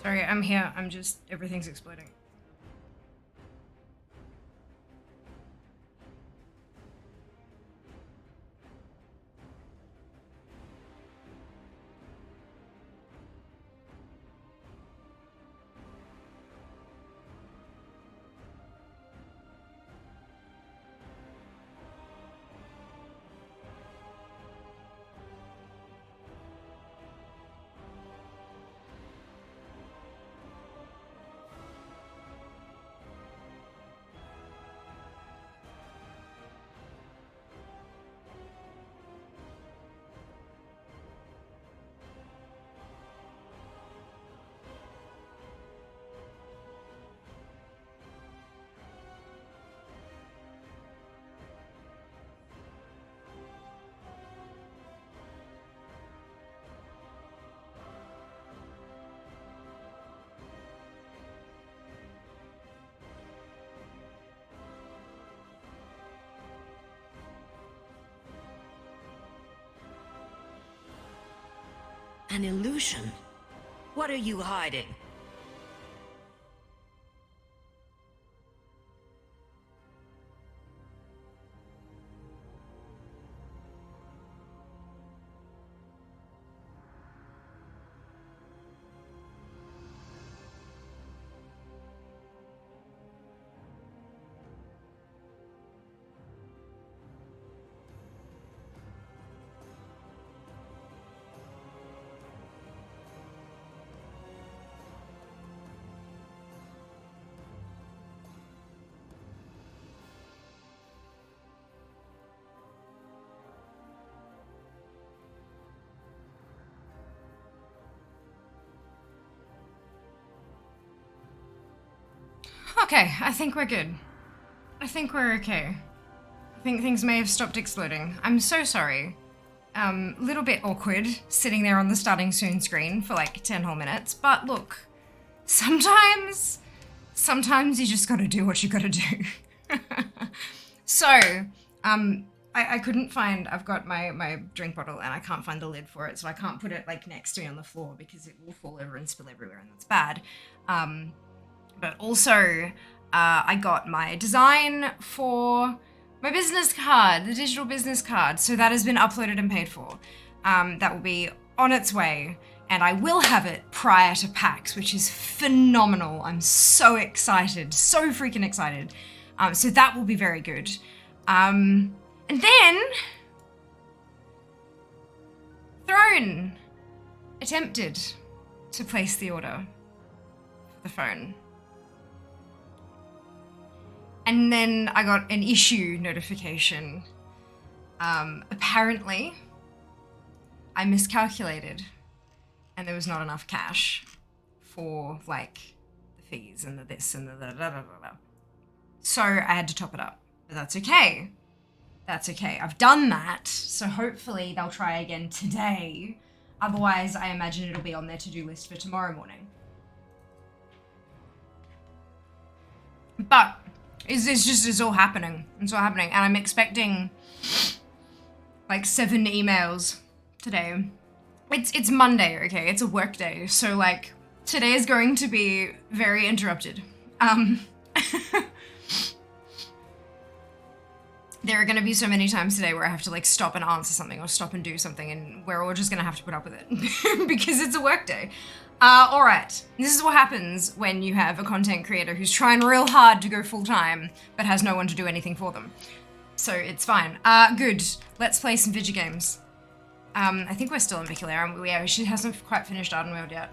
Sorry, I'm here. Everything's exploding. An illusion? What are you hiding? Okay, I think we're good. I think we're okay. I think things may have stopped exploding. I'm so sorry. Little bit awkward sitting there on the starting soon screen for like 10 whole minutes, but look, sometimes you just gotta do what you gotta do. So, I couldn't find, I've got my drink bottle and I can't find the lid for it, so I can't put it like next to me on the floor because it will fall over and spill everywhere and that's bad. But also, I got my design for my business card, the digital business card. So that has been uploaded and paid for. That will be on its way. And I will have it prior to PAX, which is phenomenal. I'm so excited, so freaking excited. So that will be very good. And then, Throne attempted to place the order for the phone. And then I got an issue notification. Apparently, I miscalculated and there was not enough cash for like the fees and the this and the da da da da. So I had to top it up, but that's okay. That's okay. I've done that, so hopefully they'll try again today. Otherwise, I imagine it'll be on their to-do list for tomorrow morning. But it's all happening. It's all happening. And I'm expecting like 7 emails today. It's Monday, okay? It's a work day. So like today is going to be very interrupted. There are going to be so many times today where I have to like stop and answer something or stop and do something, and we're all just going to have to put up with it because it's a work day. All right, this is what happens when you have a content creator who's trying real hard to go full time, but has no one to do anything for them. So it's fine. Good. Let's play some video games. I think we're still in Michelera. Yeah, she hasn't quite finished Ardenweald yet.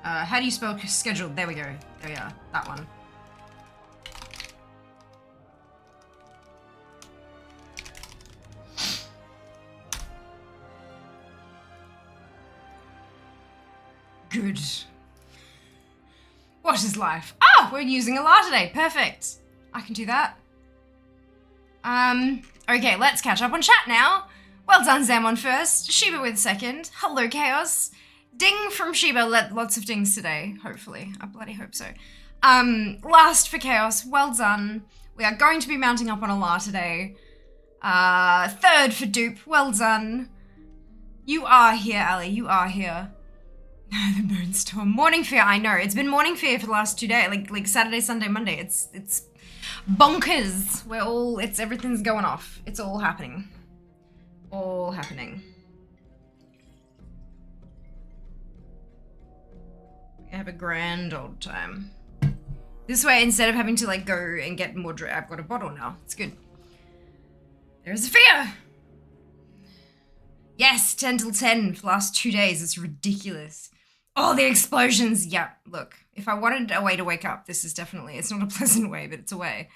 How do you spell scheduled? There we go. There we are. That one. Good. What is life? Ah, we're using a latte. Perfect. I can do that. Okay, let's catch up on chat now. Well done, Zamon first. Sheba with second. Hello, Chaos. Ding from Sheba. Lots of dings today, hopefully. I bloody hope so. Last for chaos, well done. We are going to be mounting up on a La today. Third for dupe, well done. You are here, Ali, you are here. The Moonstorm. Morning Fear, I know. It's been Morning Fear for the last 2 days, like Saturday, Sunday, Monday. It's bonkers. Everything's going off. It's all happening. All happening. We have a grand old time. This way, instead of having to like go and get more I've got a bottle now. It's good. There's a fear. Yes, 10 till 10 for the last 2 days. It's ridiculous. Oh, the explosions. Yeah, look, if I wanted a way to wake up, this is definitely, it's not a pleasant way, but it's a way.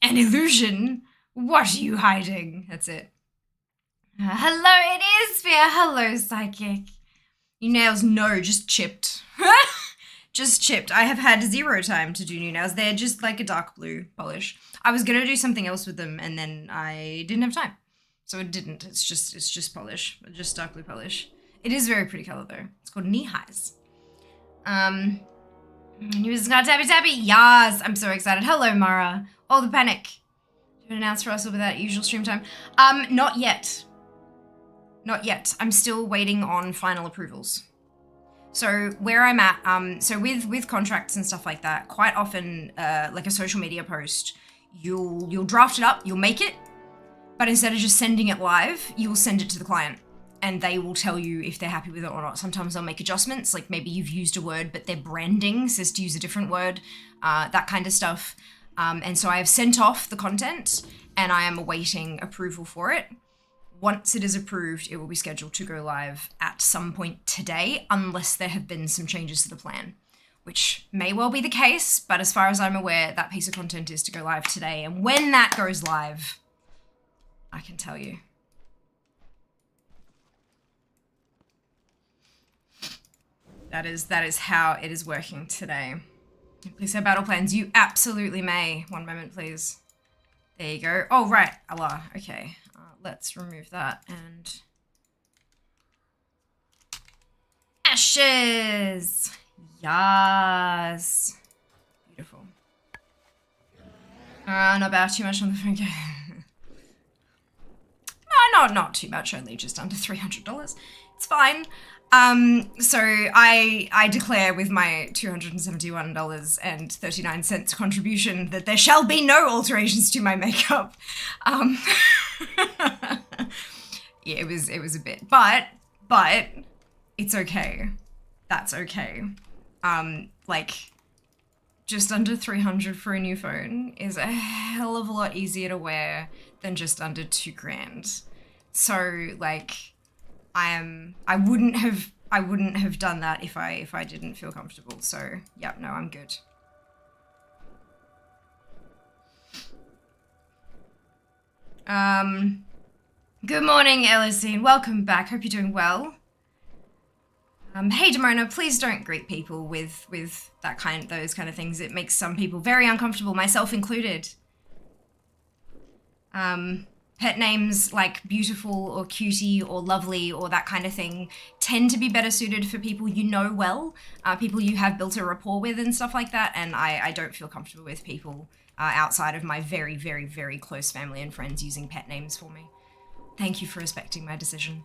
An illusion? What are you hiding? That's it. Hello, it is Fear. Hello, Psychic. New nails? No, just chipped. Just chipped. I have had 0 time to do new nails. They're just like a dark blue polish. I was gonna do something else with them and then I didn't have time. So it didn't. It's just polish. Just dark blue polish. It is a very pretty color though. It's called knee highs. News is not tappy tappy. Yes, I'm so excited. Hello, Mara. Oh, the panic. Do you announce for us over that usual stream time? Not yet. Not yet. I'm still waiting on final approvals. So where I'm at, so with contracts and stuff like that, quite often, like a social media post, you'll draft it up, you'll make it, but instead of just sending it live, you'll send it to the client and they will tell you if they're happy with it or not. Sometimes they'll make adjustments, like maybe you've used a word, but their branding says to use a different word, that kind of stuff. And so I have sent off the content and I am awaiting approval for it. Once it is approved, it will be scheduled to go live at some point today, unless there have been some changes to the plan, which may well be the case, but as far as I'm aware, that piece of content is to go live today. And when that goes live, I can tell you. That is how it is working today. Please have battle plans. You absolutely may. One moment, please. There you go. Oh, right. Allah. Okay. Let's remove that and... Ashes! Yes! Beautiful. Not about too much on the phone. No, not too much, only just under $300. It's fine. So I declare with my $271.39 contribution that there shall be no alterations to my makeup. Yeah, it was a bit, but it's okay. That's okay. Like just under 300 for a new phone is a hell of a lot easier to wear than just under $2,000. So like I wouldn't have done that if I didn't feel comfortable. So yeah, no, I'm good. Good morning, Elisine. Welcome back. Hope you're doing well. Hey, Demona, please don't greet people with those kind of things. It makes some people very uncomfortable, myself included. Pet names like beautiful or cutie or lovely or that kind of thing tend to be better suited for people you know well, people you have built a rapport with and stuff like that. And I don't feel comfortable with people outside of my very, very, very close family and friends using pet names for me. Thank you for respecting my decision.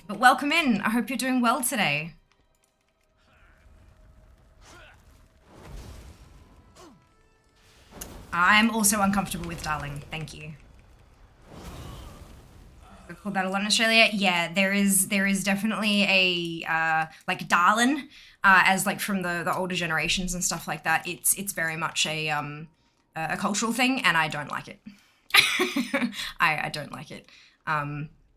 But welcome in. I hope you're doing well today. I'm also uncomfortable with darling. Thank you. We call that a lot in Australia. Yeah, there is definitely a like darling, as like from the older generations and stuff like that. It's very much a cultural thing, and I don't like it. I don't like it.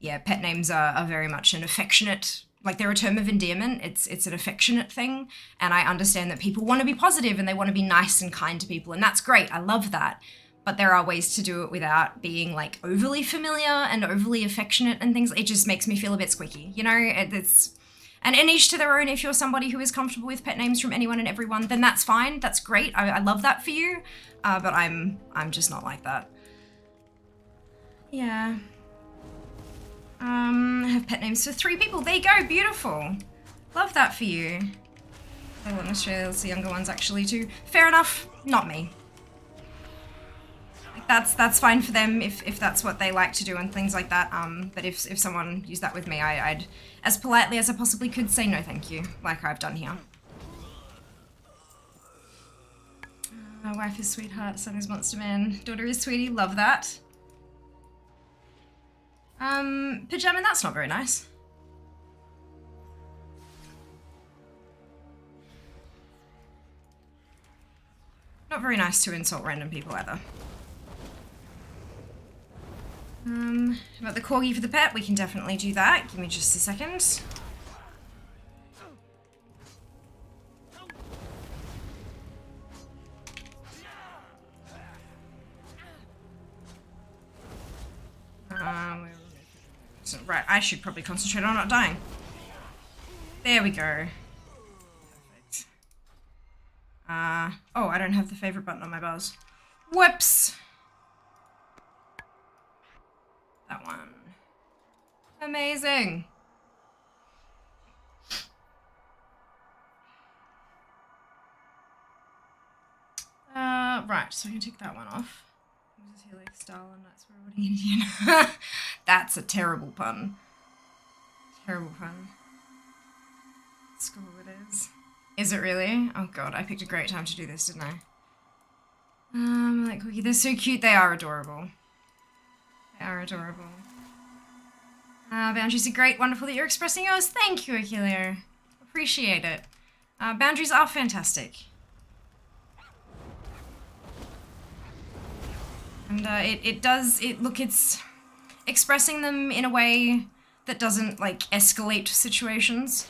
Yeah, pet names are very much an affectionate, like they're a term of endearment. It's an affectionate thing, and I understand that people want to be positive and they want to be nice and kind to people, and that's great. I love that. But there are ways to do it without being like overly familiar and overly affectionate and things. It just makes me feel a bit squeaky, you know? It's and each to their own. If you're somebody who is comfortable with pet names from anyone and everyone, then that's fine. That's great. I love that for you. But I'm just not like that. Yeah. I have pet names for 3 people. There you go. Beautiful. Love that for you. A lot in Australia, it's the younger ones actually too. Fair enough, not me. Like, that's fine for them if that's what they like to do and things like that. But if someone used that with me, I'd, as politely as I possibly could, say no thank you, like I've done here. My wife is sweetheart, son is monster man, daughter is sweetie, love that. Pajama, that's not very nice. Not very nice to insult random people either. About the corgi for the pet, we can definitely do that. Give me just a second. Right, I should probably concentrate on not dying. There we go. Perfect. Oh, I don't have the favorite button on my bars. Whoops! That one. Amazing. Right, so I can take that one off. This is Helix style and that's where we're Indian. That's a terrible pun. Terrible pun. School it is. Is it really? Oh god, I picked a great time to do this, didn't I? Like Cookie, they're so cute, they are adorable. They are adorable. Boundaries are great, wonderful that you're expressing yours. Thank you, Achilleo. Appreciate it. Boundaries are fantastic. And it's expressing them in a way that doesn't like escalate situations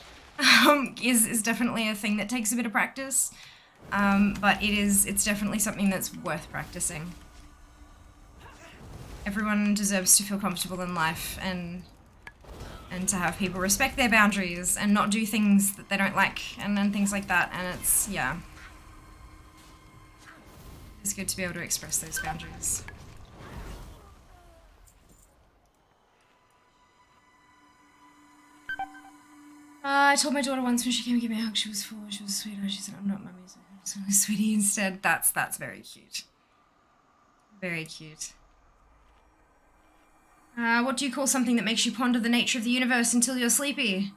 is definitely a thing that takes a bit of practice. But it's definitely something that's worth practicing. Everyone deserves to feel comfortable in life and to have people respect their boundaries and not do things that they don't like and things like that. And it's, yeah. It's good to be able to express those boundaries. I told my daughter once when she came to give me a hug, she was 4, she was sweet, she said, I'm not mummy's, I'm just gonna sweetie instead. That's very cute. Very cute. What do you call something that makes you ponder the nature of the universe until you're sleepy?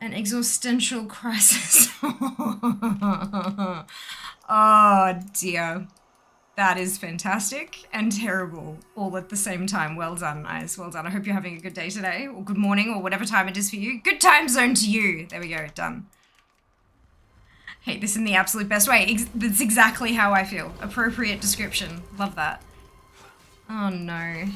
An existential crisis. Oh dear. That is fantastic and terrible all at the same time. Well done, Eyes. Well done. I hope you're having a good day today, or good morning, or whatever time it is for you. Good time zone to you. There we go. Done. Hate this in the absolute best way. That's exactly how I feel. Appropriate description. Love that. Oh no.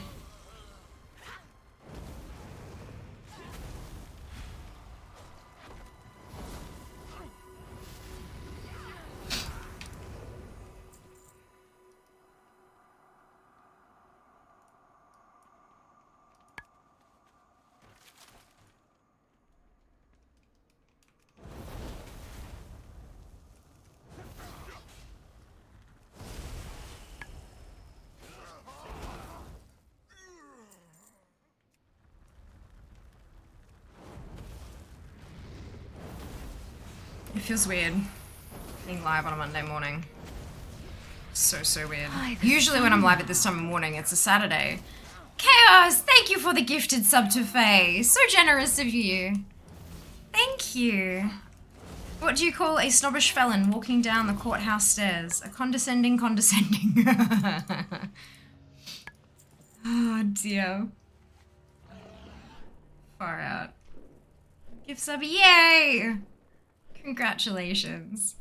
It feels weird being live on a Monday morning. So weird. Usually when I'm live at this time of morning, it's a Saturday. Chaos, thank you for the gifted sub to Faye. So generous of you. Thank you. What do you call a snobbish felon walking down the courthouse stairs? A condescending. Oh dear. Far out. Gift sub, yay! Congratulations.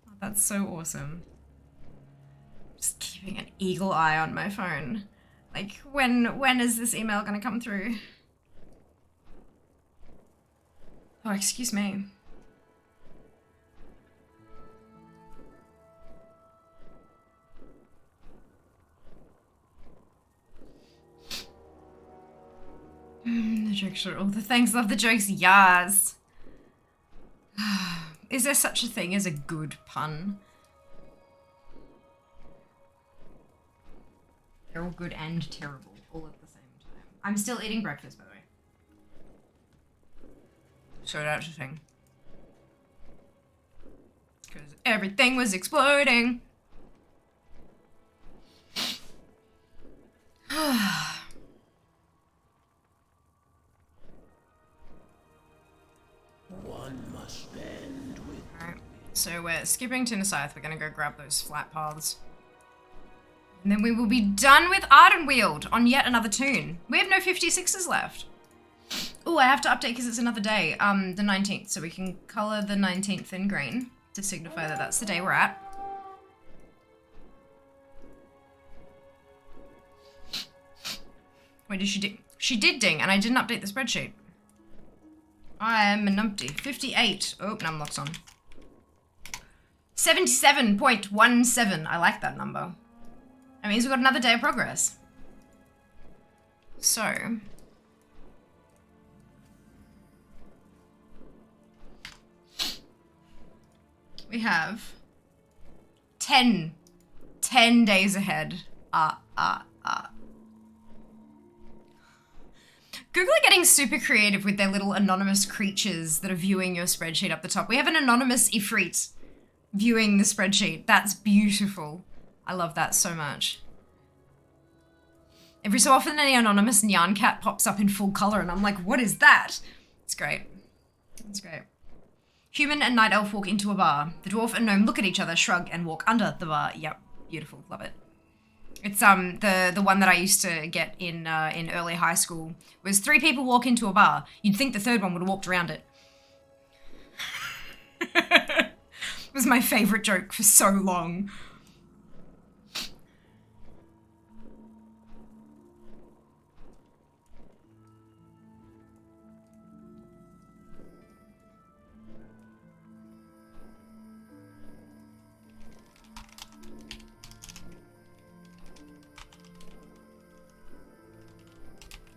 Oh, that's so awesome. Just keeping an eagle eye on my phone. Like, when is this email gonna come through? Oh, excuse me. The jokes are all the things. Love the jokes, yas. Is there such a thing as a good pun? They're all good and terrible, all at the same time. I'm still eating breakfast, by the way. So that's the thing. Everything was exploding. One must end with. Alright, so we're skipping to the south. We're gonna go grab those flat paths. And then we will be done with Ardenweald on yet another toon. We have no 56s left. Oh, I have to update because it's another day, the 19th. So we can color the 19th in green to signify that that's the day we're at. Wait, did she ding? She did ding, and I didn't update the spreadsheet. I am a numpty. 58. Oh, no, I'm locked on. 77.17. I like that number. That means we've got another day of progress. So. We have 10 days ahead. Google are getting super creative with their little anonymous creatures that are viewing your spreadsheet up the top. We have an anonymous Ifrit viewing the spreadsheet. That's beautiful. I love that so much. Every so often, an anonymous Nyan cat pops up in full color, and I'm like, what is that? It's great. It's great. Human and night elf walk into a bar. The dwarf and gnome look at each other, shrug, and walk under the bar. Yep, beautiful. Love it. It's the one that I used to get in early high school was 3 people walk into a bar. You'd think the third one would have walked around it. It was my favorite joke for so long.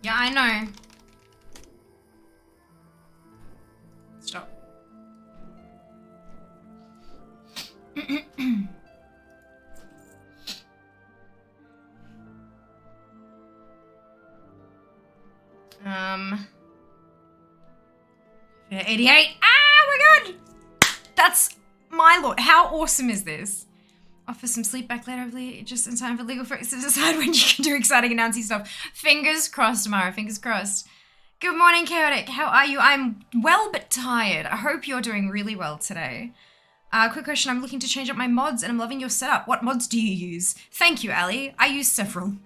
Yeah, I know. Stop. Yeah, 88. Ah, we're good. That's my lord. How awesome is this? Offer some sleep back later, just in time for legal folks to decide when you can do exciting announcing stuff. Fingers crossed, Mara. Fingers crossed. Good morning, Chaotic. How are you? I'm well but tired. I hope you're doing really well today. Quick question. I'm looking to change up my mods and I'm loving your setup. What mods do you use? Thank you, Ali. I use several.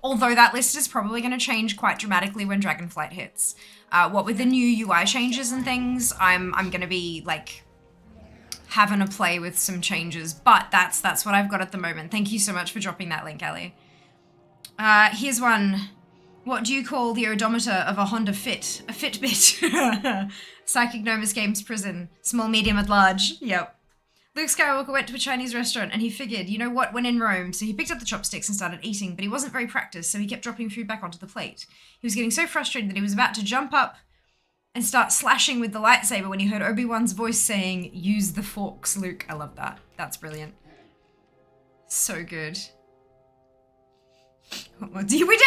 Although that list is probably going to change quite dramatically when Dragonflight hits. What with the new UI changes and things, I'm going to be like having a play with some changes, but that's what I've got at the moment. Thank you so much for dropping that link, Ali. Here's one. What do you call the odometer of a Honda Fit? A Fitbit. Psychic Nomus Games Prison. Small, medium, at large. Yep. Luke Skywalker went to a Chinese restaurant and he figured, you know what, when in Rome, so he picked up the chopsticks and started eating, but he wasn't very practiced, so he kept dropping food back onto the plate. He was getting so frustrated that he was about to jump up and start slashing with the lightsaber when he heard Obi-Wan's voice saying, use the forks, Luke. I love that. That's brilliant. So good. What do we do?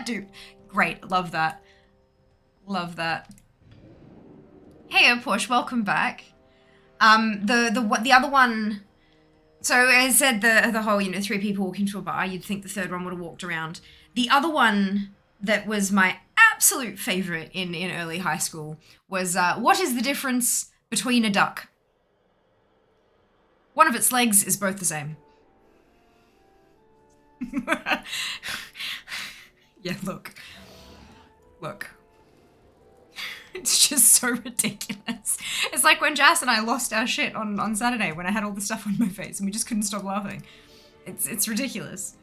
Dude, great. Love that. Love that. Hey, Porsche, welcome back. The other one, so I said the whole, 3 people walk into a bar, you'd think the third one would have walked around. The other one that was my absolute favorite in early high school was, what is the difference between a duck? One of its legs is both the same. Yeah, look. It's just so ridiculous. It's like when Jas and I lost our shit on Saturday when I had all the stuff on my face and we just couldn't stop laughing. It's ridiculous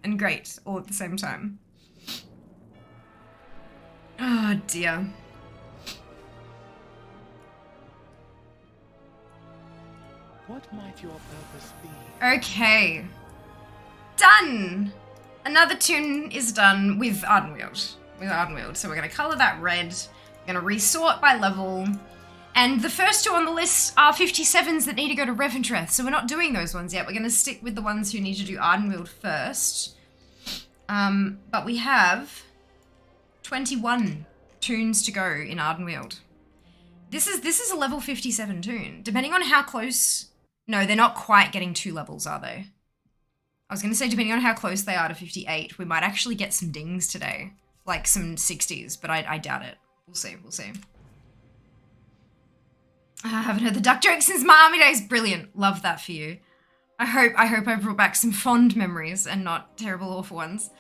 and great all at the same time. Oh dear. What might your purpose be? Okay. Done! Another toon is done with Ardenweald. So we're going to colour that red. We're going to resort by level. And the first 2 on the list are 57s that need to go to Revendreth, so we're not doing those ones yet. We're going to stick with the ones who need to do Ardenweald first. But we have 21 toons to go in Ardenweald. This is a level 57 toon. Depending on how close... No, they're not quite getting 2 levels, are they? I was going to say, depending on how close they are to 58, we might actually get some dings today. Like some 60s, but I doubt it. We'll see, we'll see. I haven't heard the duck joke since my army days. Brilliant. Love that for you. I hope I brought back some fond memories and not terrible, awful ones.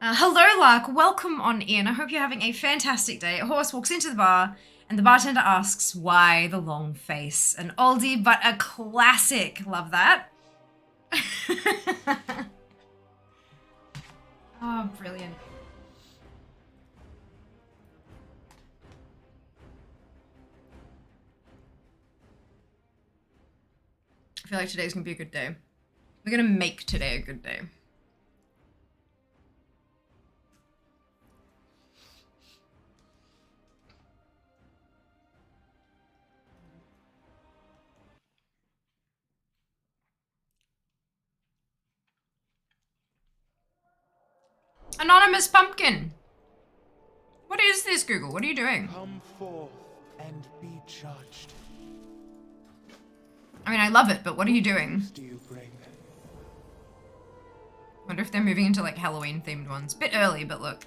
Hello, Lark. Welcome on in. I hope you're having a fantastic day. A horse walks into the bar and the bartender asks, why the long face? An oldie, but a classic. Love that. Oh, brilliant. I feel like today's gonna be a good day. We're gonna make today a good day. Anonymous pumpkin. What is this, Google? What are you doing? Come forth and be judged. I mean, I love it, but what are you doing? Do you bring? Wonder if they're moving into like Halloween themed ones. Bit early, but look.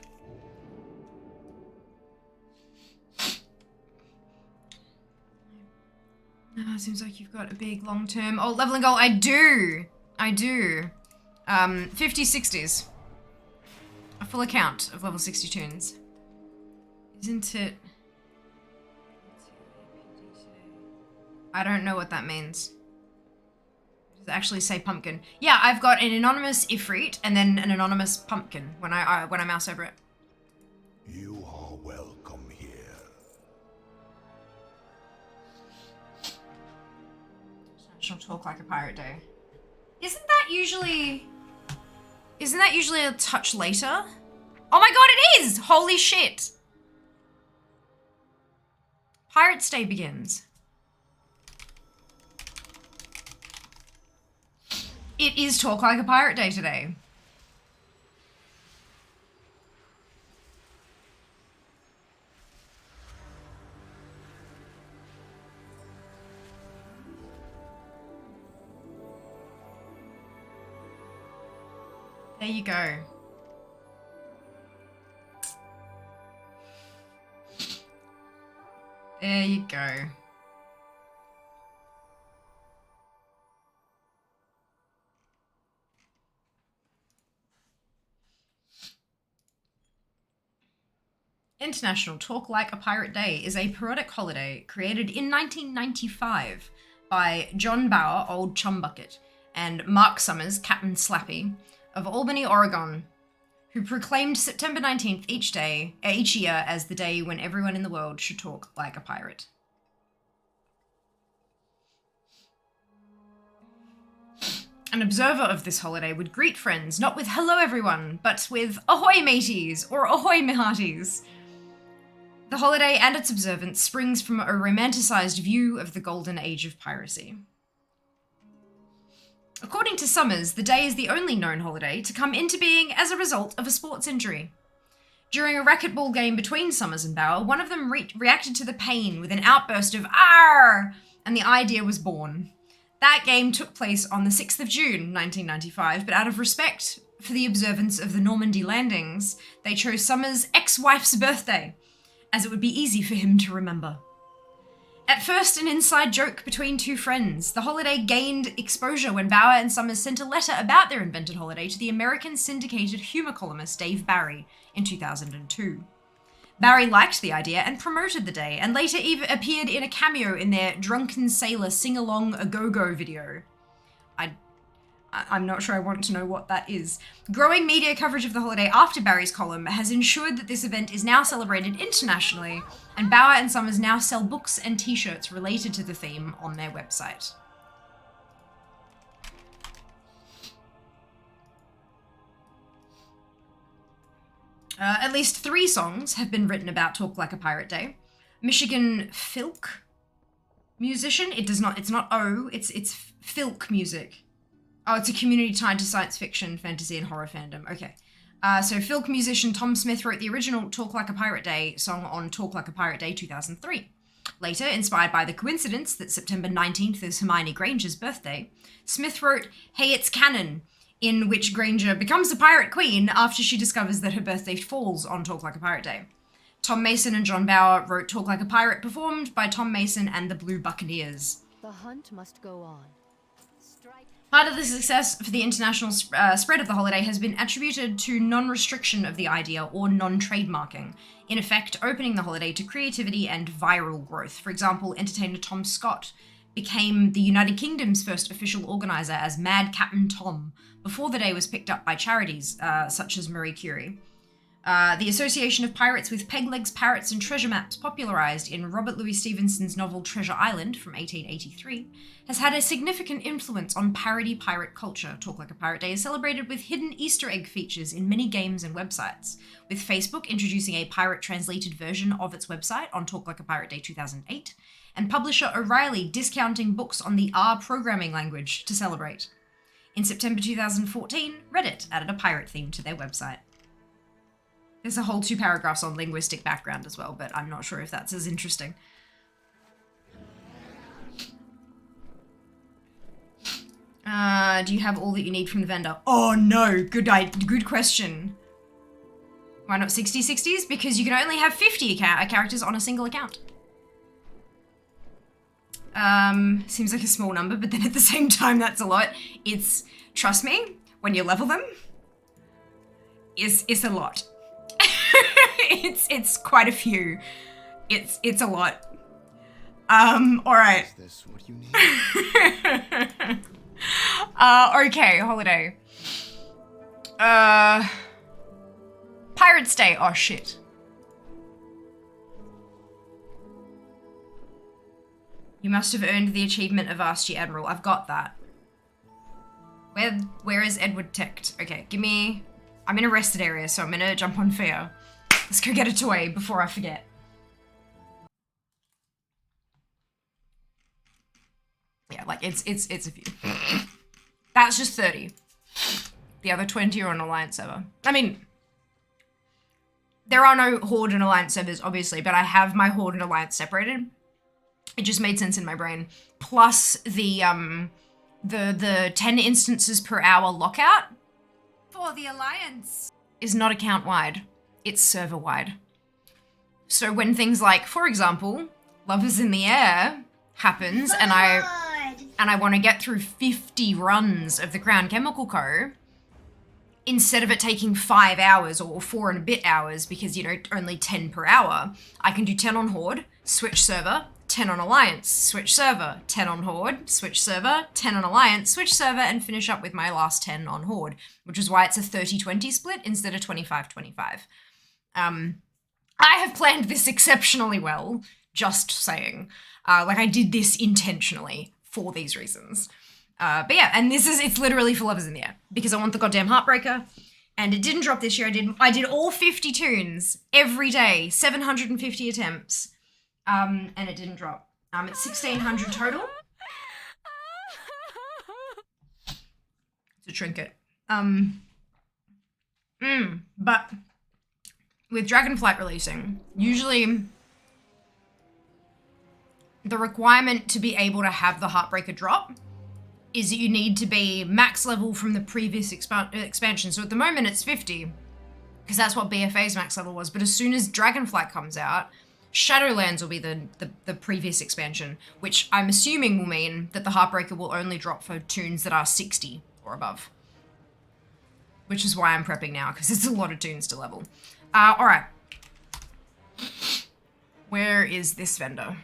Seems like you've got a big long-term... Oh, leveling goal. I do. 50s, 60s. A full account of level 60 tunes. Isn't it? I don't know what that means. Does it actually say pumpkin? Yeah, I've got an anonymous Ifrit and then an anonymous pumpkin when I mouse over it. You are welcome here. National Talk Like a Pirate Day. Isn't that usually a touch later? Oh my god, it is! Holy shit! Pirates Day begins. It is Talk Like a Pirate Day today. There you go. There you go. International Talk Like a Pirate Day is a periodic holiday created in 1995 by John Bauer, Old Chumbucket, and Mark Summers, Captain Slappy, of Albany, Oregon, who proclaimed September 19th each year as the day when everyone in the world should talk like a pirate. An observer of this holiday would greet friends not with hello everyone, but with ahoy mateys or ahoy me hearties. The holiday and its observance springs from a romanticized view of the golden age of piracy. According to Summers, the day is the only known holiday to come into being as a result of a sports injury. During a racquetball game between Summers and Bauer, one of them reacted to the pain with an outburst of "Arr!" and the idea was born. That game took place on the 6th of June, 1995, but out of respect for the observance of the Normandy landings, they chose Summers' ex-wife's birthday, as it would be easy for him to remember. At first an inside joke between two friends, the holiday gained exposure when Bauer and Summers sent a letter about their invented holiday to the American syndicated humor columnist Dave Barry in 2002. Barry liked the idea and promoted the day, and later even appeared in a cameo in their Drunken Sailor Sing-Along A Go-Go video. I'm not sure I want to know what that is. Growing media coverage of the holiday after Barry's column has ensured that this event is now celebrated internationally, and Bauer and Summers now sell books and t-shirts related to the theme on their website. At least 3 songs have been written about Talk Like a Pirate Day. Michigan Filk musician, it's not it's Filk music. Oh, it's a community tied to science fiction, fantasy, and horror fandom. Okay. So Filk musician Tom Smith wrote the original Talk Like a Pirate Day song on Talk Like a Pirate Day 2003. Later, inspired by the coincidence that September 19th is Hermione Granger's birthday, Smith wrote Hey It's Canon, in which Granger becomes a pirate queen after she discovers that her birthday falls on Talk Like a Pirate Day. Tom Mason and John Bauer wrote Talk Like a Pirate, performed by Tom Mason and the Blue Buccaneers. The hunt must go on. Strike. Part of the success for the international spread of the holiday has been attributed to non-restriction of the idea or non-trademarking, in effect opening the holiday to creativity and viral growth. For example, entertainer Tom Scott became the United Kingdom's first official organizer as Mad Captain Tom, before the day was picked up by charities such as Marie Curie. The association of pirates with peg legs, parrots, and treasure maps, popularized in Robert Louis Stevenson's novel Treasure Island from 1883, has had a significant influence on parody pirate culture. Talk Like a Pirate Day is celebrated with hidden Easter egg features in many games and websites, with Facebook introducing a pirate-translated version of its website on Talk Like a Pirate Day 2008, and publisher O'Reilly discounting books on the R programming language to celebrate. In September 2014, Reddit added a pirate theme to their website. There's a whole 2 paragraphs on linguistic background as well, but I'm not sure if that's as interesting. Do you have all that you need from the vendor? Oh no, good question. Why not 60/60s? Because you can only have 50 characters on a single account. Seems like a small number, but then at the same time, that's a lot. Trust me, when you level them, it's a lot. It's quite a few. It's a lot. Alright. Is this what you need? Okay, holiday. Pirates Day, oh shit. You must have earned the achievement of Asty Admiral. I've got that. Where is Edward ticked? Okay, give me... I'm in a rested area, so I'm gonna jump on Feo. Let's go get a toy before I forget. Yeah, like, it's a few. That's just 30. The other 20 are on Alliance server. I mean, there are no Horde and Alliance servers, obviously, but I have my Horde and Alliance separated. It just made sense in my brain. Plus the 10 instances per hour lockout for the Alliance is not account-wide. It's server-wide. So when things like, for example, Lovers in the Air happens and I want to get through 50 runs of the Crown Chemical Co., instead of it taking 5 hours or 4 and a bit hours, because, you know, only 10 per hour, I can do 10 on Horde, switch server, 10 on Alliance, switch server, 10 on Horde, switch server, 10 on Alliance, switch server, and finish up with my last 10 on Horde, which is why it's a 30-20 split instead of 25-25. I have planned this exceptionally well, just saying. Like, I did this intentionally for these reasons. But yeah, and it's literally for Lovers in the Air, because I want the goddamn Heartbreaker, and it didn't drop this year. I did all 50 tunes every day, 750 attempts, and it didn't drop. It's 1,600 total. It's a trinket. But with Dragonflight releasing, usually the requirement to be able to have the Heartbreaker drop is that you need to be max level from the previous expansion. So at the moment it's 50, because that's what BFA's max level was. But as soon as Dragonflight comes out, Shadowlands will be the previous expansion, which I'm assuming will mean that the Heartbreaker will only drop for tunes that are 60 or above. Which is why I'm prepping now, because it's a lot of tunes to level. Alright. Where is this vendor?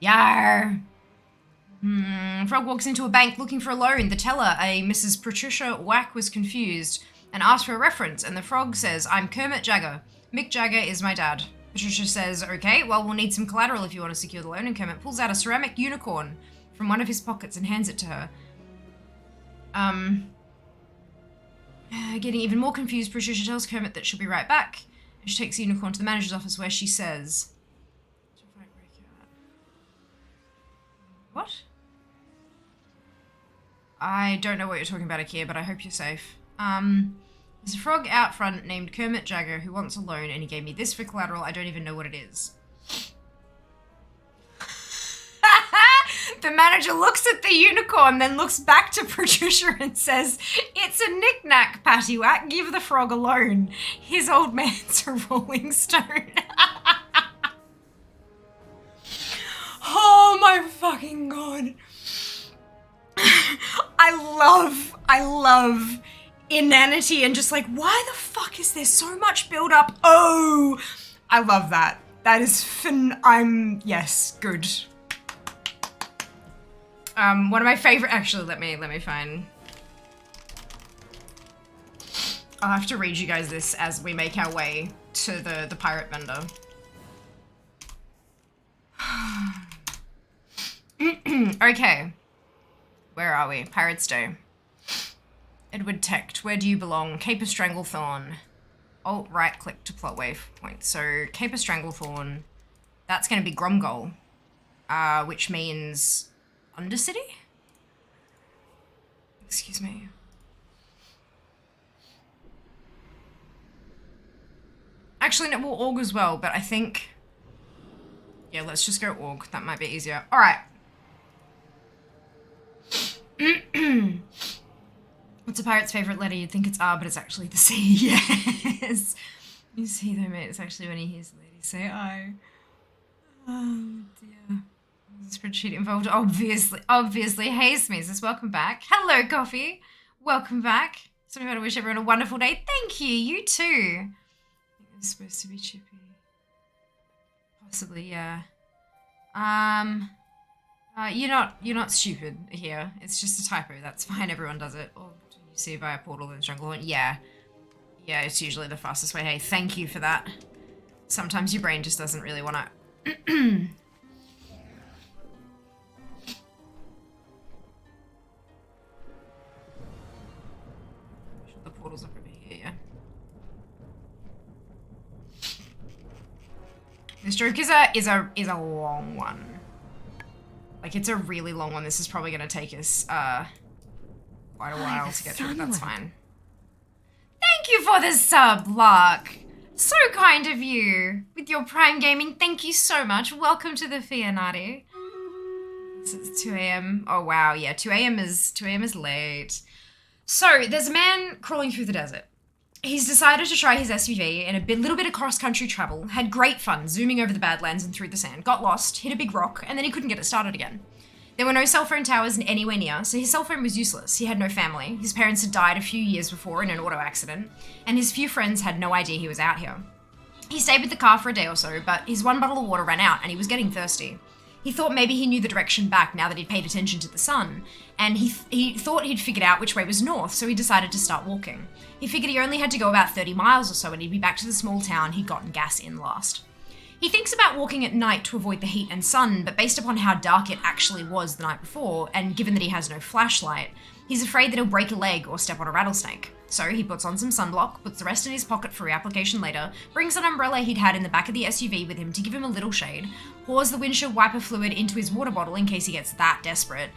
Yar! Frog walks into a bank looking for a loan. The teller, a Mrs. Patricia Wack, was confused and asked for a reference, and the frog says, I'm Kermit Jagger. Mick Jagger is my dad. Patricia says, okay, well, we'll need some collateral if you want to secure the loan, and Kermit pulls out a ceramic unicorn from one of his pockets and hands it to her. Getting even more confused, Patricia tells Kermit that she'll be right back. And she takes the unicorn to the manager's office where she says... What? I don't know what you're talking about, Akia, but I hope you're safe. There's a frog out front named Kermit Jagger who wants a loan, and he gave me this for collateral. I don't even know what it is. The manager looks at the unicorn, then looks back to producer and says, "It's a knick-knack, paddywhack. Give the frog alone. His old man's a rolling stone." Oh my fucking god. I love inanity and just like, why the fuck is there so much build up? Oh, I love that. That is yes, good. One of my favorite, actually, let me find. I'll have to read you guys this as we make our way to the pirate vendor. Okay. Where are we? Pirates Day. Edward Techt, where do you belong? Cape of Stranglethorn. Alt right click to plot waypoint. So Cape of Stranglethorn, that's going to be Gromgol, which means Undercity? Excuse me. Actually, no, we'll Org as well, but I think, yeah, let's just go Org. That might be easier. All right. What's a pirate's favorite letter? You'd think it's R, but it's actually the C. Yes. You see though, mate, it's actually when he hears the lady say I. Oh dear. Spreadsheet involved, obviously. Hey Smeezes, welcome back. Hello, Coffee. Welcome back. Somebody want to wish everyone a wonderful day. Thank you, you too. I think it was supposed to be Chippy. Possibly, yeah. You're not stupid here. It's just a typo. That's fine. Everyone does it. Or do you see via portal in Stranglethorn? Yeah. Yeah, it's usually the fastest way. Hey, thank you for that. Sometimes your brain just doesn't really want to. The portal's up over here, yeah. This joke is a long one. Like, it's a really long one. This is probably going to take us quite a while to get through, but that's fine. Thank you for the sub, Lark. So kind of you. With your Prime Gaming, thank you so much. Welcome to the Fianati. It's 2 a.m. Oh, wow. Yeah, 2 a.m. is late. So, there's a man crawling through the desert. He's decided to try his SUV in a little bit of cross-country travel, had great fun zooming over the Badlands and through the sand, got lost, hit a big rock, and then he couldn't get it started again. There were no cell phone towers anywhere near, so his cell phone was useless. He had no family, his parents had died a few years before in an auto accident, and his few friends had no idea he was out here. He stayed with the car for a day or so, but his one bottle of water ran out and he was getting thirsty. He thought maybe he knew the direction back now that he'd paid attention to the sun, and he thought he'd figured out which way was north, so he decided to start walking. He figured he only had to go about 30 miles or so and he'd be back to the small town he'd gotten gas in last. He thinks about walking at night to avoid the heat and sun, but based upon how dark it actually was the night before, and given that he has no flashlight, he's afraid that he'll break a leg or step on a rattlesnake. So he puts on some sunblock, puts the rest in his pocket for reapplication later, brings an umbrella he'd had in the back of the SUV with him to give him a little shade, pours the windshield wiper fluid into his water bottle in case he gets that desperate,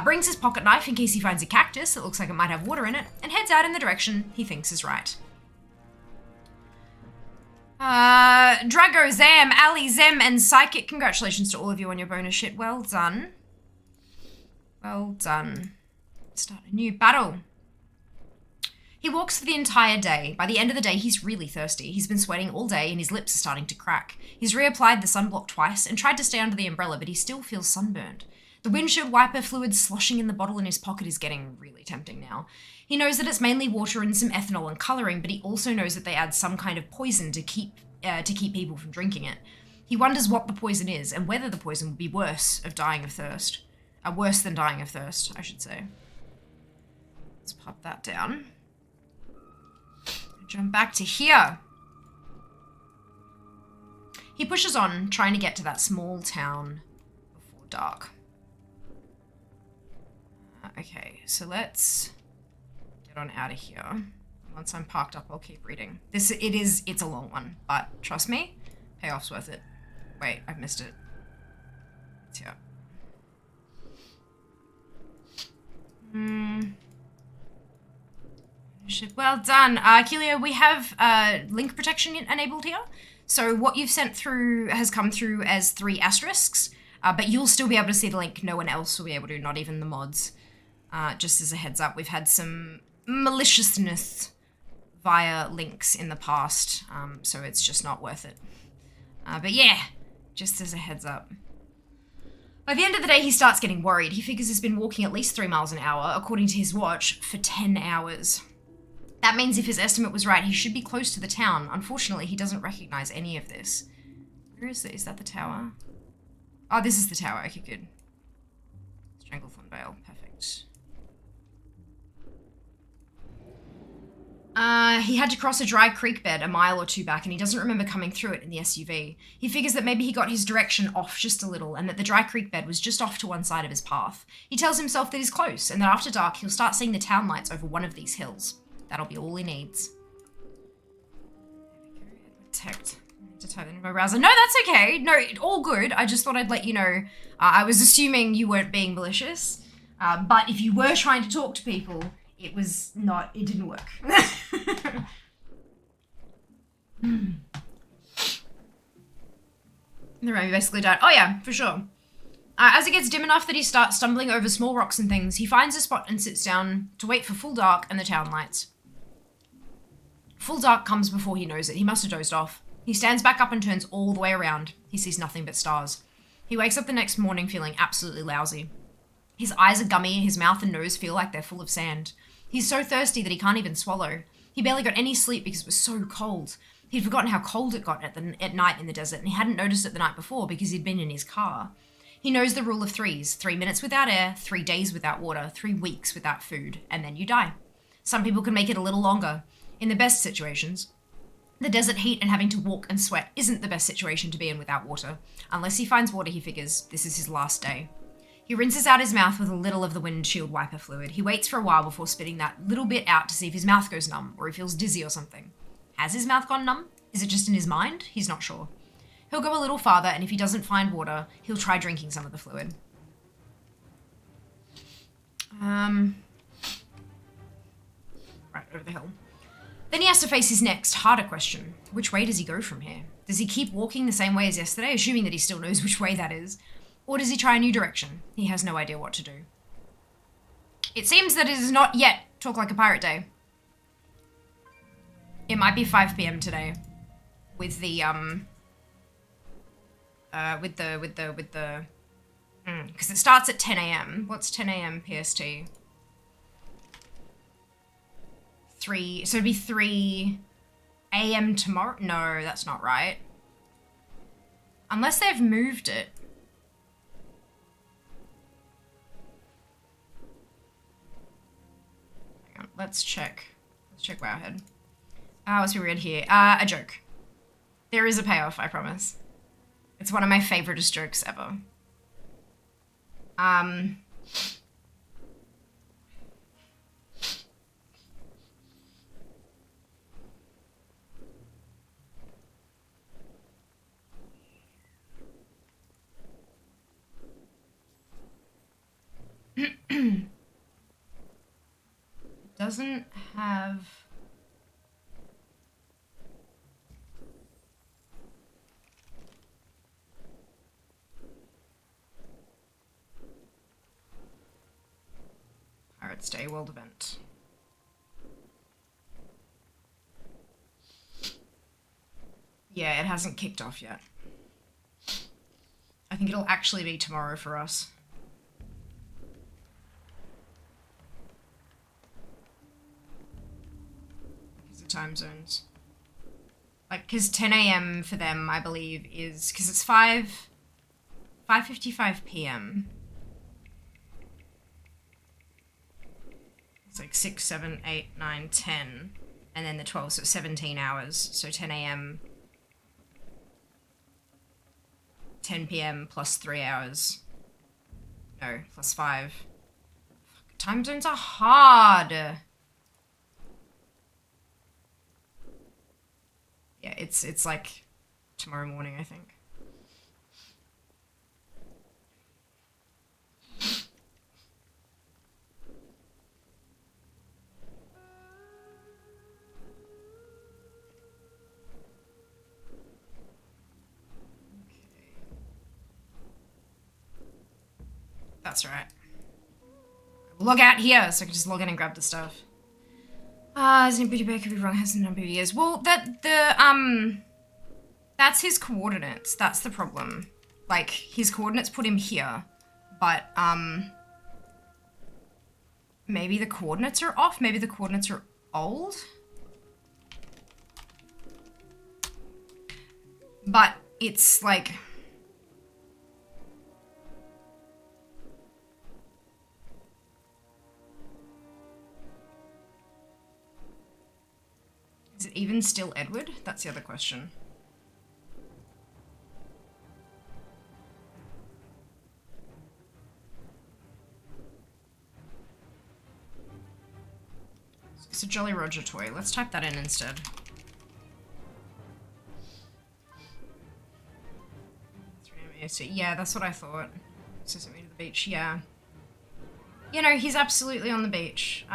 brings his pocket knife in case he finds a cactus that looks like it might have water in it, and heads out in the direction he thinks is right. Drago, Zam, Ali, Zem, and Psychic, congratulations to all of you on your bonus shit. Well done. Well done. Start a new battle. He walks for the entire day. By the end of the day, he's really thirsty. He's been sweating all day and his lips are starting to crack. He's reapplied the sunblock twice and tried to stay under the umbrella, but he still feels sunburned. The windshield wiper fluid sloshing in the bottle in his pocket is getting really tempting now. He knows that it's mainly water and some ethanol and colouring, but he also knows that they add some kind of poison to keep people from drinking it. He wonders what the poison is and whether the poison would be worse than dying of thirst, I should say. Let's pop that down. Jump back to here. He pushes on, trying to get to that small town before dark. Okay, so let's get on out of here. Once I'm parked up, I'll keep reading. It's a long one, but trust me, payoff's worth it. Wait, I've missed it. It's here. Well done. Kelia, we have link protection enabled here. So what you've sent through has come through as 3 asterisks. But you'll still be able to see the link. No one else will be able to, not even the mods. Just as a heads up, we've had some maliciousness via links in the past, so it's just not worth it. But yeah, just as a heads up. By the end of the day, he starts getting worried. He figures he's been walking at least 3 miles an hour, according to his watch, for 10 hours. That means if his estimate was right, he should be close to the town. Unfortunately, he doesn't recognize any of this. Where is it? Is that the tower? Oh, this is the tower. Okay, good. Stranglethorn Vale. Perfect. He had to cross a dry creek bed a mile or two back, and he doesn't remember coming through it in the SUV. He figures that maybe he got his direction off just a little, and that the dry creek bed was just off to one side of his path. He tells himself that he's close, and that after dark he'll start seeing the town lights over one of these hills. That'll be all he needs. Detect. To type in my browser. No, that's okay. No, all good. I just thought I'd let you know. I was assuming you weren't being malicious, but if you were trying to talk to people, it was not. It didn't work. The rain basically died. Oh yeah, for sure. As it gets dim enough that he starts stumbling over small rocks and things, he finds a spot and sits down to wait for full dark and the town lights. Full dark comes before he knows it. He must have dozed off. He stands back up and turns all the way around. He sees nothing but stars. He wakes up the next morning feeling absolutely lousy. His eyes are gummy, his mouth and nose feel like they're full of sand. He's so thirsty that he can't even swallow. He barely got any sleep because it was so cold. He'd forgotten how cold it got at night in the desert, and he hadn't noticed it the night before because he'd been in his car. He knows the rule of threes: 3 minutes without air, 3 days without water, 3 weeks without food, and then you die. Some people can make it a little longer. In the best situations, the desert heat and having to walk and sweat isn't the best situation to be in without water. Unless he finds water, he figures this is his last day. He rinses out his mouth with a little of the windshield wiper fluid. He waits for a while before spitting that little bit out to see if his mouth goes numb or he feels dizzy or something. Has his mouth gone numb? Is it just in his mind? He's not sure. He'll go a little farther, and if he doesn't find water, he'll try drinking some of the fluid. Right, over the hill. Then he has to face his next, harder question. Which way does he go from here? Does he keep walking the same way as yesterday, assuming that he still knows which way that is? Or does he try a new direction? He has no idea what to do. It seems that it is not yet Talk Like a Pirate Day. It might be 5 p.m. today. With the, because it starts at 10 a.m. What's 10 a.m. PST? 3, so it'd be 3 a.m. tomorrow? No, that's not right. Unless they've moved it. Hang on, let's check. Let's check Wowhead. What's we read here? A joke. There is a payoff, I promise. It's one of my favoriteest jokes ever. It doesn't have... Pirates Day World Event. Yeah, it hasn't kicked off yet. I think it'll actually be tomorrow for us. Because of time zones. Like, because 10 a.m. for them, I believe, is... Because it's 5:55 p.m. It's like 6, 7, 8, 9, 10, and then the 12, so it's 17 hours. So 10 a.m., 10 p.m. plus 3 hours. No, plus 5. Time zones are hard. Yeah, it's like tomorrow morning, I think. that's right. Log out here so I can just log in and grab the stuff. Isn't Booty Bear could be wrong, has a number of years. Well, that's his coordinates. That's the problem. Like, his coordinates put him here, but, maybe the coordinates are off? Maybe the coordinates are old? But it's like... Is it even still Edward? That's the other question. It's a Jolly Roger toy. Let's type that in instead. Yeah, that's what I thought. Assistant me to the beach, yeah. You know, he's absolutely on the beach.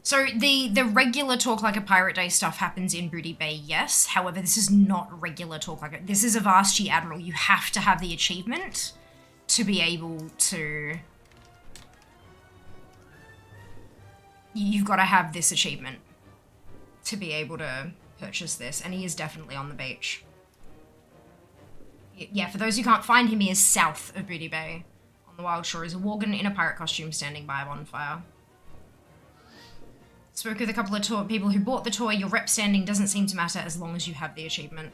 So the regular Talk Like a Pirate Day stuff happens in Booty Bay, yes. However, this is not regular Talk Like a... This is a Vashti Admiral. You have to have the achievement to be able to... You've got to have this achievement to be able to purchase this, and he is definitely on the beach. Yeah, for those who can't find him, he is south of Booty Bay. On the wild shore is a Worgen in a pirate costume standing by a bonfire. Spoke with a couple of people who bought the toy. Your rep standing doesn't seem to matter as long as you have the achievement.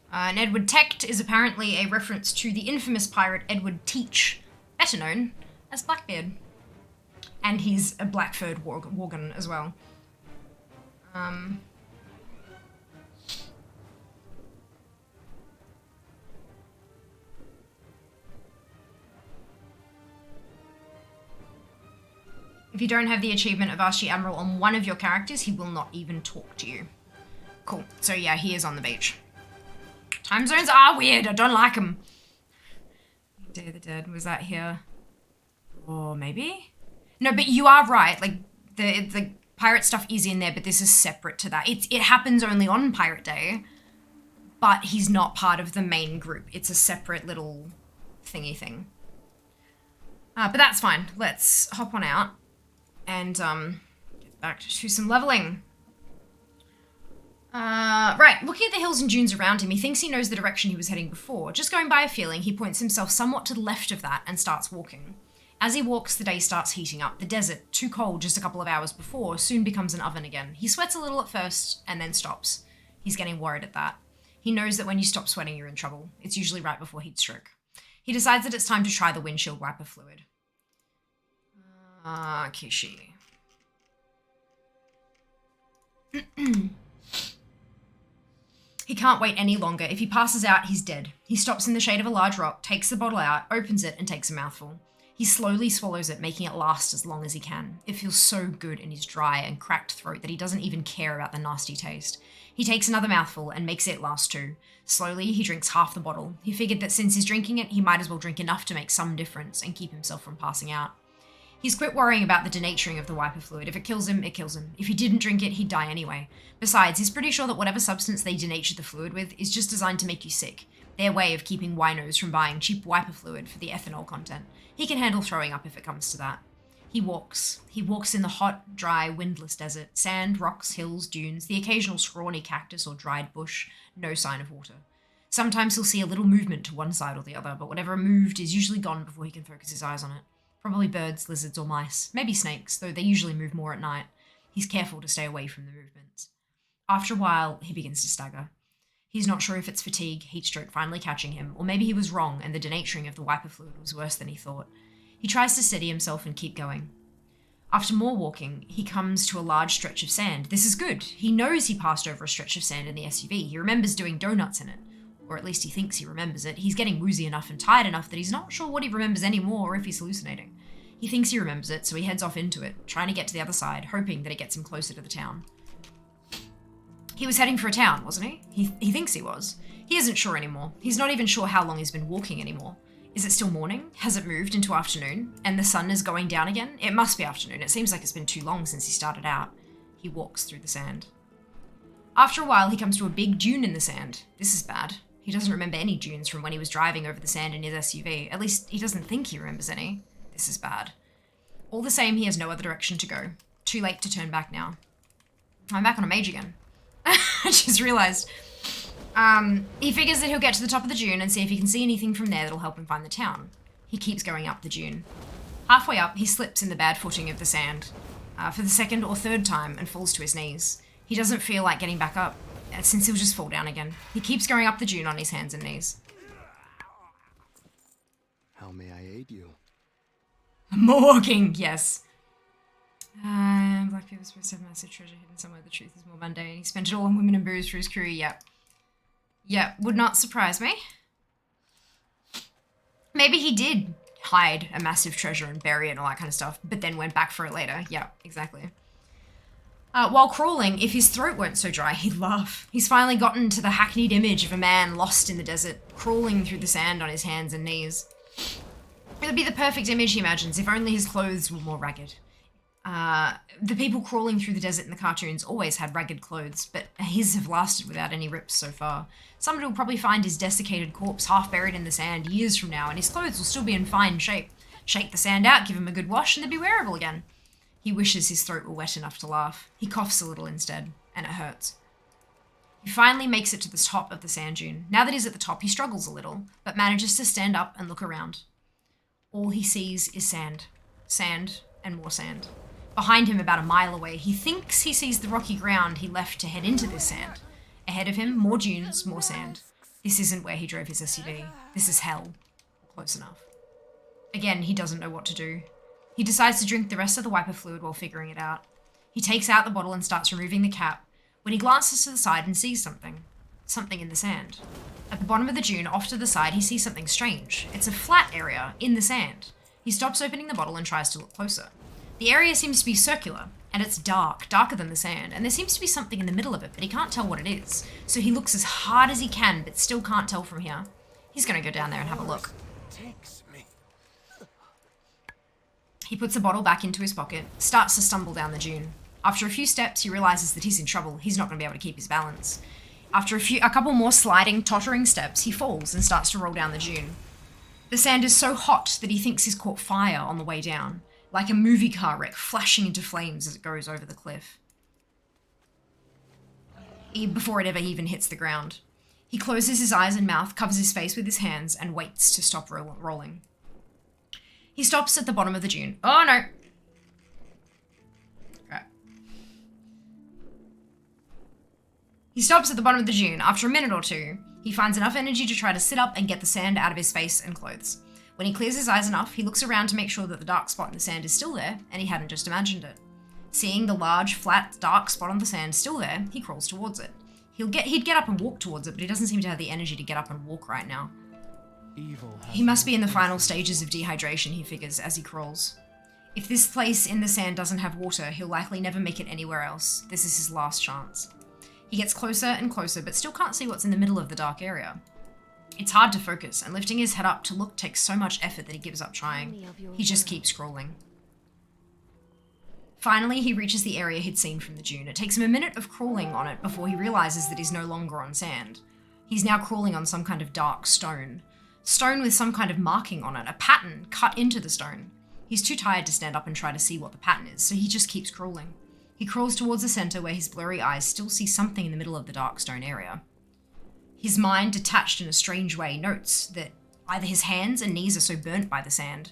And Edward Techt is apparently a reference to the infamous pirate Edward Teach, better known as Blackbeard. And he's a black-furred Worgen as well. If you don't have the achievement of Vashti Admiral on one of your characters, he will not even talk to you. Cool. So yeah, he is on the beach. Time zones are weird. I don't like them. Day of the Dead. Was that here? Or maybe? No, but you are right. Like, the pirate stuff is in there, but this is separate to that. It happens only on Pirate Day, but he's not part of the main group. It's a separate little thingy thing. But that's fine. Let's hop on out and get back to some leveling. Right, looking at the hills and dunes around him, he thinks he knows the direction he was heading before. Just going by a feeling, he points himself somewhat to the left of that and starts walking. As he walks, the day starts heating up. The desert, too cold just a couple of hours before, soon becomes an oven again. He sweats a little at first, and then stops. He's getting worried at that. He knows that when you stop sweating, you're in trouble. It's usually right before heat stroke. He decides that it's time to try the windshield wiper fluid. Kishi. He can't wait any longer. If he passes out, he's dead. He stops in the shade of a large rock, takes the bottle out, opens it, and takes a mouthful. He slowly swallows it, making it last as long as he can. It feels so good in his dry and cracked throat that he doesn't even care about the nasty taste. He takes another mouthful and makes it last too. Slowly, he drinks half the bottle. He figured that since he's drinking it, he might as well drink enough to make some difference and keep himself from passing out. He's quit worrying about the denaturing of the wiper fluid. If it kills him, it kills him. If he didn't drink it, he'd die anyway. Besides, he's pretty sure that whatever substance they denatured the fluid with is just designed to make you sick. Their way of keeping winos from buying cheap wiper fluid for the ethanol content. He can handle throwing up if it comes to that. He walks. He walks in the hot, dry, windless desert. Sand, rocks, hills, dunes, the occasional scrawny cactus or dried bush. No sign of water. Sometimes he'll see a little movement to one side or the other, but whatever moved is usually gone before he can focus his eyes on it. Probably birds, lizards, or mice. Maybe snakes, though they usually move more at night. He's careful to stay away from the movements. After a while, he begins to stagger. He's not sure if it's fatigue, heat stroke finally catching him, or maybe he was wrong and the denaturing of the wiper fluid was worse than he thought. He tries to steady himself and keep going. After more walking, he comes to a large stretch of sand. This is good. He knows he passed over a stretch of sand in the SUV. He remembers doing donuts in it. Or at least he thinks he remembers it. He's getting woozy enough and tired enough that he's not sure what he remembers anymore or if he's hallucinating. He thinks he remembers it, so he heads off into it, trying to get to the other side, hoping that it gets him closer to the town. He was heading for a town, wasn't he? He thinks he was. He isn't sure anymore. He's not even sure how long he's been walking anymore. Is it still morning? Has it moved into afternoon? And the sun is going down again? It must be afternoon. It seems like it's been too long since he started out. He walks through the sand. After a while, he comes to a big dune in the sand. This is bad. He doesn't remember any dunes from when he was driving over the sand in his SUV. At least, he doesn't think he remembers any. This is bad. All the same, he has no other direction to go. Too late to turn back now. I'm back on a mage again. I just realized. He figures that he'll get to the top of the dune and see if he can see anything from there that'll help him find the town. He keeps going up the dune. Halfway up, he slips in the bad footing of the sand for the second or third time and falls to his knees. He doesn't feel like getting back up, since he'll just fall down again. He keeps going up the dune on his hands and knees. How may I aid you? More walking, yes. Black people are supposed to have massive treasure hidden somewhere. The truth is more mundane. He spent it all on women and booze for his crew. Yep. Yep, would not surprise me. Maybe he did hide a massive treasure and bury it and all that kind of stuff, but then went back for it later. Yeah, exactly. While crawling, if his throat weren't so dry, he'd laugh. He's finally gotten to the hackneyed image of a man lost in the desert, crawling through the sand on his hands and knees. It would be the perfect image, he imagines, if only his clothes were more ragged. The people crawling through the desert in the cartoons always had ragged clothes, but his have lasted without any rips so far. Somebody will probably find his desiccated corpse half buried in the sand years from now, and his clothes will still be in fine shape. Shake the sand out, give him a good wash, and they'll be wearable again. He wishes his throat were wet enough to laugh. He coughs a little instead, and it hurts. He finally makes it to the top of the sand dune. Now that he's at the top, he struggles a little, but manages to stand up and look around. All he sees is sand. Sand and more sand. Behind him, about a mile away, he thinks he sees the rocky ground he left to head into this sand. Ahead of him, more dunes, more sand. This isn't where he drove his SUV. This is hell. Close enough. Again, he doesn't know what to do. He decides to drink the rest of the wiper fluid while figuring it out. He takes out the bottle and starts removing the cap, when he glances to the side and sees something. Something in the sand. At the bottom of the dune, off to the side, he sees something strange. It's a flat area in the sand. He stops opening the bottle and tries to look closer. The area seems to be circular, and it's dark, darker than the sand, and there seems to be something in the middle of it, but he can't tell what it is. So he looks as hard as he can, but still can't tell from here. He's gonna go down there and have a look. He puts the bottle back into his pocket, starts to stumble down the dune. After a few steps, he realizes that he's in trouble. He's not going to be able to keep his balance. After a couple more sliding, tottering steps, he falls and starts to roll down the dune. The sand is so hot that he thinks he's caught fire on the way down, like a movie car wreck flashing into flames as it goes over the cliff. Before it ever even hits the ground. He closes his eyes and mouth, covers his face with his hands, and waits to stop rolling. He stops at the bottom of the dune. Oh no! Right. He stops at the bottom of the dune. After a minute or two, he finds enough energy to try to sit up and get the sand out of his face and clothes. When he clears his eyes enough, he looks around to make sure that the dark spot in the sand is still there, and he hadn't just imagined it. Seeing the large, flat, dark spot on the sand still there, he crawls towards it. He'd get up and walk towards it, but he doesn't seem to have the energy to get up and walk right now. He must be in the final stages of dehydration, he figures, as he crawls. If this place in the sand doesn't have water, he'll likely never make it anywhere else. This is his last chance. He gets closer and closer, but still can't see what's in the middle of the dark area. It's hard to focus, and lifting his head up to look takes so much effort that he gives up trying. He just keeps crawling. Finally, he reaches the area he'd seen from the dune. It takes him a minute of crawling on it before he realizes that he's no longer on sand. He's now crawling on some kind of dark stone. Stone with some kind of marking on it, a pattern cut into the stone. He's too tired to stand up and try to see what the pattern is, so he just keeps crawling. He crawls towards the center where his blurry eyes still see something in the middle of the dark stone area. His mind, detached in a strange way, notes that either his hands and knees are so burnt by the sand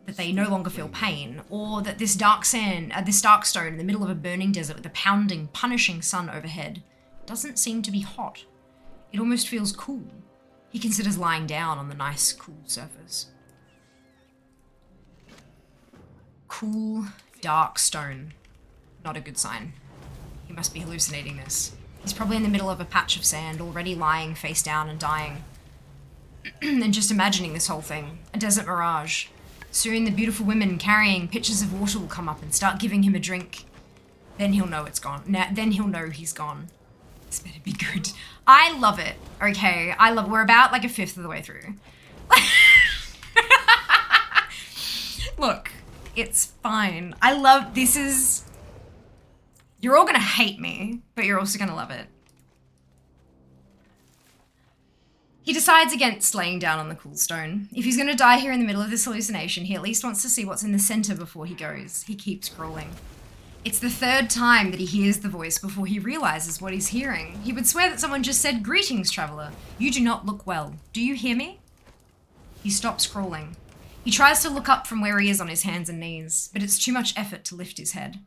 that they no longer feel pain, or that this dark stone in the middle of a burning desert with a pounding, punishing sun overhead doesn't seem to be hot. It almost feels cool. He considers lying down on the nice, cool surface. Cool, dark stone. Not a good sign. He must be hallucinating this. He's probably in the middle of a patch of sand, already lying face down and dying. And just imagining this whole thing. A desert mirage. Soon the beautiful women carrying pitchers of water will come up and start giving him a drink. Then he'll know it's gone. Then he'll know he's gone. This better be good. I love it. Okay, I love. We're about like a fifth of the way through. Look, it's fine. I love. This is. You're all gonna hate me, but you're also gonna love it. He decides against laying down on the cool stone. If he's gonna die here in the middle of this hallucination, he at least wants to see what's in the center before he goes. He keeps crawling. It's the third time that he hears the voice before he realizes what he's hearing. He would swear that someone just said, "Greetings, traveler. You do not look well. Do you hear me?" He stops crawling. He tries to look up from where he is on his hands and knees, but it's too much effort to lift his head.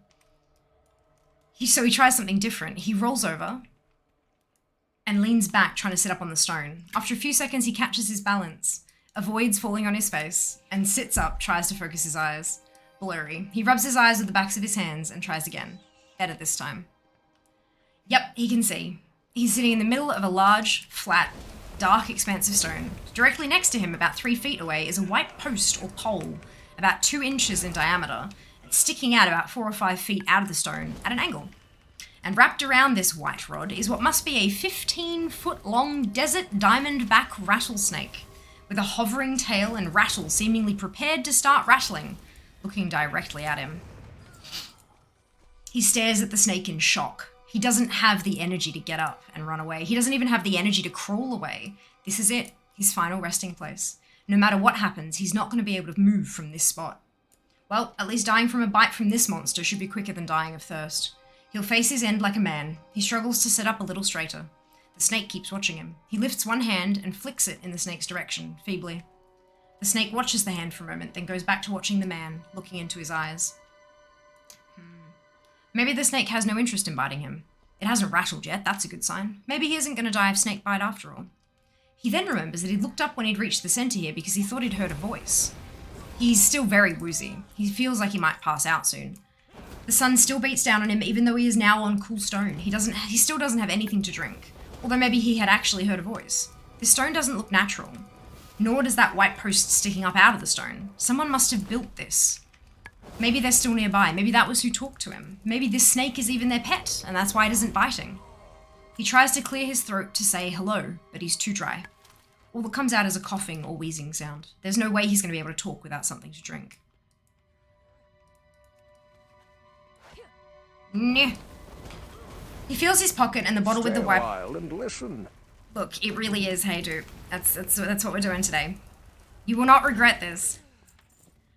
So he tries something different. He rolls over and leans back, trying to sit up on the stone. After a few seconds, he catches his balance, avoids falling on his face, and sits up, tries to focus his eyes. Blurry. He rubs his eyes with the backs of his hands and tries again. Better this time. Yep, he can see. He's sitting in the middle of a large, flat, dark expanse of stone. Directly next to him, about 3 feet away, is a white post or pole, about 2 inches in diameter, sticking out about 4 or 5 feet out of the stone at an angle. And wrapped around this white rod is what must be a 15-foot-long desert diamondback rattlesnake, with a hovering tail and rattle seemingly prepared to start rattling, looking directly at him. He stares at the snake in shock. He doesn't have the energy to get up and run away. He doesn't even have the energy to crawl away. This is it, his final resting place. No matter what happens, he's not going to be able to move from this spot. Well, at least dying from a bite from this monster should be quicker than dying of thirst. He'll face his end like a man. He struggles to sit up a little straighter. The snake keeps watching him. He lifts one hand and flicks it in the snake's direction, feebly. The snake watches the hand for a moment, then goes back to watching the man, looking into his eyes. Maybe the snake has no interest in biting him. It hasn't rattled yet, that's a good sign. Maybe he isn't going to die of snake bite after all. He then remembers that he'd looked up when he'd reached the center here because he thought he'd heard a voice. He's still very woozy. He feels like he might pass out soon. The sun still beats down on him even though he is now on cool stone. He still doesn't have anything to drink. Although maybe he had actually heard a voice. This stone doesn't look natural. Nor does that white post sticking up out of the stone. Someone must have built this. Maybe they're still nearby. Maybe that was who talked to him. Maybe this snake is even their pet, and that's why it isn't biting. He tries to clear his throat to say hello, but he's too dry. All that comes out is a coughing or wheezing sound. There's no way he's going to be able to talk without something to drink. Nah. He feels his pocket and the bottle with the wipe. And listen. Look, it really is, hey dude. That's what we're doing today. You will not regret this.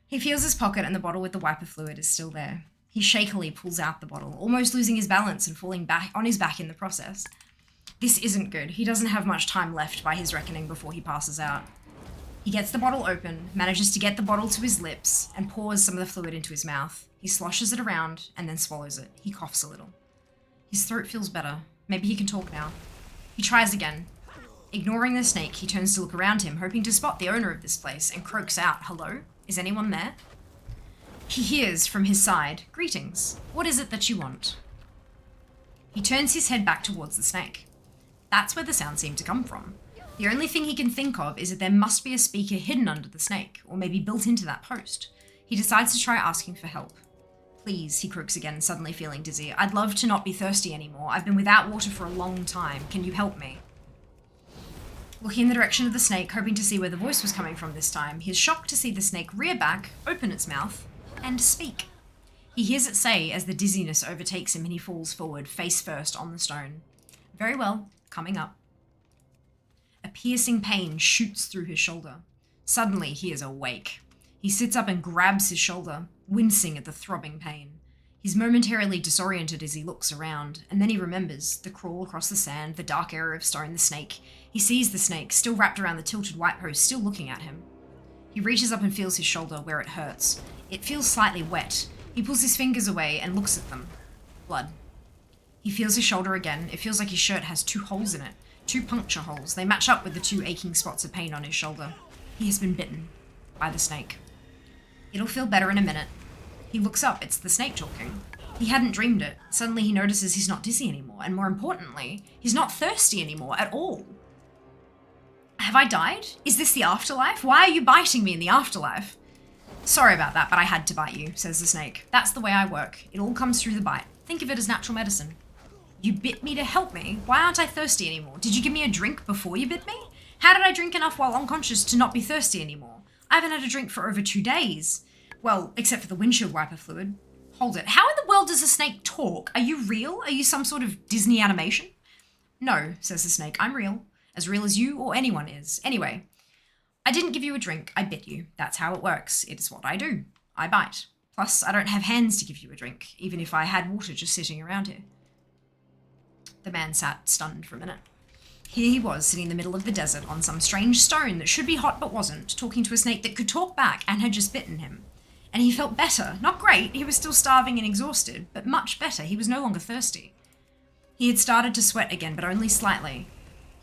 He feels his pocket and the bottle with the wiper fluid is still there. He shakily pulls out the bottle, almost losing his balance and falling back on his back in the process. This isn't good. He doesn't have much time left by his reckoning before he passes out. He gets the bottle open, manages to get the bottle to his lips, and pours some of the fluid into his mouth. He sloshes it around and then swallows it. He coughs a little. His throat feels better. Maybe he can talk now. He tries again. Ignoring the snake, he turns to look around him, hoping to spot the owner of this place, and croaks out, "Hello? Is anyone there?" He hears from his side, "Greetings. What is it that you want?" He turns his head back towards the snake. That's where the sound seemed to come from. The only thing he can think of is that there must be a speaker hidden under the snake, or maybe built into that post. He decides to try asking for help. "Please," he croaks again, suddenly feeling dizzy. "I'd love to not be thirsty anymore. I've been without water for a long time. Can you help me?" Looking in the direction of the snake, hoping to see where the voice was coming from this time, he is shocked to see the snake rear back, open its mouth, and speak. He hears it say as the dizziness overtakes him and he falls forward, face first on the stone. "Very well, coming up." A piercing pain shoots through his shoulder. Suddenly, he is awake. He sits up and grabs his shoulder, wincing at the throbbing pain. He's momentarily disoriented as he looks around, and then he remembers the crawl across the sand, the dark area of stone, the snake. He sees the snake, still wrapped around the tilted white post, still looking at him. He reaches up and feels his shoulder where it hurts. It feels slightly wet. He pulls his fingers away and looks at them. Blood. He feels his shoulder again. It feels like his shirt has 2 holes in it. 2 puncture holes. They match up with the 2 aching spots of pain on his shoulder. He has been bitten by the snake. It'll feel better in a minute. He looks up. It's the snake talking. He hadn't dreamed it. Suddenly he notices he's not dizzy anymore, and more importantly, he's not thirsty anymore at all. Have I died? Is this the afterlife? Why are you biting me in the afterlife? Sorry about that, but I had to bite you, says the snake. That's the way I work. It all comes through the bite. Think of it as natural medicine. You bit me to help me? Why aren't I thirsty anymore? Did you give me a drink before you bit me? How did I drink enough while unconscious to not be thirsty anymore? I haven't had a drink for over 2 days. Well, except for the windshield wiper fluid. Hold it. How in the world does a snake talk? Are you real? Are you some sort of Disney animation? No, says the snake. I'm real. As real as you or anyone is. Anyway, I didn't give you a drink. I bit you. That's how it works. It is what I do. I bite. Plus, I don't have hands to give you a drink, even if I had water just sitting around here. The man sat stunned for a minute. Here he was, sitting in the middle of the desert on some strange stone that should be hot but wasn't, talking to a snake that could talk back and had just bitten him. And he felt better. Not great, he was still starving and exhausted, but much better. He was no longer thirsty. He had started to sweat again, but only slightly.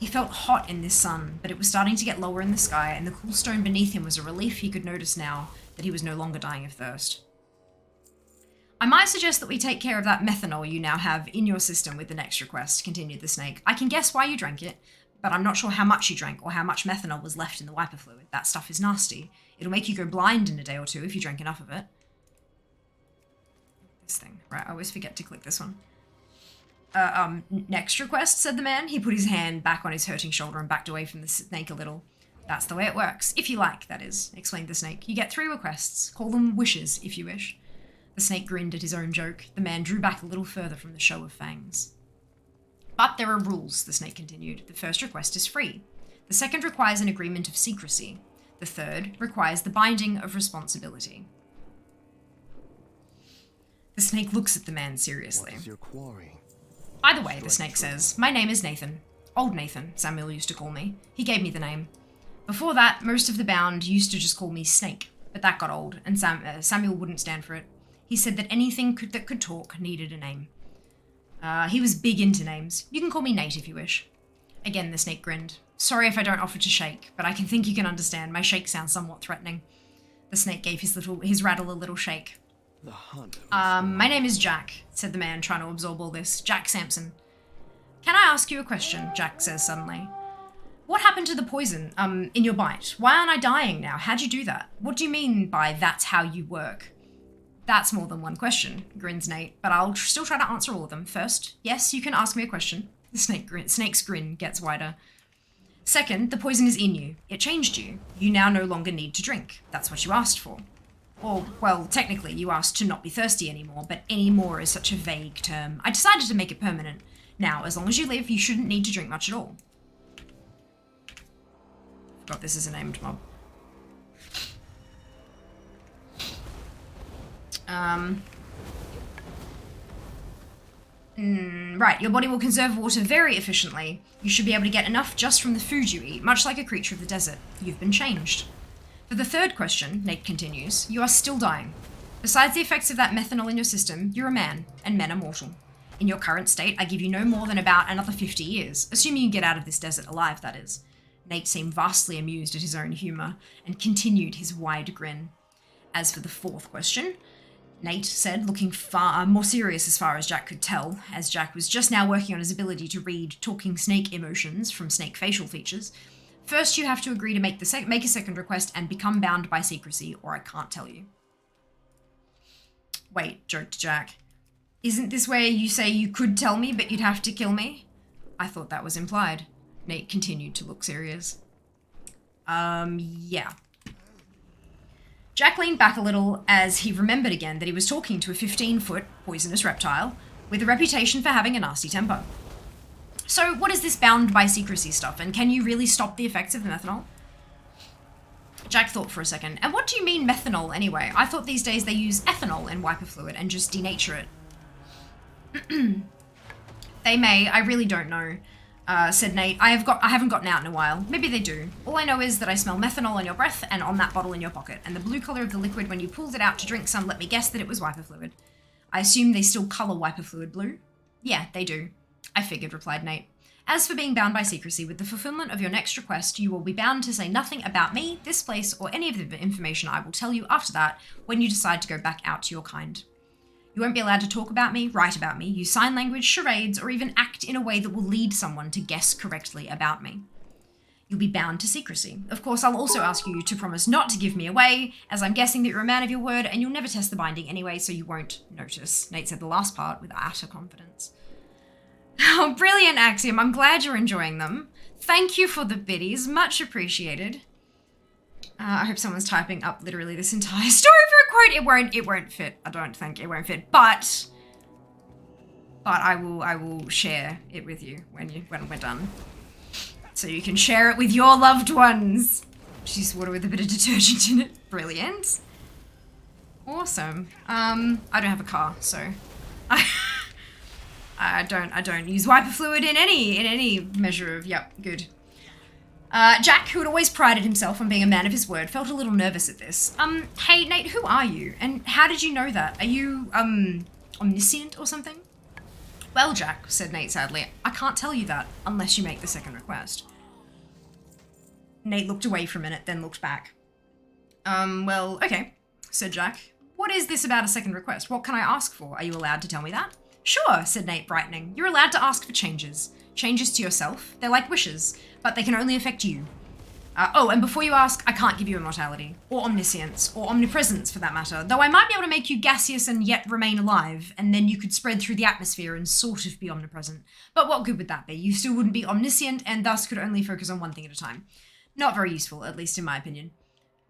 He felt hot in this sun, but it was starting to get lower in the sky, and the cool stone beneath him was a relief he could notice now that he was no longer dying of thirst. I might suggest that we take care of that methanol you now have in your system with the next request, continued the snake. I can guess why you drank it, but I'm not sure how much you drank or how much methanol was left in the wiper fluid. That stuff is nasty. It'll make you go blind in a day or two if you drink enough of it. This thing. Right, I always forget to click this one. Next request, said the man. He put his hand back on his hurting shoulder and backed away from the snake a little. That's the way it works. If you like, that is, explained the snake. You get 3 requests. Call them wishes, if you wish. The snake grinned at his own joke. The man drew back a little further from the show of fangs. But there are rules, the snake continued. The first request is free. The second requires an agreement of secrecy. The third requires the binding of responsibility. The snake looks at the man seriously. What is your quarry? By the way, the snake says, my name is Nathan. Old Nathan, Samuel used to call me. He gave me the name. Before that, most of the bound used to just call me Snake, but that got old, and Samuel wouldn't stand for it. He said that anything that could talk needed a name. He was big into names. You can call me Nate if you wish. Again, the snake grinned. Sorry if I don't offer to shake, but I can think you can understand. My shake sounds somewhat threatening. The snake gave his rattle a little shake. The hunt. My name is Jack, said the man, trying to absorb all this. Jack Sampson. Can I ask you a question? Jack says suddenly. What happened to the poison, in your bite? Why aren't I dying now? How'd you do that? What do you mean by that's how you work? That's more than one question, grins Nate, but I'll still try to answer all of them. First, yes, you can ask me a question. The snake's grin gets wider. Second, the poison is in you. It changed you. You now no longer need to drink. That's what you asked for. Or, well, technically, you asked to not be thirsty anymore, but anymore is such a vague term. I decided to make it permanent. Now, as long as you live, you shouldn't need to drink much at all. Forgot this is a named mob. Right, your body will conserve water very efficiently. You should be able to get enough just from the food you eat, much like a creature of the desert. You've been changed. For the third question, Nate continues, you are still dying. Besides the effects of that methanol in your system, you're a man, and men are mortal. In your current state, I give you no more than about another 50 years, assuming you get out of this desert alive, that is. Nate seemed vastly amused at his own humour, and continued his wide grin. As for the fourth question, Nate said, looking far more serious as far as Jack could tell, as Jack was just now working on his ability to read talking snake emotions from snake facial features. First, you have to agree to make a second request and become bound by secrecy, or I can't tell you. Wait, joked Jack. Isn't this where you say you could tell me, but you'd have to kill me? I thought that was implied. Nate continued to look serious. Yeah. Jack leaned back a little as he remembered again that he was talking to a 15-foot poisonous reptile with a reputation for having a nasty temper. So what is this bound by secrecy stuff, and can you really stop the effects of the methanol? Jack thought for a second. And what do you mean methanol anyway? I thought these days they use ethanol in wiper fluid and just denature it. They may, I really don't know, said Nate. I haven't gotten out in a while. Maybe they do. All I know is that I smell methanol on your breath and on that bottle in your pocket, and the blue color of the liquid when you pulled it out to drink some let me guess that it was wiper fluid. I assume they still color wiper fluid blue? Yeah, they do. I figured, replied Nate. As for being bound by secrecy, with the fulfillment of your next request, you will be bound to say nothing about me, this place, or any of the information I will tell you after that when you decide to go back out to your kind. You won't be allowed to talk about me, write about me, use sign language, charades, or even act in a way that will lead someone to guess correctly about me. You'll be bound to secrecy. Of course, I'll also ask you to promise not to give me away, as I'm guessing that you're a man of your word, and you'll never test the binding anyway, so you won't notice. Nate said the last part with utter confidence. Oh, brilliant, Axiom. I'm glad you're enjoying them. Thank you for the biddies. Much appreciated. I hope someone's typing up literally this entire story for a quote. It won't fit. I don't think it won't fit. But I will share it with you when we're done. So you can share it with your loved ones. She's water with a bit of detergent in it. Brilliant. Awesome. I don't have a car, so I don't use wiper fluid in any measure of, yep, good. Jack, who had always prided himself on being a man of his word, felt a little nervous at this. Hey Nate, who are you? And how did you know that? Are you, omniscient or something? Well, Jack, said Nate sadly, I can't tell you that unless you make the second request. Nate looked away for a minute, then looked back. Well, okay, said Jack. What is this about a second request? What can I ask for? Are you allowed to tell me that? Sure, said Nate, brightening. You're allowed to ask for changes. Changes to yourself. They're like wishes, but they can only affect you. Oh, and before you ask, I can't give you immortality, or omniscience, or omnipresence for that matter, though I might be able to make you gaseous and yet remain alive, and then you could spread through the atmosphere and sort of be omnipresent. But what good would that be? You still wouldn't be omniscient, and thus could only focus on one thing at a time. Not very useful, at least in my opinion.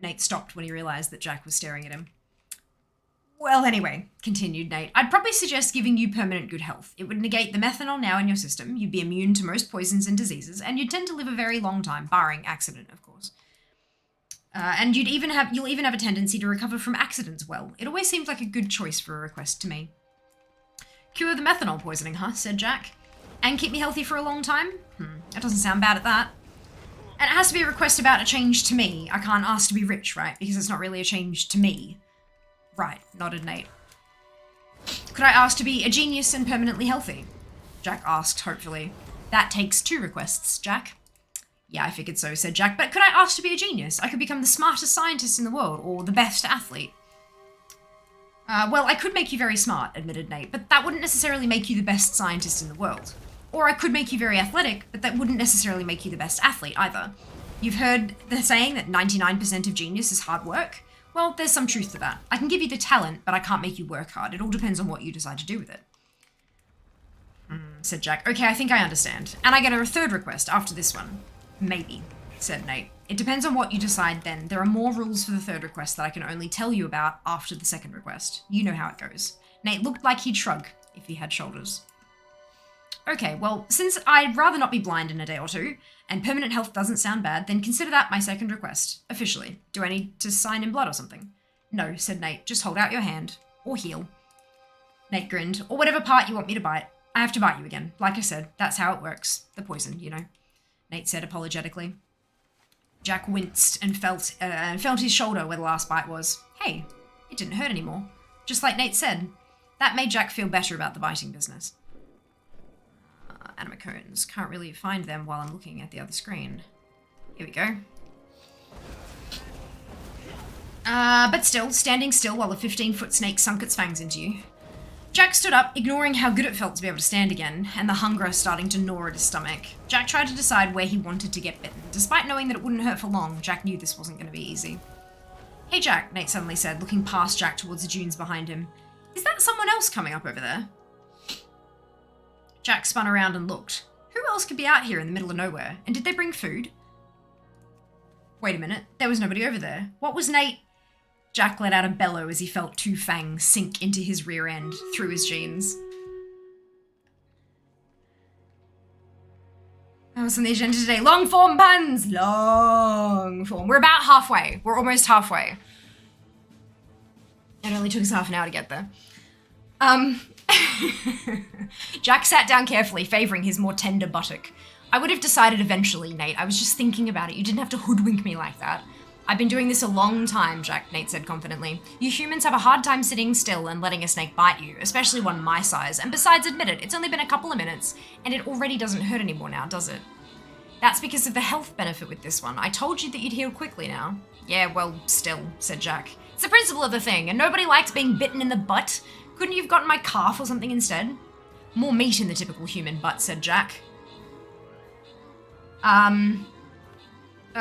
Nate stopped when he realized that Jack was staring at him. Well, anyway, continued Nate, I'd probably suggest giving you permanent good health. It would negate the methanol now in your system, you'd be immune to most poisons and diseases, and you'd tend to live a very long time, barring accident, of course. And you'll even have a tendency to recover from accidents well. It always seemed like a good choice for a request to me. Cure the methanol poisoning, huh? Said Jack. And keep me healthy for a long time? That doesn't sound bad at that. And it has to be a request about a change to me. I can't ask to be rich, right? Because it's not really a change to me. Right, nodded Nate. Could I ask to be a genius and permanently healthy? Jack asked, hopefully. That takes 2 requests, Jack. Yeah, I figured so, said Jack, but could I ask to be a genius? I could become the smartest scientist in the world, or the best athlete. Well, I could make you very smart, admitted Nate, but that wouldn't necessarily make you the best scientist in the world. Or I could make you very athletic, but that wouldn't necessarily make you the best athlete either. You've heard the saying that 99% of genius is hard work? Well, there's some truth to that. I can give you the talent, but I can't make you work hard. It all depends on what you decide to do with it. Said Jack. Okay, I think I understand. And I get a 3rd request after this one. Maybe, said Nate. It depends on what you decide then. There are more rules for the 3rd request that I can only tell you about after the 2nd request. You know how it goes. Nate looked like he'd shrug, if he had shoulders. Okay, well, since I'd rather not be blind in a day or 2, and permanent health doesn't sound bad, then consider that my 2nd request, officially. Do I need to sign in blood or something? No, said Nate, just hold out your hand. Or heal. Nate grinned. Or whatever part you want me to bite. I have to bite you again. Like I said, that's how it works. The poison, you know. Nate said apologetically. Jack winced and felt his shoulder where the last bite was. Hey, it didn't hurt anymore. Just like Nate said. That made Jack feel better about the biting business. Animacones. Can't really find them while I'm looking at the other screen. Here we go. But still, standing still while a 15-foot snake sunk its fangs into you. Jack stood up, ignoring how good it felt to be able to stand again, and the hunger starting to gnaw at his stomach. Jack tried to decide where he wanted to get bitten. Despite knowing that it wouldn't hurt for long, Jack knew this wasn't going to be easy. Hey Jack, Nate suddenly said, looking past Jack towards the dunes behind him. Is that someone else coming up over there? Jack spun around and looked. Who else could be out here in the middle of nowhere? And did they bring food? Wait a minute, there was nobody over there. What was Nate? Jack let out a bellow as he felt 2 fangs sink into his rear end, through his jeans. That was on the agenda today. Long form puns! Long form. We're about halfway. We're almost halfway. It only took us half an hour to get there. Jack sat down carefully, favouring his more tender buttock. I would have decided eventually, Nate. I was just thinking about it. You didn't have to hoodwink me like that. I've been doing this a long time, Jack, Nate said confidently. You humans have a hard time sitting still and letting a snake bite you, especially one my size. And besides, admit it, it's only been a couple of minutes, and it already doesn't hurt anymore now, does it? That's because of the health benefit with this one. I told you that you'd heal quickly now. Yeah, well, still, said Jack. It's the principle of the thing, and nobody likes being bitten in the butt. Couldn't you have gotten my calf or something instead? More meat in the typical human butt, said Jack.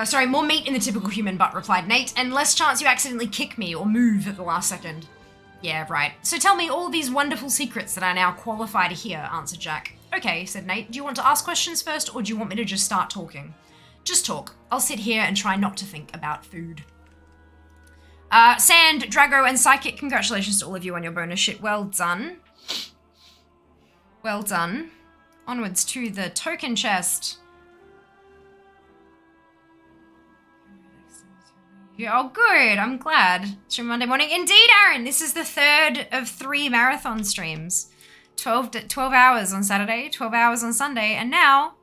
Sorry, more meat in the typical human butt, replied Nate, and less chance you accidentally kick me or move at the last second. Yeah, right. So tell me all these wonderful secrets that I now qualify to hear, answered Jack. Okay, said Nate. Do you want to ask questions first, or do you want me to just start talking? Just talk. I'll sit here and try not to think about food. Sand, Drago, and Psychic, congratulations to all of you on your bonus shit. Well done. Well done. Onwards to the token chest. Oh, good. I'm glad. Stream Monday morning. Indeed, Aaron. This is the third of 3 marathon streams. 12 hours on Saturday, 12 hours on Sunday, and now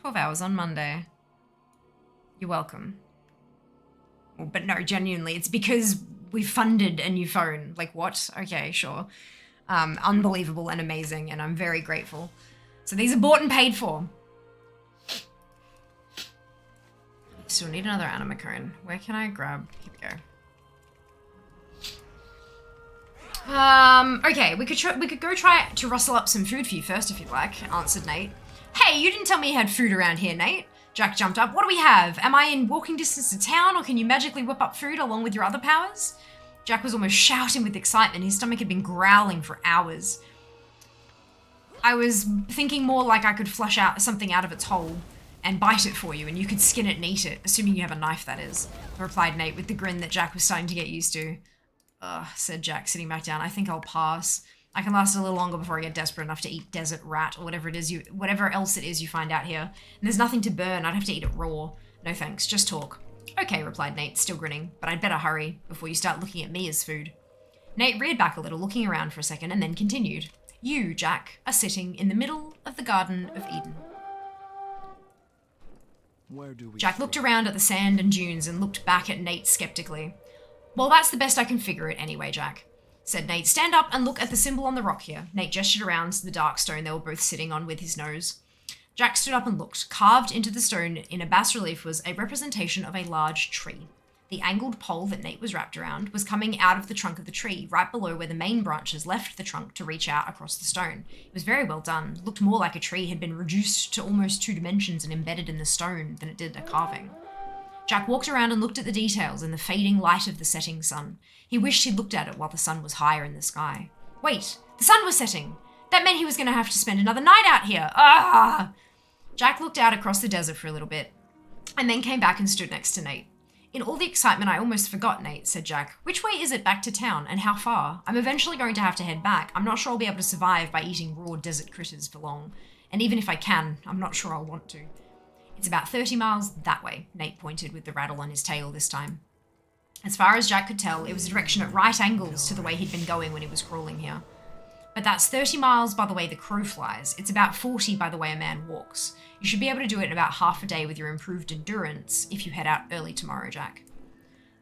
12 hours on Monday. You're welcome. Well, but no, genuinely, it's because we funded a new phone. Like, what? Okay, sure. Unbelievable and amazing, and I'm very grateful. So these are bought and paid for. Still need another anima cone. Where can I grab? Here we go. Okay, we could go try to rustle up some food for you first if you'd like, answered Nate. Hey, you didn't tell me you had food around here, Nate. Jack jumped up. What do we have? Am I in walking distance to town, or can you magically whip up food along with your other powers? Jack was almost shouting with excitement. His stomach had been growling for hours. I was thinking more like I could flush out something out of its hole and bite it for you, and you could skin it and eat it, assuming you have a knife, that is, replied Nate with the grin that Jack was starting to get used to. Ugh, said Jack, sitting back down. I think I'll pass. I can last a little longer before I get desperate enough to eat desert rat or whatever else it is you find out here. And there's nothing to burn. I'd have to eat it raw. No thanks, just talk. Okay, replied Nate, still grinning, but I'd better hurry before you start looking at me as food. Nate reared back a little, looking around for a second, and then continued. You, Jack, are sitting in the middle of the Garden of Eden. Where do we Jack looked around at the sand and dunes and looked back at Nate skeptically. Well, that's the best I can figure it anyway, Jack, said Nate. Stand up and look at the symbol on the rock here. Nate gestured around to the dark stone they were both sitting on with his nose. Jack stood up and looked. Carved into the stone in a bas-relief was a representation of a large tree. The angled pole that Nate was wrapped around was coming out of the trunk of the tree, right below where the main branches left the trunk to reach out across the stone. It was very well done. It looked more like a tree had been reduced to almost 2 dimensions and embedded in the stone than it did a carving. Jack walked around and looked at the details in the fading light of the setting sun. He wished he'd looked at it while the sun was higher in the sky. Wait, the sun was setting! That meant he was going to have to spend another night out here! Ah! Jack looked out across the desert for a little bit, and then came back and stood next to Nate. In all the excitement, I almost forgot, Nate, said Jack. Which way is it back to town, and how far? I'm eventually going to have to head back. I'm not sure I'll be able to survive by eating raw desert critters for long. And even if I can, I'm not sure I'll want to. It's about 30 miles that way, Nate pointed with the rattle on his tail this time. As far as Jack could tell, it was a direction at right angles to the way he'd been going when he was crawling here. But that's 30 miles by the way the crow flies. It's about 40 by the way a man walks. You should be able to do it in about half a day with your improved endurance if you head out early tomorrow, Jack.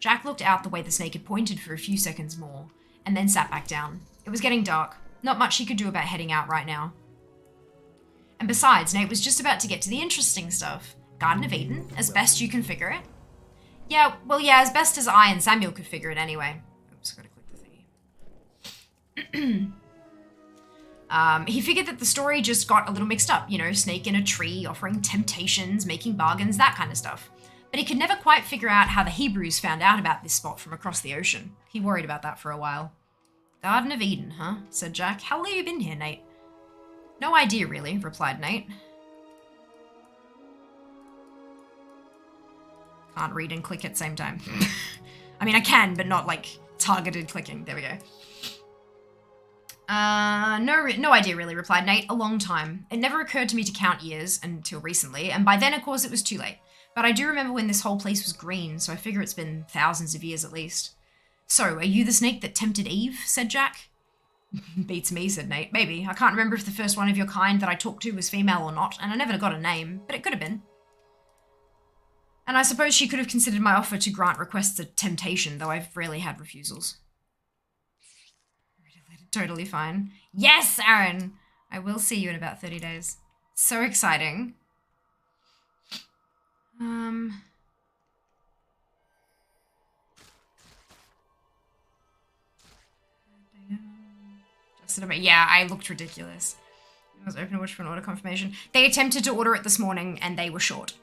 Jack looked out the way the snake had pointed for a few seconds more, and then sat back down. It was getting dark. Not much he could do about heading out right now. And besides, Nate was just about to get to the interesting stuff. Garden of Eden, as best you can figure it. Yeah, as best as I and Samuel could figure it anyway. Oops, gotta click the thingy. He figured that the story just got a little mixed up, you know, snake in a tree, offering temptations, making bargains, that kind of stuff. But he could never quite figure out how the Hebrews found out about this spot from across the ocean. He worried about that for a while. Garden of Eden, huh? Said Jack. How long have you been here, Nate? No idea, really, replied Nate. Can't read and click at the same time. I mean, I can, but not, like, targeted clicking. There we go. No idea really, replied Nate. A long time. It never occurred to me to count years until recently, and by then, of course, it was too late. But I do remember when this whole place was green, so I figure it's been thousands of years at least. So, are you the snake that tempted Eve? Said Jack. Beats me, said Nate. Maybe. I can't remember if the first one of your kind that I talked to was female or not, and I never got a name, but it could have been. And I suppose she could have considered my offer to grant requests a temptation, though I've rarely had refusals. Totally fine. Yes, Aaron! I will see you in about 30 days. So exciting. Yeah, I looked ridiculous. I was open to watch for an order confirmation. They attempted to order it this morning and they were short.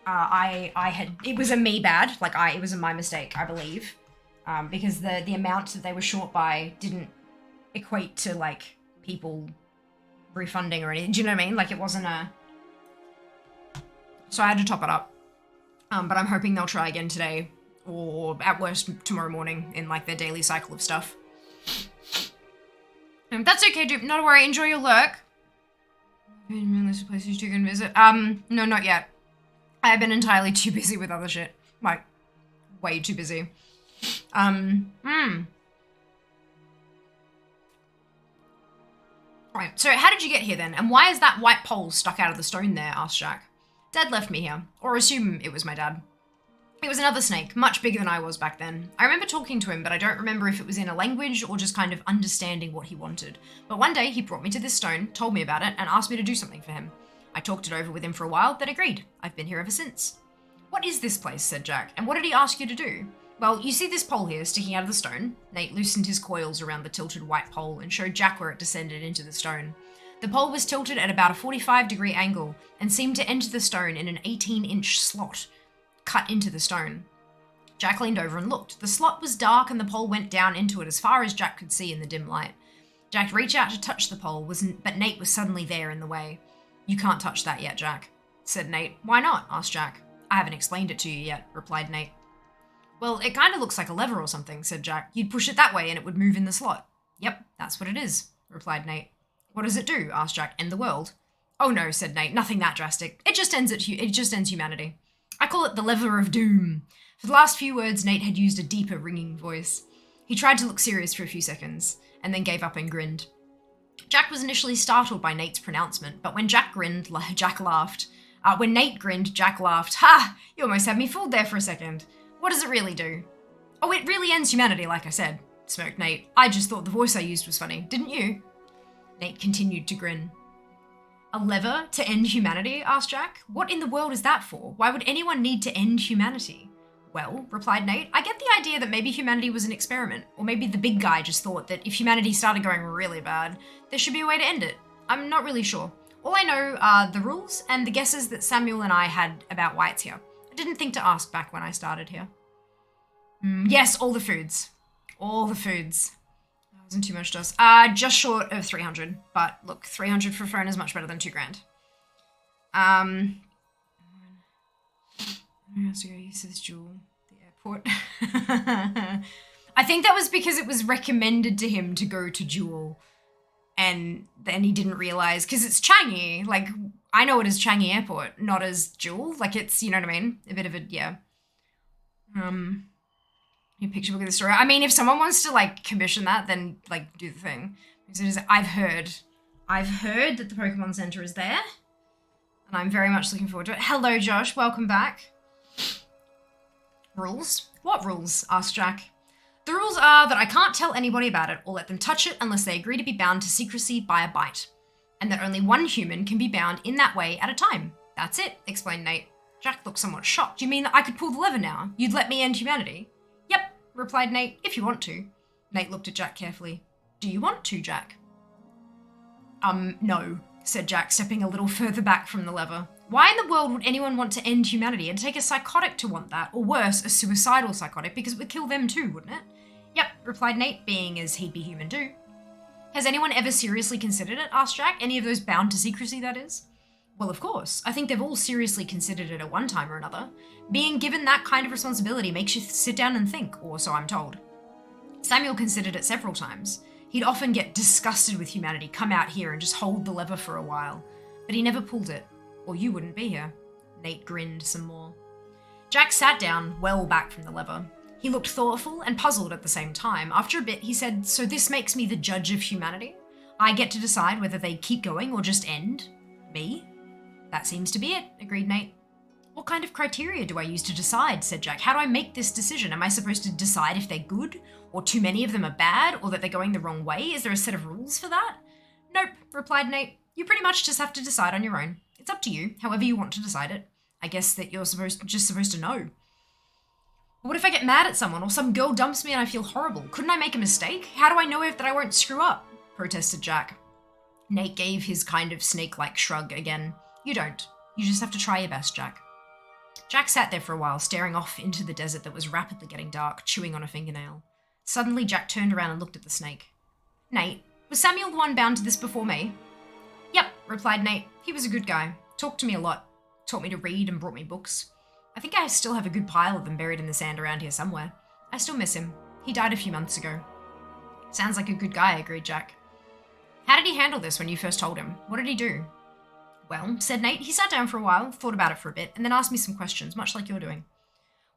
It was a me bad, it was my mistake, I believe. Because the amount that they were short by didn't equate to, people refunding or anything. Do you know what I mean? Like, it wasn't a... So I had to top it up. But I'm hoping they'll try again today, or at worst tomorrow morning in, like, their daily cycle of stuff. That's okay, dude. Not to worry. Enjoy your lurk. There's places you can visit. No, not yet. I've been entirely too busy with other shit. Like, way too busy. Right, so how did you get here then? And why is that white pole stuck out of the stone there? Asked Jack. Dad left me here. Or assume it was my dad. It was another snake, much bigger than I was back then. I remember talking to him, but I don't remember if it was in a language or just kind of understanding what he wanted. But one day he brought me to this stone, told me about it, and asked me to do something for him. I talked it over with him for a while, then agreed. I've been here ever since. What is this place? Said Jack. And what did he ask you to do? Well, you see this pole here sticking out of the stone? Nate loosened his coils around the tilted white pole and showed Jack where it descended into the stone. The pole was tilted at about a 45-degree angle and seemed to enter the stone in an 18-inch slot cut into the stone. Jack leaned over and looked. The slot was dark and the pole went down into it as far as Jack could see in the dim light. Jack reached out to touch the pole, but Nate was suddenly there in the way. You can't touch that yet, Jack, said Nate. Why not? Asked Jack. I haven't explained it to you yet, replied Nate. Well, it kind of looks like a lever or something, said Jack. You'd push it that way and it would move in the slot. Yep, that's what it is, replied Nate. What does it do? Asked Jack. End the world? Oh no, said Nate. Nothing that drastic. It just ends humanity. I call it the lever of doom. For the last few words, Nate had used a deeper, ringing voice. He tried to look serious for a few seconds, and then gave up and grinned. Jack was initially startled by Nate's pronouncement, but when Jack grinned, Jack laughed. When Nate grinned, Jack laughed. Ha! You almost had me fooled there for a second. What does it really do? Oh, it really ends humanity, like I said, smirked Nate. I just thought the voice I used was funny, didn't you? Nate continued to grin. A lever to end humanity? Asked Jack. What in the world is that for? Why would anyone need to end humanity? Well, replied Nate, I get the idea that maybe humanity was an experiment, or maybe the big guy just thought that if humanity started going really bad, there should be a way to end it. I'm not really sure. All I know are the rules and the guesses that Samuel and I had about why it's here. I didn't think to ask back when I started here. Yes, all the foods. All the foods. That wasn't too much to us. Just short of 300, but look, 300 for a phone is much better than $2,000. So he says Jewel, the airport. I think that was because it was recommended to him to go to Jewel, and then he didn't realize, because it's Changi, like, I know it as Changi Airport, not as Jewel, like it's, you know what I mean? A bit of a, yeah. Your picture book of the story. I mean, if someone wants to, like, commission that, then, like, do the thing. Because I've heard that the Pokemon Center is there, and I'm very much looking forward to it. Hello, Josh, welcome back. Rules? What rules? Asked Jack. The rules are that I can't tell anybody about it or let them touch it unless they agree to be bound to secrecy by a bite, and that only one human can be bound in that way at a time. That's it, explained Nate. Jack looked somewhat shocked. You mean that I could pull the lever now? You'd let me end humanity? Yep, replied Nate, if you want to. Nate looked at Jack carefully. Do you want to, Jack? No, said Jack, stepping a little further back from the lever. Why in the world would anyone want to end humanity? It'd take a psychotic to want that, or worse, a suicidal psychotic, because it would kill them too, wouldn't it? Yep, replied Nate, being as he'd be human too. Has anyone ever seriously considered it? Asked Jack. Any of those bound to secrecy, that is? Well, of course. I think they've all seriously considered it at one time or another. Being given that kind of responsibility makes you sit down and think, or so I'm told. Samuel considered it several times. He'd often get disgusted with humanity, come out here and just hold the lever for a while. But he never pulled it, or you wouldn't be here. Nate grinned some more. Jack sat down, well back from the lever. He looked thoughtful and puzzled at the same time. After a bit, he said, so this makes me the judge of humanity? I get to decide whether they keep going or just end? Me? That seems to be it, agreed Nate. What kind of criteria do I use to decide, said Jack. How do I make this decision? Am I supposed to decide if they're good, or too many of them are bad, or that they're going the wrong way? Is there a set of rules for that? Nope, replied Nate. You pretty much just have to decide on your own. It's up to you, however you want to decide it. I guess that you're supposed to know. What if I get mad at someone, or some girl dumps me and I feel horrible? Couldn't I make a mistake? How do I know that I won't screw up? Protested Jack. Nate gave his kind of snake-like shrug again. You don't. You just have to try your best, Jack. Jack sat there for a while, staring off into the desert that was rapidly getting dark, chewing on a fingernail. Suddenly, Jack turned around and looked at the snake. Nate, was Samuel the one bound to this before me? Yep, replied Nate. He was a good guy. Talked to me a lot. Taught me to read and brought me books. I think I still have a good pile of them buried in the sand around here somewhere. I still miss him. He died a few months ago. Sounds like a good guy, agreed Jack. How did he handle this when you first told him? What did he do? Well, said Nate, he sat down for a while, thought about it for a bit, and then asked me some questions, much like you're doing.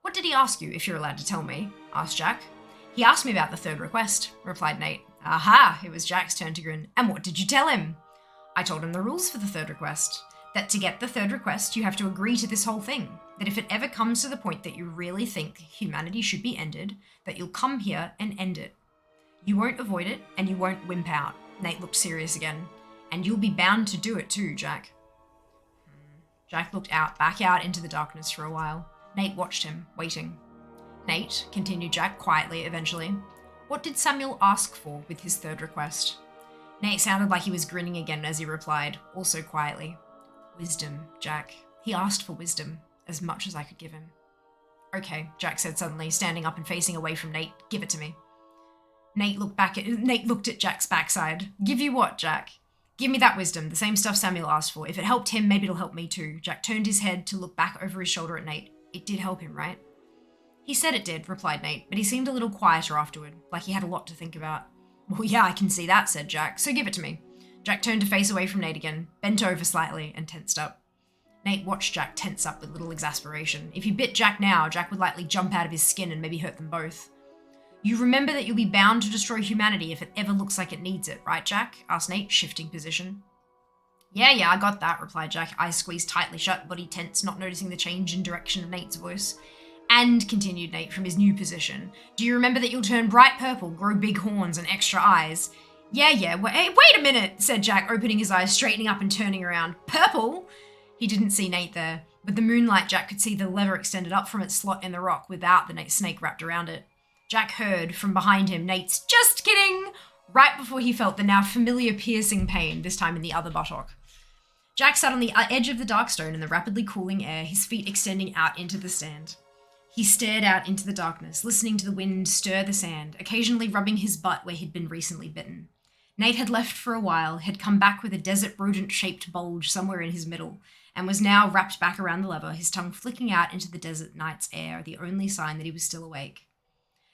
What did he ask you, if you're allowed to tell me? Asked Jack. He asked me about the third request, replied Nate. Aha, it was Jack's turn to grin. And what did you tell him? I told him the rules for the third request. That to get the third request, you have to agree to this whole thing. That if it ever comes to the point that you really think humanity should be ended, that you'll come here and end it. You won't avoid it, and you won't wimp out. Nate looked serious again. And you'll be bound to do it too, Jack. Jack looked back out into the darkness for a while. Nate watched him, waiting. Nate, continued Jack quietly eventually, what did Samuel ask for with his third request? Nate sounded like he was grinning again as he replied, also quietly. Wisdom, Jack. He asked for wisdom, as much as I could give him. Okay, Jack said suddenly, standing up and facing away from Nate. Give it to me. Nate looked at Jack's backside. Give you what, Jack? Give me that wisdom, the same stuff Samuel asked for. If it helped him, maybe it'll help me too. Jack turned his head to look back over his shoulder at Nate. It did help him, right? He said it did, replied Nate, but he seemed a little quieter afterward, like he had a lot to think about. Well, yeah, I can see that, said Jack, so give it to me. Jack turned to face away from Nate again, bent over slightly, and tensed up. Nate watched Jack tense up with little exasperation. If he bit Jack now, Jack would likely jump out of his skin and maybe hurt them both. You remember that you'll be bound to destroy humanity if it ever looks like it needs it, right, Jack? Asked Nate, shifting position. Yeah, I got that, replied Jack, eyes squeezed tightly shut, body tense, not noticing the change in direction of Nate's voice. And, continued Nate from his new position, do you remember that you'll turn bright purple, grow big horns, and extra eyes? Yeah, wait a minute, said Jack, opening his eyes, straightening up and turning around. Purple? He didn't see Nate there. With the moonlight, Jack could see the lever extended up from its slot in the rock without the snake wrapped around it. Jack heard, from behind him, Nate's, just kidding, right before he felt the now familiar piercing pain, this time in the other buttock. Jack sat on the edge of the dark stone in the rapidly cooling air, his feet extending out into the sand. He stared out into the darkness, listening to the wind stir the sand, occasionally rubbing his butt where he'd been recently bitten. Nate had left for a while, had come back with a desert rodent-shaped bulge somewhere in his middle, and was now wrapped back around the lever, his tongue flicking out into the desert night's air, the only sign that he was still awake.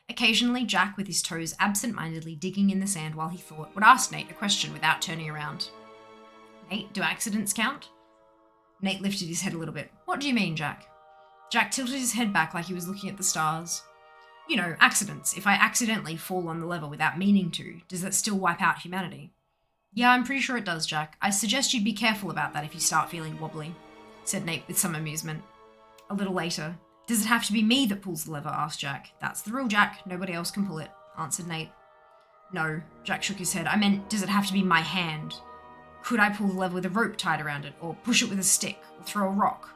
Occasionally, Jack, with his toes absent-mindedly digging in the sand while he thought, would ask Nate a question without turning around. Nate, do accidents count? Nate lifted his head a little bit. What do you mean, Jack? Jack tilted his head back like he was looking at the stars. You know, accidents. If I accidentally fall on the lever without meaning to, does that still wipe out humanity? Yeah, I'm pretty sure it does, Jack. I suggest you be careful about that if you start feeling wobbly, said Nate with some amusement. A little later, does it have to be me that pulls the lever? Asked Jack. That's the rule, Jack. Nobody else can pull it, answered Nate. No, Jack shook his head. I meant, does it have to be my hand? Could I pull the lever with a rope tied around it, or push it with a stick, or throw a rock?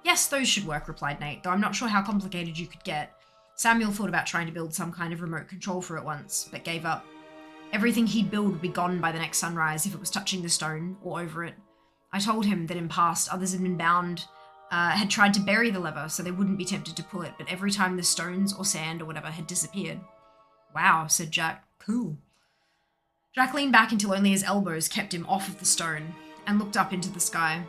Yes, those should work, replied Nate, though I'm not sure how complicated you could get. Samuel thought about trying to build some kind of remote control for it once, but gave up. Everything he'd build would be gone by the next sunrise if it was touching the stone, or over it. I told him that in past, others had been bound, had tried to bury the lever so they wouldn't be tempted to pull it, but every time the stones or sand or whatever had disappeared. Wow, said Jack. Cool. Jack leaned back until only his elbows kept him off of the stone, and looked up into the sky.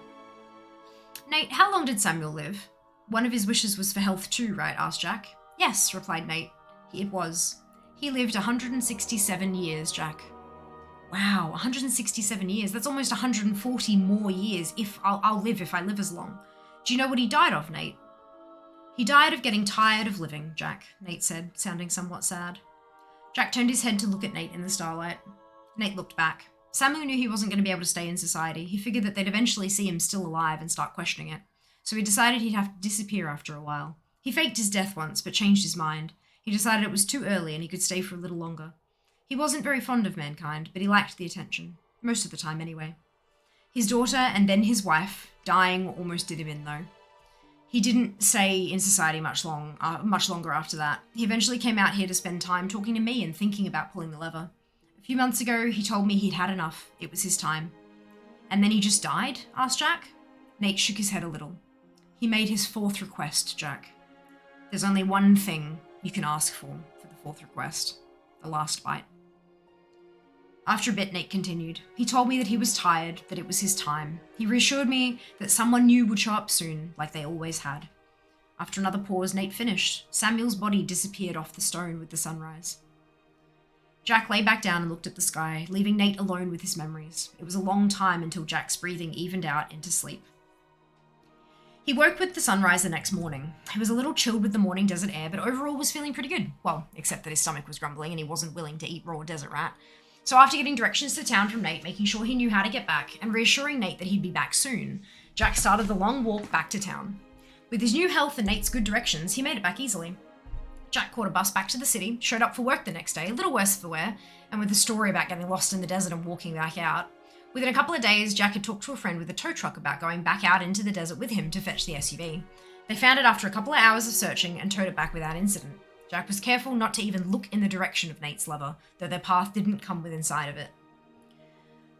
Nate, how long did Samuel live? One of his wishes was for health too, right? Asked Jack. Yes, replied Nate. It was. He lived 167 years, Jack. Wow, 167 years. That's almost 140 more years if I'll live if I live as long. Do you know what he died of, Nate? He died of getting tired of living, Jack, Nate said, sounding somewhat sad. Jack turned his head to look at Nate in the starlight. Nate looked back. Samuel knew he wasn't going to be able to stay in society. He figured that they'd eventually see him still alive and start questioning it. So he decided he'd have to disappear after a while. He faked his death once, but changed his mind. He decided it was too early and he could stay for a little longer. He wasn't very fond of mankind, but he liked the attention. Most of the time, anyway. His daughter and then his wife, dying, almost did him in, though. He didn't stay in society much longer after that. He eventually came out here to spend time talking to me and thinking about pulling the lever. A few months ago, he told me he'd had enough. It was his time. And then he just died? Asked Jack. Nate shook his head a little. He made his fourth request, Jack. There's only one thing you can ask for the fourth request. The last bite. After a bit, Nate continued. He told me that he was tired, that it was his time. He reassured me that someone new would show up soon, like they always had. After another pause, Nate finished. Samuel's body disappeared off the stone with the sunrise. Jack lay back down and looked at the sky, leaving Nate alone with his memories. It was a long time until Jack's breathing evened out into sleep. He woke with the sunrise the next morning. He was a little chilled with the morning desert air, but overall was feeling pretty good. Well, except that his stomach was grumbling and he wasn't willing to eat raw desert rat. So after getting directions to town from Nate, making sure he knew how to get back, and reassuring Nate that he'd be back soon, Jack started the long walk back to town. With his new health and Nate's good directions, he made it back easily. Jack caught a bus back to the city, showed up for work the next day, a little worse for wear, and with a story about getting lost in the desert and walking back out. Within a couple of days, Jack had talked to a friend with a tow truck about going back out into the desert with him to fetch the SUV. They found it after a couple of hours of searching and towed it back without incident. Jack was careful not to even look in the direction of Nate's lever, though their path didn't come within sight of it.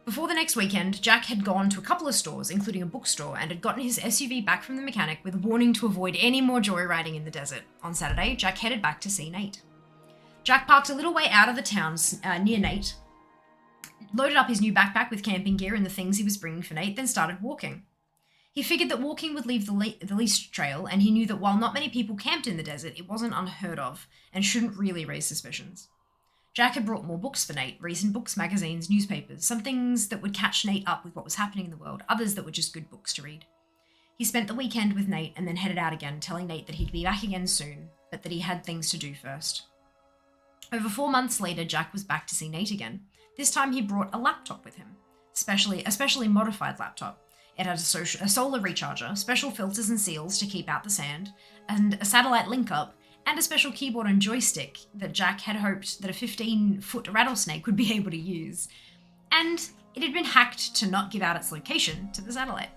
Before the next weekend, Jack had gone to a couple of stores, including a bookstore, and had gotten his SUV back from the mechanic with a warning to avoid any more joyriding in the desert. On Saturday, Jack headed back to see Nate. Jack parked a little way out of the town near Nate, loaded up his new backpack with camping gear and the things he was bringing for Nate, then started walking. He figured that walking would leave the least trail, and he knew that while not many people camped in the desert, it wasn't unheard of, and shouldn't really raise suspicions. Jack had brought more books for Nate, recent books, magazines, newspapers, some things that would catch Nate up with what was happening in the world, others that were just good books to read. He spent the weekend with Nate and then headed out again, telling Nate that he'd be back again soon, but that he had things to do first. Over 4 months later, Jack was back to see Nate again. This time he brought a laptop with him, a specially modified laptop. It had a solar recharger, special filters and seals to keep out the sand, and a satellite link-up, and a special keyboard and joystick that Jack had hoped that a 15-foot rattlesnake would be able to use. And it had been hacked to not give out its location to the satellite.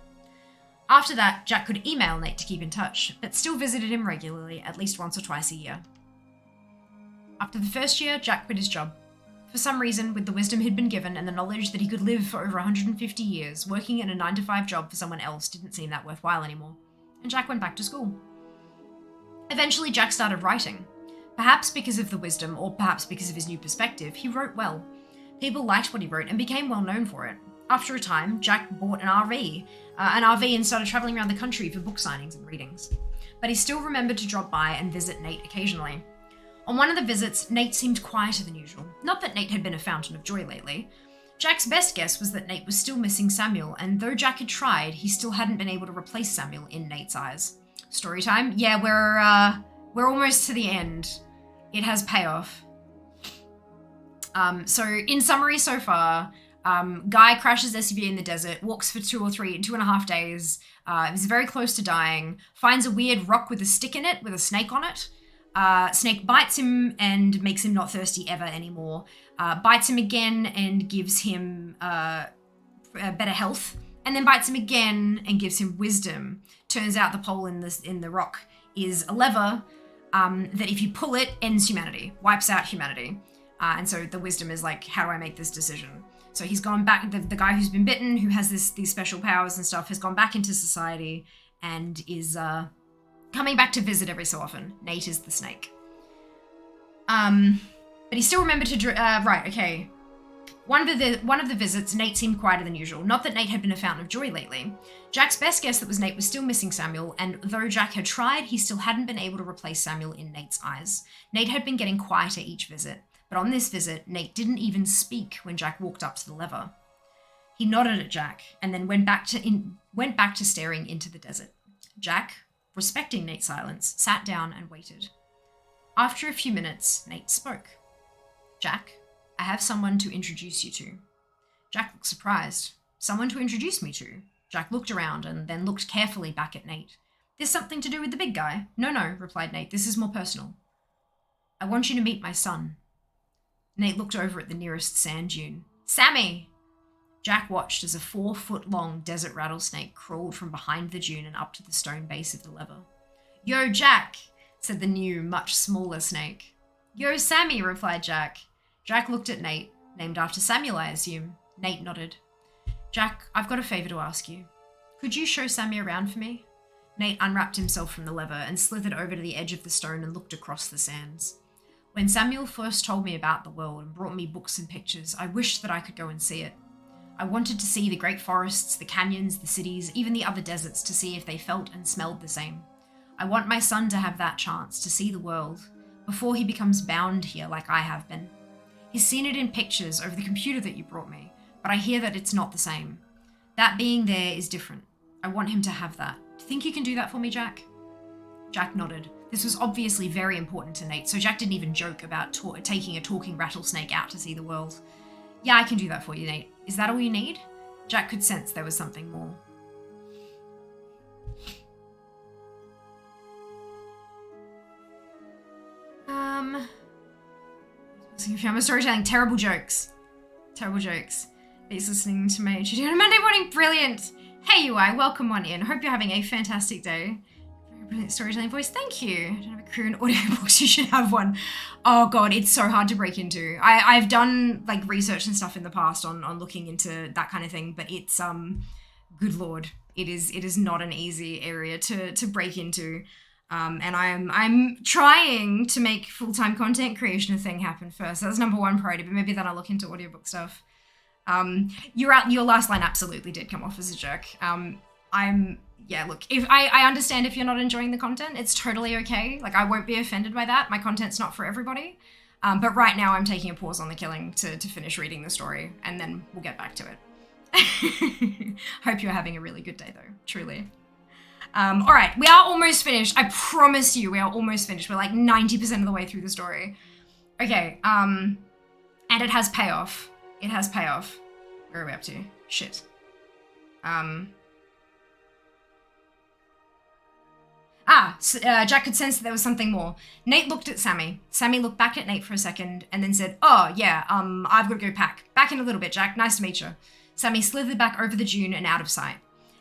After that, Jack could email Nate to keep in touch, but still visited him regularly, at least once or twice a year. After the first year, Jack quit his job. For some reason, with the wisdom he'd been given and the knowledge that he could live for over 150 years, working in a 9-to-5 job for someone else didn't seem that worthwhile anymore, and Jack went back to school. Eventually, Jack started writing. Perhaps because of the wisdom, or perhaps because of his new perspective, he wrote well. People liked what he wrote and became well known for it. After a time, Jack bought an RV and started traveling around the country for book signings and readings. But he still remembered to drop by and visit Nate occasionally. On one of the visits, Nate seemed quieter than usual. Not that Nate had been a fountain of joy lately. Jack's best guess was that Nate was still missing Samuel, and though Jack had tried, he still hadn't been able to replace Samuel in Nate's eyes. Story time? Yeah, we're almost to the end. It has payoff. So in summary so far, guy crashes SUV in the desert, walks for 2.5 days, is very close to dying, finds a weird rock with a stick in it, with a snake on it. Snake bites him and makes him not thirsty ever anymore. Bites him again and gives him better health, and then bites him again and gives him wisdom. Turns out the pole in the rock is a lever that if you pull it, ends humanity, wipes out humanity. And so the wisdom is like, how do I make this decision? So he's gone back, the guy who's been bitten, who has these special powers and stuff, has gone back into society and is coming back to visit every so often. Nate is the snake. But he still remembered to, right, okay. One of the visits, Nate seemed quieter than usual. Not that Nate had been a fountain of joy lately. Jack's best guess that was Nate was still missing Samuel, and though Jack had tried, he still hadn't been able to replace Samuel in Nate's eyes. Nate had been getting quieter each visit, but on this visit, Nate didn't even speak when Jack walked up to the lever. He nodded at Jack, and then went back to staring into the desert. Jack, respecting Nate's silence, sat down and waited. After a few minutes, Nate spoke. Jack, I have someone to introduce you to. Jack looked surprised. Someone to introduce me to? Jack looked around and then looked carefully back at Nate. This something to do with the big guy? No, replied Nate. This is more personal. I want you to meet my son. Nate looked over at the nearest sand dune. Sammy! Jack watched as a 4-foot-long desert rattlesnake crawled from behind the dune and up to the stone base of the lever. Yo, Jack, said the new, much smaller snake. Yo, Sammy, replied Jack. Jack looked at Nate, named after Samuel, I assume. Nate nodded. Jack, I've got a favor to ask you. Could you show Sammy around for me? Nate unwrapped himself from the lever and slithered over to the edge of the stone and looked across the sands. When Samuel first told me about the world and brought me books and pictures, I wished that I could go and see it. I wanted to see the great forests, the canyons, the cities, even the other deserts to see if they felt and smelled the same. I want my son to have that chance to see the world before he becomes bound here like I have been. He's seen it in pictures over the computer that you brought me, but I hear that it's not the same. That being there is different. I want him to have that. Think you can do that for me, Jack? Jack nodded. This was obviously very important to Nate, so Jack didn't even joke about taking a talking rattlesnake out to see the world. Yeah, I can do that for you, Nate. Is that all you need? Jack could sense there was something more. I'm a storytelling. Terrible jokes. Terrible jokes. He's listening to my introduction on Monday morning. Brilliant. Hey, UI. Welcome on in. Hope you're having a fantastic day. Very brilliant storytelling voice. Thank you. I don't have a career in audiobooks. You should have one. Oh god, it's so hard to break into. I've done like research and stuff in the past on looking into that kind of thing, but it's good lord, it is not an easy area to break into. And I'm trying to make full-time content creation a thing happen first. That's number one priority, but maybe then I'll look into audiobook stuff. Your last line absolutely did come off as a jerk. Look, if I understand if you're not enjoying the content, it's totally okay. Like, I won't be offended by that. My content's not for everybody. But right now I'm taking a pause on the killing to finish reading the story, and then we'll get back to it. Hope you're having a really good day though, truly. All right, we are almost finished. I promise you, we are almost finished. We're like 90% of the way through the story. Okay, and it has payoff. It has payoff. Where are we up to? Shit. Jack could sense that there was something more. Nate looked at Sammy. Sammy looked back at Nate for a second and then said, oh, yeah, I've got to go pack. Back in a little bit, Jack. Nice to meet you. Sammy slithered back over the dune and out of sight.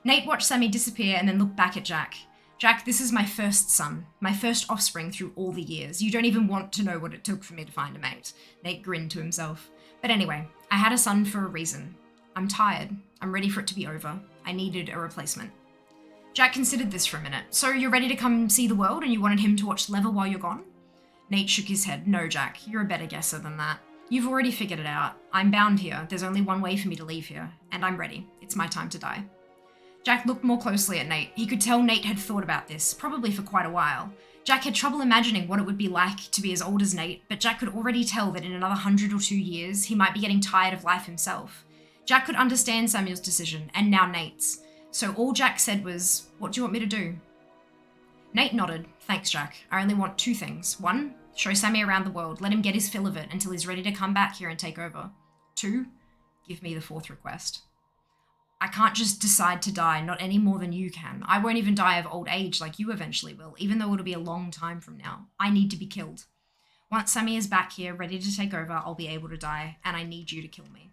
Nate watched Sammy disappear and then looked back at Jack. Jack, this is my first son, my first offspring through all the years. You don't even want to know what it took for me to find a mate. Nate grinned to himself. But anyway, I had a son for a reason. I'm tired. I'm ready for it to be over. I needed a replacement. Jack considered this for a minute. So you're ready to come see the world and you wanted him to watch Lever while you're gone? Nate shook his head. No, Jack, you're a better guesser than that. You've already figured it out. I'm bound here. There's only one way for me to leave here. And I'm ready. It's my time to die. Jack looked more closely at Nate. He could tell Nate had thought about this, probably for quite a while. Jack had trouble imagining what it would be like to be as old as Nate, but Jack could already tell that in another 100 or 2 years, he might be getting tired of life himself. Jack could understand Samuel's decision, and now Nate's. So all Jack said was, what do you want me to do? Nate nodded. Thanks, Jack. I only want 2 things. 1, show Sammy around the world. Let him get his fill of it until he's ready to come back here and take over. 2, give me the 4th request. I can't just decide to die, not any more than you can. I won't even die of old age like you eventually will, even though it'll be a long time from now. I need to be killed. Once Sammy is back here, ready to take over, I'll be able to die, and I need you to kill me.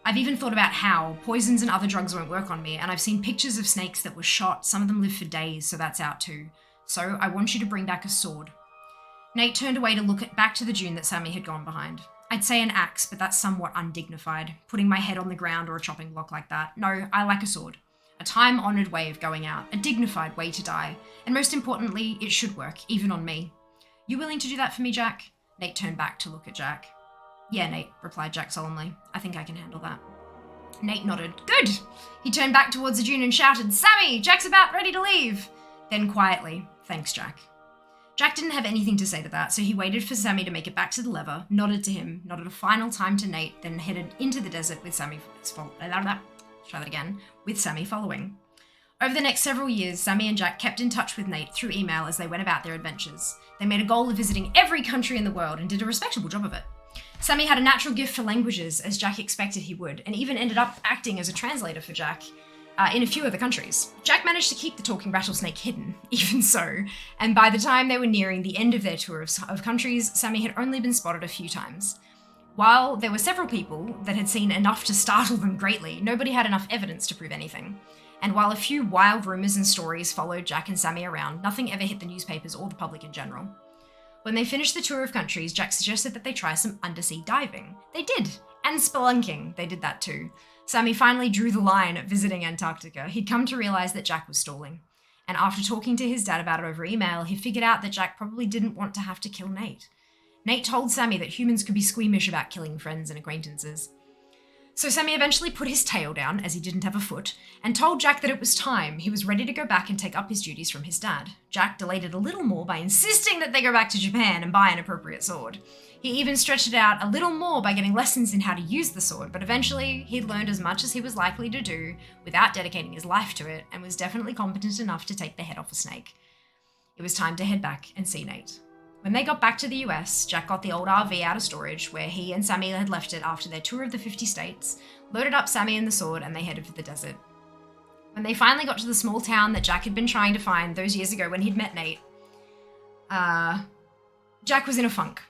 I've even thought about how poisons and other drugs won't work on me, and I've seen pictures of snakes that were shot. Some of them live for days, so that's out too. So I want you to bring back a sword. Nate turned away to look back to the dune that Sammy had gone behind. I'd say an axe, but that's somewhat undignified, putting my head on the ground or a chopping block like that. No, I like a sword. A time-honoured way of going out, a dignified way to die, and most importantly, it should work, even on me. You willing to do that for me, Jack? Nate turned back to look at Jack. Yeah, Nate, replied Jack solemnly. I think I can handle that. Nate nodded. Good! He turned back towards the dune and shouted, Sammy, Jack's about ready to leave! Then quietly, thanks, Jack. Jack didn't have anything to say to that, so he waited for Sammy to make it back to the lever, nodded to him, nodded a final time to Nate, then headed into the desert with Sammy following. Over the next several years, Sammy and Jack kept in touch with Nate through email as they went about their adventures. They made a goal of visiting every country in the world and did a respectable job of it. Sammy had a natural gift for languages, as Jack expected he would, and even ended up acting as a translator for Jack in a few other countries. Jack managed to keep the talking rattlesnake hidden, even so, and by the time they were nearing the end of their tour of countries, Sammy had only been spotted a few times. While there were several people that had seen enough to startle them greatly, nobody had enough evidence to prove anything. And while a few wild rumours and stories followed Jack and Sammy around, nothing ever hit the newspapers or the public in general. When they finished the tour of countries, Jack suggested that they try some undersea diving. They did, and spelunking, they did that too. Sammy finally drew the line at visiting Antarctica. He'd come to realise that Jack was stalling. And after talking to his dad about it over email, he figured out that Jack probably didn't want to have to kill Nate. Nate told Sammy that humans could be squeamish about killing friends and acquaintances. So Sammy eventually put his tail down, as he didn't have a foot, and told Jack that it was time. He was ready to go back and take up his duties from his dad. Jack delayed it a little more by insisting that they go back to Japan and buy an appropriate sword. He even stretched it out a little more by getting lessons in how to use the sword, but eventually he'd learned as much as he was likely to do without dedicating his life to it, and was definitely competent enough to take the head off a snake. It was time to head back and see Nate. When they got back to the US, Jack got the old RV out of storage, where he and Sammy had left it after their tour of the 50 states, loaded up Sammy and the sword, and they headed for the desert. When they finally got to the small town that Jack had been trying to find those years ago when he'd met Nate, Jack was in a funk.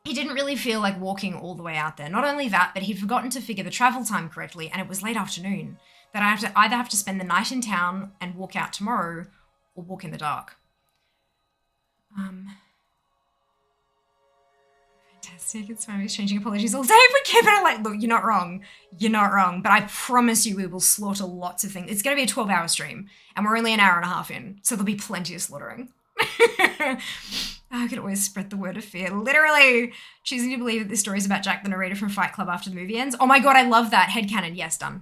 He didn't really feel like walking all the way out there. Not only that, but he'd forgotten to figure the travel time correctly, and it was late afternoon. That I either have to spend the night in town and walk out tomorrow, or walk in the dark. Fantastic. It's fine. We're exchanging apologies all day. We keep it like, look, you're not wrong. You're not wrong. But I promise you we will slaughter lots of things. It's going to be a 12-hour stream, and we're only an hour and a half in, so there'll be plenty of slaughtering. I could always spread the word of fear. Literally choosing to believe that this story is about Jack the narrator from Fight Club after the movie ends. Oh my god, I love that. Headcanon. Yes, done.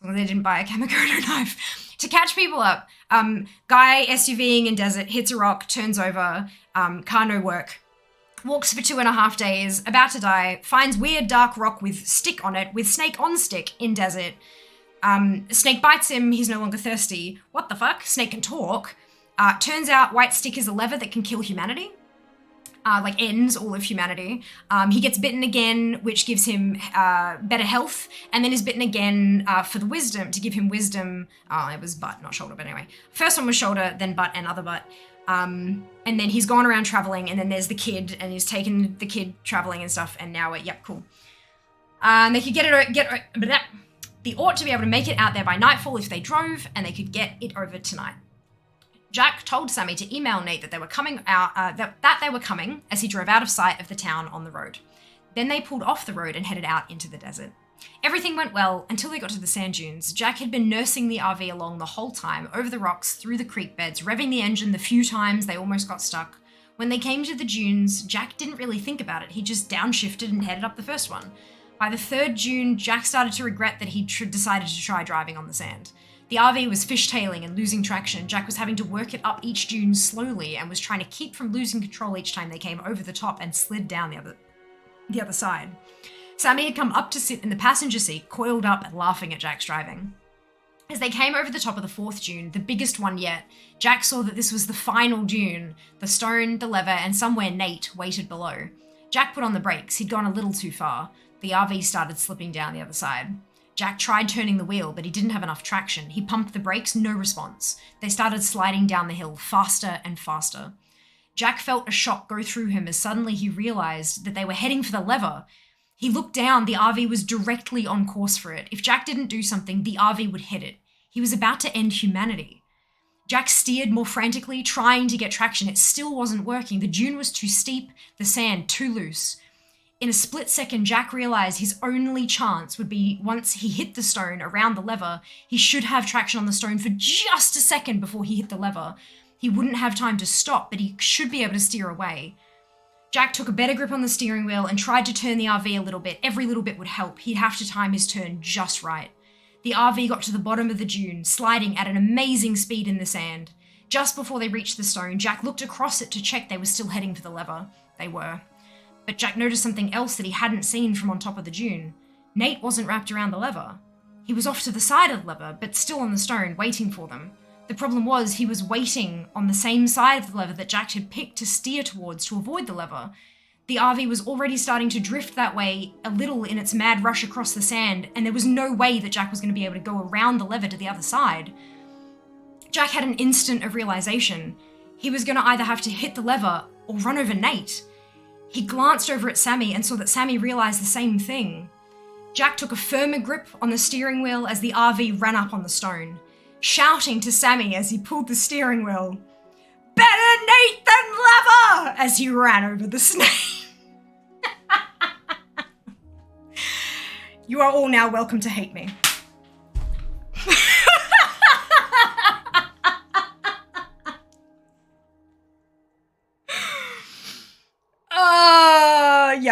Well, they didn't buy a Kamakoto knife. To catch people up, guy SUVing in desert, hits a rock, turns over, car no work. Walks for 2.5 days, about to die, finds weird dark rock with stick on it, with snake on stick in desert. Snake bites him, he's no longer thirsty. What the fuck? Snake can talk. Turns out white stick is a lever that can kill humanity. Ends all of humanity. He gets bitten again, which gives him better health, and then is bitten again for the wisdom, to give him wisdom. It was butt, not shoulder, but anyway. First one was shoulder, then butt and other butt. And then he's gone around traveling, and then there's the kid, and he's taken the kid traveling and stuff, and now yep, cool. They could they ought to be able to make it out there by nightfall if they drove, and they could get it over tonight. Jack told Sammy to email Nate that they were coming out, that they were coming, as he drove out of sight of the town on the road. Then they pulled off the road and headed out into the desert. Everything went well until they got to the sand dunes. Jack had been nursing the RV along the whole time, over the rocks, through the creek beds, revving the engine the few times they almost got stuck. When they came to the dunes, Jack didn't really think about it. He just downshifted and headed up the first one. By the third dune, Jack started to regret that he'd decided to try driving on the sand. The RV was fishtailing and losing traction. Jack was having to work it up each dune slowly and was trying to keep from losing control each time they came over the top and slid down the other side. Sammy had come up to sit in the passenger seat, coiled up and laughing at Jack's driving. As they came over the top of the fourth dune, the biggest one yet, Jack saw that this was the final dune. The stone, the lever, and somewhere Nate waited below. Jack put on the brakes. He'd gone a little too far. The RV started slipping down the other side. Jack tried turning the wheel, but he didn't have enough traction. He pumped the brakes, no response. They started sliding down the hill, faster and faster. Jack felt a shock go through him as suddenly he realized that they were heading for the lever. He looked down, the RV was directly on course for it. If Jack didn't do something, the RV would hit it. He was about to end humanity. Jack steered more frantically, trying to get traction. It still wasn't working. The dune was too steep, the sand too loose. In a split second, Jack realized his only chance would be once he hit the stone around the lever. He should have traction on the stone for just a second before he hit the lever. He wouldn't have time to stop, but he should be able to steer away. Jack took a better grip on the steering wheel and tried to turn the RV a little bit. Every little bit would help. He'd have to time his turn just right. The RV got to the bottom of the dune, sliding at an amazing speed in the sand. Just before they reached the stone, Jack looked across it to check they were still heading for the lever. They were. But Jack noticed something else that he hadn't seen from on top of the dune. Nate wasn't wrapped around the lever. He was off to the side of the lever, but still on the stone, waiting for them. The problem was he was waiting on the same side of the lever that Jack had picked to steer towards to avoid the lever. The RV was already starting to drift that way a little in its mad rush across the sand, and there was no way that Jack was going to be able to go around the lever to the other side. Jack had an instant of realization. He was going to either have to hit the lever or run over Nate. He glanced over at Sammy and saw that Sammy realized the same thing. Jack took a firmer grip on the steering wheel as the RV ran up on the stone, shouting to Sammy as he pulled the steering wheel, "Better Nate than lever!" as he ran over the snake. You are all now welcome to hate me.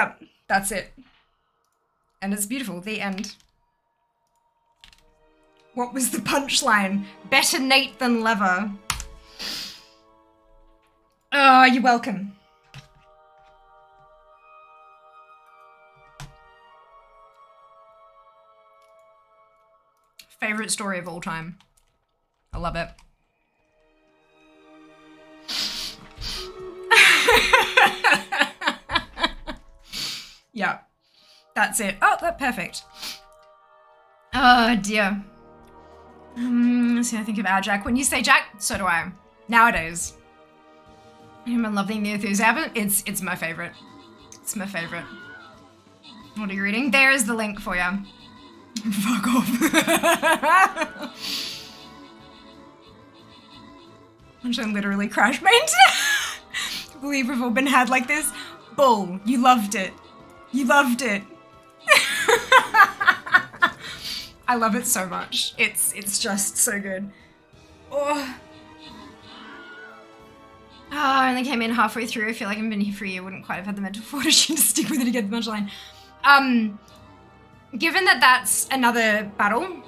Yep, that's it. And it's beautiful. The end. What was the punchline? Better Nate than Lever. Oh, you're welcome. Favorite story of all time. I love it. Yeah, that's it. Oh, that's perfect. Oh dear. See, I think about Jack. When you say Jack, so do I. Nowadays. I'm loving the enthusiasm. It's my favorite. It's my favorite. What are you reading? There is the link for you. Fuck off. I'm literally crash mained. I believe we've all been had like this. Bull, you loved it. You loved it. I love it so much. It's just so good. Oh. Oh, I only came in halfway through. I feel like I've been here for a year. Wouldn't quite have had the mental fortitude to stick with it to get the punchline. Given that that's another battle,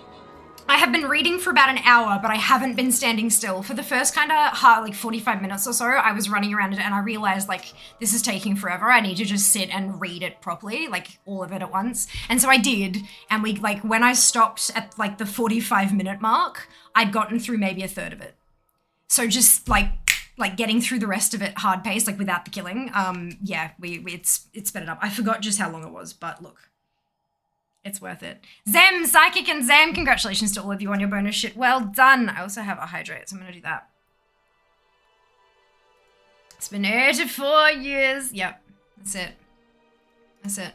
I have been reading for about an hour, but I haven't been standing still. For the first kind of like 45 minutes or so, I was running around it and I realized like this is taking forever. I need to just sit and read it properly, like all of it at once. And so I did. And we like when I stopped at like the 45-minute mark, I'd gotten through maybe a third of it. So just like getting through the rest of it hard paced, like without the killing. Yeah, it's sped it up. I forgot just how long it was, but look. It's worth it. Zem, Psychic and Zam, congratulations to all of you on your bonus shit. Well done. I also have a hydrate, so I'm going to do that. It's been 84 years. Yep, that's it. That's it.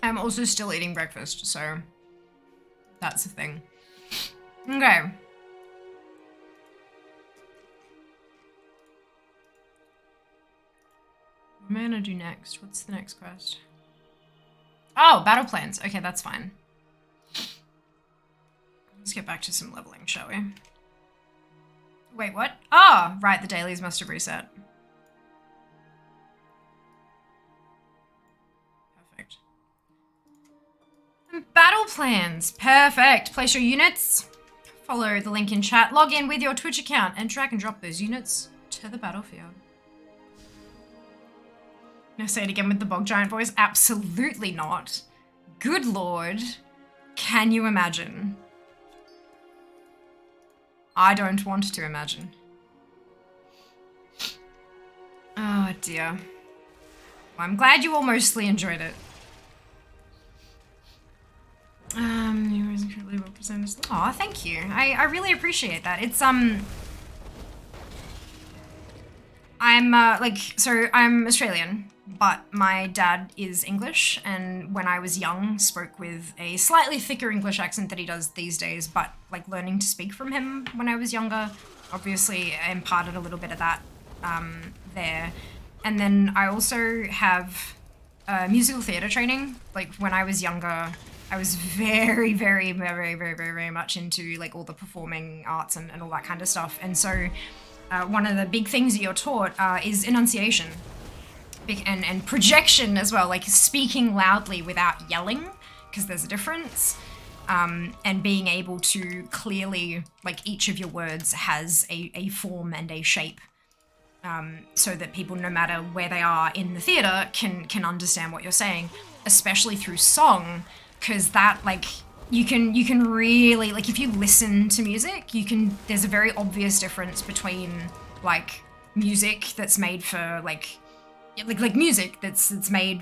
I'm also still eating breakfast, so that's the thing. Okay. What am I gonna do next? What's the next quest? Oh, battle plans. Okay, that's fine. Let's get back to some leveling, shall we? Wait, what? Oh, right, the dailies must have reset. Battle plans. Perfect. Place your units. Follow the link in chat. Log in with your Twitch account and drag and drop those units to the battlefield. Now say it again with the bog giant voice. Absolutely not. Good lord. Can you imagine? I don't want to imagine. Oh dear. Well, I'm glad you all mostly enjoyed it. You was incredibly well presented. Aw, thank you. I really appreciate that. It's I'm I'm Australian, but my dad is English, and when I was young, spoke with a slightly thicker English accent that he does these days, but like learning to speak from him when I was younger, obviously imparted a little bit of that there. And then I also have musical theatre training. Like when I was younger, I was very, very, very, very, very, very much into like all the performing arts and all that kind of stuff. And so one of the big things that you're taught is enunciation and projection as well, like speaking loudly without yelling, because there's a difference, and being able to clearly, like each of your words has a form and a shape, so that people, no matter where they are in the theatre, can understand what you're saying, especially through song. Because that, like, you can really, like, if you listen to music, there's a very obvious difference between, like, music that's made for, like music that's made,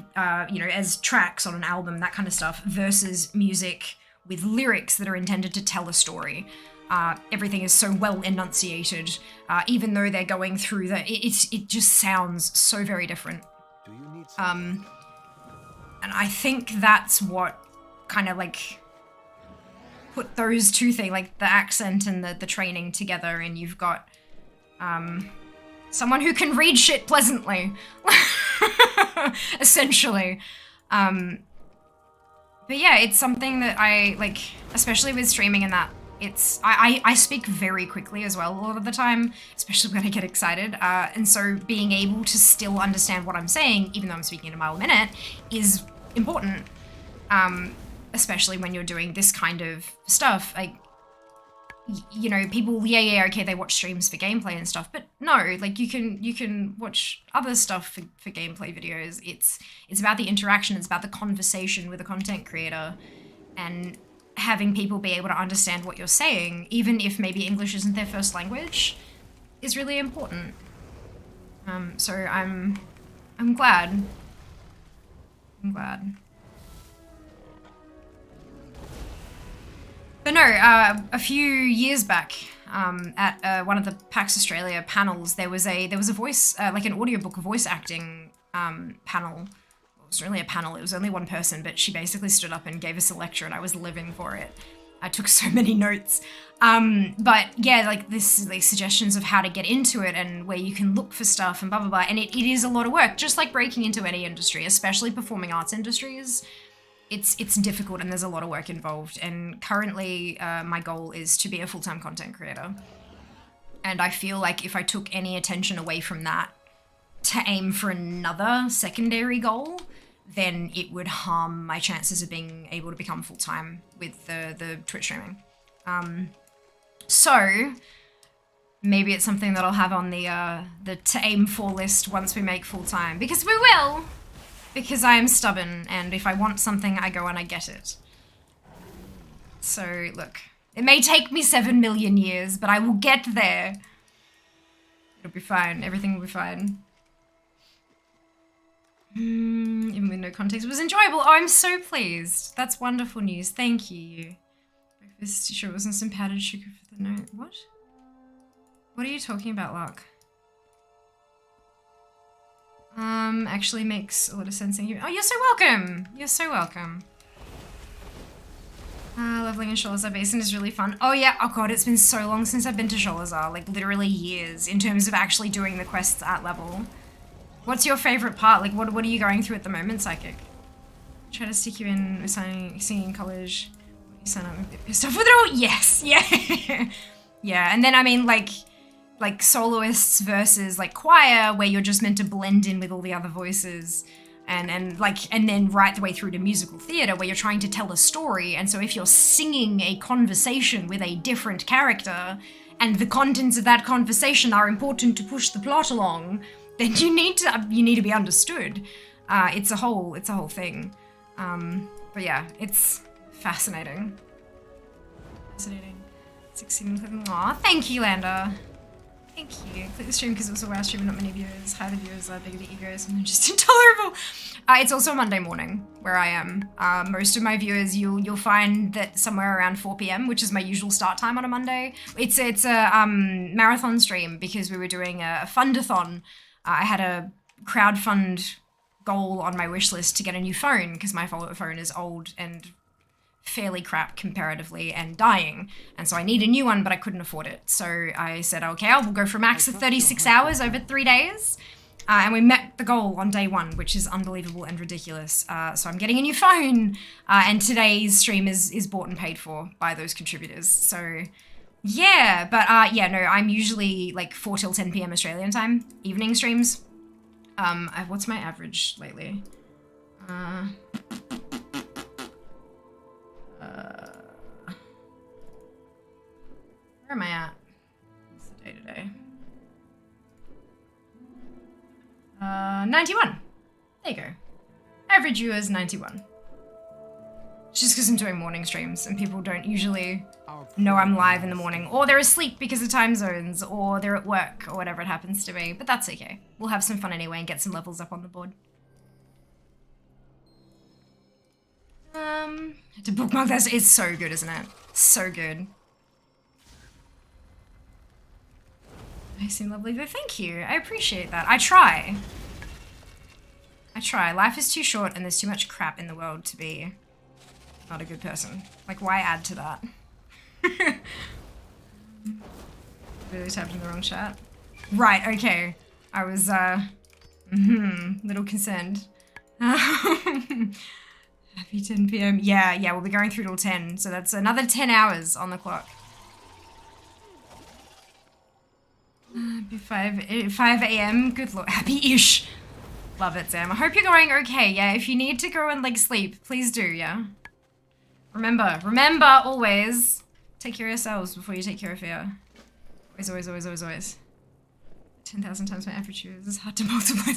you know, as tracks on an album, that kind of stuff, versus music with lyrics that are intended to tell a story. Everything is so well enunciated, even though they're going through it just sounds so very different. Do you need And I think that's what kind of like put those two things, like the accent and the training together, and you've got someone who can read shit pleasantly. essentially. But yeah, it's something that I, like, especially with streaming and that, I speak very quickly as well a lot of the time, especially when I get excited. And so being able to still understand what I'm saying, even though I'm speaking at a mile a minute, is important. Especially when you're doing this kind of stuff. Like, you know, people, yeah, okay, they watch streams for gameplay and stuff, but no, like you can watch other stuff for gameplay videos. It's about the interaction, it's about the conversation with a content creator, and having people be able to understand what you're saying, even if maybe English isn't their first language, is really important. So I'm glad. I'm glad. But no, a few years back, at one of the PAX Australia panels, there was a voice, like an audiobook voice acting panel. It wasn't really a panel, it was only one person, but she basically stood up and gave us a lecture, and I was living for it. I took so many notes. But yeah, like this, like suggestions of how to get into it and where you can look for stuff and blah, blah, blah. And it is a lot of work, just like breaking into any industry, especially performing arts industries. It's difficult and there's a lot of work involved. And currently my goal is to be a full-time content creator. And I feel like if I took any attention away from that to aim for another secondary goal, then it would harm my chances of being able to become full-time with the Twitch streaming. So maybe it's something that I'll have on the to aim for list once we make full-time, because we will. Because I am stubborn, and if I want something, I go and I get it. So, look. It may take me 7 million years, but I will get there. It'll be fine. Everything will be fine. Even with no context, it was enjoyable. Oh, I'm so pleased. That's wonderful news. Thank you. Breakfast, sure it wasn't some powdered sugar for the note. What? What are you talking about, Lark? Actually makes a lot of sense. Thank you. Oh, you're so welcome. You're so welcome. Leveling in Sholazar Basin is really fun. Oh yeah, oh god, it's been so long since I've been to Sholazar, like literally years, in terms of actually doing the quests at level. What's your favorite part? Like, what are you going through at the moment, Psychic? Try to stick you in singing college. You sign up and get pissed off with it all? Yes, yeah. Yeah, and then I mean like soloists versus like choir, where you're just meant to blend in with all the other voices, and then right the way through to musical theater, where you're trying to tell a story. And so if you're singing a conversation with a different character, and the contents of that conversation are important to push the plot along, then you need to be understood. It's a whole thing. But yeah, it's fascinating. Fascinating. 16. Aw, thank you, Lander. Thank you. Click the stream because it was a WoW stream and not many viewers. Hi, the viewers are bigger the egos and they're just intolerable. It's also a Monday morning where I am. Most of my viewers, you'll find that somewhere around 4 PM, which is my usual start time on a Monday. It's a marathon stream because we were doing a Fund-A-Thon. I had a crowdfund goal on my wish list to get a new phone because my phone is old and fairly crap comparatively and dying, and so I need a new one, but I couldn't afford it. So I said, okay, I will go for a max of 36 hours over 3 days, and we met the goal on day 1, which is unbelievable and ridiculous. So I'm getting a new phone, and today's stream is bought and paid for by those contributors. So yeah, but yeah, no, I'm usually like 4 till 10 PM Australian time, evening streams. What's my average lately? Where am I at? What's the day today? 91. There you go. Average viewers 91. It's just because I'm doing morning streams and people don't usually know I'm live in the morning, or they're asleep because of time zones, or they're at work, or whatever it happens to be. But that's okay. We'll have some fun anyway and get some levels up on the board. To bookmark that, it's so good, isn't it? So good. I seem lovely though. Thank you. I appreciate that. I try. Life is too short and there's too much crap in the world to be not a good person. Like, why add to that? Really tapped in the wrong chat. Right, okay. I was Little concerned. Happy 10 p.m. Yeah, we'll be going through till 10, so that's another 10 hours on the clock. 5 a.m. Good lord. Happy-ish. Love it, Sam. I hope you're going okay. Yeah, if you need to go and like sleep, please do, yeah? Remember always, take care of yourselves before you take care of fear. Always. 10,000 times my average viewers is hard to multiply.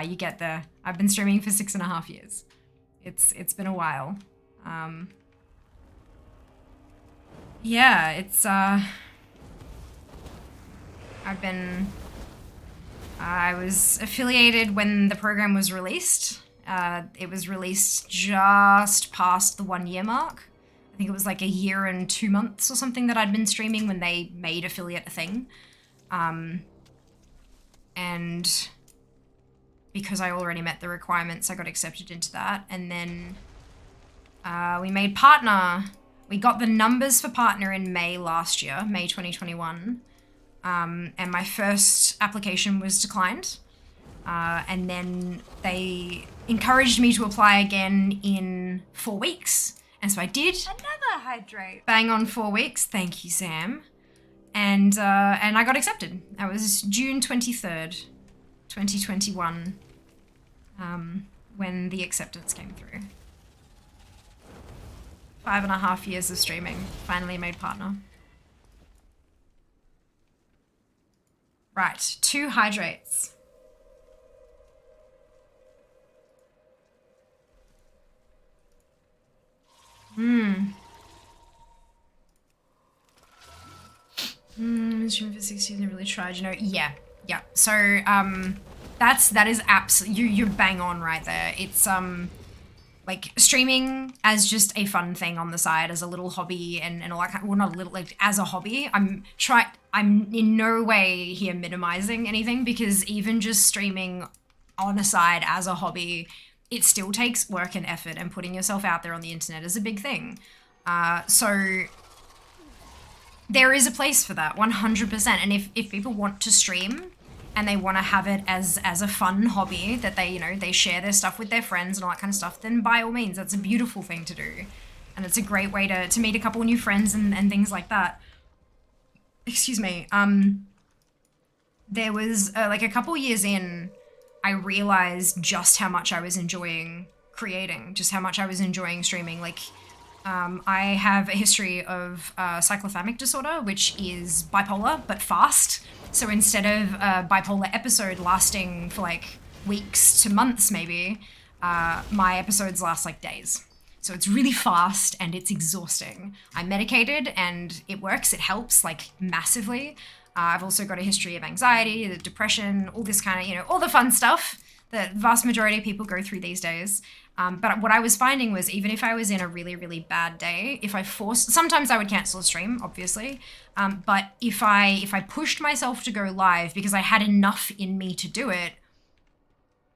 You get there. I've been streaming for 6.5 years. It's been a while. Yeah, it's I was affiliated when the program was released. It was released just past the 1 year mark. I think it was like 1 year and 2 months or something that I'd been streaming when they made affiliate a thing. And because I already met the requirements, I got accepted into that. And then we made partner. We got the numbers for partner in May last year, May 2021. And my first application was declined. And then they encouraged me to apply again in 4 weeks. And so I did. Another hydrate. Bang on 4 weeks. Thank you, Sam. And I got accepted. That was June 23rd, 2021, when the acceptance came through. 5.5 years of streaming. Finally made partner. Right, 2 hydrates. Streaming for 6 years, never really tried, you know. Yeah. So that is absolutely, you're bang on right there. It's like streaming as just a fun thing on the side, as a little hobby and all that kind of, well, not a little, like as a hobby. I'm in no way here minimizing anything, because even just streaming on a side as a hobby, it still takes work and effort, and putting yourself out there on the internet is a big thing. So there is a place for that, 100%. And if people want to stream and they want to have it as a fun hobby that they, you know, they share their stuff with their friends and all that kind of stuff, then by all means, that's a beautiful thing to do. And it's a great way to meet a couple new friends and things like that. Excuse me. There was like a couple years in, I realized just how much I was enjoying creating, just how much I was enjoying streaming. Like, I have a history of cyclothymic disorder, which is bipolar, but fast. So instead of a bipolar episode lasting for like weeks to months maybe, my episodes last like days. So it's really fast and it's exhausting. I'm medicated and it works, it helps like massively. I've also got a history of anxiety, depression, all this kind of, you know, all the fun stuff that vast majority of people go through these days. But what I was finding was, even if I was in a really, really bad day, if I forced, sometimes I would cancel a stream, obviously. But if I pushed myself to go live because I had enough in me to do it,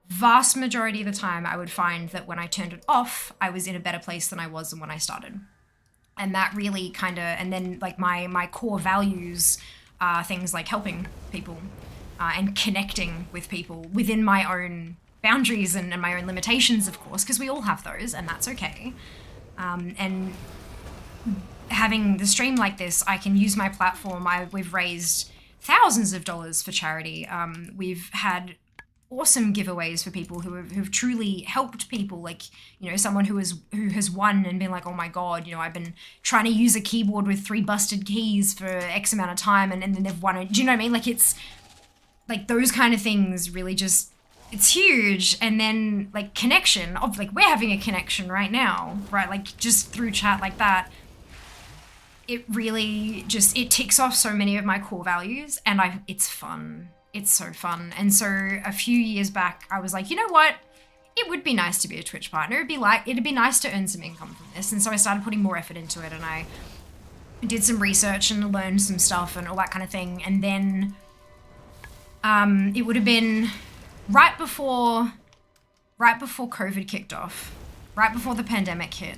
vast majority of the time I would find that when I turned it off, I was in a better place than I was than when I started. And that really kind of, and then like my core values are things like helping people and connecting with people within my own boundaries and my own limitations, of course, because we all have those, and that's okay. And having the stream like this, I can use my platform. We've raised thousands of dollars for charity. We've had awesome giveaways for people who've truly helped people, like, you know, someone who has won and been like, oh my god, you know, I've been trying to use a keyboard with 3 busted keys for X amount of time, and then they've won it. Do you know what I mean? Like, it's like those kind of things really just, it's huge. And then like connection of, like, we're having a connection right now, right? Like just through chat like that. It really just, it ticks off so many of my core values, and it's fun. It's so fun. And so a few years back, I was like, you know what? It would be nice to be a Twitch partner. It'd be nice to earn some income from this. And so I started putting more effort into it, and I did some research and learned some stuff and all that kind of thing. And then it would have been right before COVID kicked off, right before the pandemic hit.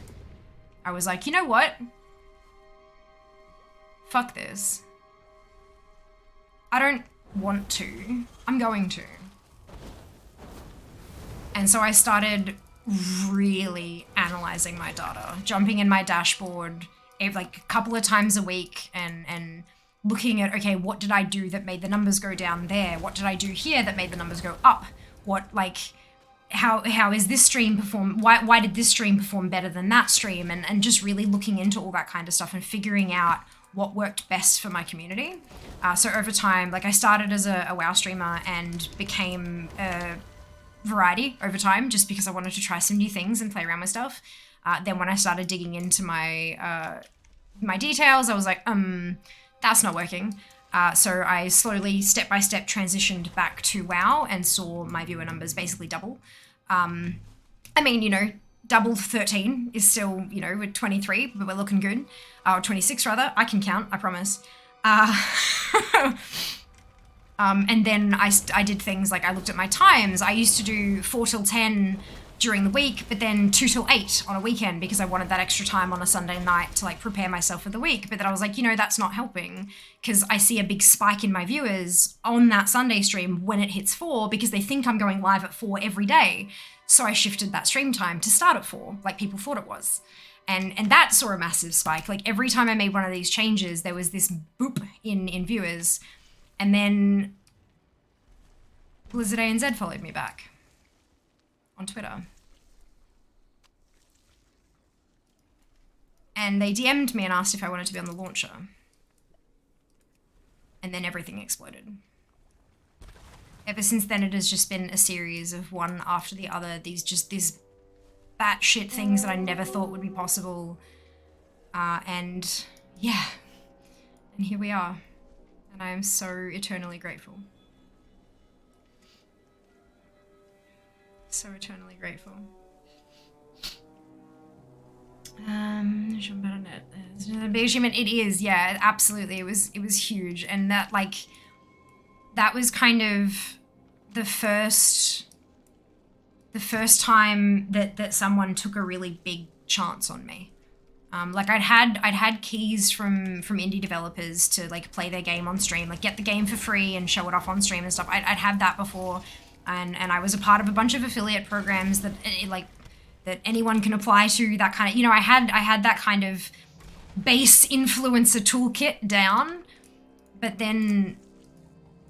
I was like, you know what? Fuck this. I don't want to. I'm going to. And so I started really analyzing my data, jumping in my dashboard like a couple of times a week and looking at, okay, what did I do that made the numbers go down there? What did I do here that made the numbers go up? What, like, how is this stream perform? Why did this stream perform better than that stream? And just really looking into all that kind of stuff and figuring out what worked best for my community. So over time, like I started as a WoW streamer and became a variety over time just because I wanted to try some new things and play around with stuff. Then when I started digging into my my details, I was like, that's not working. So I slowly, step by step, transitioned back to WoW and saw my viewer numbers basically double. I mean, you know, double 13 is still, you know, we're 23, but we're looking good. Or 26 rather. I can count, I promise. And then I did things like I looked at my times. I used to do 4 till 10 during the week, but then 2 till 8 on a weekend because I wanted that extra time on a Sunday night to like prepare myself for the week. But then I was like, you know, that's not helping because I see a big spike in my viewers on that Sunday stream when it hits 4 because they think I'm going live at 4 every day. So I shifted that stream time to start at 4, like people thought it was. And that saw a massive spike. Like every time I made one of these changes, there was this boop in viewers. And then Blizzard ANZ followed me back on Twitter. And they DM'd me and asked if I wanted to be on the launcher. And then everything exploded. Ever since then, it has just been a series of one after the other. These batshit things that I never thought would be possible. And yeah. And here we are. And I am so eternally grateful. So eternally grateful. The big achievement, it is, yeah, absolutely. It was huge. And that was kind of the first time that someone took a really big chance on me. Like I'd had keys from indie developers to like play their game on stream, like get the game for free and show it off on stream and stuff. I'd had that before, and I was a part of a bunch of affiliate programs that that anyone can apply to. That kind of, you know, I had that kind of base influencer toolkit down, but then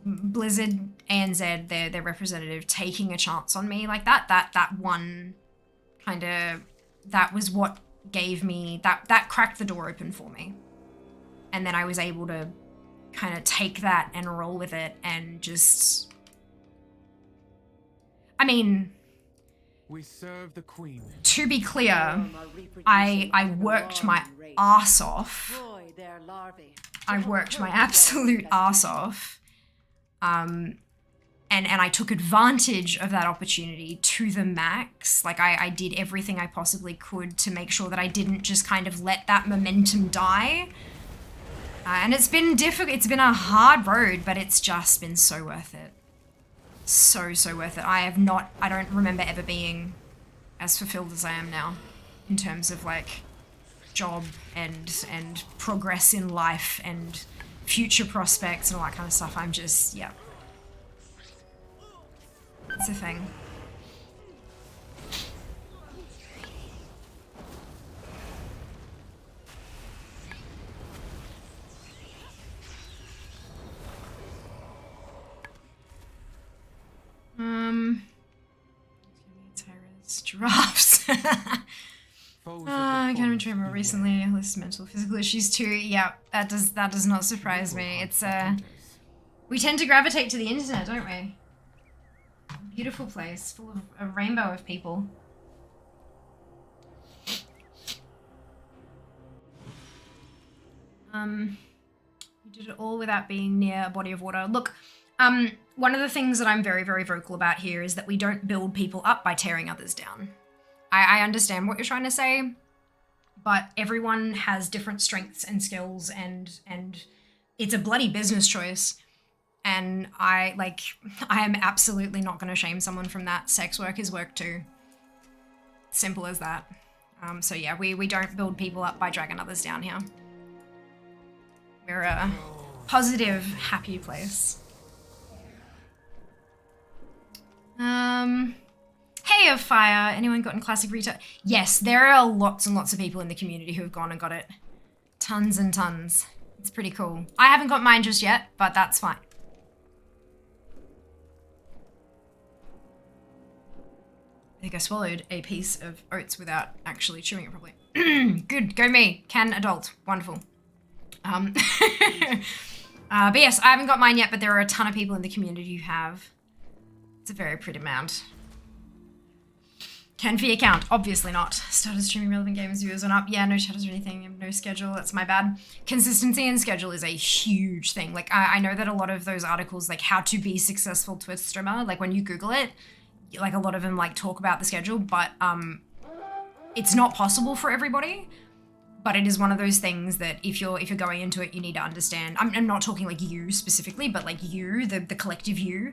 Blizzard ANZ, their representative, taking a chance on me like that one kind of, that was what gave me, that cracked the door open for me. And then I was able to kind of take that and roll with it and just, I mean, We serve the queen. to be clear, I worked my ass off. I worked my absolute ass off. And I took advantage of that opportunity to the max. Like I did everything I possibly could to make sure that I didn't just kind of let that momentum die. And it's been difficult. It's been a hard road, but it's just been so worth it. So worth it. I don't remember ever being as fulfilled as I am now in terms of like job and progress in life and future prospects and all that kind of stuff. I'm just, yeah. It's a thing. Tyrants, giraffes. I can't remember recently. List mental, physical issues too. Yeah, that does not surprise me. It's we tend to gravitate to the internet, don't we? Beautiful place, full of a rainbow of people. You did it all without being near a body of water. Look, one of the things that I'm very, very vocal about here is that we don't build people up by tearing others down. I understand what you're trying to say, but everyone has different strengths and skills, and it's a bloody business choice. And I am absolutely not going to shame someone from that. Sex work is work too. Simple as that. So yeah, we don't build people up by dragging others down here. We're a positive, happy place. Hey of Fire, anyone gotten classic retail? Yes, there are lots and lots of people in the community who have gone and got it. Tons and tons. It's pretty cool. I haven't got mine just yet, but that's fine. I think I swallowed a piece of oats without actually chewing it properly. Good, go me. Can adult. Wonderful. But yes, I haven't got mine yet, but there are a ton of people in the community who have. It's a very pretty mount. Can for your account? Obviously not. Started streaming relevant games, viewers went up. Yeah, no chatters or anything, no schedule, that's my bad. Consistency and schedule is a huge thing. Like, I know that a lot of those articles, like how to be successful Twitch streamer, like when you Google it, like a lot of them like talk about the schedule, but it's not possible for everybody. But it is one of those things that if you're going into it, you need to understand. I'm not talking like you specifically, but like you, the collective you,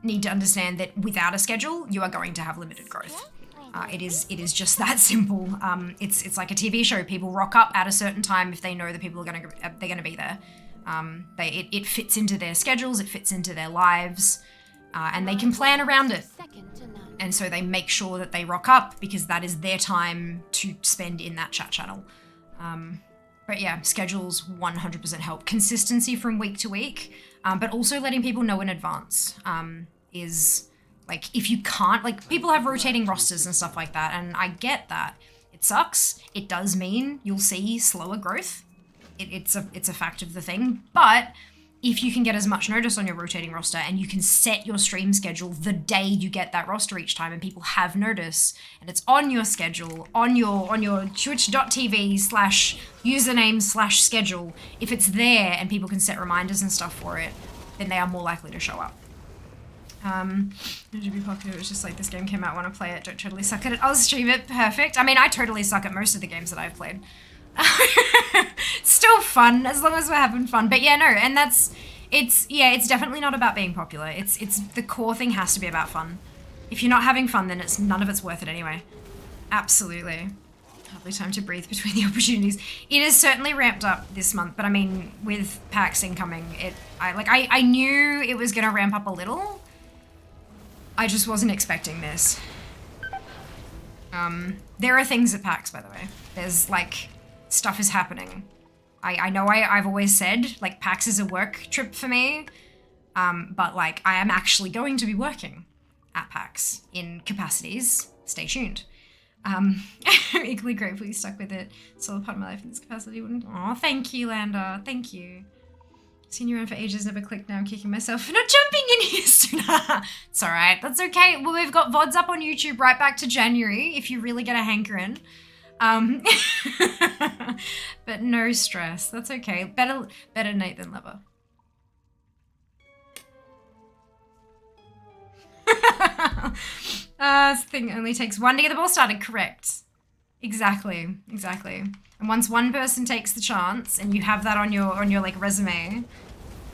need to understand that without a schedule, you are going to have limited growth. It is just that simple. It's like a TV show. People rock up at a certain time if they know that people are they're gonna be there. It fits into their schedules, it fits into their lives, and they can plan around it. And so they make sure that they rock up because that is their time to spend in that chat channel. But yeah, schedules 100% help. Consistency from week to week, but also letting people know in advance is like, if you can't, like people have rotating rosters and stuff like that, and I get that. It sucks. It does mean you'll see slower growth. It's a fact of the thing, but if you can get as much notice on your rotating roster and you can set your stream schedule the day you get that roster each time and people have notice and it's on your schedule, on your twitch.tv/username/schedule, if it's there and people can set reminders and stuff for it, then they are more likely to show up. GB Pocket, it was just like, this game came out, want to play it, don't totally suck at it, I'll stream it, perfect. I mean, I totally suck at most of the games that I've played. Still fun as long as we're having fun, but yeah, no, and it's definitely not about being popular. It's the core thing has to be about fun. If you're not having fun, then none of it's worth it anyway. Absolutely. Lovely time to breathe between the opportunities. It is certainly ramped up this month, but I mean, with PAX incoming, I knew it was gonna ramp up a little. I just wasn't expecting this. There are things at PAX, by the way. There's like, stuff is happening. I know I've always said, like, PAX is a work trip for me, but like, I am actually going to be working at PAX in capacities. Stay tuned. I'm equally grateful you stuck with it. Solid part of my life in this capacity. Oh, thank you, Lander. Thank you. Seen you around for ages, never clicked, now I'm kicking myself for not jumping in here sooner. It's all right, that's okay. Well, we've got VODs up on YouTube right back to January if you really get a hankering. But no stress, that's okay. Better Nate than Lever. This thing only takes one to get the ball started, correct. Exactly. And once one person takes the chance and you have that on your like resume,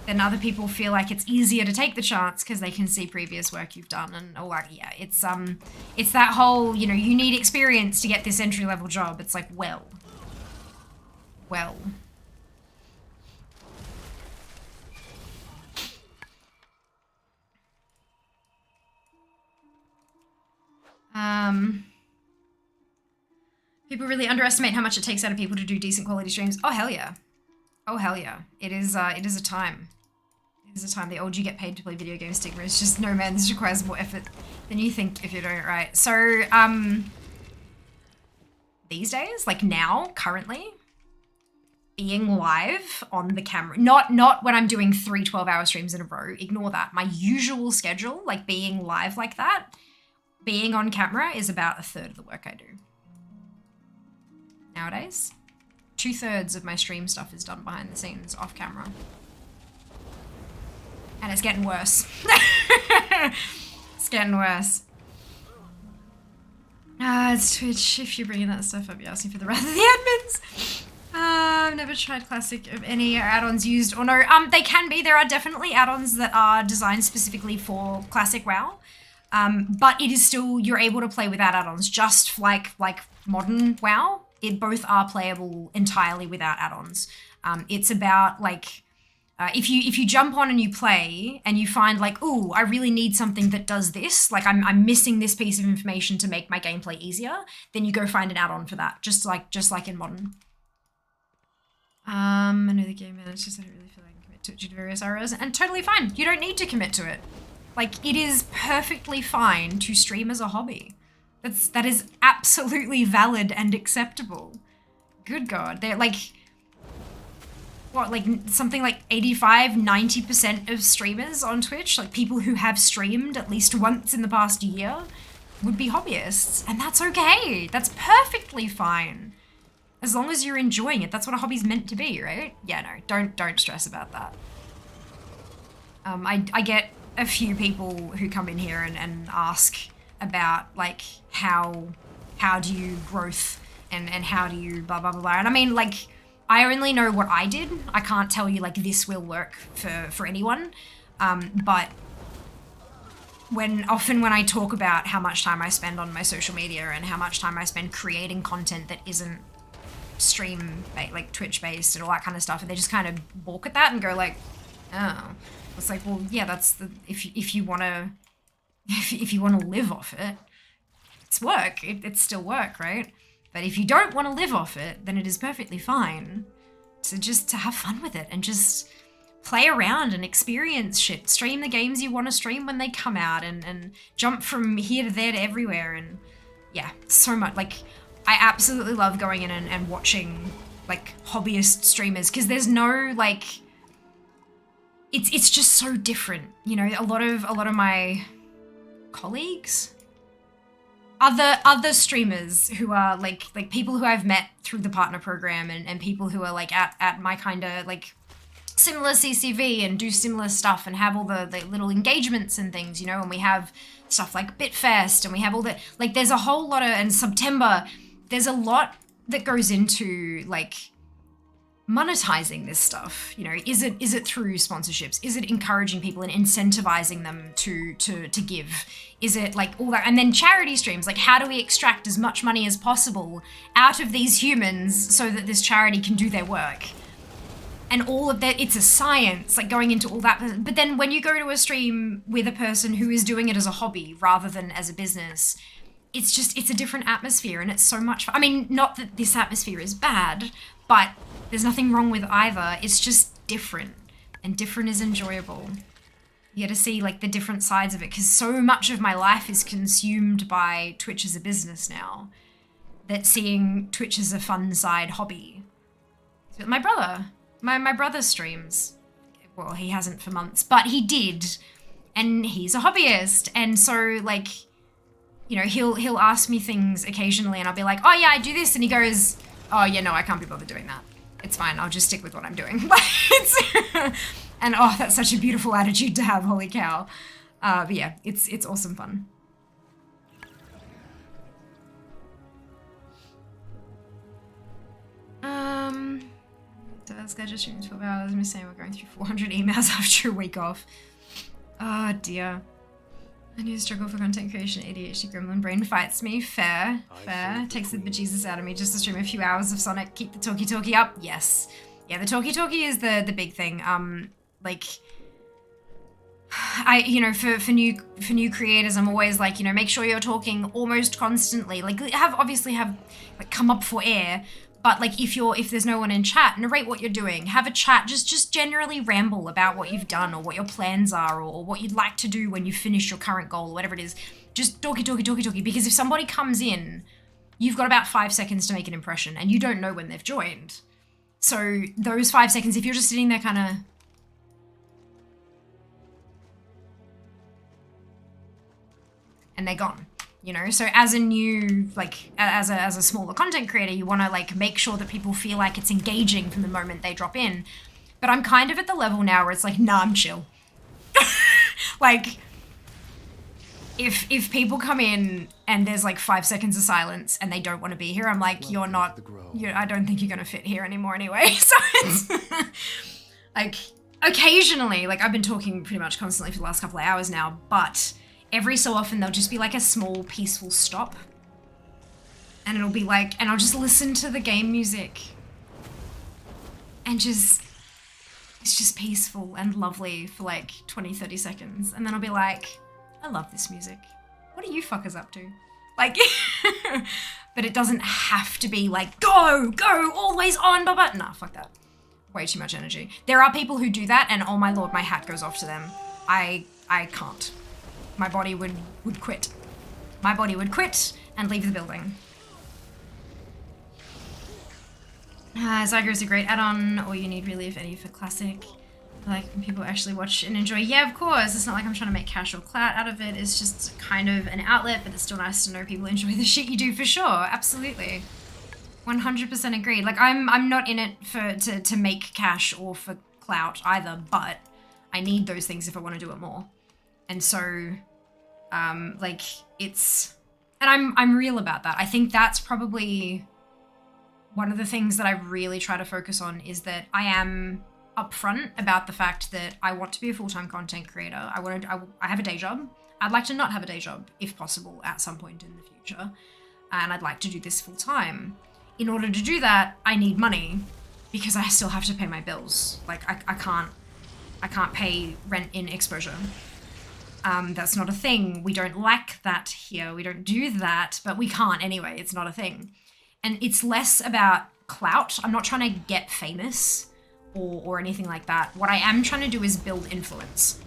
then other people feel like it's easier to take the chance because they can see previous work you've done and all that. Yeah, it's that whole, you know, you need experience to get this entry-level job. It's like, well. People really underestimate how much it takes out of people to do decent quality streams. Oh hell yeah. It is a time. It is a time. The older you get paid to play video game stigma is just, no man, this requires more effort than you think if you're doing it right. So, these days, like now, currently, being live on the camera, not when I'm doing 3 12-hour streams in a row, ignore that. My usual schedule, like being live like that, being on camera is about 1/3 of the work I do. Nowadays, 2/3 of my stream stuff is done behind the scenes, off camera. And it's getting worse. It's getting worse. It's Twitch. If you're bringing that stuff up, you're asking for the wrath of the admins. I've never tried classic of any add-ons used or no. They can be. There are definitely add-ons that are designed specifically for classic WoW. But it is still, you're able to play without add-ons, just like modern WoW. It both are playable entirely without add-ons. It's about like If you jump on and you play and you find like, ooh, I really need something that does this, like I'm missing this piece of information to make my gameplay easier, then you go find an add-on for that, just like in modern. I know the game man, it's just I don't really feel like I can commit to it due to various errors, and totally fine. You don't need to commit to it. Like, it is perfectly fine to stream as a hobby. That is absolutely valid and acceptable. Good God, they're like, what, like something like 85, 90% of streamers on Twitch, like people who have streamed at least once in the past year, would be hobbyists. And that's okay. That's perfectly fine. As long as you're enjoying it. That's what a hobby's meant to be, right? Yeah, no, don't stress about that. I get a few people who come in here and ask about like how do you growth and how do you blah blah blah blah. And I mean, like, I only know what I did. I can't tell you like this will work for anyone. But often when I talk about how much time I spend on my social media and how much time I spend creating content that isn't stream like Twitch based and all that kind of stuff, and they just kind of balk at that and go like, oh, it's like, well, yeah, that's the if you want to live off it, it's work. It's still work, right? But if you don't want to live off it, then it is perfectly fine to have fun with it and just play around and experience shit. Stream the games you want to stream when they come out and jump from here to there to everywhere. And yeah, so much. Like, I absolutely love going in and watching like hobbyist streamers, because there's no like, it's just so different. You know, a lot of my colleagues, other streamers who are like people who I've met through the partner program and people who are like at my kind of like similar CCV and do similar stuff and have all the little engagements and things, you know, and we have stuff like Bitfest and we have all the, like, there's a whole lot of, and September, there's a lot that goes into like monetizing this stuff. You know, is it through sponsorships? Is it encouraging people and incentivizing them to give? Is it like all that? And then charity streams, like how do we extract as much money as possible out of these humans so that this charity can do their work? And all of that, it's a science, like going into all that. But then when you go to a stream with a person who is doing it as a hobby rather than as a business, it's a different atmosphere, and it's so much fun. I mean, not that this atmosphere is bad, but there's nothing wrong with either. It's just different, and different is enjoyable. You get to see like the different sides of it, because so much of my life is consumed by Twitch as a business now, that seeing Twitch as a fun side hobby. So my brother, my brother streams. Well, he hasn't for months, but he did, and he's a hobbyist, and so like, you know, he'll ask me things occasionally, and I'll be like, oh yeah, I do this, and he goes, oh yeah, no, I can't be bothered doing that. It's fine, I'll just stick with what I'm doing. And oh, that's such a beautiful attitude to have, holy cow. But yeah, it's awesome fun. So that's scheduled streams 12 hours. I'm saying we're going through 400 emails after a week off. Oh dear. I need to struggle for content creation. ADHD gremlin brain fights me. Fair. Takes the bejesus out of me just to stream a few hours of Sonic. Keep the talkie up. Yes. Yeah, the talkie is the big thing. Like, you know, for new creators, I'm always like, you know, make sure you're talking almost constantly. Like, obviously have like come up for air. But like, if there's no one in chat, narrate what you're doing. Have a chat. Just generally ramble about what you've done or what your plans are or what you'd like to do when you finish your current goal or whatever it is. Just talkie. Because if somebody comes in, you've got about 5 seconds to make an impression, and you don't know when they've joined. So those 5 seconds, if you're just sitting there kind of, and they're gone. You know, so as a new, like, as a smaller content creator, you want to, like, make sure that people feel like it's engaging from the moment they drop in. But I'm kind of at the level now where it's like, nah, I'm chill. Like, if people come in and there's, like, 5 seconds of silence and they don't want to be here, I'm like, you're not, I don't think you're going to fit here anymore anyway. So it's, like, occasionally, like, I've been talking pretty much constantly for the last couple of hours now, but every so often there'll just be like a small peaceful stop, and it'll be like, and I'll just listen to the game music and just it's just peaceful and lovely for like 20, 30 seconds. And then I'll be like, I love this music. What are you fuckers up to? Like, but it doesn't have to be like, go, always on, blah, blah. Nah, fuck that. Way too much energy. There are people who do that and oh my lord, my hat goes off to them. I can't. My body would quit. My body would quit and leave the building. Zyger is a great add-on. All you need really, if any, for classic. Like when people actually watch and enjoy. Yeah, of course. It's not like I'm trying to make cash or clout out of it. It's just kind of an outlet, but it's still nice to know people enjoy the shit you do for sure. Absolutely. 100% agreed. Like I'm not in it to make cash or for clout either, but I need those things if I want to do it more. And so, like it's, and I'm real about that. I think that's probably one of the things that I really try to focus on is that I am upfront about the fact that I want to be a full-time content creator. I have a day job. I'd like to not have a day job if possible at some point in the future. And I'd like to do this full-time. In order to do that, I need money because I still have to pay my bills. Like I can't pay rent in exposure. That's not a thing. We don't like that here. We don't do that, but we can't anyway. It's not a thing. And it's less about clout. I'm not trying to get famous or anything like that. What I am trying to do is build influence.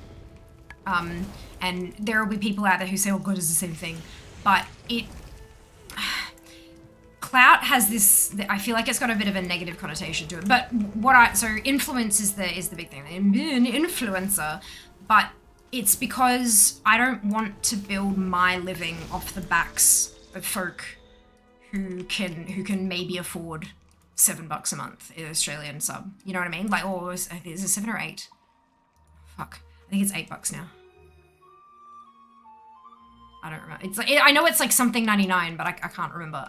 And there will be people out there who say, oh God, it's the same thing. But clout has this, I feel like it's got a bit of a negative connotation to it. But so influence is the big thing. I'm an influencer, but it's because I don't want to build my living off the backs of folk who can maybe afford $7 a month in Australian sub. You know what I mean? Like, or is it 7 or 8? Fuck. I think it's $8 now. I don't remember. It's like, I know it's like something 99, but I can't remember.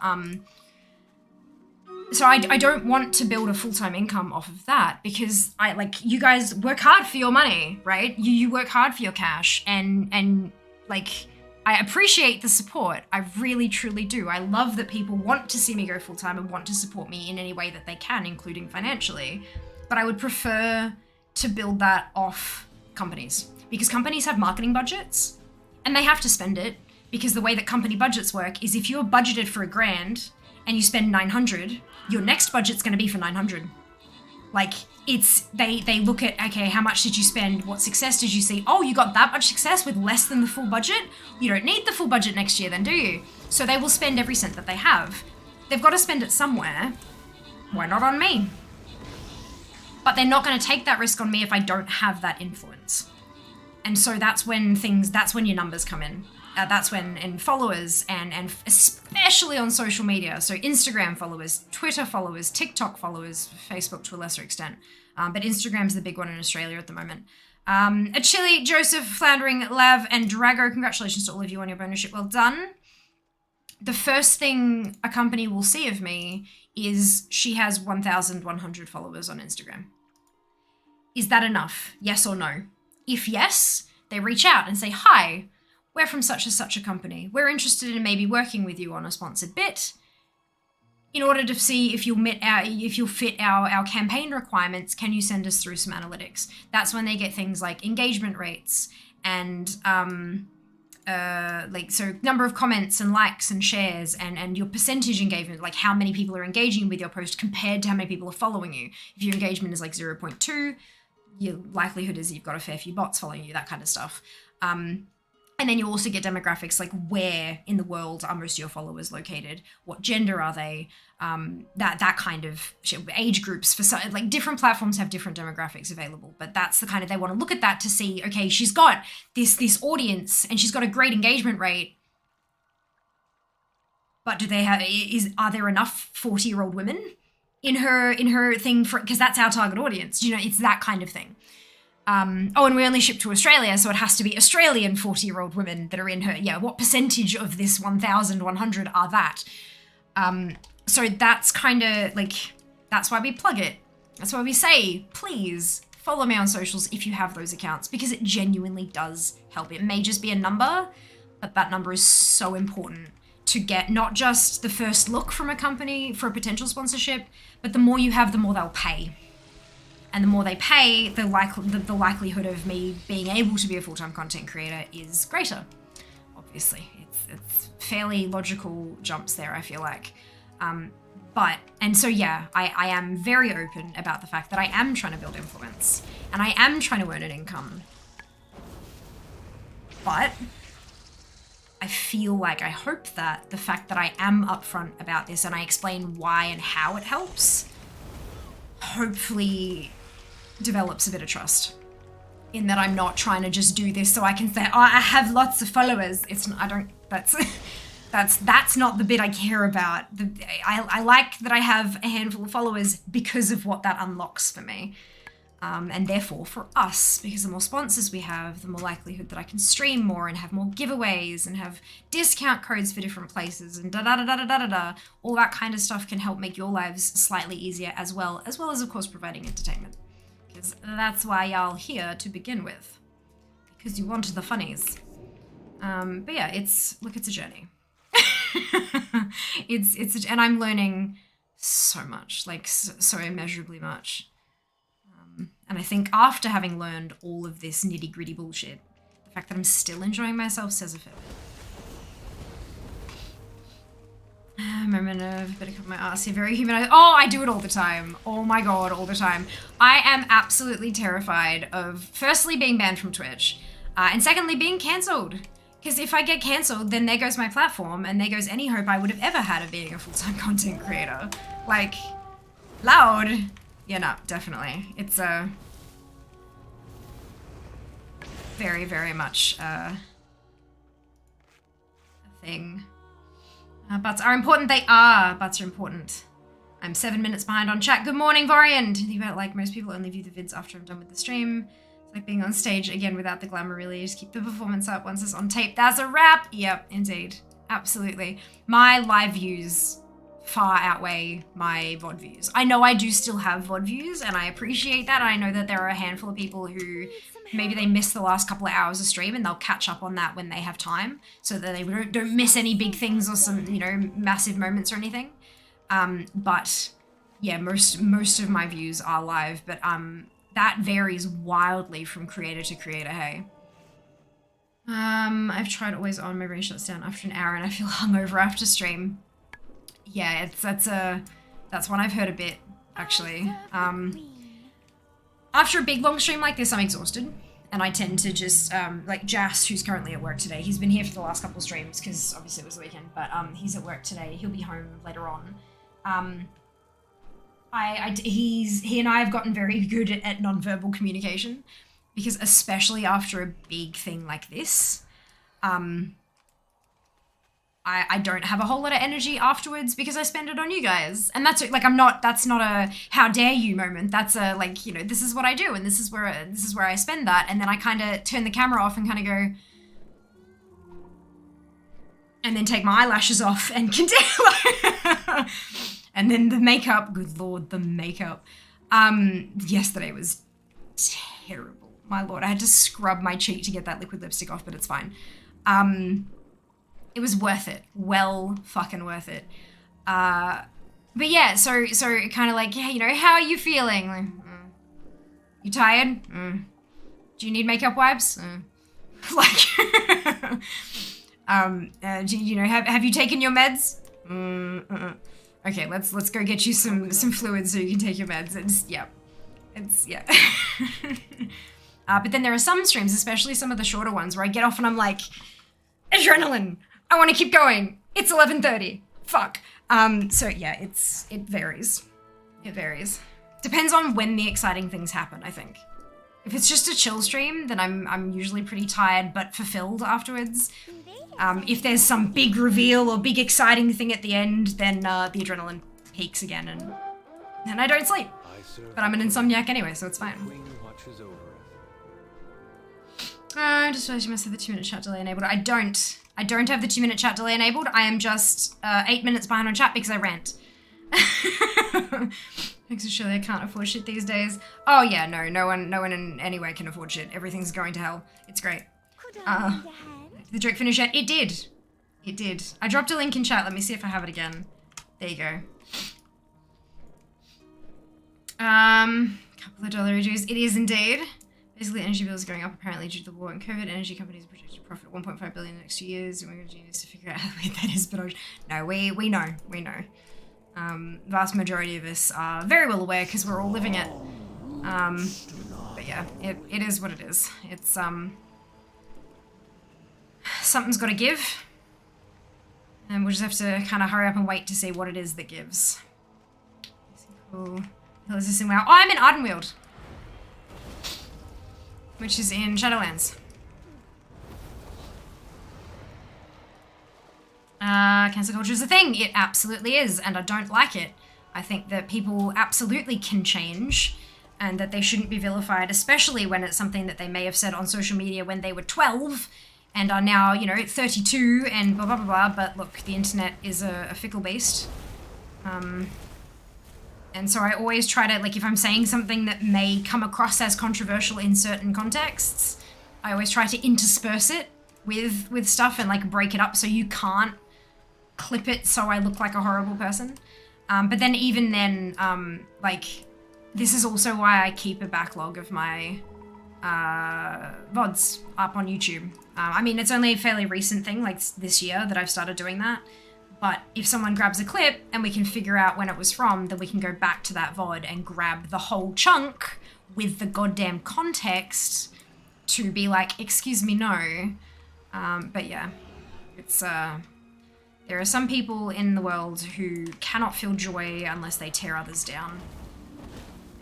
So I don't want to build a full-time income off of that because you guys work hard for your money, right? You work hard for your cash and like, I appreciate the support. I really, truly do. I love that people want to see me go full-time and want to support me in any way that they can, including financially. But I would prefer to build that off companies because companies have marketing budgets and they have to spend it because the way that company budgets work is if you're budgeted for $1,000 and you spend 900, your next budget's going to be for 900. Like they look at, okay, how much did you spend? What success did you see? Oh, you got that much success with less than the full budget? You don't need the full budget next year then, do you? So they will spend every cent that they have. They've got to spend it somewhere. Why not on me? But they're not going to take that risk on me if I don't have that influence. And so that's when your numbers come in. That's when in followers and especially on social media. So Instagram followers, Twitter followers, TikTok followers, Facebook to a lesser extent. But Instagram's the big one in Australia at the moment. Achille, Joseph, Floundering, Lav, and Drago, congratulations to all of you on your bonusship. Well done. The first thing a company will see of me is she has 1,100 followers on Instagram. Is that enough? Yes or no? If yes, they reach out and say, hi, we're from such and such a company. We're interested in maybe working with you on a sponsored bit. In order to see if you'll fit our campaign requirements, can you send us through some analytics? That's when they get things like engagement rates and so number of comments and likes and shares and your percentage engagement, like how many people are engaging with your post compared to how many people are following you. If your engagement is like 0.2, your likelihood is you've got a fair few bots following you, that kind of stuff. And then you also get demographics like where in the world are most of your followers located? What gender are they? That kind of shit. Age groups for like different platforms have different demographics available, but that's the kind of, they want to look at that to see, okay, she's got this audience and she's got a great engagement rate, but are there enough 40-year-old women in her thing for, because that's our target audience, you know, it's that kind of thing. And we only ship to Australia, so it has to be Australian 40-year-old women that are in her. Yeah, what percentage of this 1,100 are that? So that's kind of like, that's why we plug it. That's why we say, please follow me on socials if you have those accounts, because it genuinely does help. It may just be a number, but that number is so important to get not just the first look from a company for a potential sponsorship, but the more you have, the more they'll pay. And the more they pay, the likelihood of me being able to be a full-time content creator is greater. Obviously, it's fairly logical jumps there, I feel like. And so yeah, I am very open about the fact that I am trying to build influence and I am trying to earn an income. But I feel like, I hope that the fact that I am upfront about this and I explain why and how it helps, hopefully develops a bit of trust in that I'm not trying to just do this so I can say, oh, I have lots of followers. It's not, I don't, that's not the bit I care about. I like that I have a handful of followers because of what that unlocks for me. And therefore for us, because the more sponsors we have, the more likelihood that I can stream more and have more giveaways and have discount codes for different places and da-da-da-da-da-da-da. All that kind of stuff can help make your lives slightly easier as well as of course providing entertainment. Because that's why y'all here to begin with. Because you wanted the funnies. But yeah, it's a journey. And I'm learning so much, like so immeasurably much. And I think after having learned all of this nitty gritty bullshit, the fact that I'm still enjoying myself says a fair bit. Moment of better cut my ass here, very human. Oh, I do it all the time. Oh my god, all the time. I am absolutely terrified of firstly being banned from Twitch, and secondly being cancelled. Because if I get cancelled, then there goes my platform, and there goes any hope I would have ever had of being a full-time content creator. Like, loud. Yeah, no, definitely. It's a very, very much a thing. Butts are important. They are. Butts are important. I'm 7 minutes behind on chat. Good morning, Vorian. Think about, like, most people only view the vids after I'm done with the stream. It's like being on stage again without the glamour, really. Just keep the performance up. Once it's on tape, that's a wrap. Yep, indeed. Absolutely. My live views far outweigh my VOD views. I know I do still have VOD views, and I appreciate that. I know that there are a handful of people who maybe they miss the last couple of hours of stream and they'll catch up on that when they have time, so that they don't miss any big things or some, you know, massive moments or anything. But yeah, most of my views are live, but that varies wildly from creator to creator, hey. I've tried always on, my brain shuts down after an hour and I feel hungover after stream. Yeah, that's one I've heard a bit, actually. After a big long stream like this, I'm exhausted. And I tend to just, like Jas, who's currently at work today, he's been here for the last couple of streams, because obviously it was the weekend, but he's at work today. He'll be home later on. He and I have gotten very good at non-verbal communication, because especially after a big thing like this, I don't have a whole lot of energy afterwards because I spend it on you guys. And that's like, that's not a how dare you moment. That's a, like, you know, this is what I do and this is where I spend that. And then I kind of turn the camera off and kind of go, and then take my eyelashes off and continue. And then the makeup, good Lord, the makeup. Yesterday was terrible. My Lord, I had to scrub my cheek to get that liquid lipstick off, but it's fine. It was worth it. Well fucking worth it. But yeah, so kind of like, yeah, you know, how are you feeling? Like, you tired? Do you need makeup wipes? Like, do you know, have you taken your meds? Okay, let's go get you some fluids so you can take your meds. Yeah. But then there are some streams, especially some of the shorter ones, where I get off and I'm like, adrenaline. I want to keep going. It's 11:30. Fuck. So yeah, it varies. It varies. Depends on when the exciting things happen, I think. If it's just a chill stream, then I'm usually pretty tired but fulfilled afterwards. If there's some big reveal or big exciting thing at the end, then the adrenaline peaks again and I don't sleep. But I'm an insomniac anyway, so it's fine. I just realized you must have the 2-minute chat delay enabled. I don't have the 2-minute chat delay enabled. I am just 8 minutes behind on chat because I rant. Thanks for surely I can't afford shit these days. Oh yeah, no one in any way can afford shit. Everything's going to hell. It's great. Did the joke finish yet? It did. It did. I dropped a link in chat. Let me see if I have it again. There you go. Couple of dollar reduce. It is indeed. Basically, energy bills are going up apparently due to the war and COVID. Energy companies project to profit 1.5 billion in the next 2 years. And we're going to genius to figure out how weird that is. But no, we know. Vast majority of us are very well aware because we're all living it. But yeah, it is what it is. It's something's got to give. And we'll just have to kind of hurry up and wait to see what it is that gives. Cool. Hell is this in WoW? Oh, I'm in Ardenweald, which is in Shadowlands. Cancel culture is a thing. It absolutely is, and I don't like it. I think that people absolutely can change, and that they shouldn't be vilified, especially when it's something that they may have said on social media when they were 12 and are now, 32 and blah, blah, blah, blah. But look, the internet is a fickle beast. And so I always try to, if I'm saying something that may come across as controversial in certain contexts, I always try to intersperse it with stuff and, break it up so you can't clip it so I look like a horrible person. But then even then, this is also why I keep a backlog of my VODs up on YouTube. I mean, it's only a fairly recent thing, this year, that I've started doing that. But if someone grabs a clip and we can figure out when it was from, then we can go back to that VOD and grab the whole chunk with the goddamn context to be like, excuse me, no. But yeah, it's, there are some people in the world who cannot feel joy unless they tear others down.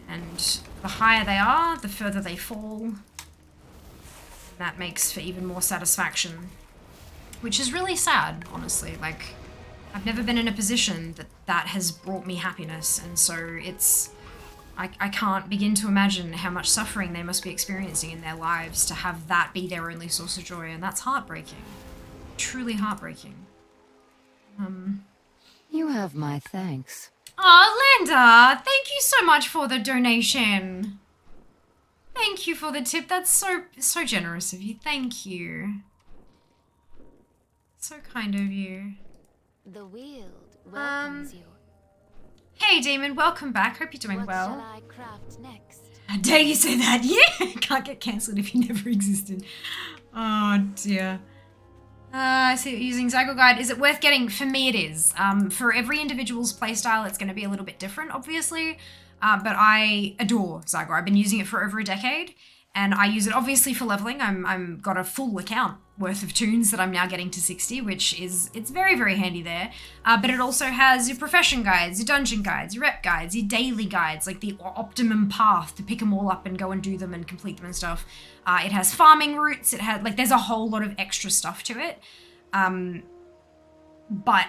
And the higher they are, the further they fall. That makes for even more satisfaction, which is really sad, honestly. I've never been in a position that has brought me happiness, and so it's... I can't begin to imagine how much suffering they must be experiencing in their lives to have that be their only source of joy, and that's heartbreaking. Truly heartbreaking. You have my thanks. Oh, Linda! Thank you so much for the donation. Thank you for the tip. That's so generous of you. Thank you. So kind of you. The Weald welcomes you. Hey, Demon, welcome back. Hope you're doing What well. shall I craft next? How dare you say that? Yeah, can't get cancelled if you never existed. Oh, dear. I see you're using Zygo Guide. Is it worth getting? For me, it is. For every individual's playstyle, it's going to be a little bit different, obviously. But I adore Zygo. I've been using it for over a decade, and I use it obviously for leveling. I'm got a full account worth of tunes that I'm now getting to 60, which is, it's very, very handy there. But it also has your profession guides, your dungeon guides, your rep guides, your daily guides, the optimum path to pick them all up and go and do them and complete them and stuff. It has farming routes. It has, there's a whole lot of extra stuff to it. But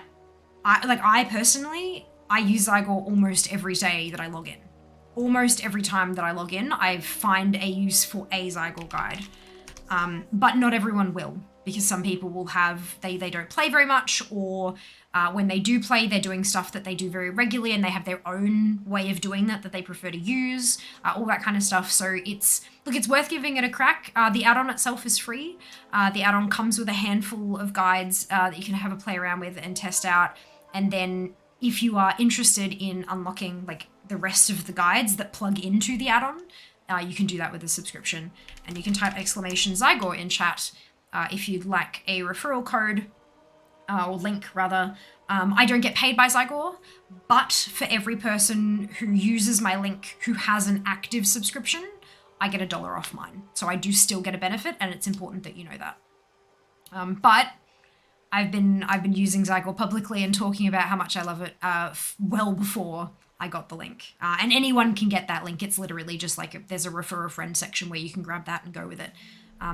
I personally, I use Zygo almost every day that I log in. Almost every time that I log in, I find a use for a Zygo guide. But not everyone will, because some people will have, they don't play very much, or when they do play, they're doing stuff that they do very regularly and they have their own way of doing that they prefer to use, all that kind of stuff. So it's worth giving it a crack. The add-on itself is free. The add-on comes with a handful of guides that you can have a play around with and test out. And then if you are interested in unlocking the rest of the guides that plug into the add-on, you can do that with a subscription, and you can type !Zygo in chat if you'd like a referral code, or link rather. I don't get paid by Zygo, but for every person who uses my link who has an active subscription, I get $1 off mine. So I do still get a benefit, and it's important that you know that. But I've been using Zygo publicly and talking about how much I love it well before I got the link. And anyone can get that link. It's literally just there's a refer a friend section where you can grab that and go with it.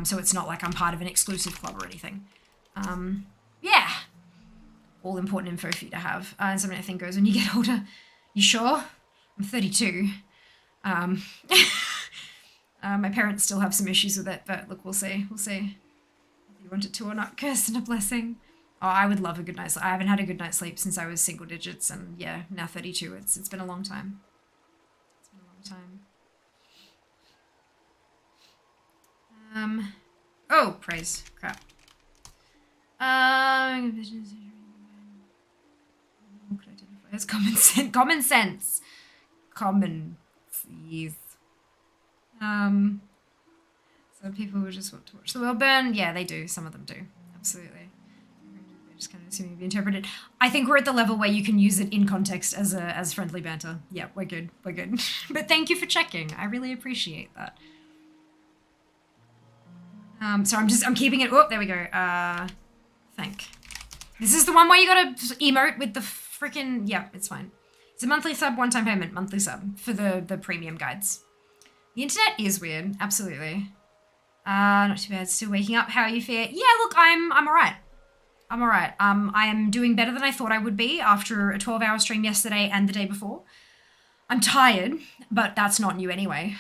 So it's not like I'm part of an exclusive club or anything. Yeah. All important info for you to have. And something I think goes, when you get older, you sure? I'm 32. My parents still have some issues with it, but look, we'll see. We'll see if you want it to or not. Curse and a blessing. Oh, I would love a good night's sleep. I haven't had a good night's sleep since I was single digits, and yeah, now 32. It's been a long time. It's been a long time. Oh, praise. Crap. What could identify as common sense? Common sense. Common. Yes. So people who just want to watch the world burn, yeah, they do. Some of them do, absolutely. They just kind of assuming to be interpreted. I think we're at the level where you can use it in context as friendly banter. Yeah, we're good. We're good. But thank you for checking. I really appreciate that. So I'm keeping it. Oh, there we go. Thank. This is the one where you gotta emote with the freaking. Yeah, it's fine. It's a monthly sub, one-time payment, monthly sub for the premium guides. The internet is weird, absolutely. Not too bad. Still waking up. How are you fare? Yeah, look, I'm alright. I'm alright. I am doing better than I thought I would be after a 12-hour stream yesterday and the day before. I'm tired, but that's not new anyway.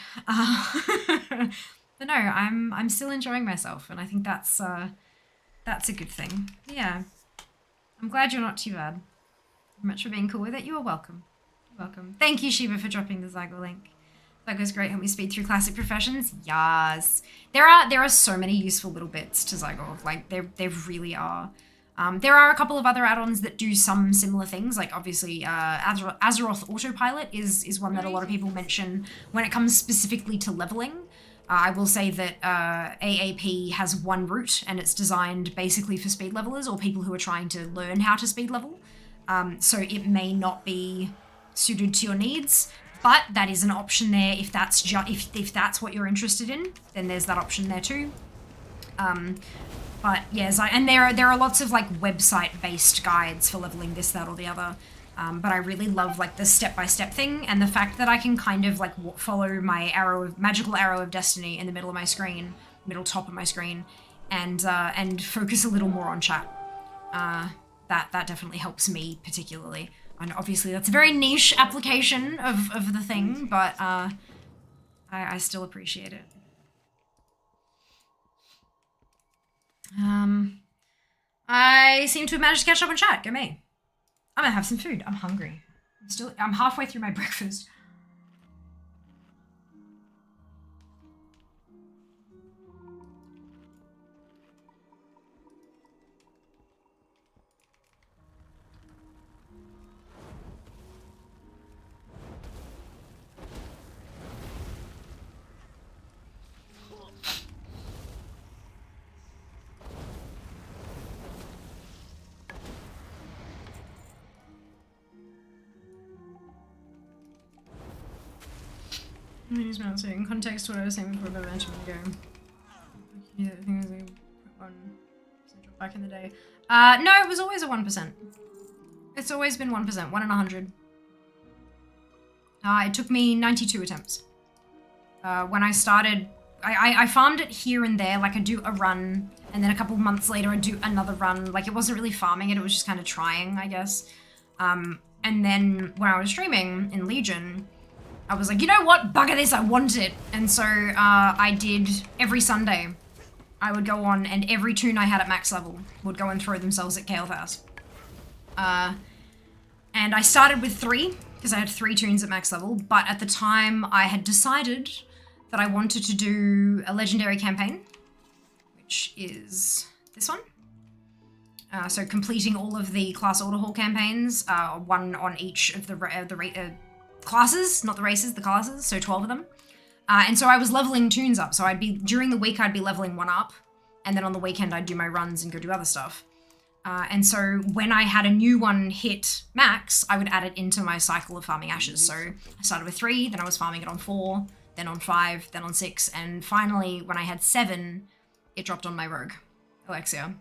But no, I'm still enjoying myself, and I think that's a good thing. Yeah. I'm glad you're not too bad. Much for being cool with it. You are welcome. You're welcome. Thank you, Shiva, for dropping the Zygo link. Zygo's great. Help me speed through classic professions. Yes. There are so many useful little bits to Zygo. Like, there really are. There are a couple of other add-ons that do some similar things. Like, obviously, Azeroth Autopilot is one that a lot of people mention when it comes specifically to leveling. I will say that AAP has one route, and it's designed basically for speed levelers or people who are trying to learn how to speed level. So it may not be suited to your needs, but that is an option there if that's if that's what you're interested in. Then there's that option there too. But yeah, and there are lots of like website-based guides for leveling this, that, or the other. But I really love like the step-by-step thing, and the fact that I can kind of like follow my magical arrow of destiny in the middle of my screen, middle top of my screen, and focus a little more on chat. That definitely helps me particularly. And obviously that's a very niche application of the thing, but I still appreciate it. I seem to have managed to catch up on chat. Go me. I'm gonna have some food. I'm hungry. I'm halfway through my breakfast. In context to what I was saying before about mentioning ago. Yeah, I think it was like 1% drop back in the day. No, it was always a 1%. It's always been 1%, 1 in 100. It took me 92 attempts. When I started, I farmed it here and there, like I'd do a run, and then a couple months later I'd do another run. Like it wasn't really farming it was just kind of trying, I guess. And then when I was streaming in Legion, I was like, you know what? Bugger this, I want it. And so I did every Sunday. I would go on, and every toon I had at max level would go and throw themselves at Kael'thas. And I started with 3, because I had 3 toons at max level, but at the time I had decided that I wanted to do a legendary campaign, which is this one. So completing all of the class order hall campaigns, one on each of the classes, not the races, the classes, so 12 of them. And so I was leveling toons up. So during the week I'd be leveling one up, and then on the weekend I'd do my runs and go do other stuff. And so when I had a new one hit max, I would add it into my cycle of farming ashes. So I started with 3, then I was farming it on 4, then on 5, then on 6, and finally when I had 7, it dropped on my rogue, Alexia.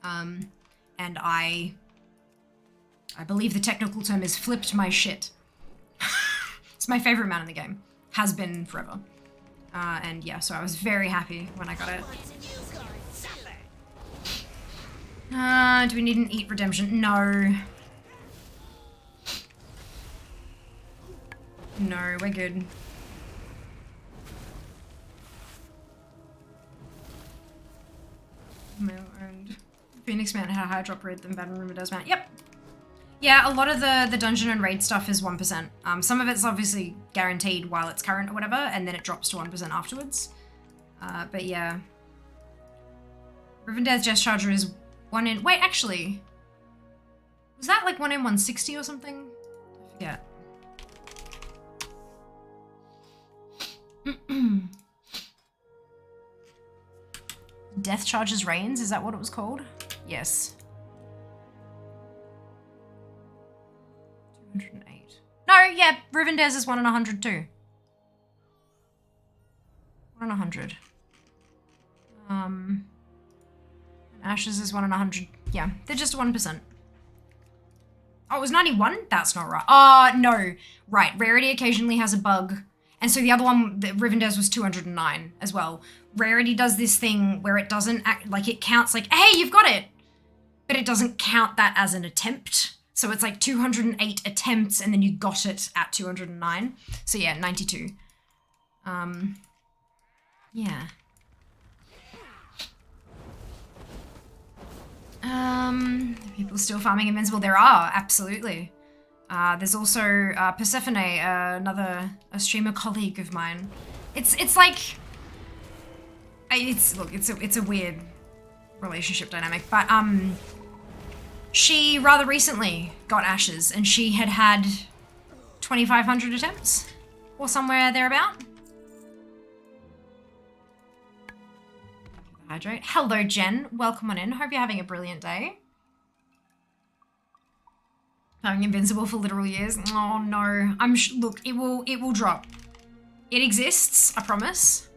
And I believe the technical term is flipped my shit. It's my favorite man in the game. Has been forever. And yeah, so I was very happy when I got it. Do we need an eat redemption? No. No, we're good. And Phoenix Mount had a higher drop rate than Battle Rumor does Mount. Yep. Yeah, a lot of the dungeon and raid stuff is 1%. Some of it's obviously guaranteed while it's current or whatever, and then it drops to 1% afterwards. But yeah. Rivendell's Jest Charger is 1 in... Wait, actually. Was that like 1 in 160 or something? I forget. Death Charges Reigns, is that what it was called? Yes. 208. No, yeah, Rivendell's is 1 in 100 too. 1 in 100. Ashes is 1 in 100. Yeah, they're just 1%. Oh, it was 91? That's not right. No. Right, Rarity occasionally has a bug. And so the other one, Rivendell's was 209 as well. Rarity does this thing where it doesn't act like it counts like, hey, you've got it. But it doesn't count that as an attempt. So it's like 208 attempts and then you got it at 209. So yeah, 92. Yeah. People still farming Invincible? There are, absolutely. There's also Persephone, a streamer colleague of mine. It's like, it's a weird relationship dynamic, but she rather recently got Ashes and she had 2,500 attempts or somewhere thereabout. Hydrate. Hello, Jen. Welcome on in. Hope you're having a brilliant day. Having Invincible for literal years. Oh no. Look, it will drop. It exists, I promise.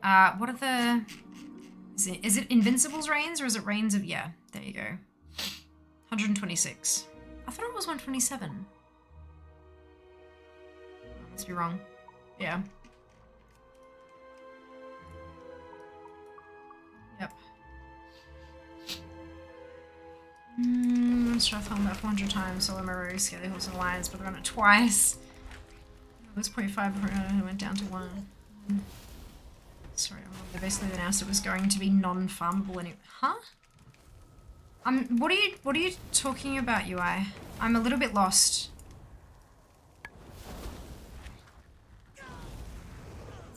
What are the... Is it Invincible's reigns or is it reigns of... Yeah, there you go. 126. I thought it was 127. I must be wrong. Yeah. Yep. Let's try to film that 400 times. Solo Maro, Scaly Horse and Lions, but I run it twice. It was 0.5 before it went down to 1. Sorry, they basically announced it was going to be non-farmable anyway. Huh? What are you talking about, UI? I'm a little bit lost.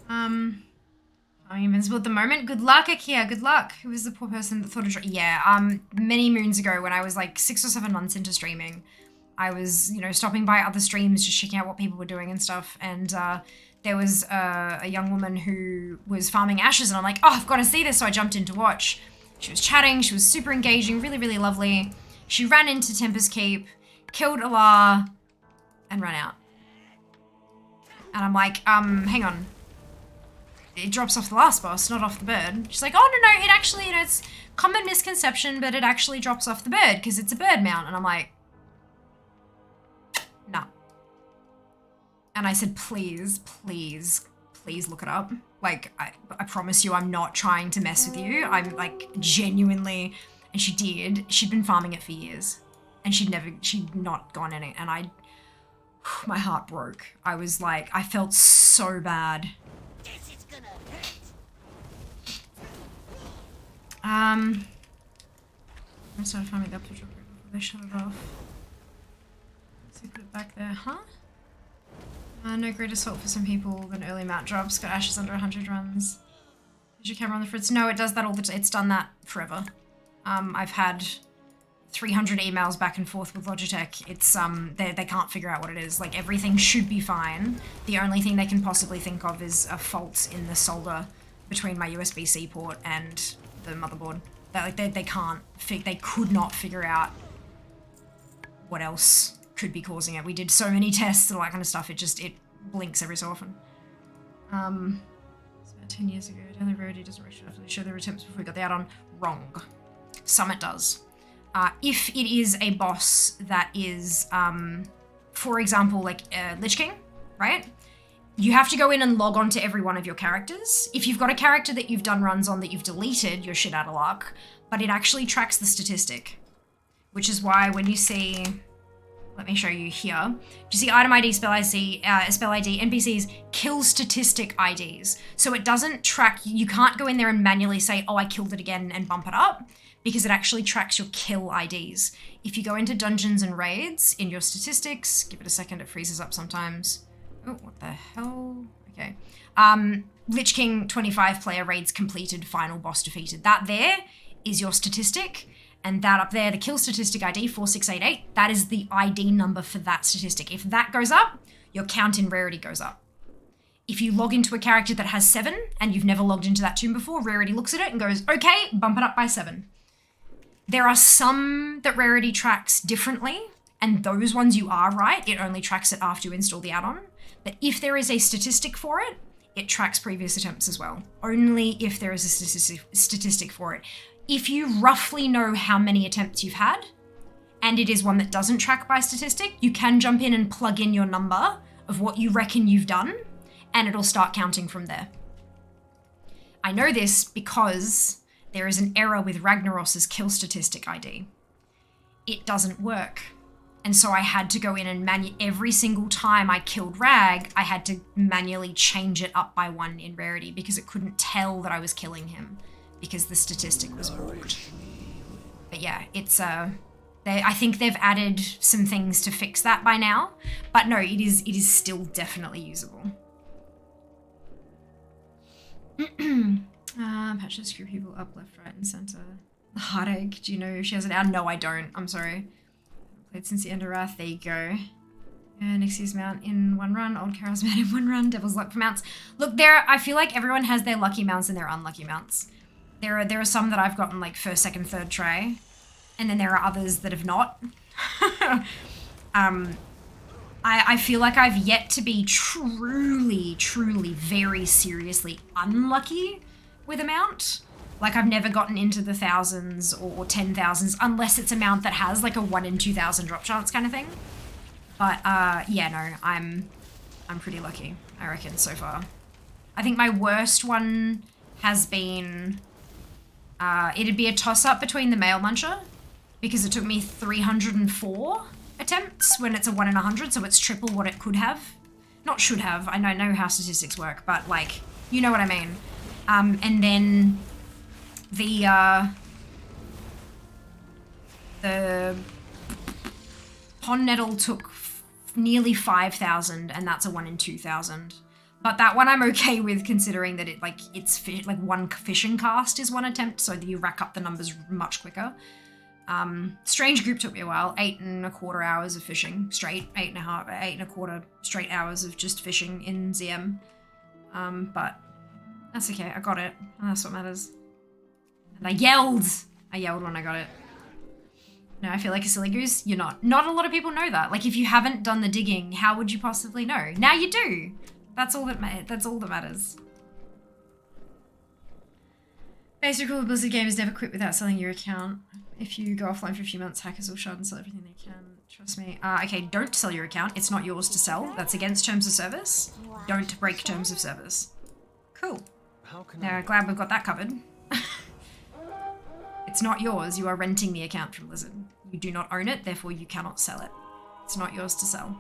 I'm invincible at the moment. Good luck, Akia. Good luck. Who was the poor person that thought of... Yeah, many moons ago when I was like 6 or 7 months into streaming, I was, stopping by other streams, just checking out what people were doing and stuff. And there was a young woman who was farming ashes and I'm like, oh, I've got to see this. So I jumped in to watch. She was chatting. She was super engaging, really, really lovely. She ran into Tempest Keep, killed Alar, and ran out. And I'm like, hang on. It drops off the last boss, not off the bird. She's like, oh, no, it actually, it's common misconception, but it actually drops off the bird because it's a bird mount. And I'm like, nah. And I said, please, please, please look it up. Like, I promise you, I'm not trying to mess with you. I'm like genuinely, and she did. She'd been farming it for years and she'd not gone in it. And my heart broke. I was like, I felt so bad. I started farming the upload before they shut it off. So put it back there, huh? No greater salt for some people than early mount drops. Got ashes under 100 runs. Did your camera on the fritz? No, it does that all the time. It's done that forever. I've had 300 emails back and forth with Logitech. It's, they can't figure out what it is. Like, everything should be fine. The only thing they can possibly think of is a fault in the solder between my USB-C port and the motherboard. They can't, they could not figure out what else could be causing it. We did so many tests and all that kind of stuff. It blinks every so often. It's about 10 years ago. Daily Rarity doesn't actually show their attempts before we got the add-on. Wrong. Summit does. If it is a boss that is, for example, like Lich King, right? You have to go in and log on to every one of your characters. If you've got a character that you've done runs on that you've deleted, you're shit out of luck. But it actually tracks the statistic, which is why when you see, let me show you here. You see item ID, spell ID, NPCs, kill statistic IDs. So it doesn't track, you can't go in there and manually say, oh, I killed it again and bump it up, because it actually tracks your kill IDs. If you go into dungeons and raids in your statistics, give it a second, it freezes up sometimes. Oh, what the hell? Okay. Lich King 25 player raids completed, final boss defeated. That there is your statistic. And that up there, the kill statistic ID 4688, that is the ID number for that statistic. If that goes up, your count in rarity goes up. If you log into a character that has 7 and you've never logged into that tomb before, Rarity looks at it and goes, okay, bump it up by 7. There are some that Rarity tracks differently, and those ones you are right, it only tracks it after you install the add-on. But if there is a statistic for it, it tracks previous attempts as well. Only if there is a statistic for it. If you roughly know how many attempts you've had, and it is one that doesn't track by statistic, you can jump in and plug in your number of what you reckon you've done, and it'll start counting from there. I know this because there is an error with Ragnaros's kill statistic ID. It doesn't work. And so I had to go in and every single time I killed Rag, I had to manually change it up by 1 in Rarity because it couldn't tell that I was killing him because the statistic was warped. But yeah, it's I think they've added some things to fix that by now, but no, it is still definitely usable. Patches screw people up left, right, and center. Heartache, do you know if she has it out? No, I don't. I'm sorry. Played since the end of Wrath. There you go. Nixie's mount in 1 run. Old Carol's mount in 1 run. Devil's luck for mounts. Look, I feel like everyone has their lucky mounts and their unlucky mounts. There are some that I've gotten like 1st, 2nd, 3rd try, and then there are others that have not. I feel like I've yet to be truly, very seriously unlucky with a mount. Like I've never gotten into the thousands or 10,000s unless it's a mount that has like a 1 in 2,000 drop chance kind of thing. But yeah, no, I'm pretty lucky, I reckon, so far. I think my worst one has been, it'd be a toss-up between the Male Muncher, because it took me 304 attempts when it's a 1 in 100, so it's triple what it could have. Not should have, I know how statistics work, but like, you know what I mean. And then the Pond Nettle took nearly 5,000, and that's a 1 in 2,000. But that one I'm okay with, considering that it's like 1 fishing cast is 1 attempt, so that you rack up the numbers much quicker. Strange Group took me a while, 8.25 hours of fishing straight, 8.25 straight hours of just fishing in ZM. But that's okay, I got it, and that's what matters. And I yelled when I got it. No, I feel like a silly goose. You're not. Not a lot of people know that. Like, if you haven't done the digging, how would you possibly know? Now you do. That's all that matters. Basic rule of Blizzard game is never quit without selling your account. If you go offline for a few months, hackers will shard and sell everything they can. Trust me. Okay, don't sell your account. It's not yours to sell. That's against terms of service. Don't break terms of service. Cool. Now, glad we've got that covered. It's not yours. You are renting the account from Blizzard. You do not own it, therefore you cannot sell it. It's not yours to sell.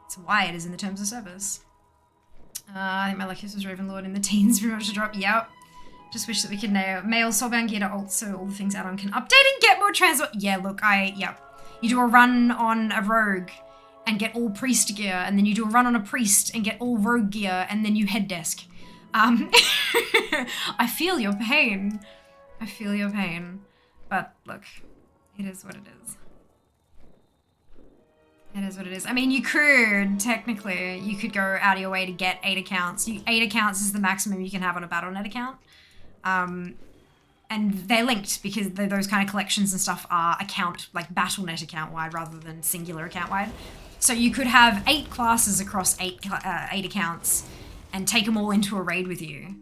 That's why it is in the terms of service. I think my luckiest was Ravenlord in the teens, pretty much to drop. Yep. Just wish that we could mail Soulbound gear to alt so all the things add-on can update and get more transport. Yeah, look, yep. You do a run on a rogue and get all priest gear, and then you do a run on a priest and get all rogue gear, and then you head desk. I feel your pain. I feel your pain. But look, it is what it is. It is what it is. I mean, you could, technically, you could go out of your way to get 8 accounts. 8 accounts is the maximum you can have on a Battle.net account. And they're linked because those kind of collections and stuff are like Battle.net account-wide rather than singular account-wide. So you could have 8 classes across 8 accounts and take them all into a raid with you.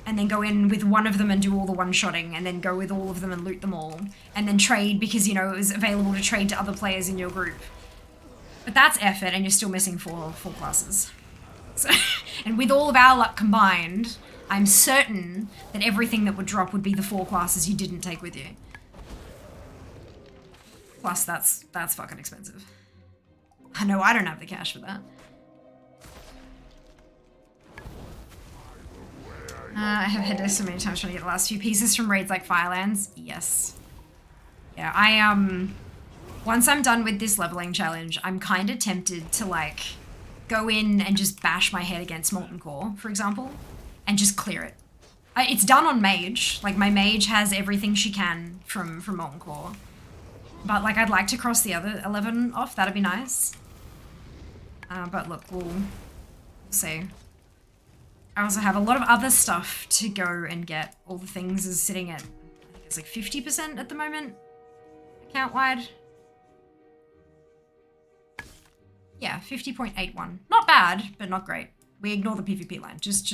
And then go in with one of them and do all the one-shotting, and then go with all of them and loot them all, and then trade because, you know, it was available to trade to other players in your group. But that's effort, and you're still missing four classes. So, and with all of our luck combined, I'm certain that everything that would drop would be the 4 classes you didn't take with you. Plus, that's fucking expensive. I know I don't have the cash for that. I have had this so many times trying to get the last few pieces from raids like Firelands. Yes. Yeah, once I'm done with this leveling challenge, I'm kind of tempted to, like, go in and just bash my head against Molten Core, for example, and just clear it. It's done on Mage. Like, my Mage has everything she can from Molten Core. But, like, I'd like to cross the other 11 off. That'd be nice. But look, we'll see. I also have a lot of other stuff to go and get. All the things is sitting at, I think it's like 50% at the moment, account-wide. Yeah, 50.81. Not bad, but not great. We ignore the PvP line. Just.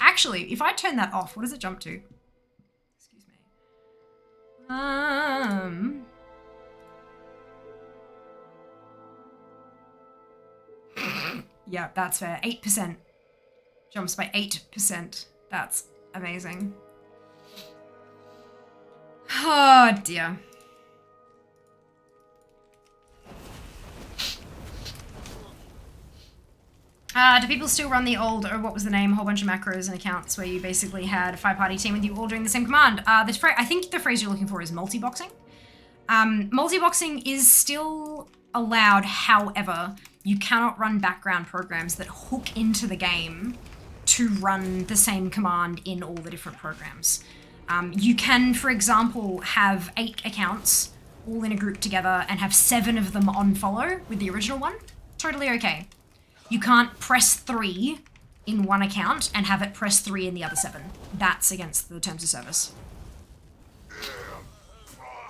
Actually, if I turn that off, what does it jump to? Excuse me. Yeah, that's fair. 8%. Jumps by 8%. That's amazing. Oh dear. Do people still run the old, or what was the name, whole bunch of macros and accounts where you basically had a 5-party team with you all doing the same command? I think the phrase you're looking for is multi-boxing. Multi-boxing is still allowed, however, you cannot run background programs that hook into the game to run the same command in all the different programs. You can, for example, have 8 accounts all in a group together and have 7 of them on follow with the original one. Totally okay. You can't press 3 in one account and have it press 3 in the other 7. That's against the terms of service.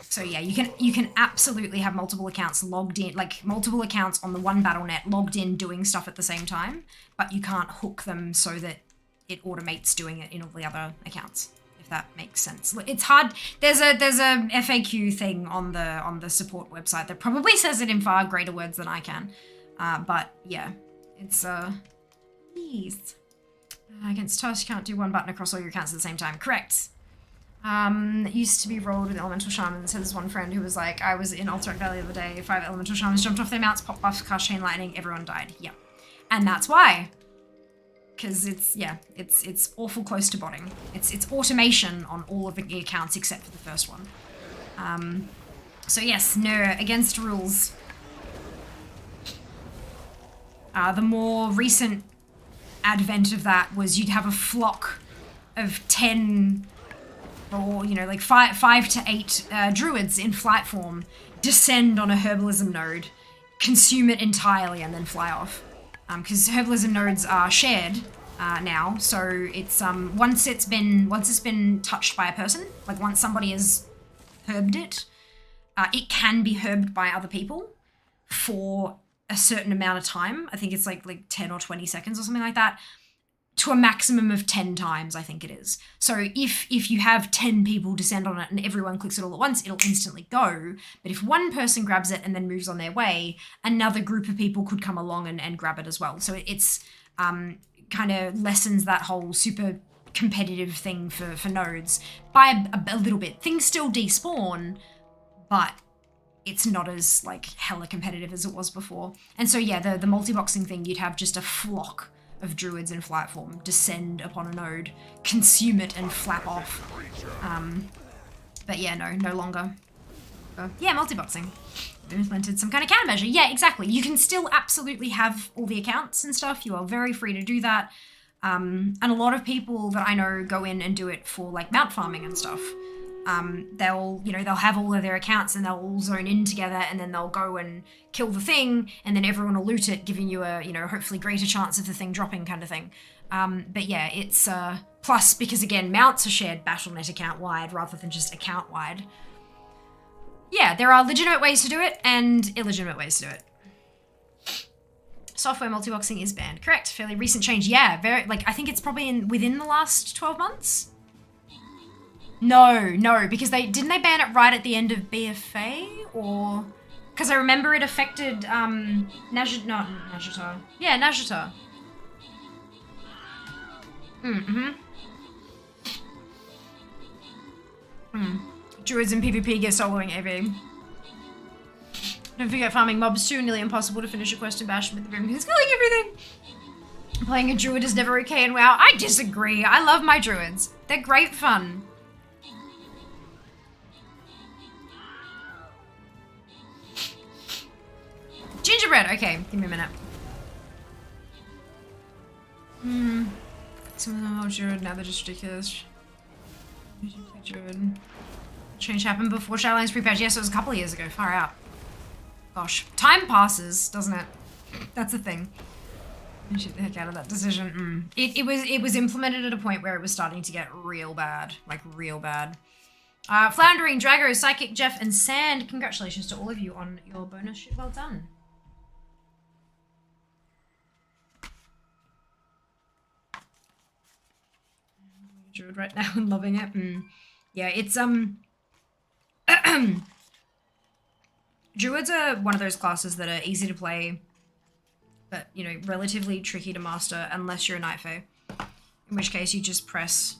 So yeah, you can absolutely have multiple accounts logged in, like multiple accounts on the one BattleNet logged in doing stuff at the same time, but you can't hook them so that it automates doing it in all the other accounts, if that makes sense. It's hard. There's a FAQ thing on the support website that probably says it in far greater words than I can. But yeah, it's please. Against Tusk, you can't do one button across all your accounts at the same time. Correct. It used to be rolled with elemental shamans. So there's one friend who was like, I was in Alterac Valley the other day, 5 elemental shamans jumped off their mounts, pop buffs, cast chain lightning, everyone died. Yeah. And that's why. Because it's awful close to botting. It's automation on all of the accounts except for the first one. So yes, no, against rules. The more recent advent of that was you'd have a flock of 10 or, you know, like 5 to 8 druids in flight form descend on a herbalism node, consume it entirely, and then fly off. Because herbalism nodes are shared now, so it's once it's been touched by a person, like once somebody has herbed it, it can be herbed by other people for a certain amount of time. I think it's like 10 or 20 seconds or something like that, to a maximum of 10 times, I think it is. So if you have 10 people descend on it and everyone clicks it all at once, it'll instantly go. But if one person grabs it and then moves on their way, another group of people could come along and grab it as well. So it's kind of lessens that whole super competitive thing for nodes by a little bit. Things still despawn, but it's not as like hella competitive as it was before. And so yeah, the multi-boxing thing, you'd have just a flock of druids in flight form descend upon a node, consume it, and flap off. But yeah, no longer. Yeah, multi-boxing. Implemented some kind of countermeasure. Yeah, exactly. You can still absolutely have all the accounts and stuff. You are very free to do that. And a lot of people that I know go in and do it for like mount farming and stuff. They'll have all of their accounts and they'll all zone in together, and then they'll go and kill the thing, and then everyone will loot it, giving you a, hopefully greater chance of the thing dropping kind of thing. But yeah, it's, plus because again, mounts are shared BattleNet account wide rather than just account wide. Yeah, there are legitimate ways to do it and illegitimate ways to do it. Software multi-boxing is banned. Correct. Fairly recent change. Yeah, I think it's probably within the last 12 months. No, because didn't they ban it right at the end of BFA, or because I remember it affected Najata. Yeah, Najata. Druids in PvP get soloing AV. Don't forget farming mobs too. Nearly impossible to finish a quest in Bash with the Grim King's killing everything. Playing a druid is never okay in WoW. I disagree. I love my druids. They're great fun. Gingerbread, okay, give me a minute. Some of them are Druid, now they're just ridiculous. Druid. Change happened before Shadowlands pre-patch. Yes, it was a couple of years ago, far out. Gosh, time passes, doesn't it? That's the thing. Shoot the heck out of that decision. It was implemented at a point where it was starting to get real bad, like real bad. Floundering, Drago, Psychic, Jeff, and Sand. Congratulations to all of you on your bonus shit. Well done. Druid right now and loving it. Yeah, it's Druids are one of those classes that are easy to play, but, you know, relatively tricky to master unless you're a Night Fae. In which case you just press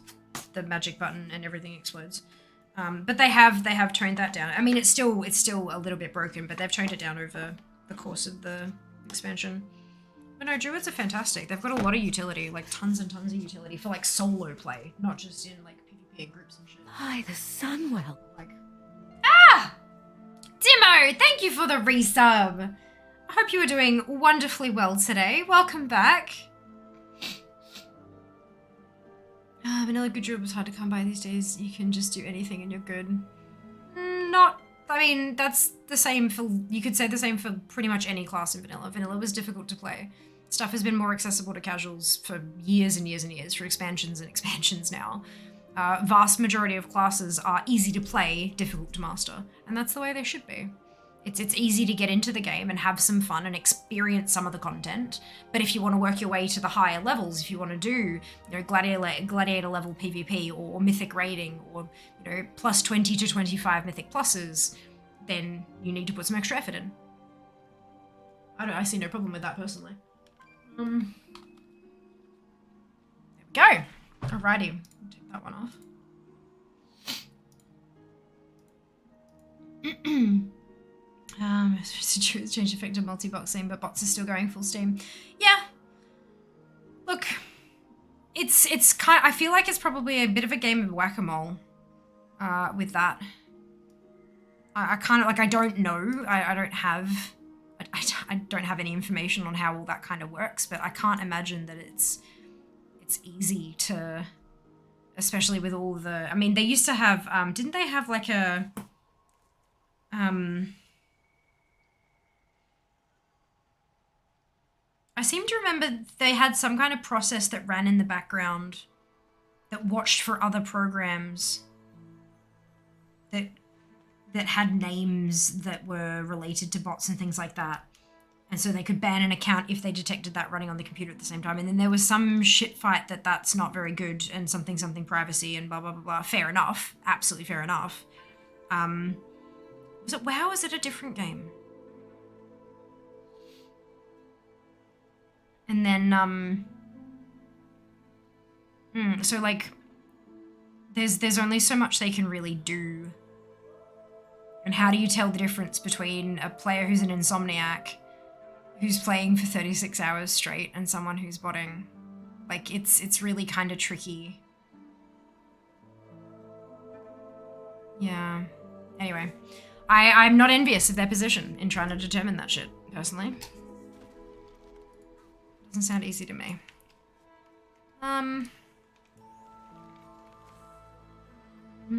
the magic button and everything explodes. But they have toned that down. I mean, it's still a little bit broken, but they've toned it down over the course of the expansion. But no, Druids are fantastic. They've got a lot of utility, like tons and tons of utility for like solo play, not just in like PvP and groups and shit. By the Sunwell. Like, Dimo, thank you for the resub. I hope you are doing wonderfully well today. Welcome back. Vanilla Good Druid was hard to come by these days. You can just do anything and you're good. I mean, that's the same for, you could say the same for pretty much any class in Vanilla. Vanilla was difficult to play. Stuff has been more accessible to casuals for years and years and years, for expansions and expansions now. Vast majority of classes are easy to play, difficult to master. And that's the way they should be. It's easy to get into the game and have some fun and experience some of the content. But if you want to work your way to the higher levels, if you want to do, you know, gladiator level PvP or mythic raiding or, you know, plus 20 to 25 mythic pluses, then you need to put some extra effort in. I see no problem with that personally. There we go. Alrighty, take that one off. Change effect of multi-boxing, but bots are still going full steam. Yeah. Look, it's kind. I feel like it's probably a bit of a game of whack-a-mole. With that, I kind of like. I don't know. I don't have. I don't have any information on how all that kind of works, but I can't imagine that it's easy to, especially with all the. I mean, they used to have. Didn't they have like a? I seem to remember they had some kind of process that ran in the background that watched for other programs that had names that were related to bots and things like that. And so they could ban an account if they detected that running on the computer at the same time. And then there was some shit fight that's not very good and something privacy and blah, blah, blah, blah. Fair enough. Absolutely fair enough. Was it WoW? Was it a different game? And then, so like, there's only so much they can really do. And how do you tell the difference between a player who's an insomniac, who's playing for 36 hours straight, and someone who's botting? Like, it's really kind of tricky. Yeah. Anyway, I'm not envious of their position in trying to determine that shit, personally. Doesn't sound easy to me.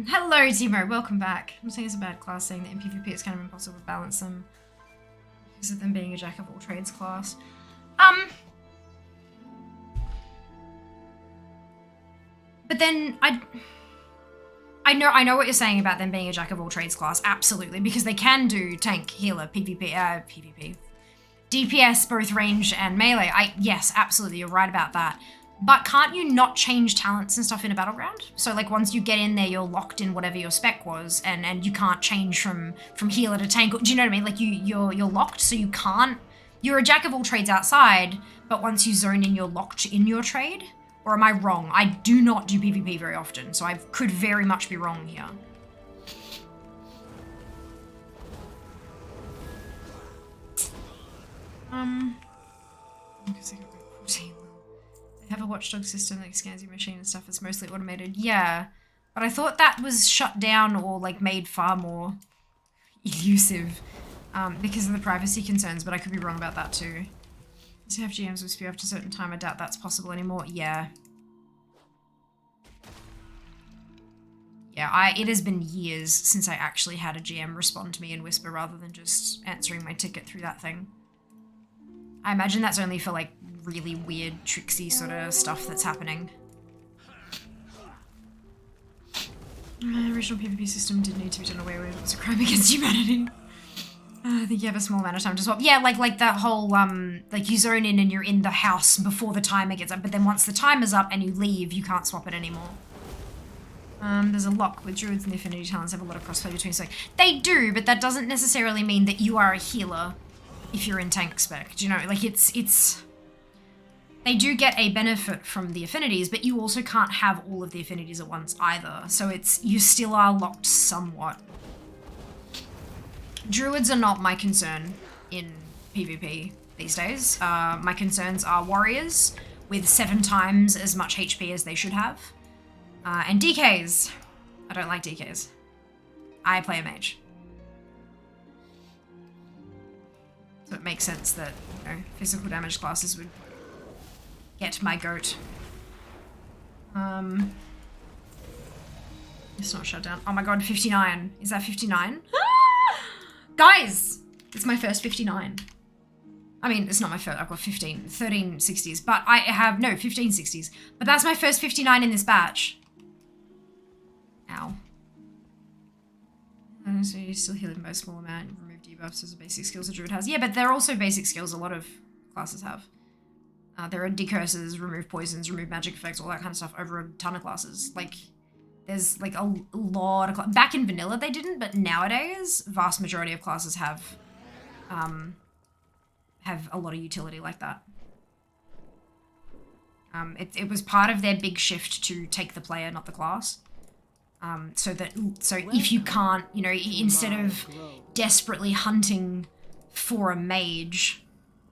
Hello, Timo. Welcome back. I'm saying it's a bad class, saying that in PvP it's kind of impossible to balance them because of them being a jack of all trades class. But then I know what you're saying about them being a jack of all trades class. Absolutely, because they can do tank, healer, PvP. DPS, both range and melee. Yes, absolutely, you're right about that. But can't you not change talents and stuff in a battleground? So like once you get in there, you're locked in whatever your spec was, and you can't change from healer to tank. Do you know what I mean? Like you're locked, so you can't. You're a jack of all trades outside, but once you zone in, you're locked in your trade. Or am I wrong? I do not do PvP very often, so I could very much be wrong here. They have a watchdog system that scans your machine and stuff. It's mostly automated. Yeah, but I thought that was shut down or like made far more elusive because of the privacy concerns, but I could be wrong about that too. To have GMs will spew after a certain time. I doubt that's possible anymore. Yeah. Yeah, it has been years since I actually had a GM respond to me in Whisper rather than just answering my ticket through that thing. I imagine that's only for like really weird, tricksy sort of stuff that's happening. Original PvP system did need to be done away with. It was a crime against humanity. I think you have a small amount of time to swap. Yeah, like that whole, like you zone in and you're in the house before the timer gets up, but then once the timer's up and you leave, you can't swap it anymore. There's a lock with druids and the affinity talents have a lot of crossplay between, so they do, but that doesn't necessarily mean that you are a healer if you're in tank spec. Do you know, like it's they do get a benefit from the affinities, but you also can't have all of the affinities at once either. So you still are locked somewhat. Druids are not my concern in PvP these days. My concerns are warriors with 7 times as much HP as they should have. And DKs. I don't like DKs. I play a mage. So it makes sense that, you know, physical damage classes would get my goat. It's not shut down. Oh my god, 59. Is that 59? Guys! It's my first 59. I mean, it's not my first. I've got 13 60s. But I have, no, 15 60s. But that's my first 59 in this batch. Ow. So you still heal in by a small amount. You remove debuffs as a basic skills a druid has. Yeah, but they're also basic skills a lot of classes have. There are decurses, remove poisons, remove magic effects, all that kind of stuff over a ton of classes. Like, there's like a lot of back in vanilla they didn't, but nowadays vast majority of classes have a lot of utility like that. It was part of their big shift to take the player, not the class. So if you can't, you know, instead of desperately hunting for a mage,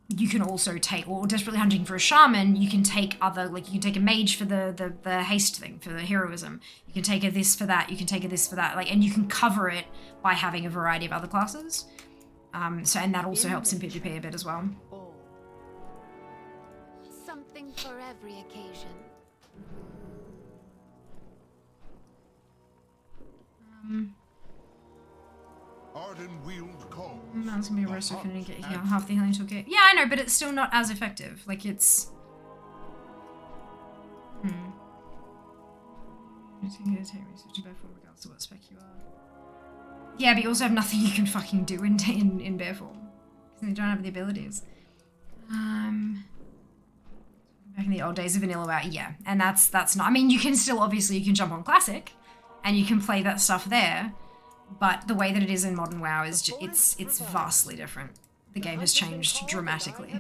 you can also take, or desperately hunting for a shaman, you can take other, like you can take a mage for the haste thing, for the heroism. You can take a this for that, you can take a this for that, like, and you can cover it by having a variety of other classes. And that also helps in PvP a bit as well. Something for every occasion. That's gonna be a rest if you get heal half the healing toolkit. Yeah, I know, but it's still not as effective. Like it's. Regardless of what spec you are. Yeah, but you also have nothing you can fucking do in bear form because you don't have the abilities. Back in the old days of vanilla WoW, yeah, and that's not. I mean, you can still obviously you can jump on classic, and you can play that stuff there. But the way that it is in modern WoW is it's vastly different. The game has changed dramatically,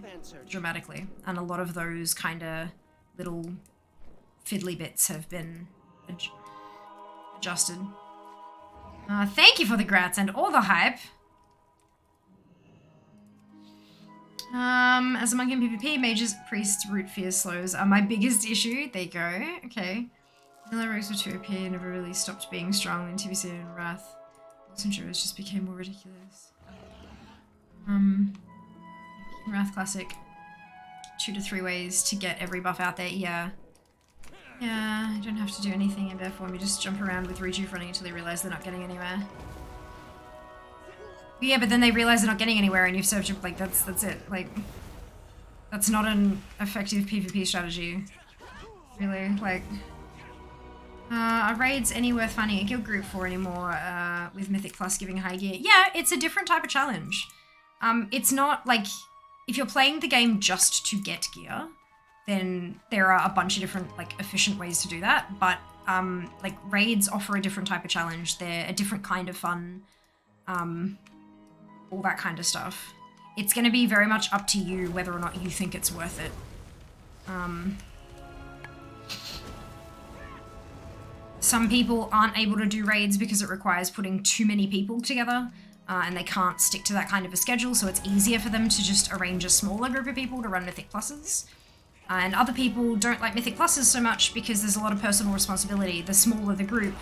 and a lot of those kind of little fiddly bits have been adjusted. Thank you for the grats and all the hype. As a monk in PvP, mages, priests, root fear slows are my biggest issue. There you go. Okay. Vanilla rogues were too OP and never really stopped being strong in TBC and Wrath. Heroes just became more ridiculous. Wrath Classic. 2 to 3 ways to get every buff out there. Yeah. Yeah, you don't have to do anything in bear form. You just jump around with Rejuve running until they realize they're not getting anywhere. Yeah, but then they realize they're not getting anywhere and you've served your, like, that's it. Like, that's not an effective PvP strategy. Really, like... Are raids any worth finding a guild group for anymore, with Mythic Plus giving high gear? Yeah, it's a different type of challenge. It's not, like, if you're playing the game just to get gear, then there are a bunch of different, like, efficient ways to do that, but, like, raids offer a different type of challenge. They're a different kind of fun, all that kind of stuff. It's going to be very much up to you whether or not you think it's worth it. Some people aren't able to do raids because it requires putting too many people together, and they can't stick to that kind of a schedule, so it's easier for them to just arrange a smaller group of people to run Mythic Pluses. And other people don't like Mythic Pluses so much because there's a lot of personal responsibility. The smaller the group,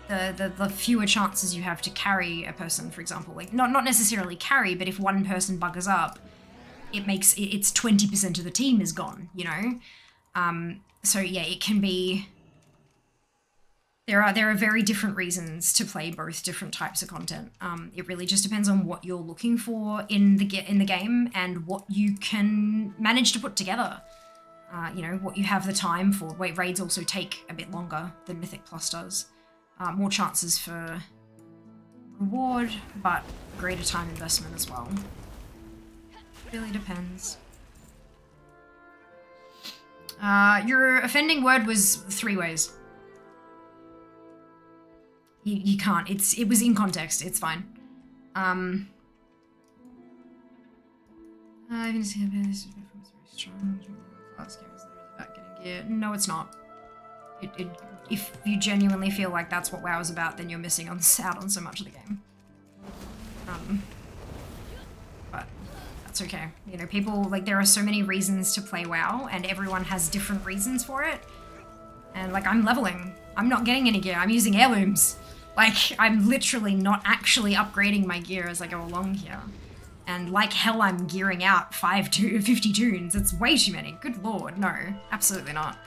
the fewer chances you have to carry a person, for example. Like, not necessarily carry, but if one person buggers up, it's 20% of the team is gone, you know? So yeah, it can be there are very different reasons to play both different types of content. It really just depends on what you're looking for in the game and what you can manage to put together. You know, what you have the time for. Wait, raids also take a bit longer than Mythic Plus does. More chances for reward, but greater time investment as well. Really depends. Your offending word was 3 ways. You can't. It was in context. It's fine. I even see this is very strong. Last game is literally about getting gear. No, it's not. If you genuinely feel like that's what WoW is about, then you're missing out on so much of the game. But that's okay. You know, people, like, there are so many reasons to play WoW, and everyone has different reasons for it. And, like, I'm leveling. I'm not getting any gear. I'm using heirlooms. Like, I'm literally not actually upgrading my gear as I go along here. And like hell, I'm gearing out 50 tunes. It's way too many. Good lord, no. Absolutely not.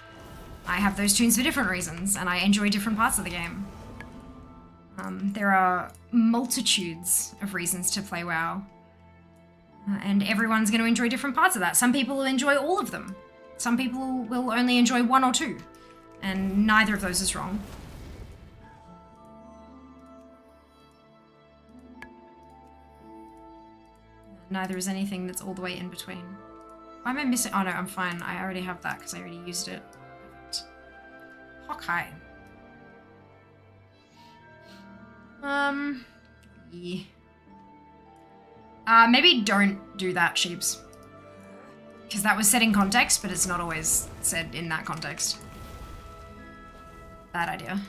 I have those tunes for different reasons, and I enjoy different parts of the game. There are multitudes of reasons to play WoW. And everyone's going to enjoy different parts of that. Some people will enjoy all of them. Some people will only enjoy 1 or 2. And neither of those is wrong. Neither is anything that's all the way in between. Why am I missing? Oh no, I'm fine. I already have that because I already used it. Perfect. Okay. Yeah. Maybe don't do that, sheeps. Because that was said in context, but it's not always said in that context. Bad idea.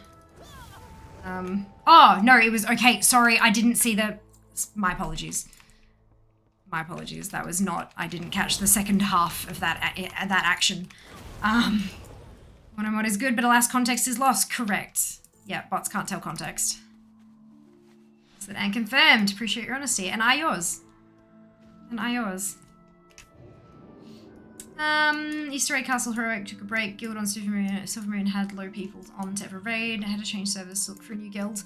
Oh, no, it was, okay, sorry, I didn't see my apologies. My apologies, that was not, I didn't catch the second half of that action. One mod is good, but alas, context is lost. Correct. Yeah, bots can't tell context. And confirmed. Appreciate your honesty. And I yours. And I yours. Easter egg Castle Heroic took a break. Guild on Silvermoon had low people on to every raid. I had to change servers to look for a new guild.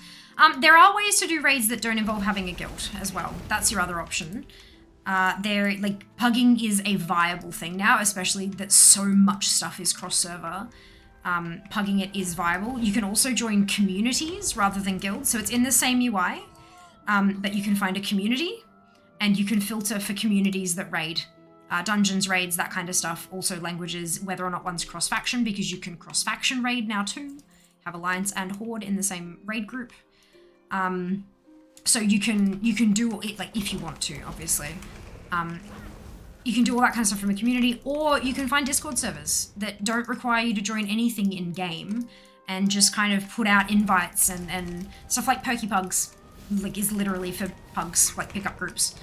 There are ways to do raids that don't involve having a guild as well. That's your other option. Like, pugging is a viable thing now, especially that so much stuff is cross-server. Pugging it is viable. You can also join communities rather than guilds, so it's in the same UI, but you can find a community, and you can filter for communities that raid. Dungeons, raids, that kind of stuff. Also languages, whether or not one's cross-faction, because you can cross-faction raid now too. Have Alliance and Horde in the same raid group. So you can do it, like, if you want to, obviously. You can do all that kind of stuff from a community, or you can find Discord servers that don't require you to join anything in-game and just kind of put out invites and stuff like PokePugs, like, is literally for pugs, like pickup groups.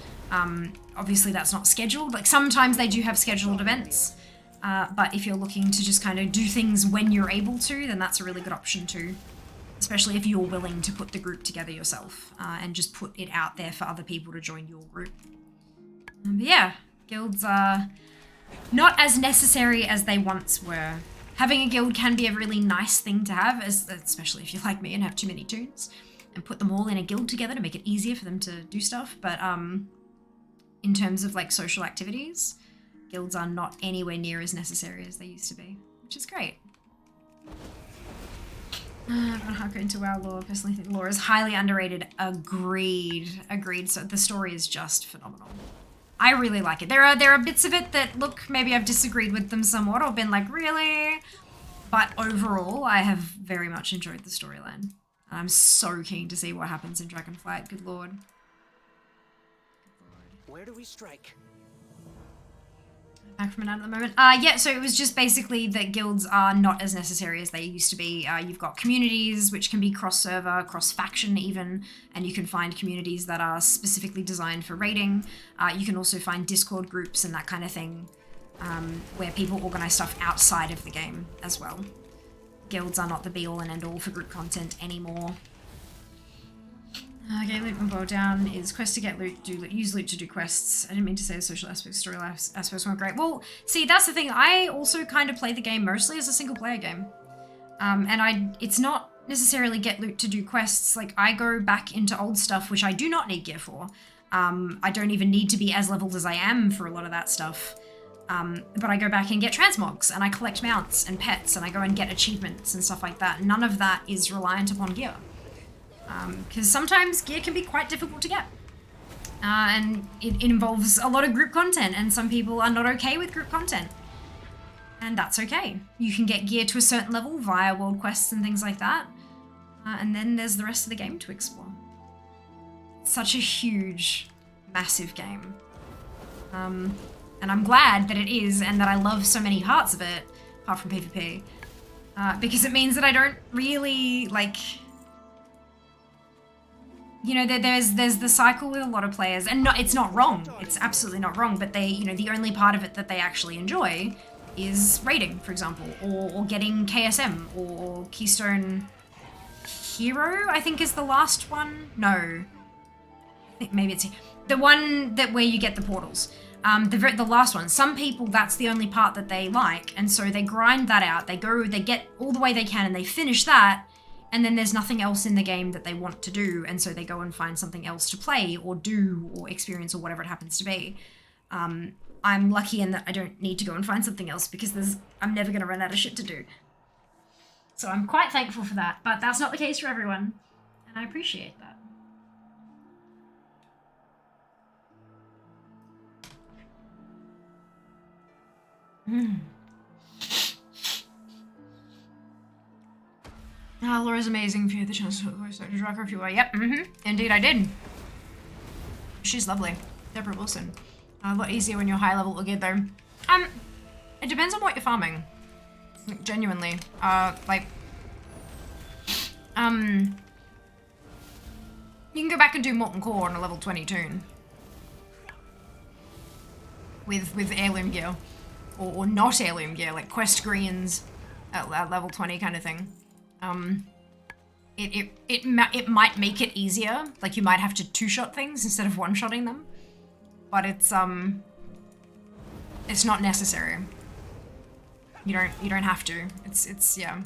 Obviously that's not scheduled. Like, sometimes they do have scheduled events, but if you're looking to just kind of do things when you're able to, then that's a really good option too. Especially if you're willing to put the group together yourself, and just put it out there for other people to join your group. But yeah, guilds are not as necessary as they once were. Having a guild can be a really nice thing to have, especially if you're like me and have too many tunes, and put them all in a guild together to make it easier for them to do stuff. But in terms of like social activities, guilds are not anywhere near as necessary as they used to be, which is great. I'm gonna hardcore into WoW lore. Personally think lore is highly underrated. Agreed. So the story is just phenomenal. I really like it. There are bits of it that, look, maybe I've disagreed with them somewhat or been like, really? But overall, I have very much enjoyed the storyline. I'm so keen to see what happens in Dragonflight. Good lord. Where do we strike? Back from it at the moment. Yeah, so it was just basically that guilds are not as necessary as they used to be. You've got communities, which can be cross-server, cross-faction even, and you can find communities that are specifically designed for raiding. You can also find Discord groups and that kind of thing, where people organize stuff outside of the game as well. Guilds are not the be-all and end-all for group content anymore. Okay, loot and boil down is quest to get loot, use loot to do quests. I didn't mean to say the social aspects, story aspects weren't great. Well, see, that's the thing. I also kind of play the game mostly as a single player game. And it's not necessarily get loot to do quests. Like, I go back into old stuff, which I do not need gear for. I don't even need to be as leveled as I am for a lot of that stuff. But I go back and get transmogs, and I collect mounts and pets, and I go and get achievements and stuff like that. None of that is reliant upon gear. Because sometimes gear can be quite difficult to get. And it involves a lot of group content, and some people are not okay with group content. And that's okay. You can get gear to a certain level via world quests and things like that. And then there's the rest of the game to explore. It's such a huge, massive game. And I'm glad that it is, and that I love so many parts of it, apart from PvP. Because it means that I don't really, like... You know, there's the cycle with a lot of players, and it's not wrong. It's absolutely not wrong, but they, you know, the only part of it that they actually enjoy is raiding, for example, or getting KSM, or Keystone Hero, I think is the last one. No. I think maybe it's the one that where you get the portals. The last one. Some people, that's the only part that they like, and so they grind that out. They get all the way they can, and they finish that, and then there's nothing else in the game that they want to do, and so they go and find something else to play, or do, or experience, or whatever it happens to be. I'm lucky in that I don't need to go and find something else, because I'm never going to run out of shit to do. So I'm quite thankful for that, but that's not the case for everyone, and I appreciate that. Laura's amazing. If you had the chance to put the voice actor rock her if you were. Yep, indeed I did. She's lovely. Deborah Wilson. A lot easier when you're high level or good though. It depends on what you're farming. Genuinely. You can go back and do Molten Core on a level 20 toon. With heirloom gear. Or not heirloom gear, like quest greens at level 20 kind of thing. It might make it easier. Like you might have to two-shot things instead of one-shotting them. But it's not necessary. You don't have to. It's yeah.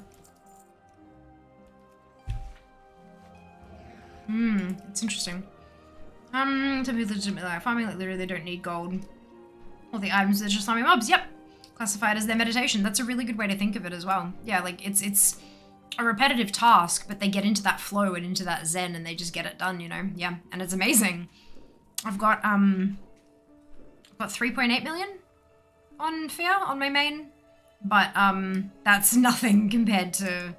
It's interesting. Some people legitimately like farming, like literally they don't need gold. All the items are just farming mobs, yep. Classified as their meditation. That's a really good way to think of it as well. Yeah, like it's a repetitive task, but they get into that flow and into that zen and they just get it done, you know? Yeah, and it's amazing. I've got 3.8 million on Fear on my main, but that's nothing compared to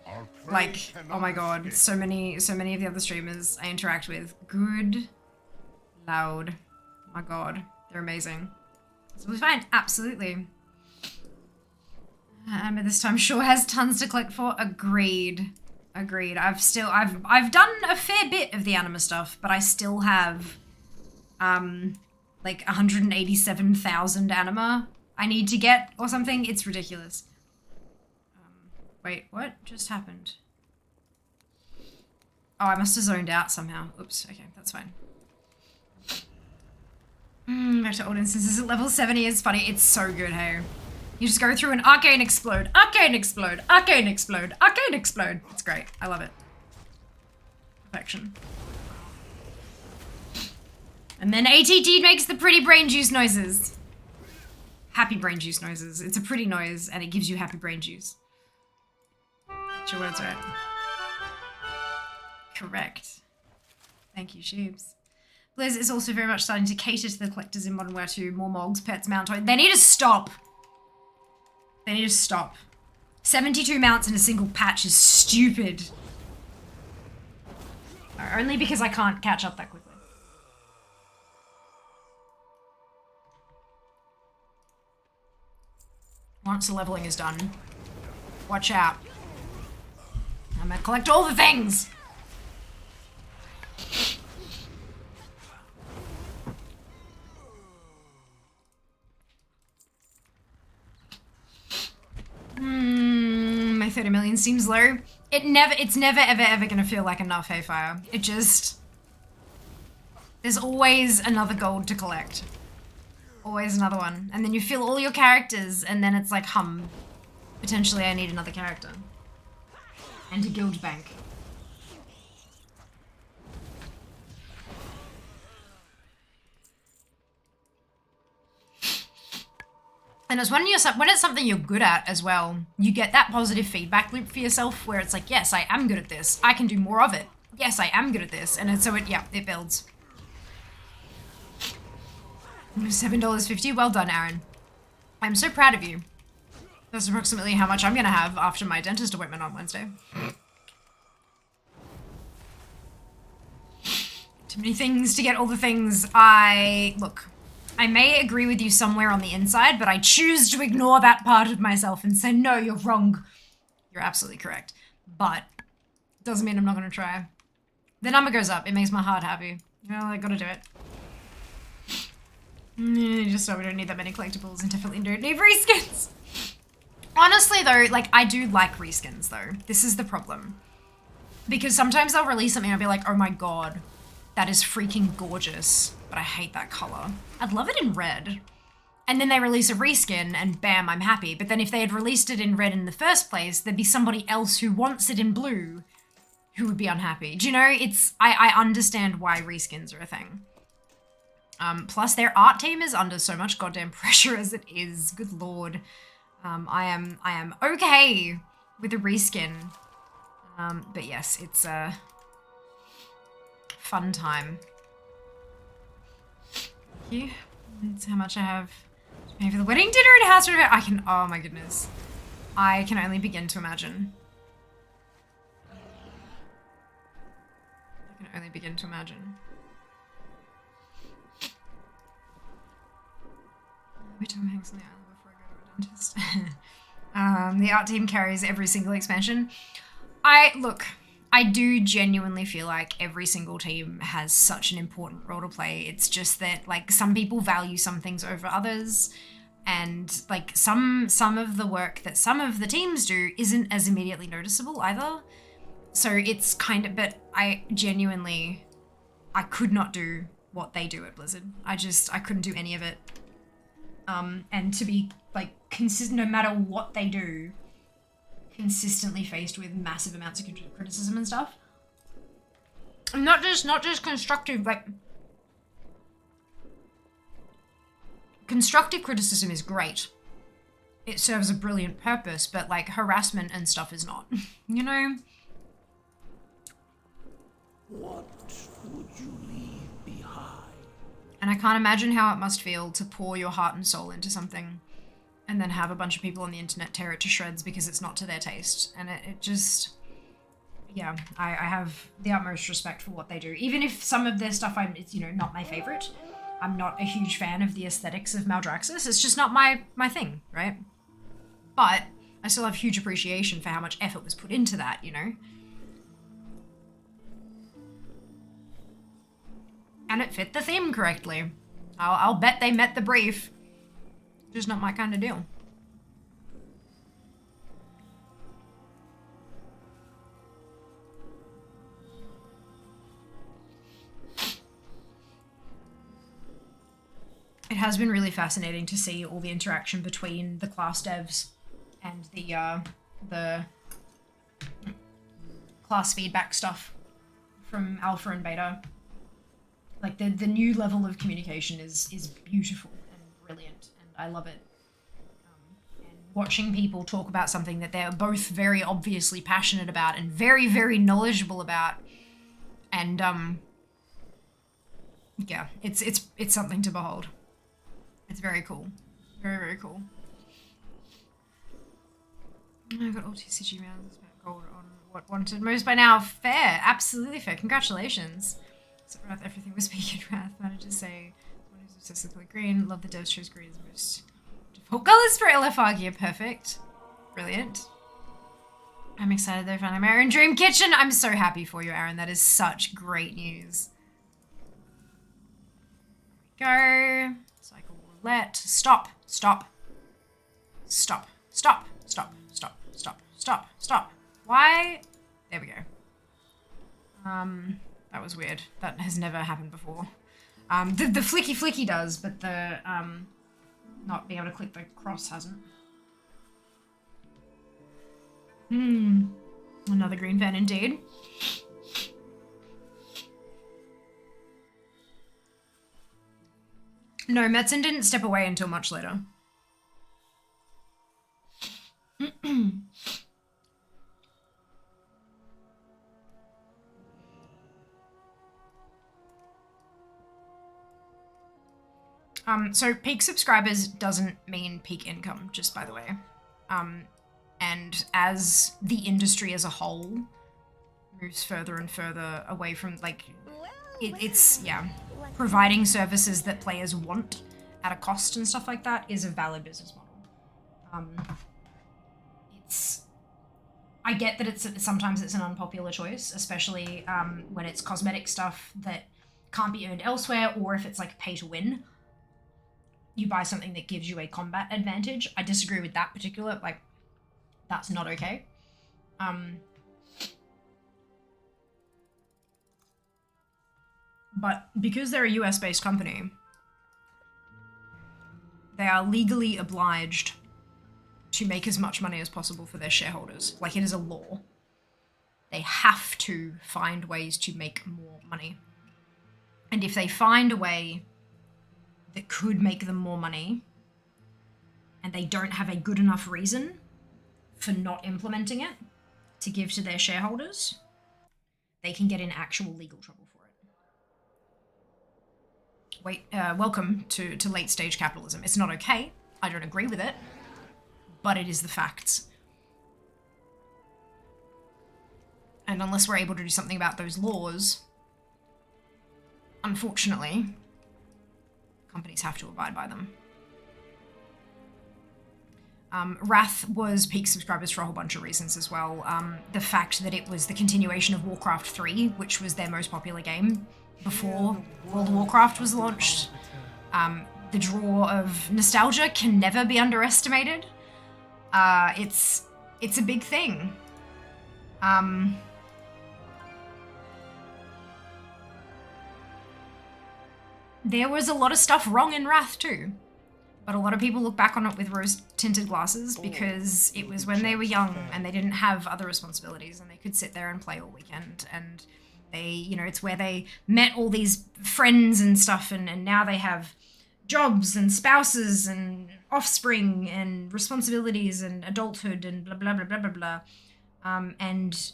like, oh my god, so many of the other streamers I interact with. Good, loud, oh my god, they're amazing. So we'll find, absolutely. But this time sure has tons to collect for. Agreed. Agreed. I've done a fair bit of the anima stuff, but I still have like 187,000 anima I need to get or something. It's ridiculous. Wait, what just happened? Oh, I must have zoned out somehow. Oops, okay, that's fine. Back to old instances at level 70 is funny. It's so good, hey. You just go through and arcane explode, arcane explode, arcane explode, arcane explode. It's great. I love it. Perfection. And then ATT makes the pretty brain juice noises. Happy brain juice noises. It's a pretty noise and it gives you happy brain juice. Your words right. Correct. Thank you, Sheebs. Blizz is also very much starting to cater to the collectors in Modern Warfare 2. More mogs, pets, mount toy. They need to stop. They need to stop. 72 mounts in a single patch is stupid. Only because I can't catch up that quickly. Once the leveling is done, watch out. I'm gonna collect all the things. My 30 million seems low. It's never ever gonna feel like enough, Hayfire. It just, there's always another gold to collect. Always another one. And then you fill all your characters and then it's like, potentially I need another character. And a guild bank. And it's when it's something you're good at as well, you get that positive feedback loop for yourself where it's like, yes, I am good at this. I can do more of it. Yes, I am good at this. And it builds. $7.50. Well done, Aaron. I'm so proud of you. That's approximately how much I'm going to have after my dentist appointment on Wednesday. Too many things to get all the things. Look, I may agree with you somewhere on the inside, but I choose to ignore that part of myself and say, no, you're wrong. You're absolutely correct. But doesn't mean I'm not going to try. The number goes up. It makes my heart happy. Well, I gotta do it. Just so we don't need that many collectibles and definitely don't need reskins. Honestly though, like I do like reskins though. This is the problem. Because sometimes they'll release something and I'll be like, oh my god, that is freaking gorgeous. But I hate that color. I'd love it in red. And then they release a reskin and bam, I'm happy. But then if they had released it in red in the first place, there'd be somebody else who wants it in blue who would be unhappy. Do you know, I understand why reskins are a thing. Plus their art team is under so much goddamn pressure as it is. Good lord. I am okay with a reskin. But yes, it's a fun time. Thank you. That's how much I have to pay for the wedding dinner and house renovation. Oh my goodness. I can only begin to imagine. I can only begin to imagine. Every time Hanks on the island before I go to a dentist. The art team carries every single expansion. I do genuinely feel like every single team has such an important role to play. It's just that like some people value some things over others, and like some of the work that some of the teams do isn't as immediately noticeable either. So it's kind of, but I could not do what they do at Blizzard. I couldn't do any of it. And to be like consistent, no matter what they do, consistently faced with massive amounts of criticism and stuff. Not just constructive, like constructive criticism is great. It serves a brilliant purpose, but like harassment and stuff is not, you know? What would you leave behind? And I can't imagine how it must feel to pour your heart and soul into something and then have a bunch of people on the internet tear it to shreds because it's not to their taste. And it just, yeah, I have the utmost respect for what they do. Even if some of their stuff it's, you know, not my favorite. I'm not a huge fan of the aesthetics of Maldraxxus. It's just not my thing, right? But I still have huge appreciation for how much effort was put into that, you know? And it fit the theme correctly. I'll bet they met the brief. Just not my kind of deal. It has been really fascinating to see all the interaction between the class devs and the class feedback stuff from alpha and beta. Like the new level of communication is beautiful and brilliant, and I love it. And watching people talk about something that they're both very obviously passionate about and very, very knowledgeable about, and yeah, it's something to behold. It's very cool, very, very cool. I got all TCG rounds about gold on what wanted most by now. Fair, absolutely fair. Congratulations. So Wrath, everything was speaking Wrath. Managed to say one who's obsessed with green. Love the devs chose green as most default colors for LFR. Perfect. Brilliant. I'm excited they found a Aaron Dream Kitchen. I'm so happy for you, Aaron. That is such great news. There we go. Cycle roulette. Stop. Stop. Stop. Stop. Stop. Stop. Stop. Stop. Stop. Why? There we go. That was weird. That has never happened before. The flicky does, but the not being able to click the cross hasn't. Another green fan indeed. No, Metzen didn't step away until much later. So peak subscribers doesn't mean peak income, just by the way. And as the industry as a whole moves further and further away from, like, it's providing services that players want at a cost and stuff like that is a valid business model. I get that sometimes it's an unpopular choice, especially when it's cosmetic stuff that can't be earned elsewhere, or if it's like pay to win. You buy something that gives you a combat advantage. I disagree with that particular, like, that's not okay. But because they're a US-based company, they are legally obliged to make as much money as possible for their shareholders. Like, it is a law. They have to find ways to make more money. And if they find a way that could make them more money, and they don't have a good enough reason for not implementing it to give to their shareholders, they can get in actual legal trouble for it. Welcome to late stage capitalism. It's not okay. I don't agree with it, but it is the facts. And unless we're able to do something about those laws, unfortunately, companies have to abide by them. Wrath was peak subscribers for a whole bunch of reasons as well. The fact that it was the continuation of Warcraft 3, which was their most popular game before World of Warcraft was launched. The draw of nostalgia can never be underestimated. It's a big thing. There was a lot of stuff wrong in Wrath too. But a lot of people look back on it with rose-tinted glasses because it was when they were young and they didn't have other responsibilities and they could sit there and play all weekend, and they, you know, it's where they met all these friends and stuff, and now they have jobs and spouses and offspring and responsibilities and adulthood and blah, blah, blah, blah, blah, blah. And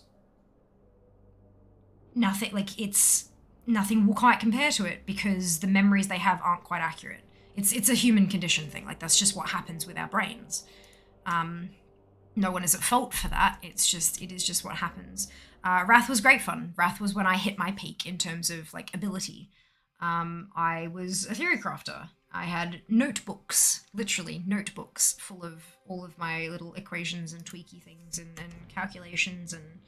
nothing will quite compare to it because the memories they have aren't quite accurate. It's a human condition thing. Like, that's just what happens with our brains. No one is at fault for that. It is just what happens. Wrath was great fun. Wrath was when I hit my peak in terms of, like, ability. I was a theory crafter. I had notebooks, literally notebooks, full of all of my little equations and tweaky things and calculations and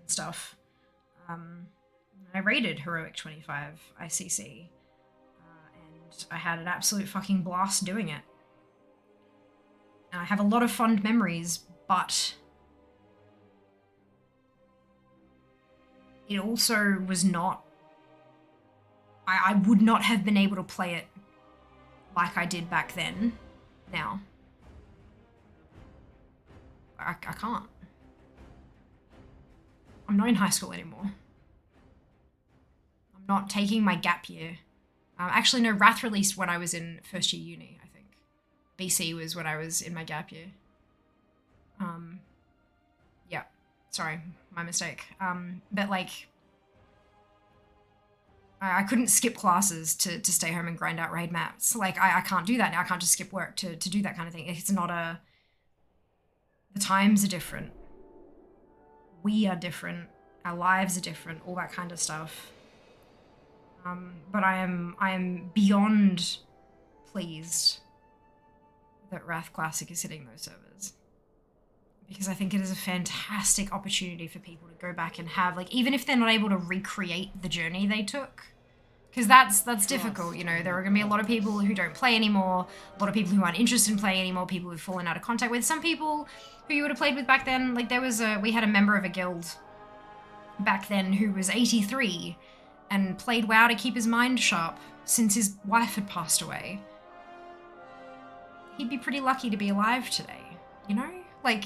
stuff. I rated Heroic 25 ICC. I had an absolute fucking blast doing it. And I have a lot of fond memories, but it also was not... I would not have been able to play it like I did back then, now. I can't. I'm not in high school anymore. I'm not taking my gap year. Actually, no, Wrath released when I was in first year uni, I think. BC was when I was in my gap year. Yeah, sorry, my mistake. But, like, I couldn't skip classes to stay home and grind out raid maps. Like, I can't do that now. I can't just skip work to do that kind of thing. It's not a... The times are different. We are different. Our lives are different. All that kind of stuff. But I am beyond pleased that Wrath Classic is hitting those servers. Because I think it is a fantastic opportunity for people to go back and have, like, even if they're not able to recreate the journey they took, because that's difficult, you know. There are going to be a lot of people who don't play anymore, a lot of people who aren't interested in playing anymore, people who've fallen out of contact with. Some people who you would have played with back then, like, we had a member of a guild back then who was 83 and played WoW to keep his mind sharp since his wife had passed away. He'd be pretty lucky to be alive today, you know? Like,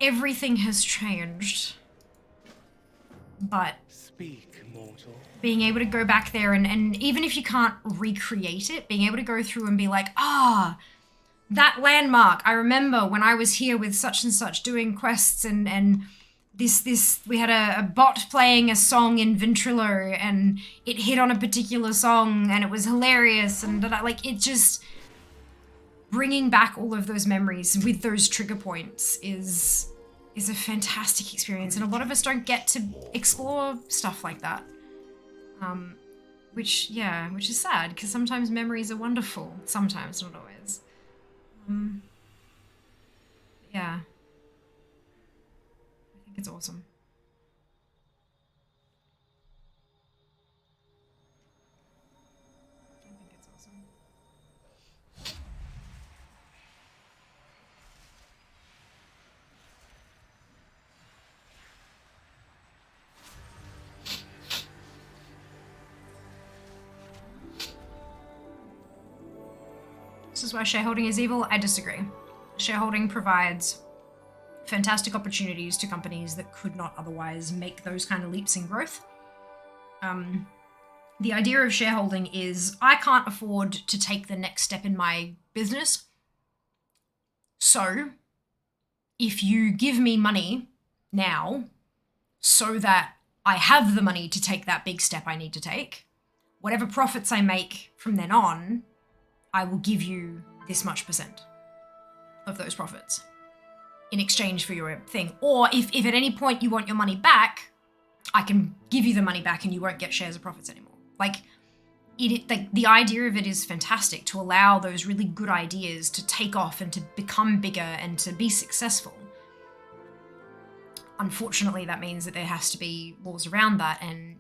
everything has changed. But Speak, mortal. being able to go back there and even if you can't recreate it, being able to go through and be like, that landmark. I remember when I was here with such and such doing quests and this we had a bot playing a song in Ventrilo and it hit on a particular song and it was hilarious and like it just bringing back all of those memories with those trigger points is a fantastic experience, and a lot of us don't get to explore stuff like that. Which is sad, because sometimes memories are wonderful. Sometimes, not always. Yeah. I think it's awesome. This is why shareholding is evil. I disagree. Shareholding provides fantastic opportunities to companies that could not otherwise make those kind of leaps in growth. The idea of shareholding is I can't afford to take the next step in my business. So if you give me money now so that I have the money to take that big step I need to take, whatever profits I make from then on, I will give you this much percent of those profits in exchange for your thing. Or if at any point you want your money back, I can give you the money back and you won't get shares of profits anymore. Like the idea of it is fantastic, to allow those really good ideas to take off and to become bigger and to be successful. Unfortunately, that means that there has to be laws around that, and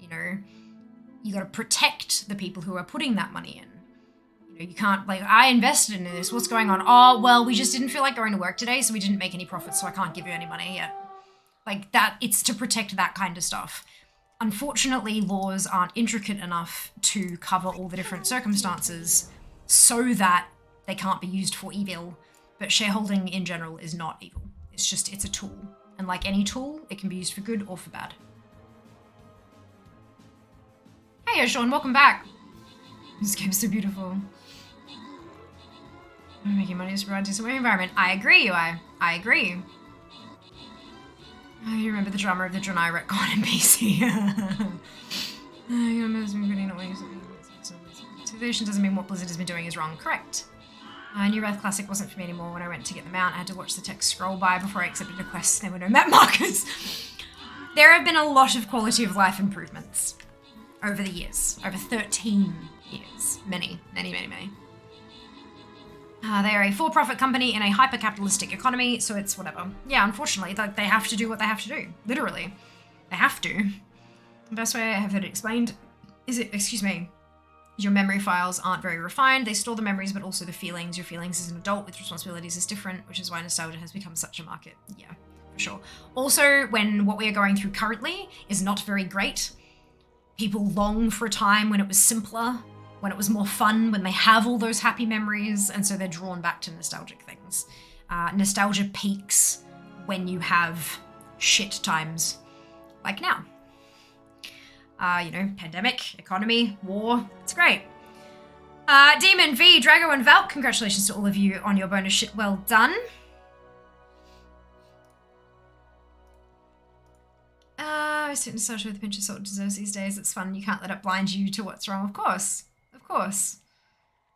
you got to protect the people who are putting that money in. You can't, like, I invested in this, what's going on? Oh, well, we just didn't feel like going to work today, so we didn't make any profits, so I can't give you any money yet. Like that, it's to protect that kind of stuff. Unfortunately, laws aren't intricate enough to cover all the different circumstances so that they can't be used for evil. But shareholding in general is not evil. It's a tool. And like any tool, it can be used for good or for bad. Hey, Sean, welcome back. This game's so beautiful. Making money is providing some environment. I agree, UI. I agree. Oh, you remember the drama of the Draenei retcon in PC. You remember this movie not wanting civilization doesn't mean what Blizzard has been doing is wrong. Correct. New Wrath Classic wasn't for me anymore. When I went to get the mount, I had to watch the text scroll by before I accepted a quest. There were no map markers. There have been a lot of quality of life improvements over the years. Over 13 years. Many. They are a for-profit company in a hyper-capitalistic economy, so it's whatever. Yeah, unfortunately, like, they have to do what they have to do. Literally. They have to. The best way I have heard it explained is your memory files aren't very refined. They store the memories, but also the feelings. Your feelings as an adult with responsibilities is different, which is why nostalgia has become such a market. Yeah, for sure. Also, when what we are going through currently is not very great, people long for a time when it was simpler, when it was more fun, when they have all those happy memories, and so they're drawn back to nostalgic things. Nostalgia peaks when you have shit times, like now. Pandemic, economy, war, it's great. Demon, V, Drago, and Valk, congratulations to all of you on your bonus shit. Well done. I sit in nostalgia with a pinch of salt deserves these days. It's fun. You can't let it blind you to what's wrong. Of course.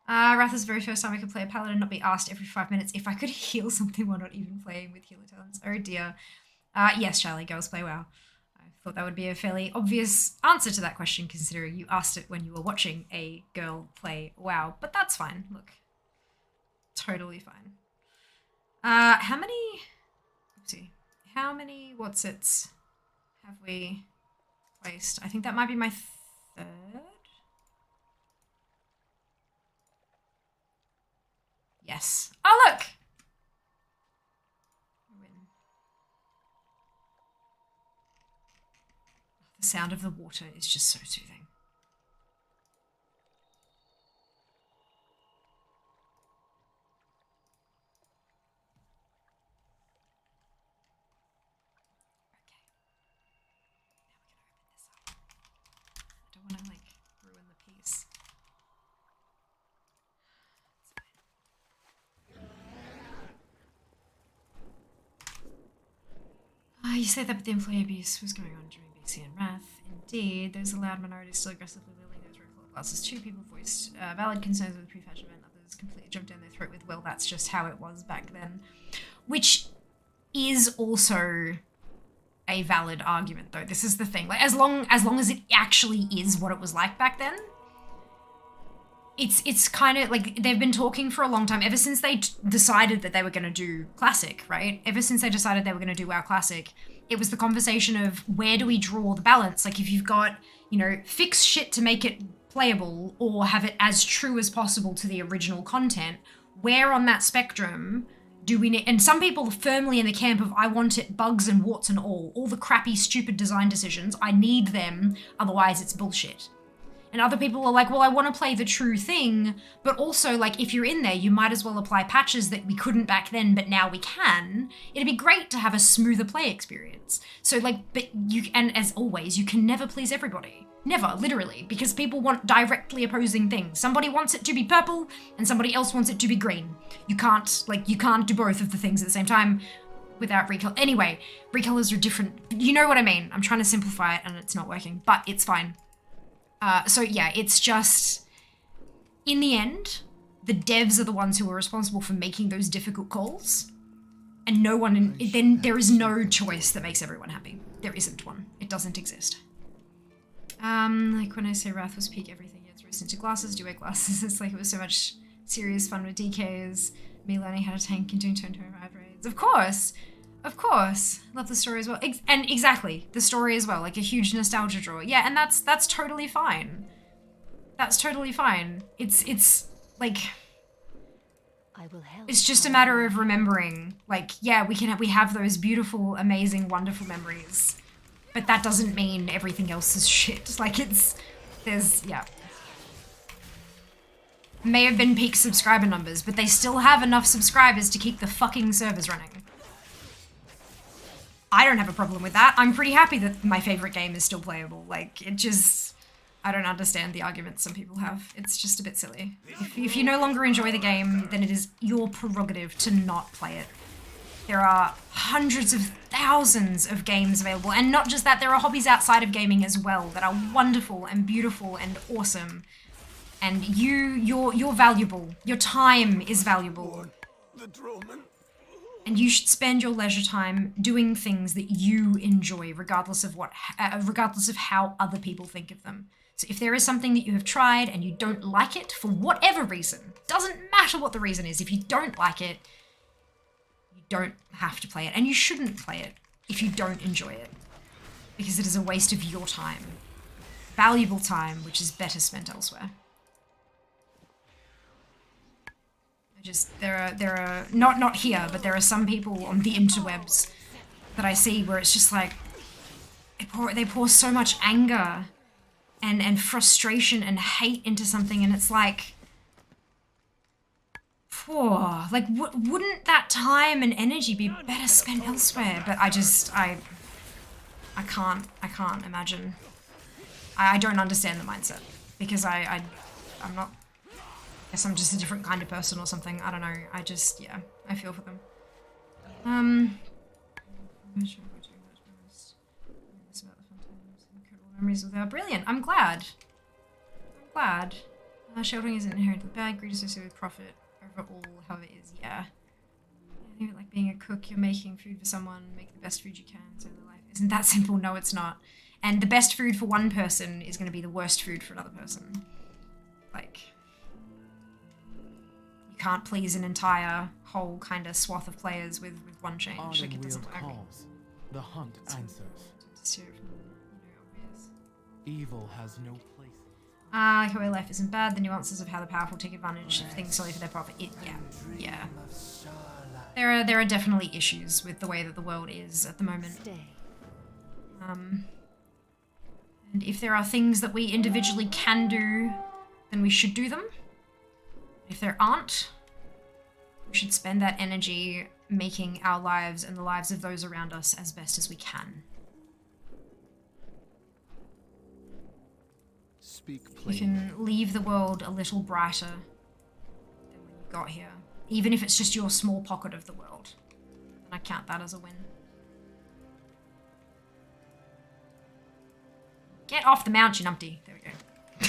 Wrath is the very first time I could play a paladin and not be asked every 5 minutes if I could heal something while not even playing with healer talents. Oh dear. Yes, Charlie, girls play WoW. I thought that would be a fairly obvious answer to that question, considering you asked it when you were watching a girl play WoW. But that's fine. Look. Totally fine. How many what's-its have we placed? I think that might be my third. Yes. Oh, look! The sound of the water is just so soothing. Okay. Now we can open this up. I don't want to, ruin the piece. you say that, but the employee abuse was going on during BC and Wrath. Indeed, there's a loud minority still aggressively wielding those red claw classes. Two people voiced valid concerns with the prefetch event. Others completely jumped down their throat with, well, that's just how it was back then. Which is also a valid argument, though. This is the thing. Like, as long as it actually is what it was like back then, it's kind of like they've been talking for a long time, ever since they decided that they were going to do Classic, right? Ever since they decided they were going to do WoW Classic, it was the conversation of where do we draw the balance? Like, if you've got, you know, fix shit to make it playable or have it as true as possible to the original content, where on that spectrum do we need? And some people are firmly in the camp of, I want it bugs and warts and all the crappy, stupid design decisions, I need them, otherwise it's bullshit. And other people are like, well, I want to play the true thing, but also, like, if you're in there, you might as well apply patches that we couldn't back then, but now we can. It'd be great to have a smoother play experience. So, like, but you, and as always, you can never please everybody. Never, literally, because people want directly opposing things. Somebody wants it to be purple, and somebody else wants it to be green. You can't do both of the things at the same time without recolor. Anyway, recolors are different. You know what I mean. I'm trying to simplify it, and it's not working, but it's fine. So yeah, it's just, in the end, the devs are the ones who are responsible for making those difficult calls, and no one, then there is no choice that makes everyone happy. There isn't one. It doesn't exist. Like when I say Wrath was peak, everything gets raced into glasses, do wear glasses. It's like it was so much serious fun with DKs, me learning how to tank and doing turn-to-turn raids. Of course! Of course. Love the story as well. And exactly, the story as well, like a huge nostalgia draw. Yeah, and that's totally fine. That's totally fine. It's like, I will help. it's just a matter of remembering, like, yeah, we have those beautiful, amazing, wonderful memories, but that doesn't mean everything else is shit. Like, yeah. May have been peak subscriber numbers, but they still have enough subscribers to keep the fucking servers running. I don't have a problem with that. I'm pretty happy that my favorite game is still playable. Like, it just, I don't understand the arguments some people have. It's just a bit silly. If you no longer enjoy the game, then it is your prerogative to not play it. There are hundreds of thousands of games available, and not just that, there are hobbies outside of gaming as well that are wonderful and beautiful and awesome. And you're valuable. Your time is valuable. And you should spend your leisure time doing things that you enjoy, regardless of how other people think of them. So if there is something that you have tried and you don't like it for whatever reason, doesn't matter what the reason is, if you don't like it, you don't have to play it. And you shouldn't play it if you don't enjoy it, because it is a waste of your time. Valuable time, which is better spent elsewhere. There are not here, but there are some people on the interwebs that I see where it's just like they pour so much anger and frustration and hate into something, and it's like, poor, like wouldn't that time and energy be better spent elsewhere? But I can't imagine. I don't understand the mindset, because I'm not. I guess I'm just a different kind of person or something. I don't know. Yeah, I feel for them. I'm not sure if we're doing much most about the fun times and incredible memories without. Brilliant. I'm glad. Sheltering isn't inherently bad. Greed associated with profit overall, however, is, yeah. I think like being a cook, you're making food for someone, make the best food you can, so their life isn't that simple. No, it's not. And the best food for one person is going to be the worst food for another person. Like, you can't please an entire whole kind of swath of players with one change. Like, it doesn't work. Calls. The hunt answers. Evil has no place. Like how life isn't bad, the nuances of how the powerful take advantage of things solely for their profit. Yeah. There are definitely issues with the way that the world is at the moment. And if there are things that we individually can do, then we should do them. If there aren't, we should spend that energy making our lives and the lives of those around us as best as we can. Speak plain. You can leave the world a little brighter than when you got here, even if it's just your small pocket of the world. And I count that as a win. Get off the mount, you numpty. There we go.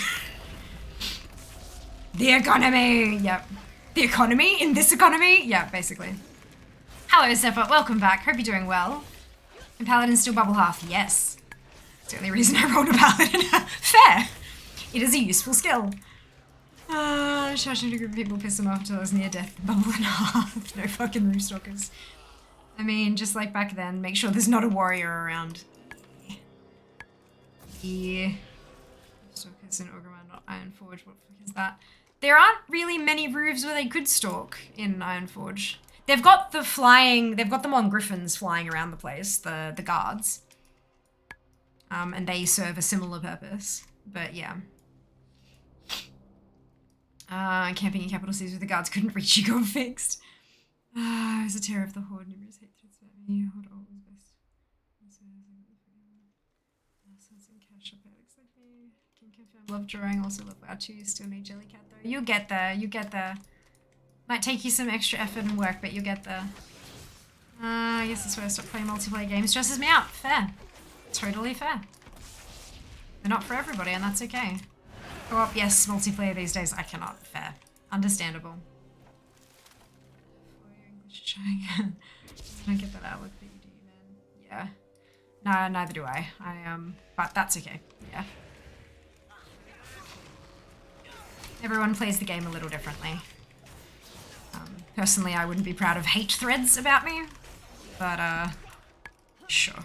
The economy! Yep. The economy? In this economy? Yeah, basically. Hello, Zephyr. Welcome back. Hope you're doing well. And Paladin still bubble half? Yes. It's the only reason I rolled a Paladin. Fair. It is a useful skill. Shashing a group of people piss them off until I was near death. Bubble in half. No fucking roofstalkers. I mean, just like back then, make sure there's not a warrior around. Yeah. Stalkers in Orgrimmar, not Ironforge. What the fuck is that? There aren't really many roofs where they could stalk in Ironforge. They've got the flying, they've got them on griffins flying around the place, the guards. And they serve a similar purpose. But yeah. Camping in capital cities with the guards couldn't reach you, got fixed. It was a terror of the horde, numerous hate threats about me. Horde always best. Can confirm. Love drawing, also love WoW 2. Still need Jellycat though. You'll get there, you get there. Might take you some extra effort and work, but you'll get there. I guess that's why I stopped playing multiplayer games. Stresses me out. Fair. Totally fair. They're not for everybody, and that's okay. Co-op, yes, multiplayer these days, I cannot. Fair. Understandable. I don't get that outlook that you do, man. Yeah. No, neither do I. But that's okay. Yeah. Everyone plays the game a little differently. Personally, I wouldn't be proud of hate threads about me, but, sure.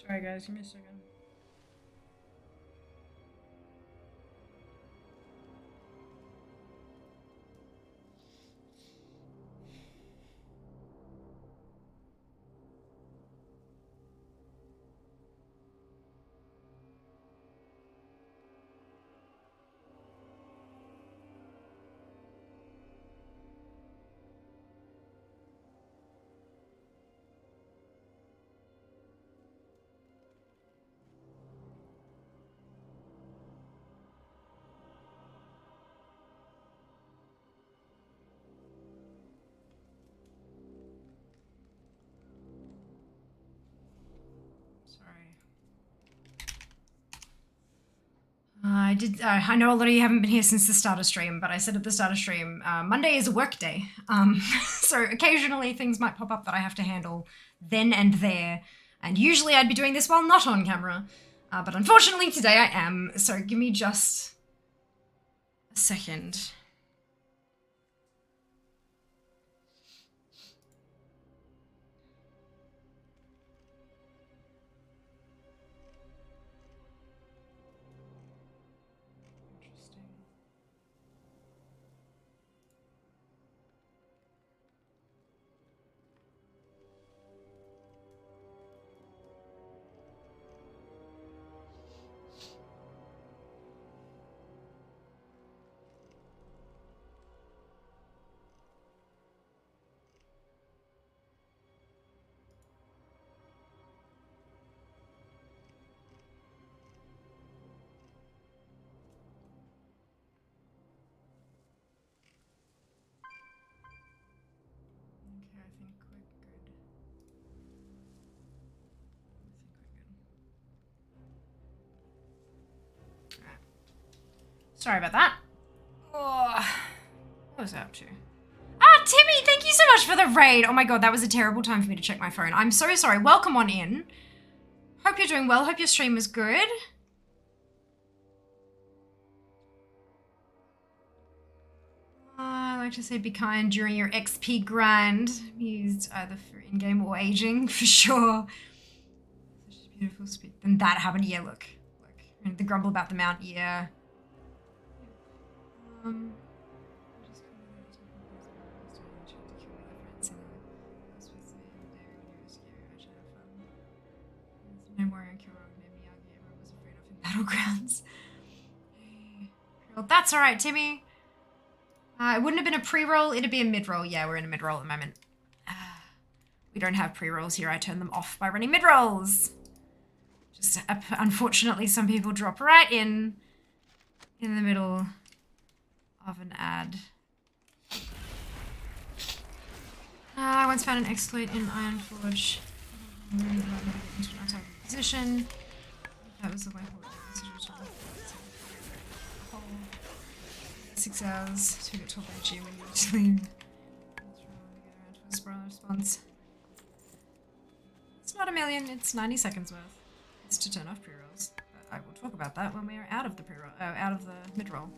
Sorry guys, give me a second. I know a lot of you haven't been here since the start of stream, but I said at the start of stream, Monday is a work day. So occasionally things might pop up that I have to handle then and there. And usually I'd be doing this while not on camera. But unfortunately today I am. So give me just a second. Sorry about that. Oh, what was I up to? Ah, Timmy, thank you so much for the raid. Oh my god, that was a terrible time for me to check my phone. I'm so sorry. Welcome on in. Hope you're doing well. Hope your stream was good. I like to say be kind during your XP grind. Used either for in-game or aging, for sure. Such a beautiful speak. Then that happened. Yeah, look. And the grumble about the mount, yeah. No warrior killer made me Miyagi everyone was afraid of in Battlegrounds. Well, that's alright, Timmy. It wouldn't have been a pre-roll, it'd be a mid-roll. Yeah, we're in a mid-roll at the moment. We don't have pre-rolls here. I turn them off by running mid-rolls. Just unfortunately, some people drop right in the middle of an ad. I once found an exploit in Ironforge. Into an attack position. That was the way forward. 6 hours to get told by G when you just leave. Response. It's not a million, it's 90 seconds worth. It's to turn off pre-rolls. But I will talk about that when we are out of the pre-roll, out of the mid-roll.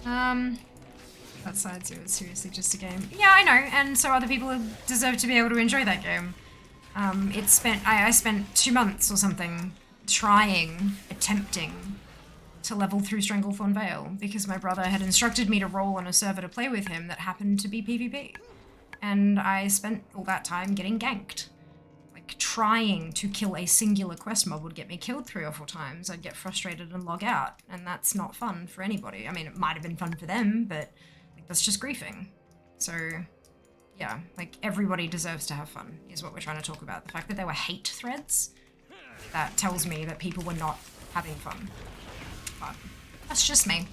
That side zero is seriously just a game. Yeah, I know, and so other people deserve to be able to enjoy that game. I spent 2 months or something attempting to level through Stranglethorn Vale because my brother had instructed me to roll on a server to play with him that happened to be PvP. And I spent all that time getting ganked. Like, trying to kill a singular quest mob would get me killed 3 or 4 times. I'd get frustrated and log out, and that's not fun for anybody. I mean, it might have been fun for them, but like, that's just griefing. So, yeah, like, everybody deserves to have fun, is what we're trying to talk about. The fact that there were hate threads, that tells me that people were not having fun. But that's just me.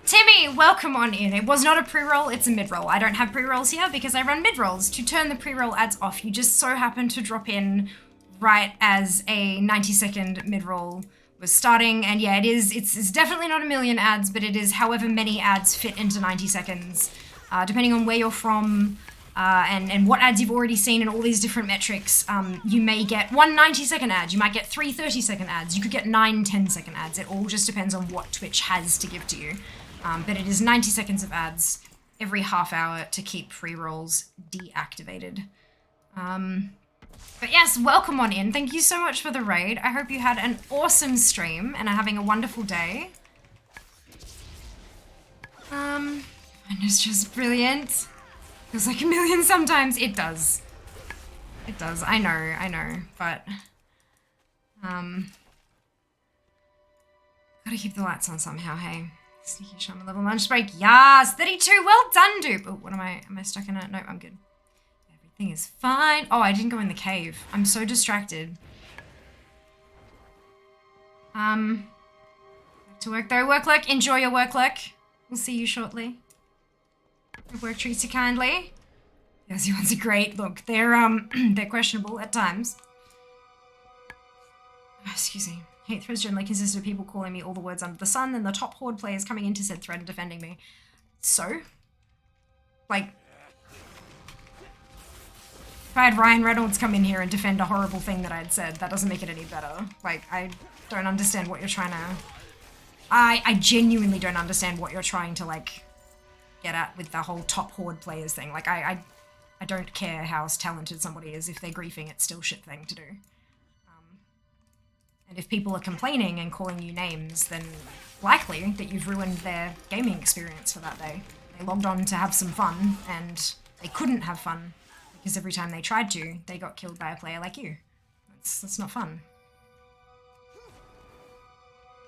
Timmy, welcome on in. It was not a pre-roll, it's a mid-roll. I don't have pre-rolls here because I run mid-rolls. To turn the pre-roll ads off, you just so happen to drop in right as a 90-second mid-roll was starting. And yeah, it's definitely not a million ads, but it is however many ads fit into 90 seconds. Depending on where you're from and what ads you've already seen and all these different metrics, you may get 1 90-second ad, you might get 3 30-second ads, you could get 9 10-second ads. It all just depends on what Twitch has to give to you. But it is 90 seconds of ads every half hour to keep pre-rolls deactivated. But yes, welcome on in. Thank you so much for the raid. I hope you had an awesome stream and are having a wonderful day. And it's just brilliant. Feels like a million sometimes. It does. It does. I know. But, gotta keep the lights on somehow, hey. Sneaky shaman level lunch break. Yes, 32. Well done, dude. Oh, what am I stuck in it? No, I'm good. Everything is fine. Oh, I didn't go in the cave. I'm so distracted. Back to work though. Work lurk. Enjoy your work lurk. We'll see you shortly. Your work treats you kindly. Yes, you ones are great. Look, they're they're questionable at times. Oh, excuse me. Hate threads generally consist of people calling me all the words under the sun, and the top horde players coming into said thread and defending me. So? Like, if I had Ryan Reynolds come in here and defend a horrible thing that I had said, that doesn't make it any better. Like, I don't understand what you're trying to... I genuinely don't understand what you're trying to, like, get at with the whole top horde players thing. Like, I don't care how talented somebody is. If they're griefing, it's still shit thing to do. And if people are complaining and calling you names, then likely that you've ruined their gaming experience for that day. They logged on to have some fun, and they couldn't have fun, because every time they tried to, they got killed by a player like you. That's not fun.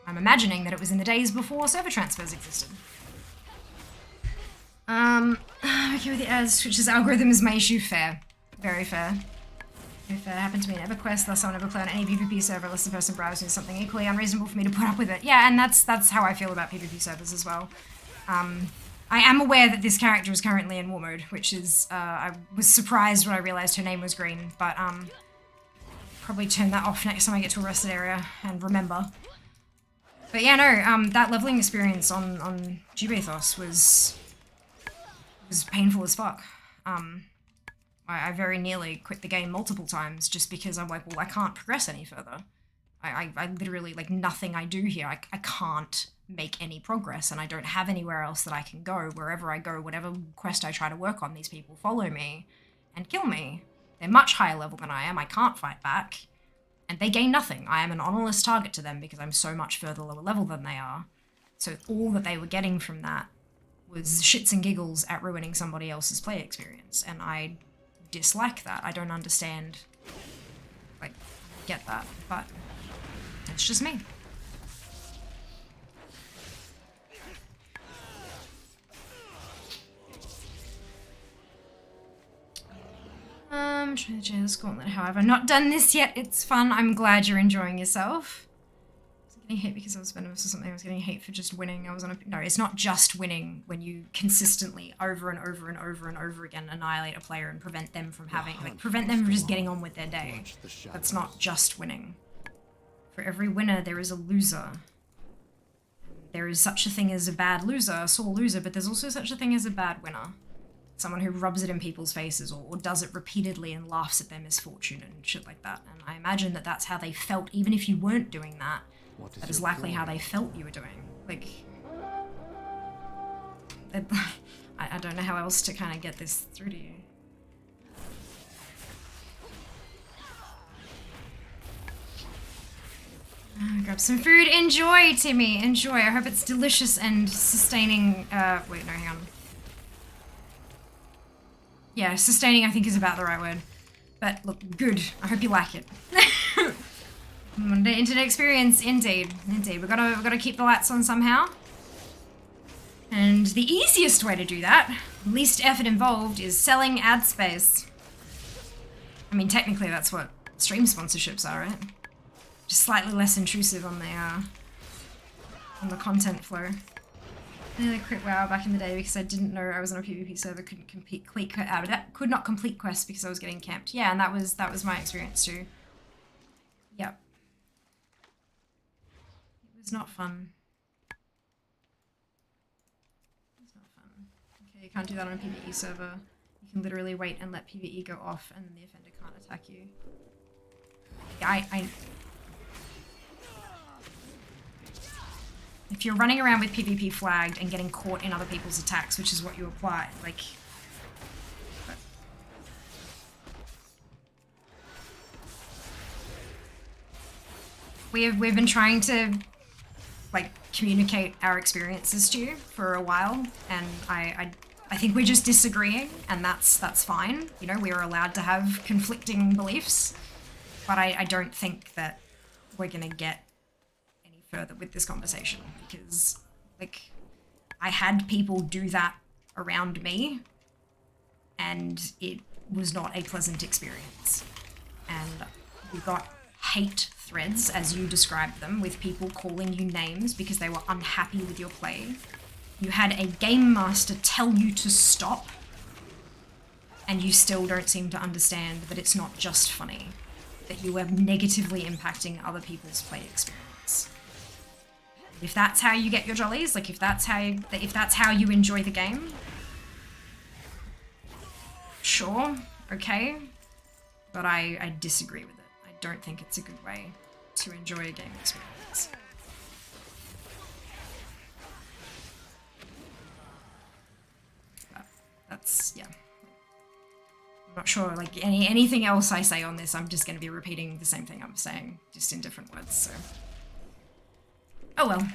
I'm imagining that it was in the days before server transfers existed. Okay with the ads, Twitch's algorithm is my issue. Fair. Very fair. If it happened to me in EverQuest, thus I'll never play on any PvP server unless the person browsing is something equally unreasonable for me to put up with it. Yeah, and that's how I feel about PvP servers as well. I am aware that this character is currently in war mode, which is, I was surprised when I realized her name was green, but, probably turn that off next time I get to a rested area and remember. But yeah, no, that leveling experience on Jubathos was painful as fuck. I very nearly quit the game multiple times just because I'm like, well, I can't progress any further. I literally, like, nothing I do here, I can't make any progress, and I don't have anywhere else that I can go. Wherever I go, whatever quest I try to work on, these people follow me and kill me. They're much higher level than I am, I can't fight back, and they gain nothing. I am an honorless target to them because I'm so much further lower level than they are. So all that they were getting from that was shits and giggles at ruining somebody else's play experience, and I dislike that. I don't understand. Like, get that, but it's just me. Trying to change the gauntlet. However, not done this yet. It's fun. I'm glad you're enjoying yourself. I was getting hate because I was venomous or something. I was getting hate for just winning. I was on a... No, it's not just winning when you consistently over and over and over and over again annihilate a player and prevent them from having... Like, prevent them from just getting on with their day. That's not just winning. For every winner, there is a loser. There is such a thing as a bad loser, a sore loser, but there's also such a thing as a bad winner. Someone who rubs it in people's faces or does it repeatedly and laughs at their misfortune and shit like that. And I imagine that that's how they felt, even if you weren't doing that. That is likely how they felt you were doing. Like, I don't know how else to kind of get this through to you. Grab some food. Enjoy, Timmy. Enjoy. I hope it's delicious and sustaining. Wait, no, hang on. Yeah, sustaining I think is about the right word. But look, good. I hope you like it. The internet experience, indeed. Indeed. We've gotta keep the lights on somehow. And the easiest way to do that, least effort involved, is selling ad space. I mean, technically that's what stream sponsorships are, right? Just slightly less intrusive on the content flow. I nearly quit WoW back in the day because I didn't know I was on a PvP server, could not complete quests because I was getting camped. Yeah, and that was my experience too. Yep. It was not fun. It was not fun. Okay, you can't do that on a PvE server. You can literally wait and let PvE go off and then the offender can't attack you. Yeah, if you're running around with PvP flagged and getting caught in other people's attacks, which is what you apply, like... But. We've been trying to, like, communicate our experiences to you for a while, and I think we're just disagreeing, and that's fine. You know, we are allowed to have conflicting beliefs, but I don't think that we're gonna get further with this conversation because, like, I had people do that around me and it was not a pleasant experience. And we got hate threads, as you described them, with people calling you names because they were unhappy with your play. You had a game master tell you to stop and you still don't seem to understand that it's not just funny, that you are negatively impacting other people's play experience. If that's how you get your jollies, like if that's how you enjoy the game, sure, okay, but I disagree with it. I don't think it's a good way to enjoy a game experience. But that's, yeah. I'm not sure, like anything else I say on this, I'm just going to be repeating the same thing I'm saying, just in different words, so. Oh well.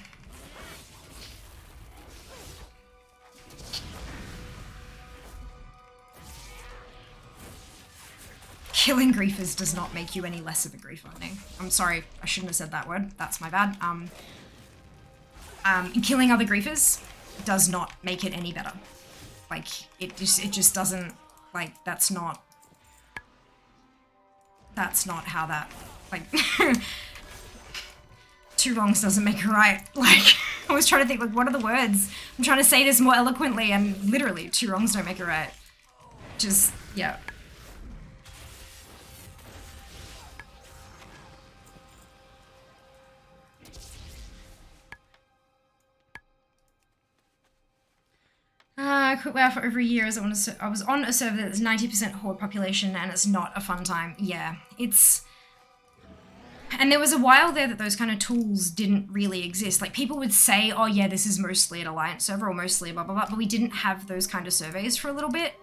Killing griefers does not make you any less of a griefer, no. I'm sorry, I shouldn't have said that word. That's my bad. Killing other griefers does not make it any better. Like, it just doesn't, like, that's not how that, like, two wrongs doesn't make a right. Like, I was trying to think, like, what are the words? I'm trying to say this more eloquently, and literally, two wrongs don't make a right. Just, yeah. I quit WoW for over a year as I was on a server that's 90% horde population, and it's not a fun time. Yeah, it's... And there was a while there that those kind of tools didn't really exist. Like, people would say, oh yeah, this is mostly an Alliance server or mostly blah, blah, blah, but we didn't have those kind of surveys for a little bit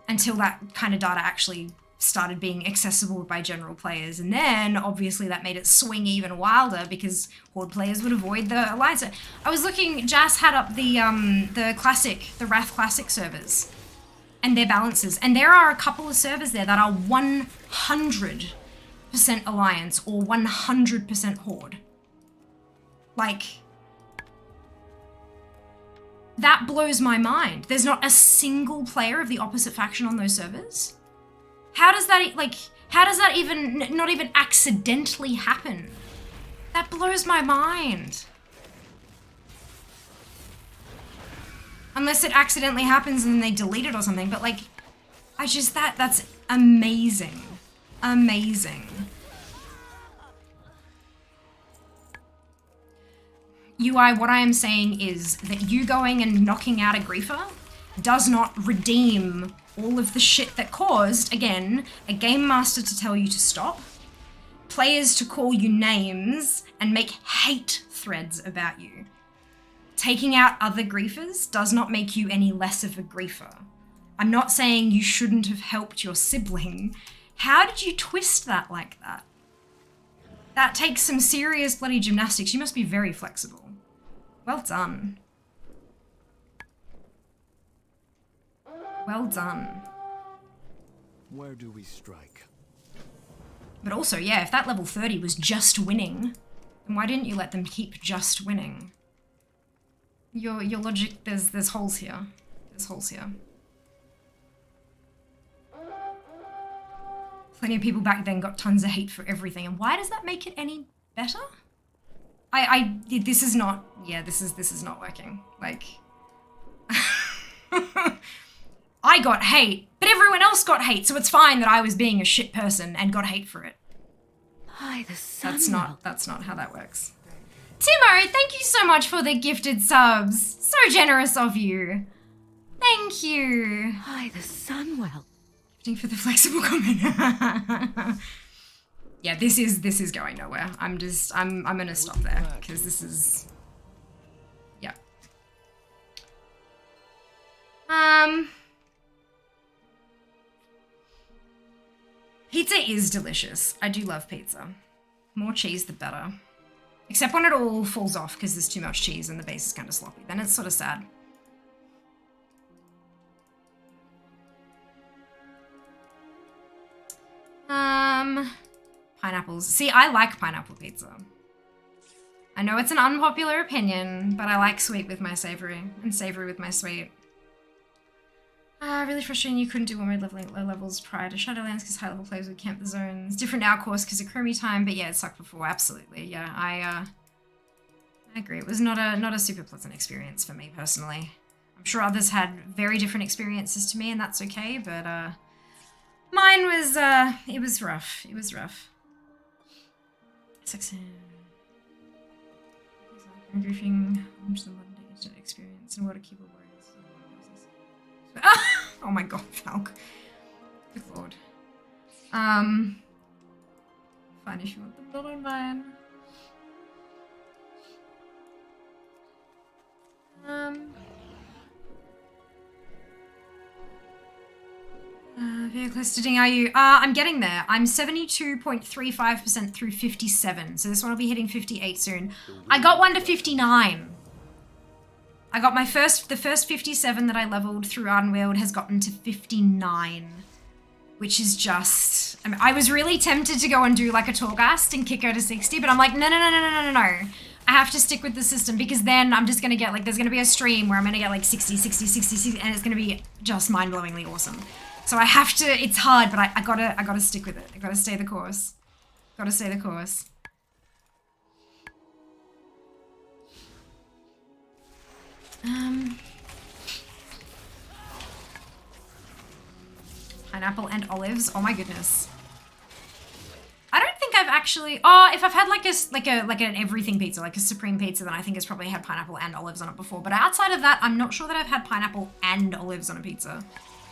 until that kind of data actually started being accessible by general players. And then, obviously, that made it swing even wilder because Horde players would avoid the Alliance. I was looking, Jas had up the Wrath Classic servers and their balances. And there are a couple of servers there that are 100 Alliance or 100% Horde. Like, that blows my mind. There's not a single player of the opposite faction on those servers. How does that, like, how does that even, not even accidentally happen? That blows my mind. Unless it accidentally happens and then they delete it or something, but like, I just, that's amazing. Amazing. UI, what I am saying is that you going and knocking out a griefer does not redeem all of the shit that caused, again, a game master to tell you to stop, players to call you names and make hate threads about you. Taking out other griefers does not make you any less of a griefer. I'm not saying you shouldn't have helped your sibling. How did you twist that like that? That takes some serious bloody gymnastics. You must be very flexible. Well done. Well done. Where do we strike? But also, yeah, if that level 30 was just winning, then why didn't you let them keep just winning? Your logic, there's holes here. There's holes here. Plenty of people back then got tons of hate for everything, and why does that make it any better? This is not, yeah, this is not working. Like, I got hate, but everyone else got hate, so it's fine that I was being a shit person and got hate for it. By the sun. That's not how that works. Timo, thank you so much for the gifted subs. So generous of you. Thank you. By the Sunwell. Gifting for the flexible comment. Yeah, this is going nowhere. I'm gonna stop there because this is, yeah. Pizza is delicious. I do love pizza. More cheese, the better. Except when it all falls off because there's too much cheese and the base is kind of sloppy. Then it's sort of sad. Pineapples. See, I like pineapple pizza. I know it's an unpopular opinion, but I like sweet with my savory and savory with my sweet. Really frustrating you couldn't do one mode leveling at low levels prior to Shadowlands because high level players would camp the zones. Different now, of course, because of Chromie time, but yeah, it sucked before, absolutely. Yeah, I agree. It was not a super pleasant experience for me personally. I'm sure others had very different experiences to me, and that's okay, but mine was, it was rough. It was rough. I'm goofing onto the modern day internet experience and what a keyboard warrior is. Oh my god, Falk. Good lord. Fine if you want them, not on mine. Very close to ding, are you? I'm getting there. I'm 72.35% through 57. So this one will be hitting 58 soon. I got one to 59. I got the first 57 that I leveled through Ardenweald has gotten to 59. Which is just, I mean, I was really tempted to go and do like a Torghast and kick her to 60, but I'm like, no. I have to stick with the system because then I'm just gonna get like, there's gonna be a stream where I'm gonna get like 60, and it's gonna be just mind-blowingly awesome. So I have to, it's hard, but I gotta stick with it. I gotta stay the course. Gotta stay the course. Pineapple and olives. Oh my goodness. I don't think I've actually, if I've had like an everything pizza, like a supreme pizza, then I think it's probably had pineapple and olives on it before. But outside of that, I'm not sure that I've had pineapple and olives on a pizza.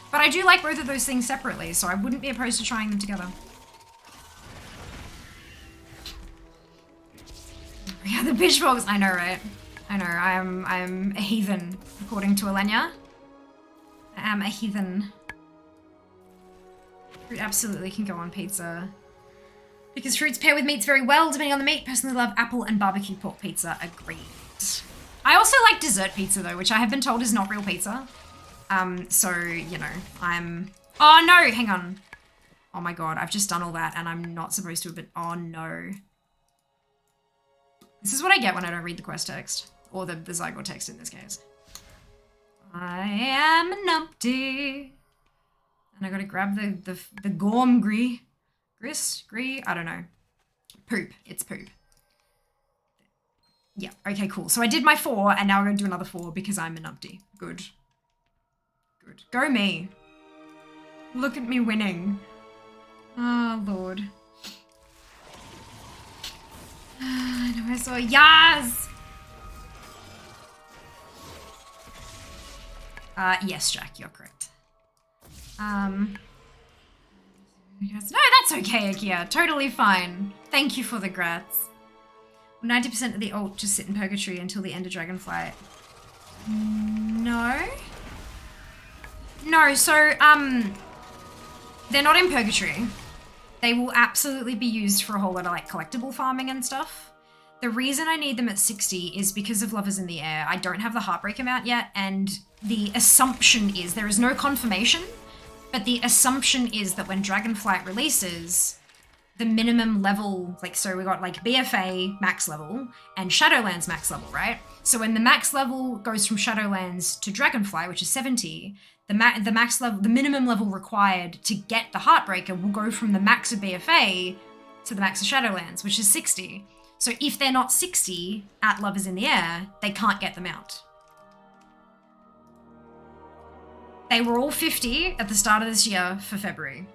But I do like both of those things separately, so I wouldn't be opposed to trying them together. Yeah, the pitchforks. I know, right? I know. I'm a heathen, according to Alenia. I am a heathen. Fruit absolutely can go on pizza. Because fruits pair with meats very well, depending on the meat. Personally love apple and barbecue pork pizza. Agreed. I also like dessert pizza though, which I have been told is not real pizza. So, you know, I'm... Oh no, hang on. Oh my god, I've just done all that and I'm not supposed to have been. Oh no. This is what I get when I don't read the quest text. Or the Zygote text in this case. I am an numpty. And I gotta grab the gorm gree. Gree? I don't know. Poop. It's poop. Yeah, okay, cool. So I did my 4 and now I'm gonna do another 4 because I'm a numpty. Good. Good. Go me. Look at me winning. Oh, Lord. I know I saw Yaz! Yes, Jack, you're correct. Yes, no, that's okay, Akia. Totally fine. Thank you for the grats. 90% of the ult just sit in purgatory until the end of Dragonflight. No? No, so, they're not in purgatory. They will absolutely be used for a whole lot of, like, collectible farming and stuff. The reason I need them at 60 is because of Lovers in the Air. I don't have the Heartbreak amount yet, and the assumption is, there is no confirmation, but the assumption is that when Dragonflight releases, the minimum level, like, so we got like BFA max level and Shadowlands max level, right? So when the max level goes from Shadowlands to Dragonflight, which is 70, the max level, the minimum level required to get the Heartbreaker will go from the max of BFA to the max of Shadowlands, which is 60. So if they're not 60 at Lovers in the Air, they can't get them out. They were all 50 at the start of this year for February.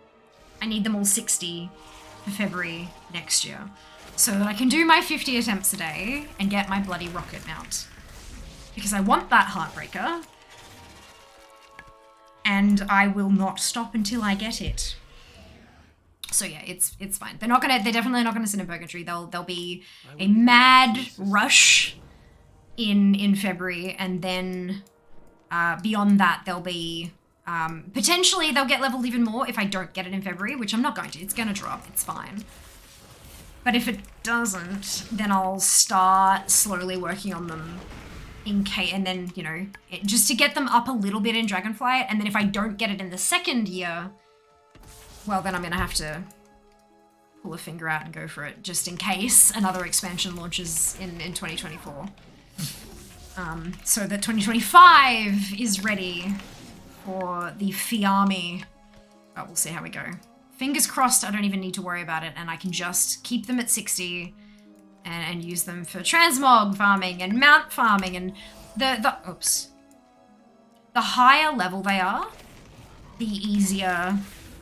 I need them all 60 for February next year, so that I can do my 50 attempts a day and get my bloody rocket mount. Because I want that Heartbreaker, and I will not stop until I get it. So yeah, it's fine. They're definitely not gonna sit in purgatory. There'll be a mad rush in February, and then beyond that there'll be potentially they'll get leveled even more if I don't get it in February, which I'm not going to. It's gonna drop, it's fine. But if it doesn't, then I'll start slowly working on them in case, and then, you know, just to get them up a little bit in Dragonflight, and then if I don't get it in the second year, well, then I'm gonna have to pull a finger out and go for it, just in case another expansion launches in 2024. So that 2025 is ready for the Fiami. But we'll see how we go. Fingers crossed I don't even need to worry about it, and I can just keep them at 60 and use them for transmog farming and mount farming, and the higher level they are, the easier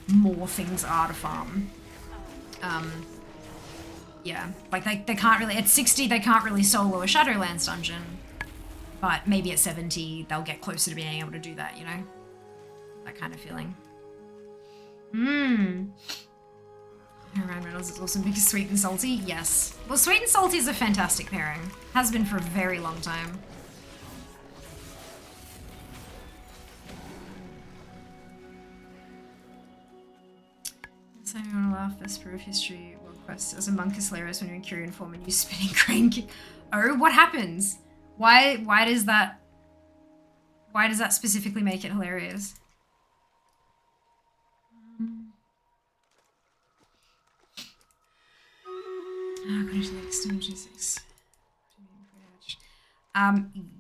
more things are to farm. Yeah, like they can't really, at 60 they can't really solo a Shadowlands dungeon, but maybe at 70 they'll get closer to being able to do that, you know? That kind of feeling. Ryan Reynolds is awesome because sweet and salty, yes. Well, sweet and salty is a fantastic pairing. Has been for a very long time. So you want to laugh, best proof history, world quest. As a monk is hilarious when you're in Curian form and you spinning crane. Oh, what happens? Why does that specifically make it hilarious?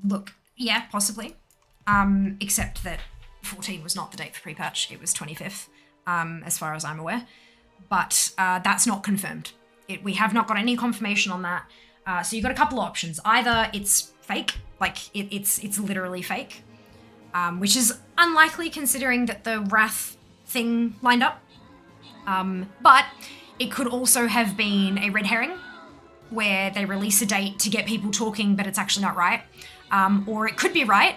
Look, yeah, possibly. Except that 14 was not the date for pre-patch, it was 25th, as far as I'm aware. But that's not confirmed. We have not got any confirmation on that. So you've got a couple of options. Either it's fake, like it's literally fake, which is unlikely considering that the Wrath thing lined up. But it could also have been a red herring, where they release a date to get people talking, but it's actually not right. Or it could be right,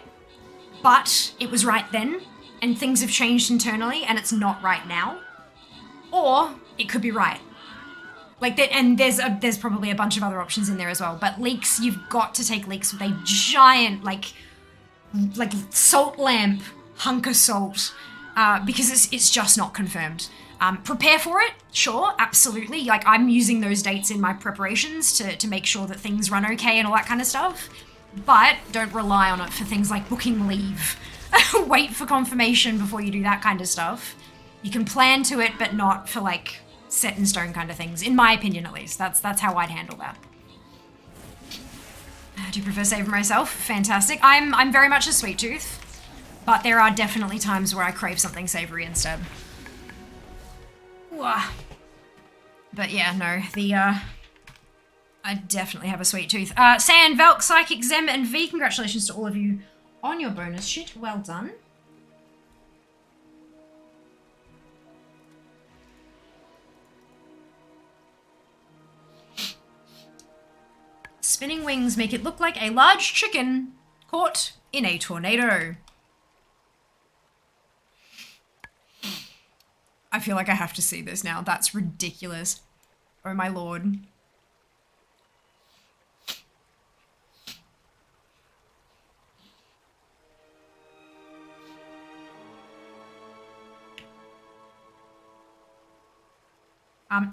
but it was right then, and things have changed internally, and it's not right now. Or it could be right. Like that, and there's probably a bunch of other options in there as well. But leaks, you've got to take leaks with a giant like salt lamp hunk of salt, because it's just not confirmed. Prepare for it, sure, absolutely. Like, I'm using those dates in my preparations to make sure that things run okay and all that kind of stuff. But don't rely on it for things like booking leave. Wait for confirmation before you do that kind of stuff. You can plan to it, but not for like set in stone kind of things. In my opinion, at least. That's how I'd handle that. Do you prefer savory myself? Fantastic. I'm very much a sweet tooth, but there are definitely times where I crave something savory instead. Ooh. But yeah, no, I definitely have a sweet tooth. Sand, Velk, Psychic, Zem, and V, congratulations to all of you on your bonus shit. Well done. Spinning wings make it look like a large chicken caught in a tornado. I feel like I have to see this now. That's ridiculous. Oh my lord.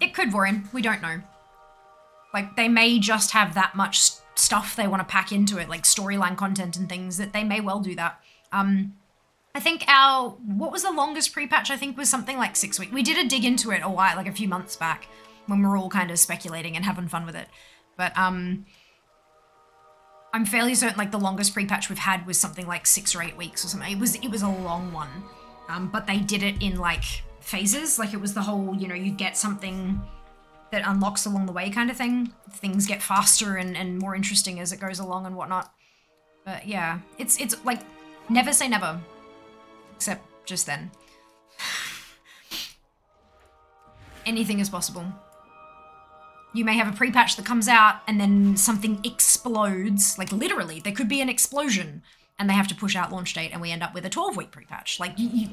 It could, Vorin. We don't know. Like, they may just have that much stuff they want to pack into it, like storyline content and things, that they may well do that. I think what was the longest pre-patch? I think was something like 6 weeks. We did a dig into it like a few months back when we were all kind of speculating and having fun with it. But I'm fairly certain like the longest pre-patch we've had was something like 6 or 8 weeks or something. It was a long one. But they did it in like phases. Like it was the whole, you know, you get something that unlocks along the way kind of thing. Things get faster and more interesting as it goes along and whatnot. But yeah, it's like, never say never. Except just then. Anything is possible. You may have a pre-patch that comes out and then something explodes. Like literally, there could be an explosion and they have to push out launch date and we end up with a 12-week pre-patch. Like you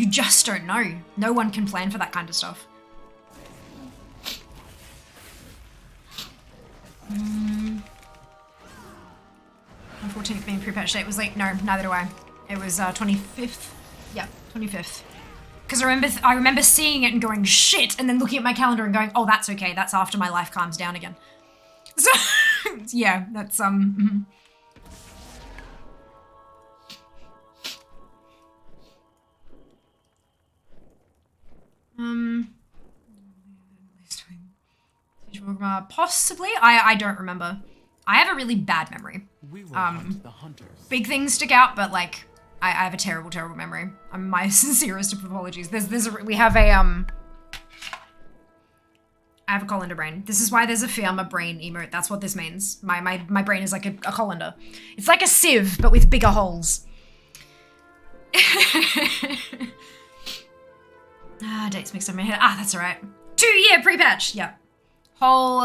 just don't know. No one can plan for that kind of stuff. 14th being pre-patch date was like, no, neither do I. It was 25th. Yeah, 25th. Because I remember seeing it and going, shit, and then looking at my calendar and going, oh, that's okay. That's after my life calms down again. So, yeah, that's, possibly? I don't remember. I have a really bad memory. We will hunt the hunters. Big things stick out, but like, I have a terrible, terrible memory. My sincerest of apologies. We have a, I have a colander brain. This is why there's a Fiamma brain emote. That's what this means. My brain is like a colander. It's like a sieve, but with bigger holes. Dates mixed up in my head. That's all right. 2-year pre-patch. Yep. Whole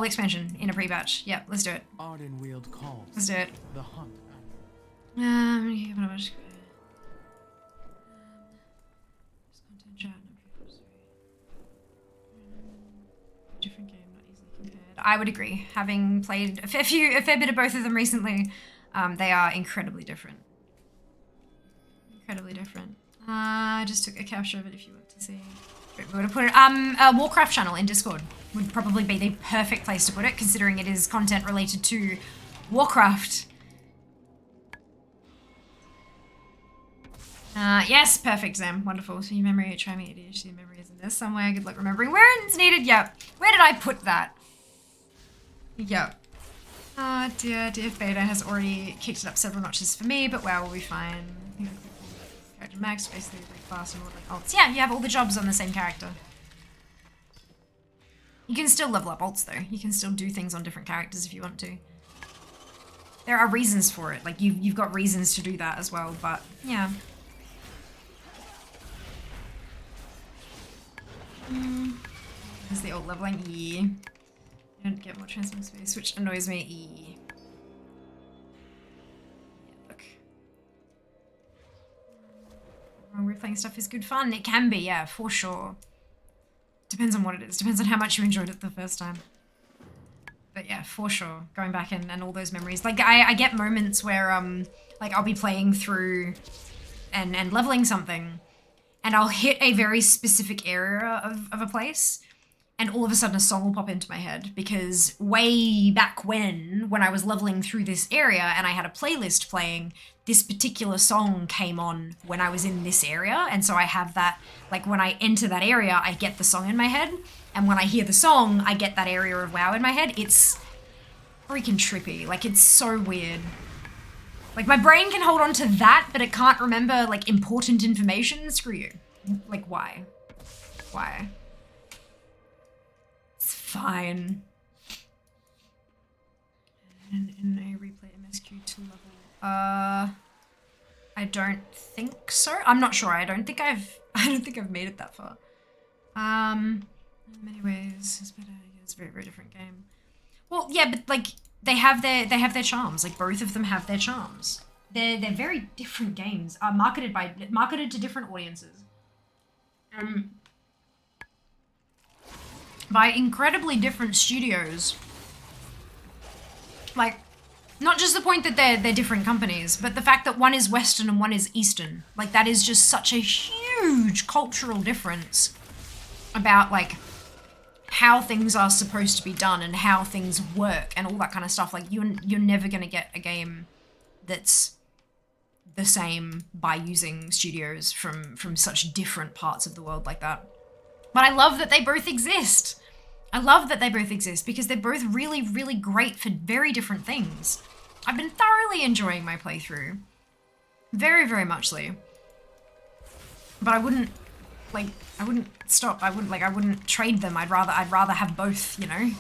expansion in a pre-patch. Yep, let's do it. Ardenweald calls. Let's do it. The hunt. Different game, not easily compared. I would agree. Having played a fair bit of both of them recently, they are incredibly different. Incredibly different. I just took a capture of it if you want to see. We're gonna put it, a Warcraft channel in Discord would probably be the perfect place to put it, considering it is content related to Warcraft. Yes, perfect, Zam. Wonderful. So your memory, try me ADHD memory is in there somewhere. Good luck remembering where it's needed. Yep. Where did I put that? Yep. Dear Beta has already kicked it up several notches for me, but wow, we'll be fine. Character max, basically really fast and all the alts. Yeah, you have all the jobs on the same character. You can still level up alts though. You can still do things on different characters if you want to. There are reasons for it. Like you've got reasons to do that as well, but yeah. Is the alt leveling? Yeah. You don't get more transform space, which annoys me. Yeah, look. Replaying stuff is good fun. It can be, yeah, for sure. Depends on what it is. Depends on how much you enjoyed it the first time. But yeah, for sure. Going back and all those memories. Like, I get moments where, like, I'll be playing through and leveling something, and I'll hit a very specific area of a place, and all of a sudden a song will pop into my head because way back when I was leveling through this area and I had a playlist playing, this particular song came on when I was in this area. And so I have that, like when I enter that area, I get the song in my head. And when I hear the song, I get that area of WoW in my head. It's freaking trippy. Like, it's so weird. Like, my brain can hold on to that, but it can't remember, like, important information. Screw you. Like, why? Why? It's fine. And in a replay MSQ to level. I don't think so. I'm not sure. I don't think I've made it that far. In many ways, it's better. Yeah, it's a very, very different game. Well, yeah, but like they have their charms. Like both of them have their charms. They're very different games. Marketed to different audiences. By incredibly different studios. Like, not just the point that they're different companies, but the fact that one is Western and one is Eastern. Like, that is just such a huge cultural difference about, like, how things are supposed to be done and how things work and all that kind of stuff. Like, you're never going to get a game that's the same by using studios from such different parts of the world like that. But I love that they both exist. I love that they both exist because they're both really, really great for very different things. I've been thoroughly enjoying my playthrough. Very, very muchly. But I wouldn't stop. I wouldn't trade them. I'd rather have both, you know?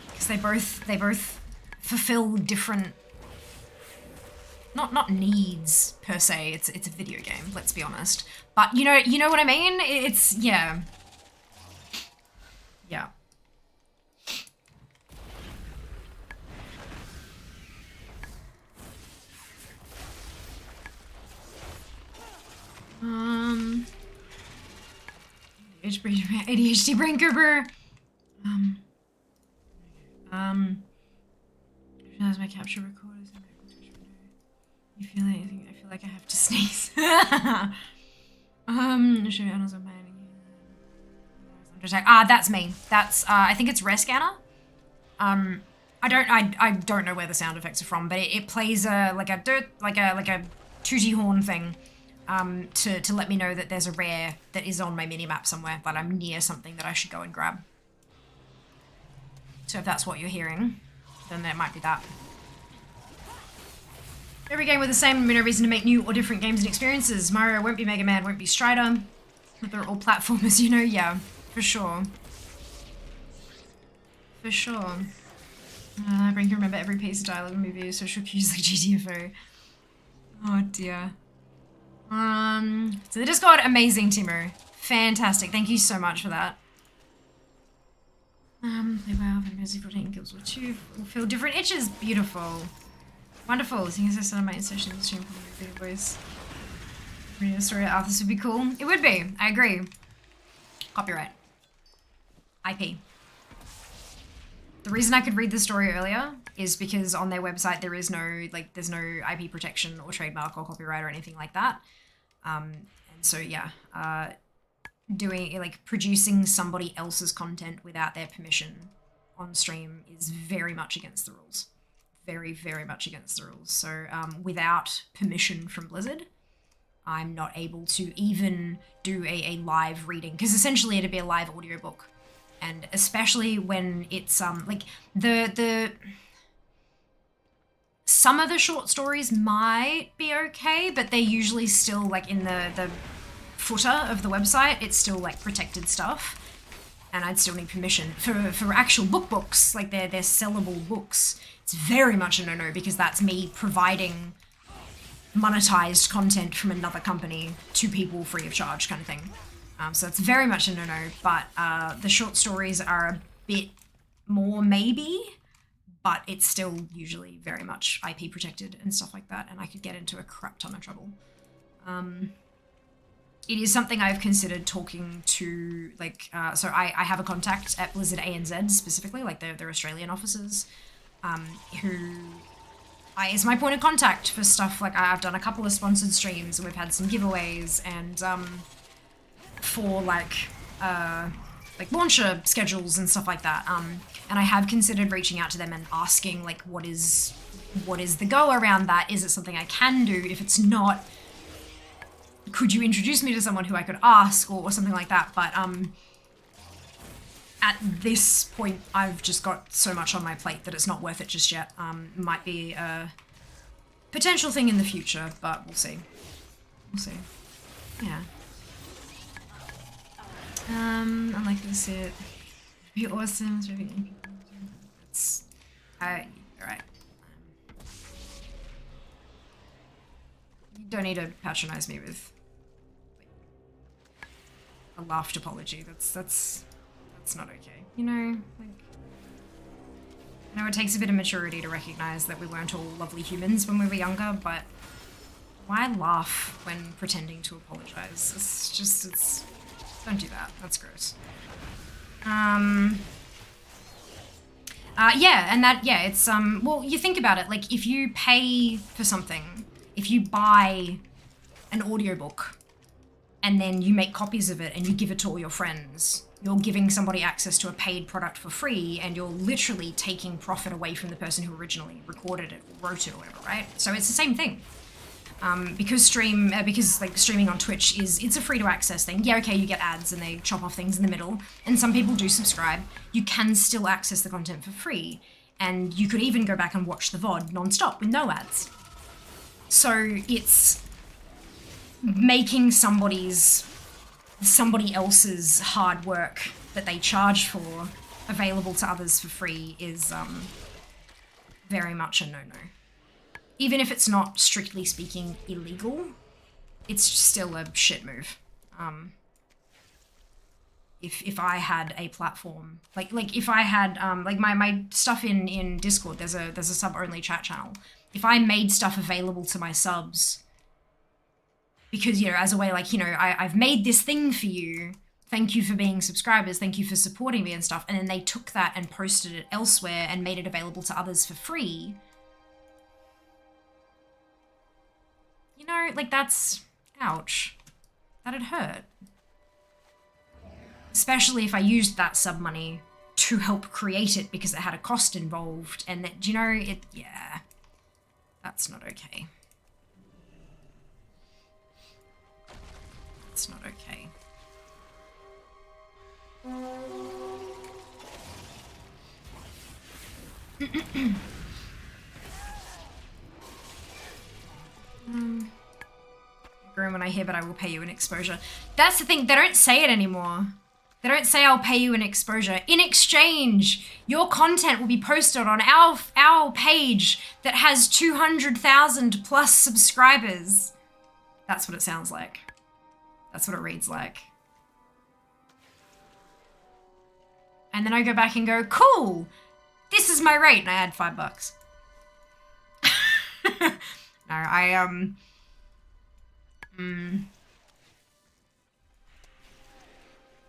Because they both fulfill different not needs per se. It's a video game, let's be honest. But you know what I mean? It's yeah. Yeah. ADHD brain goober. As my capture recorders. You feel anything? I feel like I have to sneeze. Show you annals of mine. That's me. That's I think it's Rare Scanner. I don't know where the sound effects are from, but it plays like a tooty horn thing to let me know that there's a rare that is on my minimap somewhere, that I'm near something that I should go and grab. So if that's what you're hearing, then there might be that. Every game with the same, no reason to make new or different games and experiences. Mario won't be Mega Man, won't be Strider. But they're all platformers, you know? Yeah, for sure. For sure. Brain can remember every piece of dialogue in movie, social cues like GTFO. Oh dear. So the Discord, amazing, Timo. Fantastic. Thank you so much for that. Play WoW, for music 14 kills with 2. Will feel different itches. Beautiful. Wonderful. Seeing as I started my insertion in the stream for my voice. Reading a story of this would be cool. It would be. I agree. Copyright. IP. The reason I could read the story earlier is because on their website there is no, like, there's no IP protection or trademark or copyright or anything like that. And so, yeah, producing somebody else's content without their permission on stream is very much against the rules. Very, very much against the rules. So, without permission from Blizzard, I'm not able to even do a live reading, because essentially it'd be a live audiobook. And especially when it's, like, some of the short stories might be okay, but they're usually still, like, in the footer of the website, it's still, like, protected stuff. And I'd still need permission. For actual books, like, they're sellable books, it's very much a no-no, because that's me providing monetized content from another company to people free of charge kind of thing. So it's very much a no-no, but the short stories are a bit more maybe, but it's still usually very much IP protected and stuff like that, and I could get into a crap ton of trouble. It is something I've considered talking to, like, so I have a contact at Blizzard ANZ specifically, like their Australian offices, who is my point of contact for stuff. Like, I've done a couple of sponsored streams and we've had some giveaways, and for, like, like launcher schedules and stuff like that. And I have considered reaching out to them and asking like, what is the go around that? Is it something I can do? If it's not, could you introduce me to someone who I could ask or something like that? But at this point, I've just got so much on my plate that it's not worth it just yet. Might be a potential thing in the future, but we'll see. We'll see. Yeah. I like this. It'd be awesome. It's alright. You don't need to patronize me with a laughed apology. That's not okay. You know, like, I know it takes a bit of maturity to recognize that we weren't all lovely humans when we were younger, but why laugh when pretending to apologize? It's don't do that. That's gross. It's well, you think about it, like if you pay for something, if you buy an audiobook and then you make copies of it and you give it to all your friends, you're giving somebody access to a paid product for free, and you're literally taking profit away from the person who originally recorded it or wrote it or whatever, right? So it's the same thing. Because streaming on Twitch it's a free to access thing. Yeah, okay, you get ads and they chop off things in the middle, and some people do subscribe. You can still access the content for free, and you could even go back and watch the VOD non-stop with no ads. So it's making somebody else's hard work that they charge for available to others for free is very much a no-no. Even if it's not, strictly speaking, illegal, it's still a shit move. If I had a platform, like if I had like my stuff in Discord, there's a sub-only chat channel. If I made stuff available to my subs, because, you know, as a way, like, you know, I've made this thing for you, thank you for being subscribers, thank you for supporting me and stuff, and then they took that and posted it elsewhere and made it available to others for free. You know, like, that's, ouch. That'd hurt. Especially if I used that sub money to help create it because it had a cost involved, and that, you know, yeah, that's not okay. That's not okay. Grim when I hear, but I will pay you an exposure. That's the thing, they don't say it anymore. They don't say I'll pay you an exposure. In exchange, your content will be posted on our page that has 200,000 plus subscribers. That's what it sounds like. That's what it reads like. And then I go back and go, cool, this is my rate, and I add $5. No,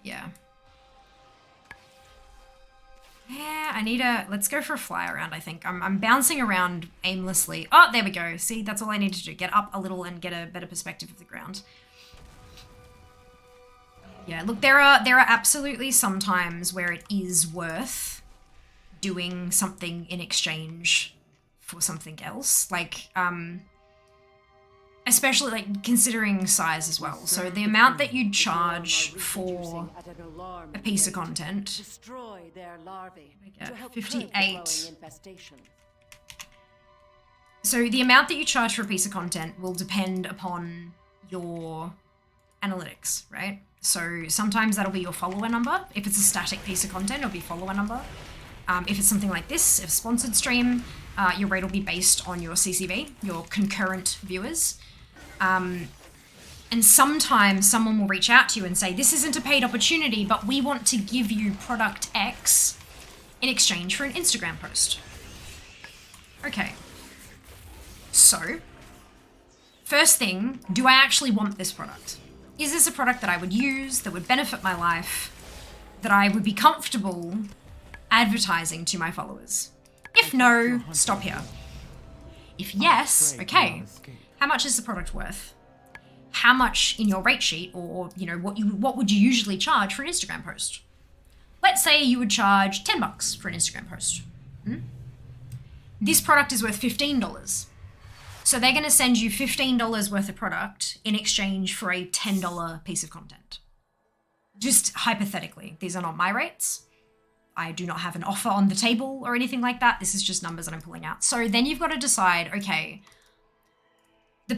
yeah. Yeah, I need let's go for a fly around, I think. I'm bouncing around aimlessly. Oh, there we go. See, that's all I need to do. Get up a little and get a better perspective of the ground. Yeah, look, there are absolutely some times where it is worth doing something in exchange for something else. Like, especially like considering size as well. So the amount that you'd charge for a piece of content, I get 58. So the amount that you charge for a piece of content will depend upon your analytics, right? So sometimes that'll be your follower number. If it's a static piece of content, it'll be follower number. If it's something like this, a sponsored stream, your rate will be based on your CCV, your concurrent viewers. And sometimes someone will reach out to you and say, this isn't a paid opportunity, but we want to give you product X in exchange for an Instagram post. Okay. So, first thing, do I actually want this product? Is this a product that I would use, that would benefit my life, that I would be comfortable advertising to my followers? If no, stop here. If yes, okay. How much is the product worth? How much in your rate sheet, or you know, what would you usually charge for an Instagram post? let's say you would charge $10 for an Instagram post. This product is worth $15. So they're going to send you $15 worth of product in exchange for a $10 piece of content. Just hypothetically, these are not my rates. I do not have an offer on the table or anything like that. This is just numbers that I'm pulling out. So then you've got to decide, okay, the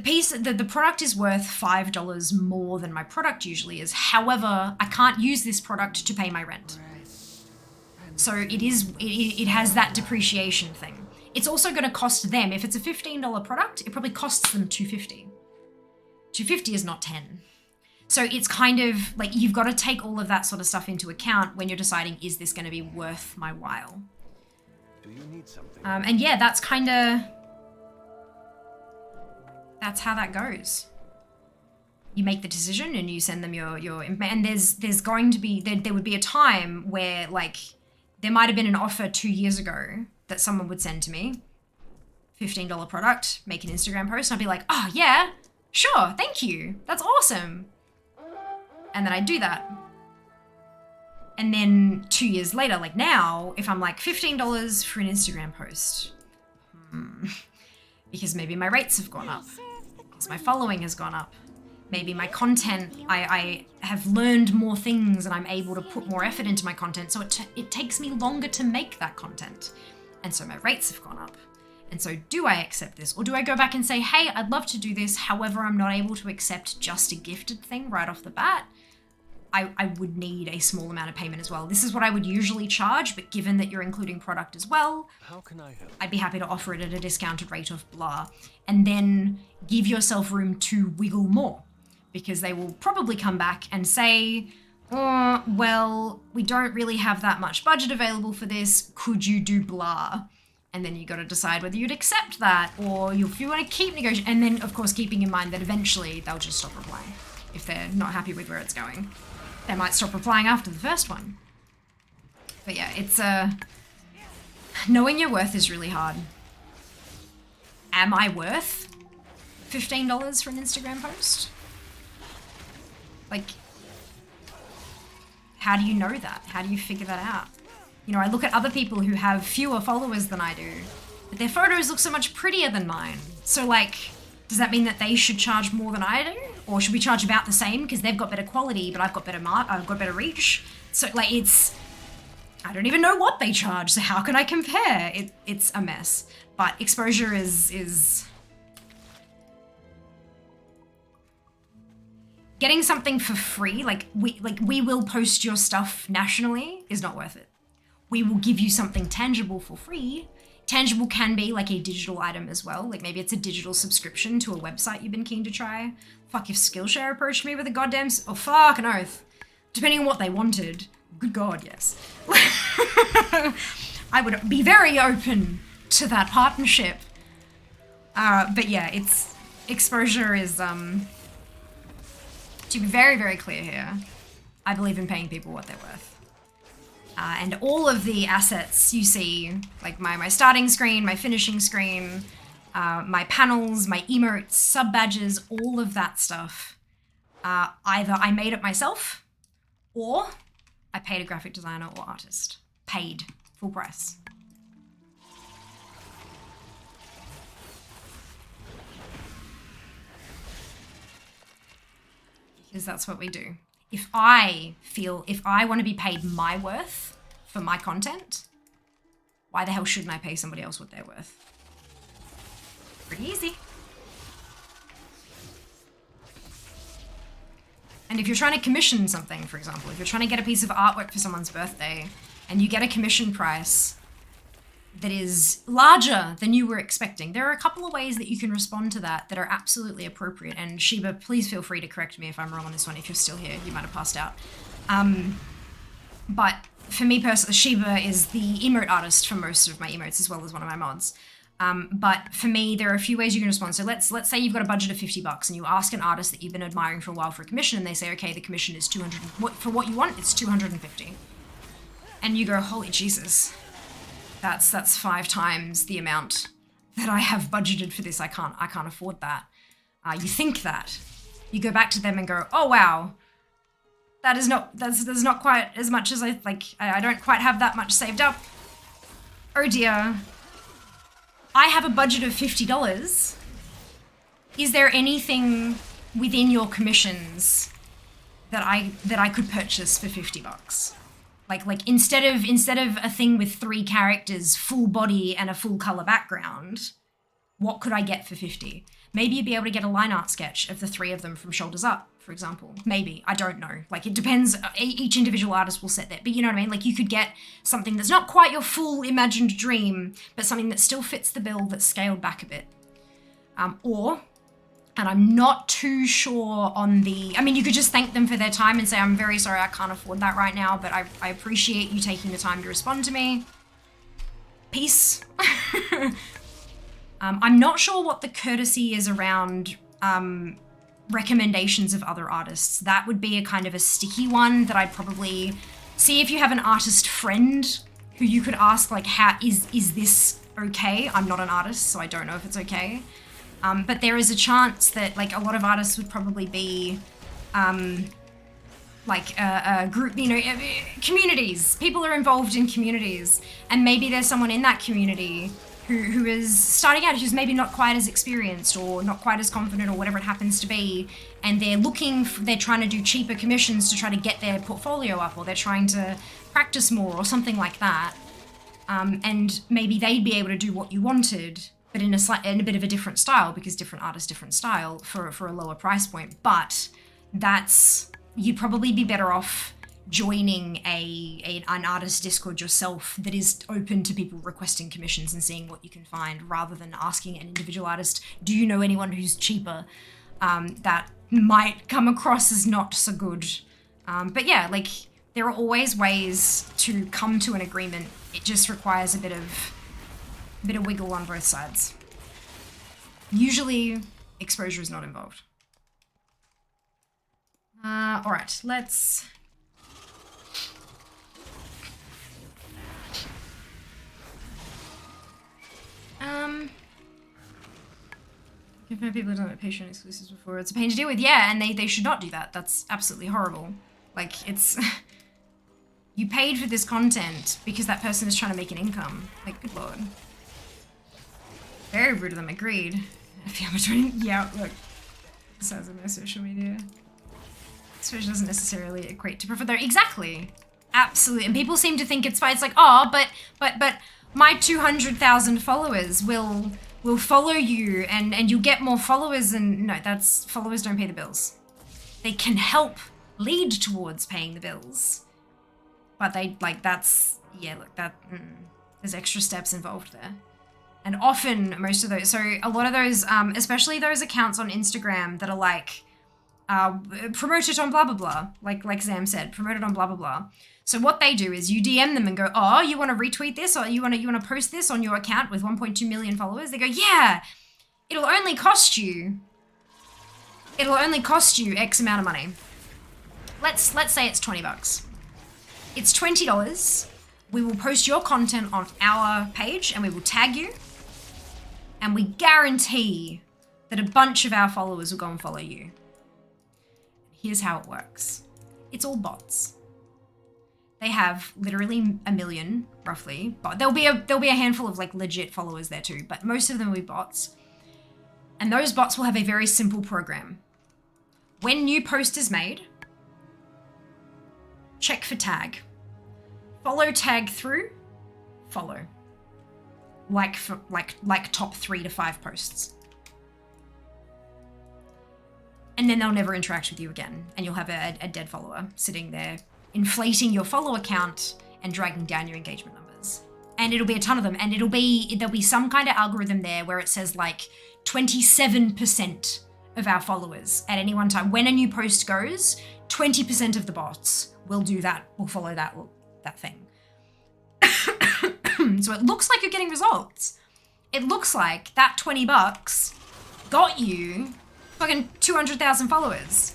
product is worth $5 more than my product usually is. However, I can't use this product to pay my rent. So it has that depreciation thing. It's also going to cost them, if it's a $15 product, it probably costs them $2.50. $2.50 is not $10. So it's kind of like you've got to take all of that sort of stuff into account when you're deciding, is this going to be worth my while? Do you need something? And yeah, that's how that goes. You make the decision and you send them your and there's going to be, there would be a time where like there might have been an offer 2 years ago that someone would send to me, $15 product, make an Instagram post, and I'd be like, oh yeah, sure, thank you, that's awesome. And then I'd do that. And then 2 years later, like now, if I'm like $15 for an Instagram post, because maybe my rates have gone up, because my following has gone up, maybe my content, I have learned more things and I'm able to put more effort into my content, so it takes me longer to make that content. And so my rates have gone up. And so do I accept this? Or do I go back and say, hey, I'd love to do this, however, I'm not able to accept just a gifted thing right off the bat. I would need a small amount of payment as well. This is what I would usually charge, but given that you're including product as well, How can I help? I'd be happy to offer it at a discounted rate of blah. And then give yourself room to wiggle more, because they will probably come back and say, oh, well, we don't really have that much budget available for this. Could you do blah? And then you got to decide whether you'd accept that or if you want to keep negotiating. And then, of course, keeping in mind that eventually they'll just stop replying. If they're not happy with where it's going, they might stop replying after the first one. But yeah, it's knowing your worth is really hard. Am I worth $15 for an Instagram post? Like, how do you know that? How do you figure that out? You know, I look at other people who have fewer followers than I do, but their photos look so much prettier than mine. So like, does that mean that they should charge more than I do? Or should we charge about the same because they've got better quality, but I've got better reach? So like I don't even know what they charge, so how can I compare? It's a mess. But exposure is getting something for free, like we will post your stuff nationally, is not worth it. We will give you something tangible for free. Tangible can be like a digital item as well. Like maybe it's a digital subscription to a website you've been keen to try. Fuck, if Skillshare approached me with a goddamn, oh fuck an oath. Depending on what they wanted. Good God, yes. I would be very open to that partnership. But yeah, it's, exposure is, to be very, very clear here, I believe in paying people what they're worth. And all of the assets you see, like my starting screen, my finishing screen, my panels, my emotes, sub badges, all of that stuff, either I made it myself or I paid a graphic designer or artist. Paid, full price. Because that's what we do. If I want to be paid my worth for my content, why the hell shouldn't I pay somebody else what they're worth? Pretty easy. And if you're trying to commission something, for example, if you're trying to get a piece of artwork for someone's birthday and you get a commission price that is larger than you were expecting, there are a couple of ways that you can respond to that that are absolutely appropriate. And Sheba, please feel free to correct me if I'm wrong on this one. If you're still here, you might have passed out. But for me personally, Sheba is the emote artist for most of my emotes as well as one of my mods. But for me, there are a few ways you can respond. So let's say you've got a budget of $50 and you ask an artist that you've been admiring for a while for a commission, and they say, okay, the commission is $200. For what you want, it's $250. And you go, holy Jesus. That's 5 times the amount that I have budgeted for this. I can't afford that. You think that. You go back to them and go, oh wow, that's not quite as much as I don't quite have that much saved up. Oh dear. I have a budget of $50. Is there anything within your commissions that I could purchase for $50? Like instead of a thing with 3 characters, full body and a full color background, what could I get for 50? Maybe you'd be able to get a line art sketch of the 3 of them from shoulders up, for example. Maybe, I don't know. Like it depends, each individual artist will set that, but you know what I mean? Like you could get something that's not quite your full imagined dream, but something that still fits the bill that's scaled back a bit. And I'm not too sure on you could just thank them for their time and say, I'm very sorry, I can't afford that right now, but I appreciate you taking the time to respond to me. Peace. I'm not sure what the courtesy is around recommendations of other artists. That would be a kind of a sticky one that I'd probably see if you have an artist friend who you could ask, like, how is this okay? I'm not an artist, so I don't know if it's okay. But there is a chance that, like, a lot of artists would probably be, like, a group, you know, communities. People are involved in communities. And maybe there's someone in that community who is starting out, who's maybe not quite as experienced or not quite as confident or whatever it happens to be. And they're trying to do cheaper commissions to try to get their portfolio up, or they're trying to practice more or something like that. And maybe they'd be able to do what you wanted, but in a bit of a different style, because different artists, different style, for a lower price point. But you'd probably be better off joining an artist Discord yourself that is open to people requesting commissions and seeing what you can find, rather than asking an individual artist, do you know anyone who's cheaper? That might come across as not so good. But yeah, like, there are always ways to come to an agreement. It just requires a bit of wiggle on both sides. Usually, exposure is not involved. All right, let's... I've heard people have done it Patreon exclusives before. It's a pain to deal with, yeah, and they should not do that. That's absolutely horrible. Like, it's... You paid for this content because that person is trying to make an income. Like, good lord. Very rude of them, agreed. If you're between, yeah, look. The size of my social media. Social doesn't necessarily equate to profit there. Exactly. Absolutely. And people seem to think it's fine. It's like, oh, but my 200,000 followers will follow you and you'll get more followers, and no, followers don't pay the bills. They can help lead towards paying the bills. But there's extra steps involved there. And often, most of those, so a lot of those, especially those accounts on Instagram that are like, promote it on blah, blah, blah, like Zam said, promote it on blah, blah, blah. So what they do is you DM them and go, oh, you want to retweet this, or you want to post this on your account with 1.2 million followers? They go, yeah, it'll only cost you X amount of money. Let's say it's $20. It's $20. We will post your content on our page and we will tag you. And we guarantee that a bunch of our followers will go and follow you. Here's how it works. It's all bots. They have literally a million, roughly. But there'll be a handful of like legit followers there too, but most of them will be bots. And those bots will have a very simple program. When new post is made, check for tag. Follow tag through, follow. Like top 3 to 5 posts. And then they'll never interact with you again. And you'll have a dead follower sitting there, inflating your follower count and dragging down your engagement numbers. And it'll be a ton of them. And there'll be some kind of algorithm there where it says like 27% of our followers at any one time. When a new post goes, 20% of the bots will do that, will follow that thing. So it looks like you're getting results. It looks like that $20 got you fucking 200,000 followers,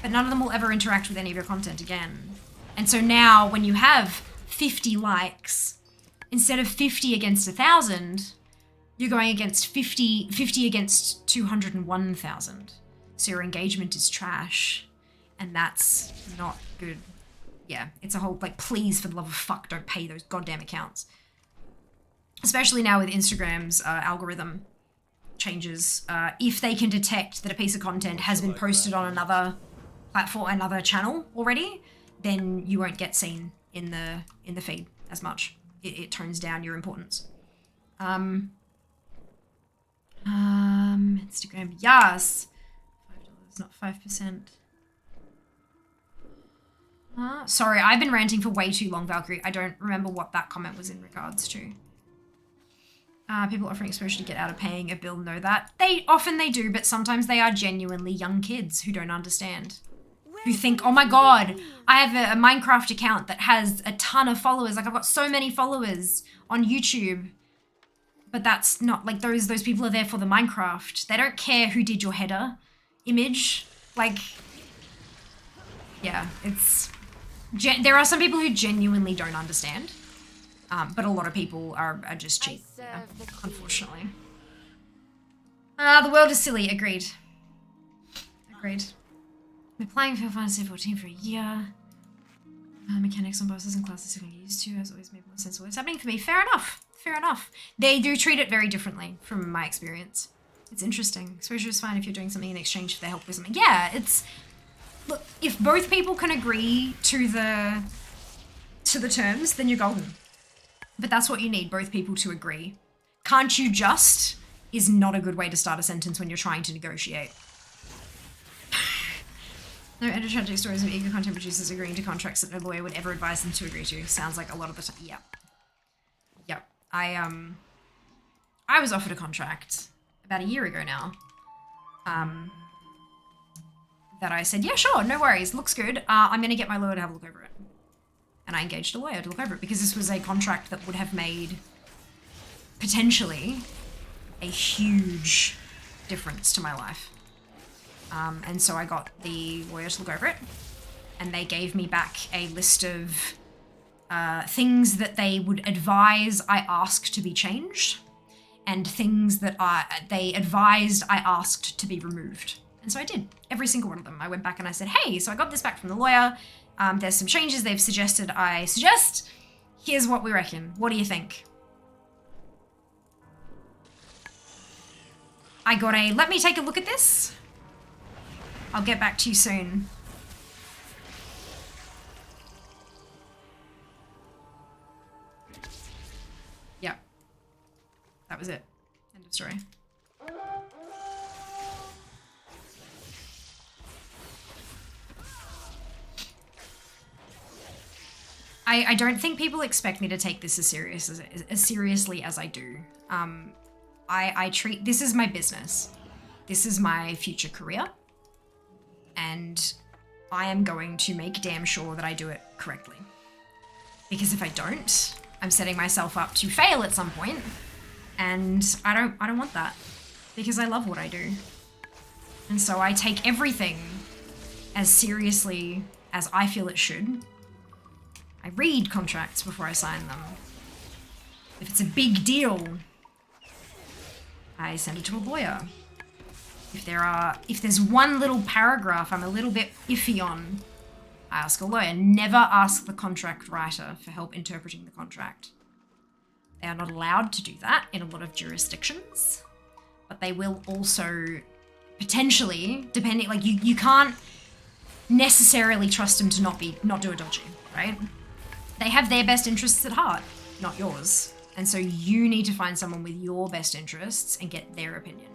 but none of them will ever interact with any of your content again. And so now when you have 50 likes, instead of 50 against 1,000, you're going against 50 against 201,000. So your engagement is trash. And that's not good. Yeah, it's a whole, like, please, for the love of fuck, don't pay those goddamn accounts. Especially now with Instagram's algorithm changes. If they can detect that a piece of content has been posted on another platform, another channel already, then you won't get seen in the feed as much. It tones down your importance. Instagram, yes. $5, not 5%. Sorry, I've been ranting for way too long, Valkyrie. I don't remember what that comment was in regards to. People offering exposure to get out of paying a bill know that. Often they do, but sometimes they are genuinely young kids who don't understand. Who think, oh my god, I have a Minecraft account that has a ton of followers. Like, I've got so many followers on YouTube. But that's not, like, those people are there for the Minecraft. They don't care who did your header image. Like, yeah, it's... there are some people who genuinely don't understand. But a lot of people are just cheap, yeah, unfortunately. The world is silly, agreed. Agreed. Been playing Final Fantasy 14 for a year. Mechanics on bosses and classes I get used to has always made more sense of what's happening for me. Fair enough. Fair enough. They do treat it very differently from my experience. It's interesting. Exposure is fine if you're doing something in exchange for their help with something. Yeah, it's... Look, if both people can agree to the terms, then you're golden. But that's what you need, both people to agree. Can't you just is not a good way to start a sentence when you're trying to negotiate. No end of tragic stories of eager content producers agreeing to contracts that no lawyer would ever advise them to agree to. Sounds like a lot of the time. Yep. Yep. I was offered a contract about a year ago now. That I said, yeah, sure, no worries, looks good. I'm gonna get my lawyer to have a look over it. And I engaged a lawyer to look over it because this was a contract that would have made potentially a huge difference to my life. And so I got the lawyer to look over it, and they gave me back a list of things that they would advise I ask to be changed, and things that they advised I asked to be removed. And so I did, every single one of them. I went back and I said, hey, so I got this back from the lawyer. There's some changes they've suggested I suggest. Here's what we reckon. What do you think? I got a, let me take a look at this. I'll get back to you soon. Yep. That was it. End of story. I don't think people expect me to take this as seriously as I do. I treat, this is my business. This is my future career. And I am going to make damn sure that I do it correctly. Because if I don't, I'm setting myself up to fail at some point, and I don't want that, because I love what I do. And so I take everything as seriously as I feel it should. I read contracts before I sign them. If it's a big deal, I send it to a lawyer. If there's one little paragraph I'm a little bit iffy on, I ask a lawyer. Never ask the contract writer for help interpreting the contract. They are not allowed to do that in a lot of jurisdictions, but they will also potentially, depending, like you can't necessarily trust them to not do a dodgy, right? They have their best interests at heart, not yours. And so you need to find someone with your best interests and get their opinion.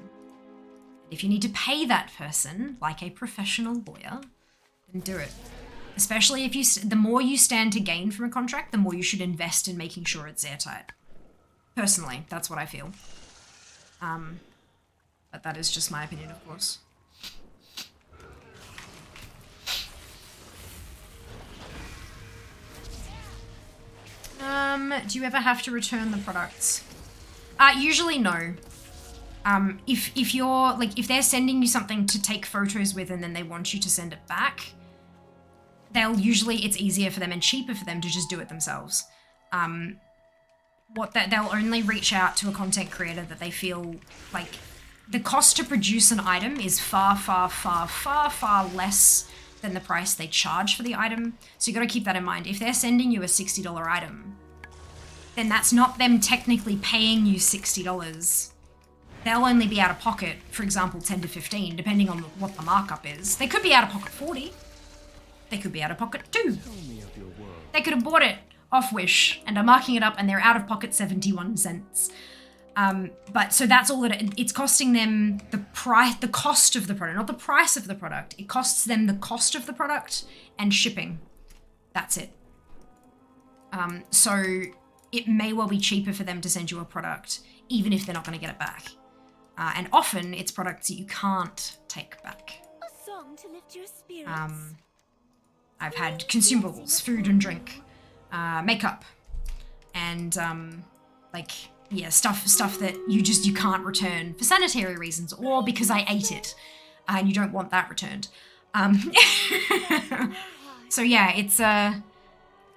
If you need to pay that person like a professional lawyer, then do it. Especially if the more you stand to gain from a contract, the more you should invest in making sure it's airtight. Personally, that's what I feel. But that is just my opinion, of course. Do you ever have to return the products? Usually no. If they're sending you something to take photos with and then they want you to send it back, it's easier for them and cheaper for them to just do it themselves. They'll only reach out to a content creator that they feel like the cost to produce an item is far, far, far, far, far less than the price they charge for the item. So you got to keep that in mind. If they're sending you a $60 item, then that's not them technically paying you $60. They'll only be out of pocket, for example, 10 to 15, depending on what the markup is. They could be out of pocket 40. They could be out of pocket 2. Tell me of your world. They could have bought it off Wish and are marking it up and they're out of pocket 71 cents. But so that's all that it's costing them the cost of the product, not the price of the product. It costs them the cost of the product and shipping. That's it. So it may well be cheaper for them to send you a product, even if they're not going to get it back. And often it's products that you can't take back. A song to lift your spirits. I've had consumables, food and drink, makeup, and stuff that you can't return for sanitary reasons or because I ate it and you don't want that returned. So yeah, it's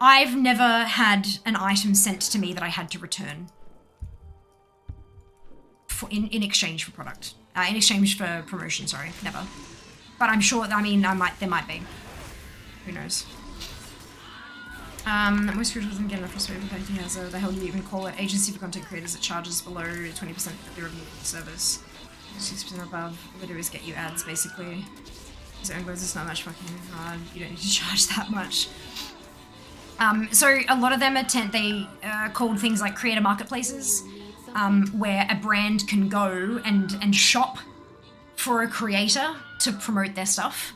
I've never had an item sent to me that I had to return in exchange for product. In exchange for promotion, sorry, never. But I'm sure, there might be. Who knows? Most creators doesn't get enough frustrated with the has the hell do you even call it? Agency for content creators that charges below 20% of the revenue for the service. 6% above. All they do is get you ads, basically. His own words, it's not much fucking hard. You don't need to charge that much. So a lot of them are called things like creator marketplaces, where a brand can go and shop for a creator to promote their stuff.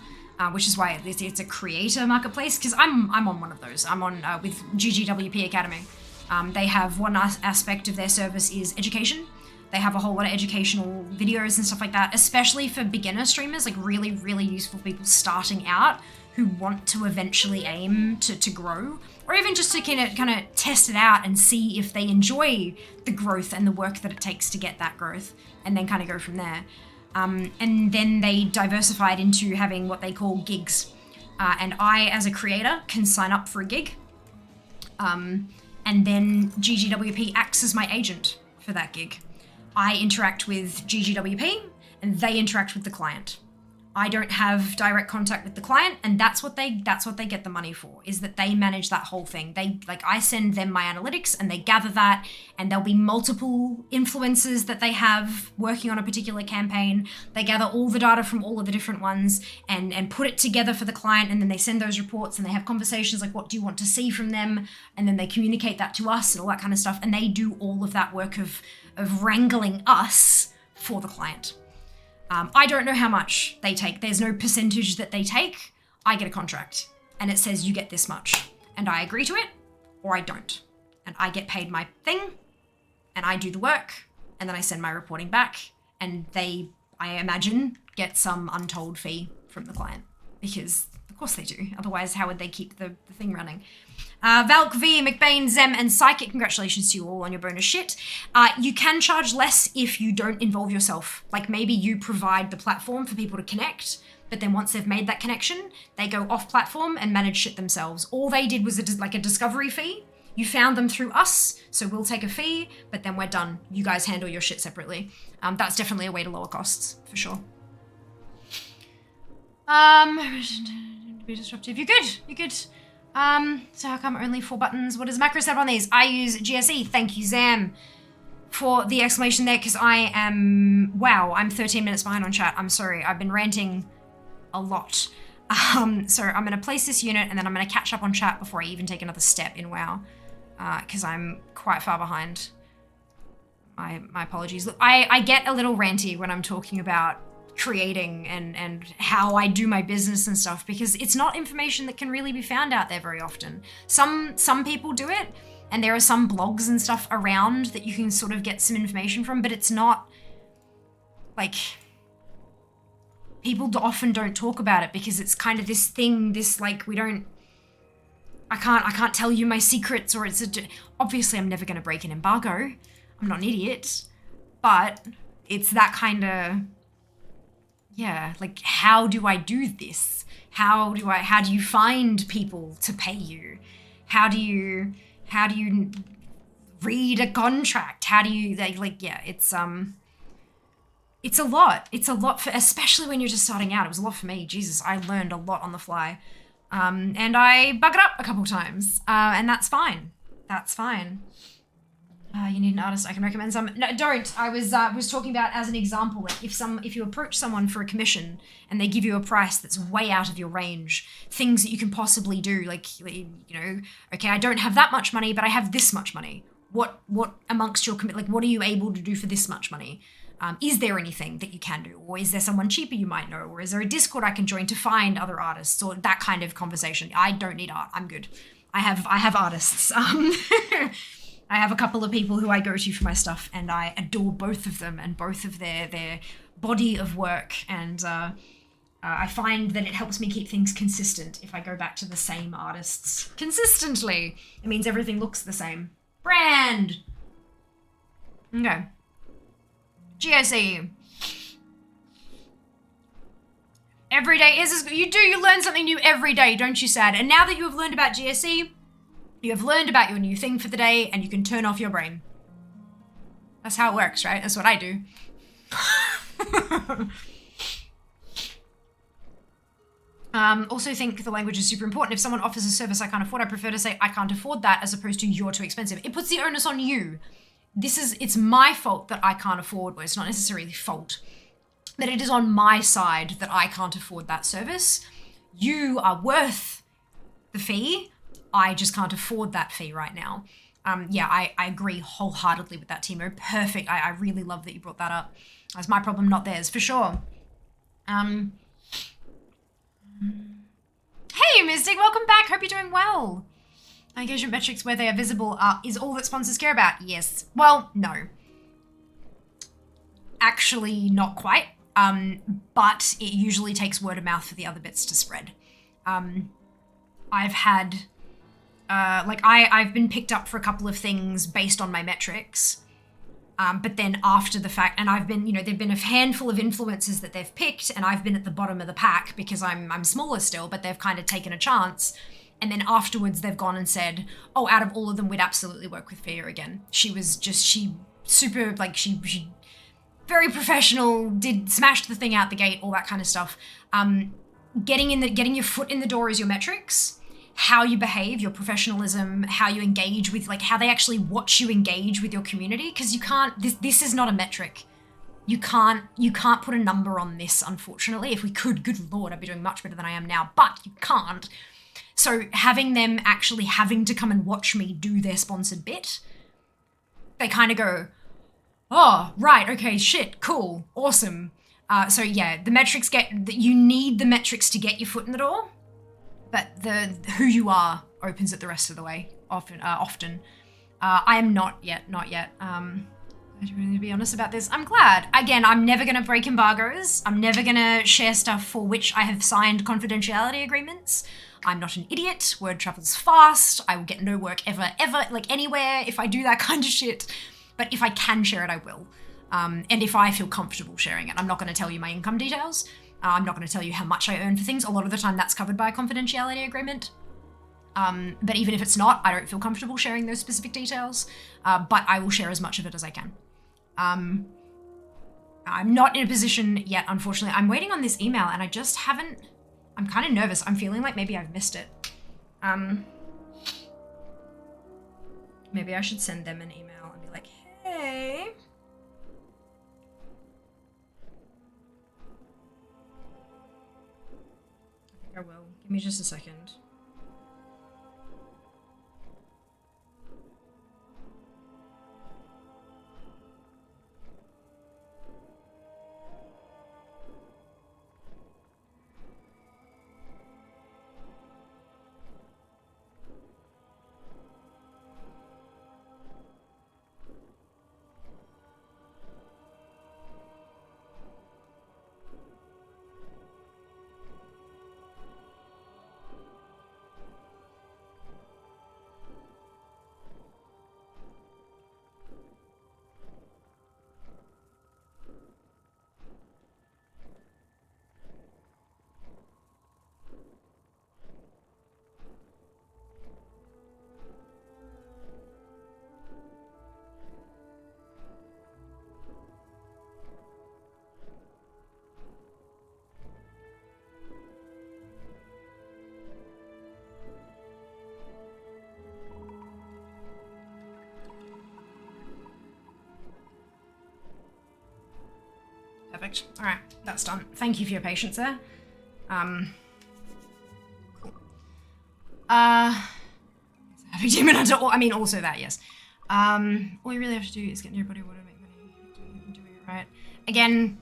Which is why it's a creator marketplace, because I'm on one of those. I'm on with GGWP Academy. They have one aspect of their service is education. They have a whole lot of educational videos and stuff like that, especially for beginner streamers, like really, really useful people starting out who want to eventually aim to grow, or even just to kind of test it out and see if they enjoy the growth and the work that it takes to get that growth, and then kind of go from there. And then they diversified into having what they call gigs. And I, as a creator, can sign up for a gig. And then GGWP acts as my agent for that gig. I interact with GGWP and they interact with the client. I don't have direct contact with the client, and that's what they get the money for, is that they manage that whole thing. I send them my analytics and they gather that, and there'll be multiple influencers that they have working on a particular campaign. They gather all the data from all of the different ones and put it together for the client, and then they send those reports and they have conversations like, what do you want to see from them? And then they communicate that to us and all that kind of stuff, and they do all of that work of wrangling us for the client. I don't know how much they take. There's no percentage that they take. I get a contract and it says you get this much, and I agree to it or I don't. And I get paid my thing and I do the work, and then I send my reporting back, and they, I imagine, get some untold fee from the client, because of course they do. Otherwise, how would they keep the thing running? Valk, V, McBain, Zem, and Psychic, congratulations to you all on your bonus shit. You can charge less if you don't involve yourself. Like, maybe you provide the platform for people to connect, but then once they've made that connection, they go off platform and manage shit themselves. All they did was a discovery fee. You found them through us, so we'll take a fee, but then we're done. You guys handle your shit separately. That's definitely a way to lower costs, for sure. Be disruptive. You're good. So how come only 4 buttons? What is macro setup on these? I use GSE. Thank you, Zam, for the exclamation there, because I'm 13 minutes behind on chat. I'm sorry. I've been ranting a lot. So I'm going to place this unit, and then I'm going to catch up on chat before I even take another step in WoW, because I'm quite far behind. My apologies. Look, I get a little ranty when I'm talking about creating and how I do my business and stuff, because it's not information that can really be found out there very often. Some people do it, and there are some blogs and stuff around that you can sort of get some information from, but it's not like, people often don't talk about it because it's kind of this thing, this like, I can't tell you my secrets, or obviously I'm never going to break an embargo. I'm not an idiot, but it's that kind of, yeah, like, how do I do this? How do you find people to pay you? How do you read a contract? How do you, it's, it's a lot. It's a lot for, especially when you're just starting out. It was a lot for me. Jesus, I learned a lot on the fly. And I buggered up a couple times. And that's fine. That's fine. You need an artist I can recommend some. No, don't. I was talking about as an example, like if you approach someone for a commission and they give you a price that's way out of your range, things that you can possibly do, like you know, okay, I don't have that much money, but I have this much money. What amongst your commit, like what are you able to do for this much money? Is there anything that you can do, or is there someone cheaper you might know, or is there a Discord I can join to find other artists, or that kind of conversation? I don't need art. I'm good. I have artists. I have a couple of people who I go to for my stuff, and I adore both of them and both of their body of work. And I find that it helps me keep things consistent if I go back to the same artists consistently. It means everything looks the same. Brand! Okay. GSE. Every day is as good. You learn something new every day, don't you, Sad? And now that you have learned about GSE, you have learned about your new thing for the day, and you can turn off your brain. That's how it works, right? That's what I do. Also think the language is super important. If someone offers a service I can't afford, I prefer to say I can't afford that as opposed to you're too expensive. It puts the onus on you. It's my fault that I can't afford, well, it's not necessarily fault, but it is on my side that I can't afford that service. You are worth the fee. I just can't afford that fee right now. Yeah, I agree wholeheartedly with that, Timo. Perfect. I really love that you brought that up. That's my problem, not theirs, for sure. Hey, Mystic, welcome back. Hope you're doing well. Engagement metrics where they are visible is all that sponsors care about. Yes. Well, no. Actually, not quite. But it usually takes word of mouth for the other bits to spread. I've had... I've been picked up for a couple of things based on my metrics, but then after the fact, and I've been, there've been a handful of influencers that they've picked, and I've been at the bottom of the pack because I'm smaller still, but they've kind of taken a chance, and then afterwards they've gone and said, oh, out of all of them, we'd absolutely work with Fia again. She super, like, she very professional, smashed the thing out the gate, all that kind of stuff. Getting your foot in the door is your metrics. How you behave, your professionalism, how you engage with, like, how they actually watch you engage with your community, because you can't, this is not a metric. You can't put a number on this, unfortunately. If we could, good lord, I'd be doing much better than I am now, but you can't. So having them actually having to come and watch me do their sponsored bit, they kind of go, oh, right, okay, shit, cool, awesome. So yeah, the metrics you need the metrics to get your foot in the door. But who you are opens it the rest of the way, often. I am not yet. I do really need to be honest about this. I'm glad. Again, I'm never going to break embargoes. I'm never going to share stuff for which I have signed confidentiality agreements. I'm not an idiot. Word travels fast. I will get no work ever, like anywhere if I do that kind of shit. But if I can share it, I will. And if I feel comfortable sharing it, I'm not going to tell you my income details. I'm not going to tell you how much I earn for things. A lot of the time that's covered by a confidentiality agreement. But even if it's not, I don't feel comfortable sharing those specific details. But I will share as much of it as I can. I'm not in a position yet, unfortunately. I'm waiting on this email and I just haven't... I'm kind of nervous. I'm feeling like maybe I've missed it. Maybe I should send them an email and be like, hey... I will. Give me just a second. Perfect. All right, that's done. Thank you for your patience there. Cool. Having demon hunter. I mean, also that, yes. All you really have to do is get near body water, make money, doing it right. Again,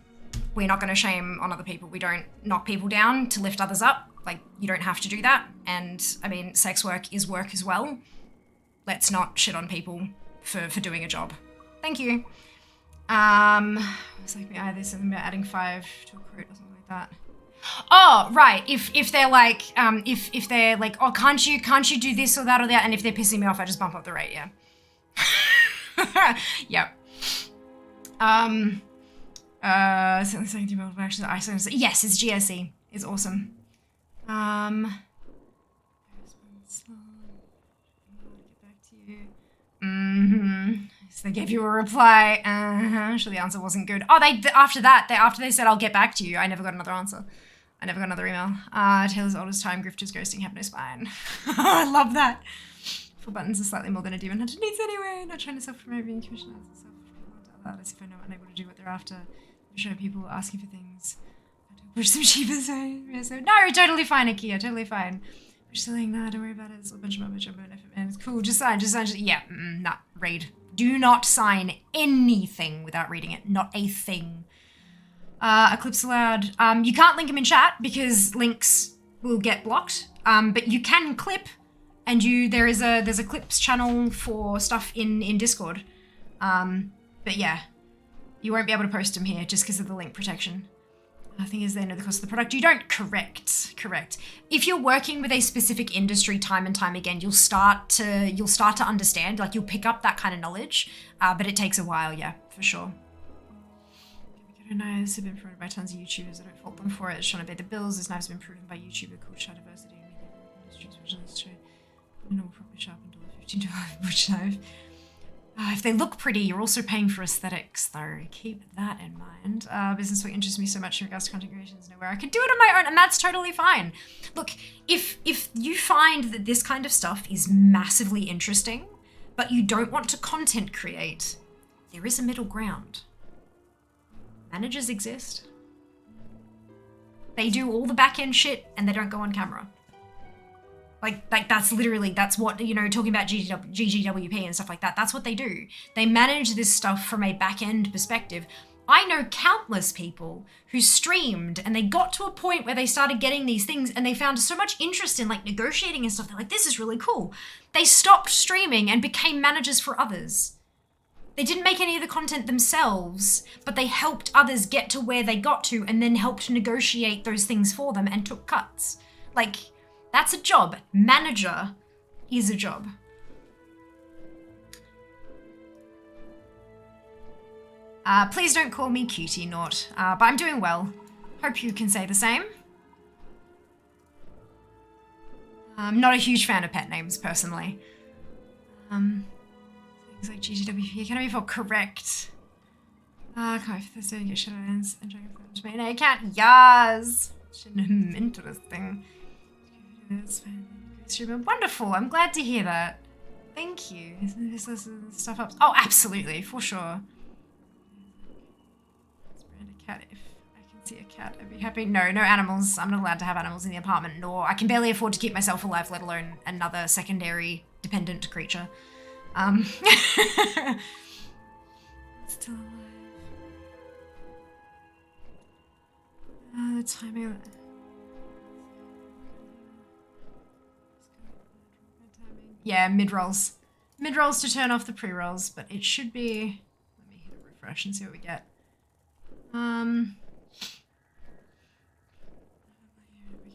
we're not going to shame on other people. We don't knock people down to lift others up. Like, you don't have to do that. And I mean, sex work is work as well. Let's not shit on people for doing a job. Thank you. It's like there's something about adding 5 to a quote or something like that. Oh, right. If they're like, if they're like, oh, can't you do this or that or that? And if they're pissing me off, I just bump up the rate. Yeah. Yep. Yes, it's GSE. It's awesome. So they gave you a reply. Sure, the answer wasn't good. Oh, after they said I'll get back to you, I never got another answer. I never got another email. Taylor's oldest time grifters ghosting have no spine. I love that. 4 buttons are slightly more than a demon hunter needs anyway. Not trying to self-promote being commissioned as self-promote as if I know unable to do what they're after. Show people asking for things. I don't push them cheaper, so no, totally fine, Akia, totally fine. Push selling, nah, don't worry about it. It's a bunch of rubbish, effort, man. It's cool. Just sign. Yeah, nah, read. Do not sign anything without reading it. Not a thing. Eclipse allowed. You can't link them in chat because links will get blocked. But you can clip, and there's a clips channel for stuff in Discord. But yeah, you won't be able to post them here just because of the link protection. The thing is, they know the cost of the product. You don't. Correct. If you're working with a specific industry time and time again, you'll start to understand. Like, you'll pick up that kind of knowledge. But it takes a while. Yeah, for sure. Knives have been promoted by tons of YouTubers. I don't fault them for it. It's trying to pay the bills. This knife's been proven by YouTuber called Diversity and Media Industries, which is true. Normal properly sharpened $15 butch knife. If they look pretty, you're also paying for aesthetics, though. Keep that in mind. Business work interests me so much in regards to content creation. There's nowhere I could do it on my own, and that's totally fine. Look, if you find that this kind of stuff is massively interesting, but you don't want to content create, there is a middle ground. Managers exist. They do all the back-end shit, and they don't go on camera. Like that's what, talking about GGWP and stuff like that, that's what they do. They manage this stuff from a back-end perspective. I know countless people who streamed and they got to a point where they started getting these things and they found so much interest in like negotiating and stuff. They're like, this is really cool. They stopped streaming and became managers for others. They didn't make any of the content themselves, but they helped others get to where they got to and then helped negotiate those things for them and took cuts. Like, that's a job. Manager is a job. Please don't call me cutie, Nort. But I'm doing well. Hope you can say the same. I'm not a huge fan of pet names, personally. Things like GGWP Academy for correct. Can't wait for Thursday to get shit on and try to find me. I can't. Yas. Interesting. Wonderful. I'm glad to hear that. Thank you. This stuff up. Oh, absolutely, for sure. Let's brand a cat. If I can see a cat, I'd be happy. No animals. I'm not allowed to have animals in the apartment, nor I can barely afford to keep myself alive, let alone another secondary dependent creature. Still alive. The timing. Yeah, mid-rolls. Mid-rolls to turn off the pre-rolls, but it should be... Let me hit a refresh and see what we get.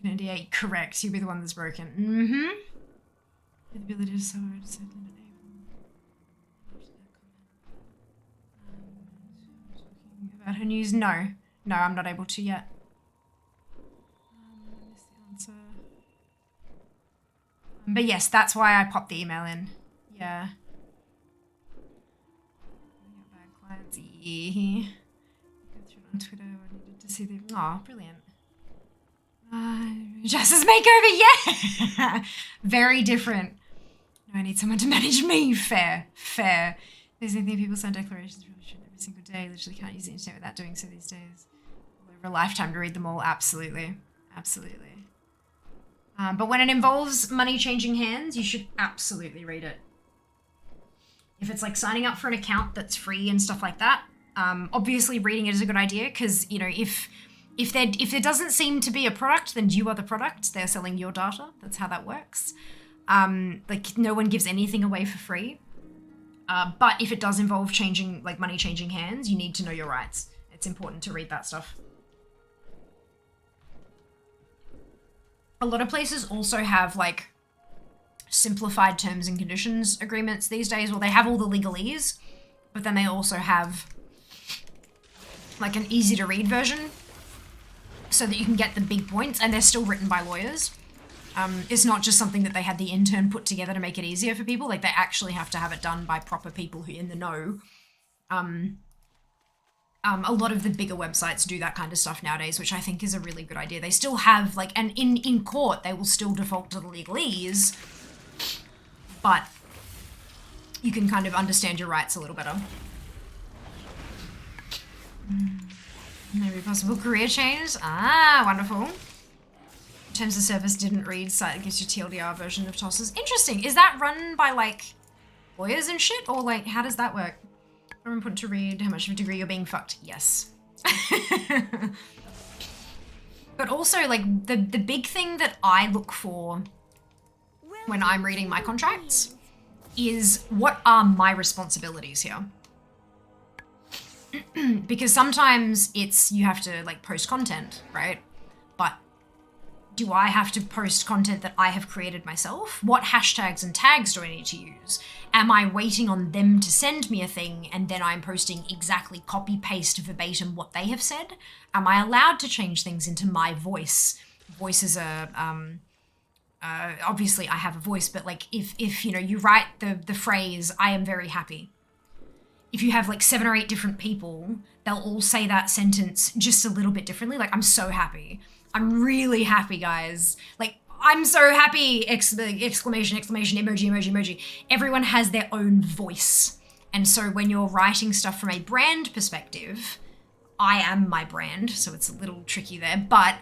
NDA, correct. You'll be the one that's broken. Mm-hmm. The ability to celebrate about her news? No, I'm not able to yet. Missed the answer. But yes, that's why I popped the email in. Yeah. Bad clients. Yeah. Go through it on Twitter. I needed to see the. Oh, brilliant. Jess's makeover, yeah. Very different. No, I need someone to manage me. Fair. There's anything people sign declarations really should every single day. Literally can't use the internet without doing so these days. For a lifetime to read them all, absolutely. Absolutely. But when it involves money changing hands, you should absolutely read it. If it's like signing up for an account that's free and stuff like that, obviously reading it is a good idea because, you know, if there doesn't seem to be a product, then you are the product. They're selling your data. That's how that works. Like no one gives anything away for free. But if it does involve changing, like money changing hands, you need to know your rights. It's important to read that stuff. A lot of places also have like simplified terms and conditions agreements these days, or they have all the legalese, but then they also have like an easy to read version so that you can get the big points, and they're still written by lawyers. It's not just something that they had the intern put together to make it easier for people. Like they actually have to have it done by proper people who are in the know. A lot of the bigger websites do that kind of stuff nowadays, which I think is a really good idea. They still have like, and in court, they will still default to the legalese, but you can kind of understand your rights a little better. Maybe possible career change. Ah, wonderful. Terms of service didn't read, so it gives you TLDR version of tosses. Interesting. Is that run by like lawyers and shit, or like how does that work? I'm put to read how much of a degree you're being fucked. Yes. But also like the big thing that I look for when I'm reading my contracts is what are my responsibilities here? Because sometimes it's you have to like post content, right? But do I have to post content that I have created myself? What hashtags and tags do I need to use? Am I waiting on them to send me a thing and then I'm posting exactly copy paste verbatim what they have said? Am I allowed to change things into my voice? Voice is a obviously I have a voice, but like if you know you write the phrase I am very happy, if you have like 7 or 8 different people, they'll all say that sentence just a little bit differently. Like, I'm so happy. I'm really happy, guys. Like, I'm so happy, exclamation, exclamation, emoji, emoji, emoji. Everyone has their own voice. And so when you're writing stuff from a brand perspective, I am my brand, so it's a little tricky there, but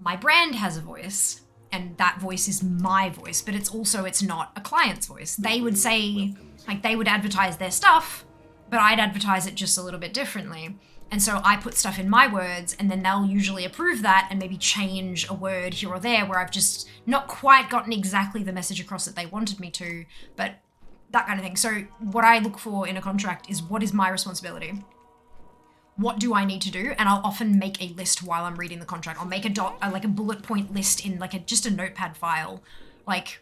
my brand has a voice, and that voice is my voice, but it's not a client's voice. They would say, like, they would advertise their stuff, but I'd advertise it just a little bit differently. And so I put stuff in my words, and then they'll usually approve that and maybe change a word here or there where I've just not quite gotten exactly the message across that they wanted me to, but that kind of thing. So what I look for in a contract is what is my responsibility? What do I need to do? And I'll often make a list while I'm reading the contract. I'll make like a bullet point list in like just a notepad file. Like,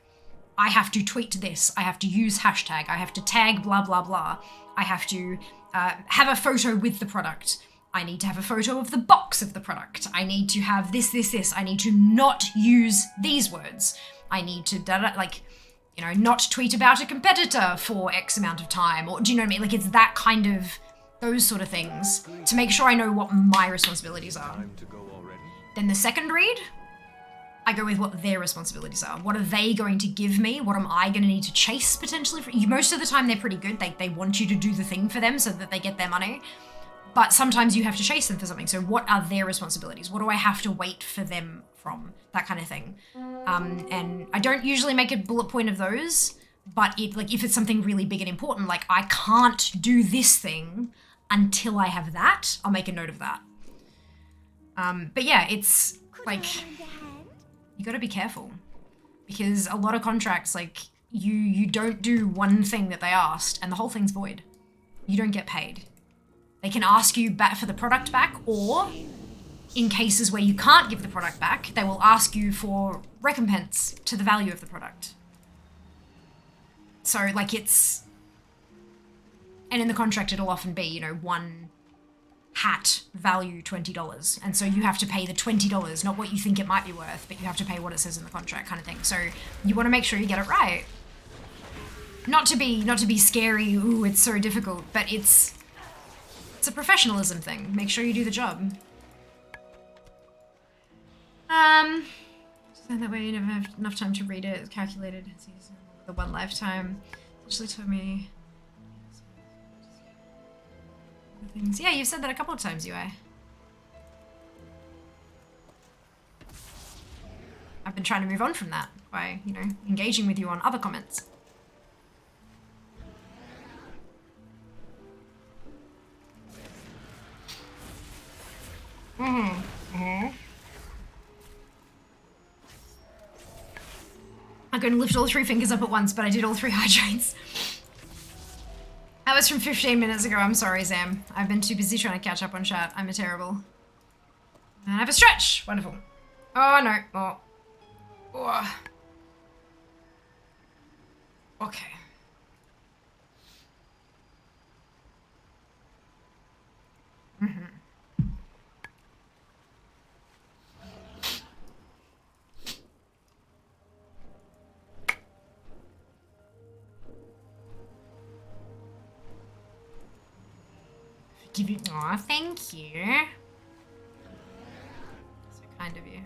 I have to tweet this. I have to use hashtag. I have to tag blah, blah, blah. I have to have a photo with the product. I need to have a photo of the box of the product. I need to have this, this, this. I need to not use these words. I need to, like, you know, not tweet about a competitor for X amount of time. Or do you know what I mean? Like, it's that kind of, those sort of things to make sure I know what my responsibilities are. Time to go already? Then the second read, I go with what their responsibilities are. What are they going to give me? What am I going to need to chase potentially? Most of the time they're pretty good. They want you to do the thing for them so that they get their money. But sometimes you have to chase them for something. So what are their responsibilities? What do I have to wait for them from? That kind of thing. And I don't usually make a bullet point of those, but if it's something really big and important, like I can't do this thing until I have that, I'll make a note of that. But yeah, it's like, you gotta be careful because a lot of contracts, like you don't do one thing that they asked and the whole thing's void. You don't get paid. They can ask you back for the product back, or in cases where you can't give the product back, they will ask you for recompense to the value of the product. So like it's, and in the contract it'll often be, you know, one hat value $20. And so you have to pay the $20, not what you think it might be worth, but you have to pay what it says in the contract kind of thing. So you want to make sure you get it right. Not to be scary, ooh, it's so difficult, but it's a professionalism thing. Make sure you do the job. So that way you never have enough time to read it. It's calculated. It's the one lifetime. Actually told me things. Yeah, you've said that a couple of times, UI. I've been trying to move on from that by, you know, engaging with you on other comments. I'm going to lift all 3 fingers up at once, but I did all 3 hydrates. That was from 15 minutes ago. I'm sorry, Sam. I've been too busy trying to catch up on chat. I'm a terrible. And I have a stretch. Wonderful. Oh, no. Oh. Oh. Okay. Give you. Aw, thank you. So kind of you.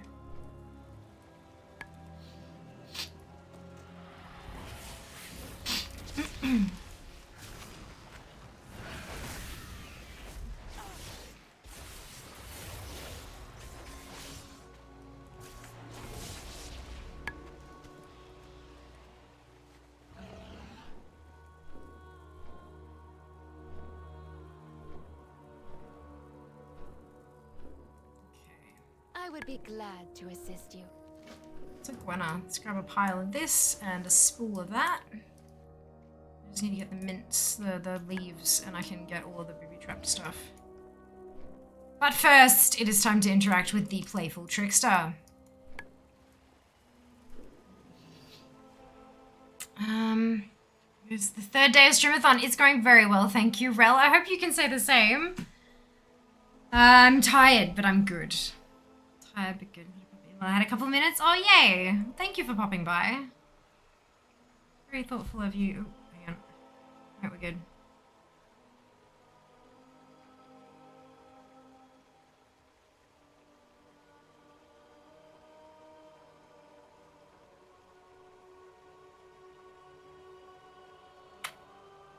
I would be glad to assist you. So Gwenna, let's grab a pile of this and a spool of that. I just need to get the mints, the leaves, and I can get all of the booby-trapped stuff. But first, it is time to interact with the playful trickster. It's the 3rd day of Streamathon. It's going very well, thank you, Rel. I hope you can say the same. I'm tired, but I'm good. Tired, but good. Well, I had a couple of minutes. Oh, yay! Thank you for popping by. Very thoughtful of you. Hang on. Right, we're good.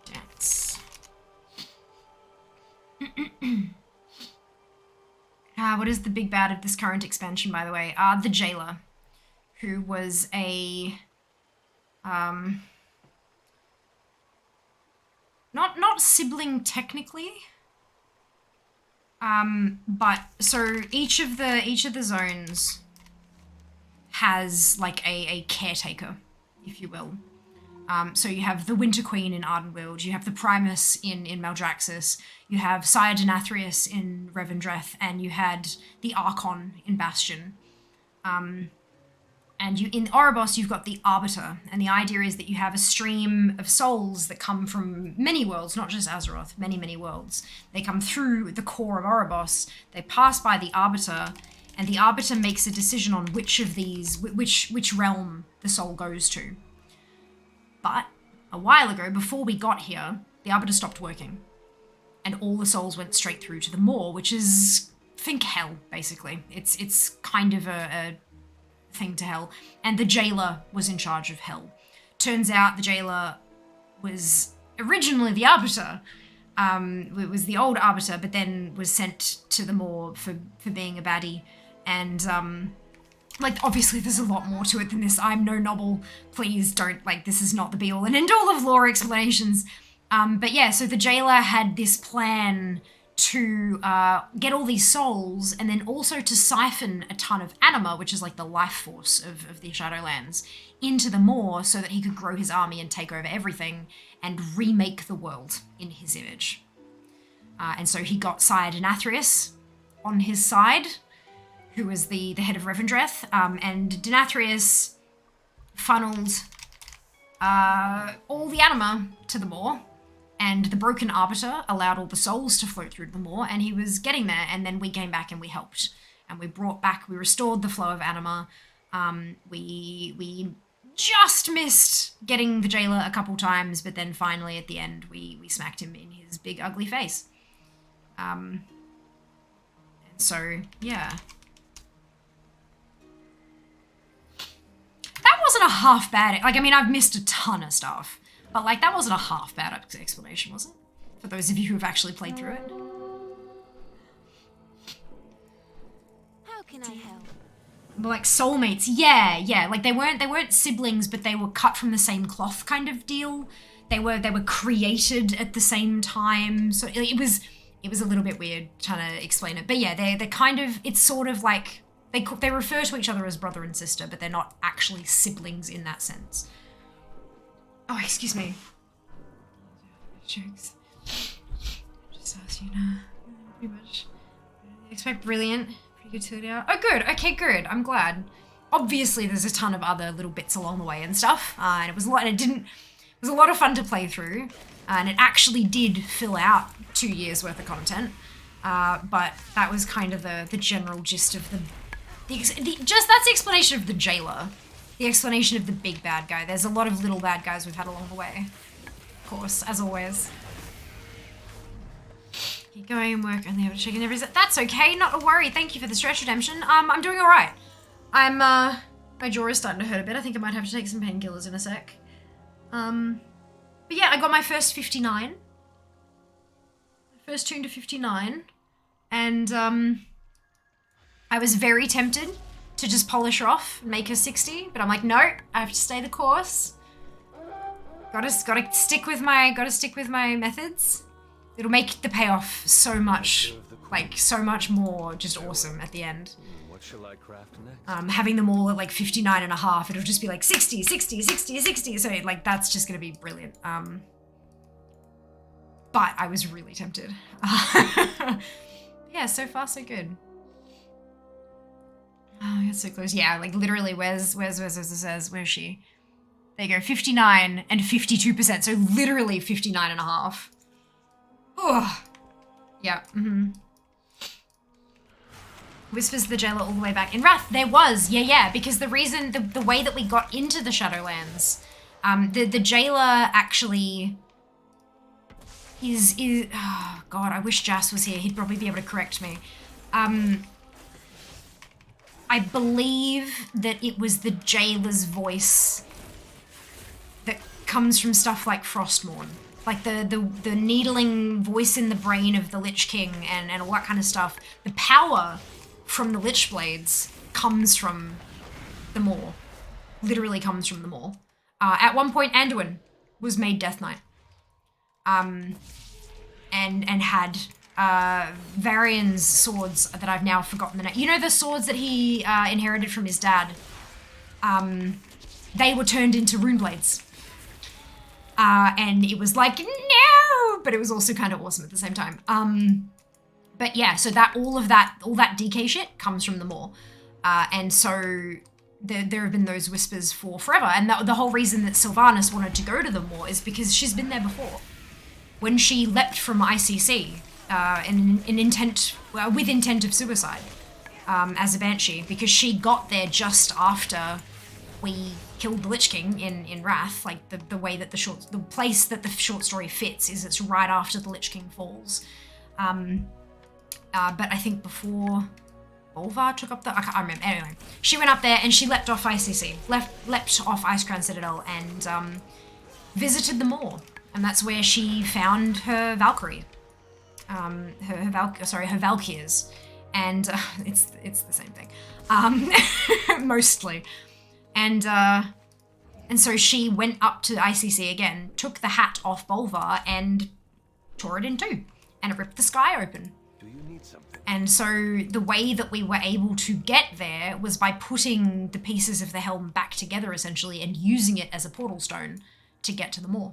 Dance. What is the big bad of this current expansion, by the way? The Jailer, who was a not sibling technically, but so each of the zones has like a caretaker, if you will. So you have the Winter Queen in Ardenweald, you have the Primus in Maldraxxus, you have Sire Denathrius in Revendreth, and you had the Archon in Bastion. And you in Oribos, you've got the Arbiter, and the idea is that you have a stream of souls that come from many worlds, not just Azeroth, many, many worlds. They come through the core of Oribos, they pass by the Arbiter, and the Arbiter makes a decision on which of these, which realm the soul goes to. But a while ago, before we got here, the Arbiter stopped working. And all the souls went straight through to the Maw, which is, think hell, basically. It's kind of a thing to hell. And the Jailer was in charge of hell. Turns out the Jailer was originally the Arbiter. It was the old Arbiter, but then was sent to the Maw for being a baddie. And like, obviously there's a lot more to it than this. I'm no noble. Please don't, like, this is not the be-all and end-all of lore explanations. But yeah, so the Jailer had this plan to get all these souls and then also to siphon a ton of anima, which is like the life force of the Shadowlands, into the Maw so that he could grow his army and take over everything and remake the world in his image. And so he got Sire Denathrius on his side, who was the head of Revendreth, and Denathrius funneled all the anima to the Maw, and the broken Arbiter allowed all the souls to float through the Maw, and he was getting there, and then we came back and we helped. And we restored the flow of anima. We just missed getting the Jailer a couple times, but then finally at the end we smacked him in his big ugly face. And so, yeah. That wasn't a half bad, like, I mean, I've missed a ton of stuff, but like, that wasn't a half bad explanation, was it? For those of you who have actually played through it. How can I help? like soulmates. Yeah. Like they weren't siblings, but they were cut from the same cloth kind of deal. They were created at the same time. So it was a little bit weird trying to explain it. But yeah, they're kind of, it's sort of like they refer to each other as brother and sister, but they're not actually siblings in that sense. Oh, excuse me. Jokes. Just ask you now. Pretty much. Expect brilliant. Pretty good to out. Oh, good. Okay, good. I'm glad. Obviously, there's a ton of other little bits along the way and stuff. And it was a lot. It was a lot of fun to play through. And it actually did fill out 2 years worth of content. But that was kind of the general gist of that's the explanation of the jailer. The explanation of the big bad guy. There's a lot of little bad guys we've had along the way. Of course, as always. Keep going and work on the other chicken every. That's okay, not a worry. Thank you for the stretch redemption. I'm doing all right. My jaw is starting to hurt a bit. I think I might have to take some painkillers in a sec. But yeah, I got my first 59. First tune to 59, and I was very tempted to just polish her off and make her 60, but I'm like, no, I have to stay the course. Gotta stick with my methods. It'll make the payoff so much more just awesome at the end. What shall I craft next? Having them all at like 59 and a half, it'll just be like 60, 60, 60, 60. So like that's just gonna be brilliant. But I was really tempted. Yeah, so far so good. Oh, that's so close. Yeah, like literally, where's she? There you go, 59 and 52%. So literally 59 and a half. Oh, yeah. Whispers of the jailer all the way back in Wrath. There was, yeah, because the reason, the way that we got into the Shadowlands, the jailer actually is oh god, I wish Jas was here. He'd probably be able to correct me. I believe that it was the jailer's voice that comes from stuff like Frostmourne. Like the needling voice in the brain of the Lich King and all that kind of stuff. The power from the Lich Blades comes from the Maw. Literally comes from the Maw. At one point, Anduin was made Death Knight. And had Varian's swords that I've now forgotten the name. You know the swords that he inherited from his dad? They were turned into rune blades. And it was like, no! But it was also kind of awesome at the same time. But yeah, so all that DK shit comes from the Maw. And so there have been those whispers for forever. And the whole reason that Sylvanas wanted to go to the Maw is because she's been there before. When she leapt from ICC with intent of suicide as a Banshee, because she got there just after we killed the Lich King in Wrath. Like the way that the place that the short story fits is it's right after the Lich King falls. But I think before Bolvar took up I can't remember. Anyway, she went up there and she leapt off ICC, leapt off Icecrown Citadel and visited the Maw. And that's where she found her Valkyrie, her Valkyrs, and it's the same thing, mostly, and so she went up to ICC again, took the hat off Bolvar, and tore it in two, and it ripped the sky open. Do you need something? And so the way that we were able to get there was by putting the pieces of the helm back together, essentially, and using it as a portal stone to get to the Maw.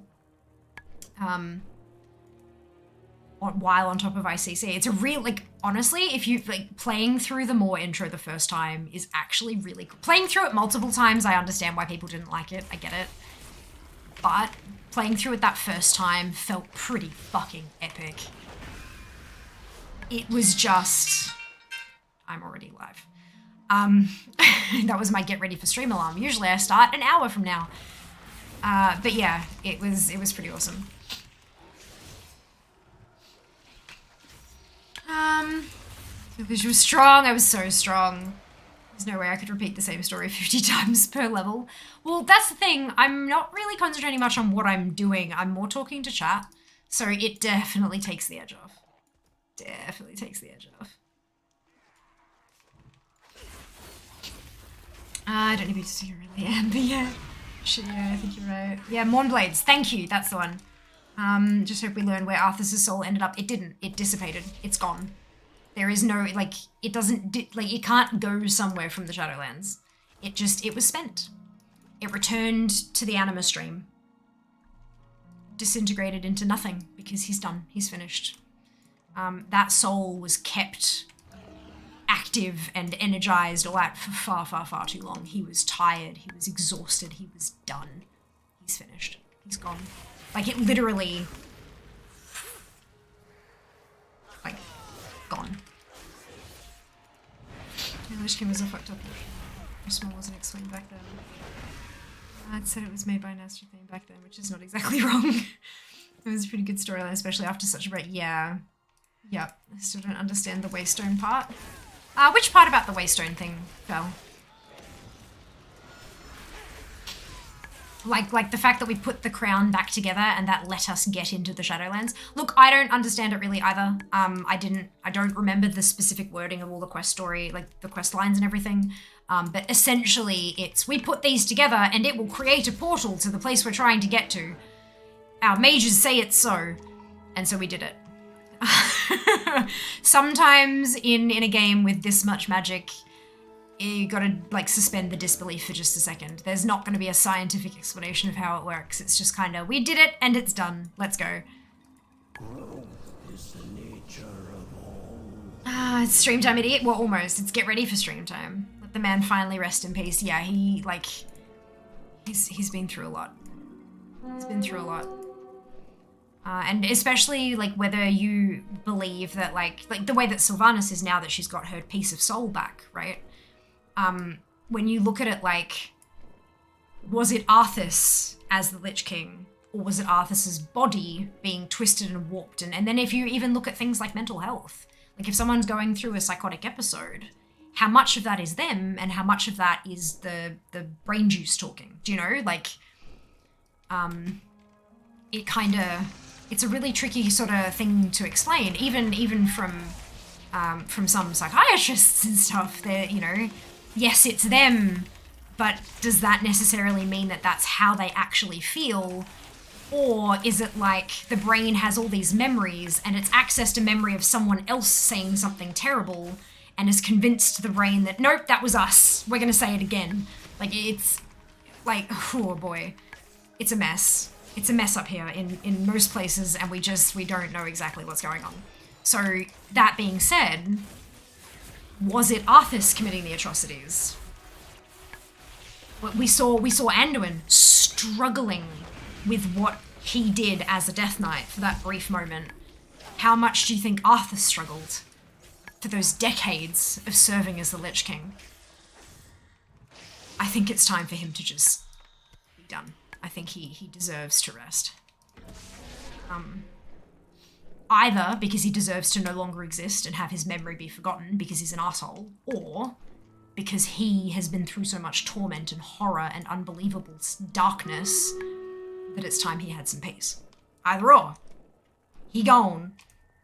While on top of ICC. It's a real, like, honestly, if you, like, playing through the Maw intro the first time is actually really cool. Playing through it multiple times, I understand why people didn't like it, I get it. But playing through it that first time felt pretty fucking epic. It was just... I'm already live. That was my get ready for stream alarm. Usually I start an hour from now. But yeah, it was pretty awesome. Because you were strong, I was so strong. There's no way I could repeat the same story 50 times per level. Well, that's the thing, I'm not really concentrating much on what I'm doing, I'm more talking to chat, so it definitely takes the edge off. Definitely takes the edge off. I don't need to see you really am, but yeah. Shit, yeah, I think you're right. Yeah, Mournblades, thank you, that's the one. Just hope we learn where Arthur's soul ended up. It didn't. It dissipated. It's gone. There is no, like, it doesn't, it can't go somewhere from the Shadowlands. It was spent. It returned to the anima stream. Disintegrated into nothing because he's done. He's finished. That soul was kept active and energized all that for far, far, far too long. He was tired. He was exhausted. He was done. He's finished. He's gone. Like, it literally... like, gone. The Lich King was a fucked up issue. Small wasn't explained back then. I'd said it was made by an Astro thing back then, which is not exactly wrong. It was a pretty good storyline, especially after such a break. Yeah. Yep. I still don't understand the Waystone part. Which part about the Waystone thing, Phil? Like the fact that we put the crown back together and that let us get into the Shadowlands. Look, I don't understand it really either. I don't remember the specific wording of all the quest story, like the quest lines and everything. But essentially it's, we put these together and it will create a portal to the place we're trying to get to. Our mages say it's so. And so we did it. Sometimes in a game with this much magic, you gotta, like, suspend the disbelief for just a second. There's not gonna be a scientific explanation of how it works. It's just kind of, we did it and it's done. Let's go. Growth is the nature of all. It's stream time, idiot. Well, almost. It's get ready for stream time. Let the man finally rest in peace. Yeah, he, like, he's been through a lot. He's been through a lot. And especially, like, whether you believe that, like the way that Sylvanas is now that she's got her piece of soul back, right? When you look at it, like, was it Arthas as the Lich King, or was it Arthas's body being twisted and warped? And then if you even look at things like mental health, like if someone's going through a psychotic episode, how much of that is them and how much of that is the brain juice talking? Do you know? Like, it kind of, it's a really tricky sort of thing to explain, even from some psychiatrists and stuff. They're, you know, yes, it's them, but does that necessarily mean that that's how they actually feel? Or is it like the brain has all these memories and it's accessed a memory of someone else saying something terrible and is convinced the brain that, nope, that was us. We're going to say it again. Like, it's like, oh boy, it's a mess. It's a mess up here in most places, and we don't know exactly what's going on. So, that being said, was it Arthas committing the atrocities? We saw Anduin struggling with what he did as a Death Knight for that brief moment. How much do you think Arthas struggled for those decades of serving as the Lich King? I think it's time for him to just be done. I think he deserves to rest. Either because he deserves to no longer exist and have his memory be forgotten because he's an asshole, or because he has been through so much torment and horror and unbelievable darkness that it's time he had some peace. Either or. He gone.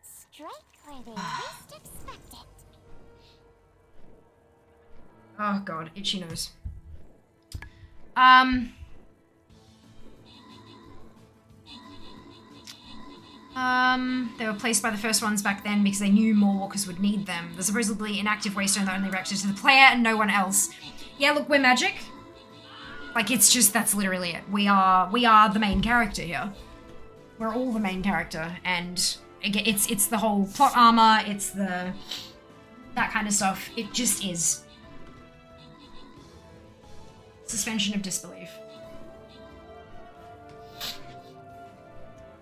Strike where they least expect it. Oh god, itchy nose. They were placed by the first ones back then because they knew more walkers would need them. The supposedly inactive Waystone that only reacted to the player and no one else. Yeah, look, we're magic. Like, it's just, that's literally it. We are the main character here. We're all the main character, and again, it's the whole plot armor, it's that kind of stuff. It just is. Suspension of disbelief.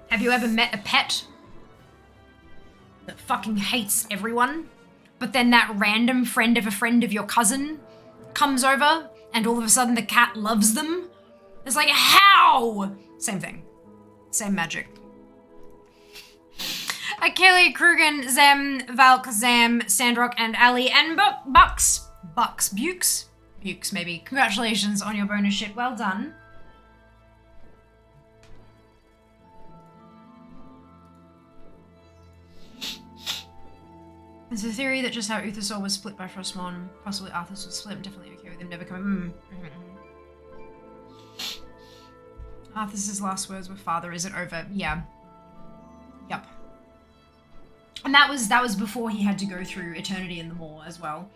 Have you ever met a pet that fucking hates everyone, but then that random friend of your cousin comes over and all of a sudden the cat loves them? It's like, how? Same thing. Same magic. Akeli, Krugen, Zem, Valk, Zam, Sandrock, and Ali, and Bukes, maybe. Congratulations on your bonus shit. Well done. There's a theory that just how Uther Soul was split by Frostmourne, possibly Arthas was split. I'm definitely okay with with him never coming. Arthur's last words were, "Father, is it over?" Yeah. Yep. And that was before he had to go through eternity in the Maw as well.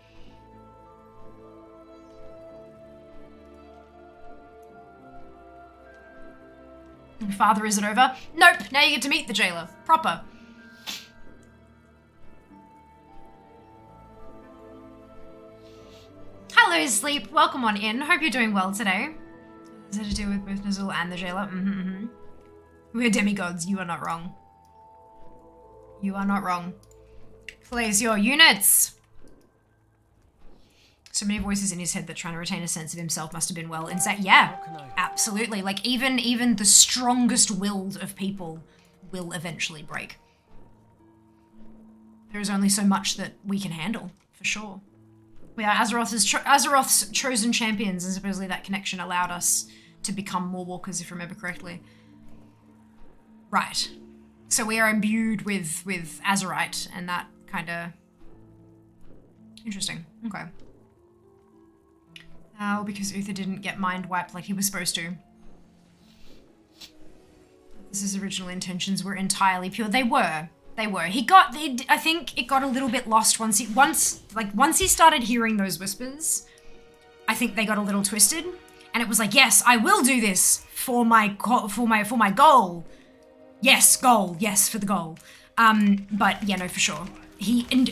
"Father, is it over?" Nope, now you get to meet the jailer. Proper. Hello, Sleep. Welcome on in. Hope you're doing well today. Is it to do with both Nazul and the jailer? We're demigods. You are not wrong. You are not wrong. Place your units. So many voices in his head that trying to retain a sense of himself must have been well insane. Yeah, absolutely. Like even the strongest willed of people will eventually break. There is only so much that we can handle, for sure. We are Azeroth's chosen champions, and supposedly that connection allowed us to become more walkers, if I remember correctly. Right. So we are imbued with Azerite, and that kind of... Interesting. Okay. Oh, because Uther didn't get mind wiped like he was supposed to. His original intentions were entirely pure. They were. I think it got a little bit lost once he started hearing those whispers. I think they got a little twisted, and it was like, yes, I will do this for my goal. Yes, goal. Yes, for the goal. But yeah, no, for sure.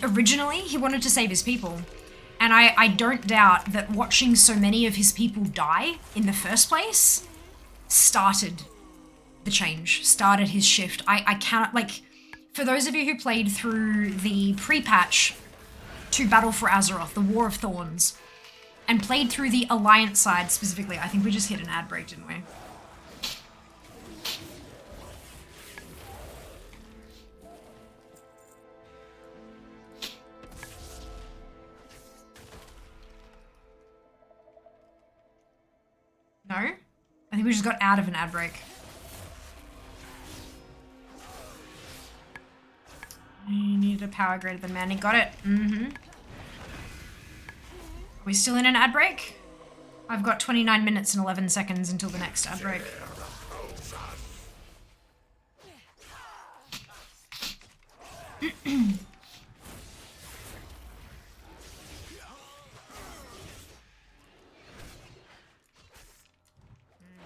Originally he wanted to save his people, and I don't doubt that watching so many of his people die in the first place started the change, started his shift. I cannot, like, for those of you who played through the pre-patch to Battle for Azeroth, the War of Thorns, and played through the Alliance side specifically, I think we just hit an ad break, didn't we? No? I think we just got out of an ad break. You needed a power greater than Manny. Got it. Are we still in an ad break? I've got 29 minutes and 11 seconds until the next ad break.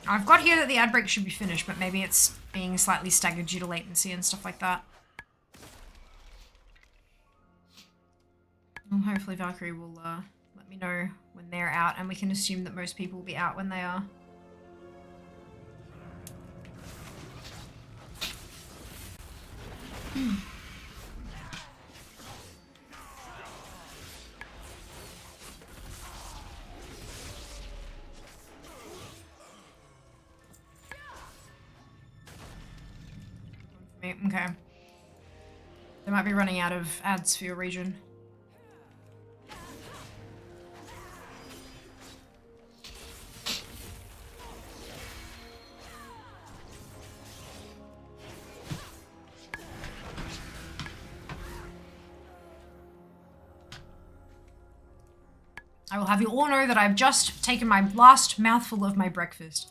I've got here that the ad break should be finished, but maybe it's being slightly staggered due to latency and stuff like that. Well, hopefully Valkyrie will let me know when they're out, and we can assume that most people will be out when they are. Okay. They might be running out of ads for your region. I will have you all know that I've just taken my last mouthful of my breakfast.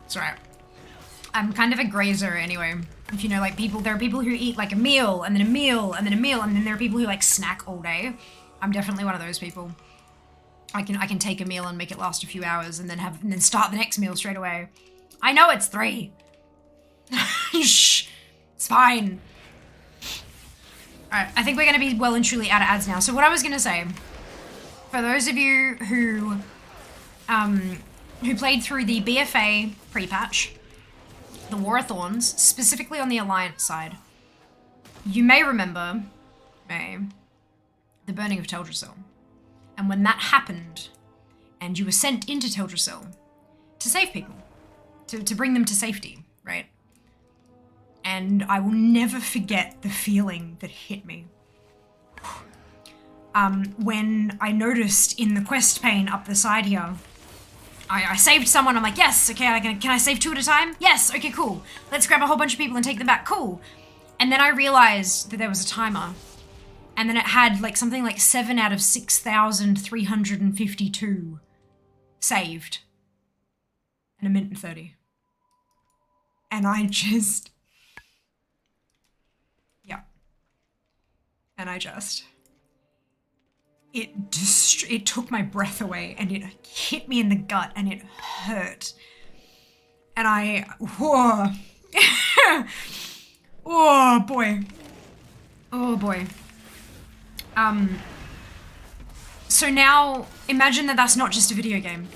It's alright. I'm kind of a grazer anyway. If you know, like, there are people who eat like a meal and then a meal and then a meal, and then there are people who like snack all day. I'm definitely one of those people. I can take a meal and make it last a few hours and then start the next meal straight away. I know it's 3. Shh. It's fine. Alright, I think we're gonna be well and truly out of ads now. So what I was gonna say, for those of you who played through the BFA pre-patch, the War of Thorns, specifically on the Alliance side, you may remember the burning of Teldrassil. And when that happened, and you were sent into Teldrassil to save people, to bring them to safety, right? And I will never forget the feeling that hit me. When I noticed in the quest pane up the side here, I saved someone. I'm like, yes, okay, can I save 2 at a time? Yes, okay, cool. Let's grab a whole bunch of people and take them back, cool. And then I realized that there was a timer. And then it had like something like 7 out of 6,352 saved. And 1 minute and 30. And I just... Yeah. And I just... It took my breath away and it hit me in the gut and it hurt. And I... Whoa. Oh, boy. Oh, boy. So now, imagine that that's not just a video game.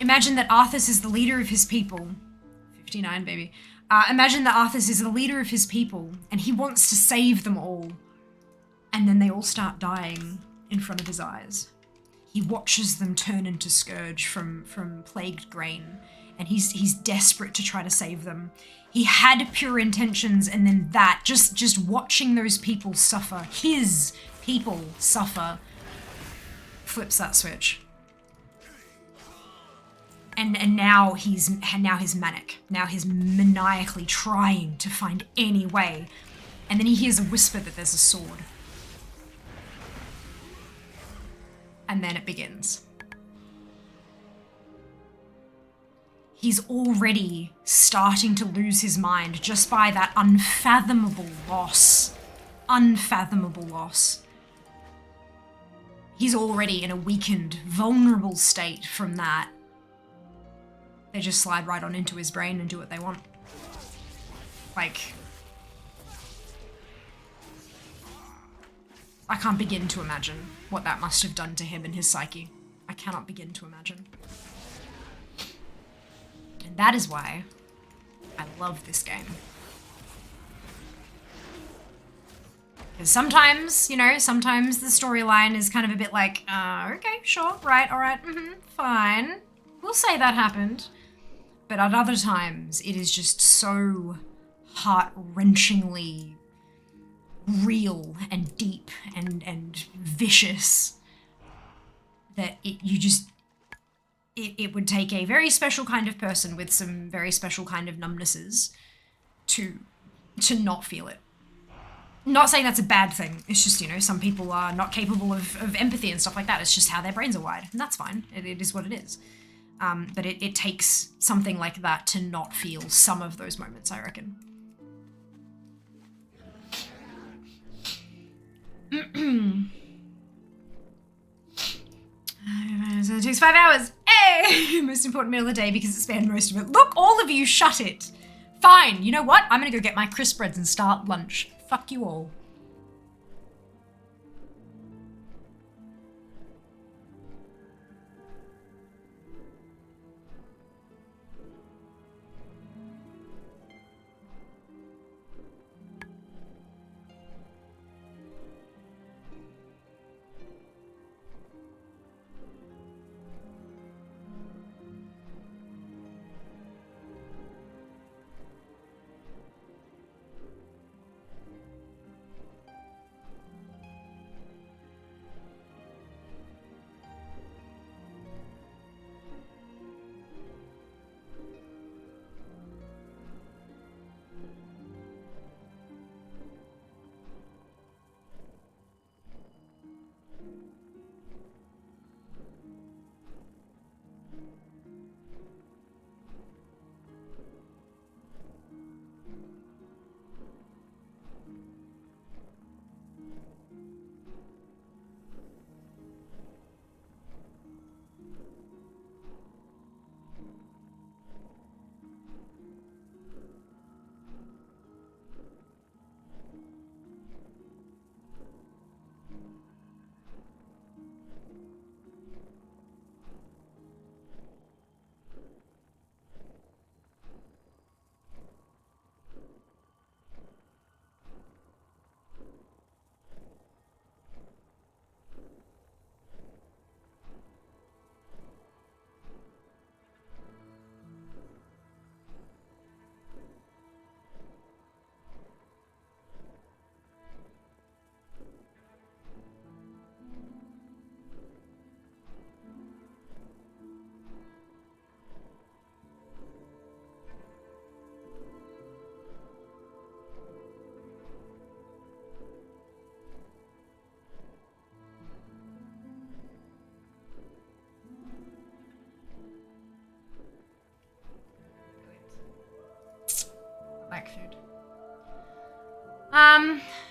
Imagine that Arthas is the leader of his people. 59, baby. Imagine that Arthas is the leader of his people, and he wants to save them all. And then they all start dying in front of his eyes. He watches them turn into scourge from plagued grain, and he's desperate to try to save them. He had pure intentions, and then that, just watching those people suffer, his people suffer, flips that switch. And now he's manic. Now he's maniacally trying to find any way. And then he hears a whisper that there's a sword. And then it begins. He's already starting to lose his mind just by that unfathomable loss. Unfathomable loss. He's already in a weakened, vulnerable state from that. They just slide right on into his brain and do what they want. Like... I can't begin to imagine what that must have done to him and his psyche. I cannot begin to imagine. And that is why I love this game. Because sometimes, you know, sometimes the storyline is kind of a bit like, okay, sure, right, alright, fine. We'll say that happened. But at other times, it is just so heart-wrenchingly real and deep and vicious that it would take a very special kind of person with some very special kind of numbnesses to not feel it. Not saying that's a bad thing. It's just, you know, some people are not capable of empathy and stuff like that. It's just how their brains are wired, and that's fine. It is what it is. But it takes something like that to not feel some of those moments, I reckon. So it takes 5 hours. Hey! Most important meal of the day because it spanned most of it. Look, all of you, shut it. Fine, you know what? I'm gonna go get my crisp breads and start lunch. Fuck you all.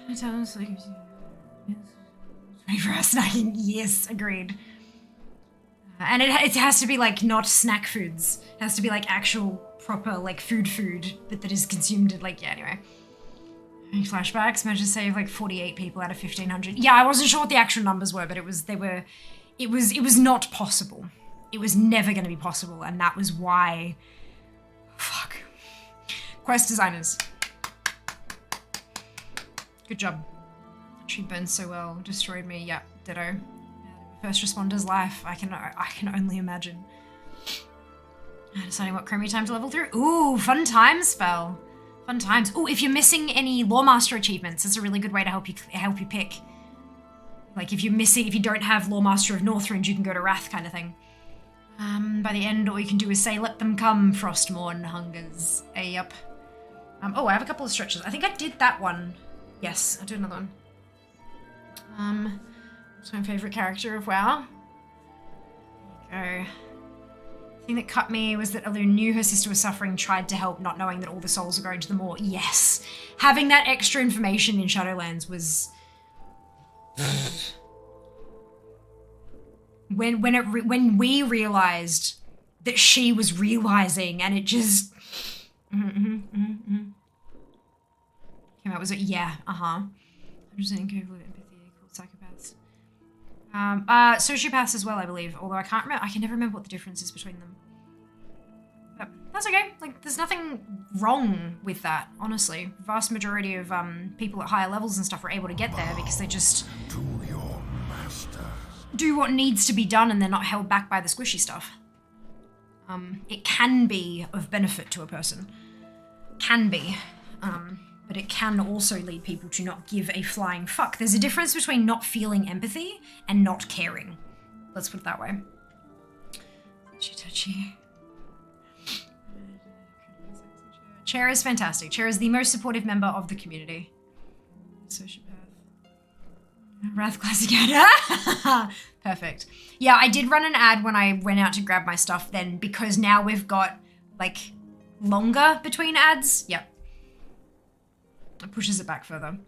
It sounds like 24-hour snacking. Yes, agreed. And it has to be like not snack foods. It has to be like actual proper like food, but that is consumed like, yeah, anyway. Any flashbacks? Managed to save like 48 people out of 1,500. Yeah, I wasn't sure what the actual numbers were, but it was not possible. It was never going to be possible, and that was why. Fuck. Quest designers. Good job. She burned so well. Destroyed me. Yeah, ditto. First responder's life. I can only imagine. Deciding what creamy time to level through. Ooh, fun time spell. Fun times. Ooh, if you're missing any Lawmaster achievements, it's a really good way to help you pick. Like if you don't have Lawmaster of Northrend, you can go to Wrath kind of thing. By the end, all you can do is say, "Let them come, Frostmourne hungers." Yep. Oh, I have a couple of stretches. I think I did that one. Yes, I'll do another one. What's my favorite character of WoW? There you go. The thing that cut me was that Alu knew her sister was suffering, tried to help, not knowing that all the souls are going to the Maw. Yes! Having that extra information in Shadowlands was... when we realized that she was realizing, and it just... Came out, was it? Yeah, 100% incapable of empathy, called psychopaths. Sociopaths as well, I believe, although I can't remember, I can never remember what the difference is between them. But that's okay, like, there's nothing wrong with that, honestly. Vast majority of people at higher levels and stuff are able to get there because they just do what needs to be done and they're not held back by the squishy stuff. It can be of benefit to a person. Can be. But it can also lead people to not give a flying fuck. There's a difference between not feeling empathy and not caring. Let's put it that way. Touchy. Chair is fantastic. Chair is the most supportive member of the community. Sociopath. Wrath Classic ad. Perfect. Yeah, I did run an ad when I went out to grab my stuff then, because now we've got, like, longer between ads. Yep. It pushes it back further.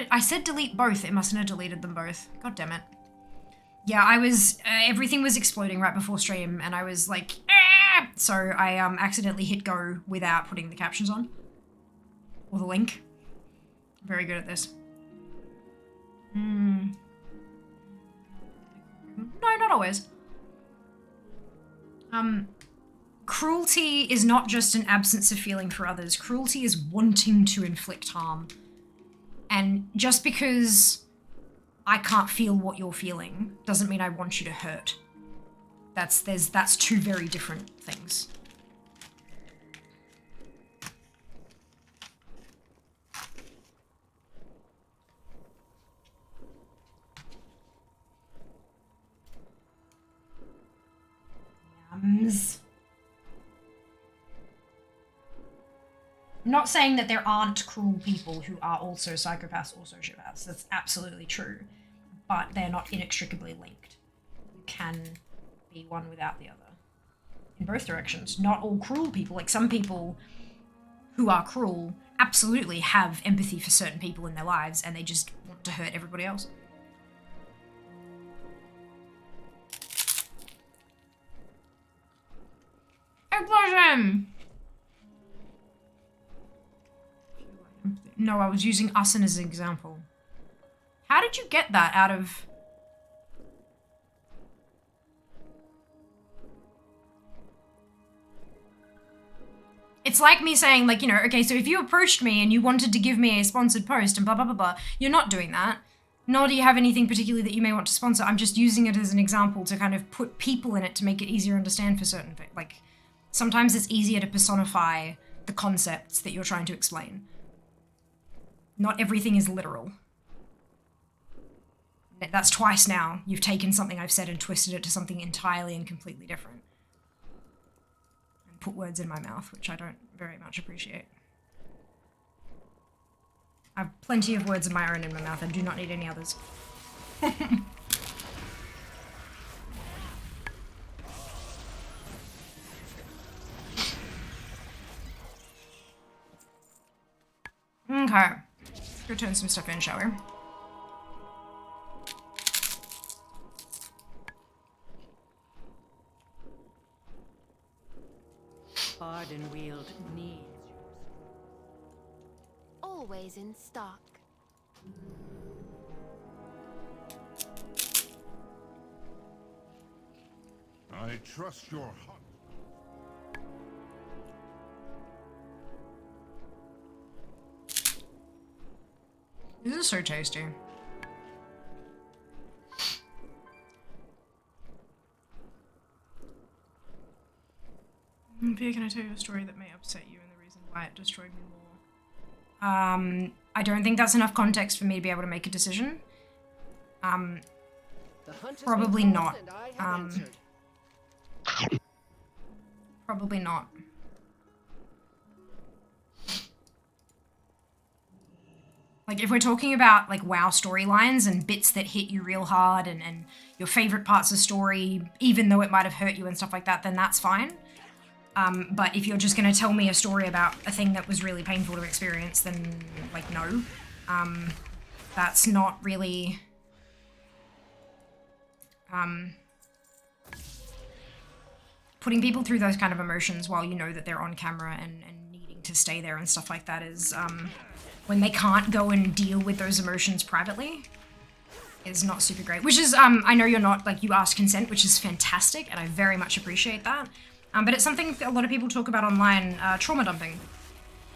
I said delete both. It mustn't have deleted them both. God damn it. Yeah, I was, everything was exploding right before stream and I was like, ah! So I accidentally hit go without putting the captions on. Or the link. Very good at this. No, not always. Cruelty is not just an absence of feeling for others. Cruelty is wanting to inflict harm. And just because I can't feel what you're feeling doesn't mean I want you to hurt. That's two very different things. Yums. I'm not saying that there aren't cruel people who are also psychopaths or sociopaths. That's absolutely true. But they're not inextricably linked. You can be one without the other. In both directions. Not all cruel people. Like, some people who are cruel absolutely have empathy for certain people in their lives and they just want to hurt everybody else. Explosion! No, I was using Usin as an example. How did you get that out of... It's like me saying, like, you know, okay, so if you approached me and you wanted to give me a sponsored post and blah, blah, blah, blah, you're not doing that. Nor do you have anything particularly that you may want to sponsor. I'm just using it as an example to kind of put people in it to make it easier to understand for certain things. Like, sometimes it's easier to personify the concepts that you're trying to explain. Not everything is literal. That's twice now. You've taken something I've said and twisted it to something entirely and completely different. And put words in my mouth, which I don't very much appreciate. I have plenty of words of my own in my mouth. I do not need any others. Okay. Let's go turn some stuff in, shall we? Pardon wield needs. Always in stock. I trust your heart. This is so tasty. Pia, can I tell you a story that may upset you and the reason why it destroyed me more? I don't think that's enough context for me to be able to make a decision. Probably not. Probably not. Like, if we're talking about, like, WoW storylines and bits that hit you real hard and your favorite parts of story, even though it might have hurt you and stuff like that, then that's fine. But if you're just going to tell me a story about a thing that was really painful to experience, then, like, no. That's not really... putting people through those kind of emotions while you know that they're on camera and needing to stay there and stuff like that is, when they can't go and deal with those emotions privately, is not super great. Which is, I know you're not, like, you asked consent, which is fantastic, and I very much appreciate that. But it's something a lot of people talk about online, trauma dumping.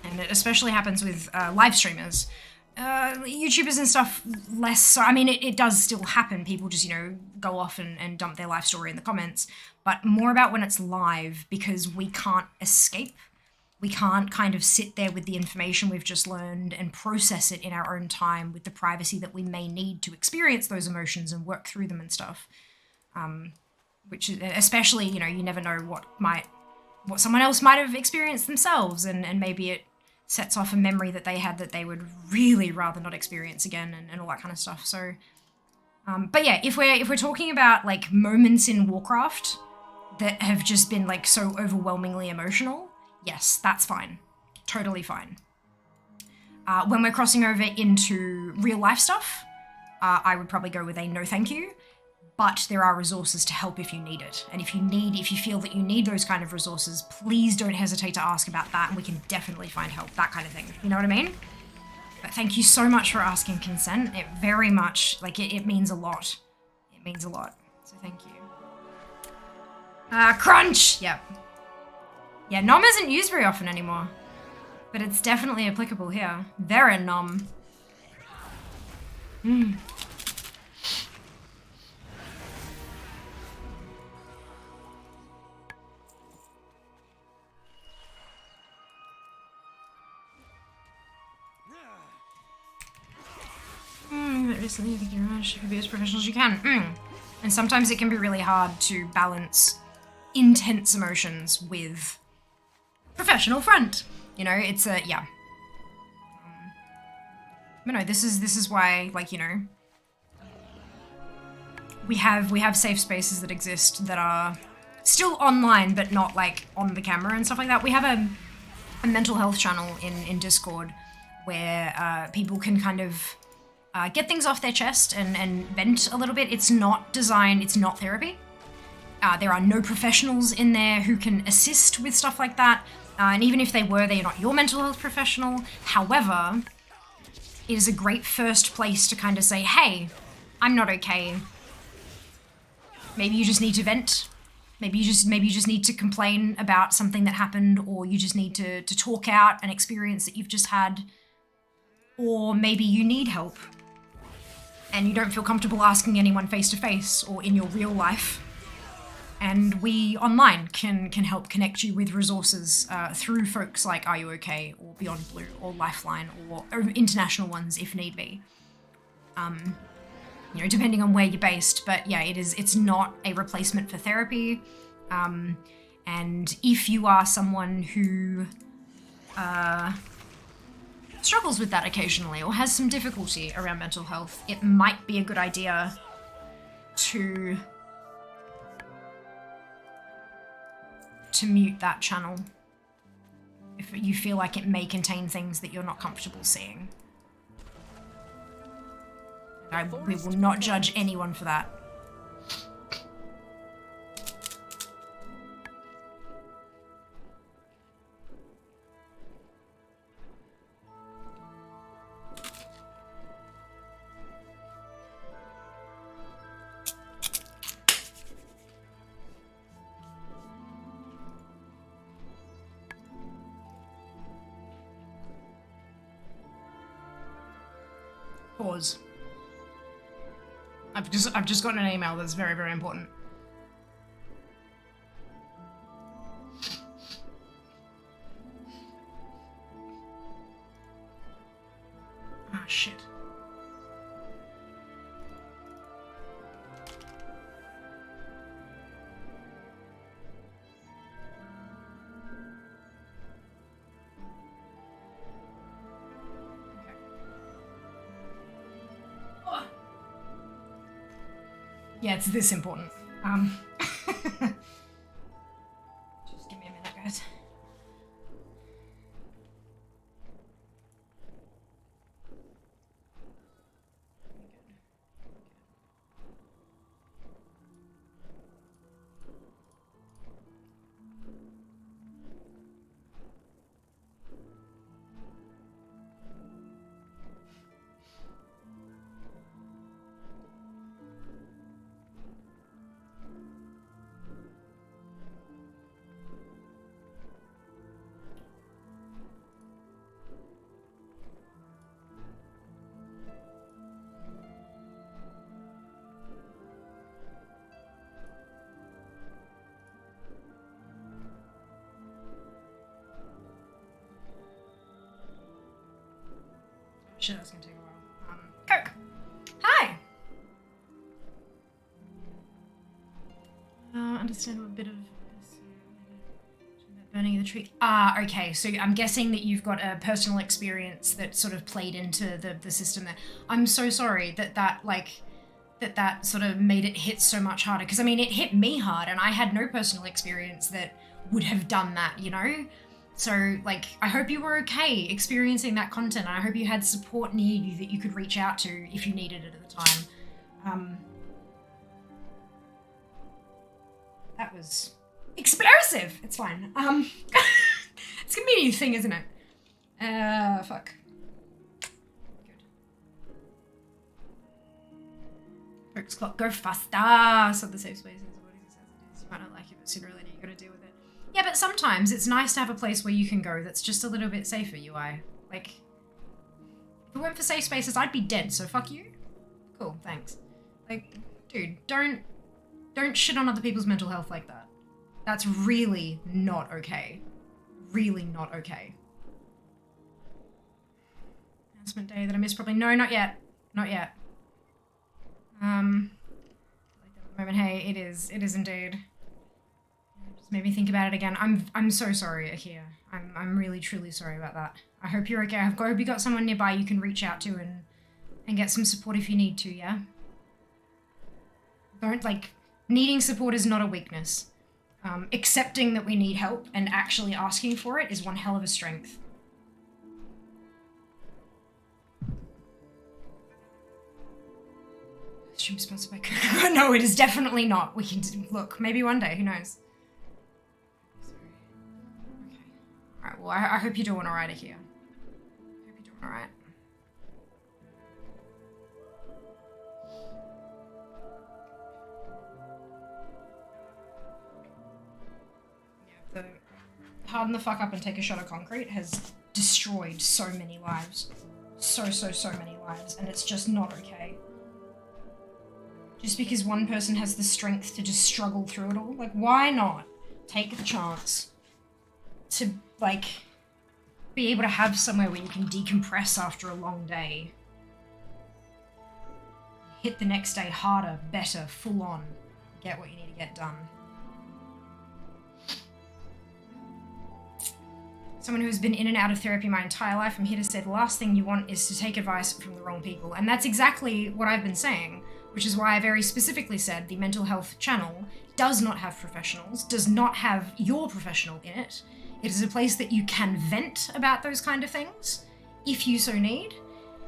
And it especially happens with live streamers. YouTubers and stuff less so. I mean, it does still happen. People just, you know, go off and dump their life story in the comments. But more about when it's live, because we can't escape. We can't kind of sit there with the information we've just learned and process it in our own time with the privacy that we may need to experience those emotions and work through them and stuff. Which is, especially, you know, you never know what someone else might have experienced themselves, and maybe it sets off a memory that they had that they would really rather not experience again, and all that kind of stuff. So, but yeah, if we're talking about, like, moments in Warcraft that have just been, like, so overwhelmingly emotional, yes, that's fine. Totally fine. When we're crossing over into real life stuff, I would probably go with a no thank you. But there are resources to help if you need it. And if you feel that you need those kind of resources, please don't hesitate to ask about that, and we can definitely find help, that kind of thing. You know what I mean? But thank you so much for asking consent. It very much, like, it means a lot. It means a lot. So thank you. Crunch! Yep. Yeah, nom isn't used very often anymore. But it's definitely applicable here. Very nom. Recently, I think you should be as professional as you can. And sometimes it can be really hard to balance intense emotions with professional front. You know, it's a, yeah. But no, this is why, like, you know, we have safe spaces that exist that are still online, but not, like, on the camera and stuff like that. We have a mental health channel in Discord where people can kind of get things off their chest and vent a little bit. It's not therapy. There are no professionals in there who can assist with stuff like that. And even if they were, they're not your mental health professional. However, it is a great first place to kind of say, hey, I'm not okay. Maybe you just need to vent. Maybe you just need to complain about something that happened, or you just need to talk out an experience that you've just had. Or maybe you need help and you don't feel comfortable asking anyone face to face or in your real life. And we online can help connect you with resources through folks like Are You OK? Or Beyond Blue or Lifeline or international ones if need be. You know, depending on where you're based. But yeah, it's not a replacement for therapy. And if you are someone who struggles with that occasionally or has some difficulty around mental health, it might be a good idea to mute that channel if you feel like it may contain things that you're not comfortable seeing. We will not judge anyone for that. Pause. I've just gotten an email that's very, very important. Ah, shit. Yeah, it's this important. Just give me a minute, guys. Shit, that's gonna take a while. Coke! Hi! Understand a bit of burning of the tree. Ah, okay, so I'm guessing that you've got a personal experience that sort of played into the system there. I'm so sorry that sort of made it hit so much harder. Because, I mean, it hit me hard, and I had no personal experience that would have done that, you know? So, like, I hope you were okay experiencing that content. And I hope you had support near you that you could reach out to if you needed it at the time. That was explosive. It's fine. It's gonna be a new thing, isn't it? Fuck. Good. Perks clock, go faster. So the safe space is what it says it is. You might not like it, but sooner or later you gotta deal with it. Yeah, but sometimes it's nice to have a place where you can go that's just a little bit safer, UI. Like, if it weren't for safe spaces, I'd be dead, so fuck you. Cool, thanks. Like, dude, don't shit on other people's mental health like that. That's really not okay. Really not okay. Announcement day that I missed probably. No, not yet. Not yet. Like that at the moment. Hey, it is indeed. Just made me think about it again. I'm so sorry, Akia. I'm really truly sorry about that. I hope you're okay. I hope you got someone nearby you can reach out to and get some support if you need to, yeah? Don't, like, needing support is not a weakness. Accepting that we need help and actually asking for it is one hell of a strength. Stream sponsored by Coca-Cola? No, it is definitely not. We can look, maybe one day, who knows? Sorry. Okay. Alright, well, I hope you're doing alright here. I hope you're doing alright. Harden the fuck up and take a shot of concrete has destroyed so many lives. So many lives, and it's just not okay. Just because one person has the strength to just struggle through it all, like, why not take the chance to, like, be able to have somewhere where you can decompress after a long day? Hit the next day harder, better, full on. Get what you need to get done. someone who's been in and out of therapy my entire life, I'm here to say the last thing you want is to take advice from the wrong people. And that's exactly what I've been saying, which is why I very specifically said the mental health channel does not have professionals, does not have your professional in it. It is a place that you can vent about those kind of things, if you so need.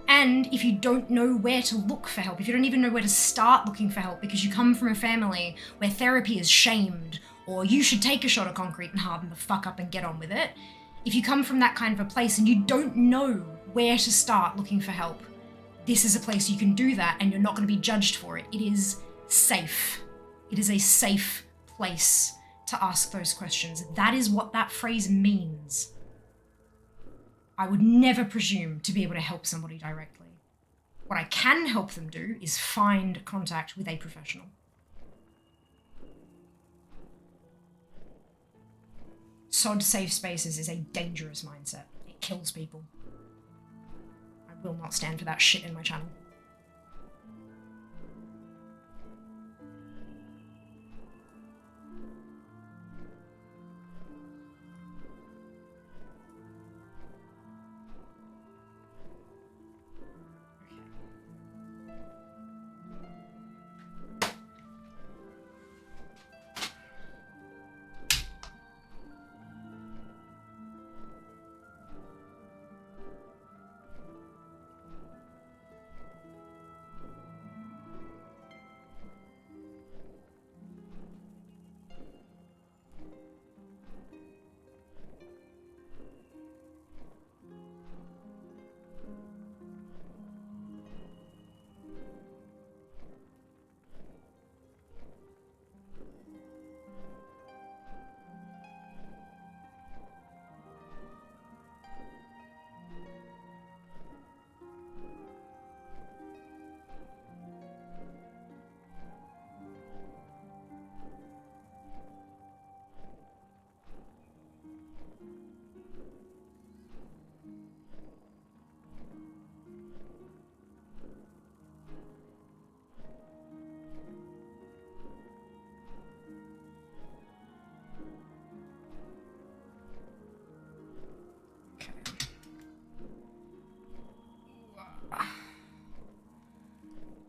And if you don't know where to look for help, if you don't even know where to start looking for help because you come from a family where therapy is shamed, or you should take a shot of concrete and harden the fuck up and get on with it, if you come from that kind of a place and you don't know where to start looking for help, this is a place you can do that and you're not going to be judged for it. It is safe. It is a safe place to ask those questions. That is what that phrase means. I would never presume to be able to help somebody directly. What I can help them do is find contact with a professional. Sod safe spaces is a dangerous mindset. It kills people. I will not stand for that shit in my channel.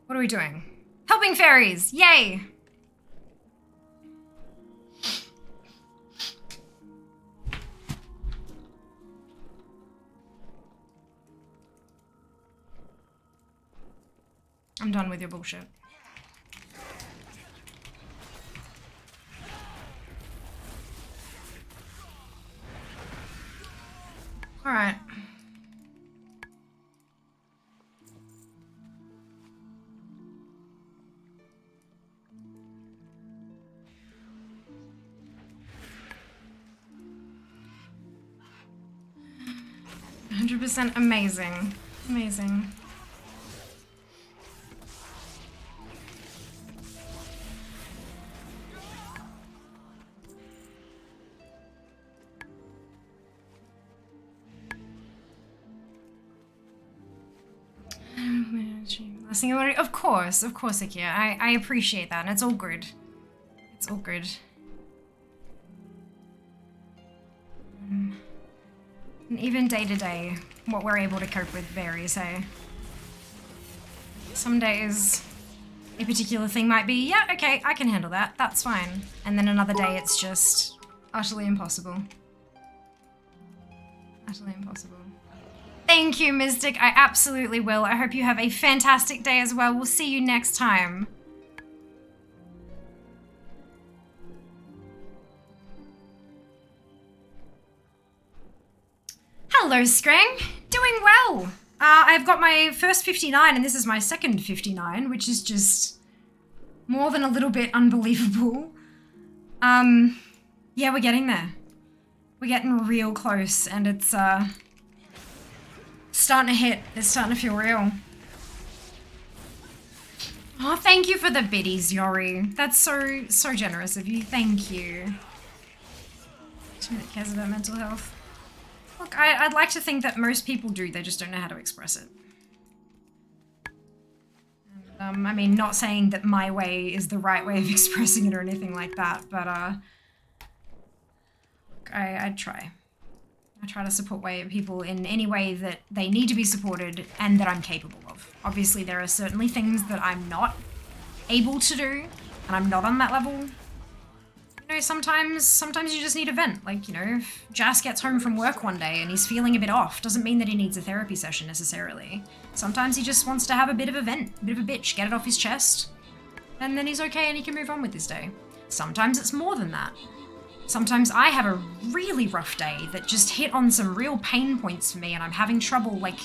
What are we doing? Helping fairies! Yay! I'm done with your bullshit. All right. %, amazing. Amazing. Of course, Akia. I appreciate that, and it's all good. It's all good. And even day to day, what we're able to cope with varies, hey? Some days, a particular thing might be, yeah, okay, I can handle that, that's fine. And then another day, it's just utterly impossible. Utterly impossible. Thank you, Mystic. I absolutely will. I hope you have a fantastic day as well. We'll see you next time. Hello, Scrang. Doing well. I've got my first 59 and this is my second 59, which is just more than a little bit unbelievable. Yeah, we're getting there. We're getting real close and it's, starting to hit. It's starting to feel real. Oh, thank you for the biddies, Yori. That's so generous of you. Thank you. Somebody that cares about mental health. Look, I'd like to think that most people do. They just don't know how to express it. And, I mean, not saying that my way is the right way of expressing it or anything like that, but look, I'd try. I try to support people in any way that they need to be supported and that I'm capable of. Obviously, there are certainly things that I'm not able to do, and I'm not on that level. You know, sometimes you just need a vent. Like, you know, if Jas gets home from work one day and he's feeling a bit off, doesn't mean that he needs a therapy session necessarily. Sometimes he just wants to have a bit of a vent, a bit of a bitch, get it off his chest, and then he's okay and he can move on with his day. Sometimes it's more than that. Sometimes I have a really rough day that just hit on some real pain points for me and I'm having trouble, like,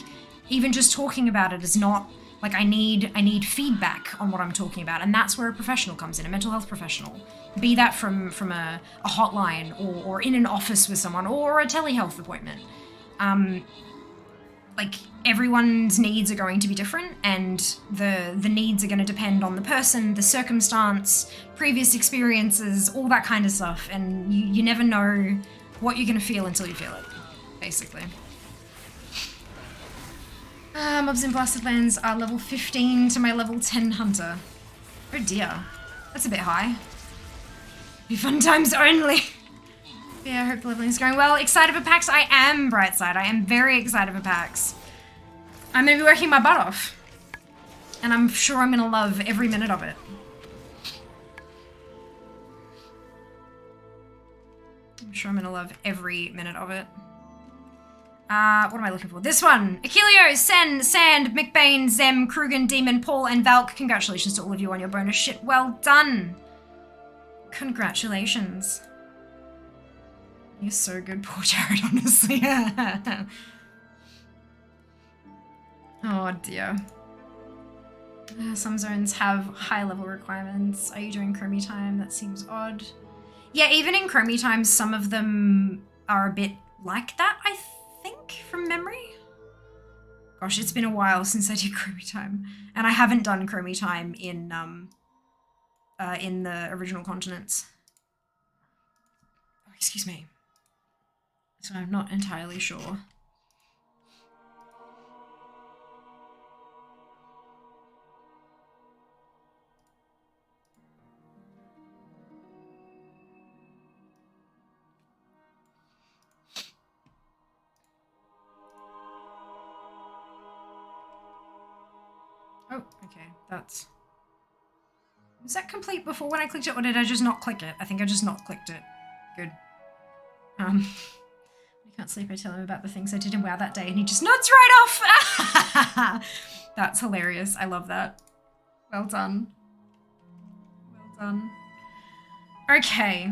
even just talking about it is not, like, I need feedback on what I'm talking about, and that's where a professional comes in, a mental health professional. Be that from a hotline or in an office with someone or a telehealth appointment. Like, everyone's needs are going to be different, and the needs are going to depend on the person, the circumstance, previous experiences, all that kind of stuff, and you never know what you're going to feel until you feel it, basically. Mobs in Blasted Lands are level 15 to my level 10 hunter. Oh dear, that's a bit high. Be fun times only. Yeah, I hope the leveling is going well. Excited for PAX? I am, Brightside. I am very excited for PAX. I'm going to be working my butt off. And I'm sure I'm going to love every minute of it. I'm sure I'm going to love every minute of it. What am I looking for? This one! Achilleo, Sen, Sand, McBain, Zem, Krugen, Demon, Paul, and Valk. Congratulations to all of you on your bonus shit. Well done! Congratulations. You're so good, poor Jared, honestly. Oh dear. Some zones have high level requirements. Are you doing Chromie time? That seems odd. Yeah, even in Chromie time, some of them are a bit like that, I think, from memory. Gosh, it's been a while since I did Chromie time. And I haven't done Chromie time in the original continents. Oh, excuse me. So I'm not entirely sure. Oh, okay, that's... Was that complete before when I clicked it, or did I just not click it? I think I just not clicked it. Good. When he can't sleep, I tell him about the things I did in WoW that day, and he just nods right off! That's hilarious. I love that. Well done. Well done. Okay.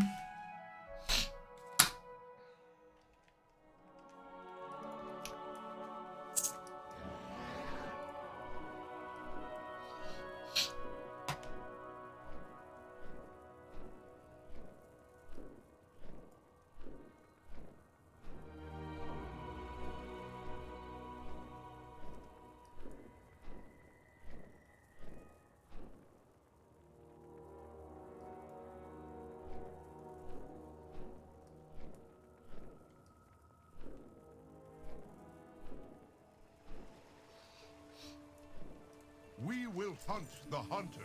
We will hunt the hunter.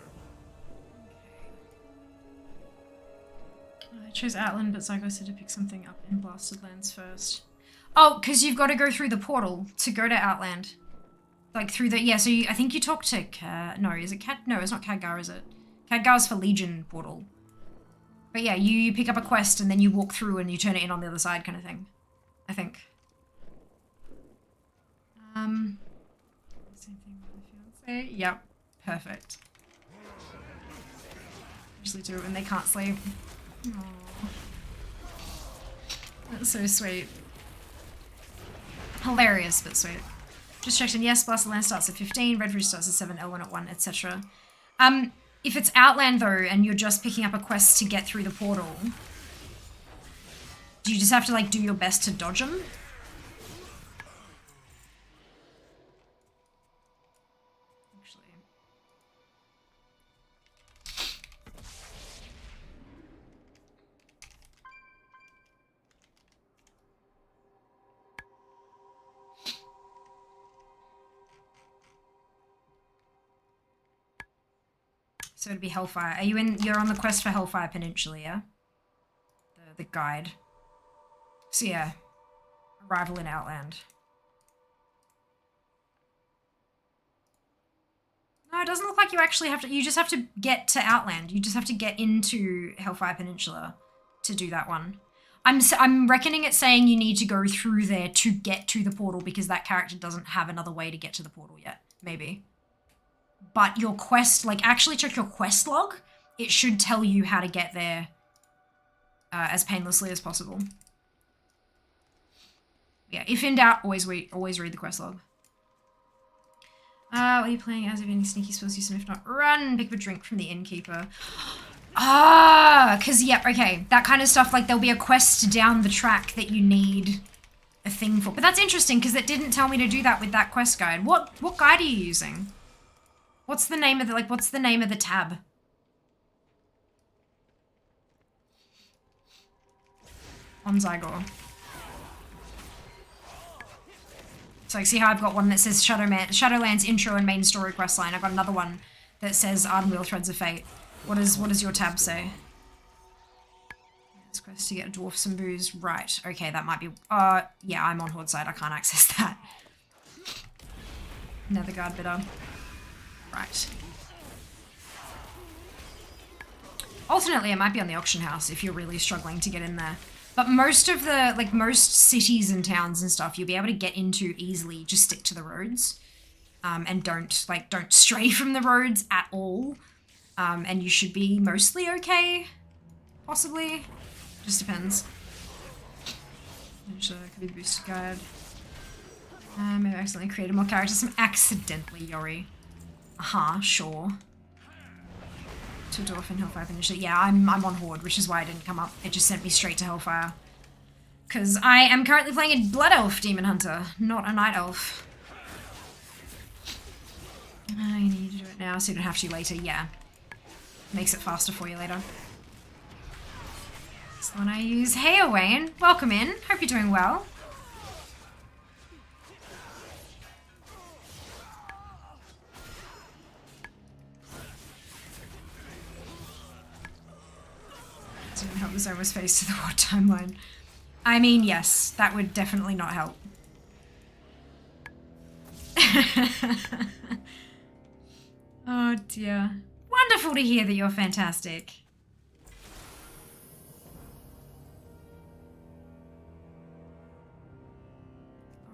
I chose Outland, but Zygo said to pick something up in Blasted Lands first. Oh, because you've got to go through the portal to go to Outland. Like through the... Yeah, so I think you talk to... no, is it Cat? No, it's not Khadgar, is it? Khadgar's for Legion portal. But yeah, you pick up a quest and then you walk through and you turn it in on the other side kind of thing. I think. Same thing with my fiance. Yep, perfect. Usually do it when they can't sleep. Aww. That's so sweet. Hilarious, but sweet. Just checked in. Yes, Blasted Land starts at 15, Red Ridge starts at 7, L1 at 1, etc. If it's Outland though, and you're just picking up a quest to get through the portal, do you just have to like do your best to dodge them? So it'd be Hellfire. Are you in? You're on the quest for Hellfire Peninsula, yeah? The guide. So yeah. Arrival in Outland. No, it doesn't look like you actually have to. You just have to get to Outland. You just have to get into Hellfire Peninsula to do that one. I'm reckoning it's saying you need to go through there to get to the portal because that character doesn't have another way to get to the portal yet. Maybe. But your quest, like, actually check your quest log. It should tell you how to get there as painlessly as possible. Yeah, if in doubt, always read the quest log. What are you playing as? If any sneaky spells, use them. If not, run. Pick up a drink from the innkeeper. Because, yeah, okay. That kind of stuff, like, there'll be a quest down the track that you need a thing for. But that's interesting, because it didn't tell me to do that with that quest guide. What guide are you using? What's the name of the, what's the name of the tab? On Zygor. So like, see how I've got one that says Shadowlands intro and main story questline. I've got another one that says Ardenweald Threads of Fate. What does your tab say? This quest to get a dwarf some booze. Right. Okay, that might be. Yeah, I'm on Horde side. I can't access that. Nether guard bidder. Right. Alternately, it might be on the auction house if you're really struggling to get in there. But most of the, like, most cities and towns and stuff, you'll be able to get into easily. Just stick to the roads. And don't stray from the roads at all. And you should be mostly okay. Possibly. Just depends. Could be the boosted guide. Maybe I accidentally created more characters. Accidentally, Yori. Sure. To Dwarf and Hellfire initially. Yeah, I'm on Horde, which is why I didn't come up. It just sent me straight to Hellfire. Because I am currently playing a Blood Elf Demon Hunter, not a Night Elf. I need to do it now so you don't have to later. Yeah. Makes it faster for you later. That's the one I use. Hey, Owain. Welcome in. Hope you're doing well. Didn't help the Zoma's face to the Horde timeline. I mean, yes, that would definitely not help. Oh dear. Wonderful to hear that you're fantastic.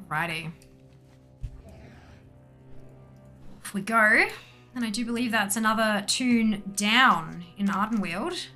Alrighty. Off we go. And I do believe that's another tune down in Ardenweald.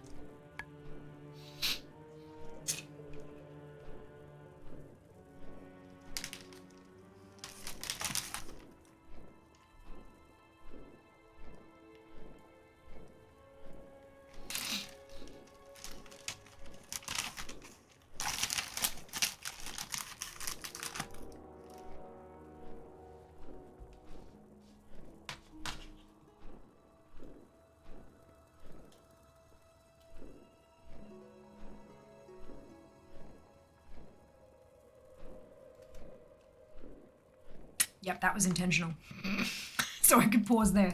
Yep, that was intentional. So I could pause there.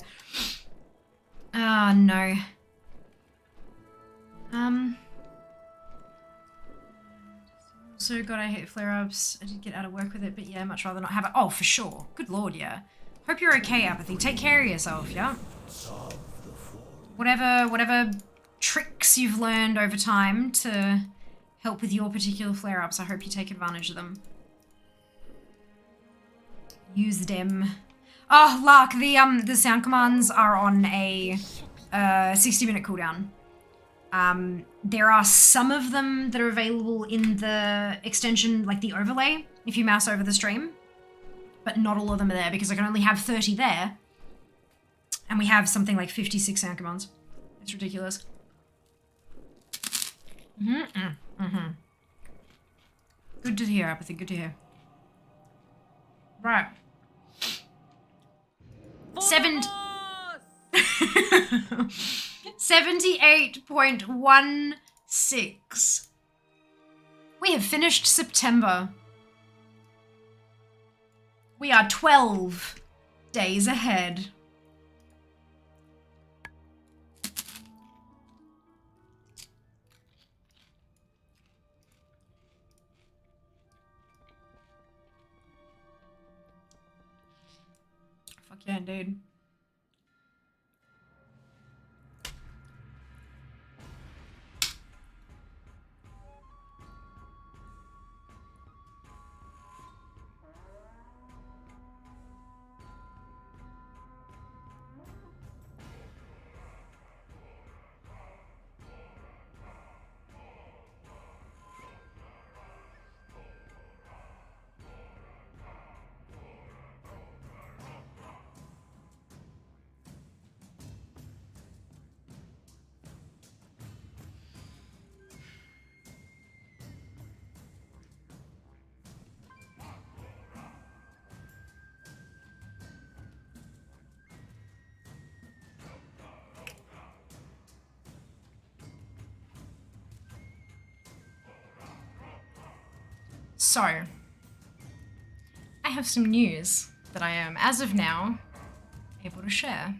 Ah, no. So God, I hate flare-ups. I did get out of work with it, but yeah, much rather not have it. Oh, for sure. Good lord, yeah. Hope you're okay, Apathy. Take care of yourself, yeah? Whatever tricks you've learned over time to help with your particular flare-ups, I hope you take advantage of them. Use them. Oh, Lark, the sound commands are on a 60-minute cooldown. There are some of them that are available in the extension, like the overlay, if you mouse over the stream. But not all of them are there because I can only have 30 there. And we have something like 56 sound commands. It's ridiculous. Good to hear, Apathy, good to hear. Right. 78.16. We have finished September. We are 12 days ahead. Fuck yeah, indeed. So, I have some news that I am, as of now, able to share.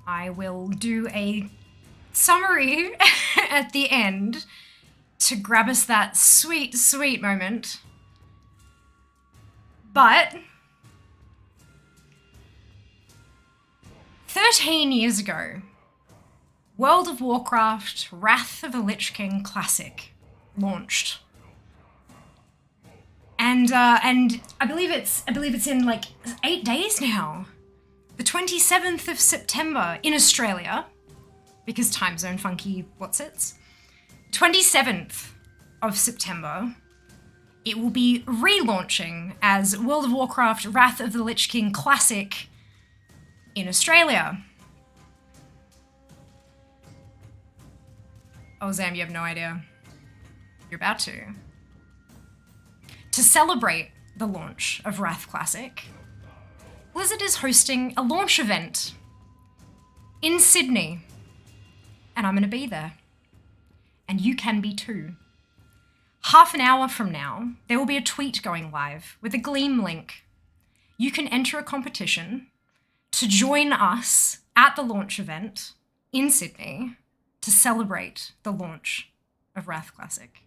I will do a summary at the end to grab us that sweet, sweet moment. But 13 years ago, World of Warcraft Wrath of the Lich King Classic launched. And I believe it's in like 8 days now. The 27th of September in Australia, because time zone funky whatsits. 27th of September, it will be relaunching as World of Warcraft Wrath of the Lich King Classic in Australia. Oh, Zam, you have no idea. You're about to. To celebrate the launch of Wrath Classic, Blizzard is hosting a launch event in Sydney, and I'm going to be there. And you can be too. Half an hour from now, there will be a tweet going live with a Gleam link. You can enter a competition to join us at the launch event in Sydney to celebrate the launch of Wrath Classic.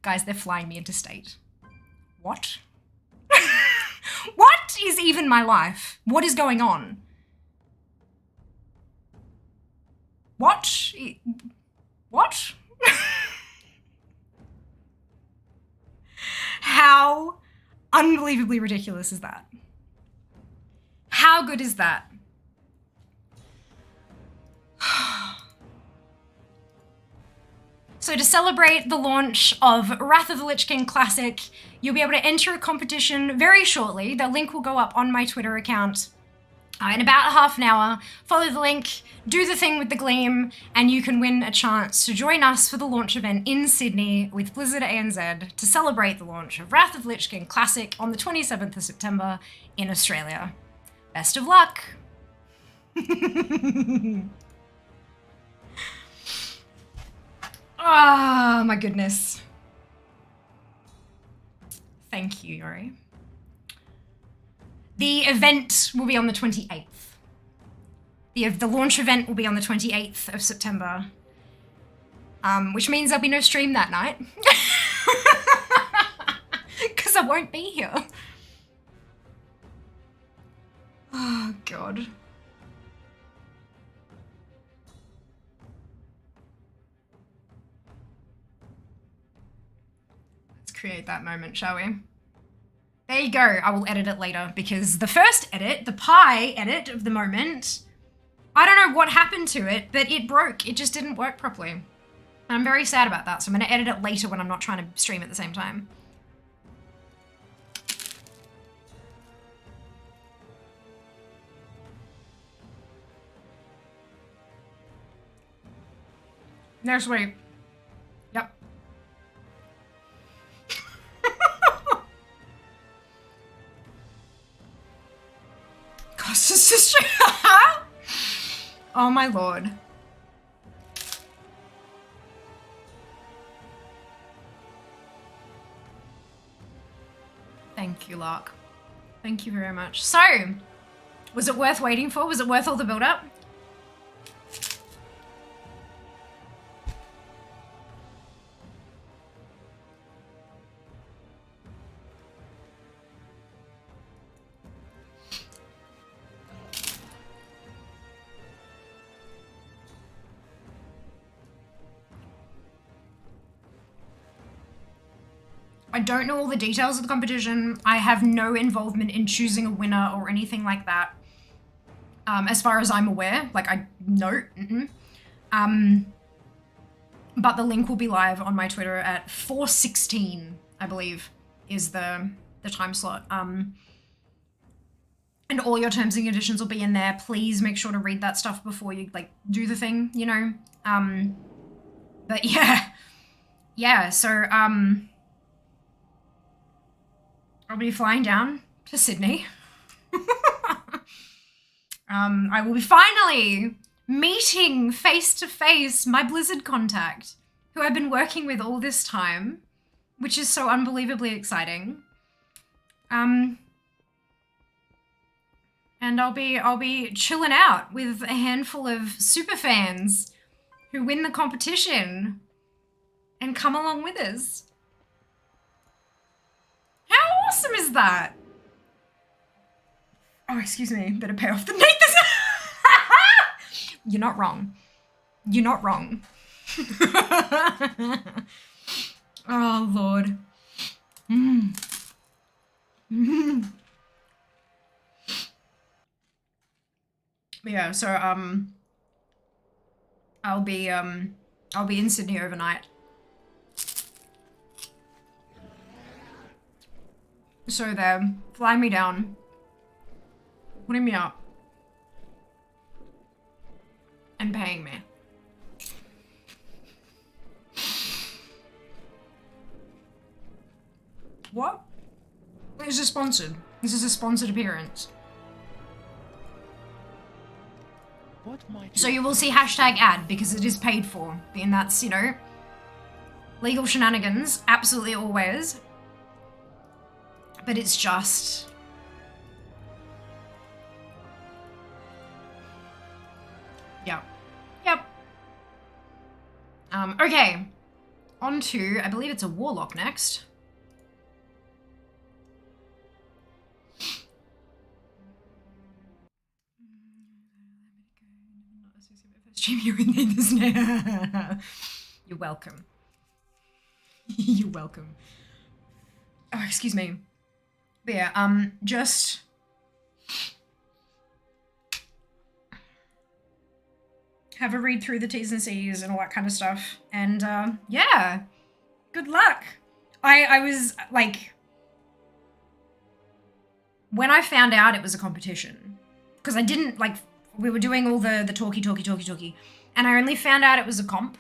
Guys, they're flying me interstate. What? What is even my life? What is going on? What? What? How unbelievably ridiculous is that? How good is that? So to celebrate the launch of Wrath of the Lich King Classic, you'll be able to enter a competition very shortly. The link will go up on my Twitter account in about half an hour. Follow the link, do the thing with the Gleam, and you can win a chance to join us for the launch event in Sydney with Blizzard ANZ to celebrate the launch of Wrath of the Lich King Classic on the 27th of September in Australia. Best of luck! Oh my goodness. Thank you, Yori. The event will be on the 28th. The launch event will be on the 28th of September. Which means there'll be no stream that night. Because I won't be here. Oh, God. Create that moment, shall we? There you go. I will edit it later because the first edit, the pie edit of the moment, I don't know what happened to it, but it broke. It just didn't work properly. And I'm very sad about that, so I'm going to edit it later when I'm not trying to stream at the same time. No, sweet. Yep. Sister. Oh my lord. Thank you, Lark. Thank you very much. So, was it worth waiting for? Was it worth all the build-up? I don't know all the details of the competition. I have no involvement in choosing a winner or anything like that. As far as I'm aware, like no. But the link will be live on my Twitter at 4:16, I believe, is the time slot. And all your terms and conditions will be in there. Please make sure to read that stuff before you like do the thing, you know. But yeah. So I'll be flying down to Sydney. I will be finally meeting face to face my Blizzard contact, who I've been working with all this time, which is so unbelievably exciting. And I'll be chilling out with a handful of super fans who win the competition and come along with us. How awesome is that? Oh, excuse me, better pay off the Nate. You're not wrong. You're not wrong. Oh, Lord. Yeah, so, I'll be in Sydney overnight. So they're flying me down, putting me up, and paying me. What? This is sponsored. This is a sponsored appearance. What might So you will see hashtag ad because it is paid for. And that's, you know, legal shenanigans, absolutely always. But it's just... Yep. Okay. On to, I believe it's a warlock next. You're welcome. You're welcome. Oh, excuse me. But yeah, just... have a read through the T's and C's and all that kind of stuff. And, yeah. Good luck. I was, like... When I found out it was a competition, because I didn't, like... We were doing all the talky, and I only found out it was a comp,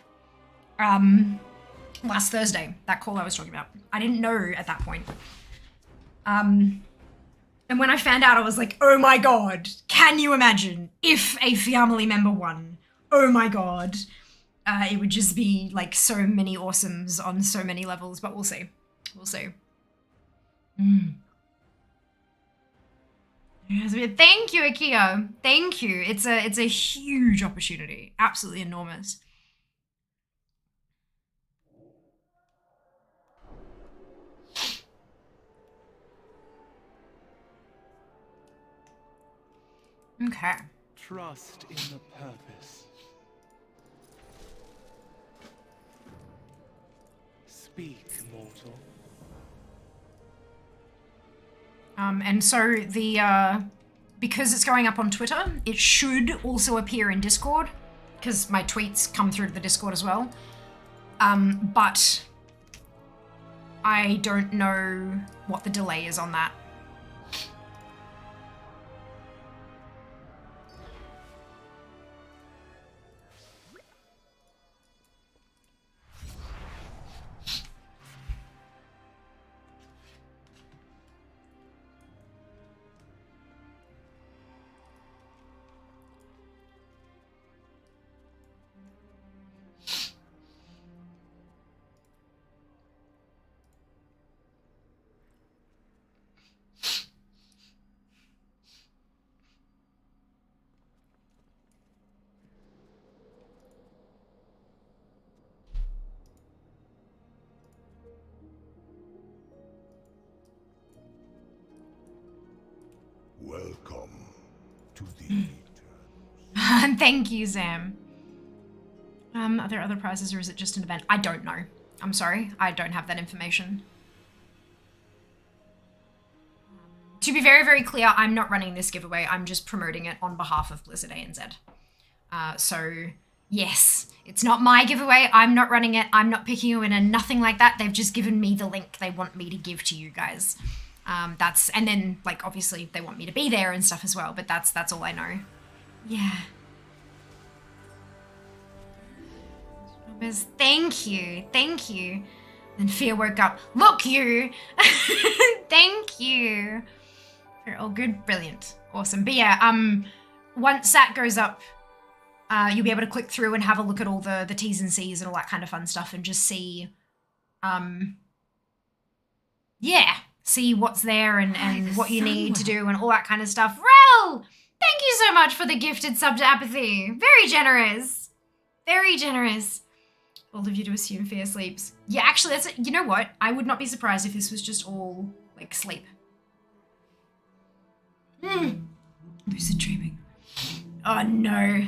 last Thursday, that call I was talking about. I didn't know at that point. And when I found out, I was like, oh my god, can you imagine if a family member won? Oh my god. It would just be like so many awesomes on so many levels, but we'll see. We'll see. Thank you, Akio. Thank you. It's a huge opportunity. Absolutely enormous. Okay. trust in the purpose? Speak, mortal. And so the, because it's going up on Twitter, it should also appear in Discord, because my tweets come through to the Discord as well. But I don't know what the delay is on that. Welcome to the Eternals. Thank you, Sam. Are there other prizes or is it just an event? I don't know. I'm sorry. I don't have that information. To be very, very clear, I'm not running this giveaway. I'm just promoting it on behalf of Blizzard ANZ. So, yes, it's not my giveaway. I'm not running it. I'm not picking a winner, nothing like that. They've just given me the link they want me to give to you guys. And then, like, obviously they want me to be there and stuff as well, but that's all I know. Yeah. Thank you. And Fear woke up. Look, you! Thank you. You're all good. Brilliant. Awesome. But yeah, once that goes up, you'll be able to click through and have a look at all the T's and C's and all that kind of fun stuff and just see, see what's there and what you need to do and all that kind of stuff. Rel! Thank you so much for the gifted sub to Apathy. Very generous. Very generous. All of you to assume Fear sleeps. Yeah, actually, you know what? I would not be surprised if this was just all, like, sleep. Lucid dreaming. Oh, no.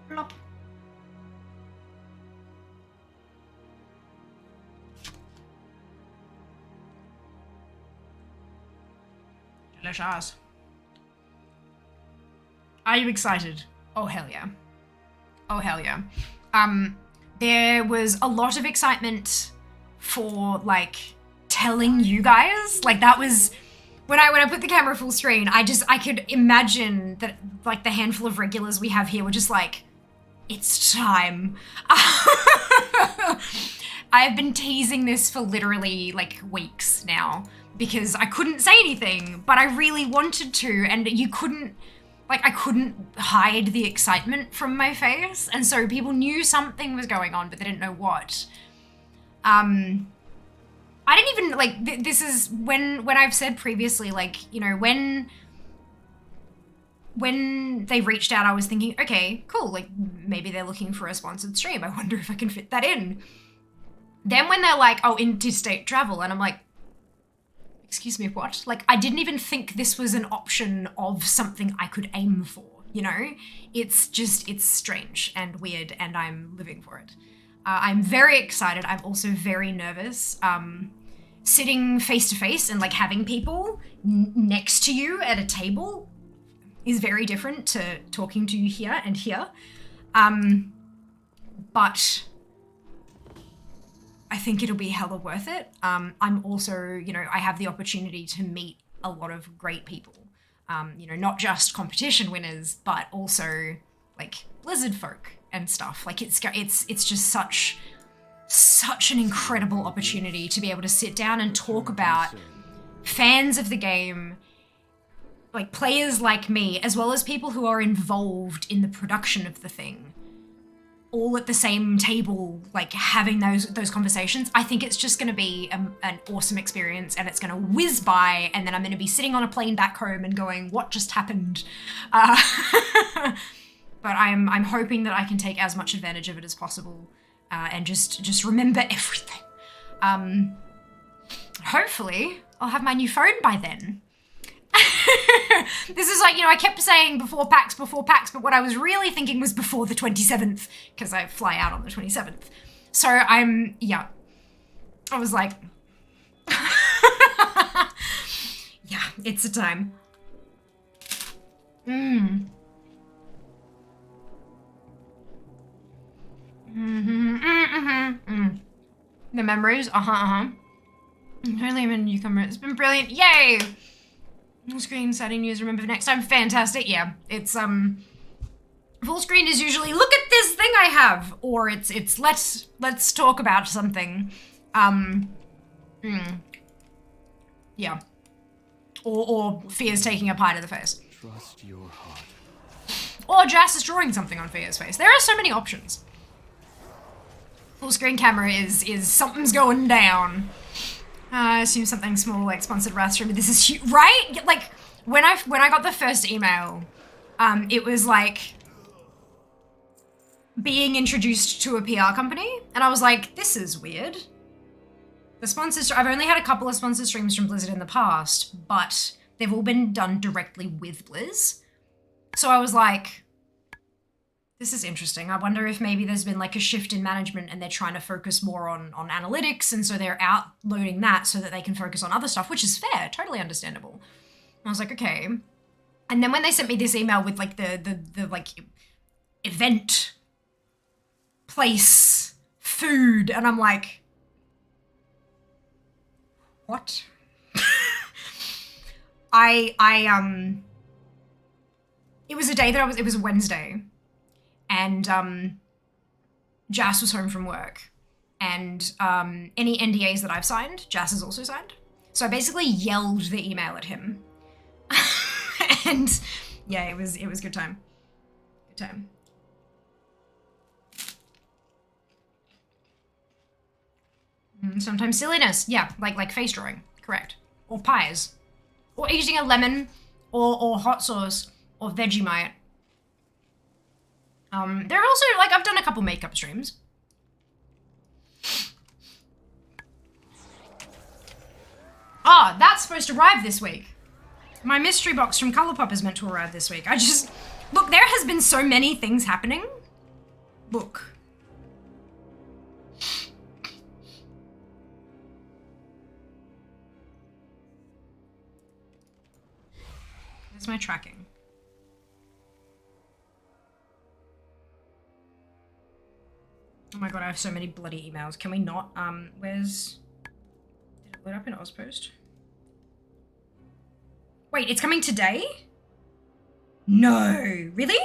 Plop. Delicious. Are you excited? Oh, hell yeah. Oh, hell yeah. There was a lot of excitement for, like, telling you guys. Like, that was... When I put the camera full screen, I could imagine that, like, the handful of regulars we have here were just like, it's time. I've been teasing this for literally, like, weeks now because I couldn't say anything, but I really wanted to, and you couldn't... Like, I couldn't hide the excitement from my face, and so people knew something was going on, but they didn't know what. I didn't even, like, this is when I've said previously, like, you know, when they reached out, I was thinking, okay, cool, like, maybe they're looking for a sponsored stream. I wonder if I can fit that in. Then when they're like, oh, interstate travel, and I'm like, excuse me, what? Like, I didn't even think this was an option of something I could aim for, you know? It's just, it's strange and weird, and I'm living for it. I'm very excited. I'm also very nervous. Sitting face to face and, like, having people next to you at a table is very different to talking to you here and here. But I think it'll be hella worth it. I'm also, you know, I have the opportunity to meet a lot of great people. You know, not just competition winners, but also, like, Blizzard folk and stuff. Like, it's just such an incredible opportunity to be able to sit down and talk about fans of the game, like players like me, as well as people who are involved in the production of the thing, all at the same table, like having those conversations. I think it's just going to be an awesome experience, and it's going to whiz by, and then I'm going to be sitting on a plane back home and going, what just happened? But I'm hoping that I can take as much advantage of it as possible, and just remember everything. Hopefully I'll have my new phone by then. This is like, you know, I kept saying before PAX, but what I was really thinking was before the 27th, because I fly out on the 27th. So yeah, I was like, yeah, it's a time. The memories, Only a newcomer. It's been brilliant. Yay! Screen setting news. Remember for next time. Fantastic. Yeah, it's Full screen is usually, look at this thing I have, or it's let's talk about something. Yeah. Or Fia's taking a pie to the face. Trust your heart. Or Jas is drawing something on Fia's face. There are so many options. Full screen camera is something's going down. I assume something small like sponsored Wrath stream. This is huge, right? Like when I got the first email, it was like being introduced to a PR company, and I was like, this is weird. The sponsors, I've only had a couple of sponsor streams from Blizzard in the past, but they've all been done directly with Blizz. So I was like, this is interesting. I wonder if maybe there's been like a shift in management and they're trying to focus more on analytics, and so they're outloading that so that they can focus on other stuff, which is fair, totally understandable. And I was like, okay. And then when they sent me this email with like the like event, place, food, and I'm like, what? It was a day that it was a Wednesday, and Jas was home from work, and any NDAs that I've signed, Jas has also signed. So I basically yelled the email at him. And yeah, it was good time. Good time. Sometimes silliness, yeah, like face drawing, correct. Or pies. Or eating a lemon, or hot sauce, or Vegemite. There are also, like, I've done a couple makeup streams. Ah, that's supposed to arrive this week. My mystery box from Colourpop is meant to arrive this week. Look, there has been so many things happening. Look. Where's my tracking? Oh my god, I have so many bloody emails. Can we not, where's... Did it load up in Ozpost? Wait, it's coming today? No, really?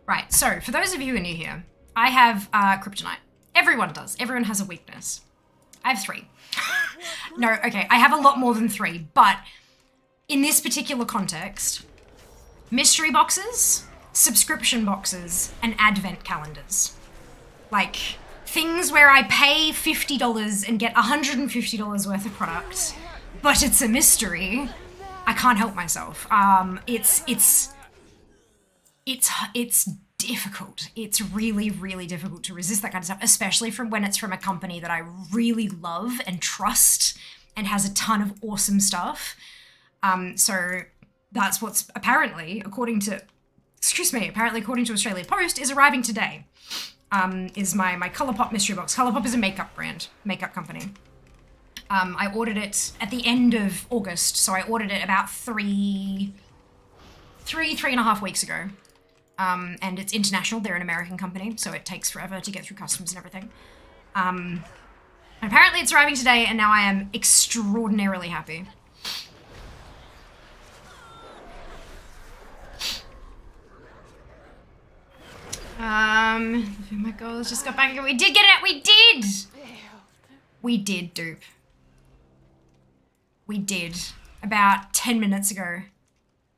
Right, so for those of you who are new here, I have kryptonite. Everyone does. Everyone has a weakness. I have 3. No, okay, I have a lot more than 3, but in this particular context, mystery boxes, subscription boxes, and advent calendars. Like, things where I pay $50 and get $150 worth of product, but it's a mystery. I can't help myself. It's difficult. It's really, really difficult to resist that kind of stuff, especially when it's from a company that I really love and trust and has a ton of awesome stuff. So that's what's apparently, according to Australia Post, is arriving today. Is my Colourpop mystery box. Colourpop is a makeup brand, makeup company. I ordered it at the end of August, so I ordered it about three and a half weeks ago. And it's international. They're an American company, so it takes forever to get through customs and everything. Apparently it's arriving today, and now I am extraordinarily happy. Oh my god, let's just go back again. We did get it! We did! We did, dupe. We did. About 10 minutes ago.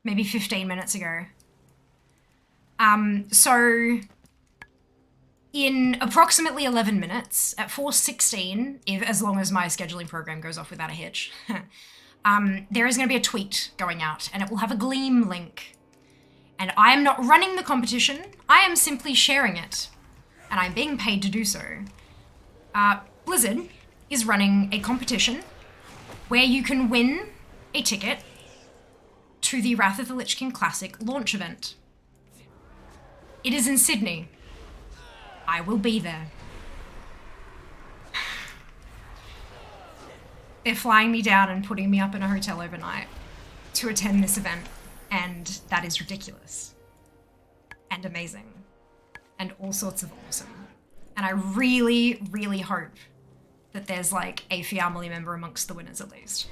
Maybe 15 minutes ago. So in approximately 11 minutes, at 4:16, as long as my scheduling program goes off without a hitch, there is going to be a tweet going out, and it will have a Gleam link. And I am not running the competition, I am simply sharing it. And I'm being paid to do so. Blizzard is running a competition where you can win a ticket to the Wrath of the Lich King Classic launch event. It is in Sydney. I will be there. They're flying me down and putting me up in a hotel overnight to attend this event, and that is ridiculous and amazing and all sorts of awesome. And I really, really hope that there's like a family member amongst the winners at least.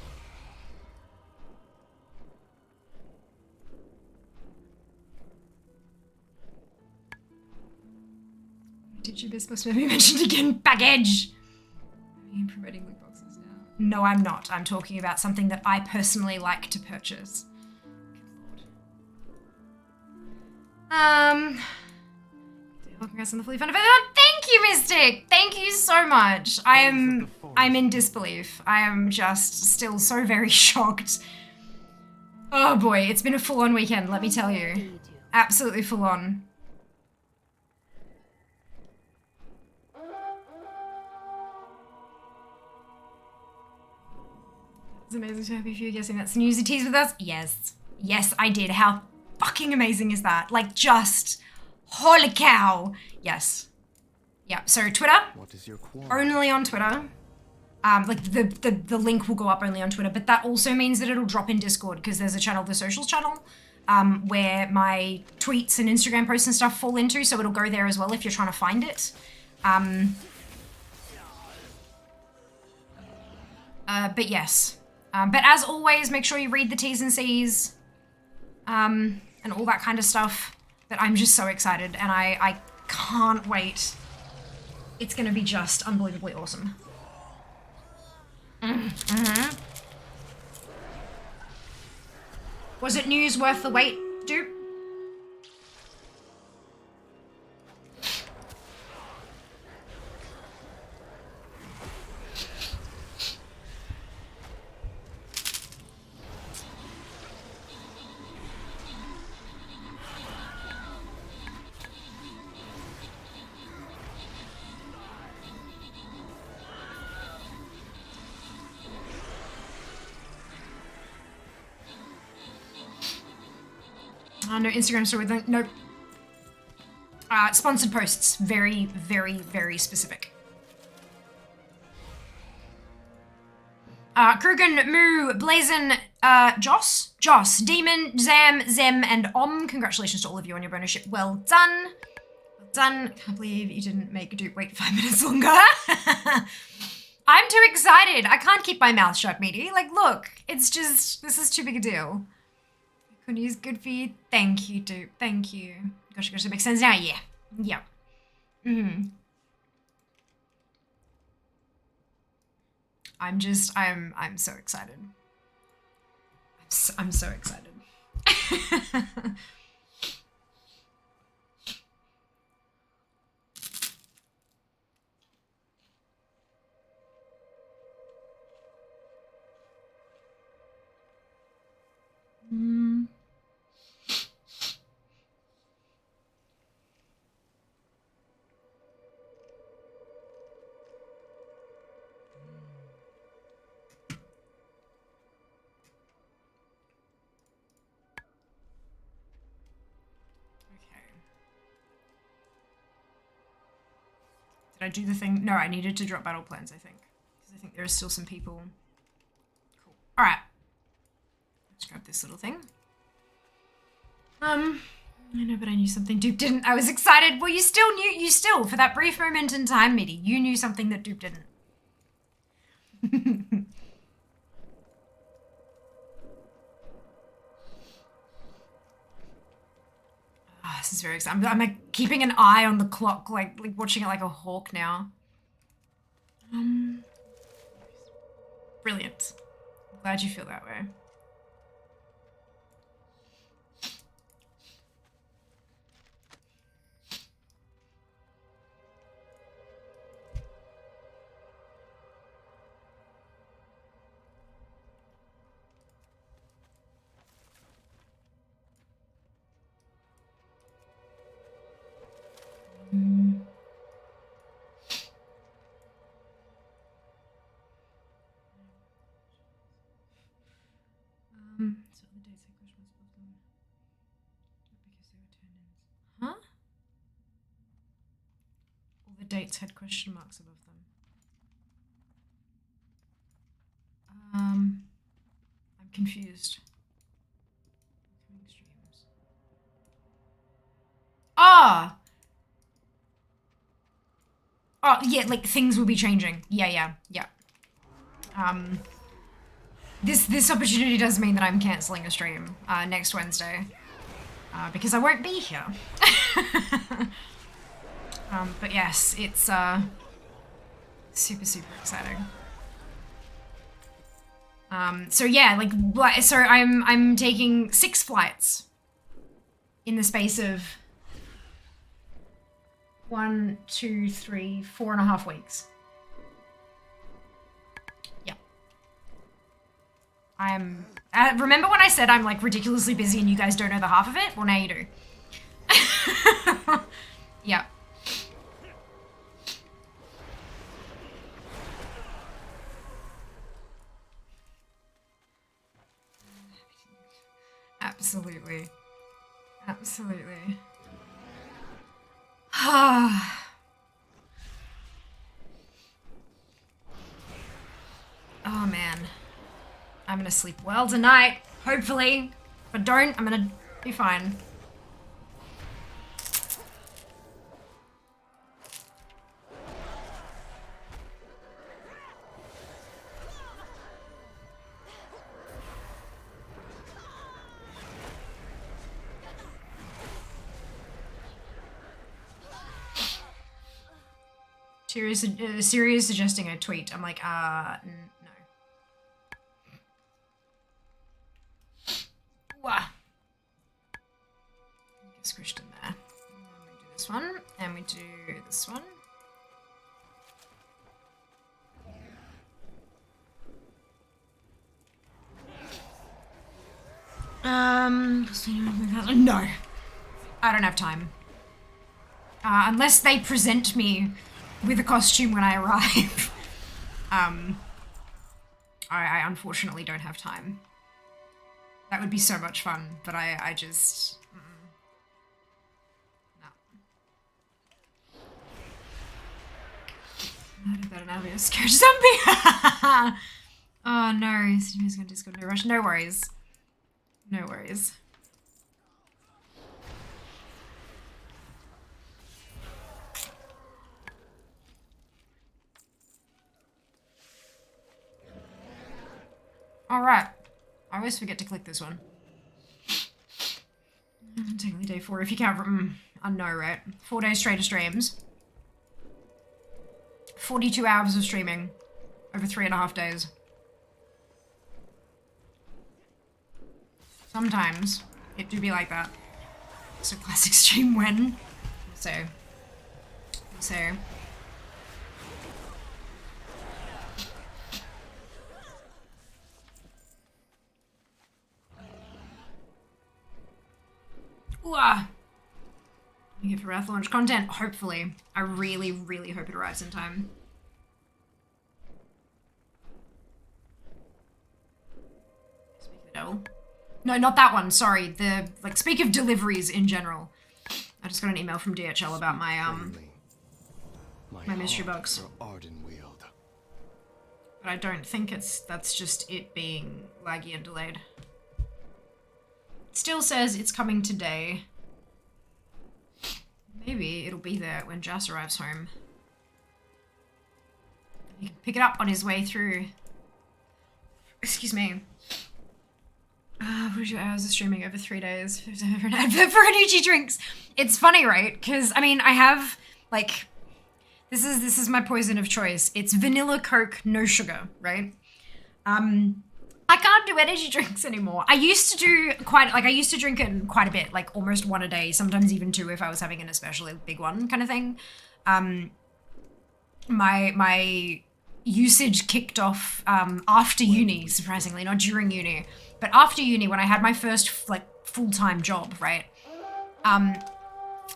Did you miss must maybe mentioned again? Baggage! Are you promoting loot boxes now? No, I'm not. I'm talking about something that I personally like to purchase. Congrats on the fully funded Fund-A-Thon. Thank you, Mystic! Thank you so much. I'm in disbelief. I am just still so very shocked. Oh boy, it's been a full-on weekend, let me tell you. Absolutely full-on. It's amazing, so happy for you guessing that's news. You teased with us? Yes. Yes, I did. How fucking amazing is that? Like, just... holy cow. Yes. Yeah, so Twitter. What is your quarrel? Only on Twitter. Like, the link will go up only on Twitter, but that also means that it'll drop in Discord, because there's a channel, the socials channel, where my tweets and Instagram posts and stuff fall into, so it'll go there as well if you're trying to find it. But yes. But as always, make sure you read the T's and C's, and all that kind of stuff. But I'm just so excited, and I can't wait. It's gonna be just unbelievably awesome. Was it news worth the wait, dupe? No Instagram story with nope. Sponsored posts. Very, very, very specific. Krugen, Moo, Blazin, Joss, Demon, Zam, Zem, and Congratulations to all of you on your bonus ship. Well done. Well done. Can't believe you didn't make Dupe wait 5 minutes longer. I'm too excited. I can't keep my mouth shut, meaty. Like, look, it's just, this is too big a deal. Use good for you. Thank you, Dupe. Thank you. Gosh, it makes sense now. Yeah. Yeah. I'm so excited. I'm so excited. Did I do the thing? No, I needed to drop battle plans, I think. Because I think there are still some people. Cool. Alright. Let's grab this little thing. I know, but I knew something Dupe didn't. I was excited. Well, you still, for that brief moment in time, Midi, you knew something that Dupe didn't. Oh, this is very exciting. I'm like keeping an eye on the clock, like watching it like a hawk now. Brilliant. I'm glad you feel that way. So the dates had question marks above them. Because they were turn-ins. Huh? All the dates had question marks above them. I'm confused. Upcoming streams. Ah! Oh, yeah, like, things will be changing. Yeah. This opportunity does mean that I'm cancelling a stream next Wednesday. Because I won't be here. But yes, it's super, super exciting. So yeah, like, so I'm taking 6 flights in the space of 1, 2, 3, 4.5 weeks. Yeah. Remember when I said I'm like ridiculously busy and you guys don't know the half of it? Well, now you do. Yeah. Absolutely. Absolutely. Oh man. I'm gonna sleep well tonight, hopefully. If I don't, I'm gonna be fine. Siri is suggesting a tweet. I'm like, no. Wah. Get squished in there. And we do this one, and we do this one. No. I don't have time. Unless they present me with a costume when I arrive. I unfortunately don't have time. That would be so much fun, but I just... No. Not about an obvious scared zombie! Oh no, he's gonna Discord, no rush. No worries. No worries. Alright. I always forget to click this one. Technically day 4 if you count from... I know, right? 4 days straight of streams. 42 hours of streaming. Over 3.5 days. Sometimes it do be like that. It's a classic stream when. So. You get for Wrath launch content? Hopefully. I really, really hope it arrives in time. Speak of the devil. No, not that one, sorry. Speak of deliveries in general. I just got an email from DHL about my mystery box. But I don't think that's just it being laggy and delayed. Still says it's coming today. Maybe it'll be there when Jas arrives home. He can pick it up on his way through. Excuse me. 42 hours of streaming over 3 days. For an advert for energy drinks. It's funny, right? Because, I mean, I have, like... This is my poison of choice. It's vanilla Coke, no sugar, right? I can't do energy drinks anymore. I used to do I used to drink it quite a bit, like almost 1 a day, sometimes even 2 if I was having an especially big one kind of thing. My usage kicked off after uni, surprisingly, not during uni, but after uni when I had my first full-time job, right? And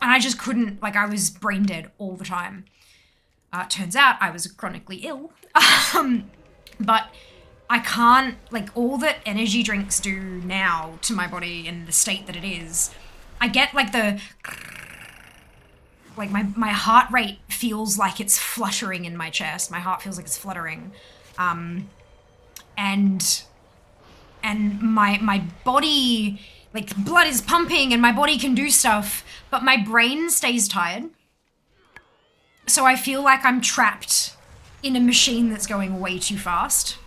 I just couldn't, I was brain dead all the time. Turns out I was chronically ill, but I can't, all that energy drinks do now to my body in the state that it is, I get, my heart rate feels like it's fluttering in my chest. My heart feels like it's fluttering. And my body, blood is pumping and my body can do stuff, but my brain stays tired. So I feel like I'm trapped in a machine that's going way too fast.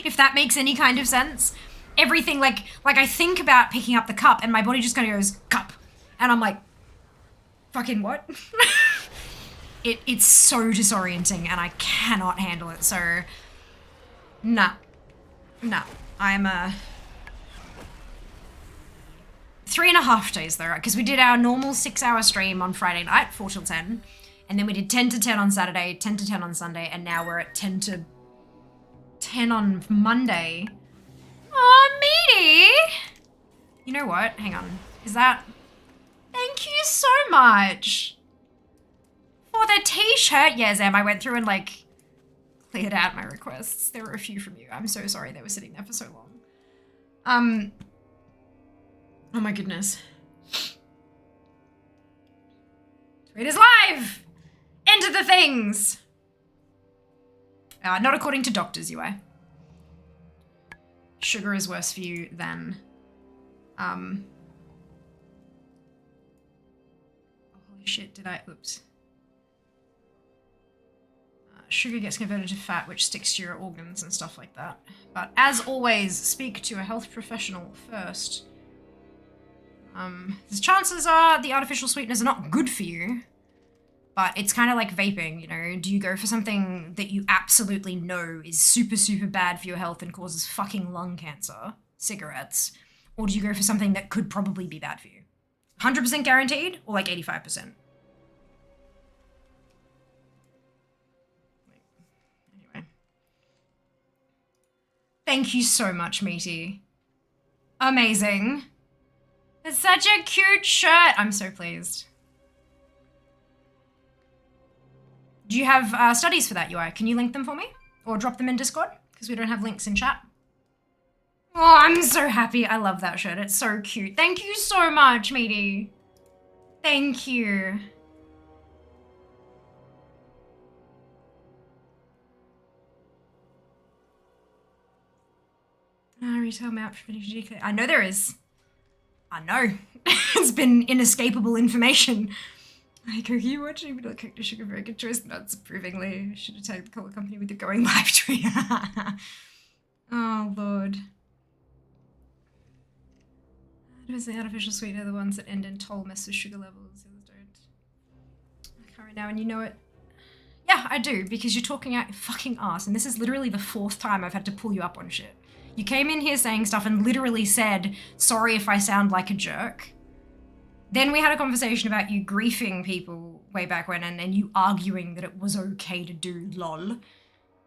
If that makes any kind of sense. Everything, like I think about picking up the cup and my body just kind of goes, cup. And I'm like, fucking what? It's so disorienting and I cannot handle it. So, nah. I'm 3.5 days though, because we did our normal 6-hour stream on Friday night, 4 till 10. And then we did 10 to 10 on Saturday, 10 to 10 on Sunday, and now we're at 10 to 10 on Monday. Oh, meaty! You know what? Hang on. Is that... Thank you so much for the t-shirt. Yeah, Zam, I went through and like cleared out my requests. There were a few from you. I'm so sorry they were sitting there for so long. Oh my goodness. Tweet is live! Enter the things! Not according to doctors, UI. Sugar is worse for you than... holy shit, did I... Oops. Sugar gets converted to fat, which sticks to your organs and stuff like that. But as always, speak to a health professional first. The chances are the artificial sweeteners are not good for you, but it's kind of like vaping, you know? Do you go for something that you absolutely know is super, super bad for your health and causes fucking lung cancer, cigarettes, or do you go for something that could probably be bad for you? 100% guaranteed, or like 85%? Anyway. Thank you so much, Meaty. Amazing. It's such a cute shirt. I'm so pleased. Do you have studies for that, UI? Can you link them for me? Or drop them in Discord? Because we don't have links in chat. Oh, I'm so happy. I love that shirt. It's so cute. Thank you so much, Meaty. Thank you. Retail map for GK. I know there is. I know. It's been inescapable information. Like, are you watching Vanilla Cake to Sugar? Very good choice. Nuts approvingly. Should have tagged the colour company with the going live tweet. Oh, Lord. Does the artificial sweetener the ones that end in toll mess with sugar levels? The others don't. I can't right now, and you know it. Yeah, I do, because you're talking out your fucking ass, and this is literally the 4th time I've had to pull you up on shit. You came in here saying stuff and literally said, sorry if I sound like a jerk. Then we had a conversation about you griefing people way back when and you arguing that it was okay to do lol.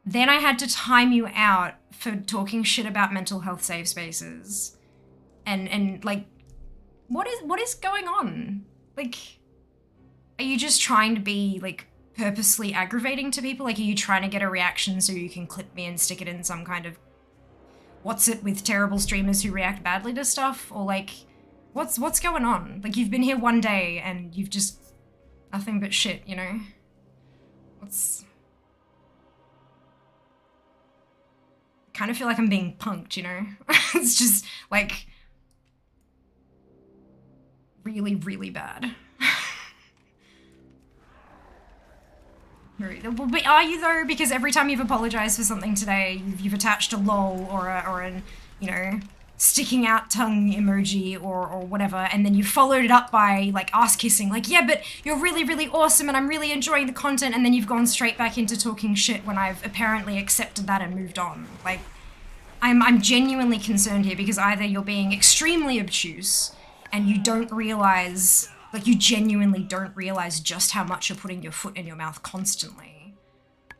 Then I had to time you out for talking shit about mental health safe spaces. And like, what is going on? Like, are you just trying to be like purposely aggravating to people? Like, are you trying to get a reaction so you can clip me and stick it in some kind of what's it with terrible streamers who react badly to stuff? Or like, what's going on? Like, you've been here one day and you've just nothing but shit, you know? What's... I kind of feel like I'm being punked, you know? It's just like really, really bad. But are you though? Because every time you've apologized for something today, you've attached a lol or an, you know, sticking out tongue emoji or whatever, and then you followed it up by like ass kissing, like, yeah, but you're really, really awesome and I'm really enjoying the content, and then you've gone straight back into talking shit when I've apparently accepted that and moved on. Like, I'm genuinely concerned here because either you're being extremely obtuse and you don't realize, like, you genuinely don't realize just how much you're putting your foot in your mouth constantly,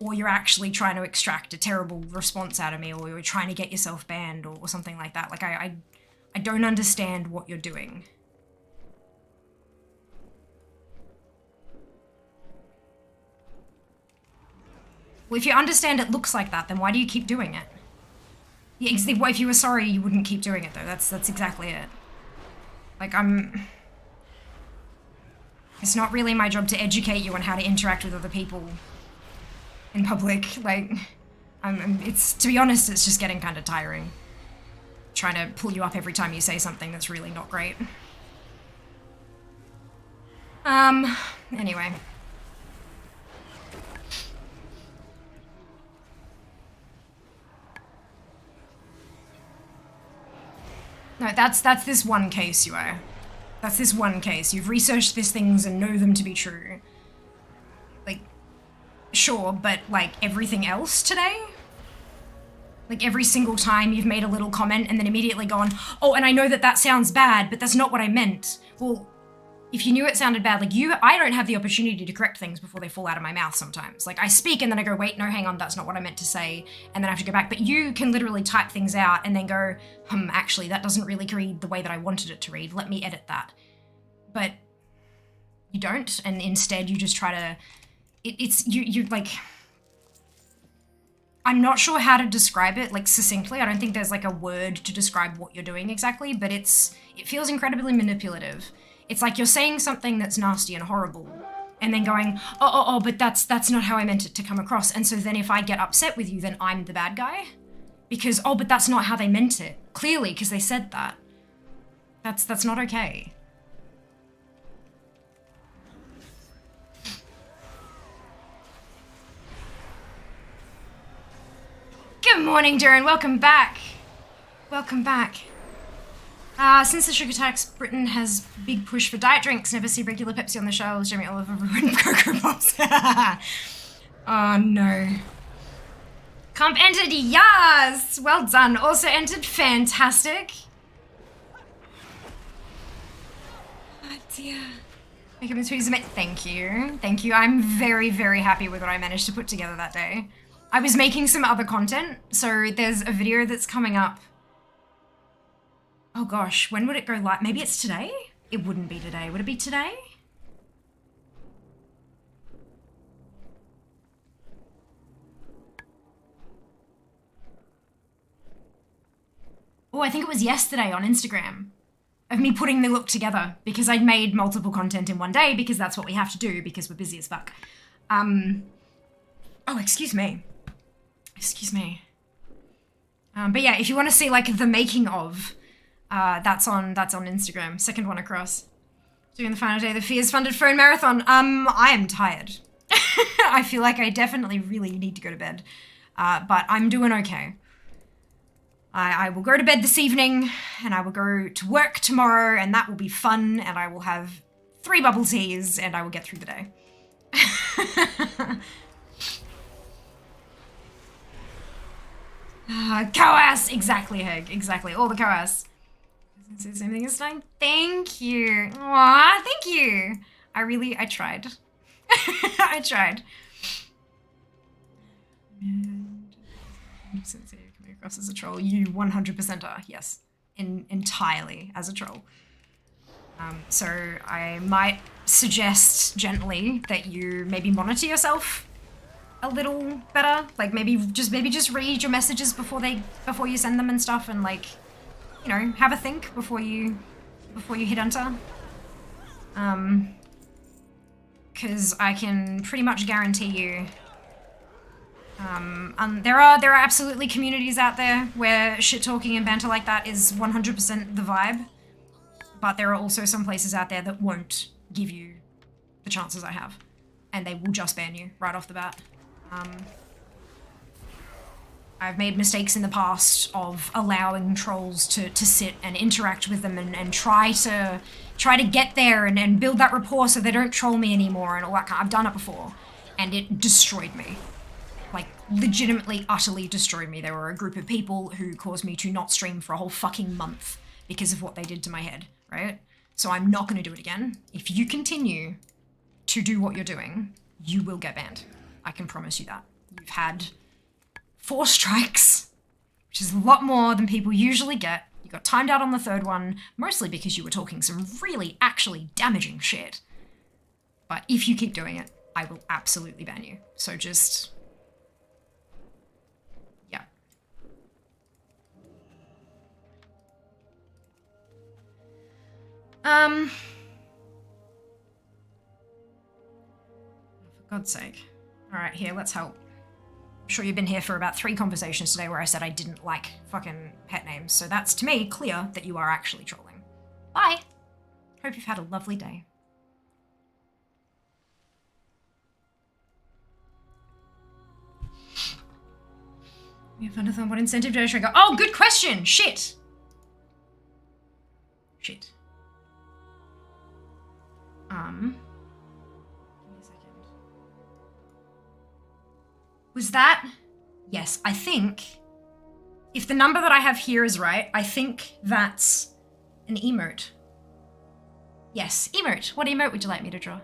or you're actually trying to extract a terrible response out of me, or you're trying to get yourself banned or something like that. Like, I don't understand what you're doing. Well, if you understand it looks like that, then why do you keep doing it? Yeah, if you were sorry, you wouldn't keep doing it, though. That's exactly it. Like, it's not really my job to educate you on how to interact with other people in public. Like, it's, to be honest, it's just getting kind of tiring. Trying to pull you up every time you say something that's really not great. Anyway. No, that's this one case, you are. That's this one case. You've researched these things and know them to be true. Like, sure, but like everything else today? Like every single time you've made a little comment and then immediately gone, oh, and I know that sounds bad, but that's not what I meant. Well, if you knew it sounded bad, like I don't have the opportunity to correct things before they fall out of my mouth sometimes. Like I speak and then I go, wait, no, hang on, that's not what I meant to say. And then I have to go back. But you can literally type things out and then go, actually, that doesn't really read the way that I wanted it to read. Let me edit that. But you don't. And instead you just try to, you like, I'm not sure how to describe it like succinctly. I don't think there's like a word to describe what you're doing exactly, but it feels incredibly manipulative. It's like you're saying something that's nasty and horrible and then going, but that's not how I meant it to come across. And so then if I get upset with you, then I'm the bad guy because, but that's not how they meant it. Clearly, because they said that. That's not okay. Good morning, Darren. Welcome back. Welcome back. Since the sugar tax, Britain has big push for diet drinks. Never see regular Pepsi on the shelves. Jamie Oliver ruined Cocoa Pops. Oh no. Comp entered, yes! Well done. Also entered, fantastic. Oh dear. Thank you. Thank you. I'm very, very happy with what I managed to put together that day. I was making some other content, so there's a video that's coming up. Oh gosh, when would it go live? Maybe it's today? It wouldn't be today. Would it be today? Oh, I think it was yesterday on Instagram of me putting the look together because I'd made multiple content in one day because that's what we have to do because we're busy as fuck. Oh, excuse me. Excuse me. But yeah, if you want to see like the making of, that's on Instagram. Second one across. Doing the final day of the Fears funded phone marathon. I am tired. I feel like I definitely really need to go to bed. But I'm doing okay. I will go to bed this evening and I will go to work tomorrow and that will be fun and I will have 3 bubble teas and I will get through the day. Coas! Exactly, Heg. Exactly. All the Coas. Same thing as time. Thank you. Aw, thank you. I tried. I tried. Since you're coming across as a troll, you 100% are. Yes. Entirely as a troll. So I might suggest gently that you maybe monitor yourself a little better, like maybe just read your messages before you send them and stuff, and like, you know, have a think before you hit enter. Because I can pretty much guarantee you, there are absolutely communities out there where shit talking and banter like that is 100% the vibe, but there are also some places out there that won't give you the chances I have, and they will just ban you right off the bat. I've made mistakes in the past of allowing trolls to sit and interact with them and try to get there and build that rapport so they don't troll me anymore and all that kind. I've done it before, and it destroyed me. Like, legitimately, utterly destroyed me. There were a group of people who caused me to not stream for a whole fucking month because of what they did to my head, right? So I'm not going to do it again. If you continue to do what you're doing, you will get banned. I can promise you that. You've had 4 strikes, which is a lot more than people usually get. You got timed out on the 3rd one, mostly because you were talking some really actually damaging shit. But if you keep doing it, I will absolutely ban you. So just... yeah. For God's sake. Alright, here, let's help. I'm sure you've been here for about 3 conversations today where I said I didn't like fucking pet names, so that's, to me, clear that you are actually trolling. Bye! Hope you've had a lovely day. We have Fund-A-Thon. What incentive did I trigger? Oh, good question! Shit! Shit. Give me a second. Was that? Yes, I think, if the number that I have here is right, I think that's an emote. Yes, emote. What emote would you like me to draw?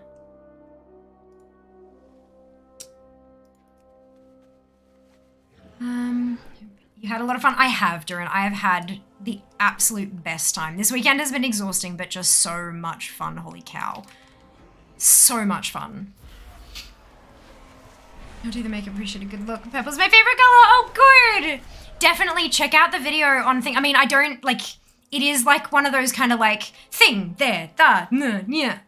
You had a lot of fun. I have, Duran. I have had the absolute best time. This weekend has been exhausting, but just so much fun. Holy cow. So much fun. I'll do the makeup, appreciate a good look. Purple's my favorite color. Oh, good. Definitely check out the video on thing. I mean, I don't like, it is like one of those kind of like thing there, da, yeah,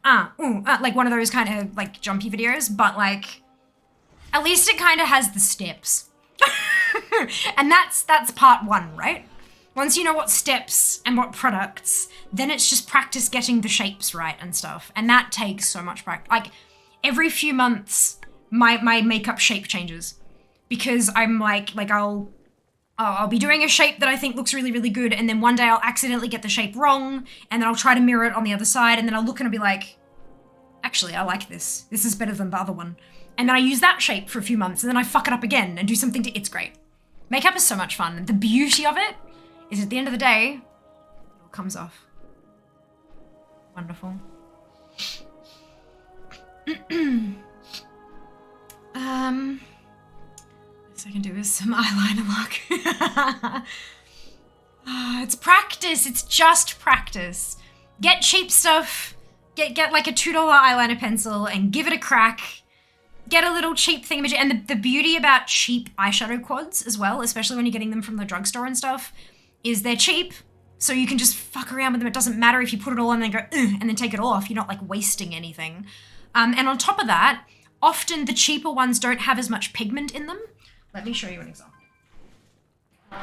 like one of those kind of like jumpy videos, but like, at least it kind of has the steps. And that's part one, right? Once you know what steps and what products, then it's just practice getting the shapes right and stuff. And that takes so much practice. Like every few months, my makeup shape changes because I'm like I'll be doing a shape that I think looks really, really good. And then one day I'll accidentally get the shape wrong. And then I'll try to mirror it on the other side. And then I'll look and I'll be like, actually, I like this. This is better than the other one. And then I use that shape for a few months and then I fuck it up again and do something it's great. Makeup is so much fun. The beauty of it is at the end of the day, it all comes off. Wonderful. Best I can do is some eyeliner luck. It's practice. It's just practice. Get cheap stuff. Get like a $2 eyeliner pencil and give it a crack. Get a little cheap thingamajig. And the beauty about cheap eyeshadow quads as well, especially when you're getting them from the drugstore and stuff, is they're cheap. So you can just fuck around with them. It doesn't matter if you put it all on and then go, and then take it off. You're not like wasting anything. And on top of that, often the cheaper ones don't have as much pigment in them. Let me show you an example. Where's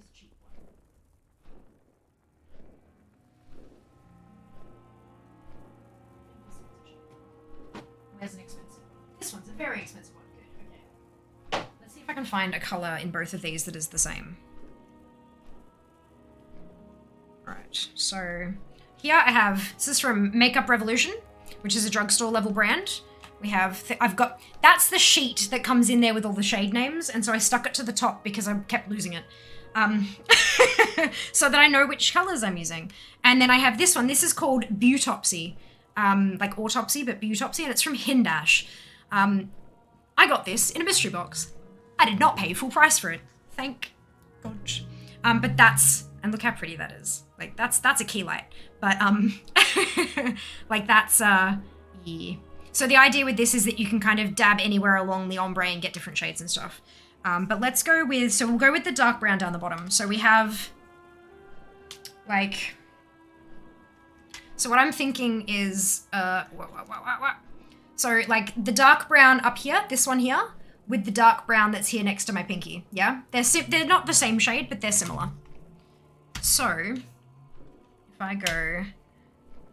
the cheap one? Where's an expensive one? This one's a very expensive one. Good, okay. Let's see if I can find a color in both of these that is the same. Alright, so here I have, this is from Makeup Revolution, which is a drugstore level brand. We have, I've got, that's the sheet that comes in there with all the shade names, and so I stuck it to the top because I kept losing it. So that I know which colors I'm using. And then I have this one, this is called Beautopsy, like Autopsy, but Beautopsy, and it's from Hindash. I got this in a mystery box. I did not pay full price for it. Thank God. But that's, and look how pretty that is. Like that's a key light, but like that's yeah. So the idea with this is that you can kind of dab anywhere along the ombre and get different shades and stuff. But let's go with, so we'll go with the dark brown down the bottom. So we have like, so what I'm thinking is, so like the dark brown up here, this one here, with the dark brown that's here next to my pinky. Yeah, they're not the same shade, but they're similar. So if I go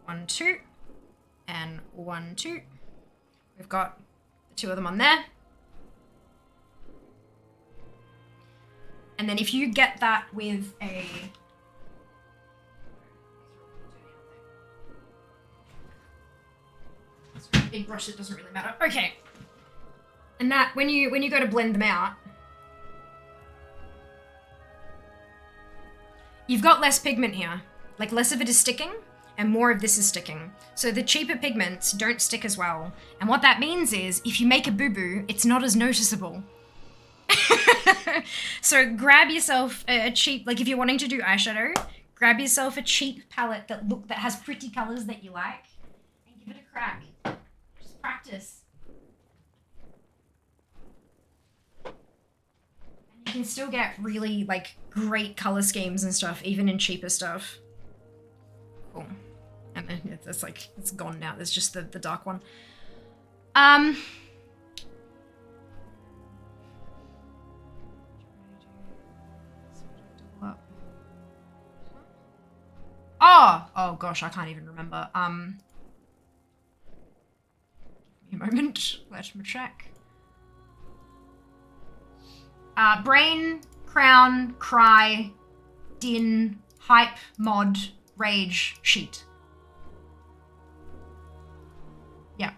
1, 2, and 1, 2, we've got the two of them on there. And then if you get that with a big brush, it doesn't really matter. Okay. And that when you go to blend them out, you've got less pigment here. Like less of it is sticking and more of this is sticking. So the cheaper pigments don't stick as well. And what that means is if you make a boo-boo, it's not as noticeable. So grab yourself a cheap, like if you're wanting to do eyeshadow, grab yourself a cheap palette that has pretty colors that you like and give it a crack. Just practice. And you can still get really like great color schemes and stuff, even in cheaper stuff. Cool. And then it's like, it's gone now. There's just the dark one. Oh gosh, I can't even remember. Give me a moment. Let me check. Brain, crown, cry, din, hype mod rage sheet. Yeah.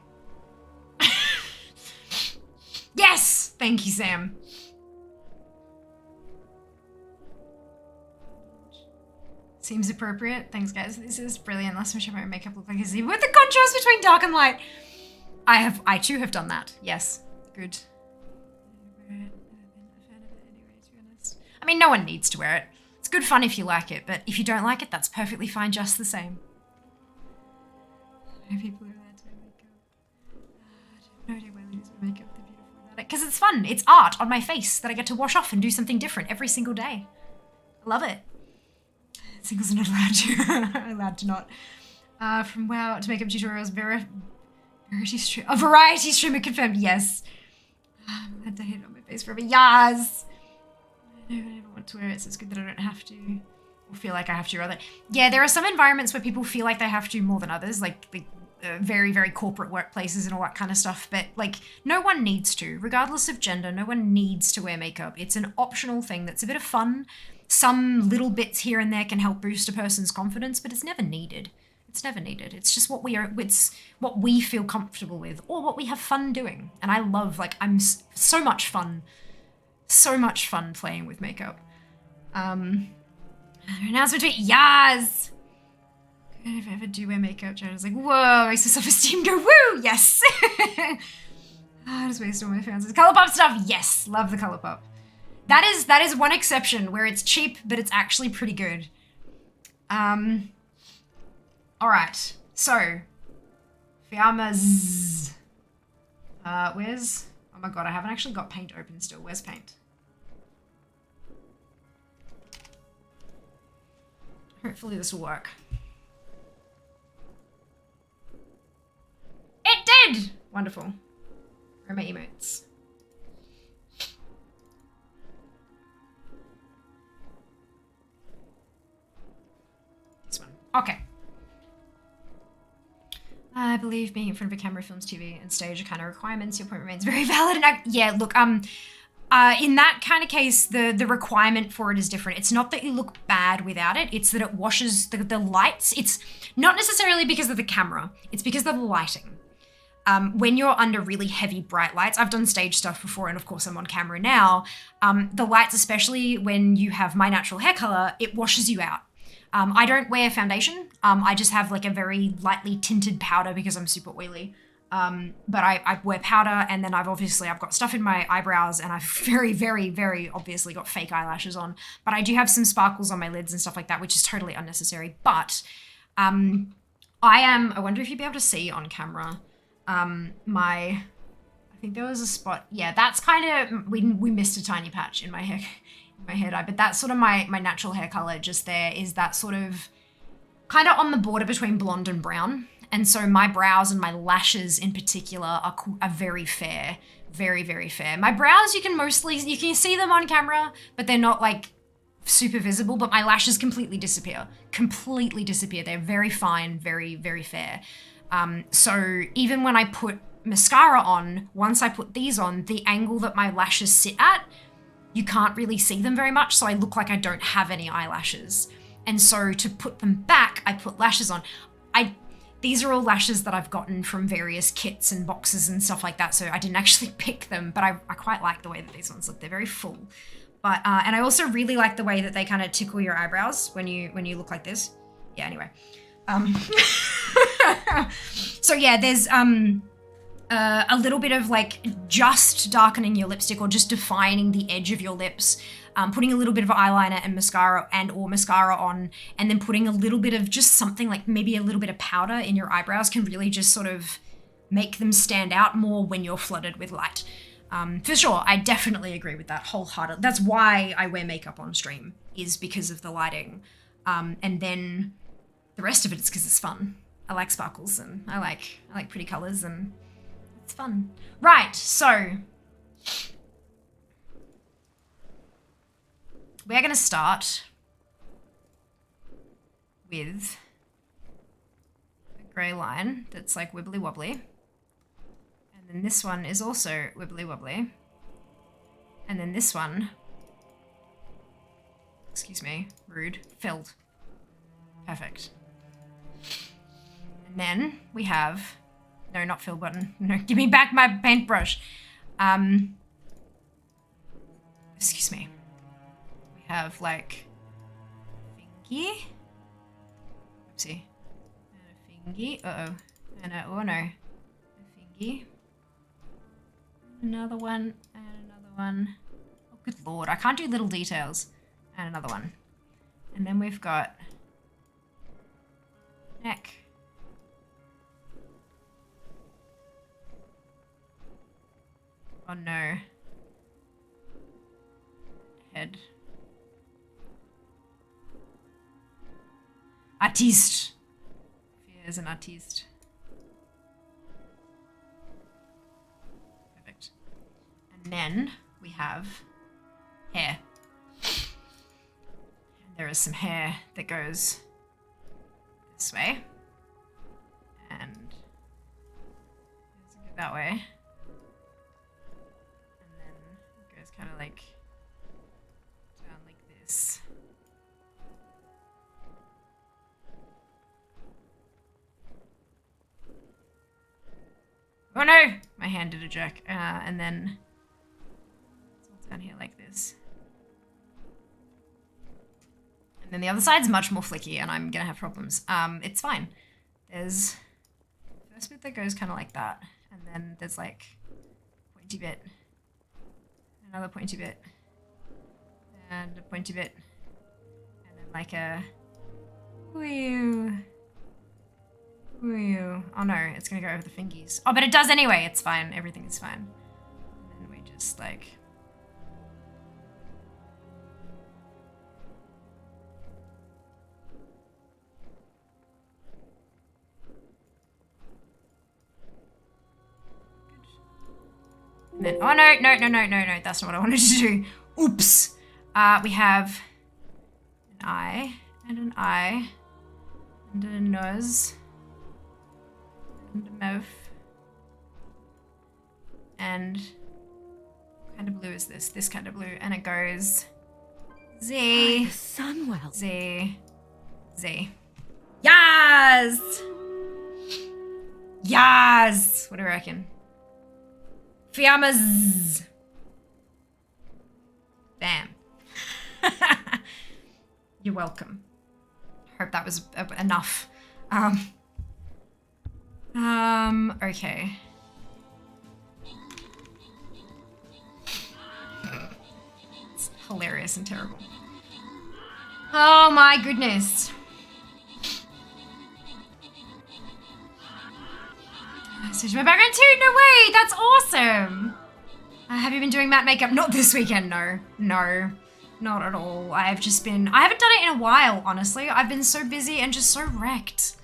Yes! Thank you, Sam. Seems appropriate. Thanks, guys. This is brilliant. Last time I showed my makeup look like a zebra with the contrast between dark and light. I too have done that. Yes. Good. I mean, no one needs to wear it. It's good fun if you like it, but if you don't like it, that's perfectly fine just the same. People are allowed to wear makeup. I have no idea why ladies wear makeup. They're beautiful about it. Because it's fun. It's art on my face that I get to wash off and do something different every single day. I love it. Singles are not allowed to. Allowed to not. From WoW to makeup tutorials, variety streamer confirmed. Yes. I had to hate it on my face forever. Yes. I never want to wear it, so it's good that I don't have to. Or feel like I have to, rather. Yeah, there are some environments where people feel like they have to more than others, like the very, very corporate workplaces and all that kind of stuff. But like, no one needs to, regardless of gender. No one needs to wear makeup. It's an optional thing that's a bit of fun. Some little bits here and there can help boost a person's confidence, but it's never needed. It's never needed. It's just it's what we feel comfortable with or what we have fun doing. And I love, like, so much fun playing with makeup. Announcement tweet, yes! If I ever do wear makeup, Jonah's like, whoa, makes my self-esteem go, woo, yes! I just waste all my fans. Colourpop stuff, yes, love the Colourpop. That is one exception where it's cheap, but it's actually pretty good. Alright, so Fiamma's where's, oh my god, I haven't actually got paint open still. Where's paint? Hopefully this will work. It did! Wonderful. Where are my emotes? This one. Okay. I believe being in front of a camera, films, TV, and stage are kind of requirements. Your point remains very valid. And yeah, look, in that kind of case, the requirement for it is different. It's not that you look bad without it. It's that it washes the lights. It's not necessarily because of the camera. It's because of the lighting. When you're under really heavy bright lights, I've done stage stuff before, and of course I'm on camera now. The lights, especially when you have my natural hair color, it washes you out. I don't wear foundation. I just have like a very lightly tinted powder because I'm super oily. But I wear powder, and then I've got stuff in my eyebrows, and I've very, very, very obviously got fake eyelashes on. But I do have some sparkles on my lids and stuff like that, which is totally unnecessary. But I wonder if you'd be able to see on camera, I think there was a spot. Yeah, that's kind of, we missed a tiny patch in my hair. My hair dye, but that's sort of my natural hair color. Just there is that sort of kind of on the border between blonde and brown, and so my brows and my lashes in particular are very fair, very, very fair. My brows, you can see them on camera, but they're not like super visible. But my lashes completely disappear. They're very fine, very, very fair. So even when I put mascara on, once I put these on, the angle that my lashes sit at, you can't really see them very much, so I look like I don't have any eyelashes. And so to put them back, I put lashes on. These are all lashes that I've gotten from various kits and boxes and stuff like that, so I didn't actually pick them, but I quite like the way that these ones look. They're very full. But and I also really like the way that they kind of tickle your eyebrows when you look like this. Yeah, anyway. So yeah, there's a little bit of like just darkening your lipstick or just defining the edge of your lips, putting a little bit of eyeliner and mascara on, and then putting a little bit of just something like maybe a little bit of powder in your eyebrows can really just sort of make them stand out more when you're flooded with light. For sure, I definitely agree with that wholeheartedly. That's why I wear makeup on stream, is because of the lighting. And then the rest of it is because it's fun. I like sparkles and I like pretty colors and it's fun. Right, so we're going to start with a grey line that's like wibbly wobbly. And then this one is also wibbly wobbly. And then this one, excuse me, rude, filled. Perfect. And then we have, no, not fill button. No, give me back my paintbrush. Excuse me. We have like fingy. Oopsie. And a fingy. Uh-oh. And a, oh no. A fingy. Another one. And another one. Oh, good lord. I can't do little details. And another one. And then we've got neck. Oh no. Head. Artiste. Fear is an artiste. Perfect. And then we have hair. And there is some hair that goes this way. And it doesn't go that way. And then it goes kind of like down like this. Oh no! My hand did a jerk. And then it's all down here like this. And then the other side's much more flicky and I'm gonna have problems. It's fine. There's the first bit that goes kind of like that. And then there's like pointy bit. Another pointy bit. And a pointy bit. And then like a whew. Whew. Oh no, it's gonna go over the fingies. Oh, but it does anyway. It's fine. Everything is fine. And then we just like and then, oh no, no, that's not what I wanted to do. Oops. We have an eye, and an eye, and a nose, and a mouth. And what kind of blue is this? This kind of blue. And it goes Z. Sunwell. Z. Z. Yes! Yes! What do you reckon? Fiammas. Bam. You're welcome. Hope that was enough. Okay. It's hilarious and terrible. Oh my goodness. Switch my background too? No way! That's awesome! Have you been doing matte makeup? Not this weekend, no. No. Not at all. I haven't done it in a while, honestly. I've been so busy and just so wrecked.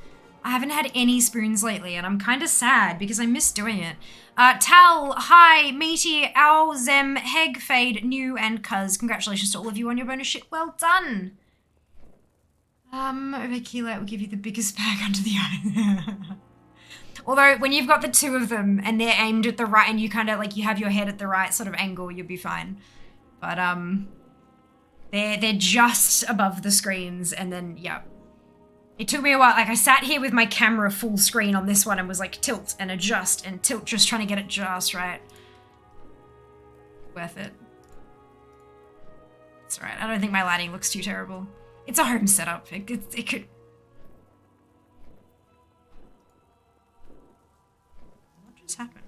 I haven't had any spoons lately, and I'm kind of sad because I miss doing it. Tal, hi, Meaty, Owl, Zem, Heg, Fade, New, and Cuz. Congratulations to all of you on your bonus shit. Well done! Over Keela, it will give you the biggest bag under the eye. Although, when you've got the two of them and they're aimed at the right and you kind of, like, you have your head at the right sort of angle, you'll be fine. But, they're just above the screens and then, yeah. It took me a while. Like, I sat here with my camera full screen on this one and was like, tilt and adjust and tilt, just trying to get it just right. Worth it. It's alright. I don't think my lighting looks too terrible. It's a home setup. It could... What just happened?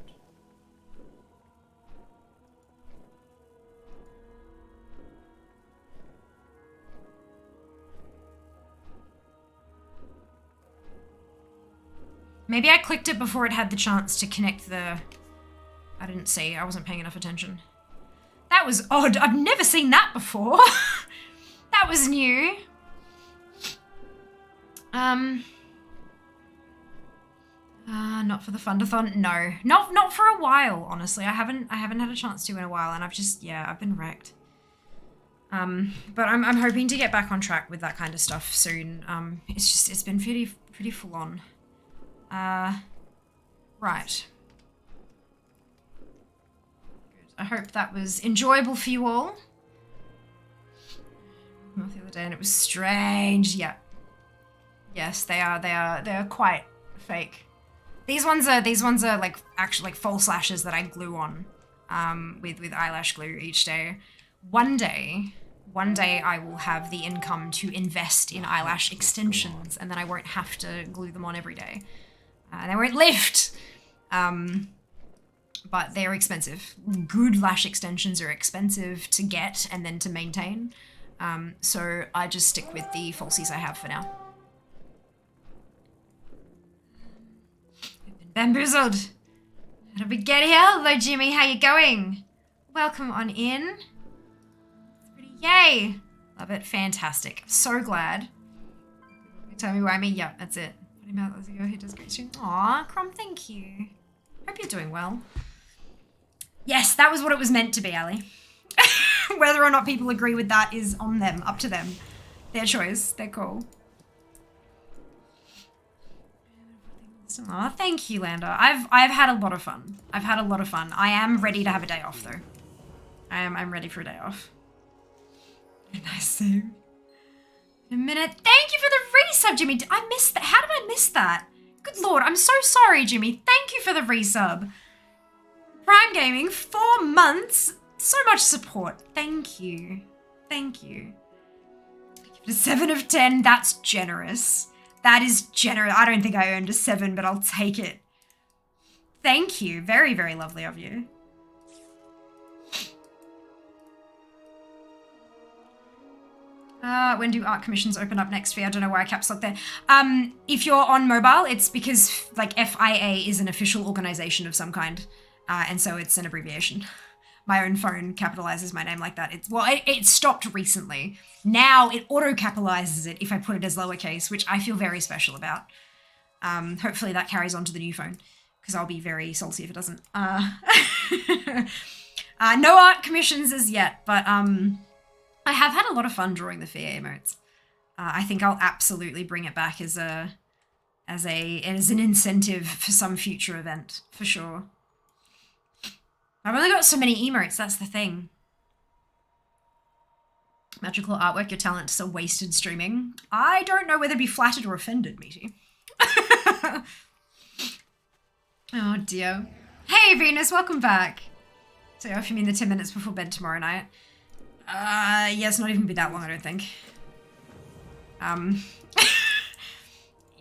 Maybe I clicked it before it had the chance to connect the... I didn't see. I wasn't paying enough attention. That was odd. I've never seen that before. That was new. Not for the Fund-A-Thon. No. Not for a while, honestly. I haven't had a chance to in a while, and I've just, yeah, I've been wrecked. But I'm hoping to get back on track with that kind of stuff soon. It's been pretty full on. Right. Good. I hope that was enjoyable for you all. Not the other day and it was strange. Yeah. Yes, they are quite fake. These ones are like actually like false lashes that I glue on with eyelash glue each day. One day I will have the income to invest in eyelash extensions, and then I won't have to glue them on every day. They won't lift. But they're expensive. Good lash extensions are expensive to get and then to maintain. So I just stick with the falsies I have for now. I've been bamboozled. How did we get here? Hello, Jimmy. How you going? Welcome on in. Yay! Love it. Fantastic. So glad. Tell me where I'm at. Yep, that's it. He does great stream. Aw, Crom, thank you. Hope you're doing well. Yes, that was what it was meant to be, Ali. Whether or not people agree with that is on them, up to them. Their choice, their call. Aw, thank you, Landa. I've had a lot of fun. I've had a lot of fun. I am ready to have a day off, though. I'm ready for a day off. Nice save. In a minute. Thank you for the resub, Jimmy. I missed that. How did I miss that? Good lord, I'm so sorry, Jimmy. Thank you for the resub. Prime Gaming, 4 months. So much support. Thank you. Thank you. Give it a 7 of 10. That's generous. That is generous. I don't think I earned a 7, but I'll take it. Thank you. Very, very lovely of you. When do art commissions open up next for you? I don't know why I caps lock there. If you're on mobile, it's because like FIA is an official organization of some kind. And so it's an abbreviation. My own phone capitalizes my name like that. It stopped recently. Now it auto-capitalizes it if I put it as lowercase, which I feel very special about. Hopefully that carries on to the new phone, because I'll be very salty if it doesn't. No art commissions as yet, but I have had a lot of fun drawing the FIA emotes. I think I'll absolutely bring it back as an incentive for some future event, for sure. I've only got so many emotes, that's the thing. Magical artwork, your talents are wasted streaming. I don't know whether to be flattered or offended, Meaty. Oh dear. Hey Venus, welcome back. So if you mean the 10 minutes before bed tomorrow night. Yeah, it's not even be that long, I don't think.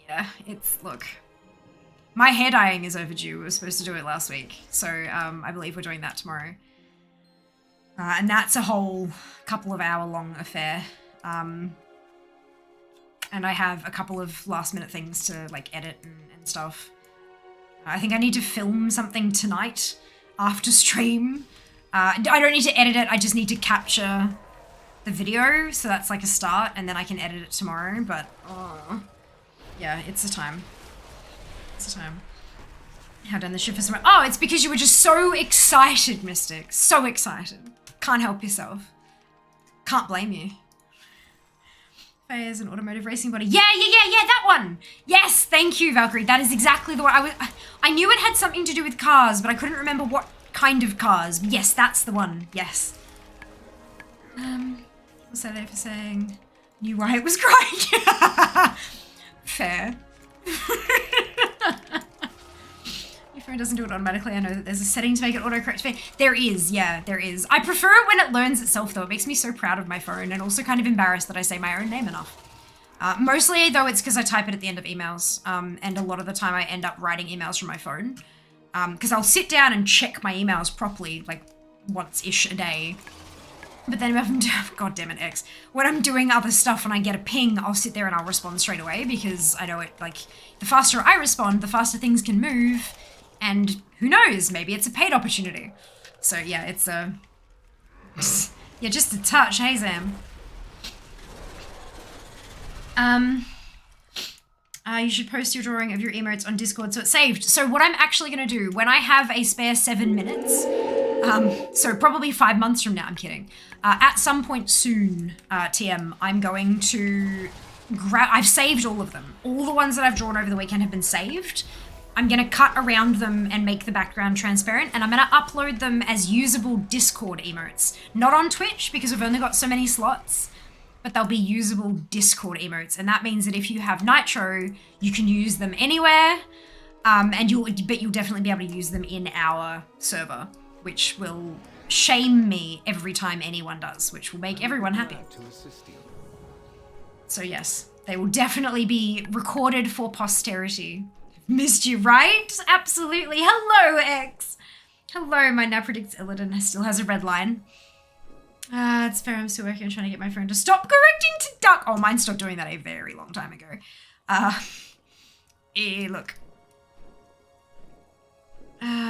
Yeah, look. My hair dyeing is overdue. We were supposed to do it last week. So, I believe we're doing that tomorrow. And that's a whole couple of hour long affair. And I have a couple of last minute things to like edit and stuff. I think I need to film something tonight after stream. I don't need to edit it, I just need to capture the video, so that's like a start, and then I can edit it tomorrow, but, yeah, it's a time. It's a time. How done the shift for some. Oh, it's because you were just so excited, Mystic. So excited. Can't help yourself. Can't blame you. As an automotive racing body. Yeah, that one. Yes, thank you, Valkyrie. That is exactly the one. I knew it had something to do with cars, but I couldn't remember what kind of cars. Yes, that's the one. Yes. What's that there for saying? Knew why it was crying. Fair. Your phone doesn't do it automatically. I know that there's a setting to make it autocorrect fair. There is, yeah, there is. I prefer it when it learns itself, though. It makes me so proud of my phone, and also kind of embarrassed that I say my own name enough. Mostly, though, it's because I type it at the end of emails, and a lot of the time I end up writing emails from my phone. Because I'll sit down and check my emails properly, like, once-ish a day. But then if I'm God damn it, X. When I'm doing other stuff and I get a ping, I'll sit there and I'll respond straight away, because I know it, like, the faster I respond, the faster things can move, and who knows, maybe it's a paid opportunity. So yeah, it's yeah, just a touch, hey Zam. You should post your drawing of your emotes on Discord so it's saved. So what I'm actually gonna do, when I have a spare 7 minutes, so probably 5 months from now, I'm kidding. At some point soon, TM, I'm going to I've saved all of them. All the ones that I've drawn over the weekend have been saved. I'm gonna cut around them and make the background transparent, and I'm gonna upload them as usable Discord emotes. Not on Twitch, because we've only got so many slots. but they'll be usable Discord emotes. And that means that if you have Nitro, you can use them anywhere. But you'll definitely be able to use them in our server, which will shame me every time anyone does, which will make everyone happy. To assist you. So yes, they will definitely be recorded for posterity. Missed you, right? Absolutely. Hello, X. Hello, my now predicts Illidan still has a red line. It's fair, I'm still working on trying to get my phone to stop correcting to duck. Oh, mine stopped doing that a very long time ago. Look.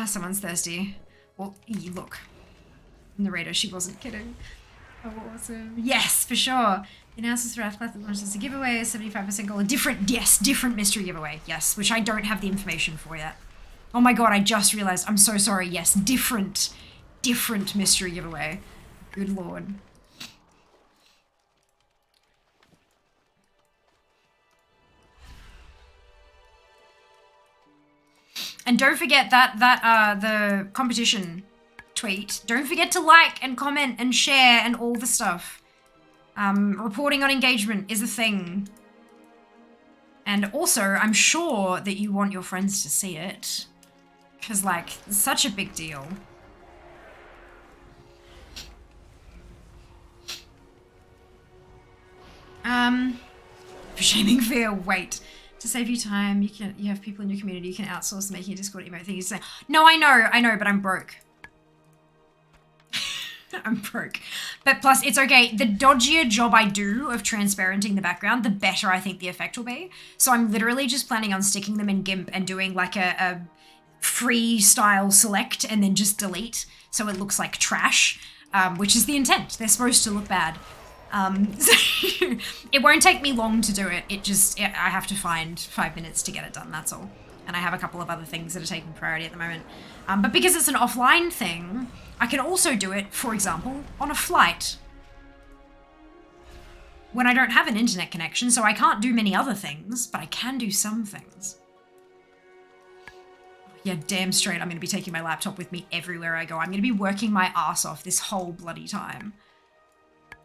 Someone's thirsty. Well, look. Narrator, she wasn't kidding. Oh, awesome. Yes, for sure. The announcements for Class that launches a giveaway, 75% goal. Different mystery giveaway. Yes, which I don't have the information for yet. Oh my god, I just realized. I'm so sorry. Yes, different mystery giveaway. Good lord. And don't forget that the competition tweet. Don't forget to like and comment and share and all the stuff. Reporting on engagement is a thing. And also, I'm sure that you want your friends to see it. Because, like, it's such a big deal. For shaming fear, wait. To save you time, you have people in your community, you can outsource making a Discord emote thing. You say, no, I know, but I'm broke. I'm broke. But plus, it's okay. The dodgier job I do of transparenting the background, the better I think the effect will be. So I'm literally just planning on sticking them in GIMP and doing like a freestyle select and then just delete so it looks like trash, which is the intent. They're supposed to look bad. So it won't take me long to do it. I have to find 5 minutes to get it done, that's all. And I have a couple of other things that are taking priority at the moment. But because it's an offline thing, I can also do it, for example, on a flight. When I don't have an internet connection, so I can't do many other things, but I can do some things. Yeah, damn straight, I'm going to be taking my laptop with me everywhere I go. I'm going to be working my ass off this whole bloody time.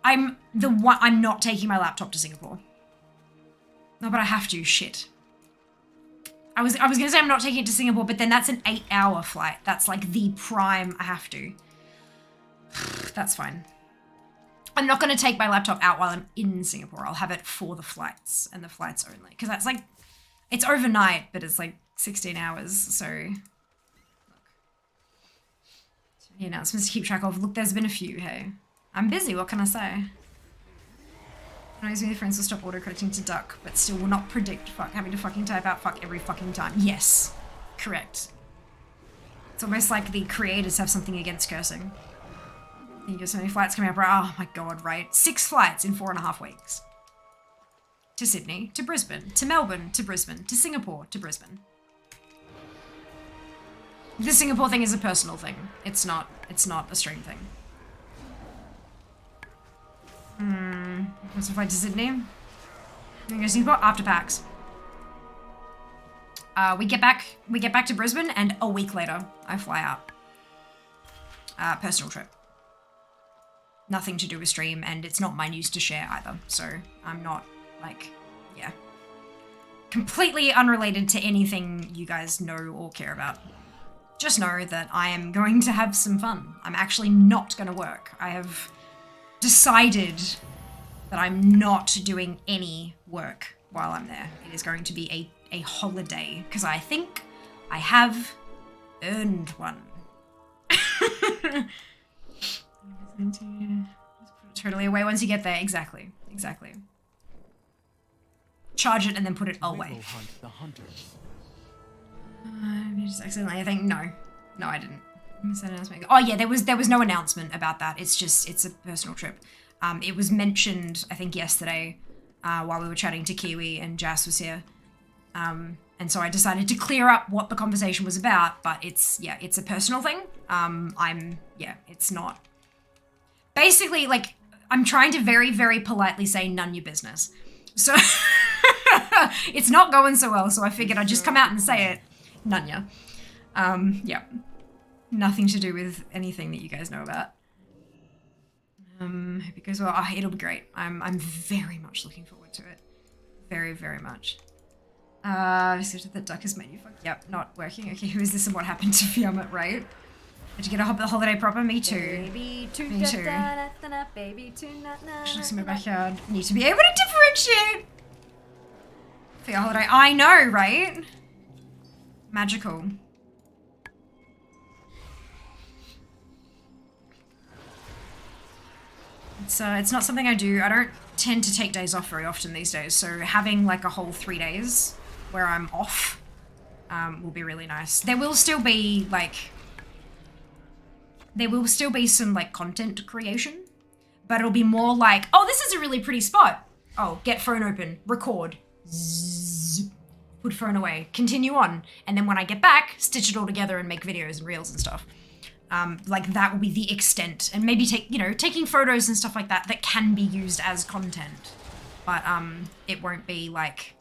I'm not taking my laptop to Singapore. No, but I have to, shit. I was gonna say I'm not taking it to Singapore, but then that's an 8-hour flight. That's like the prime, I have to. That's fine. I'm not gonna take my laptop out while I'm in Singapore. I'll have it for the flights and the flights only. Because that's like, it's overnight, but it's like 16 hours, so. Look. The announcements to keep track of. Look, there's been a few, hey. I'm busy, what can I say? Knows me, the friends will stop auto-correcting to duck, but still will not predict fuck, having to fucking type out fuck every fucking time. Yes, correct. It's almost like the creators have something against cursing. You get so many flights coming up, right? Oh my god, right? 6 flights in 4.5 weeks. To Sydney, to Brisbane, to Melbourne, to Brisbane, to Singapore, to Brisbane. The Singapore thing is a personal thing. It's not a stream thing. What's the flight to Sydney? I'm gonna go Singapore after PAX. We get back to Brisbane, and a week later, I fly out. Personal trip. Nothing to do with stream, and it's not my news to share either. So I'm not like, yeah, completely unrelated to anything you guys know or care about. Just know that I am going to have some fun. I'm actually not going to work. I have decided that I'm not doing any work while I'm there. It is going to be a holiday, because I think I have earned one. Totally away once you get there. Exactly. Charge it and then put it away. Hunt the hunters. Just accidentally, I think, no, I didn't. Oh yeah, there was no announcement about that. It's a personal trip. It was mentioned, I think, yesterday while we were chatting to Kiwi and Jas was here. And so I decided to clear up what the conversation was about, but it's a personal thing. It's not. Basically, like, I'm trying to very, very politely say none your business. So it's not going so well, so I figured I'd just come out and say it. None ya. Yeah. Nothing to do with anything that you guys know about. Hope it goes well. Oh, it'll be great. I'm very much looking forward to it. Very, very much. The duck has made you fuck. Yep, not working. Okay, who is this and what happened to Fiamma, right? Did you get a holiday proper? Me too. Baby too. Me too. Baby too. Just in my backyard. Need to be able to differentiate. For your holiday. I know, right? Magical. It's not something I do. I don't tend to take days off very often these days. So having like a whole 3 days where I'm off will be really nice. There will still be some like content creation, but it'll be more like, oh, this is a really pretty spot. Oh, get phone open, record, zzz, put phone away, continue on. And then when I get back, stitch it all together and make videos and reels and stuff. Like that will be the extent, and maybe taking photos and stuff like that that can be used as content, but it won't be like,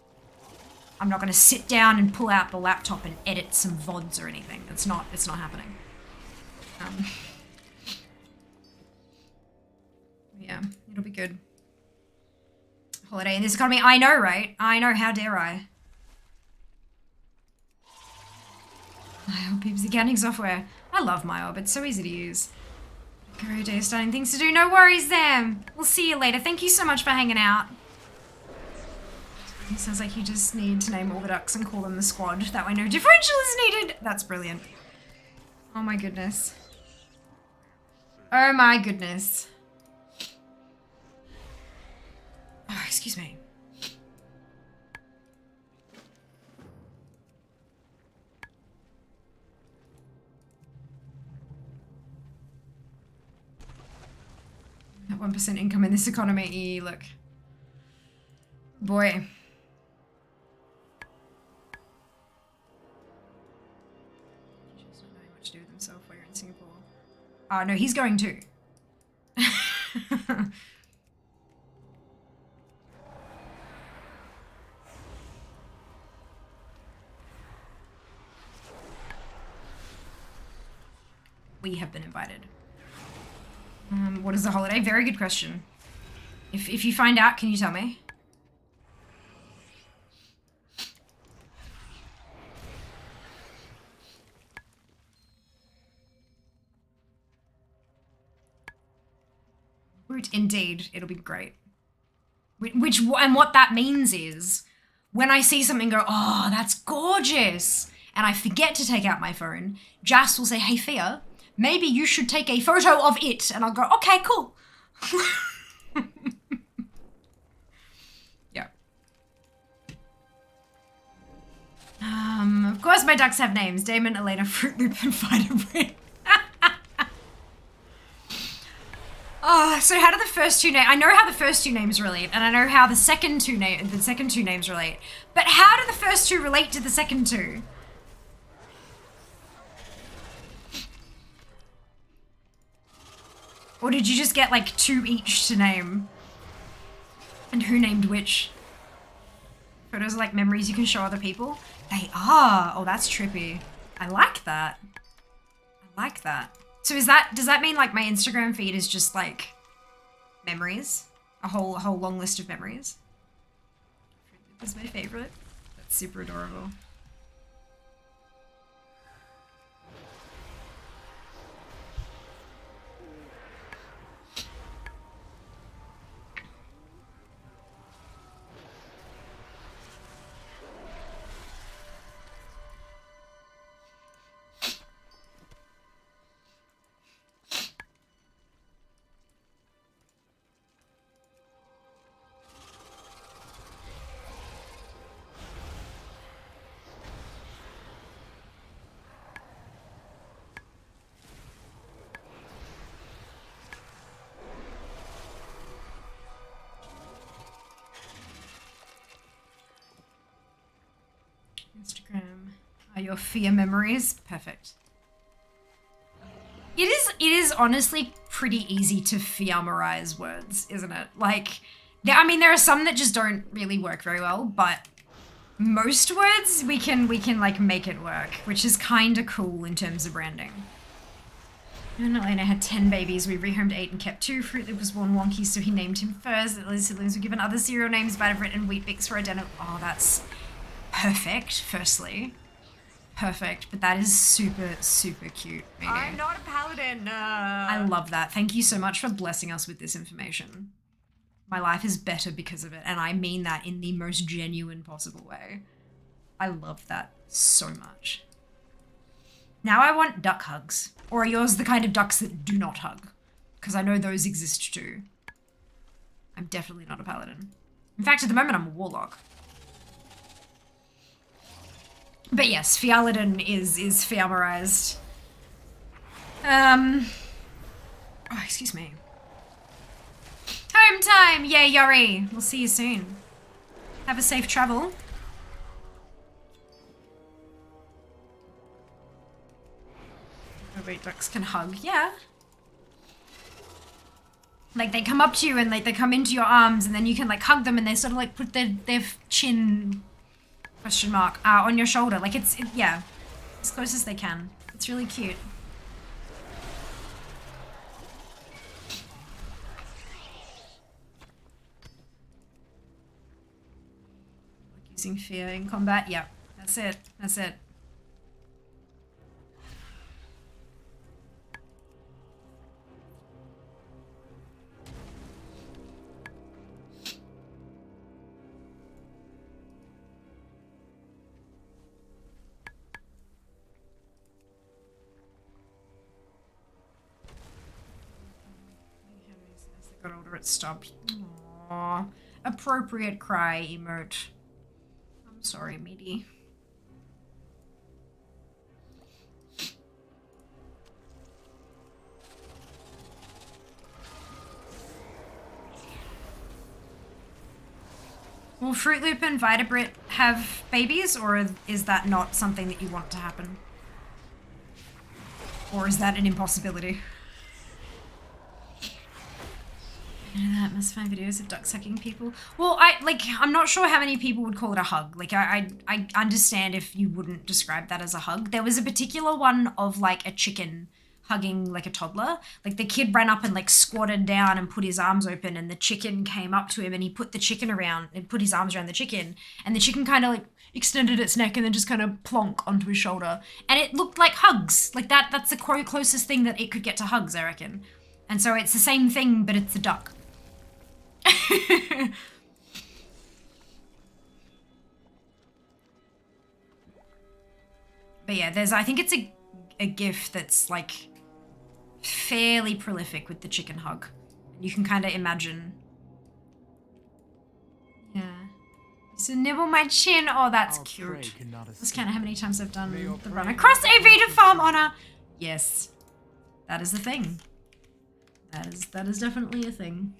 I'm not going to sit down and pull out the laptop and edit some VODs or anything. It's not happening. Yeah, it'll be good. Holiday in this economy, I know, right? I know, how dare I? My peeps accounting software. I love MyOb, it's so easy to use. Great day, starting things to do. No worries, Sam. We'll see you later. Thank you so much for hanging out. It sounds like you just need to name all the ducks and call them the squad. That way no differential is needed. That's brilliant. Oh my goodness. Oh my goodness. Oh, excuse me. That 1% income in this economy, look. Boy. Just not knowing what to do with himself while you're in Singapore. Oh, no, he's going too. We have been invited. What is the holiday? Very good question. If you find out, can you tell me? Indeed, it'll be great. And what that means is, when I see something go, oh, that's gorgeous, and I forget to take out my phone, Jas will say, hey, Fia, maybe you should take a photo of it. And I'll go, okay, cool. Yeah. Of course my ducks have names. Damon, Elena, Fruit Loop, and Fighter Brain. Oh, so how do the first two names... I know how the first two names relate, and I know how the second two names relate. But how do the first two relate to the second two? Or did you just get like two each to name? And who named which? Photos are like memories you can show other people? They are. Oh, that's trippy. I like that. I like that. So does that mean like my Instagram feed is just like memories? A whole long list of memories? That's my favorite. That's super adorable. Instagram. Are your fear memories? Perfect. It is honestly pretty easy to fearmerize words, isn't it? Like, there are some that just don't really work very well, but most words we can like make it work, which is kind of cool in terms of branding. When Elena had 10 babies, we rehomed 8 and kept 2. Fruit Loop was born wonky, so he named him first. The siblings were given other cereal names, Vitabrite and Wheat Bix for identical. Oh, that's perfect, firstly. Perfect, but that is super, super cute. Maybe. I'm not a paladin. I love that. Thank you so much for blessing us with this information. My life is better because of it, and I mean that in the most genuine possible way. I love that so much. Now I want duck hugs. Or are yours the kind of ducks that do not hug? Because I know those exist too. I'm definitely not a paladin. In fact, at the moment, I'm a warlock. But yes, Fialadin is Fiamerized. Oh, excuse me. Home time! Yay, Yuri! We'll see you soon. Have a safe travel. Oh wait, ducks can hug. Yeah. Like, they come up to you and, like, they come into your arms and then you can, like, hug them and they sort of, like, put their chin, question mark, on your shoulder. Like, yeah, as close as they can. It's really cute. Using fear in combat. Yeah, that's it. That's it. As they got older, it stopped. Aww. Appropriate cry emote. I'm sorry, meaty. Will Fruit Loop and Vitabrit have babies, or is that not something that you want to happen? Or is that an impossibility? That must find videos of duck sucking people. Well, I'm not sure how many people would call it a hug. Like, I understand if you wouldn't describe that as a hug. There was a particular one of, like, a chicken hugging, like, a toddler. Like, the kid ran up and, like, squatted down and put his arms open, and the chicken came up to him, and he put the chicken around, and put his arms around the chicken, and the chicken kind of, like, extended its neck and then just kind of plonk onto his shoulder. And it looked like hugs. Like, that's the closest thing that it could get to hugs, I reckon. And so it's the same thing, but it's a duck. But yeah, I think it's a GIF that's, like, fairly prolific with the chicken hug. You can kind of imagine. Yeah. So nibble my chin. Oh, that's cute. Let's count how many times I've done the run across AV to farm honor. Yes. That is the thing. That is definitely a thing.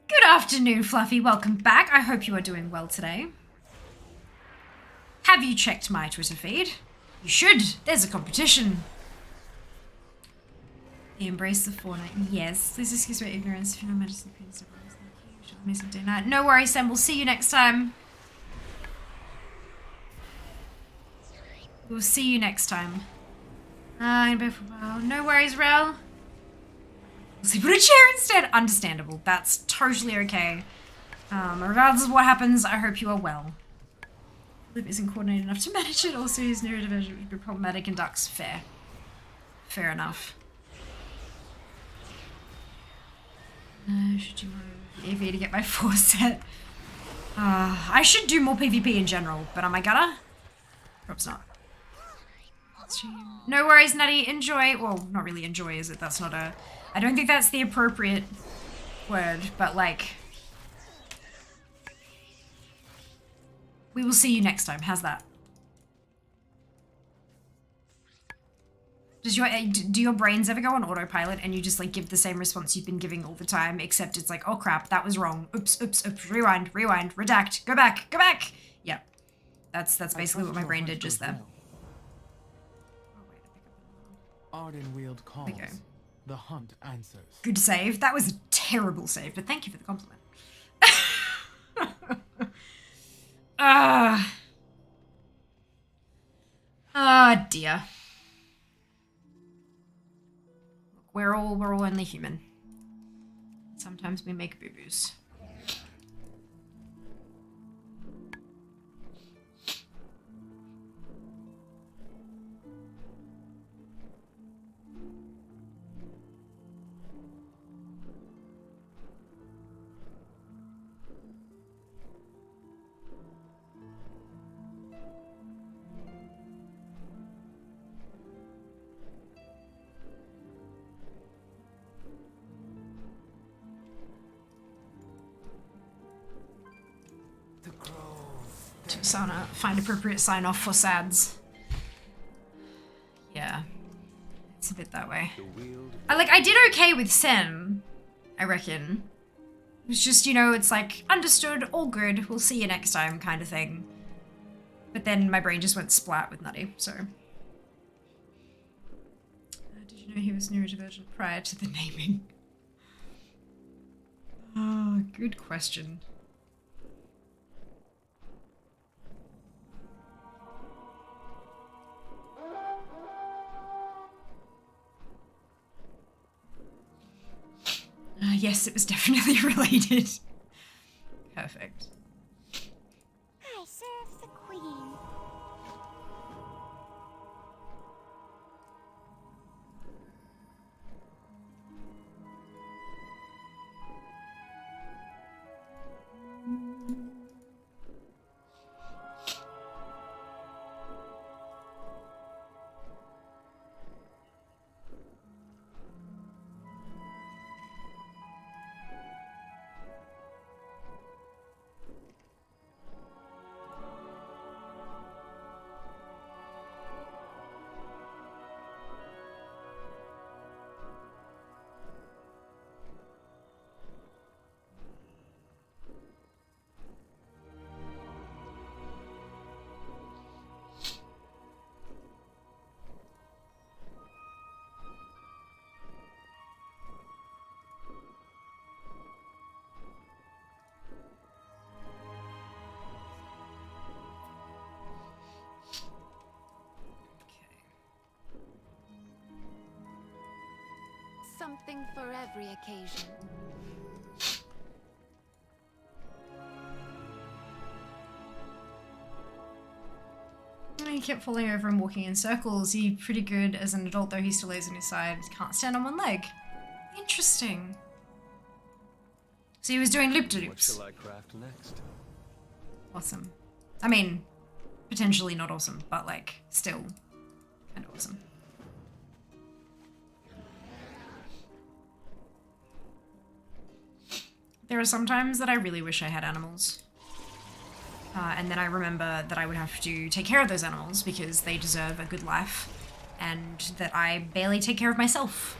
Good afternoon, Fluffy. Welcome back. I hope you are doing well today. Have you checked my Twitter feed? You should. There's a competition. Embrace the Fortnite. Yes. Please excuse my ignorance. If you know medicine, please amazing day night. No worries, Sam. We'll see you next time. We'll see you next time. In bed for a while. No worries, Rel. Sleep on a chair instead. Understandable. That's totally okay. Regardless of what happens, I hope you are well. Lip isn't coordinated enough to manage it. Also, his neurodivergent would be problematic in ducks. Fair. Fair enough. Should do more EV to get my 4 set. I should do more PvP in general, but am I gonna? Perhaps not. No worries, Nutty. Enjoy. Well, not really enjoy, is it? That's not a... I don't think that's the appropriate word, but, like... We will see you next time. How's that? Do your brains ever go on autopilot and you just, like, give the same response you've been giving all the time, except it's like, oh crap, that was wrong. Oops, rewind, redact, go back. Yeah. That's basically what my brain did just there. Arden wield calls. Okay. The hunt answers. Good save. That was a terrible save, but thank you for the compliment. Ah, dear. We're all only human. Sometimes we make boo-boos. Sana, find appropriate sign off for SADS. Yeah. It's a bit that way. I did okay with Sem, I reckon. It was just, you know, it's like, understood, all good, we'll see you next time kind of thing. But then my brain just went splat with Nutty, so. Did you know he was neurodivergent prior to the naming? Oh, good question. Yes, it was definitely related. Perfect. I serve the queen. Something for every occasion. He kept falling over and walking in circles. He's pretty good as an adult, though he still lays on his side. Can't stand on one leg. Interesting. So he was doing loop-de-loops. What shall I craft next? Awesome. I mean, potentially not awesome, but like, still kind of awesome. There are some times that I really wish I had animals. And then I remember that I would have to take care of those animals because they deserve a good life, and that I barely take care of myself.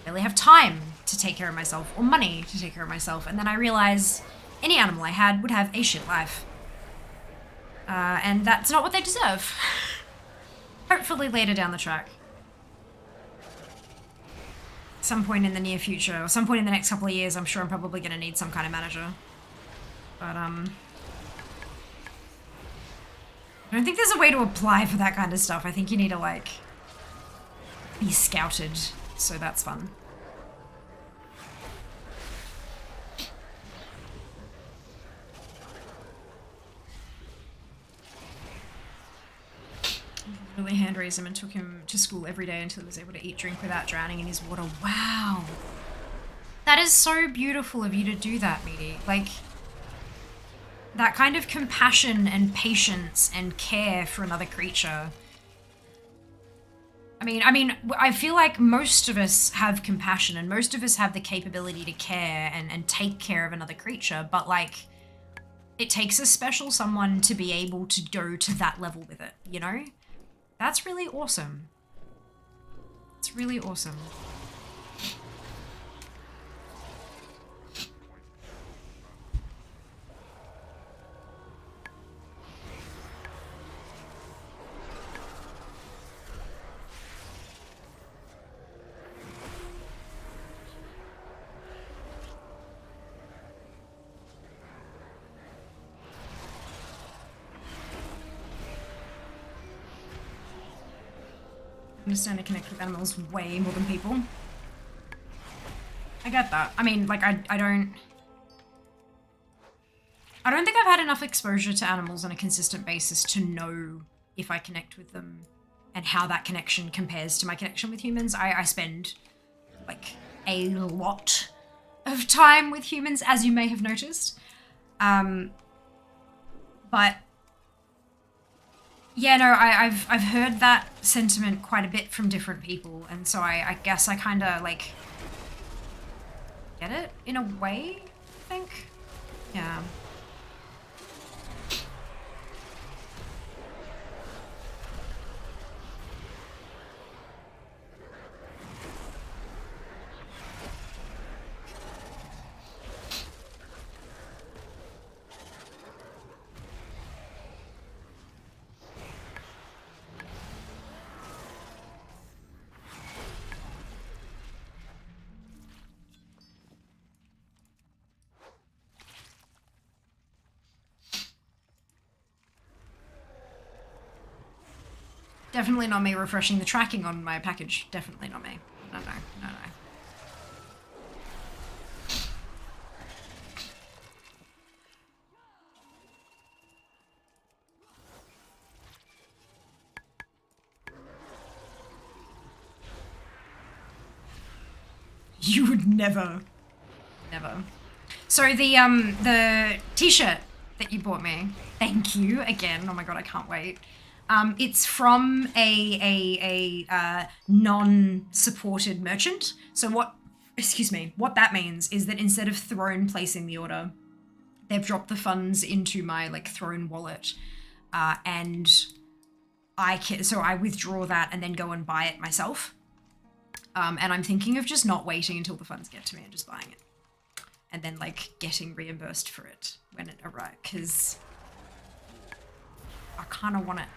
I barely have time to take care of myself or money to take care of myself. And then I realize any animal I had would have a shit life. And that's not what they deserve. Hopefully later down the track. Some point in the near future, or some point in the next couple of years, I'm sure I'm probably going to need some kind of manager. But, I don't think there's a way to apply for that kind of stuff. I think you need to, like, be scouted, so that's fun. Really hand raised him and took him to school every day until he was able to eat, drink without drowning in his water. Wow. That is so beautiful of you to do that, Meaty. Like, that kind of compassion and patience and care for another creature. I mean, I feel like most of us have compassion and most of us have the capability to care and take care of another creature, but like, it takes a special someone to be able to go to that level with it, you know? That's really awesome. It's really awesome. understand I connect with animals way more than people. I get that. I mean, like, I don't think I've had enough exposure to animals on a consistent basis to know if I connect with them and how that connection compares to my connection with humans. I spend, like, a lot of time with humans, as you may have noticed. But yeah, no, I've heard that sentiment quite a bit from different people, and so I guess I kind of, like, get it in a way, I think. Yeah. Definitely not me refreshing the tracking on my package. Definitely not me. No. You would never. Never. So the t-shirt that you bought me, thank you again. Oh my god, I can't wait. It's from a non-supported merchant. So what that means is that instead of Throne placing the order, they've dropped the funds into my, like, Throne wallet, and so I withdraw that and then go and buy it myself. And I'm thinking of just not waiting until the funds get to me and just buying it, and then, like, getting reimbursed for it when it arrives, because I kind of want it.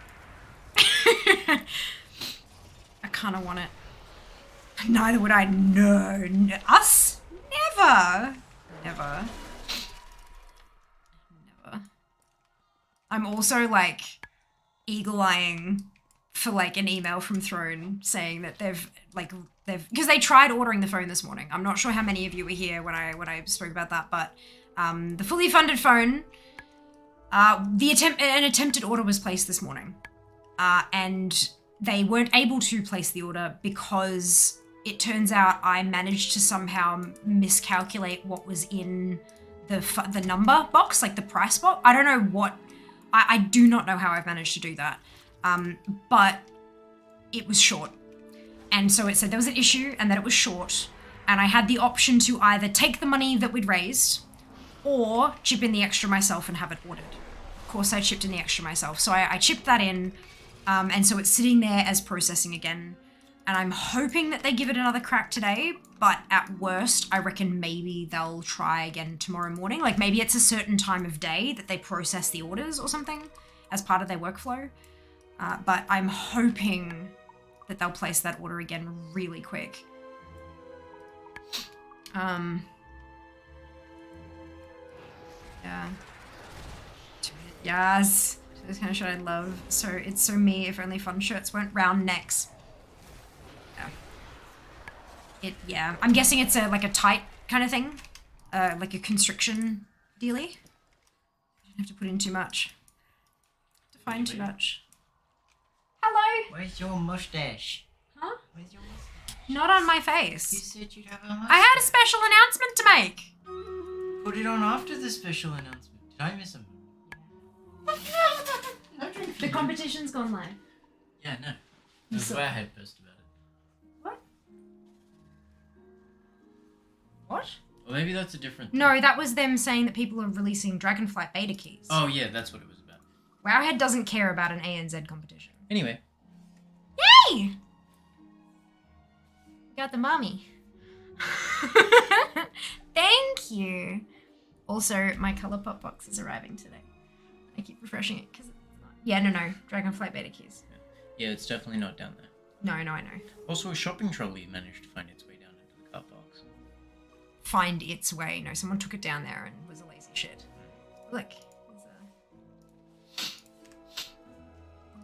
I kind of want it. Neither would I. No. Us? Never. Never. I'm also, like, eagle-eyeing for, like, an email from Throne saying that they've because they tried ordering the phone this morning. I'm not sure how many of you were here when I spoke about that, but the fully funded phone, an attempted order was placed this morning. And they weren't able to place the order because it turns out I managed to somehow miscalculate what was in the number box, like the price box. I don't know what, I do not know how I've managed to do that. But it was short. And so it said there was an issue and that it was short. And I had the option to either take the money that we'd raised or chip in the extra myself and have it ordered. Of course, I chipped in the extra myself. So I chipped that in. And so it's sitting there as processing again. And I'm hoping that they give it another crack today. But at worst, I reckon maybe they'll try again tomorrow morning. Like, maybe it's a certain time of day that they process the orders or something as part of their workflow. But I'm hoping that they'll place that order again really quick. Yeah. Yes. This kind of shirt I love. So it's so me, if only fun shirts weren't round necks. Yeah. Yeah. I'm guessing it's like a tight kind of thing. Like a constriction dealie. You don't have to put in too much. Define too much. Hello? Where's your mustache? Huh? Where's your mustache? Not on my face. You said you'd have a mustache. I had a special announcement to make. Put it on after the special announcement. Did I miss him? No drink. The competition's gone live. Yeah, no. That's why I had post about it. What? What? Or maybe that's a different thing. No, that was them saying that people are releasing Dragonflight beta keys. Oh, yeah, that's what it was about. Wowhead doesn't care about an ANZ competition. Anyway. Yay! Got the mommy. Thank you. Also, my Colourpop box is arriving today. I keep refreshing it because it's not. Yeah, no. Dragonflight beta keys. Yeah, it's definitely not down there. No, I know. Also, a shopping trolley managed to find its way down into the car parks. Find its way. No, someone took it down there and was a lazy shit. Look.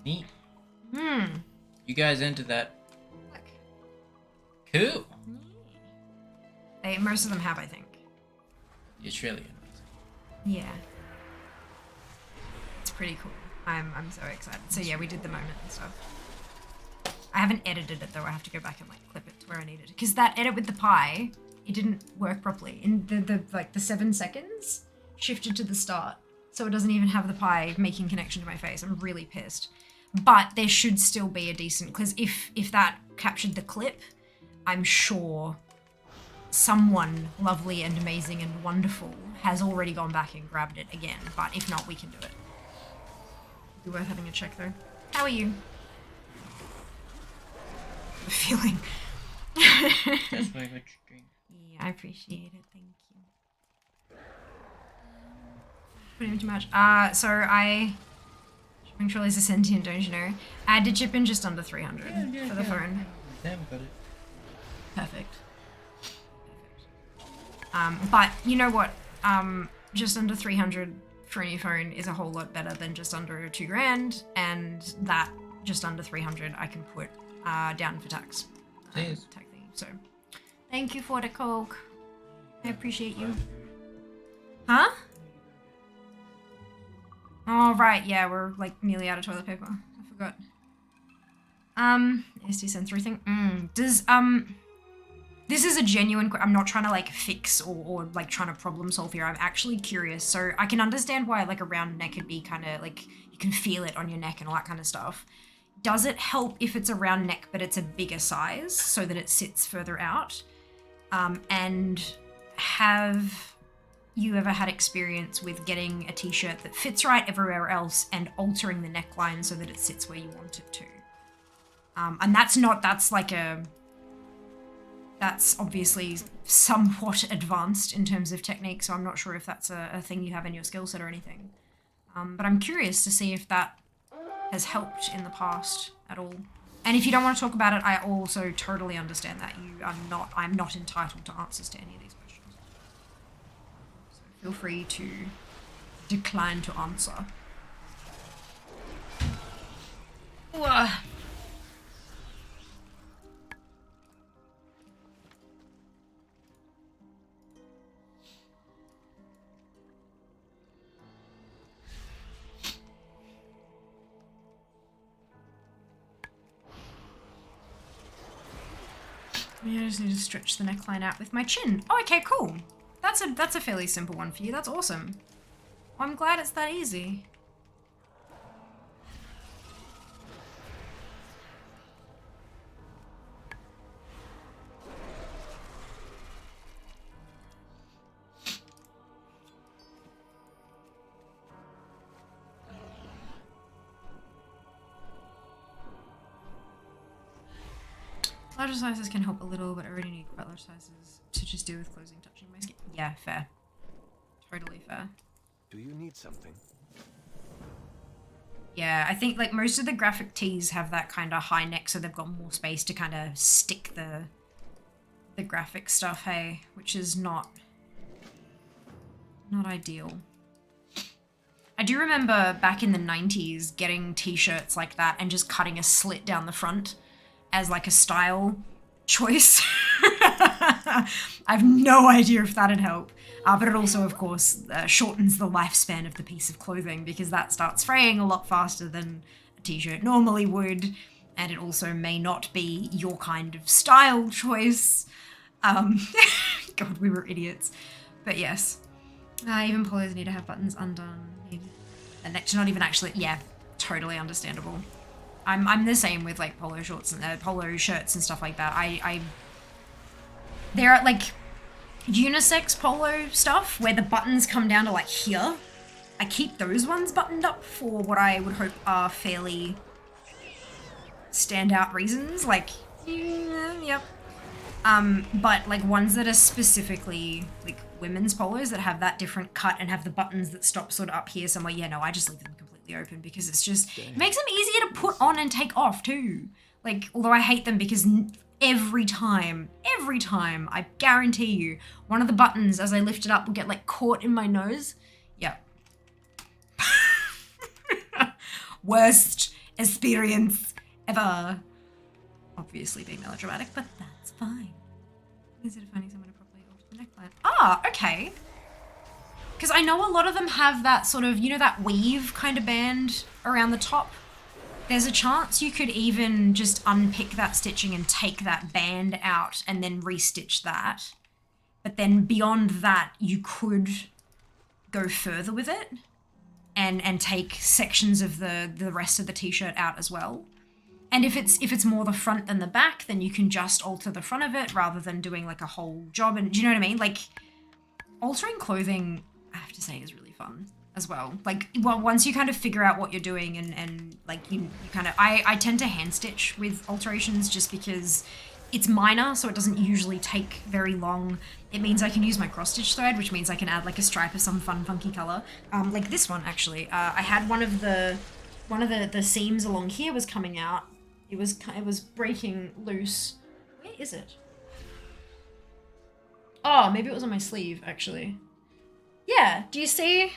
Neat. Hmm. You guys enter that Cool. Most of them have, I think. It's really amazing. Yeah. It's pretty cool. I'm so excited. So yeah, we did the moment and stuff. I haven't edited it though. I have to go back and like clip it to where I need it. Because that edit with the pie, it didn't work properly. In the 7 seconds shifted to the start. So it doesn't even have the pie making connection to my face. I'm really pissed. But there should still be a decent, because if that captured the clip, I'm sure someone lovely and amazing and wonderful has already gone back and grabbed it again. But if not, we can do it. It'd be worth having a check though. How are you? I'm feeling. That's my good drink. Yeah, I appreciate it. Thank you. Putting in too much. So I. Shipping trolleys are sentient, don't you know? I did ship in just under 300 for the phone. Damn, got it. Perfect. But you know what? Just under 300 for a new phone is a whole lot better than just under $2,000, and that just under 300 I can put down for tax. Cheers. Tax thing. So, thank you for the Coke. I appreciate you. Huh? Oh right, yeah, we're like nearly out of toilet paper. I forgot. SD sensory thing. Does this is a genuine. I'm not trying to like fix or like trying to problem solve here. I'm actually curious. So I can understand why like a round neck could be kind of like you can feel it on your neck and all that kind of stuff. Does it help if it's a round neck but it's a bigger size so that it sits further out? And have you ever had experience with getting a t-shirt that fits right everywhere else and altering the neckline so that it sits where you want it to? And that's obviously somewhat advanced in terms of technique, so I'm not sure if that's a thing you have in your skill set or anything. But I'm curious to see if that has helped in the past at all. And if you don't want to talk about it, I also totally understand that. I'm not entitled to answers to any of these questions. So feel free to decline to answer. Ugh. I just need to stretch the neckline out with my chin. Oh, okay, cool. That's a fairly simple one for you. That's awesome. I'm glad it's that easy. Larger sizes can help a little, but I already need quite large sizes to just do with closing touching my skin. Yeah, fair. Totally fair. Do you need something? Yeah, I think like most of the graphic tees have that kind of high neck, so they've got more space to kind of stick the graphic stuff, hey, which is not ideal. I do remember back in the 90s getting t-shirts like that and just cutting a slit down the front as like a style choice. I have no idea if that'd help. But it also, of course, shortens the lifespan of the piece of clothing because that starts fraying a lot faster than a t-shirt normally would. And it also may not be your kind of style choice. God, we were idiots. But yes. Even polos need to have buttons undone. And that's not even actually, yeah, totally understandable. I'm the same with like polo shorts and polo shirts and stuff like that. There are like unisex polo stuff where the buttons come down to like here. I keep those ones buttoned up for what I would hope are fairly standout reasons. Like, yep. But like ones that are specifically like women's polos that have that different cut and have the buttons that stop sort of up here somewhere. Yeah, no, I just leave them completely open because it's just, it makes them easier to put on and take off too. Like, although I hate them because every time, I guarantee you, one of the buttons as I lift it up will get like caught in my nose. Yep. Worst experience ever. Obviously being melodramatic, but that's fine. Consider finding someone to properly alter the neckline. Ah, okay. Because I know a lot of them have that sort of, you know, that weave kind of band around the top. There's a chance you could even just unpick that stitching and take that band out and then restitch that. But then beyond that, you could go further with it and take sections of the rest of the t-shirt out as well. And if it's more the front than the back, then you can just alter the front of it rather than doing like a whole job. And do you know what I mean? Like, altering clothing, I have to say, is really fun as well. Like, well, once you kind of figure out what you're doing and like you kind of, I tend to hand stitch with alterations just because it's minor, so it doesn't usually take very long. It means I can use my cross stitch thread, which means I can add like a stripe of some fun, funky color. Like this one actually. I had one of the seams along here was coming out. It was breaking loose. Where is it? Oh, maybe it was on my sleeve actually. Yeah, do you see?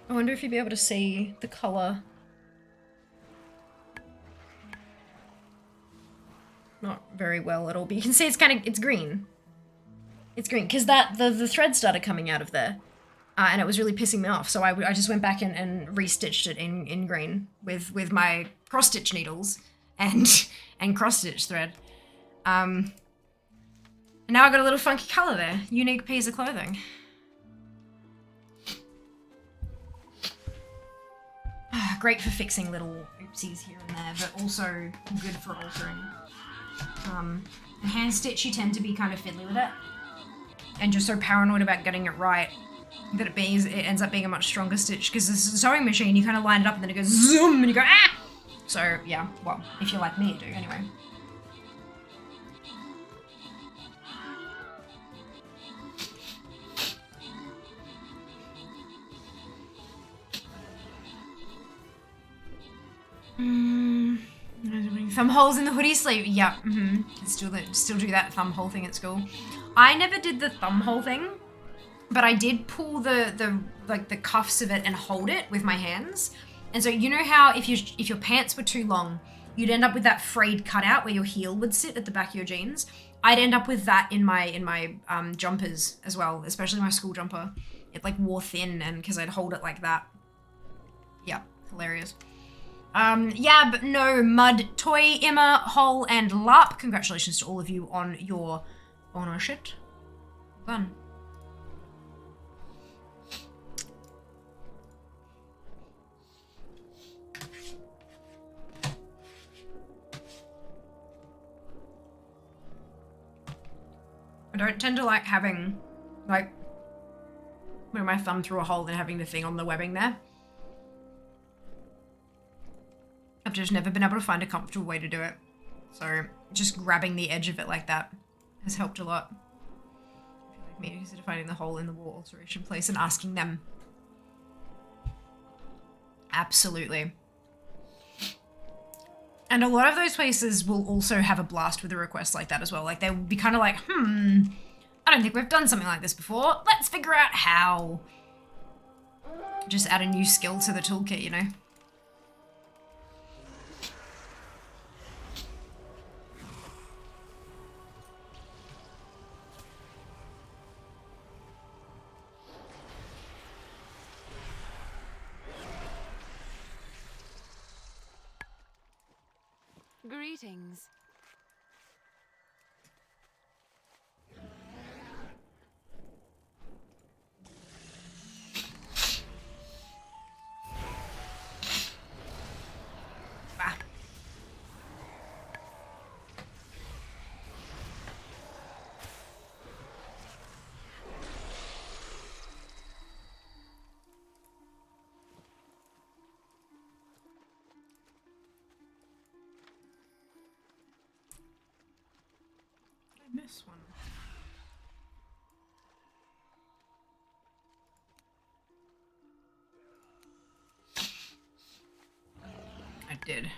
I wonder if you'd be able to see the color. Not very well at all, but you can see it's green. It's green, because the thread started coming out of there. And it was really pissing me off, so I just went back and restitched it in green with my cross-stitch needles and cross-stitch thread. And now I've got a little funky color there. Unique piece of clothing. Great for fixing little oopsies here and there, but also good for altering. The hand stitch, you tend to be kind of fiddly with it, and just so paranoid about getting it right that it ends up being a much stronger stitch, because the sewing machine, you kind of line it up and then it goes zoom and you go ah! So yeah, well, if you're like me, you do anyway. Thumb holes in the hoodie sleeve. Yeah, still do that thumb hole thing at school. I never did the thumb hole thing, but I did pull the cuffs of it and hold it with my hands. And so you know how if your pants were too long, you'd end up with that frayed cutout where your heel would sit at the back of your jeans. I'd end up with that in my jumpers as well, especially my school jumper. It like wore thin, and because I'd hold it like that. Yeah, hilarious. Yeah, but no, Mud, Toy, Emma, Hole, and Larp. Congratulations to all of you on your ownership. Fun. I don't tend to like having, like, putting my thumb through a hole and having the thing on the webbing there. I've just never been able to find a comfortable way to do it. So just grabbing the edge of it like that has helped a lot. If you're like me, consider finding the hole in the wall alteration place and asking them. Absolutely. And a lot of those places will also have a blast with a request like that as well. Like, they'll be kind of like, I don't think we've done something like this before. Let's figure out how. Just add a new skill to the toolkit, you know? Greetings. Miss one. I did.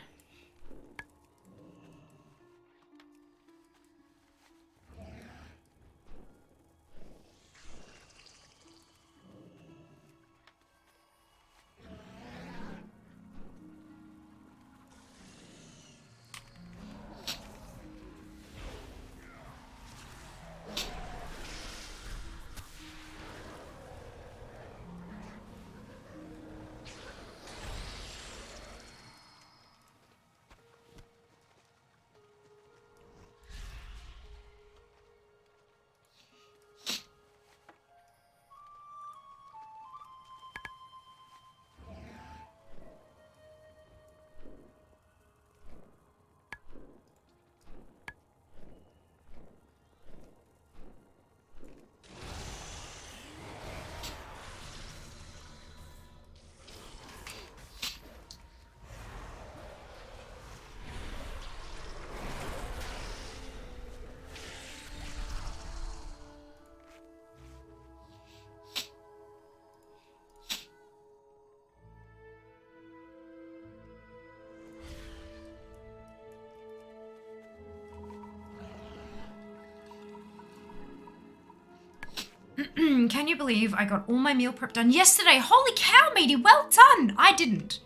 can you believe I got all my meal prep done yesterday? Holy cow, matey, well done! I didn't.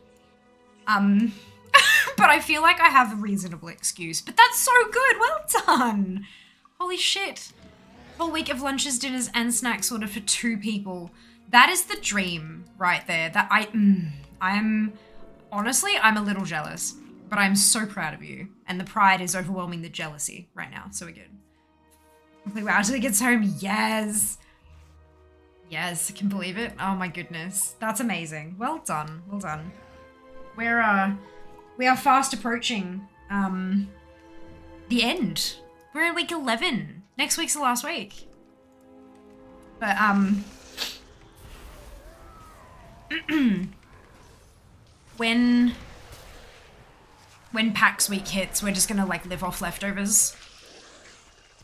But I feel like I have a reasonable excuse. But that's so good, well done! Holy shit. Whole week of lunches, dinners, and snacks ordered for 2 people. That is the dream right there. That I'm a little jealous, but I'm so proud of you. And the pride is overwhelming the jealousy right now, so we're good. Wow, till he gets home, yes. Yes, I can believe it. Oh my goodness, that's amazing. Well done, well done. We are fast approaching the end. We're in week 11. Next week's the last week. But when PAX week hits, we're just gonna like live off leftovers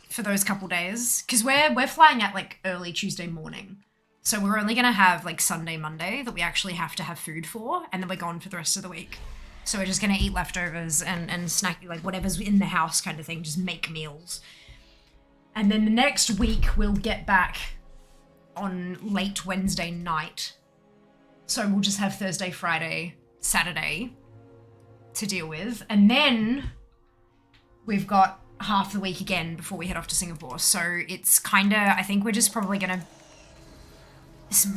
for those couple days, because we're flying at like early Tuesday morning, so we're only gonna have like Sunday, Monday that we actually have to have food for, and then we're gone for the rest of the week. So we're just gonna eat leftovers and snack, like whatever's in the house kind of thing, just make meals. And then the next week we'll get back on late Wednesday night. So we'll just have Thursday, Friday, Saturday to deal with. And then we've got half the week again before we head off to Singapore. So it's kind of, I think we're just probably gonna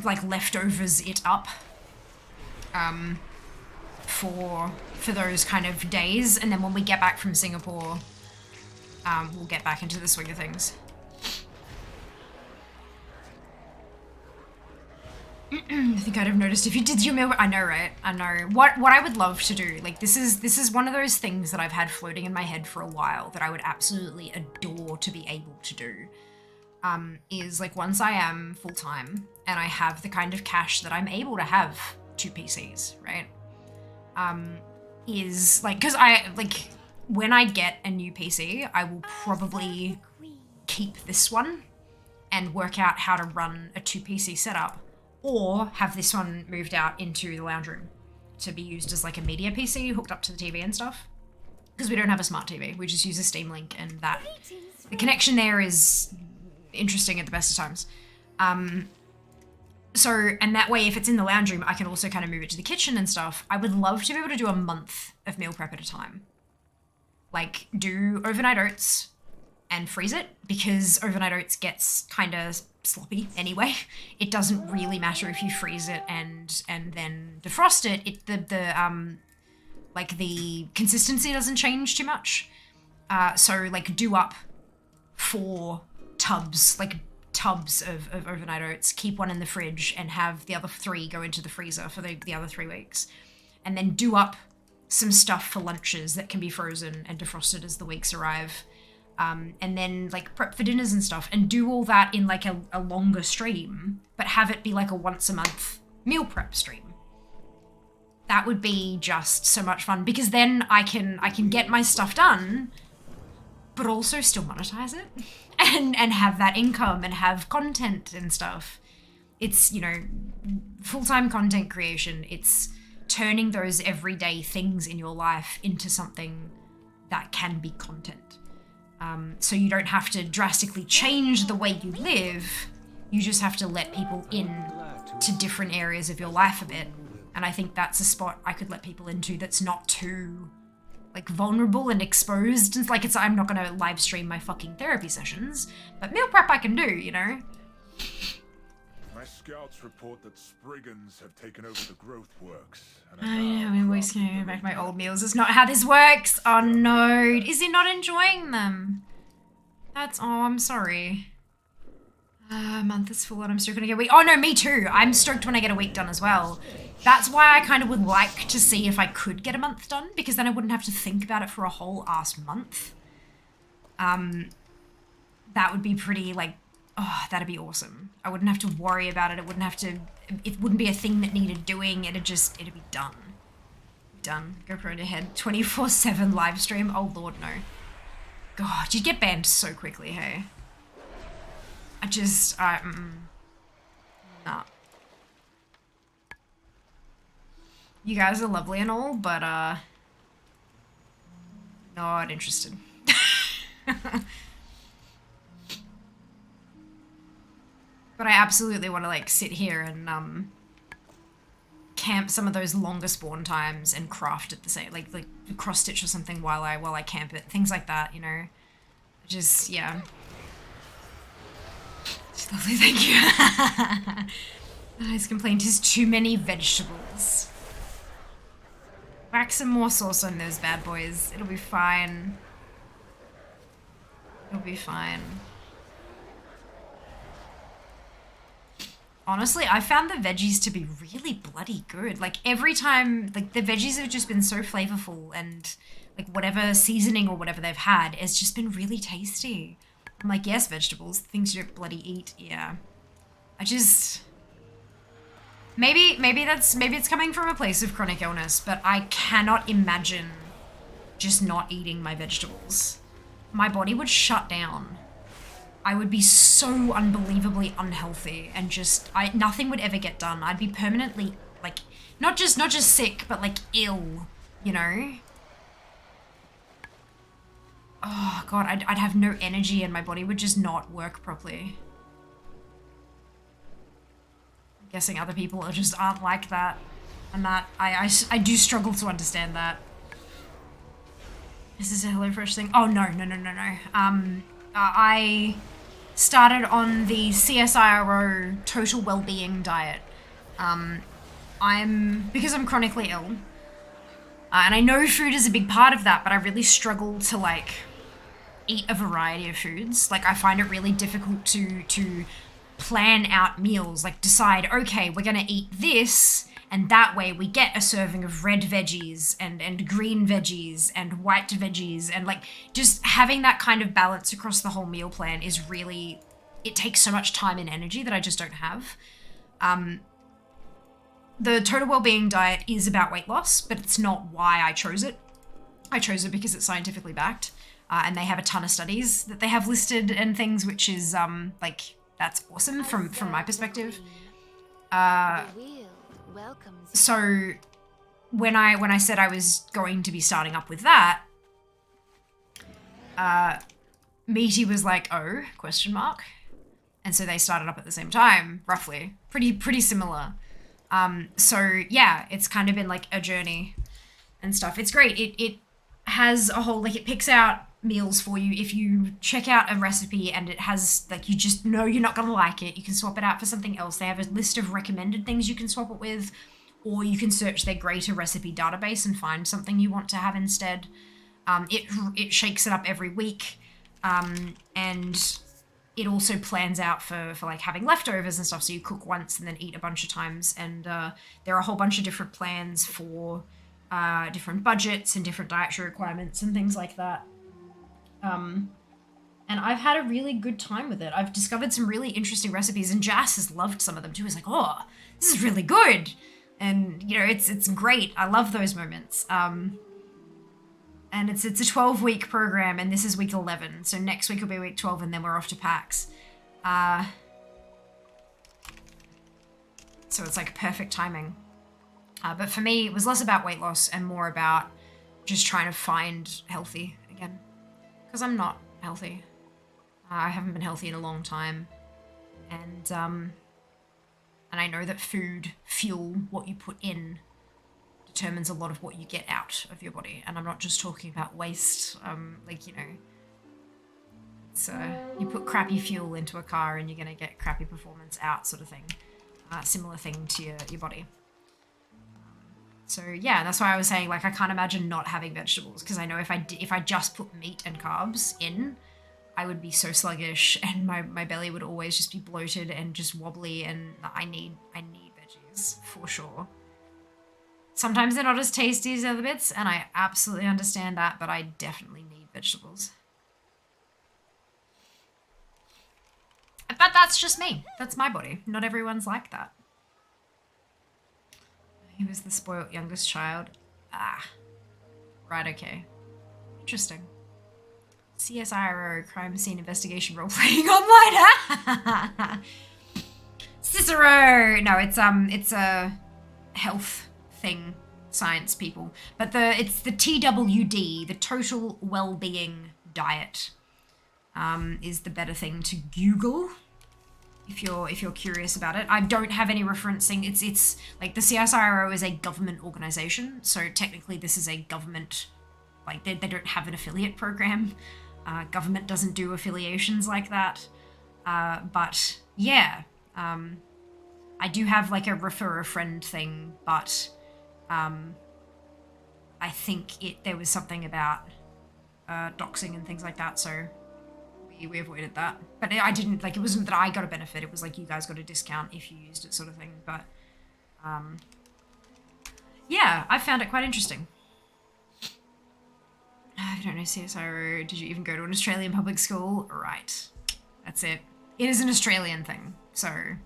like leftovers it up for those kind of days. And then when we get back from Singapore, we'll get back into the swing of things. I think I'd have noticed if you did your meal. I know, right? I know. What I would love to do, like this is one of those things that I've had floating in my head for a while that I would absolutely adore to be able to do. Is like once I am full-time and I have the kind of cash that I'm able to have 2 PCs, right? Is like, because I like when I get a new PC, I will probably keep this one and work out how to run a 2 PC setup, or have this one moved out into the lounge room to be used as like a media PC hooked up to the TV and stuff. Because we don't have a smart TV, we just use a Steam Link, and that the connection there is interesting at the best of times. So, and that way if it's in the lounge room, I can also kind of move it to the kitchen and stuff. I would love to be able to do a month of meal prep at a time. Like do overnight oats and freeze it, because overnight oats gets kind of sloppy anyway. It doesn't really matter if you freeze it and then defrost it. The consistency doesn't change too much. So like do up 4 tubs of overnight oats, keep one in the fridge, and have the other 3 go into the freezer for the other 3 weeks. And then do up some stuff for lunches that can be frozen and defrosted as the weeks arrive. And then like prep for dinners and stuff, and do all that in like a longer stream, but have it be like a once a month meal prep stream. That would be just so much fun, because then I can get my stuff done, but also still monetize it and have that income and have content and stuff. It's, you know, full-time content creation. It's turning those everyday things in your life into something that can be content. So you don't have to drastically change the way you live. You just have to let people in to different areas of your life a bit. And I think that's a spot I could let people into that's not too like vulnerable and exposed. It's like, I'm not gonna live stream my fucking therapy sessions, but meal prep I can do, you know? My scouts report that Spriggans have taken over the growth works. I know, I'm always gonna go back to my old meals. It's not how this works. Oh no, is he not enjoying them? Oh, I'm sorry. A month is full and I'm still gonna get a week. Oh no, me too. I'm stoked when I get a week done as well. That's why I kind of would like to see if I could get a month done, because then I wouldn't have to think about it for a whole ass month. That would be pretty like, oh, that'd be awesome. I wouldn't have to worry about it. It wouldn't be a thing that needed doing. It'd be done. Done. GoPro to head. 24/7 live stream. Oh Lord, no. God, you'd get banned so quickly, hey? Nah. You guys are lovely and all, but, not interested. But I absolutely want to like sit here and camp some of those longer spawn times and craft at the same, like cross stitch or something while I camp it, things like that, you know. Just yeah. It's lovely, thank you. His complaint is too many vegetables. Whack some more sauce on those bad boys. It'll be fine. It'll be fine. Honestly, I found the veggies to be really bloody good. Like every time, like the veggies have just been so flavorful, and like whatever seasoning or whatever they've had has just been really tasty. I'm like, yes, vegetables, things you don't bloody eat. Yeah. I just... Maybe it's coming from a place of chronic illness, but I cannot imagine just not eating my vegetables. My body would shut down. I would be so unbelievably unhealthy, and just nothing would ever get done. I'd be permanently like not just sick, but like ill, you know? Oh god, I'd have no energy and my body would just not work properly. I'm guessing other people just aren't like that. And that I do struggle to understand that. Is this a HelloFresh thing? Oh no. I started on the CSIRO total well-being diet. Because I'm chronically ill, and I know food is a big part of that, but I really struggle to like eat a variety of foods. Like I find it really difficult to plan out meals, like decide, okay, we're gonna eat this, and that way we get a serving of red veggies and green veggies and white veggies, and like just having that kind of balance across the whole meal plan is really, it takes so much time and energy that I just don't have. The total well-being diet is about weight loss, but it's not why I chose it. I chose it because it's scientifically backed, and they have a ton of studies that they have listed and things, which is like that's awesome from my perspective. So when I said I was going to be starting up with that, Meaty was like, oh, question mark. And so they started up at the same time, roughly. Pretty similar. So yeah, it's kind of been like a journey and stuff. It's great. It has a whole, like it picks out meals for you. If you check out a recipe and it has, like, you just know you're not going to like it, you can swap it out for something else. They have a list of recommended things you can swap it with, or you can search their greater recipe database and find something you want to have instead. It shakes it up every week. And it also plans out for like having leftovers and stuff. So you cook once and then eat a bunch of times. And there are a whole bunch of different plans for different budgets and different dietary requirements and things like that. And I've had a really good time with it. I've discovered some really interesting recipes, and Jas has loved some of them too. He's like, oh, this is really good. And, you know, it's great. I love those moments. And it's a 12-week program, and this is week 11. So next week will be week 12, and then we're off to PAX. So it's like perfect timing. But for me, it was less about weight loss and more about just trying to find healthy again. Because I'm not healthy. I haven't been healthy in a long time. And I know that food, fuel, what you put in, determines a lot of what you get out of your body. And I'm not just talking about waste. Like, you know, it's, you put crappy fuel into a car and you're going to get crappy performance out, sort of thing. Similar thing to your body. So yeah, that's why I was saying, like, I can't imagine not having vegetables, because I know if I just put meat and carbs in, I would be so sluggish, and my belly would always just be bloated and just wobbly, and I need veggies for sure. Sometimes they're not as tasty as the other bits, and I absolutely understand that, but I definitely need vegetables. But that's just me. That's my body. Not everyone's like that. He was the spoilt youngest child. Ah. Right, okay. Interesting. CSIRO, crime scene investigation role-playing online. Cicero! No, it's a health thing. Science people. But it's the TWD, the total well-being diet, is the better thing to Google. if you're curious about it. I don't have any referencing. It's like the CSIRO is a government organization, so technically this is a government, like they don't have an affiliate program. Government doesn't do affiliations like that. But yeah, I do have like a refer a friend thing, but I think there was something about doxing and things like that, so we avoided that. But I didn't, like, it wasn't that I got a benefit, it was like you guys got a discount if you used it, sort of thing. But yeah, I found it quite interesting. I don't know, CSIRO, did you even go to an Australian public school? Right, that's it. It is an Australian thing, so it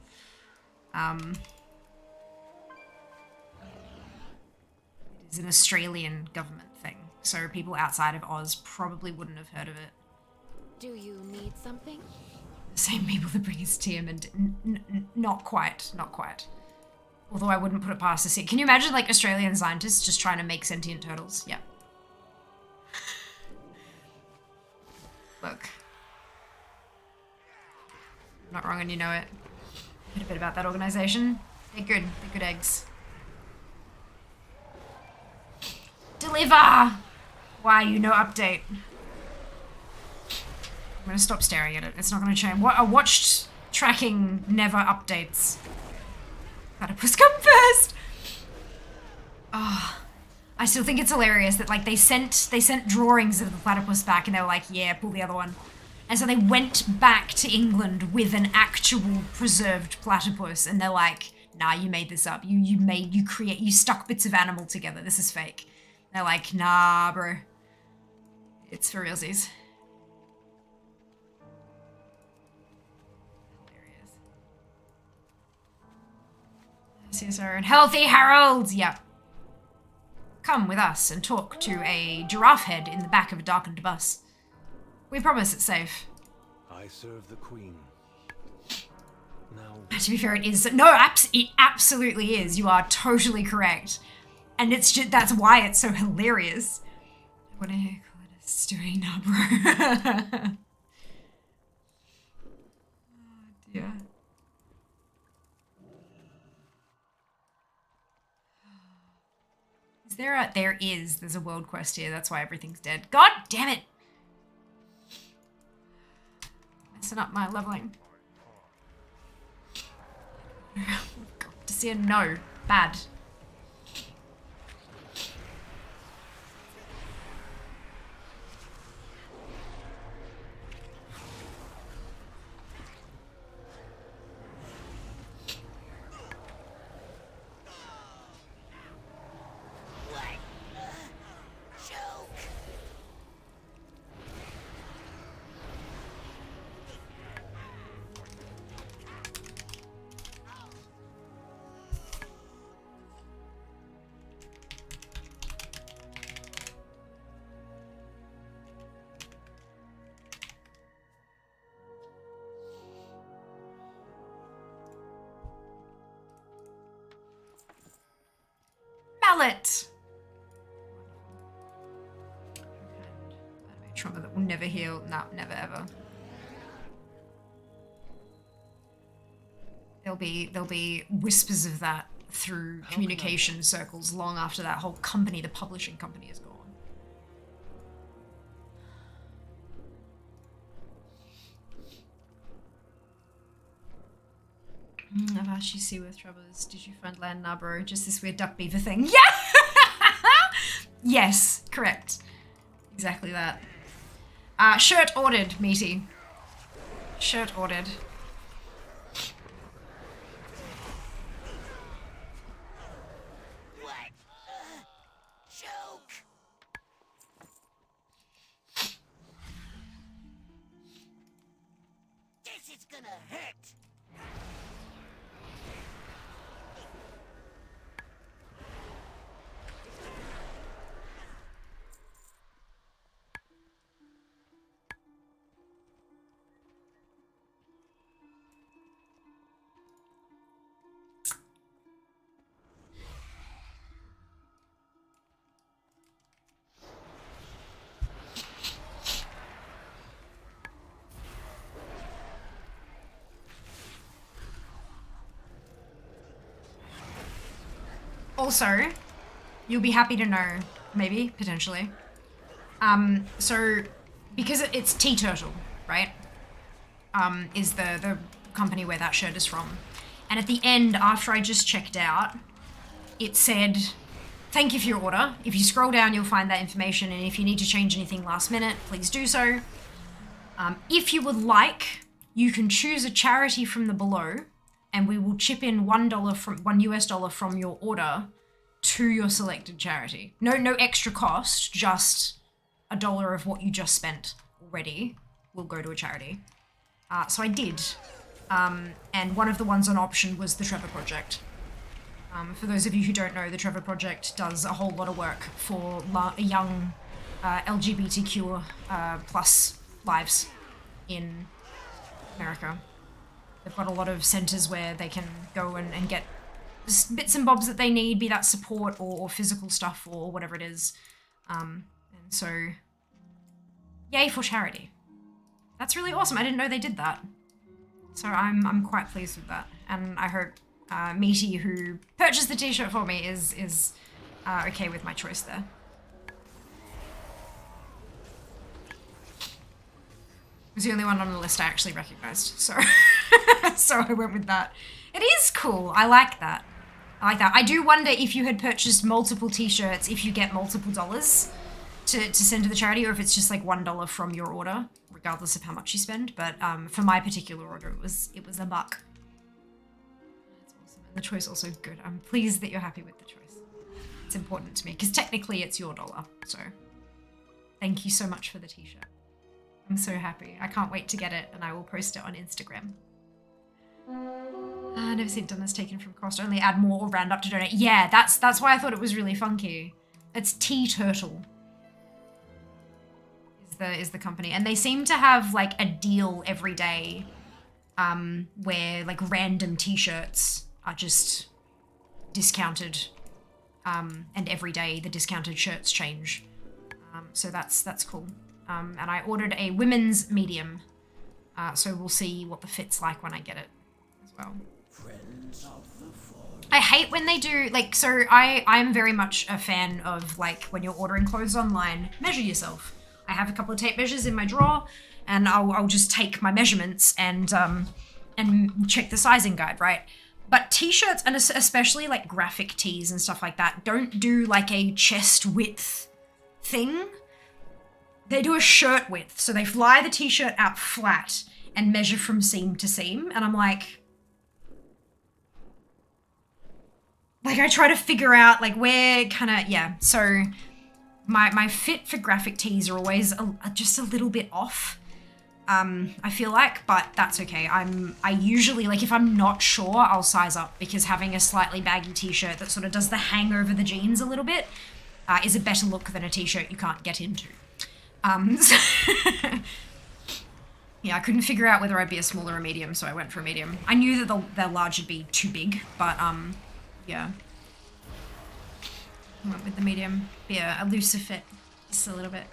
is an Australian government thing, so people outside of Oz probably wouldn't have heard of it. Do you need something? The same people that bring us TM and not quite. Although I wouldn't put it past to see. Can you imagine like Australian scientists just trying to make sentient turtles? Yeah. Look. Not wrong and you know it. Heard a bit about that organization. They're good. They're good eggs. Deliver! Why, you no update. I'm gonna stop staring at it. It's not gonna change. What? A watched tracking never updates. Platypus come first! Oh, I still think it's hilarious that like they sent drawings of the platypus back and they were like, yeah, pull the other one. And so they went back to England with an actual preserved platypus and they're like, nah, you made this up. You stuck bits of animal together. This is fake. They're like, nah, bro. It's for realsies. Hilarious. CSR and Healthy Harold! Yep. Come with us and talk to a giraffe head in the back of a darkened bus. We promise it's safe. I serve the queen. Now, To be fair, it is. No, it absolutely is. You are totally correct. And it's just, that's why it's so hilarious. What a colonist doing now, bro. Oh, dear. Is there a... There is. There's a world quest here. That's why everything's dead. God damn it! Messing up my leveling. To see a no. Bad. Mallet! Trauma that will never heal. No, never ever. There'll be whispers of that through communication circles long after that whole company, the publishing company, is gone. I've asked you Seaworth Troubles. Did you find land Narborough? Just this weird duck beaver thing. Yeah! Yes, correct. Exactly that. Shirt ordered, meaty. Shirt ordered. What? Choke! This is gonna hurt! Also, you'll be happy to know, maybe, potentially. So, because it's Tea Turtle, right? Is the company where that shirt is from. And at the end, after I just checked out, it said, thank you for your order. If you scroll down, you'll find that information, and if you need to change anything last minute, please do so. If you would like, you can choose a charity from the below, and we will chip in $1 US from your order to your selected charity. No extra cost, just $1 of what you just spent already will go to a charity. So I did. And one of the ones on option was the Trevor Project. For those of you who don't know, the Trevor Project does a whole lot of work for young LGBTQ plus lives in America. They've got a lot of centers where they can go and get bits and bobs that they need, be that support or physical stuff or whatever it is. And so, yay for charity. That's really awesome. I didn't know they did that. So I'm quite pleased with that. And I hope Meaty, who purchased the t-shirt for me, is okay with my choice there. It was the only one on the list I actually recognized, so so I went with that. It is cool. I like that. I do wonder if you had purchased multiple t-shirts, if you get multiple dollars to send to the charity, or if it's just like $1 from your order, regardless of how much you spend. But for my particular order, it was $1. That's awesome. And the choice also good. I'm pleased that you're happy with the choice. It's important to me because technically it's your dollar. So thank you so much for the t-shirt. I'm so happy. I can't wait to get it, and I will post it on Instagram. I never seen donuts taken from cost. Only add more or round up to donate. Yeah, that's why I thought it was really funky. It's Tea Turtle. Is the company, and they seem to have like a deal every day, where like random t-shirts are just discounted, and every day the discounted shirts change. So that's cool. And I ordered a women's medium, so we'll see what the fit's like when I get it as well. I hate when they do, like, so I'm very much a fan of, like, when you're ordering clothes online, measure yourself. I have a couple of tape measures in my drawer, and I'll just take my measurements and check the sizing guide, right? But t-shirts, and especially like graphic tees and stuff like that, don't do like a chest width thing. They do a shirt width. So they fly the t-shirt out flat and measure from seam to seam. And I'm like I try to figure out like where kind of, yeah. So my fit for graphic tees are always just a little bit off. I feel like, but that's okay. I usually, like, if I'm not sure, I'll size up, because having a slightly baggy t-shirt that sort of does the hang over the jeans a little bit is a better look than a t-shirt you can't get into. Yeah, I couldn't figure out whether I'd be a small or a medium, so I went for a medium. I knew that the large would be too big, but yeah. I went with the medium. Yeah, a looser fit, just a little bit.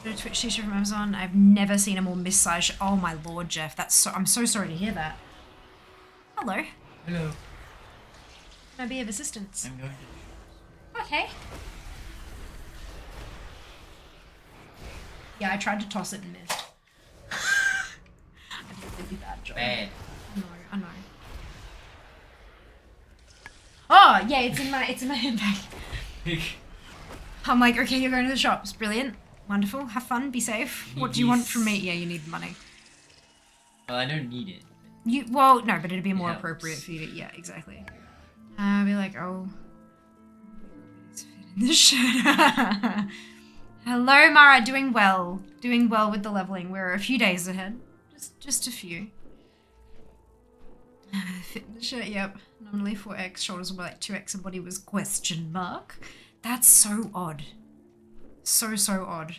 A Twitch t-shirt from Amazon. I've never seen a more missized. Oh my lord, Jeff, that's so. I'm so sorry to hear that. Hello. Hello. Can I be of assistance? I'm going to. Okay. Yeah, I tried to toss it and missed. I did a really bad job. Bad. I know. Oh yeah, it's in my handbag. I'm like, okay, you're going to the shops. Brilliant. Wonderful. Have fun. Be safe. What do you want from me? Yeah, you need the money. Well, I don't need it. Well, no, but it'd be more Helps. appropriate for you to, yeah, exactly. I'll be like, oh. It's fit in the shirt. Hello, Mara. Doing well. Doing well with the leveling. We're a few days ahead. Just a few. Fit in the shirt, yep. Nominally 4X, shoulders were like 2X, and body was question mark. That's so odd. So odd.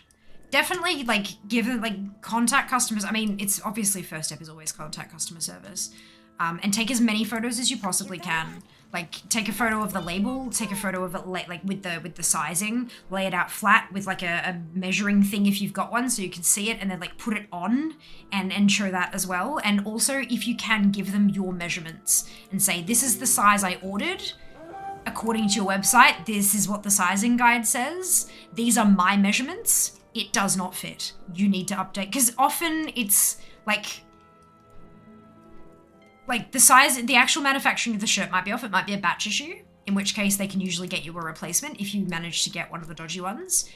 Definitely, like, given, like, contact customers. I mean, it's obviously first step is always contact customer service. And take as many photos as you possibly can. Like, take a photo of the label, take a photo of it, like, with the sizing, lay it out flat with, like, a measuring thing if you've got one so you can see it, and then, like, put it on and show that as well. And also, if you can, give them your measurements and say, this is the size I ordered. according to your website, this is what the sizing guide says. These are my measurements. It does not fit. You need to update. Because often it's like the size, the actual manufacturing of the shirt might be off. It might be a batch issue, in which case they can usually get you a replacement if you manage to get one of the dodgy ones.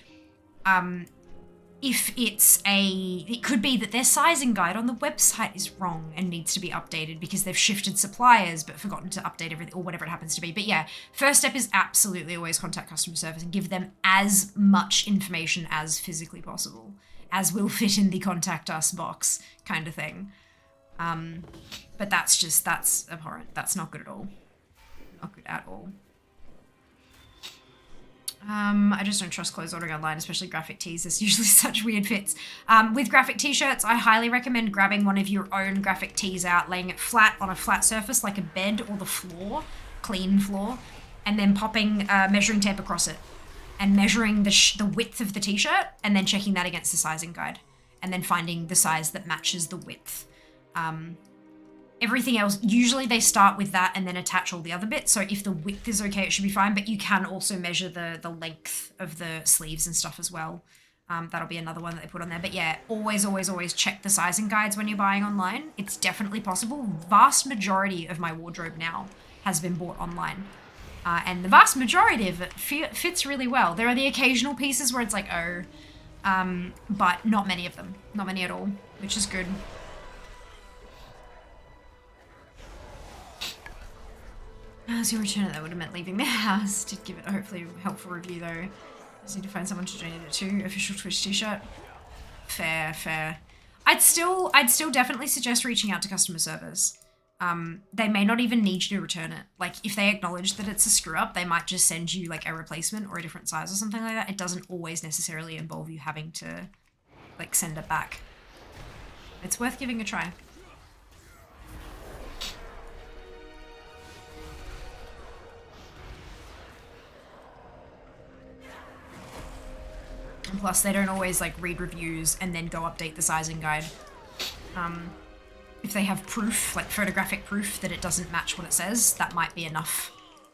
If it could be that their sizing guide on the website is wrong and needs to be updated because they've shifted suppliers but forgotten to update everything or whatever it happens to be. But yeah, first step is absolutely always contact customer service and give them as much information as physically possible, as will fit in the contact us box kind of thing. But that's abhorrent. That's not good at all. Not good at all. I just don't trust clothes ordering online, especially graphic tees. There's usually such weird fits. With graphic t-shirts, I highly recommend grabbing one of your own graphic tees out, laying it flat on a flat surface like a bed or the floor, clean floor, and then popping measuring tape across it and measuring the width of the t-shirt and then checking that against the sizing guide and then finding the size that matches the width. Everything else, usually they start with that and then attach all the other bits. So if the width is okay, it should be fine, but you can also measure the length of the sleeves and stuff as well. That'll be another one that they put on there. But yeah, always check the sizing guides when you're buying online. It's definitely possible. Vast majority of my wardrobe now has been bought online. And the vast majority of it fits really well. There are the occasional pieces where it's like, oh, but not many of them. Not many at all, which is good. As you return it, that would have meant leaving the house. Did give it a hopefully helpful review though. I just need to find someone to donate it to. Official Twitch t-shirt. Fair. I'd still definitely suggest reaching out to customer service. They may not even need you to return it. Like if they acknowledge that it's a screw up, they might just send you like a replacement or a different size or something like that. It doesn't always necessarily involve you having to like send it back. It's worth giving a try. And plus, they don't always like read reviews and then go update the sizing guide. If they have proof, like photographic proof that it doesn't match what it says, that might be enough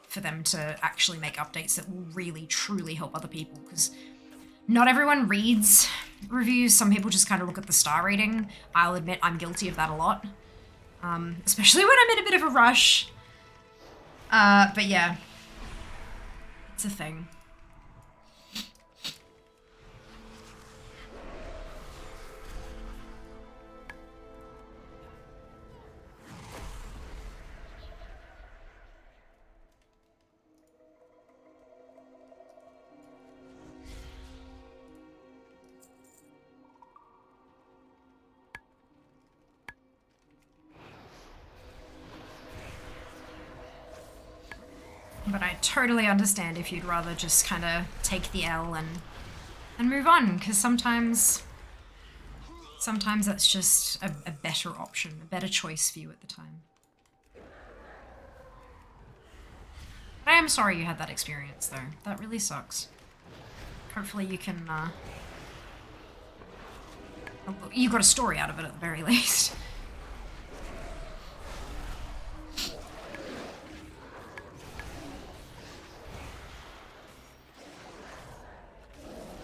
for them to actually make updates that will really, truly help other people. Because not everyone reads reviews. Some people just kind of look at the star rating. I'll admit I'm guilty of that a lot. Especially when I'm in a bit of a rush. But yeah, it's a thing. But I totally understand if you'd rather just kind of take the L and move on, because sometimes that's just a better option, a better choice for you at the time. But I am sorry you had that experience, though. That really sucks. Hopefully you can, you got a story out of it at the very least.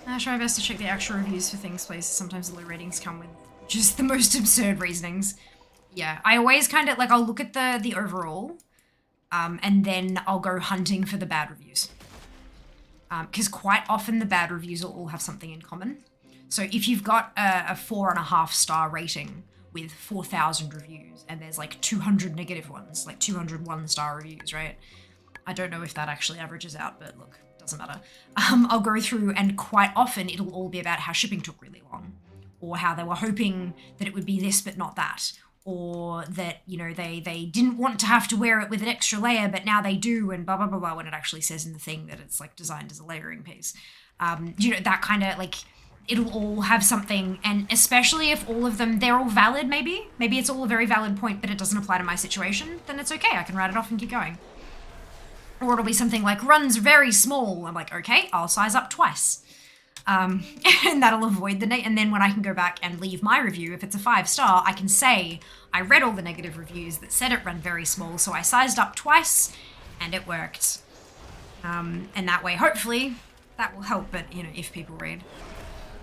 I try my best to check the actual reviews for things places. Sometimes the low ratings come with just the most absurd reasonings. Yeah, I always kind of, like, I'll look at the overall, and then I'll go hunting for the bad reviews. Because quite often the bad reviews will all have something in common. So if you've got a 4.5 star rating with 4,000 reviews, and there's like 200 negative ones, like 201 star reviews, right? I don't know if that actually averages out, but look. Doesn't matter. I'll go through and quite often it'll all be about how shipping took really long, or how they were hoping that it would be this but not that, or that, you know, they didn't want to have to wear it with an extra layer but now they do, and blah blah blah blah, when it actually says in the thing that it's like designed as a layering piece. You know, that kind of like, it'll all have something, and especially if all of them, they're all valid, maybe it's all a very valid point but it doesn't apply to my situation, then it's okay, I can write it off and keep going. Or it'll be something like, runs very small. I'm like, okay, I'll size up twice. And that'll avoid the and then when I can go back and leave my review, if it's a 5-star, I can say, I read all the negative reviews that said it ran very small, so I sized up twice, and it worked. And that way, hopefully, that will help, but, you know, if people read.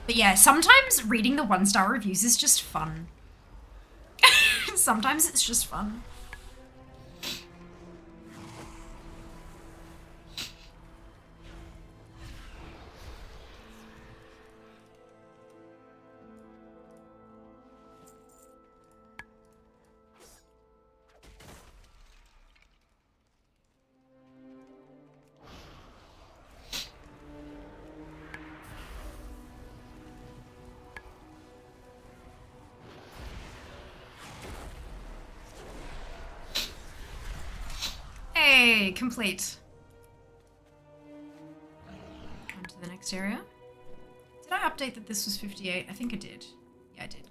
But yeah, sometimes reading the 1-star reviews is just fun. Sometimes it's just fun. Hey, complete. On to the next area. Did I update that this was 58? I think I did. Yeah, I did. Good.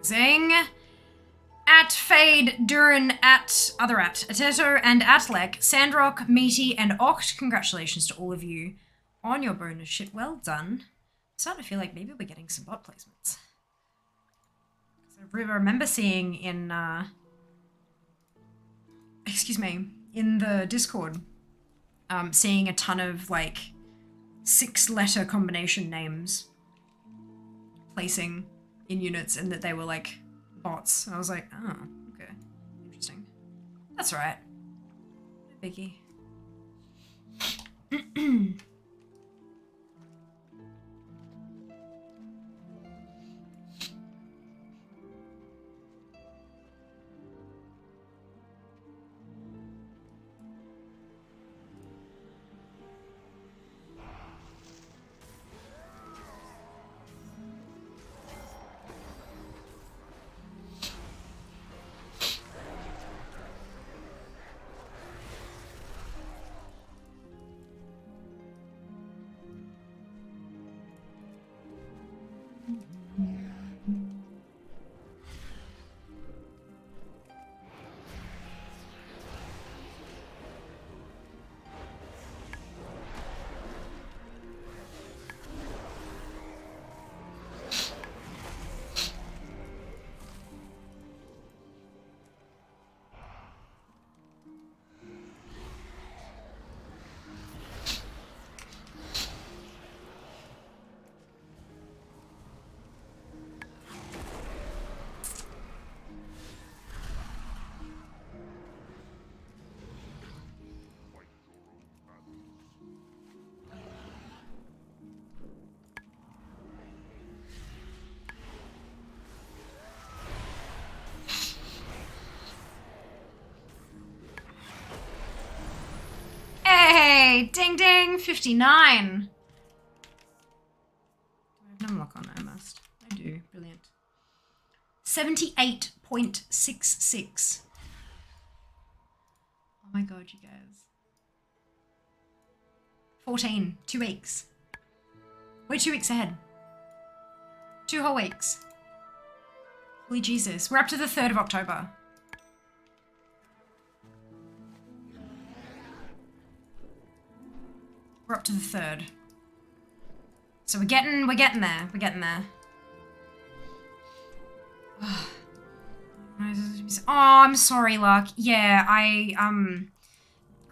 Amazing. At Fade, Durin, at Other at Ateto, and at Lek, Sandrock, Meaty, and Oct. Congratulations to all of you on your bonus shit. Well done. I'm starting to feel like maybe we're getting some bot placements. I remember seeing in, excuse me, in the Discord, seeing a ton of, like, 6-letter combination names placing in units and that they were, like, bots. And I was like, oh, okay. Interesting. That's right. No biggie. Ding ding, 59. Do I have number lock on? I must. I do. Brilliant. 78.66. Oh my god, you guys. 14. 2 weeks. We're 2 weeks ahead. 2 whole weeks. Holy Jesus. We're up to the 3rd of October. We're up to the 3rd. So we're getting there. We're getting there. Oh, I'm sorry, Luck. Yeah,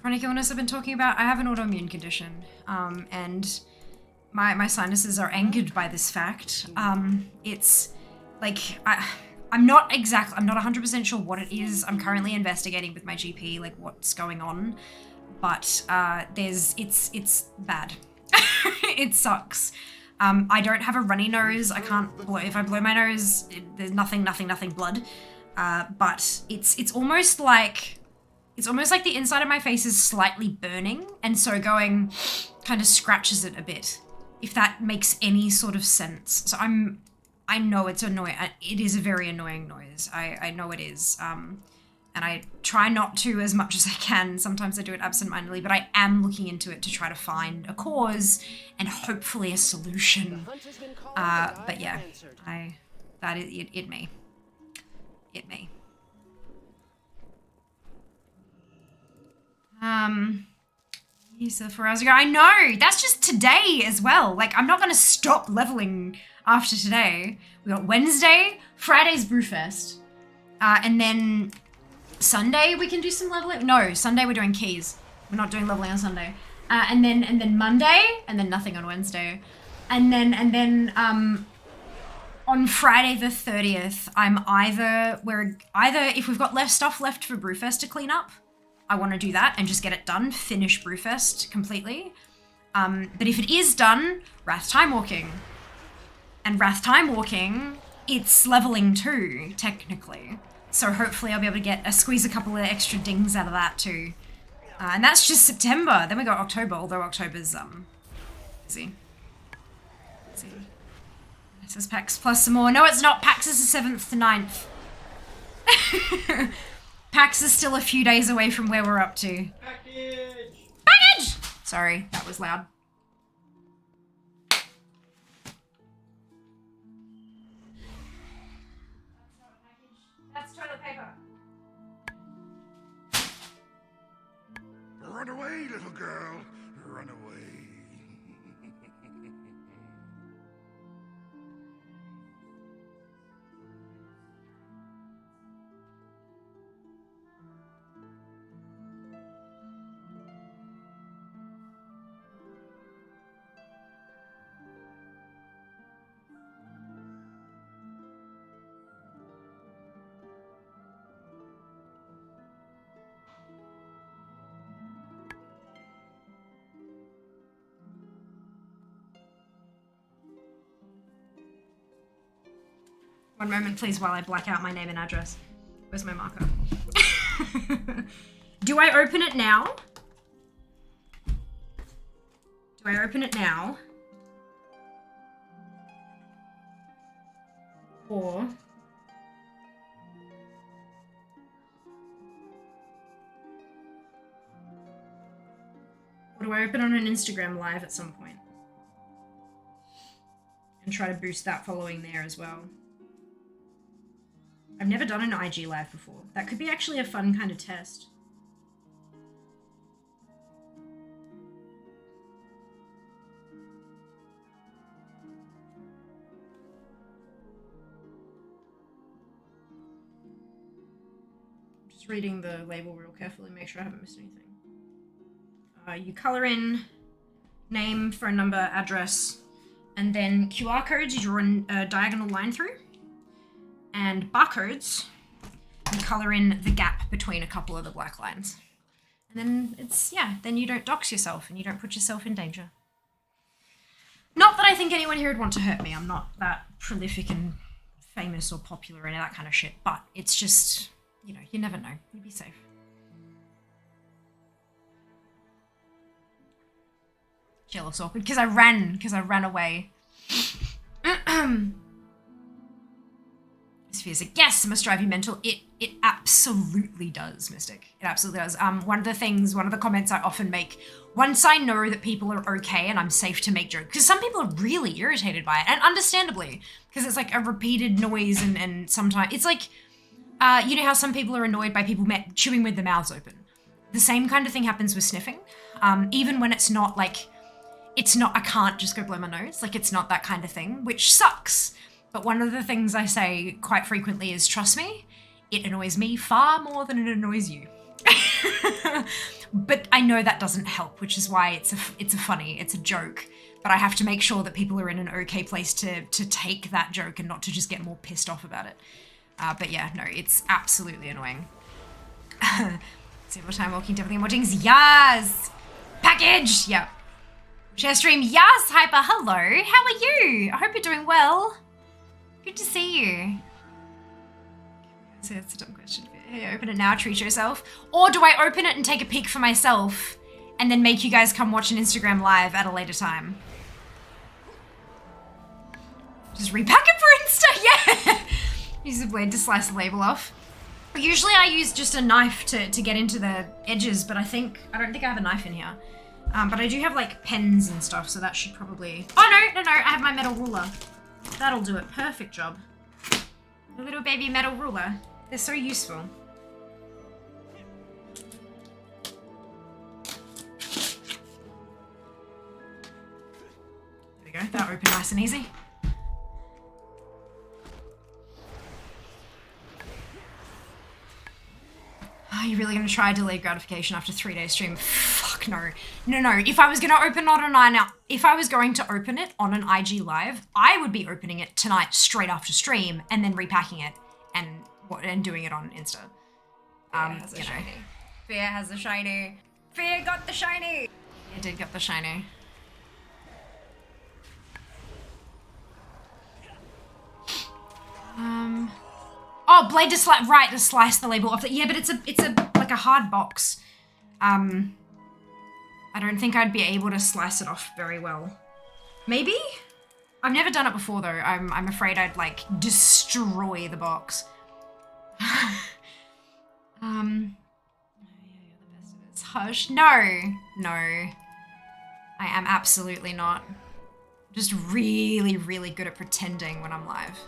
chronic illness I've been talking about, I have an autoimmune condition. And my sinuses are angered by this fact. It's like, I'm not 100% sure what it is. I'm currently investigating with my GP, like what's going on. But it's bad. It sucks. I don't have a runny nose. I can't blow. If I blow my nose, there's nothing blood. But it's almost like the inside of my face is slightly burning, and so going kind of scratches it a bit. If that makes any sort of sense. So I know it's annoying. It is a very annoying noise. I know it is. And I try not to as much as I can. Sometimes I do it absentmindedly, but I am looking into it to try to find a cause and hopefully a solution. But yeah, it may. Here's the 4 hours ago. I know, that's just today as well. Like, I'm not gonna stop leveling after today. We got Wednesday, Friday's Brewfest, and then Sunday we can do some leveling. No, Sunday we're doing keys. We're not doing leveling on Sunday. And then Monday, and then nothing on Wednesday. And then on Friday the 30th, we're either if we've got less stuff left for Brewfest to clean up, I want to do that and just get it done, finish Brewfest completely. But if it is done, Wrath Time Walking. And Wrath Time Walking, it's leveling too, technically. So hopefully I'll be able to squeeze a couple of extra dings out of that too. And that's just September. Then we got October, although October's, busy. It says PAX plus some more. No, it's not. PAX is the 7th to 9th. PAX is still a few days away from where we're up to. Package! Sorry, that was loud. That's toilet paper. Run away, little girl. Run away. One moment, please, while I black out my name and address. Where's my marker? Do I open it now? Do I open it now? Or... Or do I open on an Instagram live at some point? And try to boost that following there as well. I've never done an IG live before. That could be actually a fun kind of test. Just reading the label real carefully, make sure I haven't missed anything. You color in name, phone number, address, and then QR codes you draw a diagonal line through. And barcodes, you color in the gap between a couple of the black lines. And then then you don't dox yourself and you don't put yourself in danger. Not that I think anyone here would want to hurt me. I'm not that prolific and famous or popular or any of that kind of shit, but it's just, you never know. You'd be safe. Jealous awkward. Because I ran away. Sphere's like, yes, it must drive you mental. It absolutely does, Mystic. It absolutely does. One of the comments I often make, once I know that people are okay and I'm safe to make jokes, because some people are really irritated by it, and understandably, because it's like a repeated noise and sometimes, it's like, you know how some people are annoyed by people chewing with their mouths open. The same kind of thing happens with sniffing. Even when it's not like, I can't just go blow my nose, like it's not that kind of thing, which sucks. But one of the things I say quite frequently is, trust me, it annoys me far more than it annoys you. But I know that doesn't help, which is why it's a joke. But I have to make sure that people are in an okay place to take that joke and not to just get more pissed off about it. But yeah, no, it's absolutely annoying. Several time walking to everything watchings. Yes! Package! Yep. Share stream. Yes, Hyper. Hello. How are you? I hope you're doing well. Good to see you. So that's a dumb question. Hey, open it now, treat yourself. Or do I open it and take a peek for myself and then make you guys come watch an Instagram live at a later time? Just repack it for Insta, yeah! Use a blade to slice the label off. Usually I use just a knife to get into the edges, but I don't think I have a knife in here. But I do have like pens and stuff, so that should probably... Oh no, I have my metal ruler. That'll do it. Perfect job. The little baby metal ruler. They're so useful. There we go. That'll open nice and easy. Are you really going to try delayed gratification after 3-day stream? Fuck no. No. If I was going to open it on an IG live, I would be opening it tonight straight after stream and then repacking it and doing it on Insta. Fear has a shiny. Fear got the shiny. It did get the shiny. Oh, blade to slice the label off. Yeah, but it's like a hard box. I don't think I'd be able to slice it off very well. Maybe? I've never done it before though. I'm afraid I'd like destroy the box. Hush. No. I am absolutely not. Just really, really good at pretending when I'm live.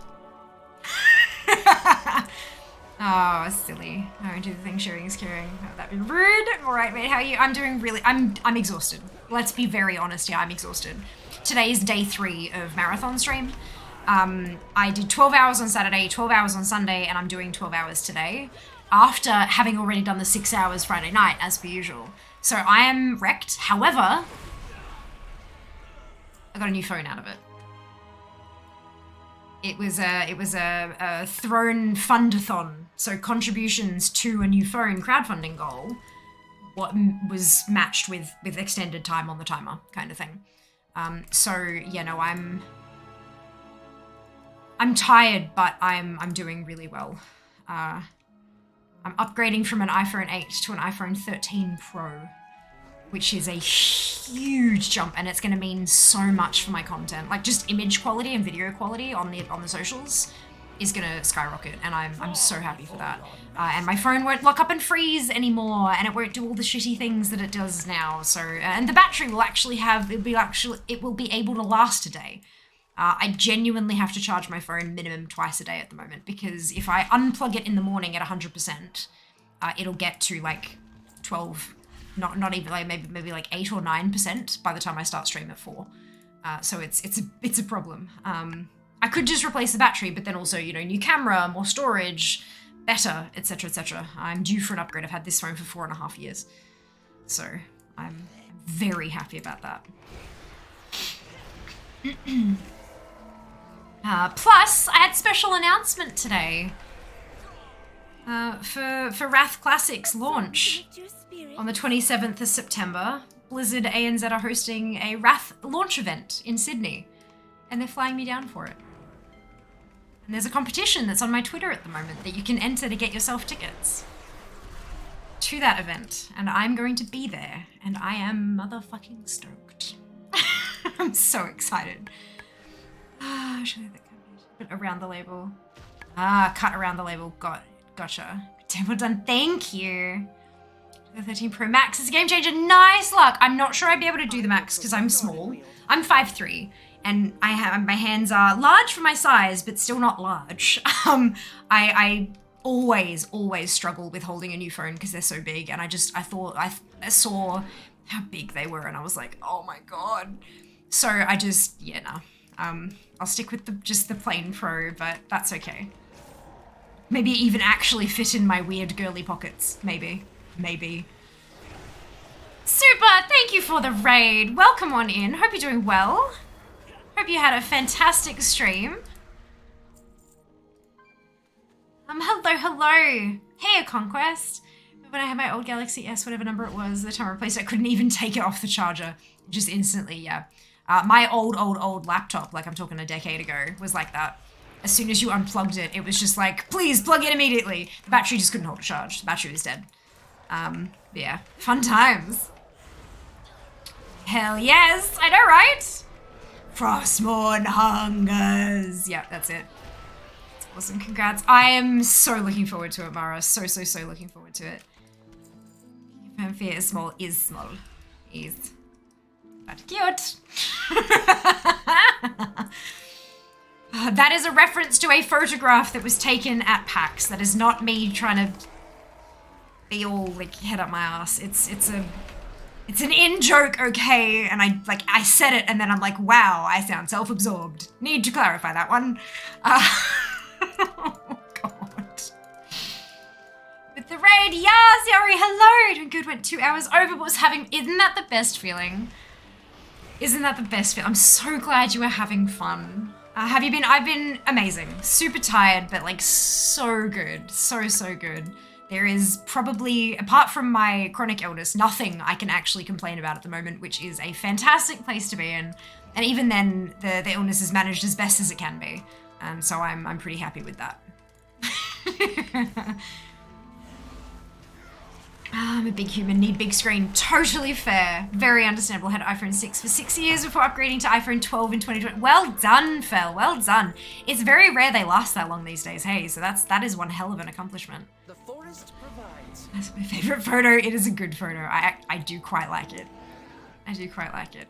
Oh, silly. I don't do the thing, sharing is caring. Oh, that'd be rude. Alright, mate, how are you? I'm doing really, I'm exhausted. Let's be very honest here, I'm exhausted. Today is day 3 of marathon stream. I did 12 hours on Saturday, 12 hours on Sunday, and I'm doing 12 hours today, after having already done the 6 hours Friday night, as per usual. So I am wrecked. However, I got a new phone out of it. It was a thrown Fund-A-Thon, so contributions to a new phone crowdfunding goal. What was matched with extended time on the timer, kind of thing. So yeah, no, I'm tired, but I'm doing really well. I'm upgrading from an iPhone 8 to an iPhone 13 Pro, which is a huge jump, and it's going to mean so much for my content. Like just image quality and video quality on the socials is going to skyrocket, and I'm so happy for that. And my phone won't lock up and freeze anymore, and it won't do all the shitty things that it does now. So and the battery will actually it will be able to last a day. I genuinely have to charge my phone minimum twice a day at the moment, because if I unplug it in the morning at 100%, it'll get to like 12, not even like maybe like 8 or 9% by the time I start stream at 4. So it's a problem. I could just replace the battery, but then also, you know, new camera, more storage, better, etc., etc. I'm due for an upgrade. I've had this phone for 4.5 years, so I'm very happy about that. Plus, I had special announcement today for Wrath Classics launch on the 27th of September. Blizzard ANZ are hosting a Wrath launch event in Sydney, and they're flying me down for it. And there's a competition that's on my Twitter at the moment that you can enter to get yourself tickets to that event, and I'm going to be there, and I am motherfucking stoked. I'm so excited. Put around the label. Cut around the label. Gotcha. Well done. Thank you. The 13 Pro Max is a game changer. Nice luck. I'm not sure I'd be able to do the max because I'm small. I'm 5'3", and my hands are large for my size, but still not large. I always struggle with holding a new phone because they're so big, and I saw how big they were, and I was like, oh my god. So I just, yeah, no. I'll stick with just the plain Pro, but that's okay. Maybe even actually fit in my weird girly pockets. Maybe. Super, thank you for the raid. Welcome on in. Hope you're doing well. Hope you had a fantastic stream. Hello. Hey, a Conquest. When I had my old Galaxy S, whatever number it was, the time I replaced it, I couldn't even take it off the charger. Just instantly, yeah. My old laptop, like I'm talking a decade ago, was like that. As soon as you unplugged it, it was just like, please plug it immediately. The battery just couldn't hold a charge. The battery was dead. Yeah, fun times. Hell yes, I know, right? Frostmourne hungers. Yeah, that's it. That's awesome, congrats. I am so looking forward to it, Mara. So looking forward to it. Fear is small. Is. But cute. That is a reference to a photograph that was taken at PAX. That is not me trying to be all like head up my ass. It's an in-joke, okay? And I said it and then I'm like, wow, I sound self-absorbed. Need to clarify that one. Oh god. With the raid, yes, Yari, hello! Doing good, went 2 hours over, but was having, isn't that the best feeling? Isn't that the best feeling? I'm so glad you were having fun. Have you been? I've been amazing. Super tired, but like so good. So good. There is probably, apart from my chronic illness, nothing I can actually complain about at the moment, which is a fantastic place to be in. And even then, the illness is managed as best as it can be. And so I'm pretty happy with that. I'm a big human, need big screen. Totally fair. Very understandable. Had iPhone 6 for 6 years before upgrading to iPhone 12 in 2020. Well done, Fel. Well done. It's very rare they last that long these days. Hey, so that is one hell of an accomplishment. The forest provides. That's my favorite photo. It is a good photo. I do quite like it. I do quite like it.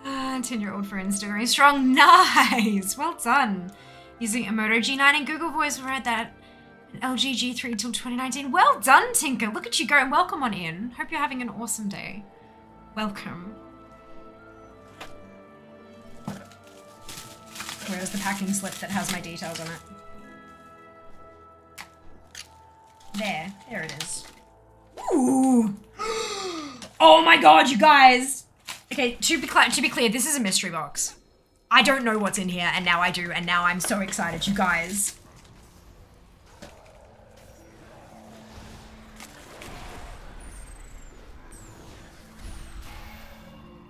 10-year-old friend still going strong. Nice. Well done. Using a Moto G9 and Google Voice. We read that. LG G3 till 2019. Well done, Tinker. Look at you go and welcome on in. Hope you're having an awesome day. Welcome. Where's the packing slip that has my details on it? There it is. Ooh. Oh my god, you guys. Okay, to be clear, this is a mystery box. I don't know what's in here, and now I do, and now I'm so excited, you guys.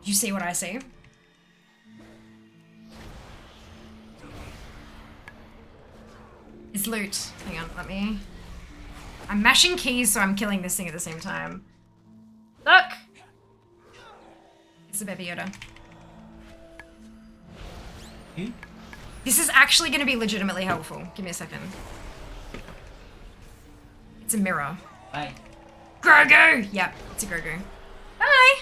You see what I see? It's loot. Hang on, let me... I'm mashing keys, so I'm killing this thing at the same time. Look! It's a Baby Yoda. Hmm? This is actually going to be legitimately helpful. Give me a second. It's a mirror. Bye. Grogu! Yep, it's a Grogu. Bye!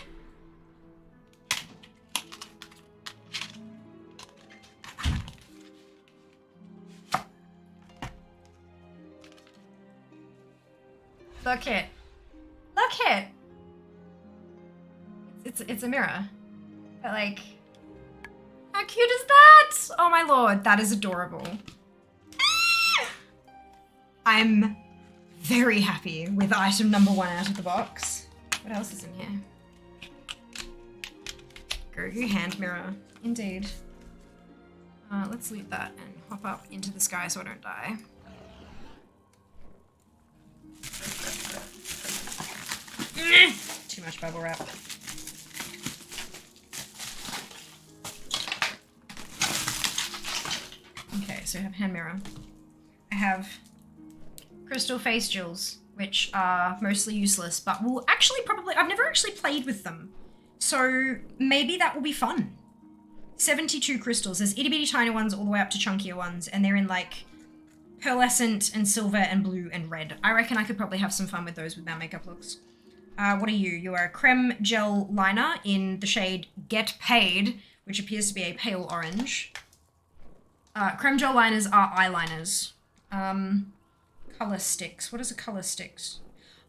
Look it. Look it. It's a mirror. But like, how cute is that? Oh my lord, that is adorable. I'm very happy with item number 1 out of the box. What else is in here? Grogu hand mirror, indeed. Let's loot that and hop up into the sky so I don't die. Too much bubble wrap. Okay, so I have hand mirror. I have crystal face jewels, which are mostly useless, but will actually probably, I've never actually played with them. So maybe that will be fun. 72 crystals. There's itty bitty tiny ones all the way up to chunkier ones, and they're in like pearlescent and silver and blue and red. I reckon I could probably have some fun with those with my makeup looks. What are you? You are a creme gel liner in the shade Get Paid, which appears to be a pale orange. Creme gel liners are eyeliners. Color sticks. What is a color sticks?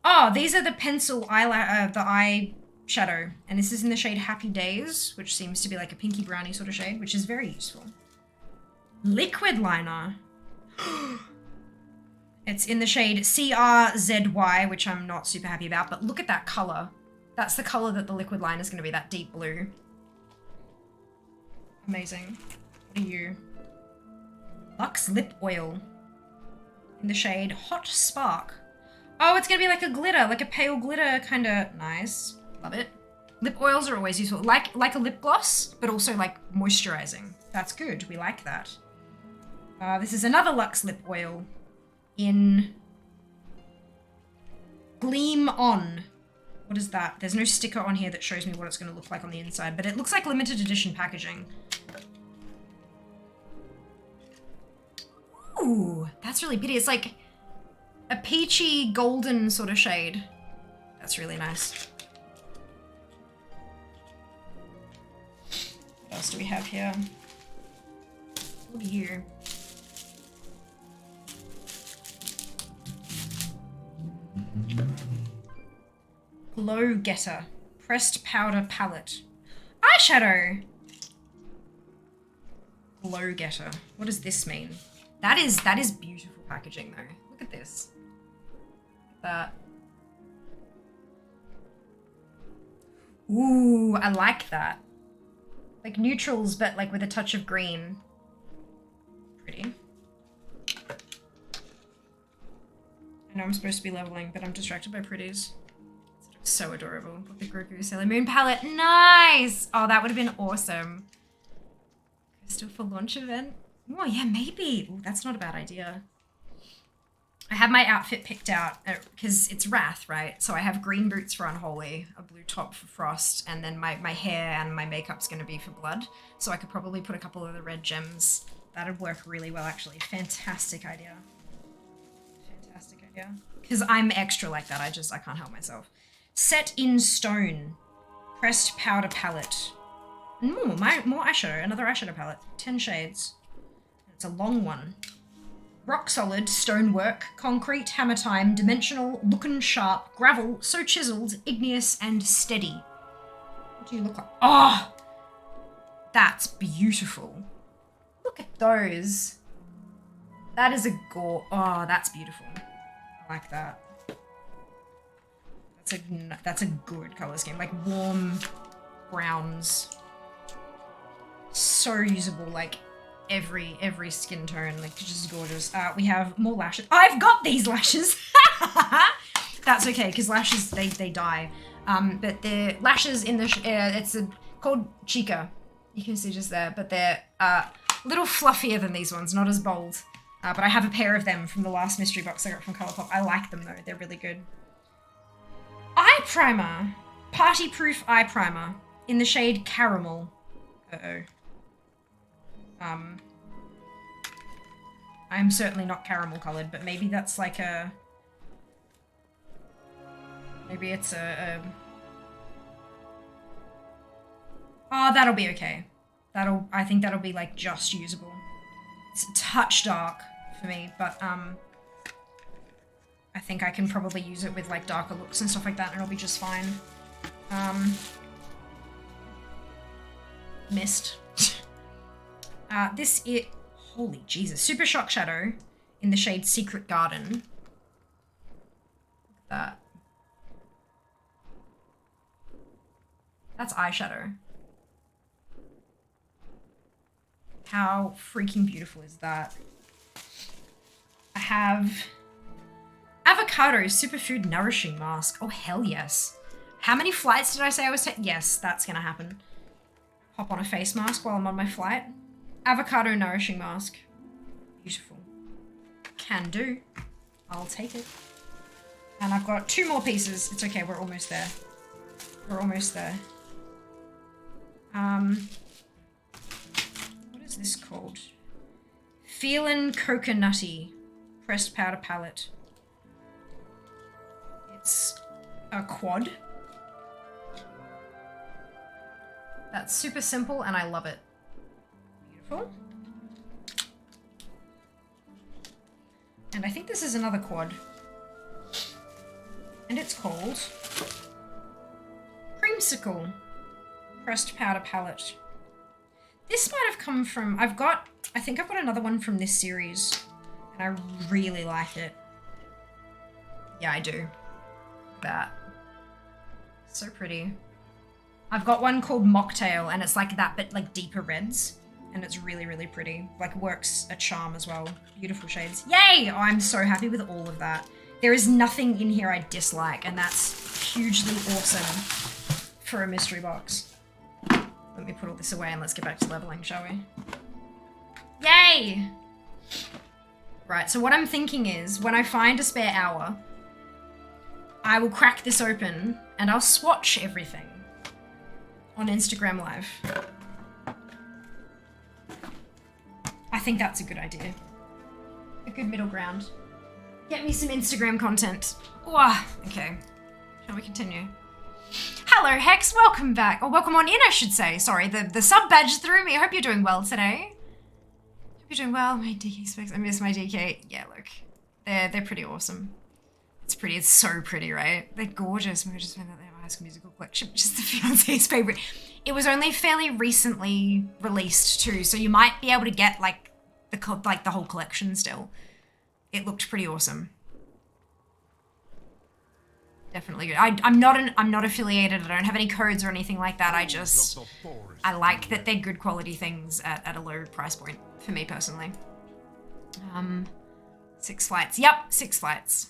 Oh, these are the pencil the eyeshadow. And this is in the shade Happy Days, which seems to be like a pinky brownie sort of shade, which is very useful. Liquid liner. It's in the shade CRZY, which I'm not super happy about, but look at that color. That's the color that the liquid liner is going to be, that deep blue. Amazing. What are you? Luxe Lip Oil. In the shade Hot Spark. Oh, it's going to be like a glitter, like a pale glitter kind of nice. Love it. Lip oils are always useful. Like a lip gloss, but also like moisturizing. That's good. We like that. This is another Luxe Lip Oil in Gleam On. What is that? There's no sticker on here that shows me what it's going to look like on the inside, but it looks like limited edition packaging. Ooh, that's really pretty. It's like a peachy golden sort of shade. That's really nice. What else do we have here? What are you? Glow Getter. Pressed Powder Palette. Eyeshadow! Glow Getter. What does this mean? That is beautiful packaging though. Look at this. Look at that. Ooh, I like that. Like neutrals, but like with a touch of green. Pretty. I know I'm supposed to be leveling, but I'm distracted by pretties. So adorable. Put the Grogu Sailor Moon palette. Nice! Oh, that would have been awesome. Crystal for launch event. Oh, yeah, maybe. Oh, that's not a bad idea. I have my outfit picked out because it's Wrath, right? So I have green boots for Unholy, a blue top for Frost, and then my hair and my makeup's going to be for Blood. So I could probably put a couple of the red gems. That'd work really well, actually. Fantastic idea. Fantastic idea. Because I'm extra like that. I can't help myself. Set in Stone. Pressed Powder Palette. More eyeshadow. Another eyeshadow palette. 10 shades. It's a long one. Rock Solid, Stonework, Concrete, Hammer Time, Dimensional, Lookin' Sharp, Gravel, So Chiseled, Igneous, and Steady. What do you look like? Oh! That's beautiful. Look at those. That is a gore. Oh, that's beautiful. I like that. That's a good color scheme. Like warm browns. So usable, like every skin tone, like just gorgeous. We have more lashes. I've got these lashes. That's okay, because lashes they die. But the lashes in the it's called Chica. You can see just there, but they're a little fluffier than these ones, not as bold. But I have a pair of them from the last mystery box I got from Colourpop. I like them though; they're really good. Eye primer, party proof eye primer in the shade Caramel. I'm certainly not caramel colored, but maybe that's like maybe it's oh, that'll be okay. I think that'll be like just usable. It's a touch dark for me, but I think I can probably use it with like darker looks and stuff like that and it'll be just fine. Mist. Holy Jesus. Super Shock Shadow in the shade Secret Garden. Look at that. That's eyeshadow. How freaking beautiful is that? I have Avocado Superfood Nourishing Mask. Oh, hell yes. How many flights did I say I was taking? Yes, that's gonna happen. Hop on a face mask while I'm on my flight. Avocado Nourishing Mask. Beautiful. Can do. I'll take it. And I've got 2 more pieces. It's okay, we're almost there. We're almost there. What is this called? Feelin' Coconutty Pressed Powder Palette. It's a quad. That's super simple and I love it. Beautiful. And I think this is another quad. And it's called Creamsicle Pressed Powder Palette. This might have come from, I think I've got another one from this series. And I really like it. Yeah, I do. That. So pretty. I've got one called Mocktail, and it's like that, but like deeper reds. And it's really, really pretty. Like works a charm as well. Beautiful shades. Yay! Oh, I'm so happy with all of that. There is nothing in here I dislike, and that's hugely awesome for a mystery box. Let me put all this away and let's get back to leveling, shall we? Yay! Right, so what I'm thinking is, when I find a spare hour, I will crack this open and I'll swatch everything on Instagram Live. I think that's a good idea. A good middle ground. Get me some Instagram content. Wah, okay. Shall we continue? Hello, Hex. Welcome back. Or welcome on in, I should say. Sorry, the sub badge threw me. I hope you're doing well today. Hope you're doing well. My DK specs. I miss my DK. Yeah, look. They're pretty awesome. It's pretty. It's so pretty, right? They're gorgeous. We just found out they have a High School Musical collection, which is the fiance's favorite. It was only fairly recently released too, so you might be able to get like the whole collection still. It looked pretty awesome. Definitely good. I'm not affiliated. I don't have any codes or anything like that. I like that they're good quality things at a low price point for me personally. 6 flights. Yep, 6 flights.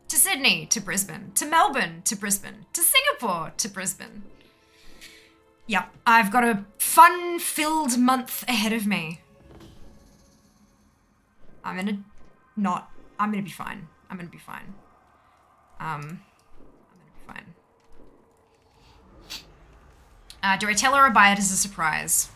To Sydney, to Brisbane, to Melbourne, to Brisbane, to Singapore, to Brisbane. Yep, I've got a fun-filled month ahead of me. I'm gonna be fine. I'm gonna be fine. Do I tell her or buy it as a surprise?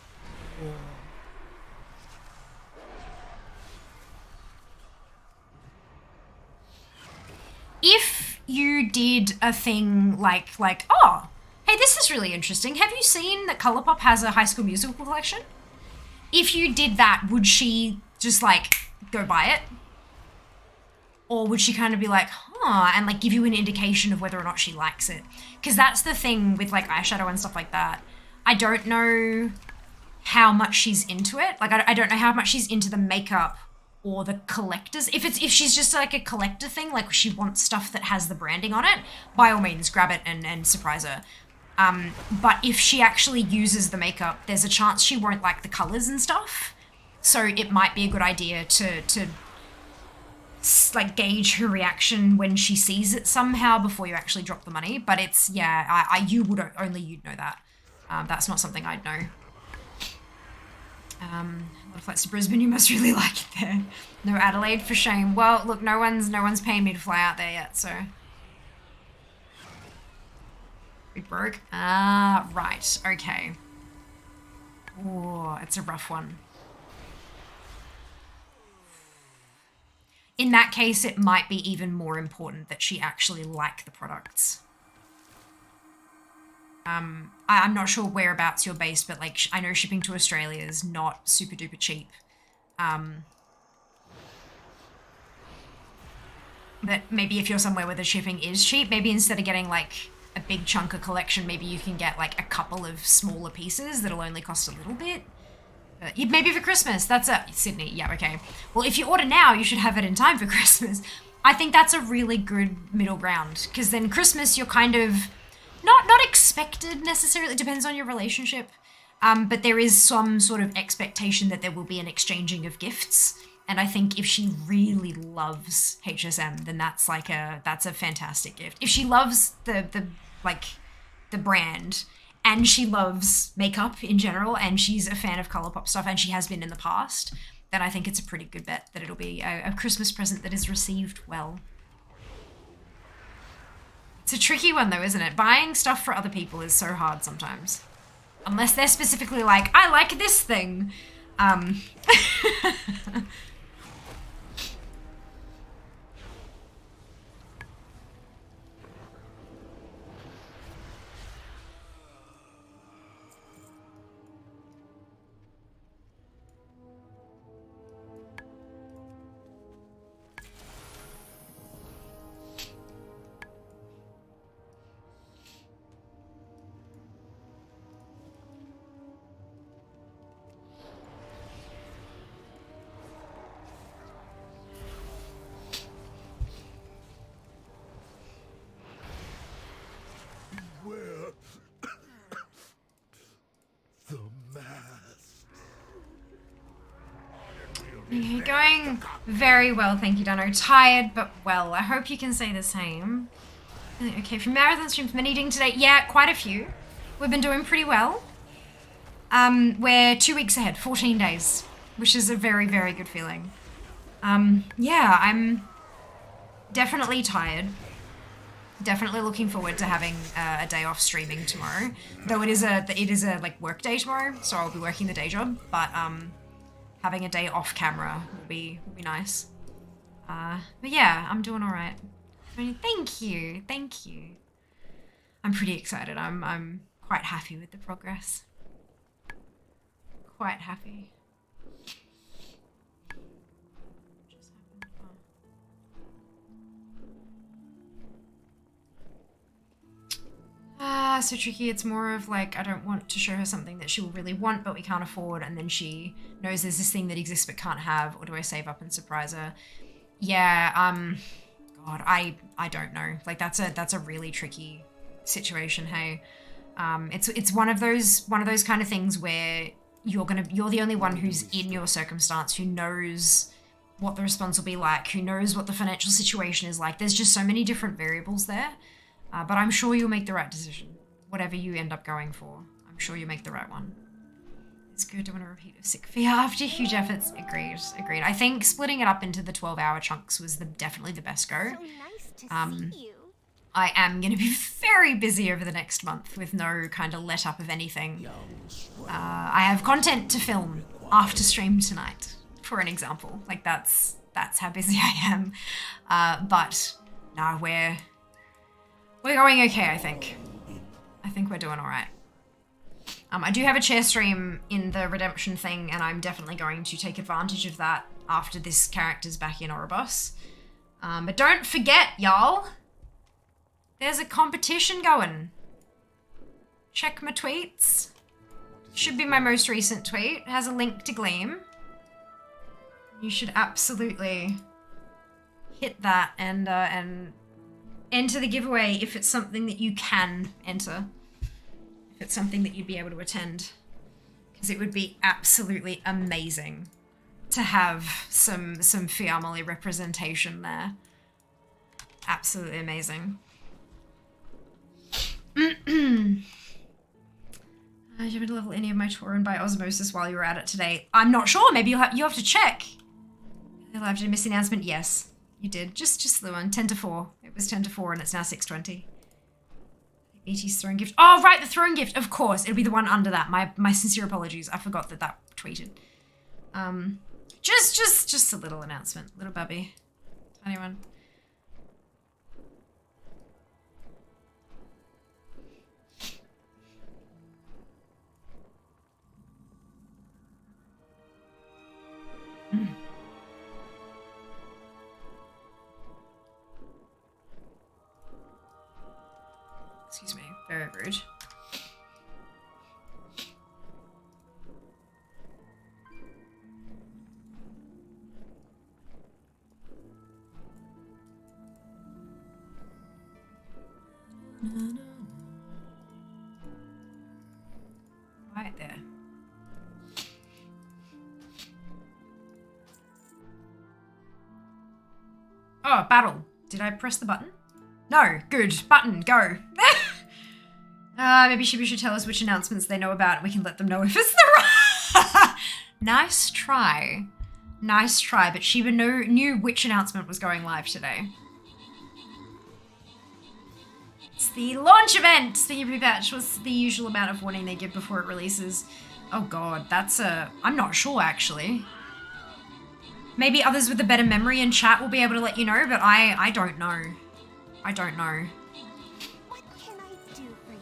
If you did a thing like, oh, hey, this is really interesting. Have you seen that Colourpop has a High School Musical collection? If you did that, would she just like go buy it? Or would she kind of be like, huh, and like give you an indication of whether or not she likes it? Because that's the thing with like eyeshadow and stuff like that. I don't know how much she's into it. Like I don't know how much she's into the makeup or the collectors. If she's just like a collector thing, like she wants stuff that has the branding on it, by all means grab it and surprise her. But if she actually uses the makeup, there's a chance she won't like the colors and stuff. So it might be a good idea to like gauge her reaction when she sees it somehow before you actually drop the money. But it's, yeah, only you'd know that. That's not something I'd know. A lot of flights to Brisbane, you must really like it there. No Adelaide, for shame. Well, look, no one's paying me to fly out there yet, so. We broke? Right, okay. Oh, it's a rough one. In that case, it might be even more important that she actually like the products. I'm not sure whereabouts you're based, but like I know shipping to Australia is not super duper cheap. But maybe if you're somewhere where the shipping is cheap, maybe instead of getting like a big chunk of collection, maybe you can get like a couple of smaller pieces that'll only cost a little bit. Maybe for Christmas. That's Sydney. Yeah, okay. Well, if you order now, you should have it in time for Christmas. I think that's a really good middle ground, because then Christmas you're kind of not expected necessarily. It depends on your relationship, but there is some sort of expectation that there will be an exchanging of gifts. And I think if she really loves HSM, then that's a fantastic gift. If she loves the brand, and she loves makeup in general, and she's a fan of Colourpop stuff, and she has been in the past, then I think it's a pretty good bet that it'll be a Christmas present that is received well. It's a tricky one though, isn't it? Buying stuff for other people is so hard sometimes. Unless they're specifically like, I like this thing. Where the mask? You're going very well, thank you, Dano. Tired, but well. I hope you can say the same. Okay, from marathon streams, been eating today. Yeah, quite a few. We've been doing pretty well. We're 2 weeks ahead, 14 days, which is a very, very good feeling. Yeah, I'm definitely tired. Definitely looking forward to having a day off streaming tomorrow. Though it is a like work day tomorrow, so I'll be working the day job. But having a day off camera will be nice. But yeah, I'm doing all right. I mean, thank you. I'm pretty excited. I'm quite happy with the progress. Quite happy. So tricky. It's more of like, I don't want to show her something that she will really want, but we can't afford, and then she knows there's this thing that exists but can't have, or do I save up and surprise her? Yeah, God, I don't know. Like that's a really tricky situation, hey. It's one of those kind of things where you're the only one who's in your circumstance, who knows what the response will be like, who knows what the financial situation is like. There's just so many different variables there. But I'm sure you'll make the right decision. Whatever you end up going for, I'm sure you'll make the right one. It's good to want to repeat of sick fear after huge efforts. Agreed. I think splitting it up into the 12-hour chunks was definitely the best go. So nice to see you. I am going to be very busy over the next month with no kind of let up of anything. I have content to film after stream tonight, for an example. Like that's how busy I am. But no, we're going okay, I think. I think we're doing all right. I do have a chair stream in the redemption thing, and I'm definitely going to take advantage of that after this character's back in Ouroboros. But don't forget, y'all, there's a competition going. Check my tweets. Should be my most recent tweet. It has a link to Gleam. You should absolutely hit that and enter the giveaway if it's something that you can enter. If it's something that you'd be able to attend. Because it would be absolutely amazing to have some family representation there. Absolutely amazing. Did you happen to level any of my Tauren by osmosis while you were at it today? I'm not sure. Maybe you have to check. Did I miss the announcement? Yes, you did. Just the one. 10 to 4. It was 10 to 4 and it's now 6:20. BT's throne gift. Oh, right, the throne gift. Of course. It'll be the one under that. My sincere apologies. I forgot that tweeted. Just a little announcement. Little bubby. Tiny one. Excuse me, very rude. Right there. Oh, battle. Did I press the button? No, good. Button, go. Maybe she should tell us which announcements they know about and we can let them know if it's the right. Nice try. Nice try, but Sheba knew which announcement was going live today. It's the launch event. Speaking of pre-patch, what's the usual amount of warning they give before it releases? Oh god, that's I'm not sure actually. Maybe others with a better memory in chat will be able to let you know, but I don't know. I don't know. What can I do for you?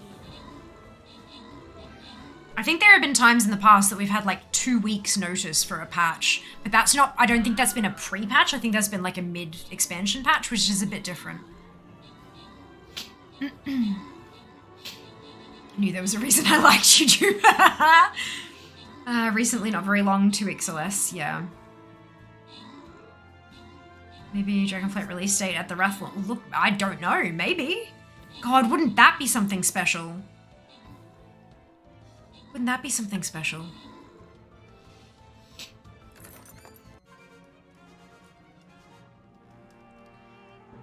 I think there have been times in the past that we've had like 2 weeks notice for a patch, but that's not, I don't think that's been a pre-patch. I think that's been like a mid-expansion patch, which is a bit different. I knew there was a reason I liked YouTube. Recently, not very long, 2 weeks or less, yeah. Maybe Dragonflight release date at the Wrath. Look, I don't know, maybe. God, wouldn't that be something special? Wouldn't that be something special?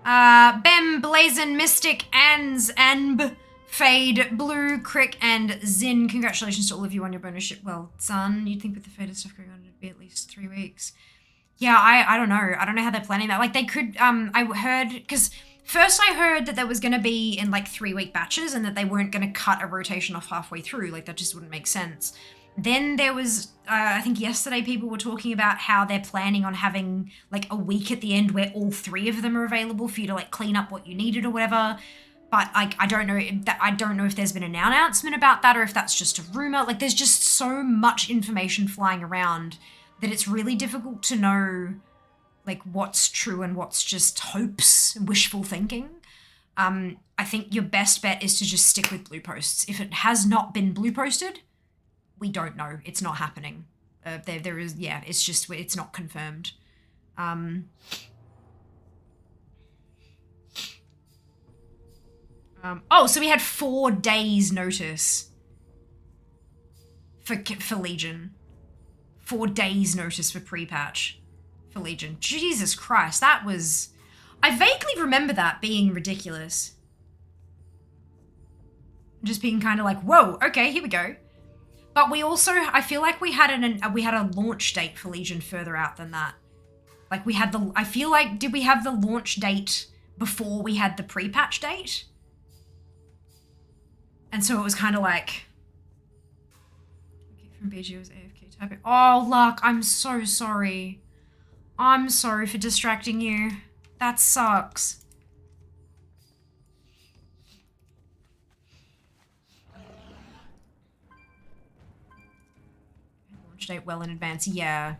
Bem, Blazin, Mystic, Ans, Anb, Fade, Blue, Crick, and Zin. Congratulations to all of you on your bonus ship. Well, son, you'd think with the faded stuff going on, it'd be at least 3 weeks. Yeah, I don't know. I don't know how they're planning that. Like, they could, I heard, because first I heard that there was going to be in, like, 3-week batches and that they weren't going to cut a rotation off halfway through. Like, that just wouldn't make sense. Then there was, I think yesterday people were talking about how they're planning on having, like, a week at the end where all 3 of them are available for you to, like, clean up what you needed or whatever. But, like, I don't know if there's been an announcement about that or if that's just a rumor. Like, there's just so much information flying around that it's really difficult to know, like, what's true and what's just hopes and wishful thinking. I think your best bet is to just stick with blue posts. If it has not been blue posted, we don't know. It's not happening. There is, yeah, it's just, it's not confirmed. Oh, so we had 4 days notice for Legion. 4 days notice for pre-patch for Legion. Jesus Christ, that was... I vaguely remember that being ridiculous. Just being kind of like, whoa, okay, here we go. But we also, I feel like we had a launch date for Legion further out than that. Like we had I feel like, did we have the launch date before we had the pre-patch date? And so it was kind of like... From BG was AFK typing. Oh, Luck, I'm so sorry. I'm sorry for distracting you. That sucks. Launch date well in advance, yeah.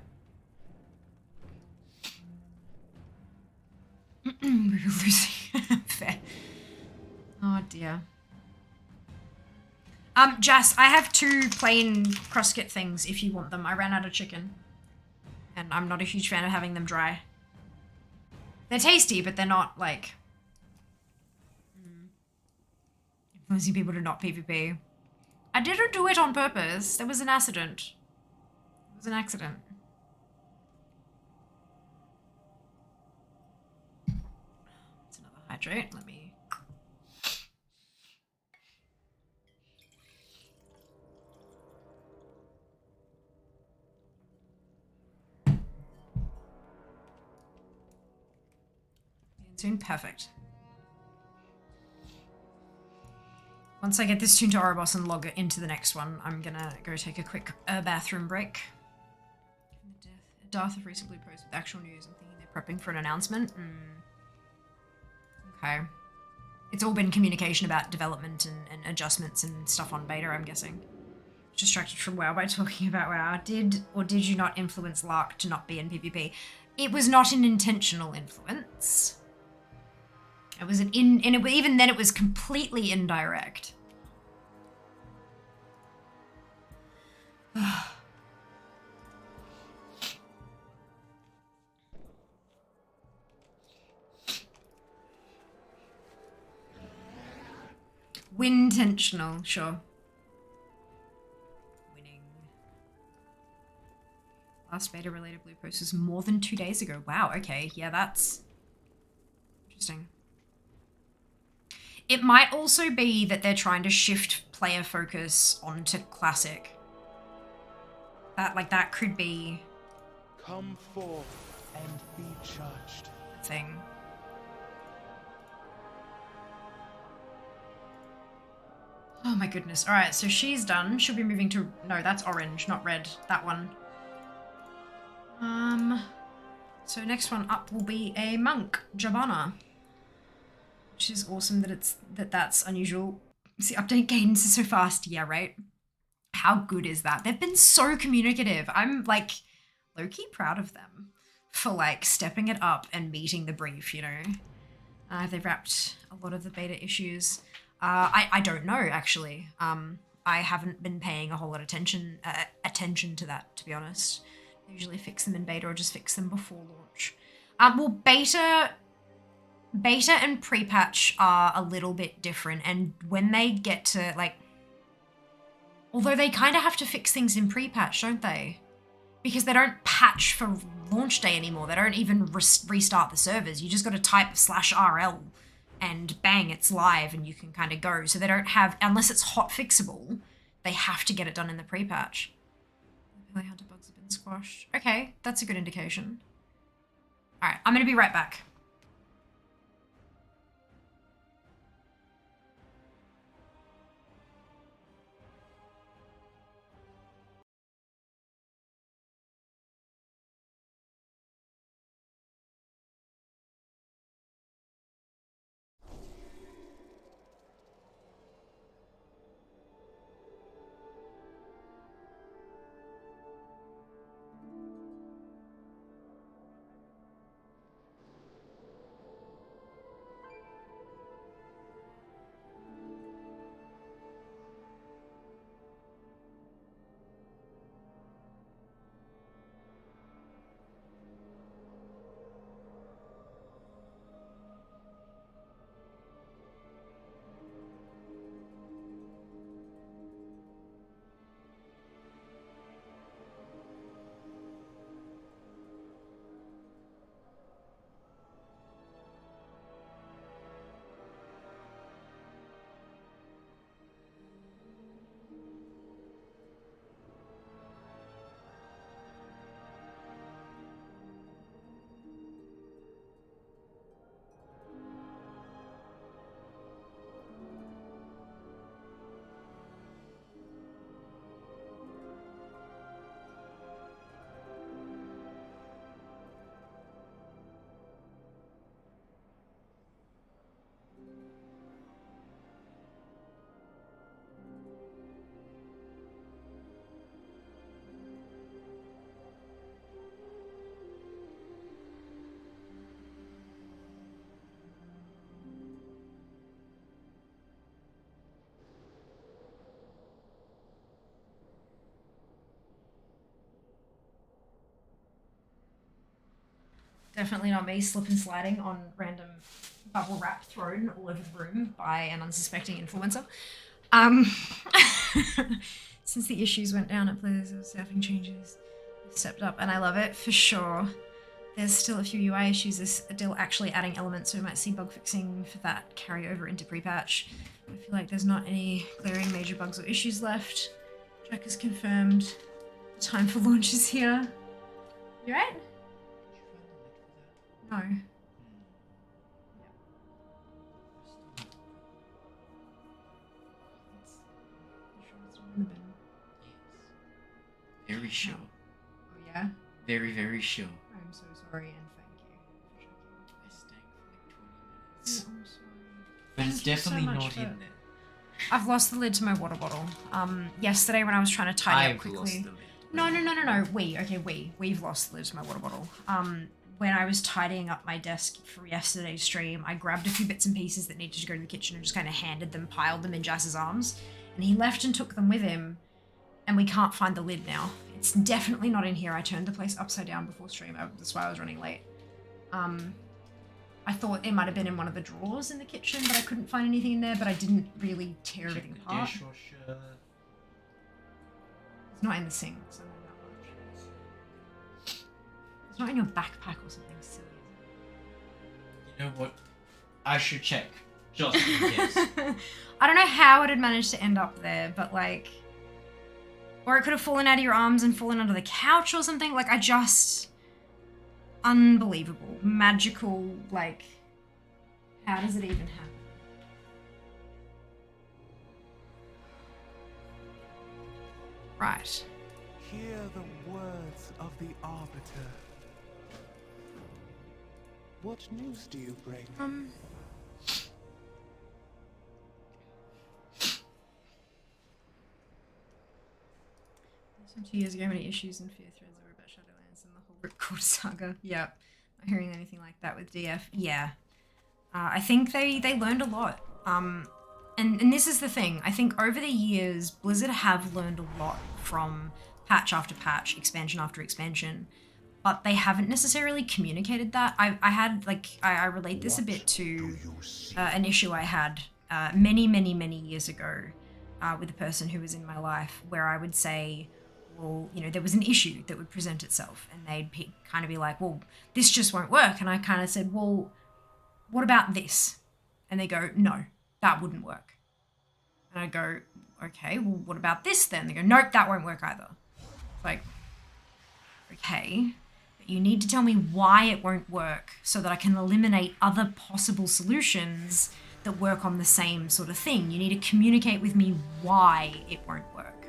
We were losing. Fair. Oh dear. Jas, I have 2 plain crusket things if you want them. I ran out of chicken. And I'm not a huge fan of having them dry. They're tasty, but they're not, like... influencing people to not PvP. I didn't do it on purpose. There was an accident. It was an accident. It's another hydrate. Let me... Soon, perfect. Once I get this tuned to Ouroboros and log it into the next one, I'm gonna go take a quick bathroom break. Darth have recently posted actual news. I'm thinking they're prepping for an announcement. Okay. It's all been communication about development and adjustments and stuff on beta, I'm guessing. Distracted from WoW by talking about WoW. Did you not influence Lark to not be in PvP? It was not an intentional influence. It was even then it was completely indirect. Intentional, sure. Winning. Last beta related blue post was more than 2 days ago. Wow, okay. Yeah, that's interesting. It might also be that they're trying to shift player focus onto Classic. That could be... Come forth and be judged. Thing. Oh my goodness. All right, so she's done. She'll be moving to... No, that's orange, not red. That one. So next one up will be a monk, Jabana. Which is awesome that's unusual. See, update cadence is so fast. Yeah, right? How good is that? They've been so communicative. I'm, like, low-key proud of them for, like, stepping it up and meeting the brief, you know? They've wrapped a lot of the beta issues. I don't know, actually. I haven't been paying a whole lot of attention to that, to be honest. They usually fix them in beta or just fix them before launch. Well, beta and pre-patch are a little bit different, and when they get to, like... Although they kind of have to fix things in pre-patch, don't they? Because they don't patch for launch day anymore. They don't even restart the servers. You just got to type /RL and bang, it's live and you can kind of go. So they don't have, unless it's hot fixable, they have to get it done in the pre-patch. Pele Hunter bugs have been squashed. Okay, that's a good indication. All right, I'm going to be right back. Definitely not me slip and sliding on random bubble wrap thrown all over the room by an unsuspecting influencer. Since the issues went down at Blizzard, staffing changes stepped up, and I love it for sure. There's still a few UI issues. They're still actually adding elements, so we might see bug fixing for that carry over into pre-patch. I feel like there's not any glaring major bugs or issues left. Jack has confirmed the time for launch is here. You right? No. Very sure. Oh yeah? Very, very sure. I'm so sorry and thank you for checking. I stank for like 20 minutes. I'm sorry. But it's Thank you so definitely much not for- in there. I've lost the lid to my water bottle. Yesterday when I was trying to tidy up I've quickly. lost the lid. No. We've lost the lid to my water bottle. When I was tidying up my desk for yesterday's stream, I grabbed a few bits and pieces that needed to go to the kitchen and just kind of piled them in Jass's arms. And he left and took them with him, and we can't find the lid now. It's definitely not in here. I turned the place upside down before stream. That's why I was running late. I thought it might have been in one of the drawers in the kitchen, but I couldn't find anything in there, but I didn't really tear Check everything the apart. dishwasher. It's not in the sink, so not that much. It's not in your backpack or something silly, is You know what? I should check. Just in case. it? I don't know how it had managed to end up there, but like... Or it could have fallen out of your arms and fallen under the couch or something. Like, I just... Unbelievable. Magical, like... How does it even happen? Right. Hear the words of the Arbiter. What news do you bring? Some 2 years ago, many issues and fear threads were about Shadowlands and the whole Ripcord saga. Yep. Not hearing anything like that with DF. Yeah. I think they learned a lot. And this is the thing. I think over the years, Blizzard have learned a lot from patch after patch, expansion after expansion, but they haven't necessarily communicated that. I relate this a bit to an issue I had many years ago with a person who was in my life, where I would say, well, you know, there was an issue that would present itself, and they'd kind of be like, well, this just won't work. And I kind of said, well, what about this? And they go, no, that wouldn't work. And I go, okay, well, what about this then? They go, nope, that won't work either. Like, okay, but you need to tell me why it won't work so that I can eliminate other possible solutions that work on the same sort of thing. You need to communicate with me why it won't work.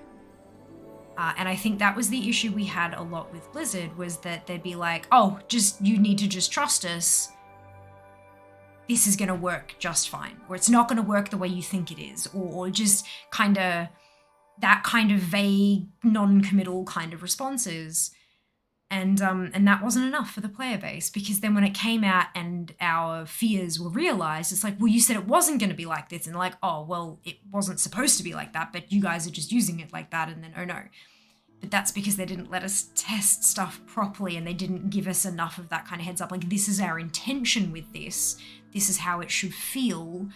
And I think that was the issue we had a lot with Blizzard, was that they'd be like, oh, you need to just trust us. This is going to work just fine. Or it's not going to work the way you think it is. Or just kind of that kind of vague, non-committal kind of responses. And that wasn't enough for the player base, because then when it came out and our fears were realized, it's like, well, you said it wasn't going to be like this. And like, oh, well, it wasn't supposed to be like that, but you guys are just using it like that. And then, oh no. But that's because they didn't let us test stuff properly, and they didn't give us enough of that kind of heads up. Like, this is our intention with this. This is how it should feel.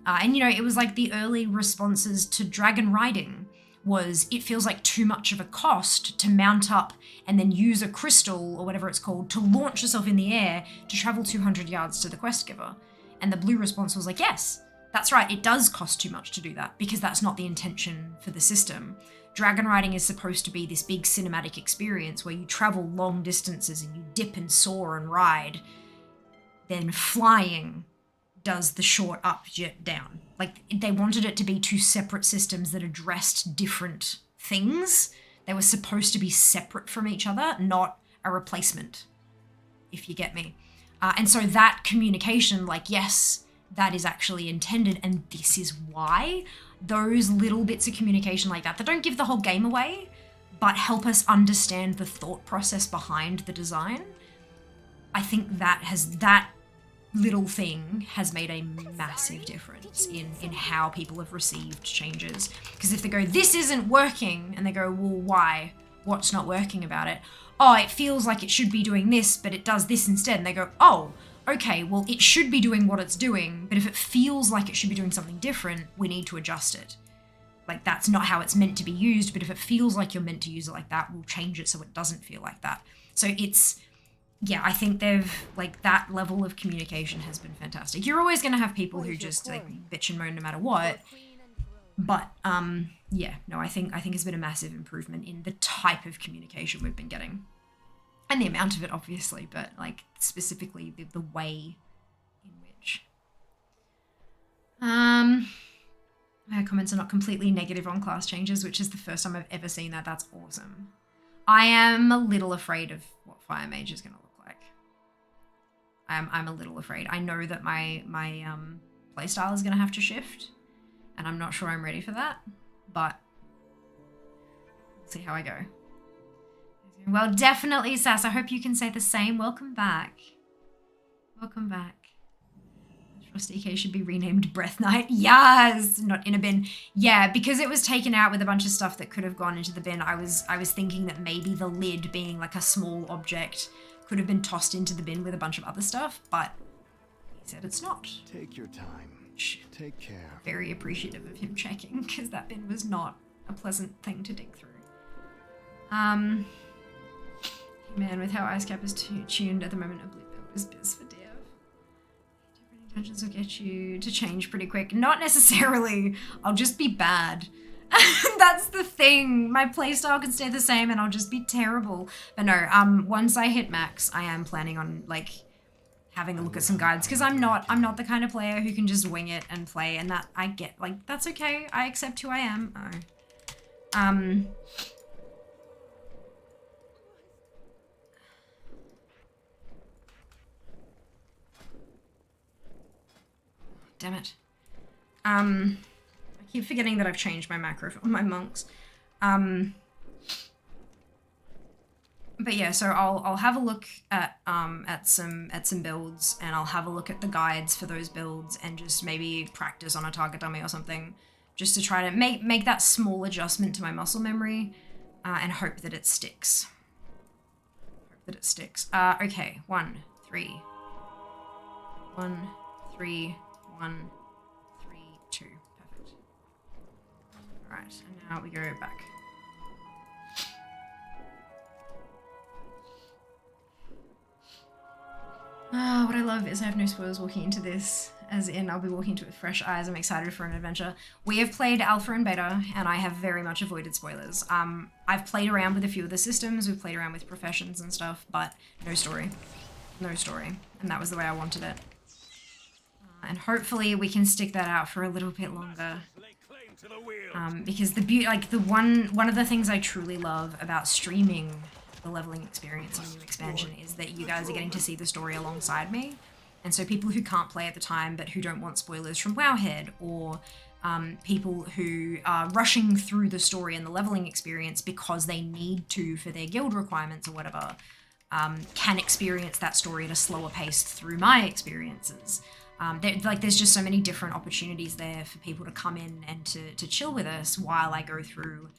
And, you know, it was like the early responses to dragon riding was, it feels like too much of a cost to mount up and then use a crystal or whatever it's called to launch yourself in the air to travel 200 yards to the quest giver. And the blue response was like, yes, that's right, it does cost too much to do that, because that's not the intention for the system. Dragon riding is supposed to be this big cinematic experience where you travel long distances and you dip and soar and ride. Then flying does the short up, jet down. Like, they wanted it to be two separate systems that addressed different things. They were supposed to be separate from each other, not a replacement, if you get me. And so that communication, like, yes, that is actually intended, and this is why. Those little bits of communication like that don't give the whole game away, but help us understand the thought process behind the design. I think that little thing has made a massive difference in how people have received changes. Because if they go, this isn't working, and they go, well, why? What's not working about it? Oh, it feels like it should be doing this, but it does this instead. And they go, oh, okay, well, it should be doing what it's doing, but if it feels like it should be doing something different, we need to adjust it. Like, that's not how it's meant to be used, but if it feels like you're meant to use it like that, we'll change it so it doesn't feel like that. So it's, yeah, I think they've, like, that level of communication has been fantastic. You're always going to have people who just, like, bitch and moan no matter what. But, yeah, no, I think it's been a massive improvement in the type of communication we've been getting. And the amount of it, obviously, but, like, specifically the way in which. My comments are not completely negative on class changes, which is the first time I've ever seen that. That's awesome. I am a little afraid of what Fire Mage is going to look like. I'm a little afraid. I know that my playstyle is going to have to shift, and I'm not sure I'm ready for that, but we'll see how I go. Well, definitely, Sass. I hope you can say the same. Welcome back. Welcome back. Frosty K should be renamed Breath Knight. Yes! Not in a bin. Yeah, because it was taken out with a bunch of stuff that could have gone into the bin, I was thinking that maybe the lid, being like a small object, could have been tossed into the bin with a bunch of other stuff, but he said it's not. Take your time. Take care. Very appreciative of him checking, because that bin was not a pleasant thing to dig through. Man, with how Icecap is tuned at the moment, a blue bill is biz for dev. Different intentions will get you to change pretty quick. Not necessarily. I'll just be bad. That's the thing. My playstyle can stay the same and I'll just be terrible. But no, once I hit max, I am planning on, like, having a look at some guides, because I'm not the kind of player who can just wing it and play, and that I get, like, that's okay. I accept who I am. damn it. I keep forgetting that I've changed my macro for my monks. But yeah, so I'll have a look at some builds, and I'll have a look at the guides for those builds, and just maybe practice on a target dummy or something, just to try to make that small adjustment to my muscle memory, and hope that it sticks. Okay, 1, 3. 1, 3, 1, 3, 2. Perfect. Alright, and now we go back. What I love is I have no spoilers walking into this, as in I'll be walking into it with fresh eyes. I'm excited for an adventure. We have played Alpha and Beta, and I have very much avoided spoilers. I've played around with a few of the systems, we've played around with professions and stuff, but no story. No story. And that was the way I wanted it. And hopefully we can stick that out for a little bit longer. Because one of the things I truly love about streaming the leveling experience on New Expansion is that you guys are getting to see the story alongside me. And so people who can't play at the time but who don't want spoilers from Wowhead, or people who are rushing through the story and the leveling experience because they need to for their guild requirements or whatever, can experience that story at a slower pace through my experiences. There's just so many different opportunities there for people to come in and to chill with us while I go through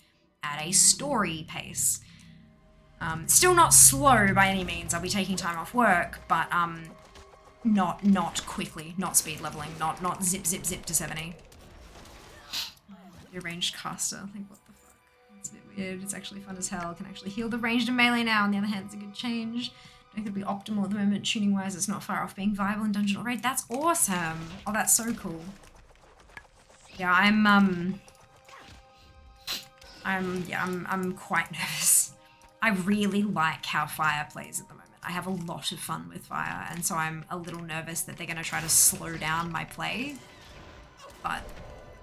at a story pace. Still not slow by any means. I'll be taking time off work, but not quickly, not speed leveling, not zip to 70. The ranged caster, I think, what the fuck? It's a bit weird. It's actually fun as hell. Can actually heal the ranged and melee now. On the other hand, it's a good change. I think it'll be optimal at the moment, tuning wise. It's not far off being viable in dungeon or raid. That's awesome. Oh, that's so cool. Yeah, I'm quite nervous. I really like how fire plays at the moment. I have a lot of fun with fire, and so I'm a little nervous that they're going to try to slow down my play, but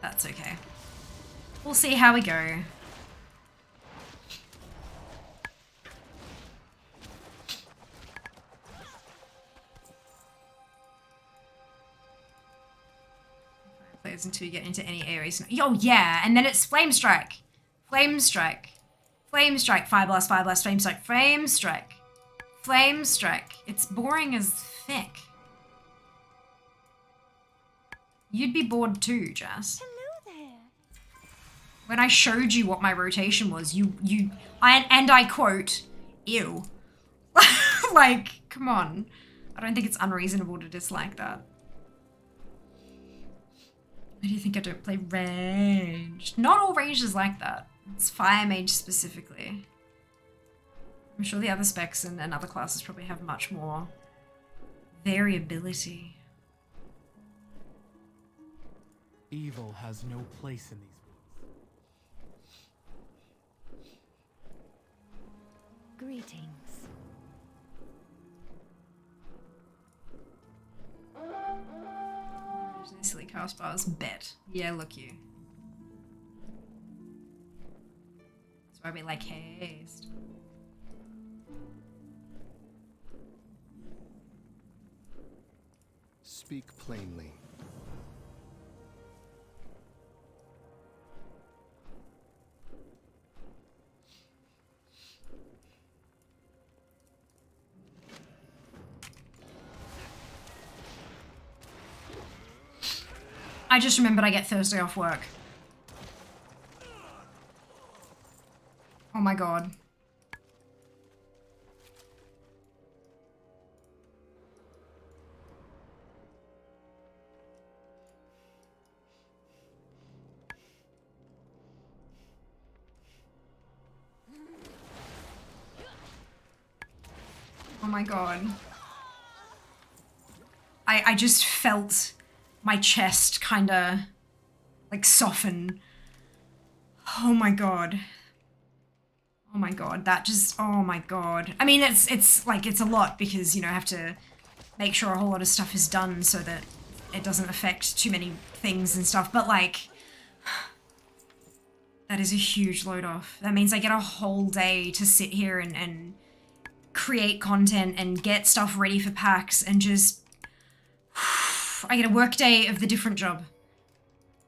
that's okay. We'll see how we go. Plays until you get into any areas. Oh yeah, and then it's Flame Strike. Flame Strike. Flame Strike, Fire Blast, Flame Strike, Flame Strike. Flame Strike. It's boring as feck. You'd be bored too, Jess. Hello there. When I showed you what my rotation was, I quote, ew. Like, come on. I don't think it's unreasonable to dislike that. Why do you think I don't play ranged? Not all ranged is like that. It's Fire Mage specifically. I'm sure the other specs and other classes probably have much more variability. Evil has no place in these woods. Greetings. Silly cast bars. Bet. Yeah, look you. That's why we like haste. Speak plainly. I just remembered I get Thursday off work. Oh my god. Oh my god. I just felt my chest kinda like soften. Oh my god. Oh my god, that just, oh my god. I mean, it's like, it's a lot because, you know, I have to make sure a whole lot of stuff is done so that it doesn't affect too many things and stuff, but like, that is a huge load off. That means I get a whole day to sit here and create content and get stuff ready for packs and just, I get a work day of the different job.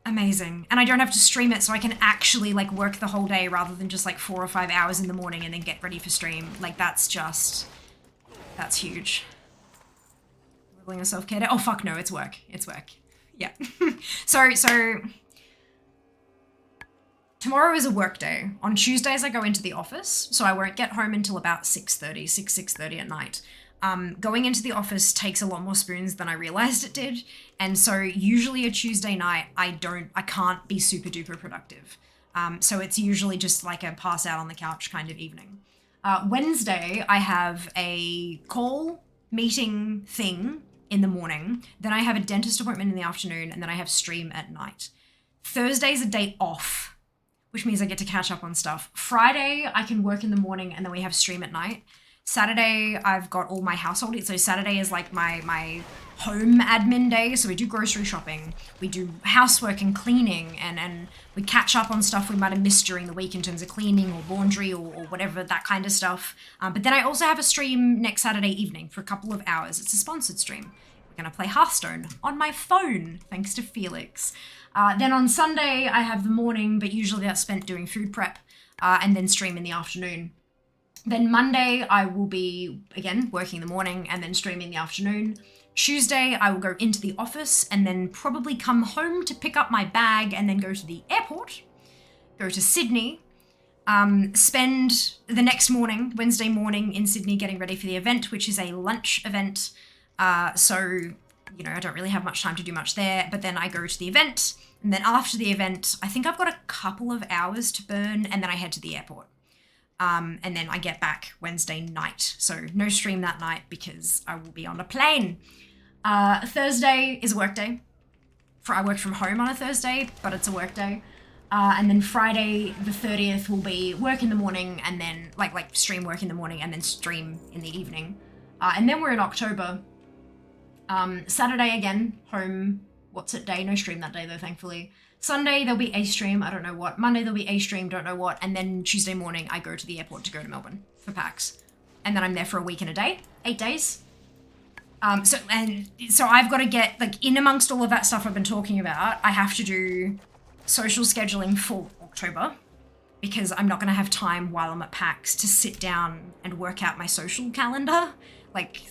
Amazing. And I don't have to stream it, so I can actually like work the whole day rather than just like 4 or 5 hours in the morning and then get ready for stream. Like that's huge. Wiggling a self-care day. Oh fuck no, it's work. It's work. Yeah. so tomorrow is a work day. On Tuesdays I go into the office, so I won't get home until about 6:30 at night. Going into the office takes a lot more spoons than I realized it did. And so usually a Tuesday night, I can't be super duper productive. So it's usually just like a pass out on the couch kind of evening. Wednesday, I have a call meeting thing in the morning. Then I have a dentist appointment in the afternoon, and then I have stream at night. Thursday's a day off, which means I get to catch up on stuff. Friday, I can work in the morning, and then we have stream at night. Saturday, I've got all my household. So Saturday is like my home admin day. So we do grocery shopping, we do housework and cleaning, and we catch up on stuff we might have missed during the week in terms of cleaning or laundry or whatever, that kind of stuff. But then I also have a stream next Saturday evening for a couple of hours. It's a sponsored stream. We're going to play Hearthstone on my phone, thanks to Felix. Then on Sunday, I have the morning, but usually that's spent doing food prep, and then stream in the afternoon. Then Monday, I will be, again, working the morning and then streaming the afternoon. Tuesday, I will go into the office and then probably come home to pick up my bag and then go to the airport, go to Sydney, spend the next morning, Wednesday morning in Sydney getting ready for the event, which is a lunch event. So, you know, I don't really have much time to do much there, but then I go to the event, and then after the event, I think I've got a couple of hours to burn, and then I head to the airport. And then I get back Wednesday night. So no stream that night because I will be on a plane. Thursday is a work day. I work from home on a Thursday, but it's a work day. And then Friday the 30th will be work in the morning, and then like stream work in the morning and then stream in the evening. And then we're in October. Saturday again, home, what's it day? No stream that day though, thankfully. Sunday, there'll be a stream, I don't know what. Monday, there'll be a stream, don't know what. And then Tuesday morning, I go to the airport to go to Melbourne for PAX. And then I'm there for a week and a day, 8 days. So I've got to get, like, in amongst all of that stuff I've been talking about, I have to do social scheduling for October, because I'm not going to have time while I'm at PAX to sit down and work out my social calendar, like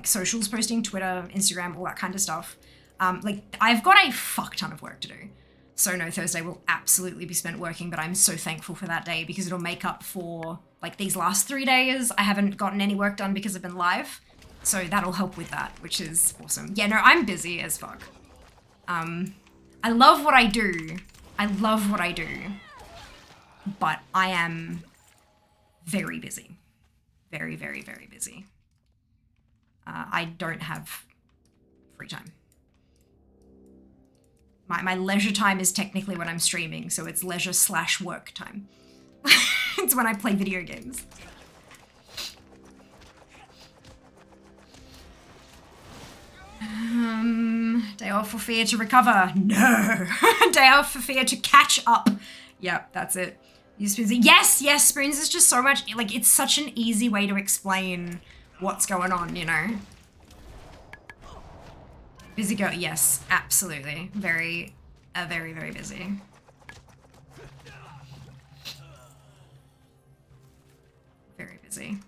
socials posting, Twitter, Instagram, all that kind of stuff. I've got a fuck ton of work to do. So no, Thursday will absolutely be spent working, but I'm so thankful for that day because it'll make up for, like, these last 3 days. I haven't gotten any work done because I've been live. So that'll help with that, which is awesome. Yeah, no, I'm busy as fuck. I love what I do. But I am very busy. Very, very, very busy. I don't have free time. My leisure time is technically when I'm streaming, so it's leisure/work time. It's when I play video games. Day off for fear to recover. No. Day off for fear to catch up. Yep, that's it. Use spoons. Yes, spoons is just so much, like, it's such an easy way to explain what's going on, you know? Busy girl, yes, absolutely. Very, very busy. Very busy.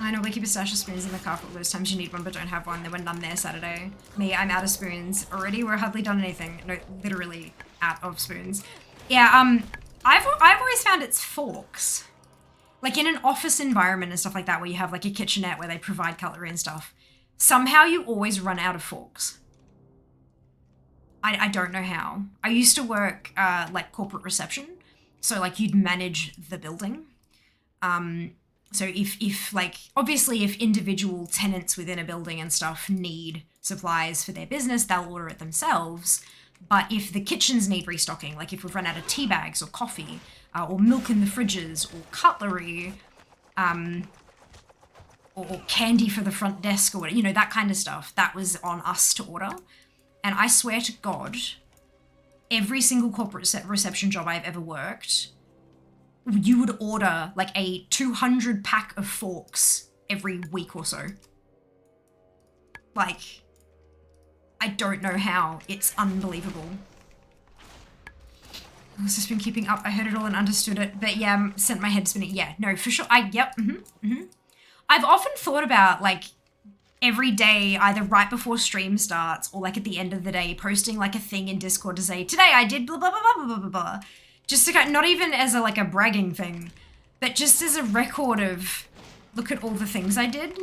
I know we keep a stash of spoons in the car for all those times you need one but don't have one. There were none there Saturday. Me, I'm out of spoons. Already, we're hardly done anything. No, literally out of spoons. Yeah, I've always found it's forks. Like in an office environment and stuff like that where you have like a kitchenette where they provide cutlery and stuff. Somehow you always run out of forks. I don't know how. I used to work like corporate reception. So like you'd manage the building. So if like, obviously if individual tenants within a building and stuff need supplies for their business, they'll order it themselves. But if the kitchens need restocking, like if we've run out of tea bags or coffee, or milk in the fridges, or cutlery, or candy for the front desk, or whatever, you know, that kind of stuff, that was on us to order. And I swear to God, every single corporate reception job I've ever worked, you would order like a 200 pack of forks every week or so. Like, I don't know how. It's unbelievable. I've just been keeping up. I heard it all and understood it. But yeah, sent my head spinning. Yeah, no, for sure. I've often thought about, like, every day, either right before stream starts or like at the end of the day, posting like a thing in Discord to say, today I did blah, blah, blah, blah, blah, blah, blah. Just to kind of, not even as a, like a bragging thing, but just as a record of, look at all the things I did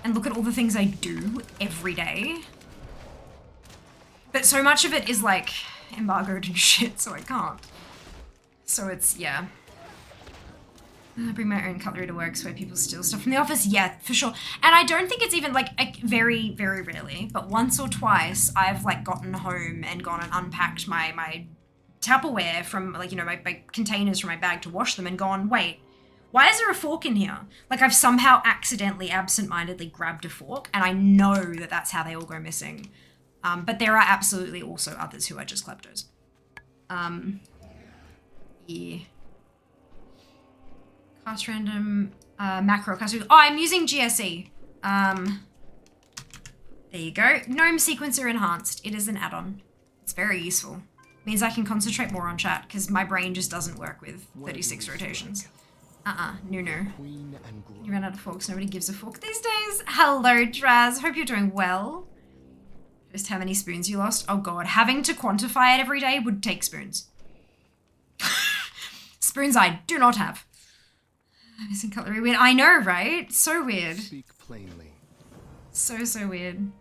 and look at all the things I do every day. But so much of it is like embargoed and shit, so I can't. So it's, yeah. I bring my own cutlery to work so where people steal stuff from the office. Yeah, for sure. And I don't think it's even like very, very rarely, but once or twice I've like gotten home and gone and unpacked my Tupperware from like, you know, my containers from my bag to wash them and gone, wait, why is there a fork in here? Like I've somehow accidentally absentmindedly grabbed a fork and I know that that's how they all go missing. But there are absolutely also others who are just kleptos. Yeah. Cast random, macro cast. Oh, I'm using GSE. There you go. Gnome Sequencer Enhanced. It is an add-on. It's very useful. Means I can concentrate more on chat because my brain just doesn't work with 36 rotations. No. You ran out of forks. Nobody gives a fork these days. Hello, Draz. Hope you're doing well. Just how many spoons you lost? Oh god, having to quantify it every day would take spoons. Spoons I do not have. Missing cutlery weird. I know, right? So weird. Speak plainly. So weird.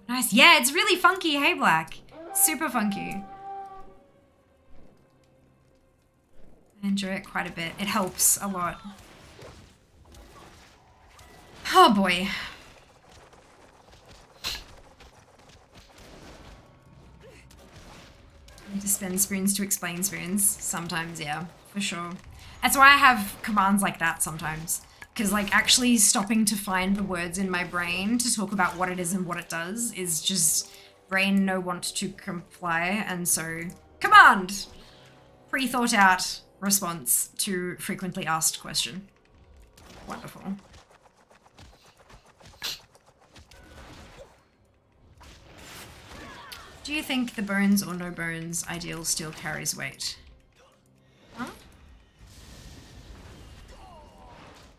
Nice. Yeah, it's really funky, hey Black. Super funky. I enjoy it quite a bit. It helps a lot. Oh boy. I need to spend spoons to explain spoons. Sometimes, yeah, for sure. That's why I have commands like that sometimes. Because like actually stopping to find the words in my brain to talk about what it is and what it does is just brain no want to comply. And so command, pre-thought out response to frequently asked question. Wonderful. Do you think the bones or no bones ideal still carries weight? Huh?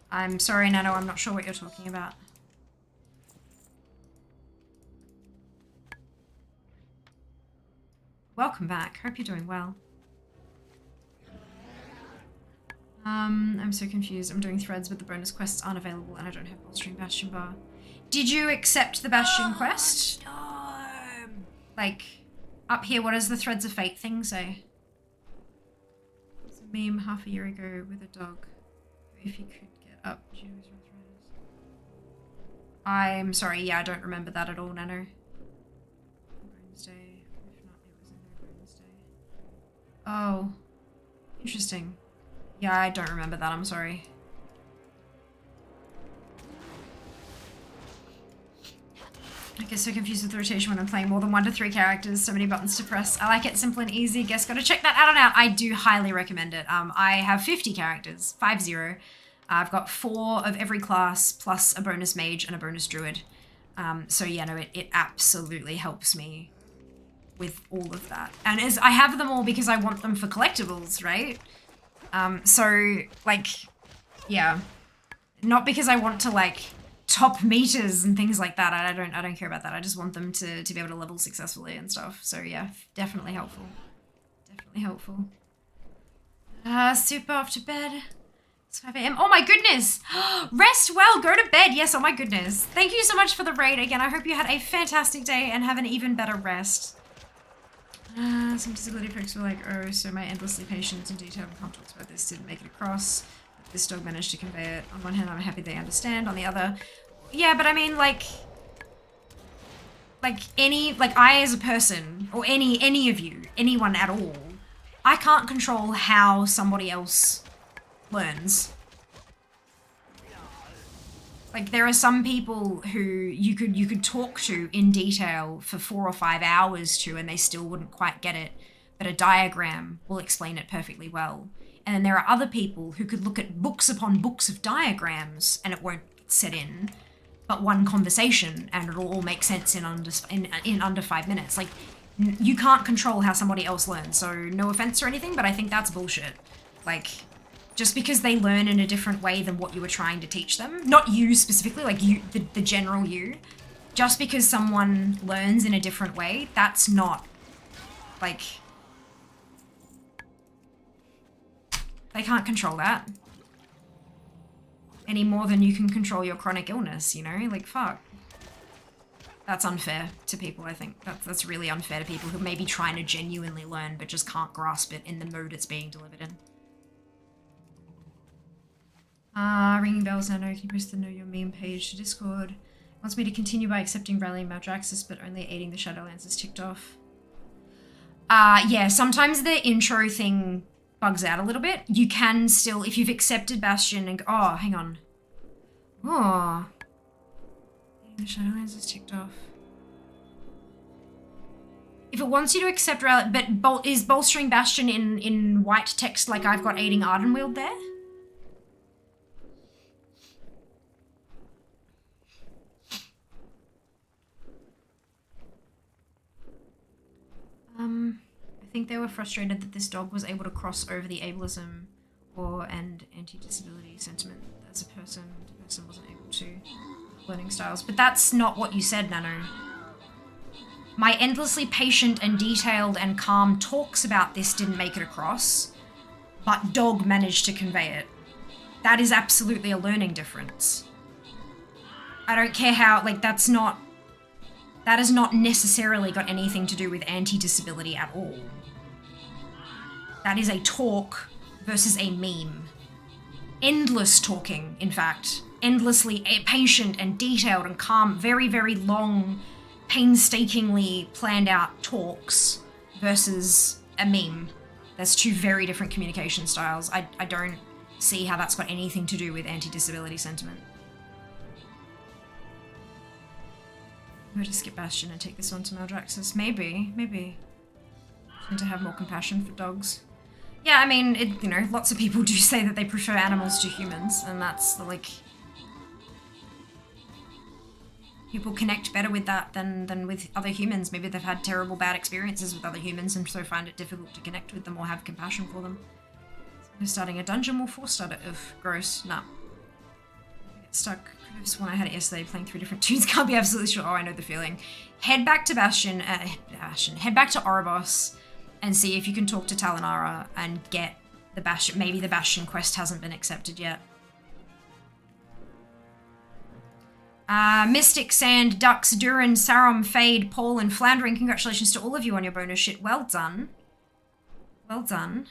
I'm sorry, Nano, I'm not sure what you're talking about. Welcome back. Hope you're doing well. I'm so confused. I'm doing threads, but the bonus quests aren't available and I don't have Bolstering Bastion Bar. Did you accept the Bastion quest? No. Like, up here, what does the Threads of Fate thing say? There's a meme half a year ago with a dog. If he could get up. I'm sorry, yeah, I don't remember that at all, Nano. Wednesday. If not, it was in Wednesday. Oh. Interesting. Yeah, I don't remember that, I'm sorry. I get so confused with the rotation when I'm playing more than 1 to 3 characters, so many buttons to press. I like it simple and easy. Guess gotta check that out. I do highly recommend it. I have 50 characters, 50. I've got 4 of every class, plus a bonus mage and a bonus druid. So yeah, no, it absolutely helps me with all of that. And as I have them all because I want them for collectibles, right? So like, yeah, not because I want to like top meters and things like that. I don't care about that. I just want them to be able to level successfully and stuff. So yeah, definitely helpful. Definitely helpful. Super off to bed. It's 5 AM. Oh my goodness. Rest well, go to bed. Yes, oh my goodness. Thank you so much for the raid again. I hope you had a fantastic day and have an even better rest. Some disability folks were like, oh, so my endlessly patient and detailed and talks about this didn't make it across. But this dog managed to convey it. On one hand, I'm happy they understand. On the other, yeah, but I mean, like I as a person, or any of you, anyone at all, I can't control how somebody else learns. Like there are some people who you could talk to in detail for 4 or 5 hours to and they still wouldn't quite get it, but a diagram will explain it perfectly well. And then there are other people who could look at books upon books of diagrams and it won't set in. but one conversation and it'll all make sense in under 5 minutes. Like, you can't control how somebody else learns, so no offense or anything, but I think that's bullshit. Like, just because they learn in a different way than what you were trying to teach them, not you specifically, like you, the general you, just because someone learns in a different way, that's not, like, they can't control that. Any more than you can control your chronic illness, you know? Like, fuck. That's unfair to people, I think. That's really unfair to people who may be trying to genuinely learn but just can't grasp it in the mode it's being delivered in. Ringing bells now. No, can you post the Know Your Meme page to Discord? Wants me to continue by accepting rallying Maldraxxus but only aiding the Shadowlands is ticked off. Yeah, sometimes the intro thing bugs out a little bit. You can still, if you've accepted Bastion and oh, hang on. Oh. The Shadowlands is ticked off. If it wants you to accept rally, but is bolstering Bastion in white text like I've got aiding Ardenweald there? I think they were frustrated that this dog was able to cross over the ableism and anti-disability sentiment as a person. The person wasn't able to. Learning styles, but that's not what you said, Nano. My endlessly patient and detailed and calm talks about this didn't make it across, but dog managed to convey it. That is absolutely a learning difference. I don't care how, like, that has not necessarily got anything to do with anti-disability at all. That is a talk versus a meme. Endless talking, in fact. Endlessly patient and detailed and calm, very, very long, painstakingly planned out talks versus a meme. There's two very different communication styles. I don't see how that's got anything to do with anti-disability sentiment. I'm going to skip Bastion and take this one to Maldraxxus. Maybe. Tend to have more compassion for dogs. Yeah, I mean, you know, lots of people do say that they prefer animals to humans, and that's, like... People connect better with that than with other humans. Maybe they've had terrible bad experiences with other humans and so find it difficult to connect with them or have compassion for them. So we're starting a dungeon, we'll force start it. Gross. Nah. I get stuck. Could have sworn I had it yesterday playing 3 different tunes. Can't be absolutely sure. Oh, I know the feeling. Head back to Bastion. Head back to Oribos and see if you can talk to Talinara and get the Bastion. Maybe the Bastion quest hasn't been accepted yet. Mystic, Sand, Dux, Durin, Sarum, Fade, Paul, and Floundering, congratulations to all of you on your bonus shit. Well done. Well done.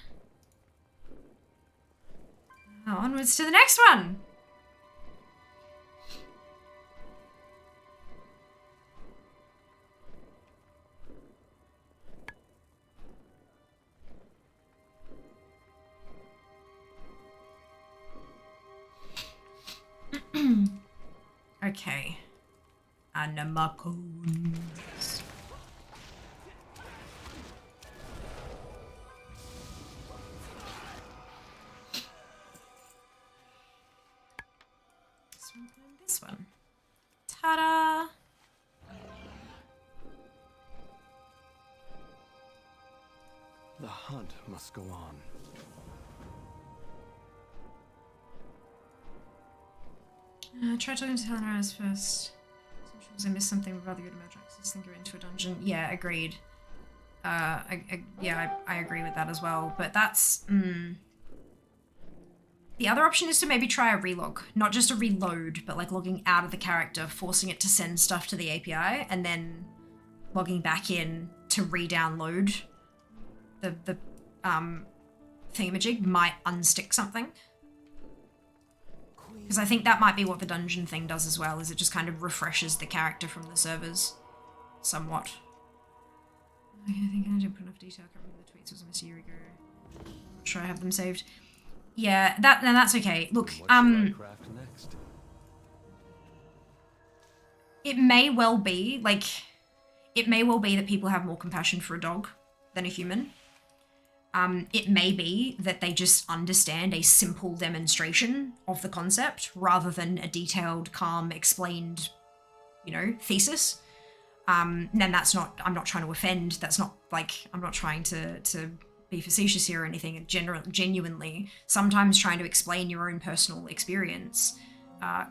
Onwards to the next one. Okay. Animacons. This one. Ta-da! The hunt must go on. Try talking to Helena first. Sometimes I missed something. Would rather go to Maldraxxus than go into a dungeon. Yeah, agreed. I agree with that as well. But that's the other option is to maybe try a relog, not just a reload, but like logging out of the character, forcing it to send stuff to the API, and then logging back in to re-download the thingamajig might unstick something. Because I think that might be what the dungeon thing does as well, is it just kind of refreshes the character from the servers somewhat. I think I didn't put enough detail. I can't remember the tweets, it was almost a year ago. I'm not sure I have them saved. Yeah, that's okay. Look, Warcraft next. It may well be that people have more compassion for a dog than a human. It may be that they just understand a simple demonstration of the concept rather than a detailed, calm, explained, thesis. And that's not, I'm not trying to offend. That's not like, I'm not trying to be facetious here or anything. Genuinely, sometimes trying to explain your own personal experience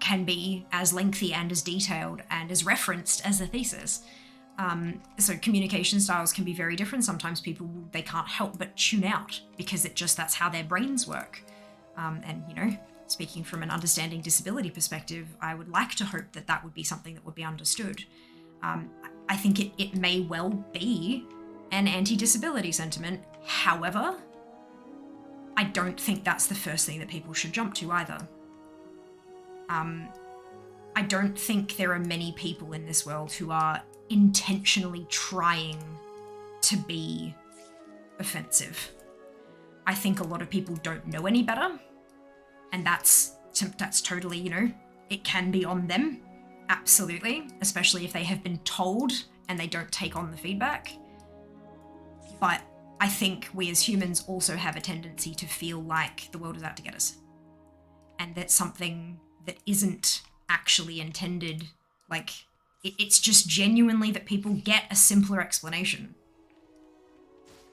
can be as lengthy and as detailed and as referenced as a thesis. So communication styles can be very different. Sometimes people, they can't help but tune out because that's how their brains work. And, speaking from an understanding disability perspective, I would like to hope that that would be something that would be understood. I think it may well be an anti-disability sentiment. However, I don't think that's the first thing that people should jump to either. I don't think there are many people in this world who are intentionally trying to be offensive. I think a lot of people don't know any better, and that's totally, it can be on them, absolutely, especially if they have been told and they don't take on the feedback. But I think we as humans also have a tendency to feel like the world is out to get us, and that something that isn't actually intended, like, it's just genuinely that people get a simpler explanation,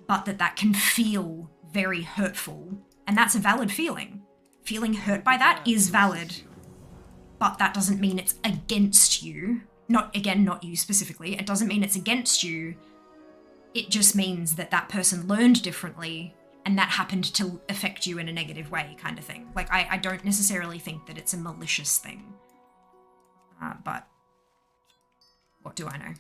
but that can feel very hurtful, and that's a valid feeling. Feeling hurt by that is valid, but that doesn't mean it's against you. Not you specifically. It doesn't mean it's against you. It just means that that person learned differently, and that happened to affect you in a negative way, kind of thing. Like, I don't necessarily think that it's a malicious thing. But what do I know?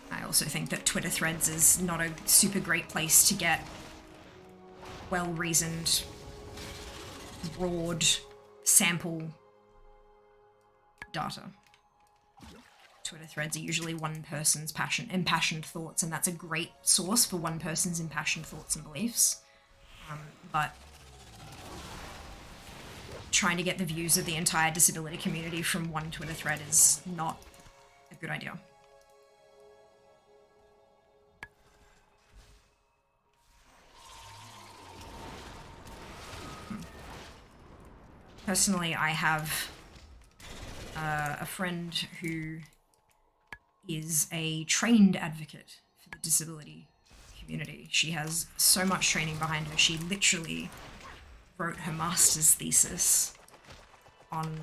I also think that Twitter threads is not a super great place to get well-reasoned, broad sample data. Twitter threads are usually one person's impassioned thoughts, and that's a great source for one person's impassioned thoughts and beliefs. But trying to get the views of the entire disability community from one Twitter thread is not a good idea. Personally, I have a friend who is a trained advocate for the disability community. She has so much training behind her. She literally wrote her master's thesis on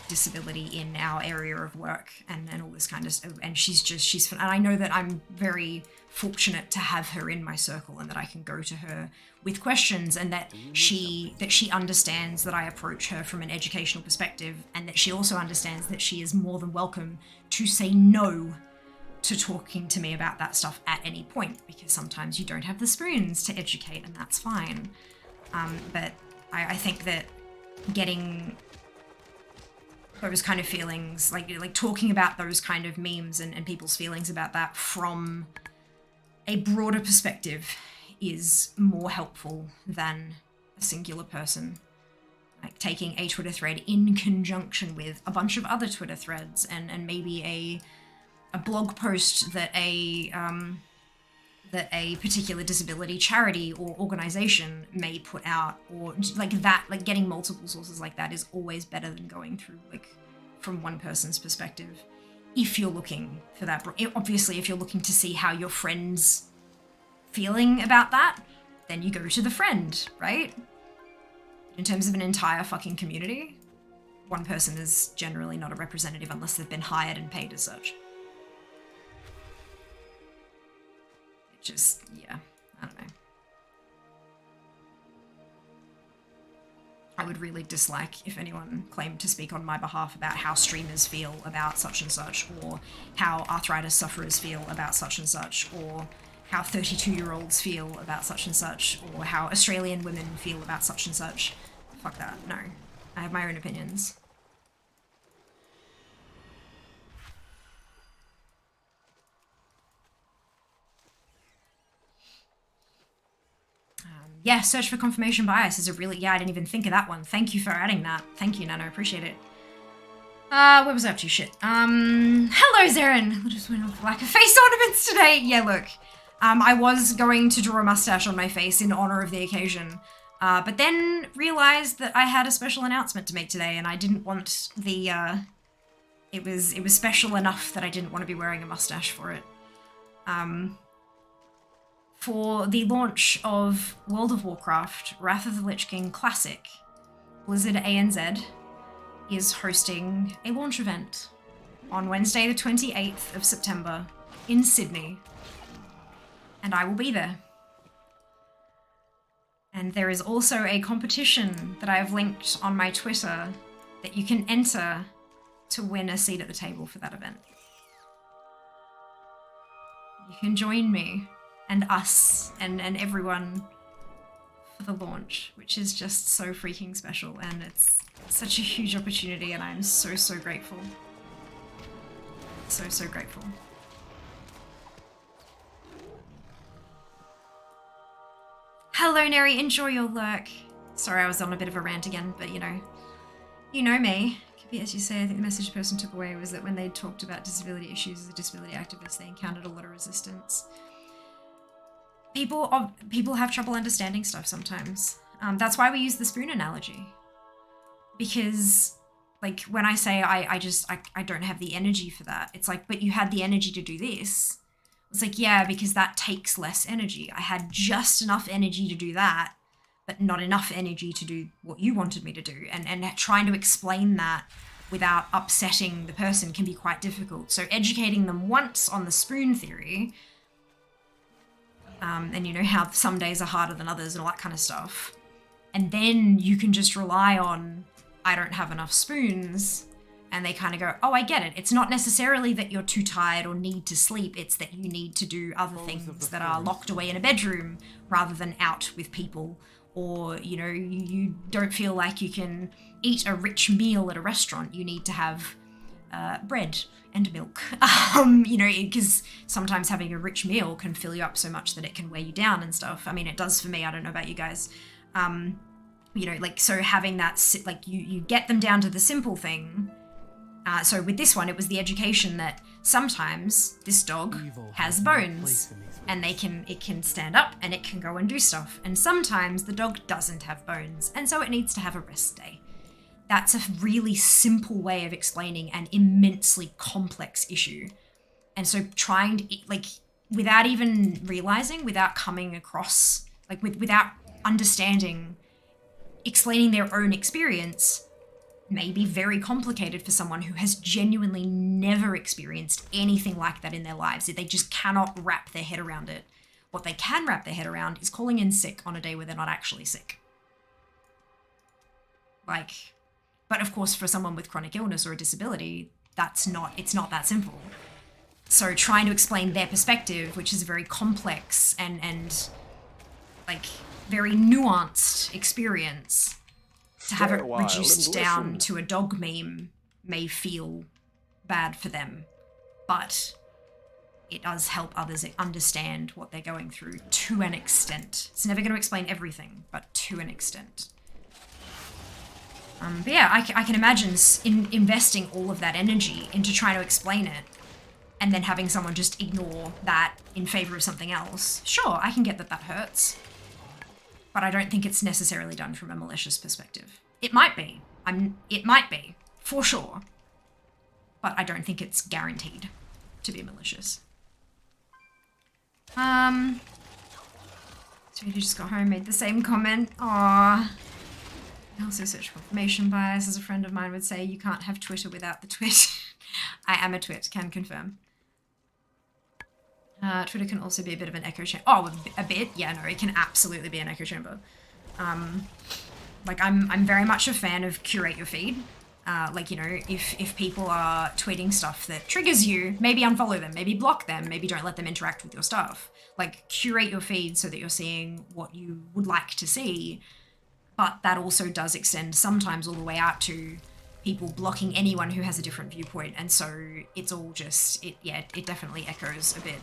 disability in our area of work and all this kind of stuff. And she's and I know that I'm very fortunate to have her in my circle and that I can go to her with questions, and that she understands that I approach her from an educational perspective, and that she also understands that she is more than welcome to say no to talking to me about that stuff at any point, because sometimes you don't have the spoons to educate, and that's fine. But I think that getting those kind of feelings, like talking about those kind of memes and people's feelings about that from a broader perspective is more helpful than a singular person. Like taking a Twitter thread in conjunction with a bunch of other Twitter threads and maybe a blog post that a particular disability charity or organization may put out, or like that, like getting multiple sources like that is always better than going through like from one person's perspective. If you're looking for that, obviously if you're looking to see how your friend's feeling about that, then you go to the friend, right? In terms of an entire fucking community, one person is generally not a representative unless they've been hired and paid as such. Just, yeah, I don't know. I would really dislike if anyone claimed to speak on my behalf about how streamers feel about such and such, or how arthritis sufferers feel about such and such, or how 32-year-olds feel about such and such, or how Australian women feel about such and such. Fuck that, no. I have my own opinions. Yeah, search for confirmation bias is a really, I didn't even think of that one. Thank you for adding that. Thank you, Nano, appreciate it. Where was I up to? Shit. Hello, Zarin. I just went off lack of face ornaments today. Yeah, look. I was going to draw a mustache on my face in honor of the occasion, but then realized that I had a special announcement to make today, and I didn't want the, it was special enough that I didn't want to be wearing a mustache for it. For the launch of World of Warcraft Wrath of the Lich King Classic, Blizzard ANZ is hosting a launch event on Wednesday the 28th of September in Sydney, and I will be there. And there is also a competition that I have linked on my Twitter that you can enter to win a seat at the table for that event. You can join me and us and everyone for the launch, which is just so freaking special, and it's such a huge opportunity, and I'm so, so grateful. So, so grateful. Hello, Neri, enjoy your lurk. Sorry, I was on a bit of a rant again, but you know me. As you say, I think the message the person took away was that when they talked about disability issues as a disability activist, they encountered a lot of resistance. People have trouble understanding stuff sometimes. That's why we use the spoon analogy. Because, like, when I say I don't have the energy for that, it's like, but you had the energy to do this. It's like, yeah, because that takes less energy. I had just enough energy to do that, but not enough energy to do what you wanted me to do. And trying to explain that without upsetting the person can be quite difficult. So educating them once on the spoon theory, and you know how some days are harder than others and all that kind of stuff. And then you can just rely on, I don't have enough spoons. And they kind of go, oh, I get it. It's not necessarily that you're too tired or need to sleep. It's that you need to do other things that are locked away in a bedroom rather than out with people. Or, you know, you don't feel like you can eat a rich meal at a restaurant. You need to have bread and milk. You know, because sometimes having a rich meal can fill you up so much that it can weigh you down and stuff. I mean, it does for me. I don't know about you guys. You know, like, so having that, like, you get them down to the simple thing. So with this one, it was the education that sometimes this dog has bones and it can stand up and it can go and do stuff. And sometimes the dog doesn't have bones and so it needs to have a rest day. That's a really simple way of explaining an immensely complex issue. And so trying to, like, without even realizing, without coming across, like without understanding, explaining their own experience may be very complicated for someone who has genuinely never experienced anything like that in their lives. They just cannot wrap their head around it. What they can wrap their head around is calling in sick on a day where they're not actually sick. Like, but of course for someone with chronic illness or a disability, it's not that simple. So trying to explain their perspective, which is a very complex and like very nuanced experience, to have it reduced down to a dog meme may feel bad for them, but it does help others understand what they're going through to an extent. It's never going to explain everything, but to an extent. But yeah, I can imagine investing all of that energy into trying to explain it and then having someone just ignore that in favor of something else. Sure, I can get that hurts. But I don't think it's necessarily done from a malicious perspective. It might be. It might be, for sure. But I don't think it's guaranteed to be malicious. So you just got home, made the same comment. Aww. I also search confirmation bias. As a friend of mine would say, you can't have Twitter without the twit. I am a twit, can confirm. Twitter can also be a bit of an echo chamber. Oh, a bit? Yeah, no, it can absolutely be an echo chamber. Like, I'm very much a fan of curate your feed. Like, you know, if people are tweeting stuff that triggers you, maybe unfollow them, maybe block them, maybe don't let them interact with your stuff. Like, curate your feed so that you're seeing what you would like to see. But that also does extend sometimes all the way out to people blocking anyone who has a different viewpoint. And so it's all just, it definitely echoes a bit.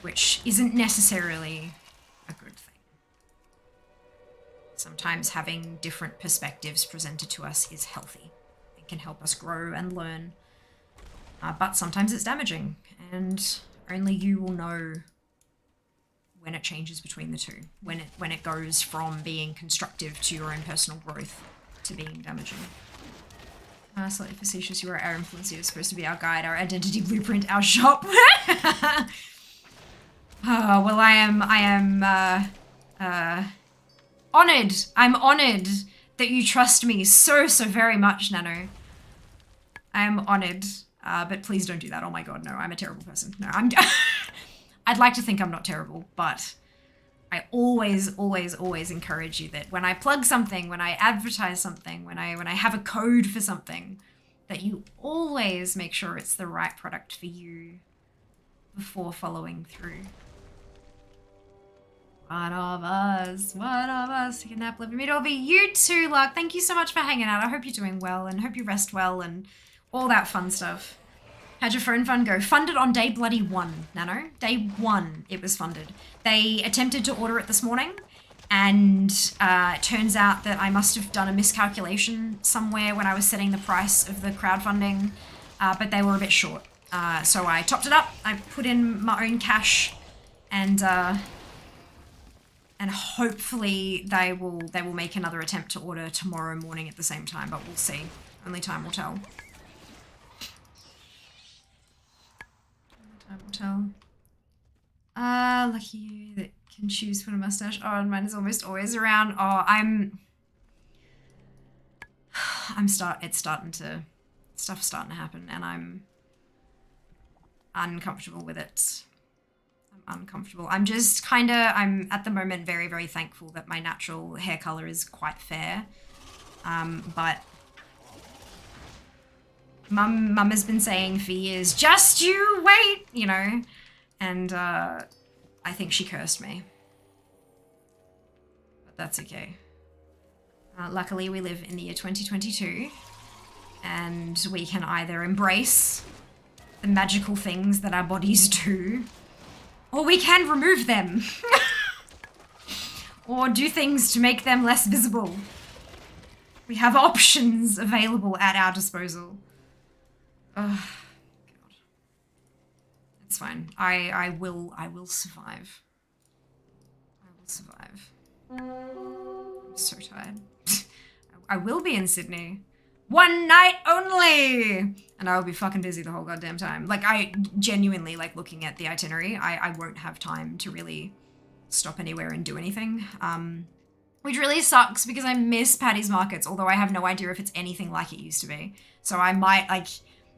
Which isn't necessarily a good thing. Sometimes having different perspectives presented to us is healthy. can help us grow and learn. But sometimes it's damaging, and only you will know when it changes between the two, when it goes from being constructive to your own personal growth to being damaging. Slightly facetious, you are our influencer, you're supposed to be our guide, our identity blueprint, our shop. Oh, well, I am honored. I'm honored that you trust me so very much, Nano. I am honored, but please don't do that. Oh my god, no, I'm a terrible person. No, I'd like to think I'm not terrible, but I always encourage you that when I plug something, when I advertise something, when I have a code for something, that you always make sure it's the right product for you before following through. One of us, take a nap, live a meet, over you too, Lark. Thank you so much for hanging out. I hope you're doing well and hope you rest well and all that fun stuff. How'd your phone fund go? Funded on day bloody 1, Nano. Day 1 it was funded. They attempted to order it this morning, and it turns out that I must have done a miscalculation somewhere when I was setting the price of the crowdfunding, but they were a bit short. So I topped it up, I put in my own cash, and hopefully they will make another attempt to order tomorrow morning at the same time, but we'll see. Only time will tell. Time will tell. Lucky you that can choose for a mustache. Oh, and mine is almost always around. Oh, stuff's starting to happen, and I'm uncomfortable with it. I'm uncomfortable. I'm at the moment very thankful that my natural hair color is quite fair. But Mum has been saying for years, just you wait, you know, and I think she cursed me. But that's okay. Luckily, we live in the year 2022, and we can either embrace the magical things that our bodies do, or we can remove them. Or do things to make them less visible. We have options available at our disposal. Oh, God. It's fine. I will survive. I will survive. I'm so tired. I will be in Sydney. 1 night only! And I'll be fucking busy the whole goddamn time. Like, I genuinely, like, looking at the itinerary, I won't have time to really stop anywhere and do anything. Which really sucks because I miss Paddy's Markets, although I have no idea if it's anything like it used to be. So I might, like,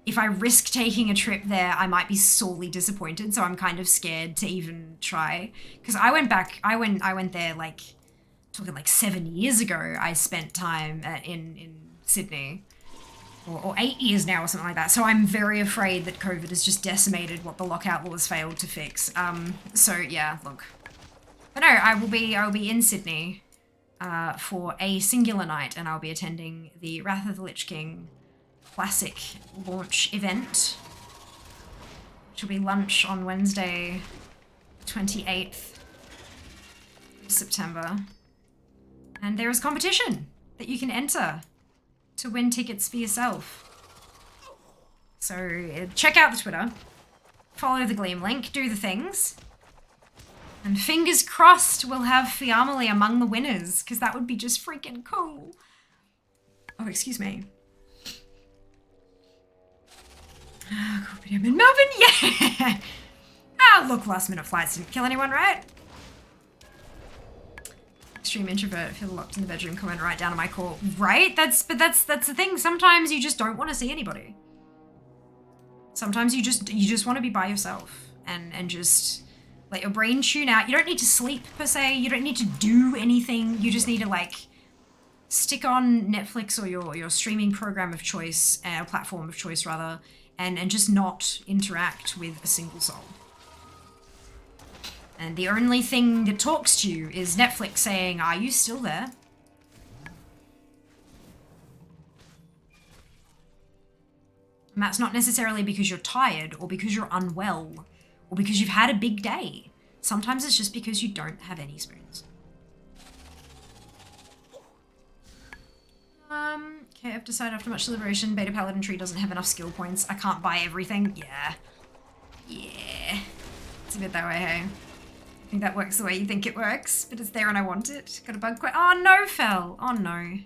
if I risk taking a trip there, I might be sorely disappointed, so I'm kind of scared to even try. Because I went there, like, talking like 7 years ago, I spent time in Sydney. Or 8 years now or something like that. So I'm very afraid that COVID has just decimated what the lockout laws failed to fix. So yeah, look. But no, I will be in Sydney for a singular night, and I'll be attending the Wrath of the Lich King Classic launch event, which will be lunch on Wednesday, 28th of September. And there is competition that you can enter to win tickets for yourself. So check out the Twitter, follow the Gleam link, do the things, and fingers crossed we'll have Fiamily among the winners, because that would be just freaking cool. Oh, excuse me. I'm in Melbourne, yeah! Ah, look, last minute flights didn't kill anyone, right? Extreme introvert, feel locked in the bedroom, comment right down to my core. Right? That's the thing. Sometimes you just don't want to see anybody. Sometimes you just want to be by yourself and just let your brain tune out. You don't need to sleep per se. You don't need to do anything. You just need to like stick on Netflix or your streaming program of choice, platform of choice rather, and just not interact with a single soul. And the only thing that talks to you is Netflix saying, are you still there? And that's not necessarily because you're tired or because you're unwell or because you've had a big day. Sometimes it's just because you don't have any spoons. Okay, I've decided after much deliberation, Beta Paladin Tree doesn't have enough skill points. I can't buy everything. Yeah. Yeah. It's a bit that way, hey? I think that works the way you think it works, but it's there and I want it. Got a bug quite. Oh no, Fel. Oh no.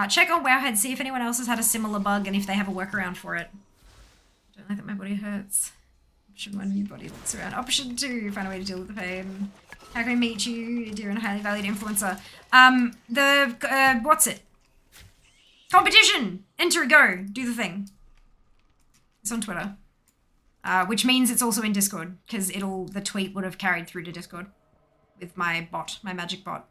Check on Wowhead, see if anyone else has had a similar bug and if they have a workaround for it. Don't like that my body hurts. Option 1, your body looks around. Option 2, find a way to deal with the pain. How can I meet you, dear and highly valued influencer? What's it? Competition! Enter, go, do the thing. It's on Twitter. Which means it's also in Discord, because the tweet would have carried through to Discord with my bot, my magic bot.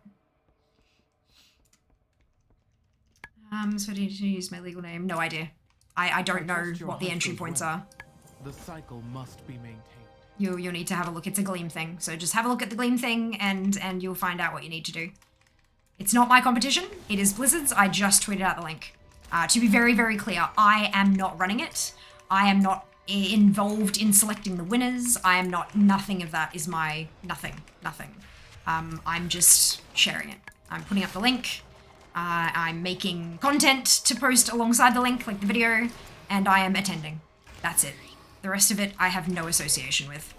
So do you need to use my legal name? No idea. I don't know what the entry points are. The cycle must be maintained. You'll need to have a look. It's a Gleam thing. So just have a look at the Gleam thing and you'll find out what you need to do. It's not my competition. It is Blizzard's. I just tweeted out the link. To be very, very clear, I am not running it. I am not involved in selecting the winners. I am not, nothing of that is my, nothing. I'm just sharing it. I'm putting up the link. I'm making content to post alongside the link, like the video, and I am attending. That's it. The rest of it, I have no association with.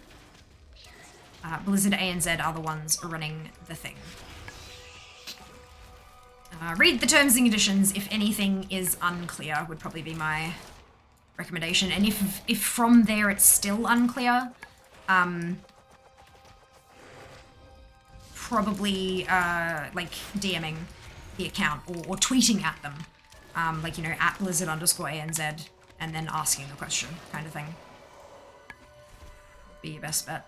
Blizzard ANZ are the ones running the thing. Read the terms and conditions. If anything is unclear, would probably be my recommendation. And if from there it's still unclear, probably like DMing the account or tweeting at them, like, you know, at Blizzard_ANZ, and then asking the question, kind of thing. Be your best bet.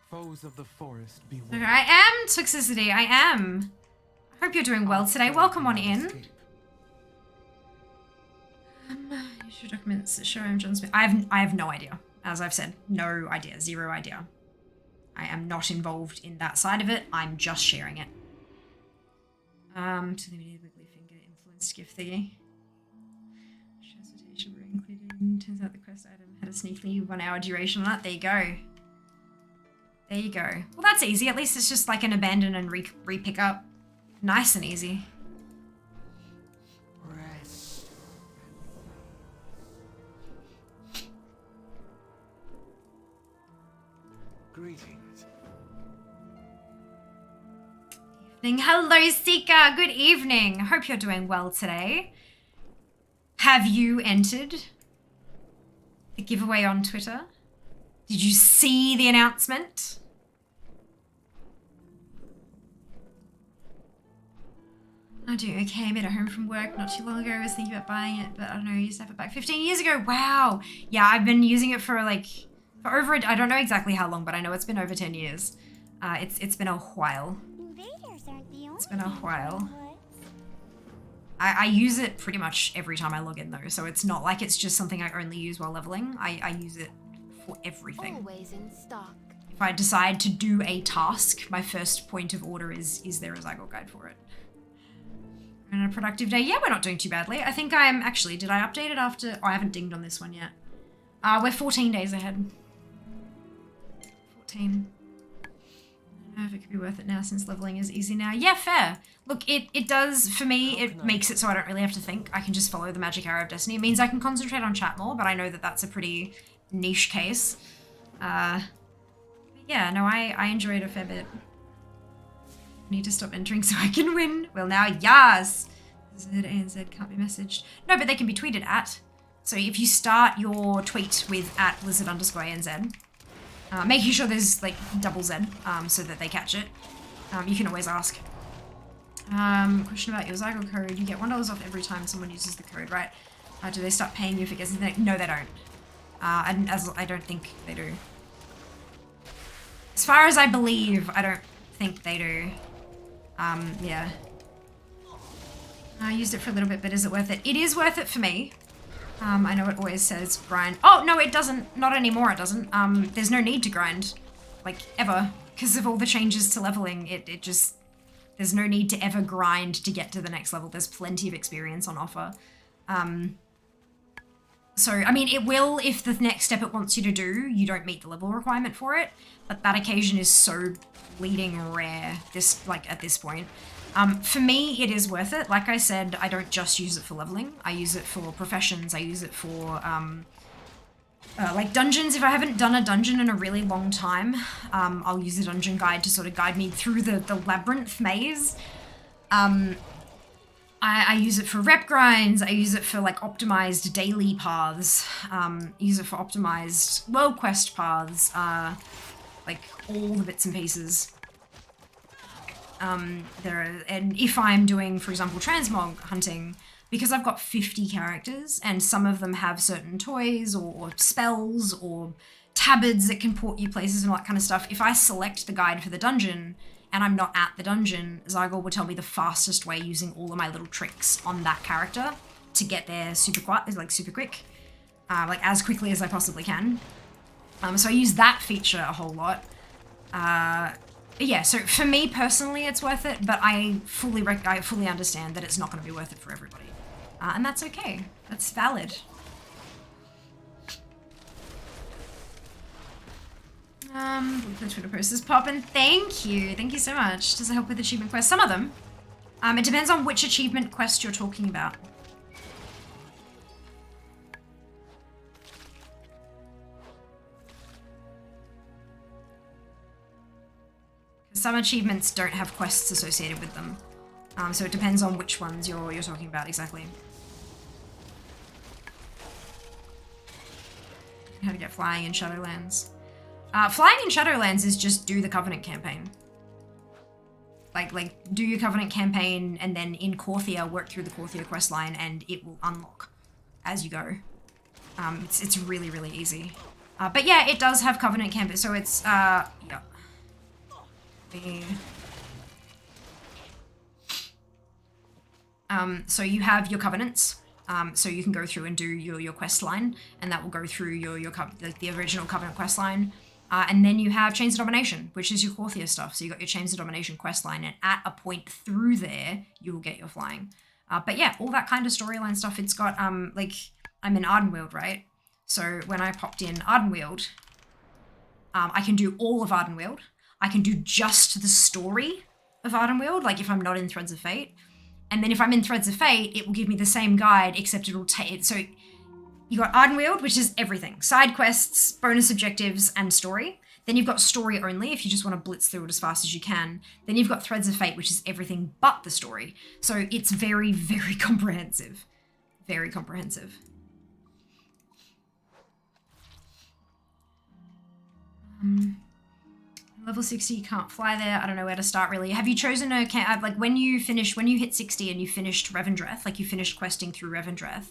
Foes of the forest beware. Okay, I am Toxicity. I am. I hope you're doing well today. Welcome on in. You should documents that show I'm John Smith. I have no idea. As I've said, no idea, zero idea. I am not involved in that side of it. I'm just sharing it. To the immediately finger influenced gift thingy. Transportation were included. Turns out the quest item had a sneaky 1 hour duration on it. There you go. There you go. Well, that's easy. At least it's just like an abandon and re-pick up. Nice and easy. Rest. Greetings. Hello, Seeker. Good evening. Hope you're doing well today. Have you entered the giveaway on Twitter? Did you see the announcement? I do. Okay, I made it home from work not too long ago. I was thinking about buying it, but I don't know. I used to have it back 15 years ago. Wow. Yeah, I've been using it for over, I don't know exactly how long, but I know it's been over 10 years. It's been a while. It's been a while. I use it pretty much every time I log in though, so it's not like it's just something I only use while leveling. I use it for everything. Always in stock. If I decide to do a task, my first point of order is there a Zygote guide for it? And a productive day. Yeah, we're not doing too badly. I think I'm actually, did I update it after? Oh, I haven't dinged on this one yet. We're 14 days ahead. 14. I don't know if it could be worth it now since leveling is easy now. Yeah, fair. Look, it does, for me, it makes it so I don't really have to think. I can just follow the magic arrow of destiny. It means I can concentrate on chat more, but I know that that's a pretty niche case. But yeah, no, I enjoy it a fair bit. Need to stop entering so I can win. Well, now, yes! ANZ can't be messaged. No, but they can be tweeted at. So if you start your tweet with @Blizzard_ANZ, making sure there's like double Z, so that they catch it. You can always ask. Question about your Zygote code. You get $1 off every time someone uses the code, right? Do they start paying you if it gets anything? No, they don't. And I don't think they do. As far as I believe, I don't think they do. Yeah. I used it for a little bit, but is it worth it? It is worth it for me. I know it always says grind. Oh, no, it doesn't. Not anymore, it doesn't. There's no need to grind. Like, ever. Because of all the changes to leveling, it just... There's no need to ever grind to get to the next level. There's plenty of experience on offer. So, I mean, it will if the next step it wants you to do, you don't meet the level requirement for it, but that occasion is so bleeding rare at this point. For me, it is worth it. Like I said, I don't just use it for leveling. I use it for professions. I use it for, like dungeons. If I haven't done a dungeon in a really long time, I'll use the dungeon guide to sort of guide me through the labyrinth maze. I use it for rep grinds. I use it for like optimized daily paths. Use it for optimized world quest paths. Like all the bits and pieces. And if I'm doing, for example, transmog hunting, because I've got 50 characters and some of them have certain toys or spells or tabards that can port you places and all that kind of stuff, if I select the guide for the dungeon and I'm not at the dungeon, Zygor will tell me the fastest way using all of my little tricks on that character to get there super quick, like as quickly as I possibly can. So I use that feature a whole lot. Yeah, so for me personally, it's worth it, but I fully understand that it's not going to be worth it for everybody. And that's okay. That's valid. The Twitter post is popping. Thank you. Thank you so much. Does it help with achievement quests? Some of them. It depends on which achievement quest you're talking about. Some achievements don't have quests associated with them. So it depends on which ones you're talking about exactly. How to get flying in Shadowlands. Flying in Shadowlands is just do the Covenant campaign. Like do your Covenant campaign and then in Korthia work through the Korthia quest line and it will unlock as you go. It's really, really easy. But yeah, it does have Covenant campaign, so it's yeah. So you have your covenants, so you can go through and do your quest line, and that will go through the original Covenant quest line. And then you have Chains of Domination, which is your Korthia stuff. So you got your Chains of Domination quest line, and at a point through there, you will get your flying. But yeah, all that kind of storyline stuff. It's got like I'm in Ardenweald, right? So when I popped in Ardenweald, I can do all of Ardenweald. I can do just the story of Ardenweald, like if I'm not in Threads of Fate. And then if I'm in Threads of Fate, it will give me the same guide, except it'll take it. So you got Ardenweald, which is everything. Side quests, bonus objectives, and story. Then you've got story only, if you just want to blitz through it as fast as you can. Then you've got Threads of Fate, which is everything but the story. So it's very, very comprehensive. Very comprehensive. Level 60, you can't fly there. I don't know where to start really. Have you chosen a, like when you hit 60 and you finished Revendreth, like you finished questing through Revendreth,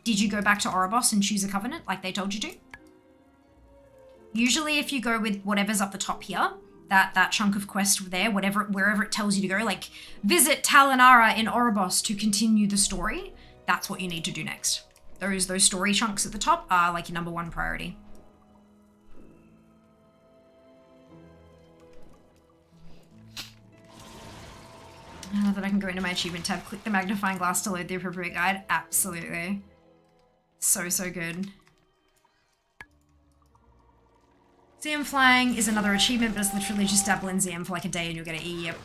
did you go back to Oribos and choose a covenant like they told you to? Usually if you go with whatever's up the top here, that chunk of quest there, wherever it tells you to go, like visit Talanara in Oribos to continue the story, that's what you need to do next. Those story chunks at the top are like your #1 priority. Now that I can go into my achievement tab, click the magnifying glass to load the appropriate guide. Absolutely. So, so good. ZM flying is another achievement, but it's literally just dabble in ZM for like a day and you'll get an E. Yep.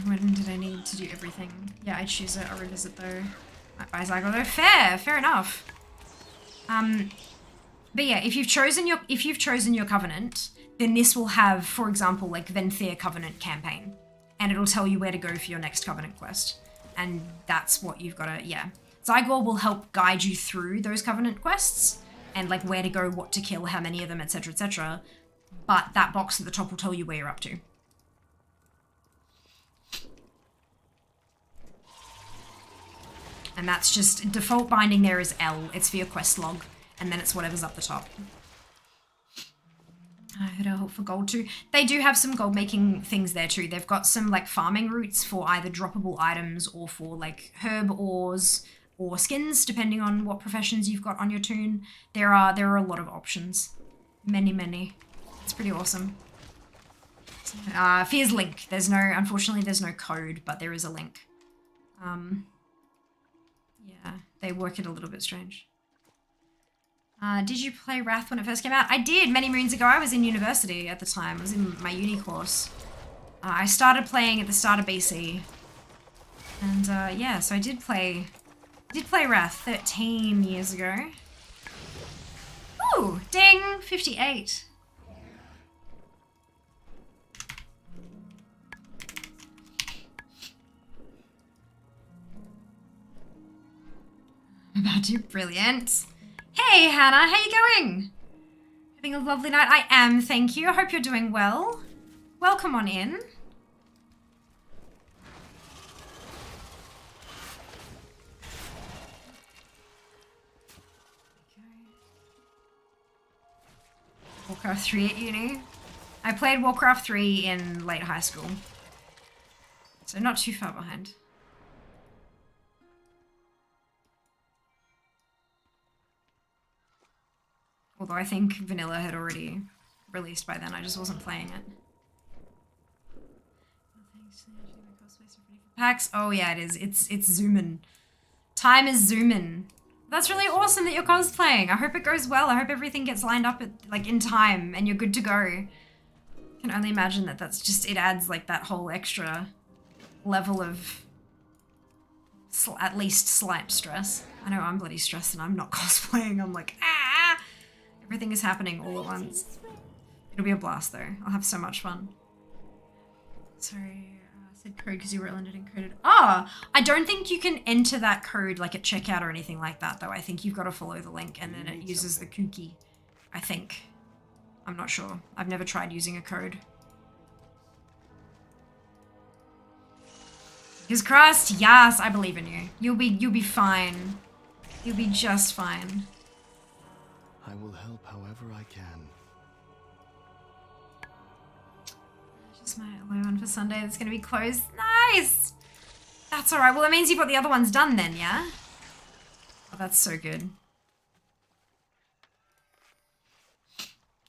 When did I need to do everything? Yeah, I choose it. I'll revisit though. Bye, Zygo though. Fair enough. But yeah, if you've chosen your covenant, then this will have, for example, like Venthyr Covenant campaign. And it'll tell you where to go for your next Covenant quest. And that's what you've got to, yeah. Zygor will help guide you through those Covenant quests and like where to go, what to kill, how many of them, etc., etc. But that box at the top will tell you where you're up to. And that's just, default binding there is L. It's for your quest log. And then it's whatever's up the top. I hope for gold too. They do have some gold making things there too. They've got some like farming routes for either droppable items or for like herb ores or skins, depending on what professions you've got on your toon. There are a lot of options. Many. It's pretty awesome. Fear's link. Unfortunately there's no code, but there is a link. Yeah, they work it a little bit strange. Did you play Wrath when it first came out? I did, many moons ago. I was in university at the time. I was in my uni course. I started playing at the start of BC. And yeah, so I did play Wrath 13 years ago. Ooh, ding, 58. About you, brilliant. Hey, Hannah, how you going? Having a lovely night? I am, thank you. I hope you're doing well. Welcome on in. Warcraft 3 at uni. I played Warcraft 3 in late high school. So not too far behind. Although I think Vanilla had already released by then, I just wasn't playing it. Packs? Oh yeah, it is. It's zoomin'. Time is zoomin'. That's really awesome that you're cosplaying. I hope it goes well. I hope everything gets lined up at, like, in time and you're good to go. I can only imagine that that's just, it adds like that whole extra level of at least slight stress. I know I'm bloody stressed and I'm not cosplaying. I'm like, ah! Everything is happening all at once. It'll be a blast though. I'll have so much fun. Sorry, I said code because you were landed encoded. Ah, I don't think you can enter that code like at checkout or anything like that though. I think you've got to follow the link and then it uses the cookie. I think. I'm not sure. I've never tried using a code. Fingers crossed. Yes, I believe in you. You'll be fine. You'll be just fine. I will help however I can. Just my only one for Sunday that's gonna be closed. Nice! That's alright. Well, it means you've got the other ones done then, yeah? Oh, that's so good.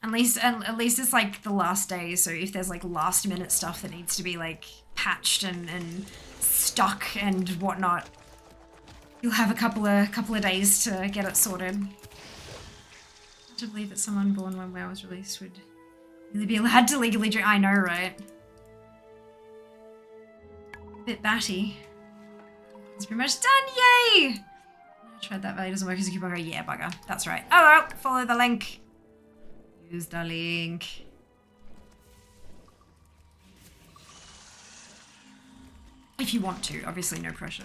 At least it's like the last day, so if there's like last minute stuff that needs to be like patched and stuck and whatnot, you'll have a couple of days to get it sorted. To believe that someone born when WoW was released would really be allowed to legally drink. I know, right? Bit batty. It's pretty much done, yay! I tried that value doesn't work as a coupon. Yeah, bugger. That's right. Oh well, follow the link. Use the link. If you want to, obviously no pressure.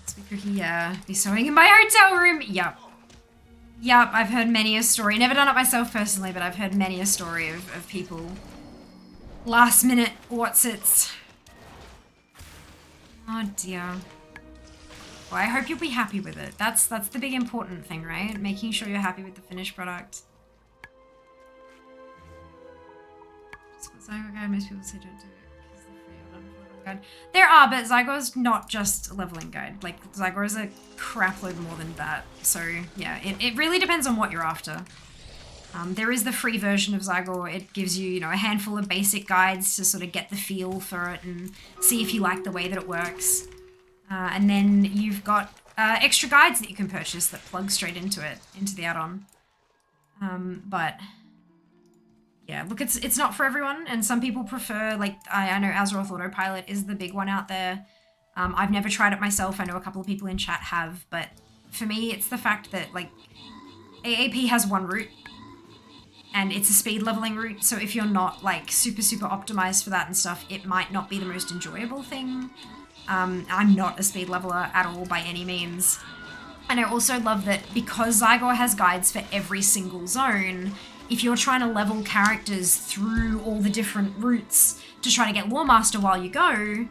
Let's be cookie, yeah. Be sewing in my hotel room. Yup. Yup, I've heard many a story. Never done it myself personally, but I've heard many a story of people. Last minute what's-its. Oh dear. Well, I hope you'll be happy with it. That's the big important thing, right? Making sure you're happy with the finished product. Zygo guide, most people say don't do it because they're free or leveling guide. There are, but Zygo's not just a leveling guide. Like, Zygo is a crapload more than that. So, yeah, it really depends on what you're after. There is the free version of Zygo. It gives you, you know, a handful of basic guides to sort of get the feel for it and see if you like the way that it works. And then you've got extra guides that you can purchase that plug straight into it, into the add-on. But yeah, look, it's not for everyone, and some people prefer, like, I know Azeroth Autopilot is the big one out there. I've never tried it myself. I know a couple of people in chat have, but for me, it's the fact that, like, AAP has one route, and it's a speed leveling route, so if you're not, like, super optimized for that and stuff, it might not be the most enjoyable thing. I'm not a speed leveler at all by any means. And I also love that because Zygo has guides for every single zone, if you're trying to level characters through all the different routes to try to get Lore Master while you go,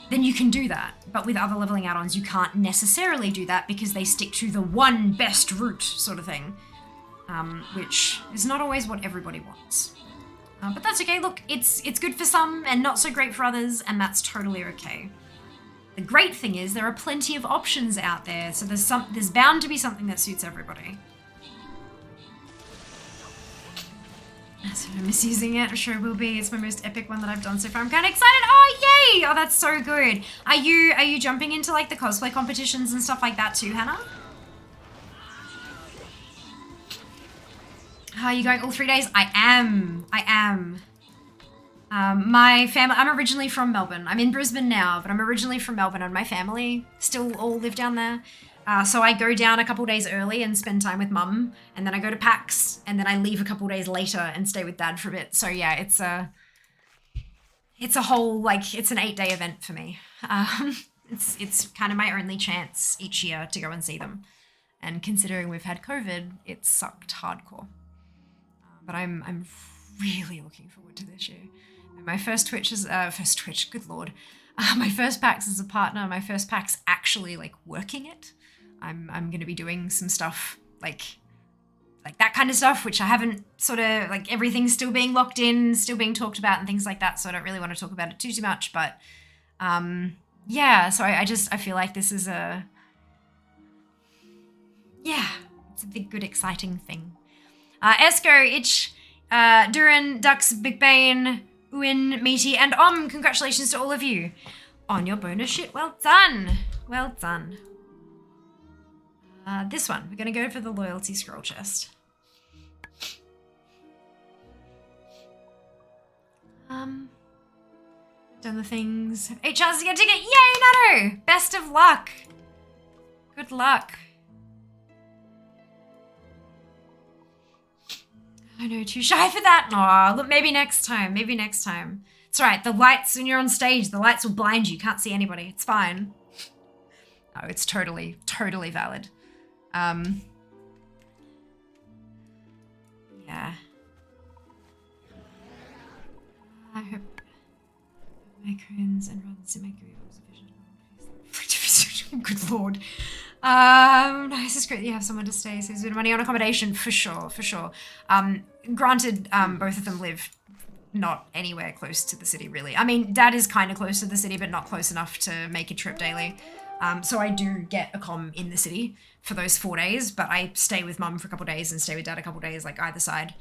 then you can do that. But with other leveling add-ons, you can't necessarily do that because they stick to the one best route sort of thing, which is not always what everybody wants. But that's okay. Look, it's good for some and not so great for others, and that's totally okay. The great thing is there are plenty of options out there, so there's bound to be something that suits everybody. So I'm misusing it, I'm sure it will be. It's my most epic one that I've done so far. I'm kind of excited. Oh, yay! Oh, that's so good. Are you jumping into like the cosplay competitions and stuff like that too, Hannah? Are you going all 3 days? I am. My family, I'm originally from Melbourne. I'm in Brisbane now, but I'm originally from Melbourne and my family still all live down there. So I go down a couple days early and spend time with mum, and then I go to PAX, and then I leave a couple days later and stay with dad for a bit. So yeah, it's a whole, like, it's an 8-day event for me. It's kind of my only chance each year to go and see them. And considering we've had COVID, it sucked hardcore. But I'm really looking forward to this year. My first Twitch is, good lord. My first PAX as a partner, my first PAX actually, like, working it. I'm going to be doing some stuff, like that kind of stuff, which I haven't sort of, like, everything's still being locked in, still being talked about and things like that, so I don't really want to talk about it too much, but, yeah, so I feel like this is it's a big, good, exciting thing. Esco, Itch, Duran, Dux, Big Bane, Uin, Meaty, and congratulations to all of you on your bonus shit. Well done. Well done. This one, we're going to go for the loyalty scroll chest. Done the things. 8 chances to get a ticket. Yay, Nano! Best of luck. Good luck. I know, too shy for that. Aw, look, maybe next time. Maybe next time. It's all right. The lights, when you're on stage, the lights will blind you. You can't see anybody. It's fine. Oh, it's totally, totally valid. Yeah. I hope my cones and rather see my career was efficient. Good lord. Nice, it's great that you have someone to stay, saves a bit of money on accommodation, for sure, for sure. Granted, both of them live not anywhere close to the city, really. I mean, Dad is kind of close to the city, but not close enough to make a trip daily. So I do get a comm in the city for those 4 days, but I stay with Mum for a couple days and stay with Dad a couple days, like either side.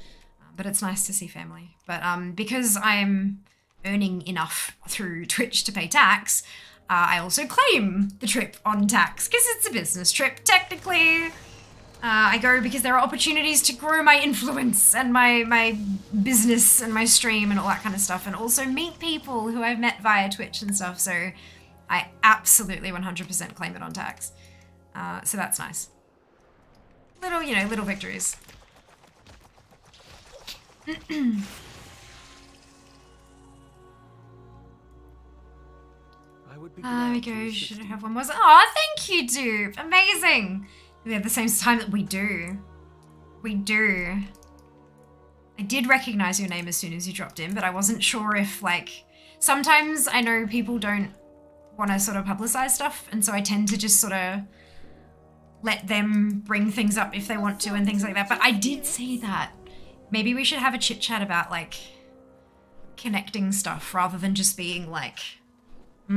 But it's nice to see family. But because I'm earning enough through Twitch to pay tax, I also claim the trip on tax, because it's a business trip, technically. I go because there are opportunities to grow my influence and my business and my stream and all that kind of stuff, and also meet people who I've met via Twitch and stuff, so I absolutely 100% claim it on tax. So that's nice. Little, little victories. There we go, should have one more. Oh, thank you, Dupe. Amazing. We have the same time that we do. We do. I did recognize your name as soon as you dropped in, but I wasn't sure if, like, sometimes I know people don't want to sort of publicize stuff, and so I tend to just sort of let them bring things up if they want to and things like that. But I did see that. Maybe we should have a chit chat about, like, connecting stuff rather than just being like, I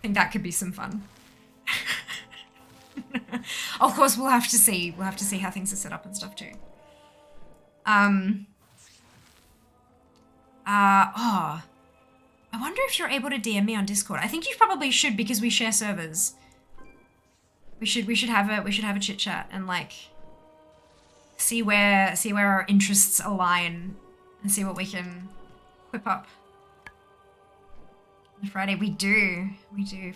think that could be some fun. Of course, we'll have to see. We'll have to see how things are set up and stuff too. I wonder if you're able to DM me on Discord. I think you probably should, because we share servers. We should have a chit chat and, like, see where our interests align and see what we can whip up. On Friday, we do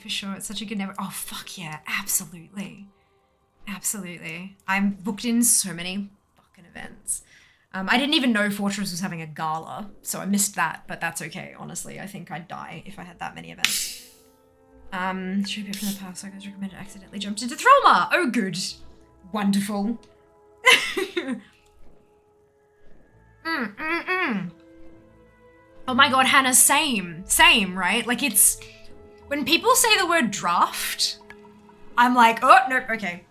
for sure. It's such a good network. Oh fuck yeah, absolutely, absolutely. I'm booked in so many fucking events. I didn't even know Fortress was having a gala, so I missed that, but that's okay, honestly. I think I'd die if I had that many events. Should be from the past, like I was recommended, accidentally jumped into Throma! Oh good. Wonderful. Oh my god, Hannah, same, right? Like, it's, when people say the word draft, I'm like, oh, nope, okay.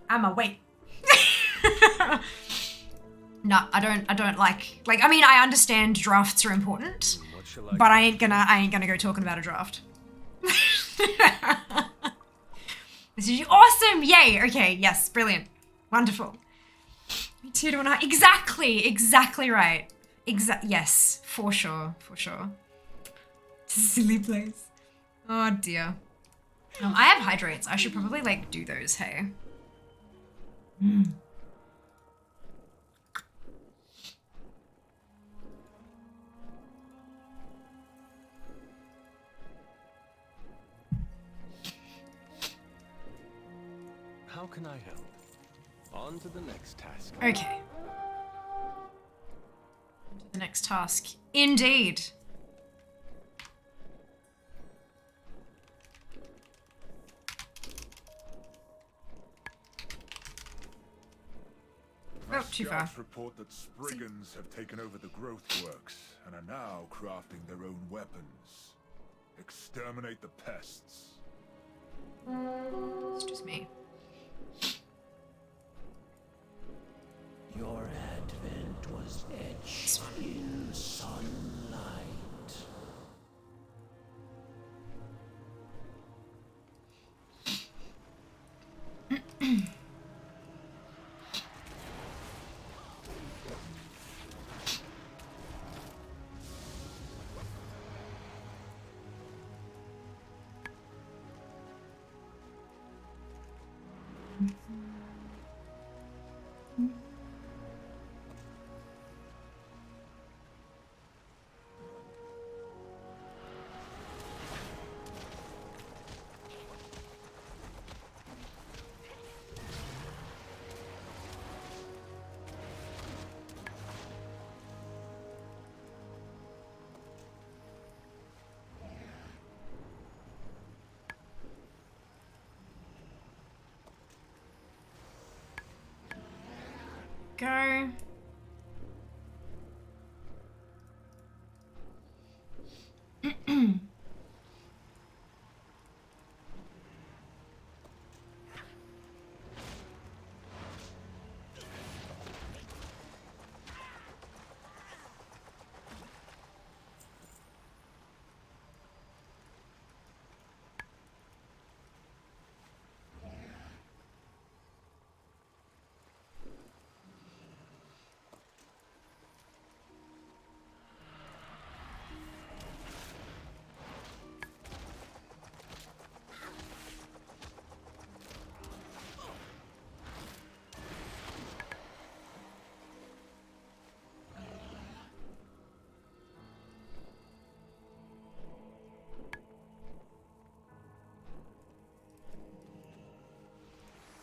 I'ma wait. No, I don't like, I mean, I understand drafts are important, but I ain't gonna go talking about a draft. This is awesome, yay, okay, yes, brilliant, wonderful. 2 to 1, exactly right. Yes, for sure. It's a silly place. Oh dear. I have hydrates. I should probably like do those, hey. Mm. How can I help? On to the next task. Okay. On to the next task. Indeed. My Oh, too far. scouts report that Spriggans have taken over the growth works and are now crafting their own weapons. Exterminate the pests. It's just me. Your advent was etched in sunlight. Go.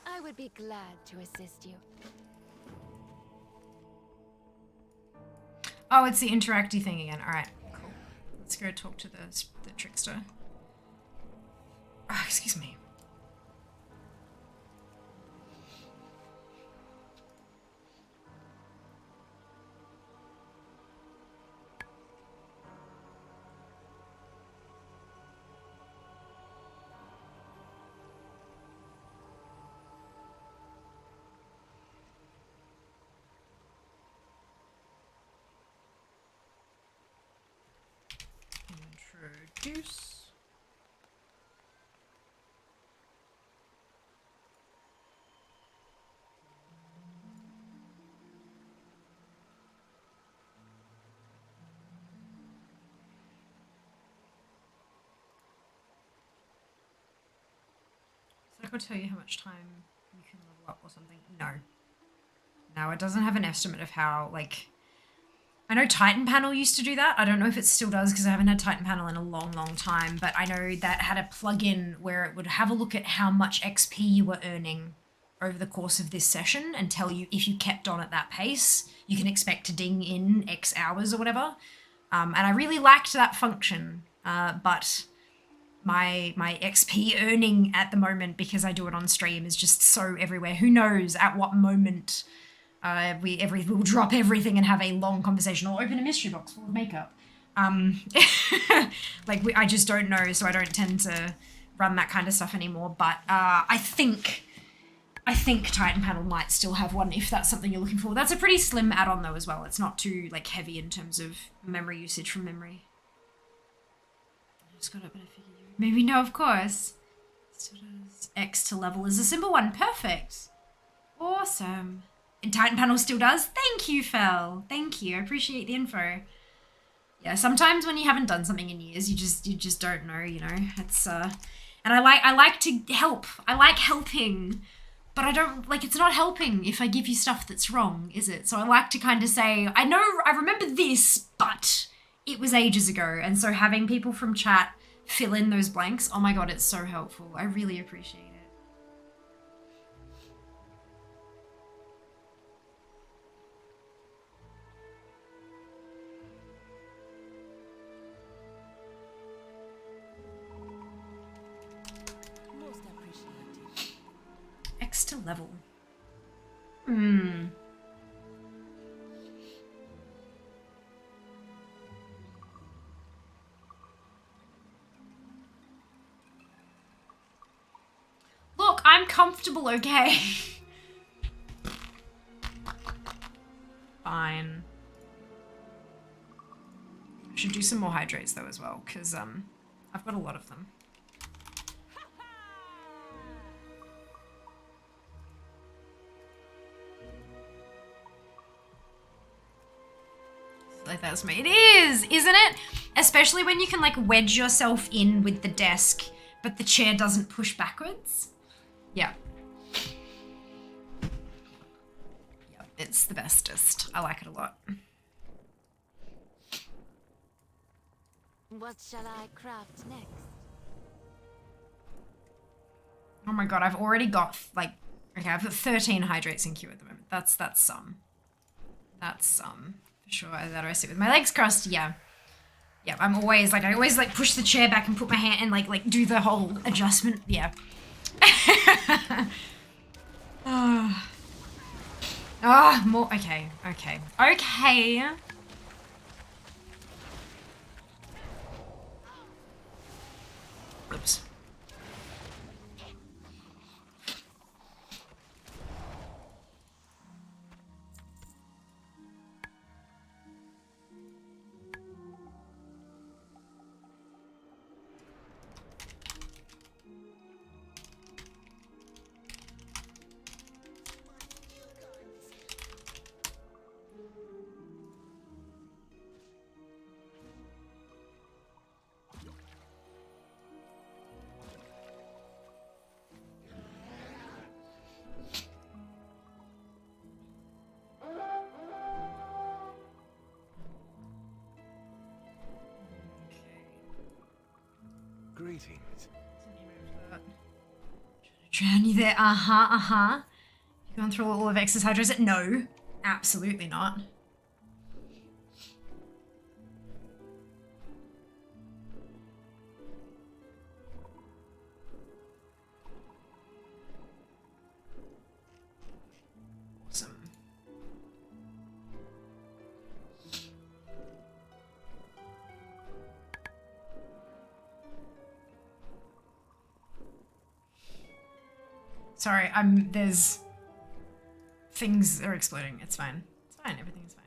I would be glad to assist you. Oh, it's the interacty thing again. All right, cool. Let's go talk to the trickster. Oh, excuse me. Introduce. So I could tell you how much time you can level up or something. No. No, it doesn't have an estimate of how, like... I know Titan Panel used to do that. I don't know if it still does because I haven't had Titan Panel in a long, long time. But I know that had a plugin where it would have a look at how much XP you were earning over the course of this session and tell you if you kept on at that pace, you can expect to ding in X hours or whatever. And I really liked that function. But my XP earning at the moment, because I do it on stream, is just so everywhere. Who knows at what moment... we'll drop everything and have a long conversation or open a mystery box full of makeup. I just don't know, so I don't tend to run that kind of stuff anymore. But I think Titan Panel might still have one if that's something you're looking for. That's a pretty slim add-on though as well. It's not too like heavy in terms of memory usage from memory. I just got it, but I figured you maybe no, of course. Still does. X to level is a simple one. Perfect. Awesome. And Titan Panel still does? Thank you, Fel. Thank you. I appreciate the info. Yeah, sometimes when you haven't done something in years, you just don't know, you know. And I like to help. I like helping. But I don't, like, it's not helping if I give you stuff that's wrong, is it? So I like to kind of say, I remember this, but it was ages ago. And so having people from chat fill in those blanks, oh my god, it's so helpful. I really appreciate it. Most appreciated. X to level. Look, I'm comfortable, okay? Fine. I should do some more hydrates though as well, because I've got a lot of them. Like that's me. It is, isn't it? Especially when you can like wedge yourself in with the desk, but the chair doesn't push backwards. Yeah. Yep, it's the bestest. I like it a lot. What shall I craft next? Oh my god, I've already got like, okay, I've got 13 hydrates in queue at the moment. That's some. That's some. For sure. That I sit with my legs crossed, yeah. Yeah, I'm always like, I always like push the chair back and put my hand and like do the whole adjustment, yeah. More, okay. Oops. Greetings. Journey there, uh-huh. You gone through all of X's hydros? No, absolutely not. Awesome. Sorry, there's things are exploding. It's fine. It's fine. Everything's fine.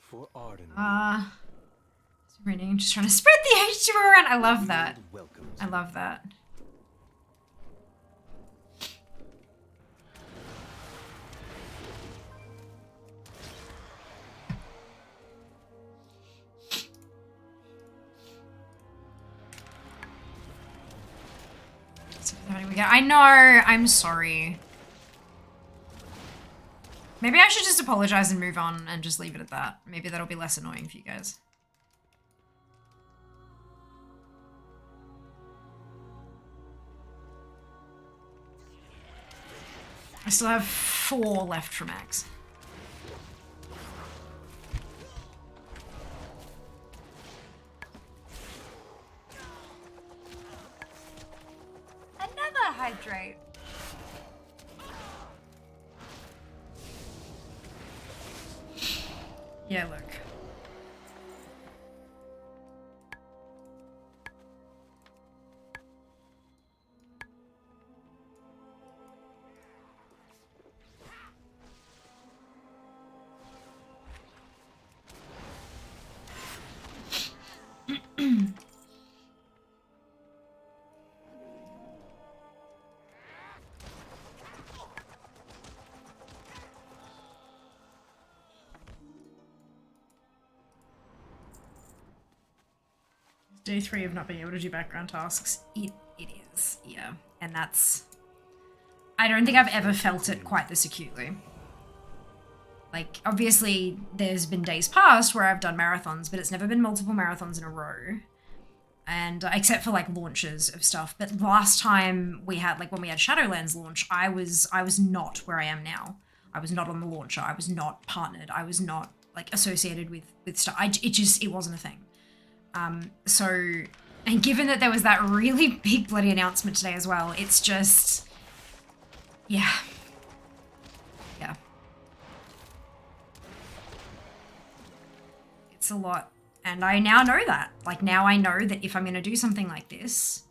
For Arden. Reading, just trying to spread the H2O around. I love that. I love that. I know, I'm sorry. Maybe I should just apologize and move on and just leave it at that. Maybe that'll be less annoying for you guys. I still have 4 left for max. Another hydrate. Yeah, look. Day 3 of not being able to do background tasks. It is, yeah. And that's... I don't think I've ever felt it quite this acutely. Like, obviously, there's been days past where I've done marathons, but it's never been multiple marathons in a row. And except for like launches of stuff. But last time we had, like when we had Shadowlands launch, I was not where I am now. I was not on the launcher. I was not partnered. I was not like associated with stuff. It wasn't a thing. So, and given that there was that really big bloody announcement today as well, it's just, yeah. Yeah. It's a lot. And I now know that. Like, now I know that if I'm going to do something like this,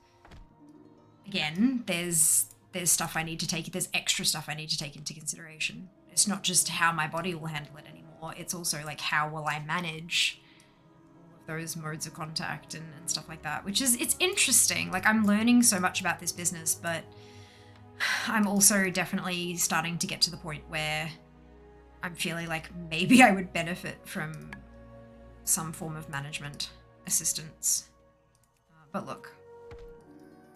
again, there's stuff I need to take, there's extra stuff I need to take into consideration. It's not just how my body will handle it anymore. It's also, like, how will I manage all of those modes of contact and stuff like that, which is, it's interesting. Like, I'm learning so much about this business, but I'm also definitely starting to get to the point where I'm feeling like maybe I would benefit from some form of management assistance. But look,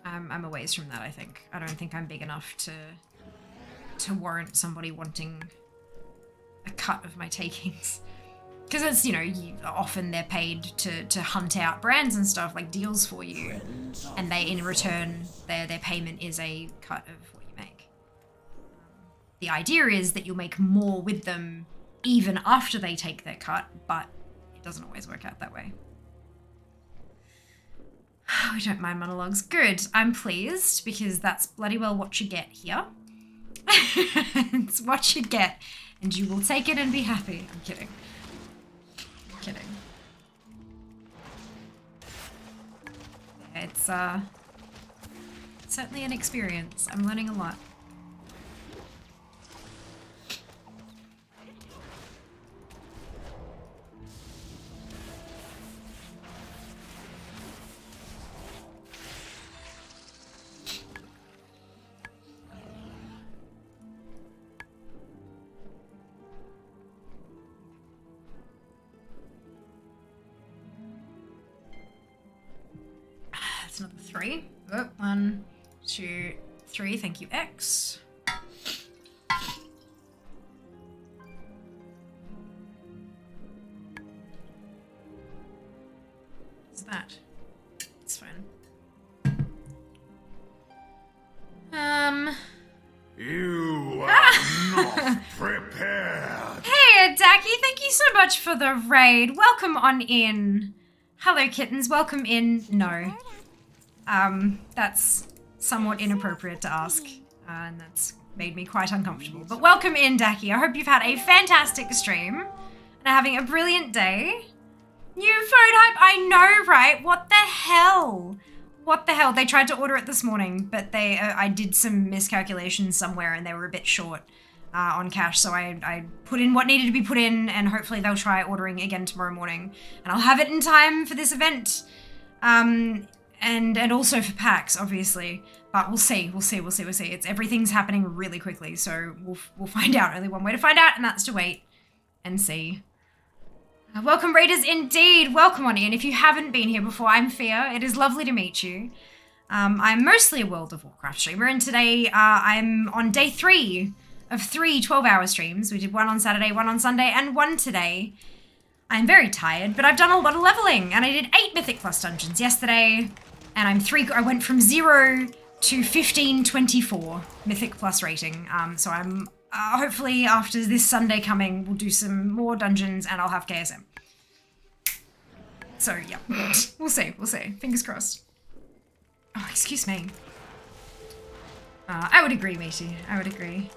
I'm a ways from that, I think. I don't think I'm big enough to warrant somebody wanting a cut of my takings. Because it's, you know, often they're paid to hunt out brands and stuff, like deals for you. And they, in return, their payment is a cut of what you make. The idea is that you'll make more with them even after they take their cut, but doesn't always work out that way. We don't mind monologues. Good. I'm pleased because that's bloody well what you get here. It's what you get, and you will take it and be happy. I'm kidding. I'm kidding. Yeah, it's certainly an experience. I'm learning a lot. Number 3. Oh, 1, 2, 3. Thank you, X. What's that? It's fine. You are not prepared. Hey, Daki, thank you so much for the raid. Welcome on in. Hello, kittens. Welcome in. No. That's somewhat inappropriate to ask, and that's made me quite uncomfortable. But welcome in, Daki. I hope you've had a fantastic stream and are having a brilliant day. New phone hype, I know, right? What the hell? What the hell? They tried to order it this morning, but I did some miscalculations somewhere, and they were a bit short on cash, so I put in what needed to be put in, and hopefully they'll try ordering again tomorrow morning, and I'll have it in time for this event. And also for PAX, obviously, but we'll see. It's everything's happening really quickly, so we'll find out. Only one way to find out, and that's to wait and see. Welcome, Raiders, indeed. Welcome on in. If you haven't been here before, I'm Fia. It is lovely to meet you. I'm mostly a World of Warcraft streamer, and today I'm on day 3 of 3 12-hour streams. We did one on Saturday, one on Sunday, and one today. I'm very tired, but I've done a lot of leveling, and I did 8 Mythic Plus dungeons yesterday, and I went from 0 to 1524 Mythic Plus rating. So I'm hopefully after this Sunday coming, we'll do some more dungeons, and I'll have KSM. So yeah, we'll see. Fingers crossed. Oh, excuse me. I would agree, matey. I would agree.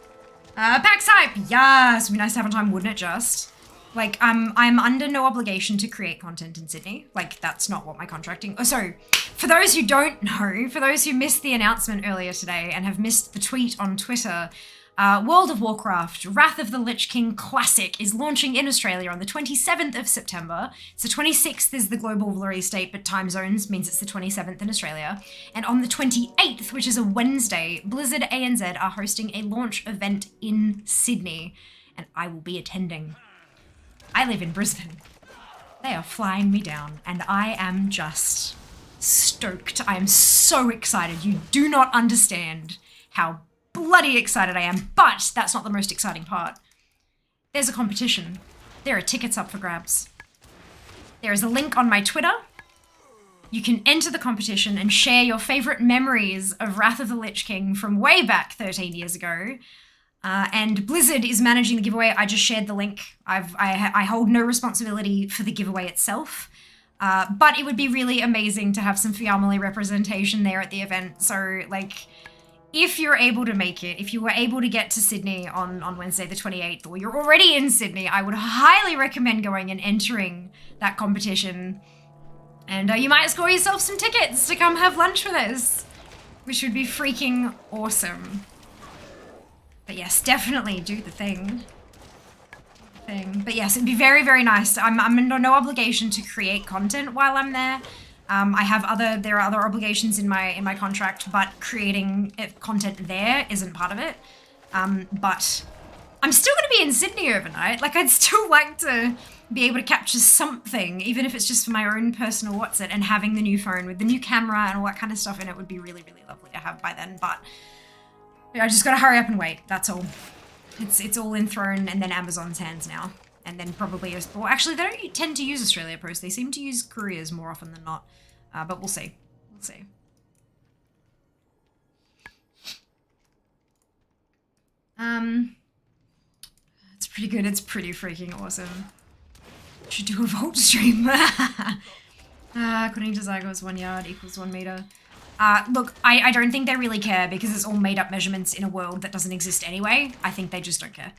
PAX hype, yes. It'd be nice to have on time, wouldn't it? Just. Like, I'm under no obligation to create content in Sydney. Like, that's not what my contracting... Oh, so, for those who don't know, for those who missed the announcement earlier today and have missed the tweet on Twitter, World of Warcraft Wrath of the Lich King Classic is launching in Australia on the 27th of September. So 26th is the global release date, but time zones means it's the 27th in Australia. And on the 28th, which is a Wednesday, Blizzard ANZ are hosting a launch event in Sydney, and I will be attending. I live in Brisbane. They are flying me down, and I am just stoked. I am so excited. You do not understand how bloody excited I am, but that's not the most exciting part. There's a competition. There are tickets up for grabs. There is a link on my Twitter. You can enter the competition and share your favorite memories of Wrath of the Lich King from way back 13 years ago. And Blizzard is managing the giveaway. I just shared the link. I hold no responsibility for the giveaway itself. But it would be really amazing to have some family representation there at the event. So, like, if you're able to make it, if you were able to get to Sydney on Wednesday the 28th, or you're already in Sydney, I would highly recommend going and entering that competition. And you might score yourself some tickets to come have lunch with us, which would be freaking awesome. But yes, definitely do the thing. But yes, it'd be very, very nice. I'm under no obligation to create content while I'm there. There are other obligations in my contract, but creating content there isn't part of it. But I'm still going to be in Sydney overnight. Like, I'd still like to be able to capture something, even if it's just for my own personal what's-it, and having the new phone with the new camera and all that kind of stuff in it would be really, really lovely to have by then. But I just got to hurry up and wait. That's all. It's all in Throne and then Amazon's hands now. And then probably, well, actually, they don't tend to use Australia Post. They seem to use couriers more often than not. But we'll see. We'll see. It's pretty good. It's pretty freaking awesome. Should do a Vault stream. According to Zygos, 1 yard equals 1 meter. Look, I don't think they really care because it's all made up measurements in a world that doesn't exist anyway. I think they just don't care.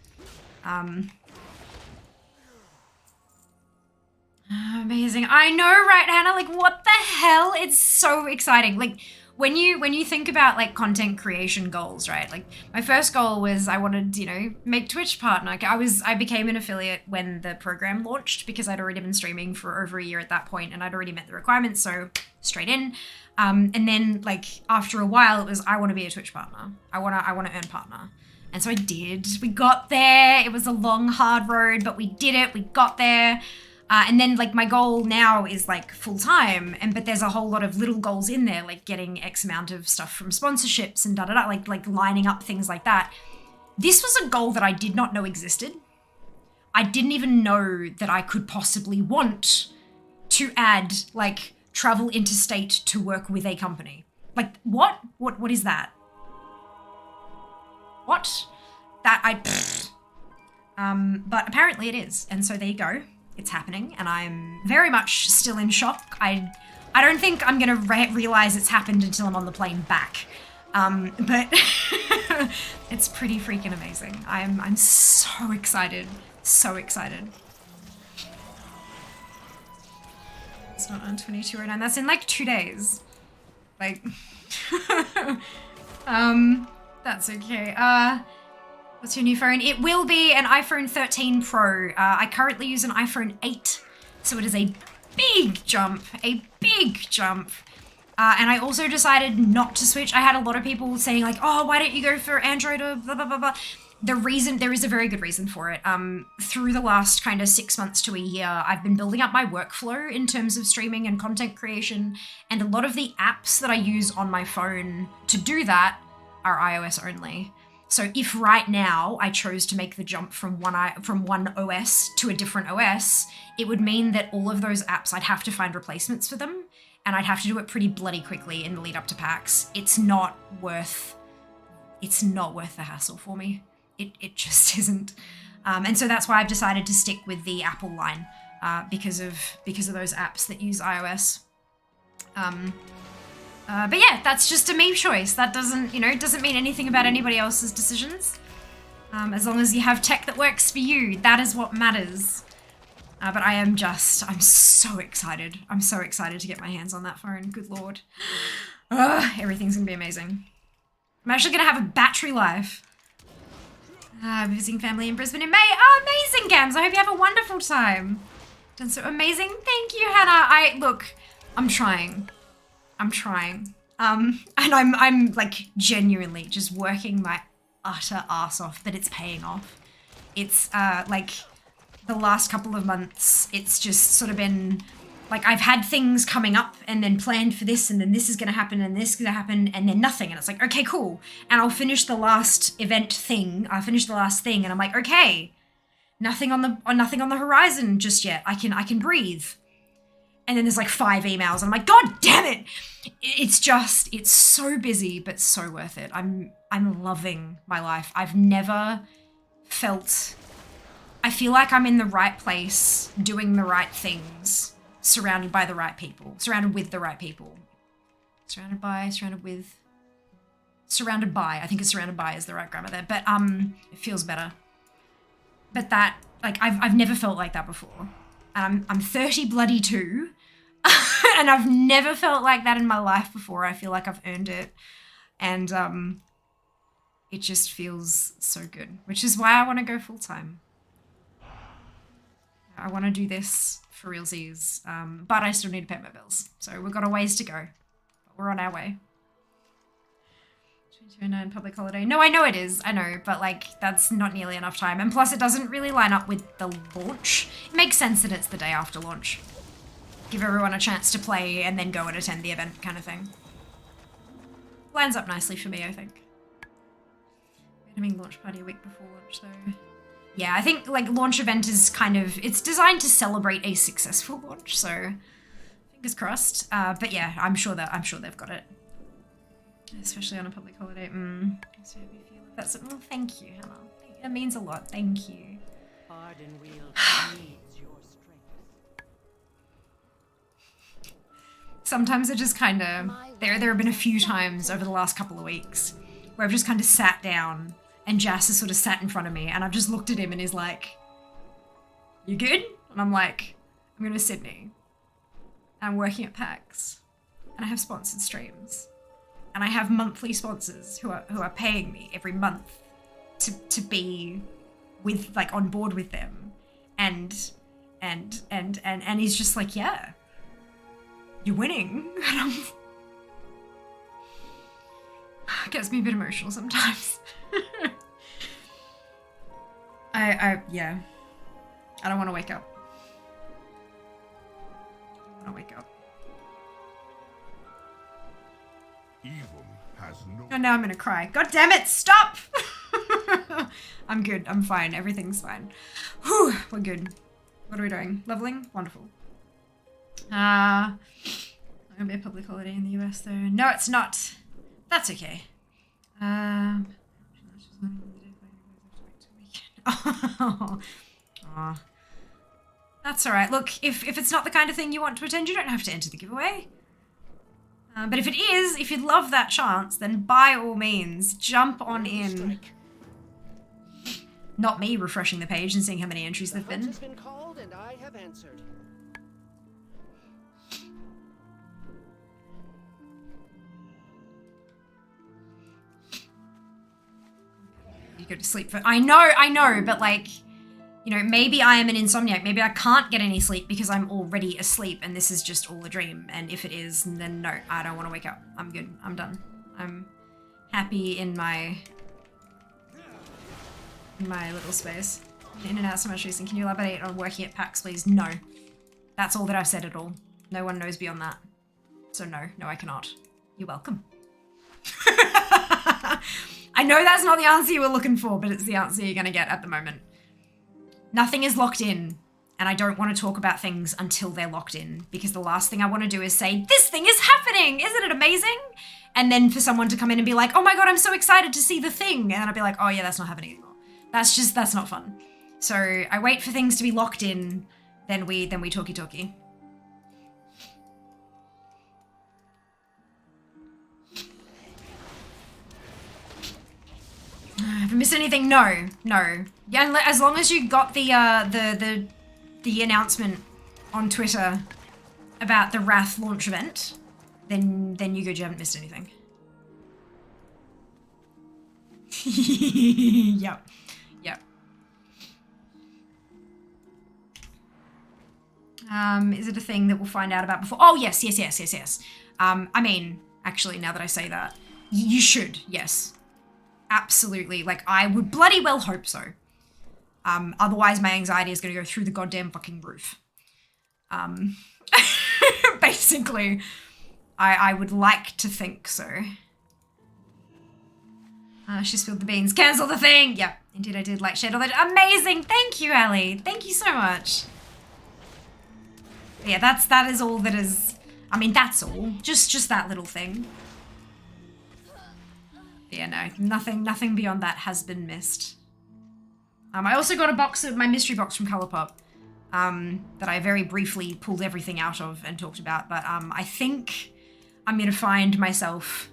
Amazing. I know, right, Hannah? Like, what the hell? It's so exciting. Like, when you think about, like, content creation goals, right? Like, my first goal was I wanted, you know, make Twitch partner. I became an affiliate when the program launched because I'd already been streaming for over a year at that point and I'd already met the requirements, so straight in. And then, like, after a while, it was, I want to be a Twitch partner. I want to earn partner. And so I did. We got there. It was a long, hard road, but we did it. We got there. And then, like, my goal now is, like, full-time, but there's a whole lot of little goals in there, like getting X amount of stuff from sponsorships and da-da-da, like lining up things like that. This was a goal that I did not know existed. I didn't even know that I could possibly want to add, like, travel interstate to work with a company. Like, what? What is that? What? But apparently it is, and so there you go. It's happening, and I'm very much still in shock. I don't think I'm gonna realize it's happened until I'm on the plane back. But it's pretty freaking amazing. I'm so excited, so excited. It's not on 2209. That's in like 2 days. Like, that's okay. What's your new phone? It will be an iPhone 13 Pro. I currently use an iPhone 8, so it is a big jump, And I also decided not to switch. I had a lot of people saying like, oh, why don't you go for Android or blah, blah, blah, blah. There is a very good reason for it. Through the last kind of 6 months to a year, I've been building up my workflow in terms of streaming and content creation, and a lot of the apps that I use on my phone to do that are iOS only. So if right now I chose to make the jump from one OS to a different OS, it would mean that all of those apps, I'd have to find replacements for them, and I'd have to do it pretty bloody quickly in the lead up to PAX. It's not worth the hassle for me. It just isn't. And so that's why I've decided to stick with the Apple line, because of those apps that use iOS. But yeah, that's just a me choice. That doesn't mean anything about anybody else's decisions. As long as you have tech that works for you, that is what matters. But I'm so excited. I'm so excited to get my hands on that phone. Good Lord. Everything's gonna be amazing. I'm actually gonna have a battery life. Visiting family in Brisbane in May. Oh, amazing, Gams. I hope you have a wonderful time. Done so amazing. Thank you, Hannah. I'm trying. And I'm like genuinely just working my utter ass off, but it's paying off. It's like the last couple of months, it's just sort of been Like, I've had things coming up and then planned for this, and then this is going to happen, and this is going to happen, and then nothing. And it's like, okay, cool. And I'll finish the last event thing. I'll finish the last thing, and I'm like, okay, nothing on the horizon just yet. I can breathe. And then there's like 5 emails, and I'm like, God damn it! It's so busy, but so worth it. I'm loving my life. I've never felt... I feel like I'm in the right place, doing the right things, surrounded by the right people, surrounded with the right people. Surrounded by, I think it's surrounded by is the right grammar there, but it feels better. But that, like, I've never felt like that before. And I'm 30 bloody 2, and I've never felt like that in my life before. I feel like I've earned it, and it just feels so good, which is why I want to go full time. I want to do this for realsies, but I still need to pay my bills. So we've got a ways to go. But we're on our way. 2209 public holiday. No, I know it is. I know, but like that's not nearly enough time. And plus it doesn't really line up with the launch. It makes sense that it's the day after launch. Give everyone a chance to play and then go and attend the event kind of thing. Lines up nicely for me, I think. We're having launch party a week before launch though. Yeah, I think like launch event is kind of, it's designed to celebrate a successful launch, so fingers crossed. But yeah, I'm sure they've got it, especially on a public holiday. So if you feel that's well, thank you, Hannah. That means a lot. Thank you. Ardenweald needs your strength. Sometimes I just kind of there have been a few times over the last couple of weeks where I've just kind of sat down. And Jas has sort of sat in front of me, and I've just looked at him and he's like, you good? And I'm like, I'm going to Sydney. And I'm working at PAX. And I have sponsored streams. And I have monthly sponsors who are paying me every month to be with, like, on board with them. And he's just like, yeah, you're winning. And it gets me a bit emotional sometimes. Yeah. I don't want to wake up. I don't want to wake up. Evil has no... Oh, now I'm gonna cry. God damn it, stop! I'm good, I'm fine, everything's fine. Whew, we're good. What are we doing? Leveling? Wonderful. Gonna be a public holiday in the US though. No, it's not. That's okay. Oh. That's alright. Look, if it's not the kind of thing you want to attend, you don't have to enter the giveaway. But if it is, if you'd love that chance, then by all means, jump on in. Not me refreshing the page and seeing how many entries there've been. Has been called and I have answered. You go to sleep for... I know, but like, you know, maybe I am an insomniac. Maybe I can't get any sleep because I'm already asleep and this is just all a dream. And if it is, then no, I don't want to wake up. I'm good. I'm done. I'm happy in my little space. In and out so much recent. Can you elaborate on working at PAX, please? No. That's all that I've said at all. No one knows beyond that. So no, I cannot. You're welcome. I know that's not the answer you were looking for, but it's the answer you're gonna get at the moment. Nothing is locked in, and I don't want to talk about things until they're locked in, because the last thing I want to do is say, this thing is happening! Isn't it amazing? And then for someone to come in and be like, oh my god, I'm so excited to see the thing! And then I'll be like, oh yeah, that's not happening anymore. That's not fun. So I wait for things to be locked in, then we talkie-talkie. Have I missed anything? No. Yeah, as long as you got the announcement on Twitter about the Wrath launch event, then you're good. You haven't missed anything. Yep. Is it a thing that we'll find out about before? Oh yes. I mean, actually, now that I say that, you should. Yes. Absolutely. Like, I would bloody well hope so. Otherwise, my anxiety is going to go through the goddamn fucking roof. Basically, I would like to think so. She spilled the beans. Cancel the thing! Yep, indeed I did like Shadow Legend. Amazing! Thank you, Ellie. Thank you so much. But yeah, that is all that is... I mean, that's all. Just that little thing. Yeah, no, nothing beyond that has been missed. I also got a box of my mystery box from Colourpop that I very briefly pulled everything out of and talked about, but I think I'm gonna find myself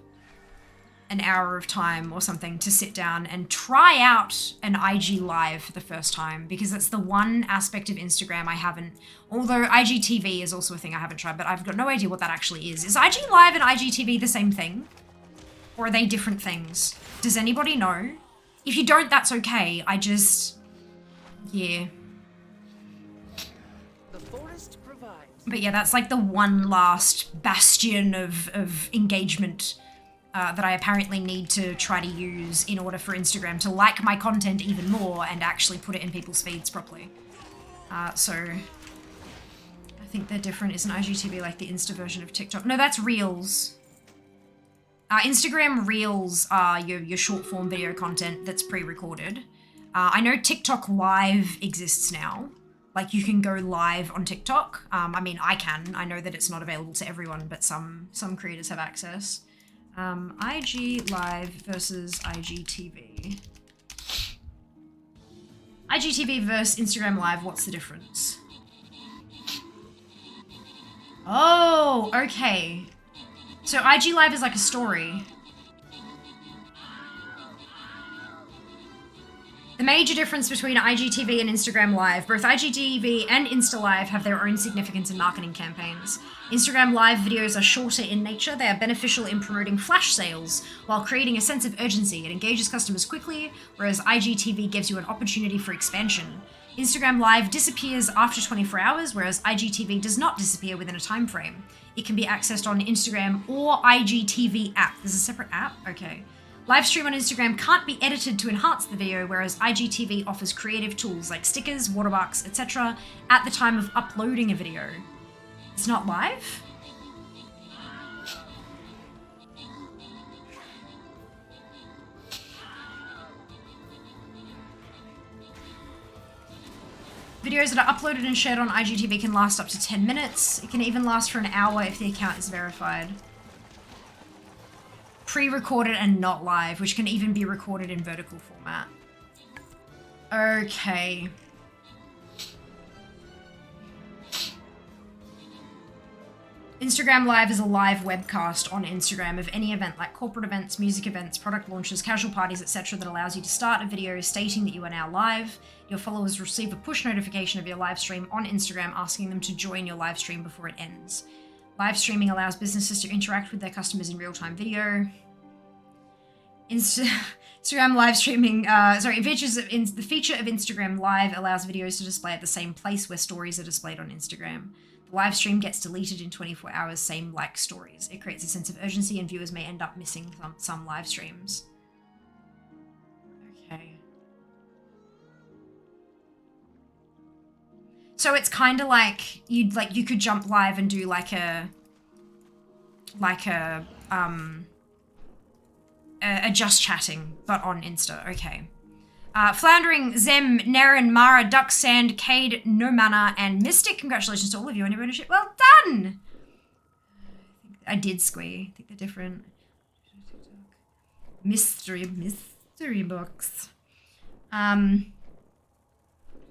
an hour of time or something to sit down and try out an IG Live for the first time, because it's the one aspect of Instagram I haven't, although IGTV is also a thing I haven't tried, but I've got no idea what that actually is. Is IG Live and IGTV the same thing? Or are they different things? Does anybody know? If you don't, that's okay. Yeah. The forest provides. But yeah, that's like the one last bastion of engagement that I apparently need to try to use in order for Instagram to like my content even more and actually put it in people's feeds properly. So I think they're different. Isn't IGTV like the Insta version of TikTok? No, that's Reels. Instagram Reels are your short form video content that's pre-recorded. I know TikTok Live exists now. Like, you can go live on TikTok. I mean, I can. I know that it's not available to everyone, but some creators have access. IG Live versus IGTV. IGTV versus Instagram Live, what's the difference? Oh, okay. So IG Live is like a story. The major difference between IGTV and Instagram Live, both IGTV and Insta Live have their own significance in marketing campaigns. Instagram Live videos are shorter in nature. They are beneficial in promoting flash sales while creating a sense of urgency. It engages customers quickly, whereas IGTV gives you an opportunity for expansion. Instagram Live disappears after 24 hours, whereas IGTV does not disappear within a time frame. It can be accessed on Instagram or IGTV app. There's a separate app? Okay. Live stream on Instagram can't be edited to enhance the video, whereas IGTV offers creative tools like stickers, watermarks, etc. at the time of uploading a video. It's not live? Videos that are uploaded and shared on IGTV can last up to 10 minutes. It can even last for an hour if the account is verified. Pre-recorded and not live, which can even be recorded in vertical format. Okay. Instagram Live is a live webcast on Instagram of any event like corporate events, music events, product launches, casual parties, etc. that allows you to start a video stating that you are now live. Your followers receive a push notification of your live stream on Instagram asking them to join your live stream before it ends. Live streaming allows businesses to interact with their customers in real-time video. Instagram live streaming, the feature of Instagram Live allows videos to display at the same place where stories are displayed on Instagram. The live stream gets deleted in 24 hours, same like stories. It creates a sense of urgency and viewers may end up missing some live streams. Okay. So it's kind of like you could jump live and do like a just chatting, but on Insta. Okay. Floundering, Zem, Naren, Mara, Duck, Sand, Cade, No Mana, and Mystic. Congratulations to all of you on your ownership. Well done! I did squee. I think they're different. Mystery box.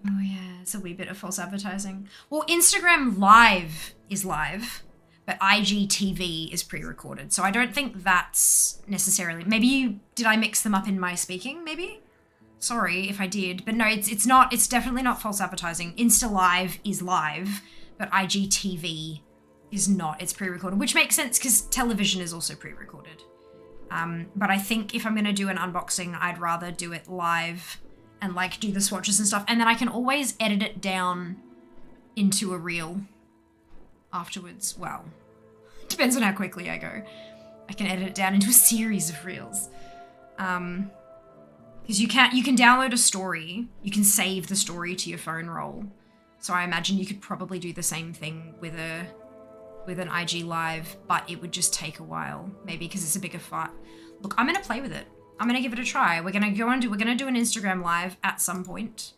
Oh yeah, it's a wee bit of false advertising. Well, Instagram Live is live, but IGTV is pre-recorded. So I don't think that's necessarily... Did I mix them up in my speaking, maybe? Sorry if I did, but no, it's definitely not false advertising. Insta Live is live, but IGTV is not. It's pre-recorded, which makes sense because television is also pre-recorded. But I think if I'm going to do an unboxing, I'd rather do it live and like do the swatches and stuff. And then I can always edit it down into a reel afterwards. Well, depends on how quickly I go. I can edit it down into a series of reels. Because you can download a story, you can save the story to your phone roll. So I imagine you could probably do the same thing with an IG live, but it would just take a while, maybe because it's a bigger fight. Look, I'm gonna play with it. I'm gonna give it a try. We're gonna do an Instagram live at some point.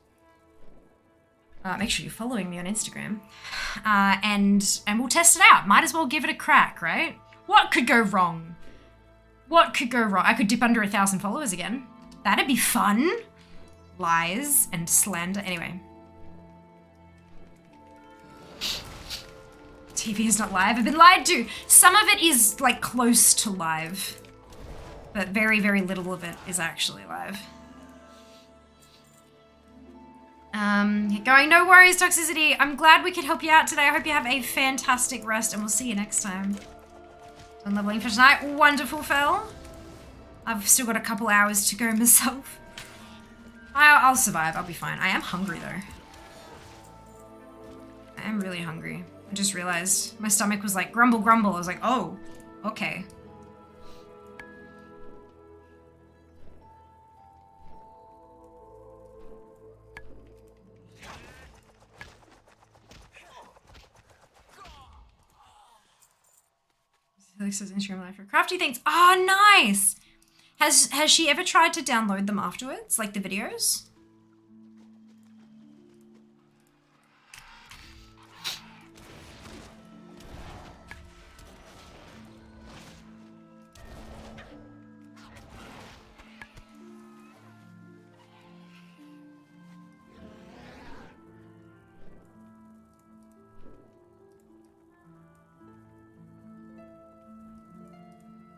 Make sure you're following me on Instagram, and we'll test it out. Might as well give it a crack, right? What could go wrong? What could go wrong? I could dip under 1,000 followers again. That'd be fun. Lies and slander. Anyway. TV is not live. I've been lied to. Some of it is like close to live, but very, very little of it is actually live. Going, no worries, Toxicity. I'm glad we could help you out today. I hope you have a fantastic rest, and we'll see you next time. Done leveling for tonight. Wonderful, Fel. I've still got a couple hours to go myself. I'll survive. I'll be fine. I am hungry, though. I am really hungry. I just realized my stomach was like, grumble, grumble. I was like, oh, okay. This is Instagram live for Crafty things. Oh, nice. Has she ever tried to download them afterwards, like the videos?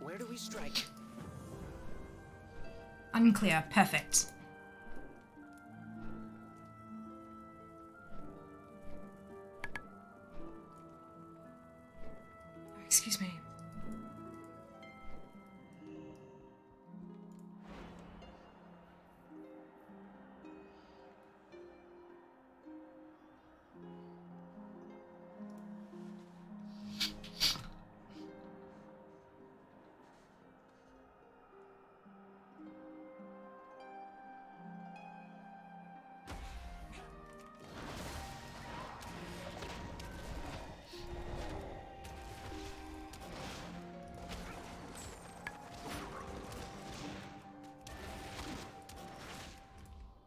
Where do we strike? Unclear. Perfect. Excuse me.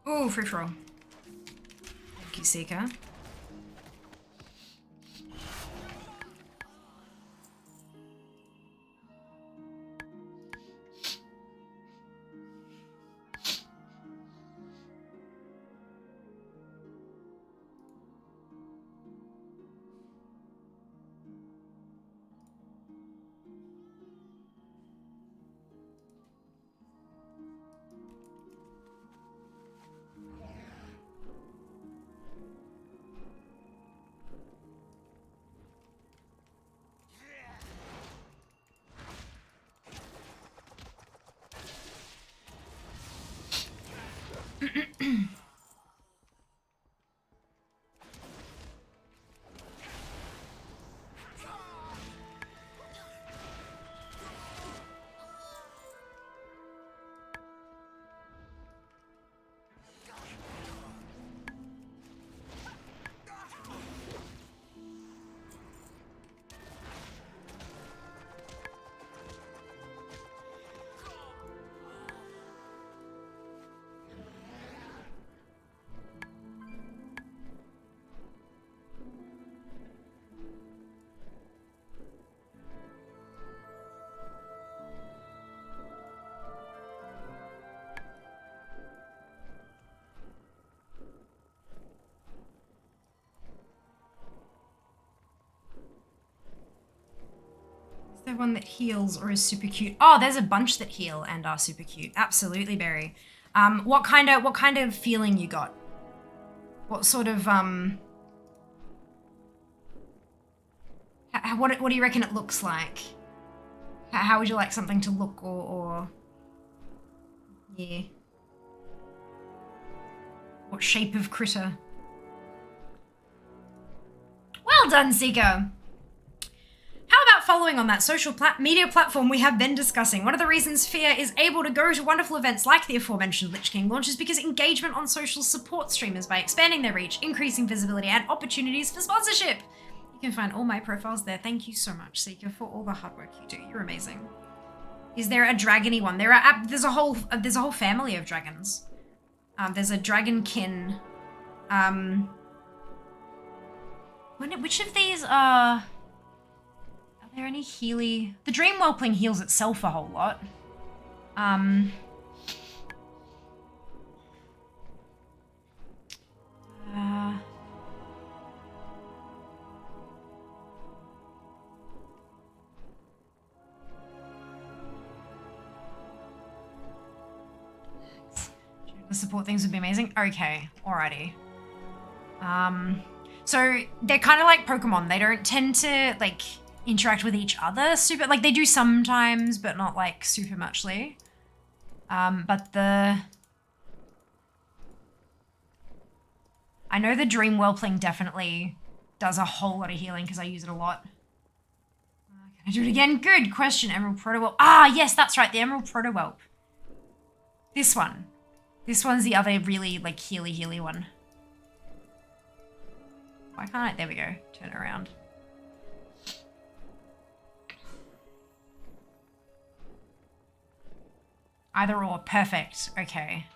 Ooh, free for all. Thank you, Seeker. Is there one that heals or is super cute? Oh, there's a bunch that heal and are super cute. Absolutely, Berry. What kind of feeling you got? What sort of what do you reckon it looks like? How would you like something to look or yeah? What shape of critter? Well done, Seeker. How about following on that social media platform we have been discussing. One of the reasons Fear is able to go to wonderful events like the aforementioned Lich King launch is because engagement on social support streamers by expanding their reach, increasing visibility, and opportunities for sponsorship. You can find all my profiles there. Thank you so much, Seeker, for all the hard work you do. You're amazing. Is there a dragony one? There's a whole family of dragons. There's a dragonkin. Which of these are there any healy? The Dream Whelpling heals itself a whole lot. The support things would be amazing. Okay, alrighty. So they're kind of like Pokemon. They don't tend to like interact with each other super, like they do sometimes, but not like super muchly. But I know the Dream Whelpling definitely does a whole lot of healing because I use it a lot. Can I do it again? Good question, Emerald Proto-Whelp. Ah, yes, that's right, the Emerald Proto-Whelp. This one. This one's the other really like healy one. Why can't I? There we go. Turn it around. Either or. Perfect. Okay.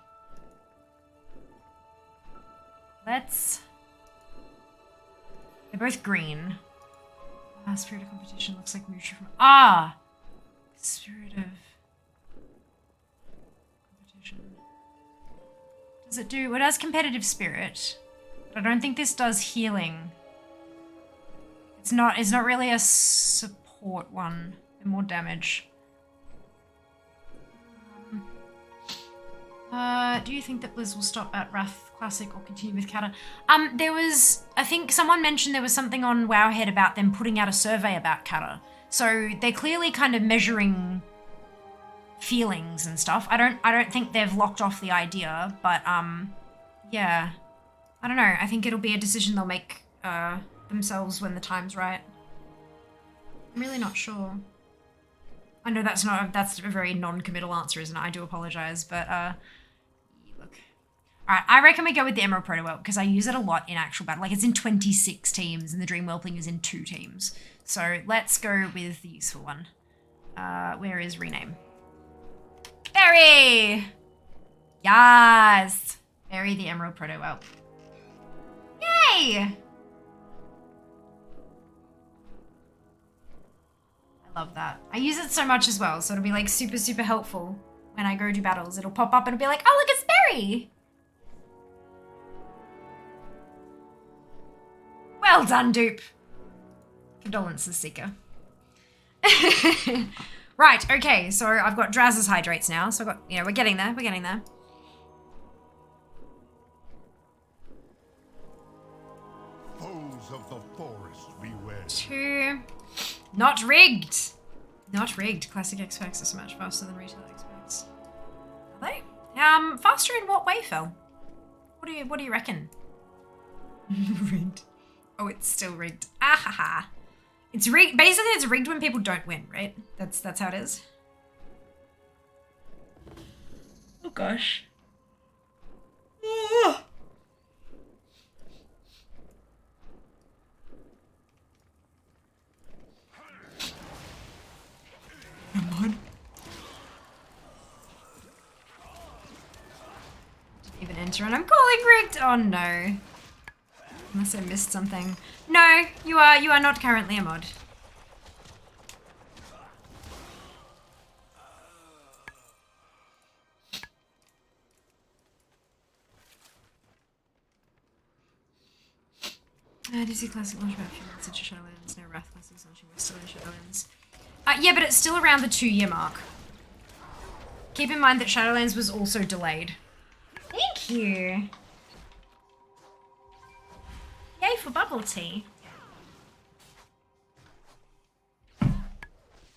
Let's... They're both green. Spirit of Competition looks like Mushu from... Ah! Spirit of... Competition. Does it do... It has Competitive Spirit. But I don't think this does healing. It's not really a support one. They're more damage. Do you think that Blizz will stop at Wrath Classic or continue with Kata? There was, I think someone mentioned there was something on Wowhead about them putting out a survey about Kata. So they're clearly kind of measuring feelings and stuff. I don't think they've locked off the idea, but yeah. I don't know. I think it'll be a decision they'll make themselves when the time's right. I'm really not sure. I know that's a very non-committal answer, isn't it? I do apologize, but look. Alright, I reckon we go with the Emerald Proto-Whelp because I use it a lot in actual battle. Like, it's in 26 teams and the Dream Whelpling is in 2 teams. So let's go with the useful one. Where is rename? Berry! Yes! Berry the Emerald Proto-Whelp. Yay! Love that. I use it so much as well, so it'll be like super helpful when I go to battles. It'll pop up and it'll be like, oh look, it's Berry! Well done, dupe. Condolences, Seeker. Right, okay, so I've got Draz's Hydrates now, so I've got, we're getting there, Foes of the forest beware. 2. Not rigged. Not rigged. Classic X-Packs are so much faster than retail X-Packs. Are they? Faster in what way, Phil? What do you reckon? Rigged. Oh, it's still rigged. Ah ha ha. It's rigged. Basically, it's rigged when people don't win, right? That's how it is. Oh gosh. Oh. Come on. Didn't even enter and I'm calling rigged. Oh no. Unless I missed something. No, you are not currently a mod. DC Classic launch about a few months into Shadowlands. No Wrath Classics launching. We're still in Shadowlands. Yeah, but it's still around the 2-year mark. Keep in mind that Shadowlands was also delayed. Thank you. Yay for bubble tea.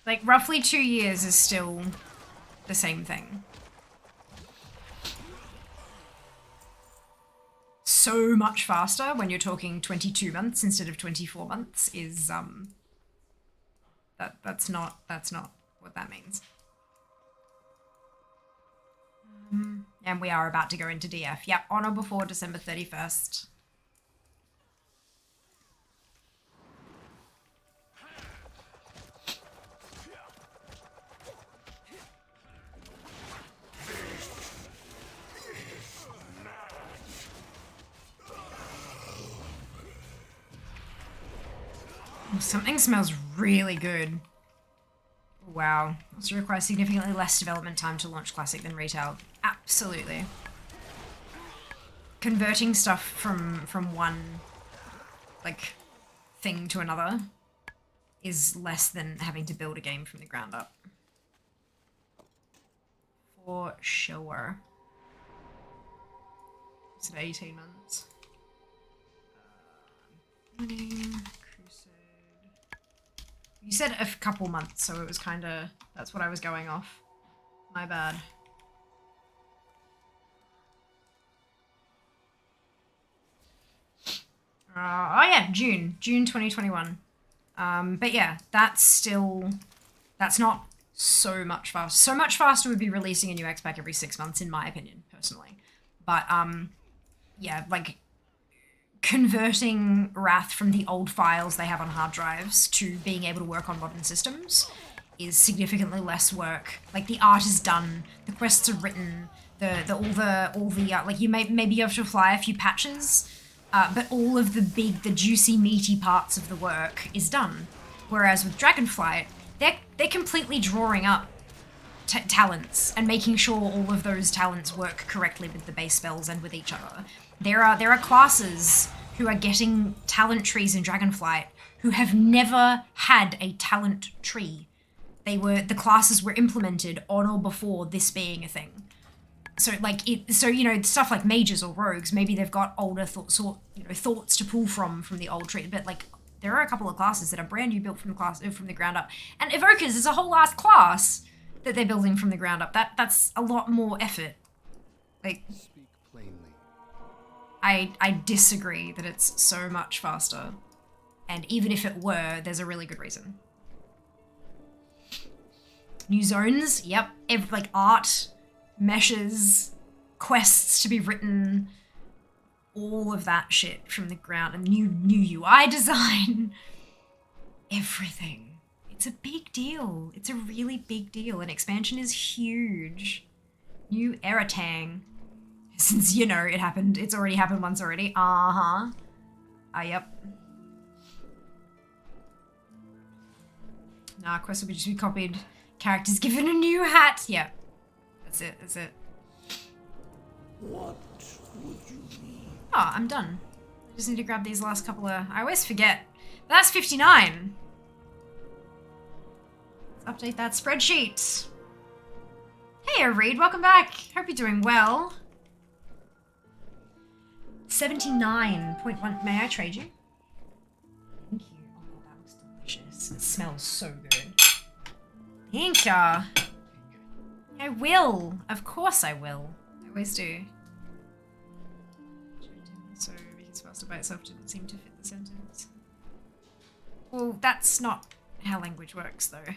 Like, roughly 2 years is still the same thing. So much faster when you're talking 22 months instead of 24 months is, That's not what that means. And we are about to go into DF. Yep, on or before December 31st. Something smells really good. Wow. Also requires significantly less development time to launch Classic than Retail. Absolutely. Converting stuff from one, like, thing to another is less than having to build a game from the ground up. For sure. Is it 18 months? You said a couple months, so it was kind of... That's what I was going off. My bad. Oh yeah, June 2021. But yeah, that's not so much faster. So much faster would be releasing a new X pack every 6 months, in my opinion, personally. But yeah, like converting Wrath from the old files they have on hard drives to being able to work on modern systems is significantly less work. Like the art is done, the quests are written, like you maybe you have to apply a few patches. But all of the juicy, meaty parts of the work is done. Whereas with Dragonflight, they're completely drawing up talents and making sure all of those talents work correctly with the base spells and with each other. There are classes who are getting talent trees in Dragonflight who have never had a talent tree. The classes were implemented on or before this being a thing. So you know, stuff like mages or rogues, maybe they've got older thoughts to pull from the old tree, but like there are a couple of classes that are brand new built from the ground up. And Evokers is a whole ass class that they're building from the ground up. That's a lot more effort. Like, Speak plainly. I disagree that it's so much faster. And even if it were, there's a really good reason. New zones, yep. Like art, meshes, quests to be written, all of that shit from the ground, and new UI design, everything. It's a big deal. It's a really big deal. And expansion is huge. New Eratang. Since, you know, it's already happened once already. Yep. Nah, quests will just be copied. Characters given a new hat. Yeah. That's it. What would you need? Oh, I'm done. I just need to grab these last couple of... I always forget. That's 59. Let's update that spreadsheet. Hey, Reed, welcome back. Hope you're doing well. 79.1. May I trade you? Thank you. Oh, that looks delicious. It smells so good. Thank ya. I will. Of course I will. I always do. So, because faster by itself didn't seem to fit the sentence. Well, that's not how language works, though.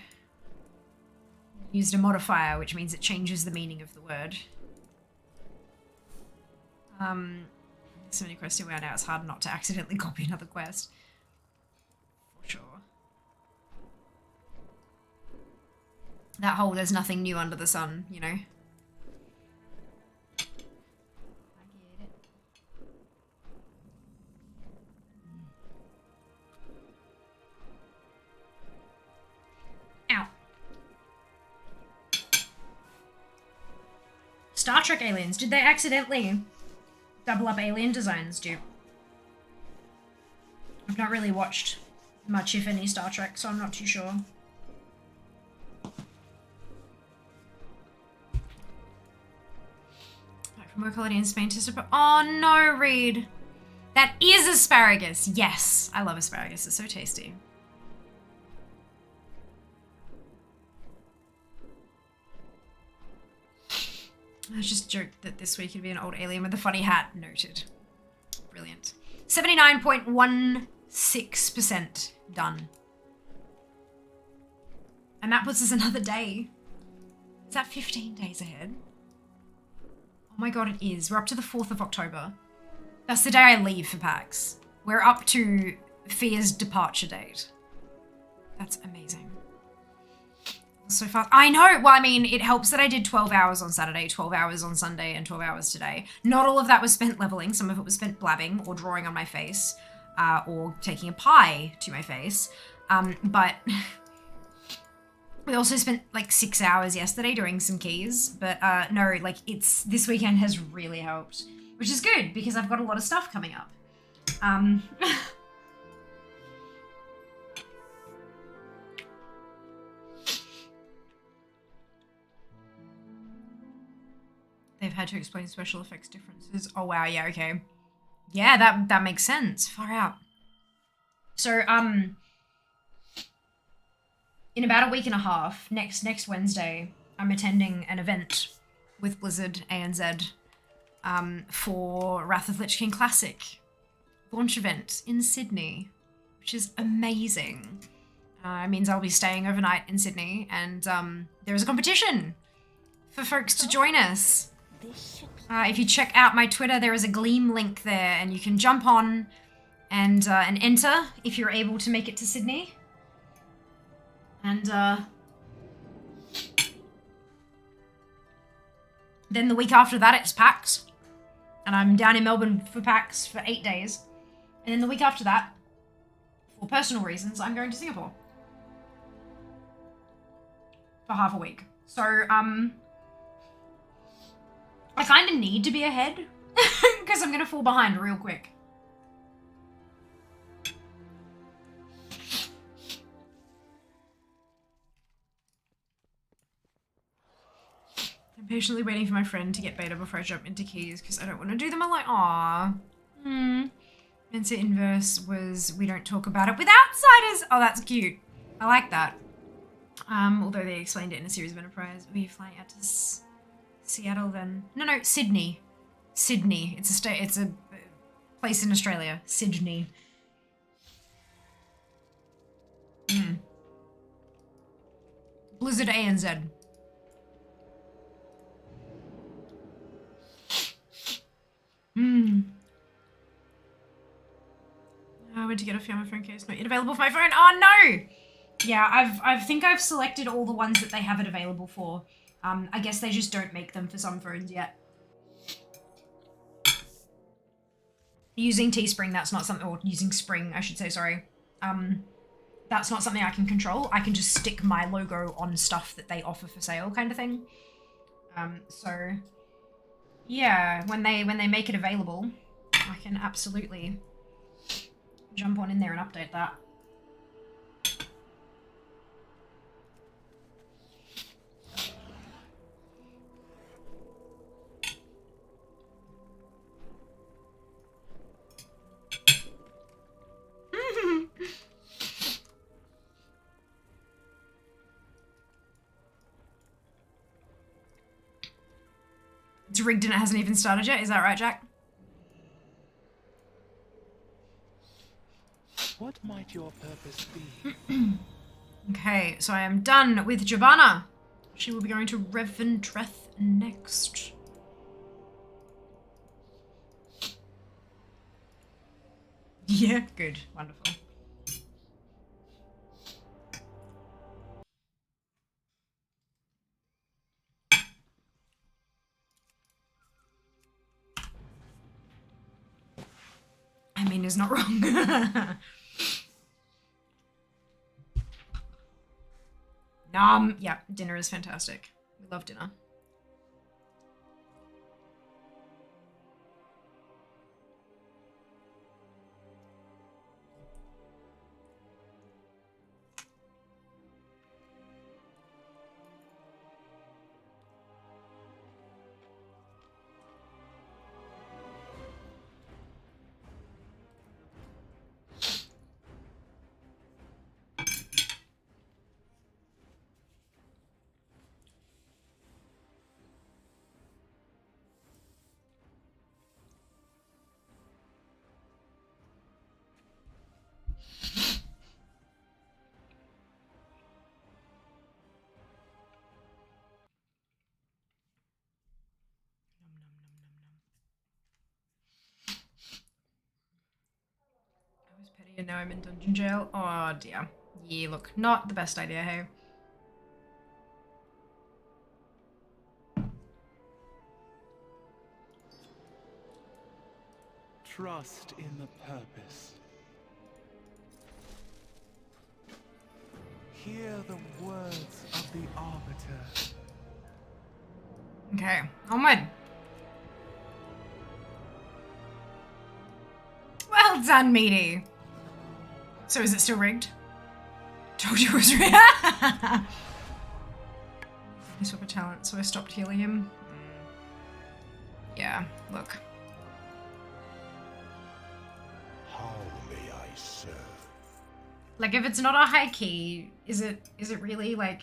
Used a modifier, which means it changes the meaning of the word. So many quests around now, it's hard not to accidentally copy another quest. For sure. That whole there's nothing new under the sun, you know? I get it. Ow. Star Trek aliens, did they accidentally double up alien designs, dude? I've not really watched much, if any, Star Trek, so I'm not too sure. From work holiday in Spain to... Oh no, Reed. That is asparagus. Yes, I love asparagus. It's so tasty. I just joked that this week it'd be an old alien with a funny hat. Noted. Brilliant. 79.16% done. And that puts us another day. Is that 15 days ahead? Oh my god, it is. We're up to the 4th of October. That's the day I leave for PAX. We're up to Fia's departure date. That's amazing. So far. I know. Well, I mean, it helps that I did 12 hours on Saturday, 12 hours on Sunday, and 12 hours today. Not all of that was spent leveling. Some of it was spent blabbing or drawing on my face, or taking a pie to my face. But we also spent like 6 hours yesterday doing some keys. But no, like this weekend has really helped, which is good because I've got a lot of stuff coming up. They've had to explain special effects differences. Oh wow, yeah, okay. Yeah, that makes sense. Far out. So, in about a week and a half, next Wednesday, I'm attending an event with Blizzard ANZ for Wrath of Lich King Classic launch event in Sydney, which is amazing. It means I'll be staying overnight in Sydney, and there's a competition for folks to join us. If you check out my Twitter, there is a Gleam link there, and you can jump on and enter if you're able to make it to Sydney. And then the week after that, it's PAX, and I'm down in Melbourne for PAX for 8 days. And then the week after that, for personal reasons, I'm going to Singapore for half a week. So, I kind of need to be ahead because I'm going to fall behind real quick. I'm patiently waiting for my friend to get beta before I jump into keys because I don't want to do them alone. Aww. Mensa Inverse was we don't talk about it with outsiders. Oh, that's cute. I like that. Although they explained it in a series of Enterprise. Were you flying out to Seattle then? No, Sydney. Sydney. It's a state. It's a place in Australia. Sydney. Blizzard ANZ. I went to get a my phone case. Not yet available for my phone. Oh no! Yeah, I think I've selected all the ones that they have it available for. I guess they just don't make them for some phones yet. Using Teespring, that's not something, or using Spring, I should say, sorry. That's not something I can control. I can just stick my logo on stuff that they offer for sale kind of thing. So, yeah, when they make it available, I can absolutely jump on in there and update that. It's rigged and it hasn't even started yet. Is that right, Jack? What might your purpose be? Okay, so I am done with Giovanna. She will be going to Revendreth next. Yeah, good. Wonderful. I mean, it's not wrong. Yeah, dinner is fantastic. We love dinner. And now I'm in dungeon jail. Oh dear. Yeah, look, not the best idea, hey? Trust in the purpose. Hear the words of the Arbiter. Okay, onward. Well done, Meaty. So is it still rigged? Told you it was rigged. I swap a talent, so I stopped healing him. Yeah, look. How may I serve? Like, if it's not a high key, is it really, like...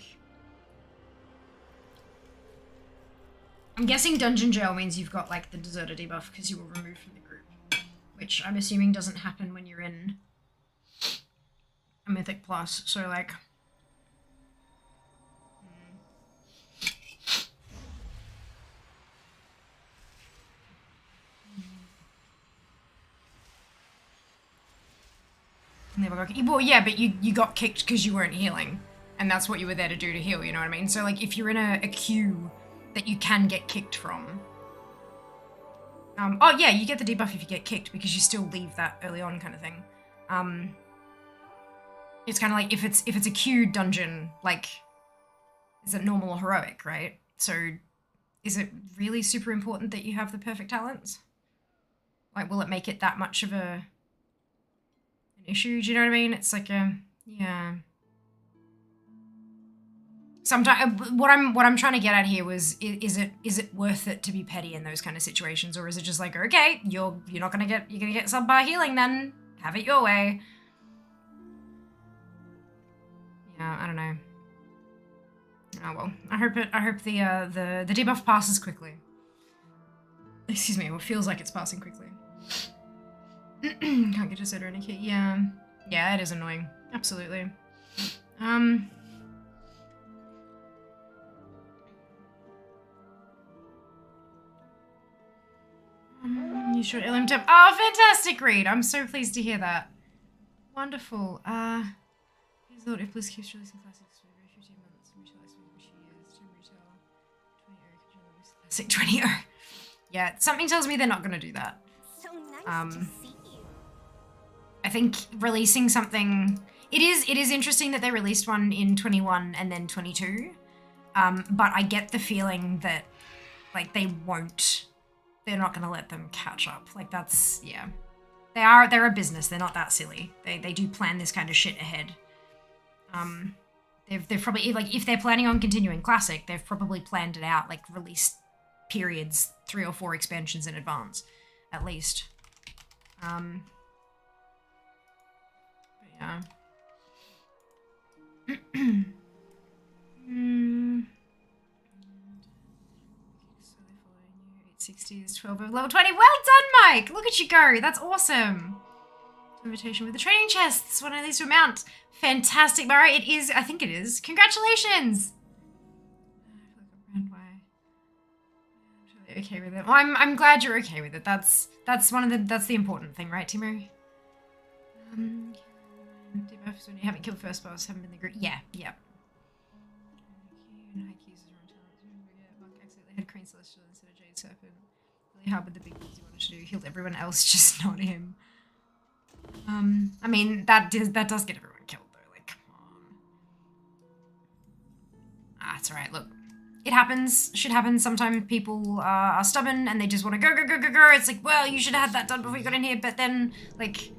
I'm guessing dungeon jail means you've got, like, the deserter debuff because you were removed from the group. Which I'm assuming doesn't happen when you're in a Mythic Plus, so, like... Never got kicked. Well, yeah, but you got kicked because you weren't healing. And that's what you were there to do, to heal, you know what I mean? So, like, if you're in a queue that you can get kicked from... oh, yeah, you get the debuff if you get kicked because you still leave that early on kind of thing. It's kind of like, if it's a queued dungeon, like, is it normal or heroic, right? So, is it really super important that you have the perfect talents? Like, will it make it that much of an issue? Do you know what I mean? It's like a, yeah. Sometimes what I'm trying to get at here was, is it worth it to be petty in those kind of situations, or is it just like, okay, you're gonna get subpar healing then, have it your way. Yeah, I don't know. Oh well, I hope the debuff passes quickly. Excuse me, it feels like it's passing quickly. Can't get a soda in a kit. Yeah, it is annoying. Absolutely. You should LM tip. Oh, fantastic, Reed. I'm so pleased to hear that. Wonderful. Here's thought if Bliss keeps releasing classics for every 15 months, retail which years, to retail 20 classic 20 Yeah, something tells me they're not gonna do that. So nice to see you. I think releasing something, it is interesting that they released one in 21 and then 22. But I get the feeling that like they're not gonna let them catch up. Like that's, yeah. They're a business, they're not that silly. They do plan this kind of shit ahead. They've probably, like, if they're planning on continuing Classic, they've probably planned it out, like release periods, 3 or 4 expansions in advance, at least. But yeah. 860s, 12 of level 20. Well done, Mike! Look at you go. That's awesome. Invitation with the training chests. One of these to mount. Fantastic, Mara. It is. I think it is. Congratulations. Okay with it. Well, I'm glad you're okay with it. That's the important thing, right, Timo? Debuffs when you haven't killed the first boss, haven't been the group. Yeah. Had Crane Celestial instead of Jade Serpent. Really hard with the big things you wanted to do. Healed everyone else, just not him. I mean, that does get everyone killed though. Like, come on. It's alright. Look, it happens. Shit happens. Sometimes people are stubborn and they just want to go. It's like, well, you should have had that done before you got in here. But then, like,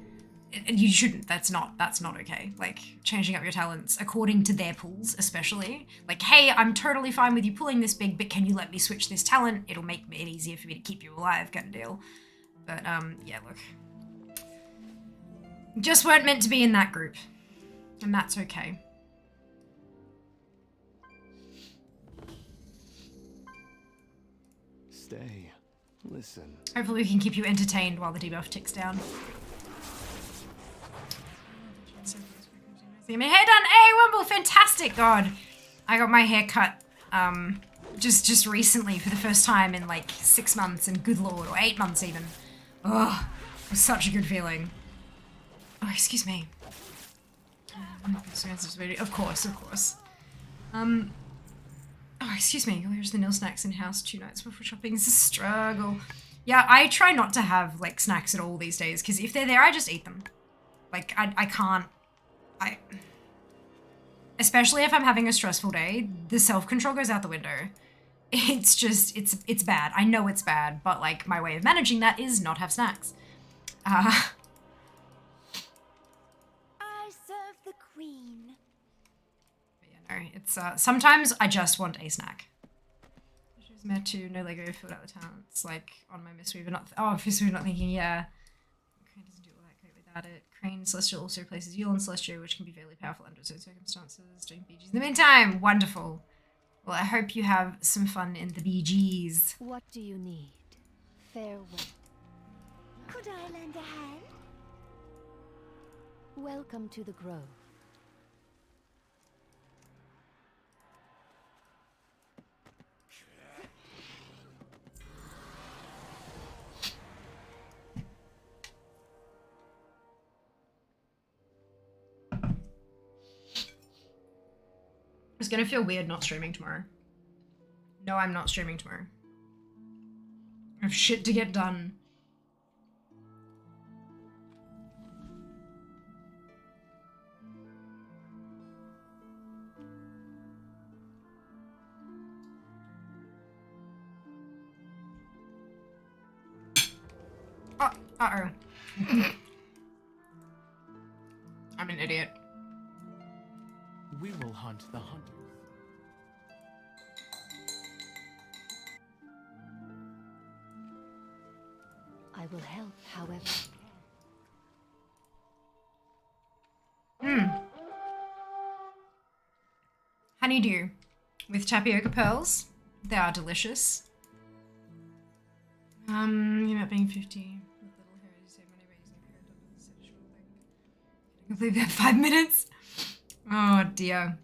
you shouldn't. That's not okay. Like, changing up your talents according to their pools, especially. Like, hey, I'm totally fine with you pulling this big, but can you let me switch this talent? It'll make it easier for me to keep you alive, kind of deal. But, yeah, look. Just weren't meant to be in that group. And that's okay. Stay. Listen. Hopefully we can keep you entertained while the debuff ticks down. My hair done. Hey, Wumble, fantastic. God, I got my hair cut just recently for the first time in like 6 months, and good lord, or 8 months even. Oh, it was such a good feeling. Oh, excuse me. Of course. Oh, excuse me. Where's the nil snacks in house 2 nights before shopping? It's a struggle. Yeah, I try not to have like snacks at all these days because if they're there, I just eat them. Like I can't. Especially if I'm having a stressful day, the self-control goes out the window. It's just it's bad. I know it's bad, but like my way of managing that is not have snacks. I serve the queen. But yeah, no, it's sometimes I just want a snack. She was meant to no Lego filled out the town. It's like on my Mistweaver, not Mistweaver, not thinking, yeah. Crane doesn't do all that great without it. Crane Celestial also replaces Yule and Celestial, which can be fairly powerful under certain circumstances. Doing BGs in the meantime, wonderful. Well, I hope you have some fun in the BGs. What do you need? Farewell. Could I lend a hand? Welcome to the Grove. It's gonna feel weird not streaming tomorrow. No, I'm not streaming tomorrow. I have shit to get done. Oh, uh-oh. I'm an idiot. We will hunt the hunters. I will help however I Honeydew with tapioca pearls. They are delicious. You about being 50 with little hair, you save money by using a parent under the sexual thing. Complete that 5 minutes. Oh dear.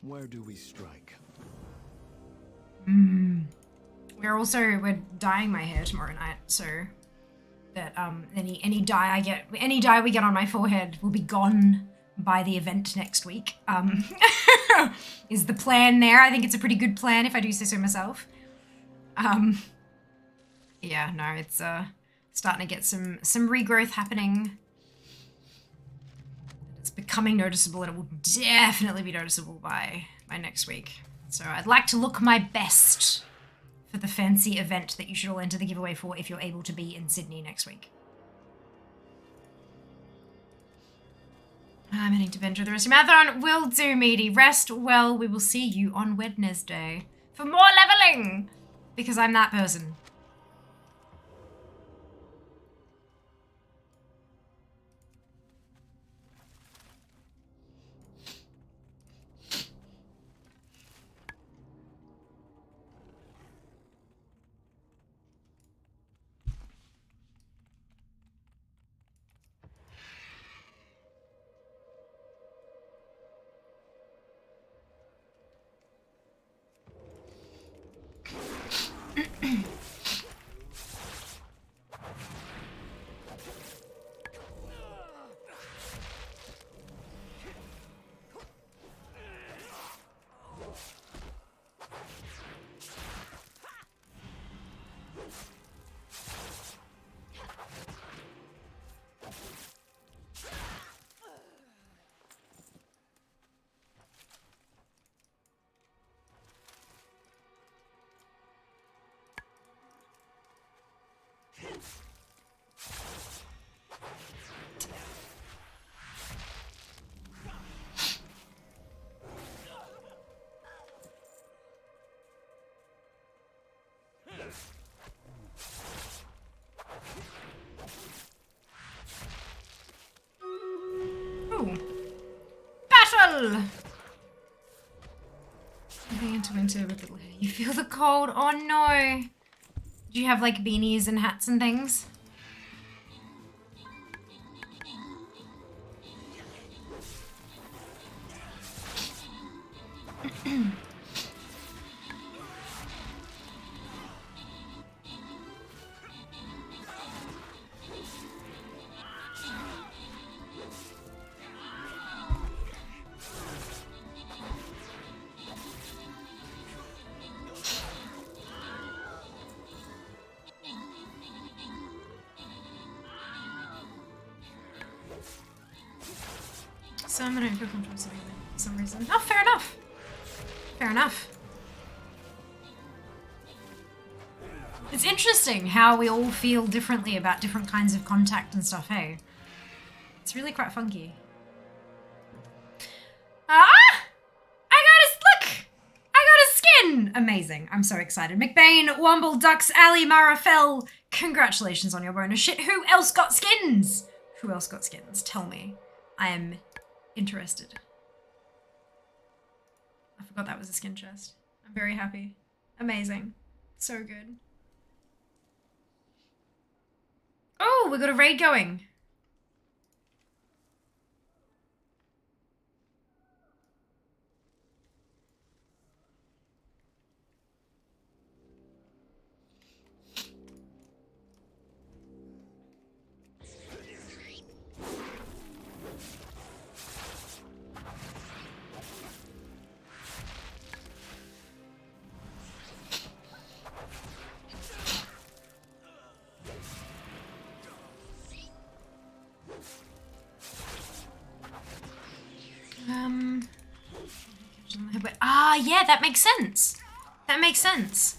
Where do we strike? We're dyeing my hair tomorrow night, so that any dye we get on my forehead will be gone by the event next week. Is the plan there? I think it's a pretty good plan if I do say so myself. Yeah, no, it's starting to get some regrowth happening. It's becoming noticeable, and it will definitely be noticeable by next week. So I'd like to look my best for the fancy event that you should all enter the giveaway for if you're able to be in Sydney next week. I'm heading to venture the rest of your marathon. Will do, Meaty. Rest well. We will see you on Wednesday for more leveling, because I'm that person. Ooh. Battle! Moving into winter with little hair. You feel the cold? Oh no! Do you have like beanies and hats and things? some. I don't feel comfortable sitting there for some reason. Oh, fair enough. Fair enough. It's interesting how we all feel differently about different kinds of contact and stuff, hey? It's really quite funky. Ah! Look! I got a skin! Amazing. I'm so excited. McBain, Womble, Ducks, Ali, Marafel. Congratulations on your bonus. Shit, who else got skins? Who else got skins? Tell me. I am interested. I forgot that was a skin chest. I'm very happy. Amazing. So good. Oh, we got a raid going. Yeah, that makes sense. That makes sense.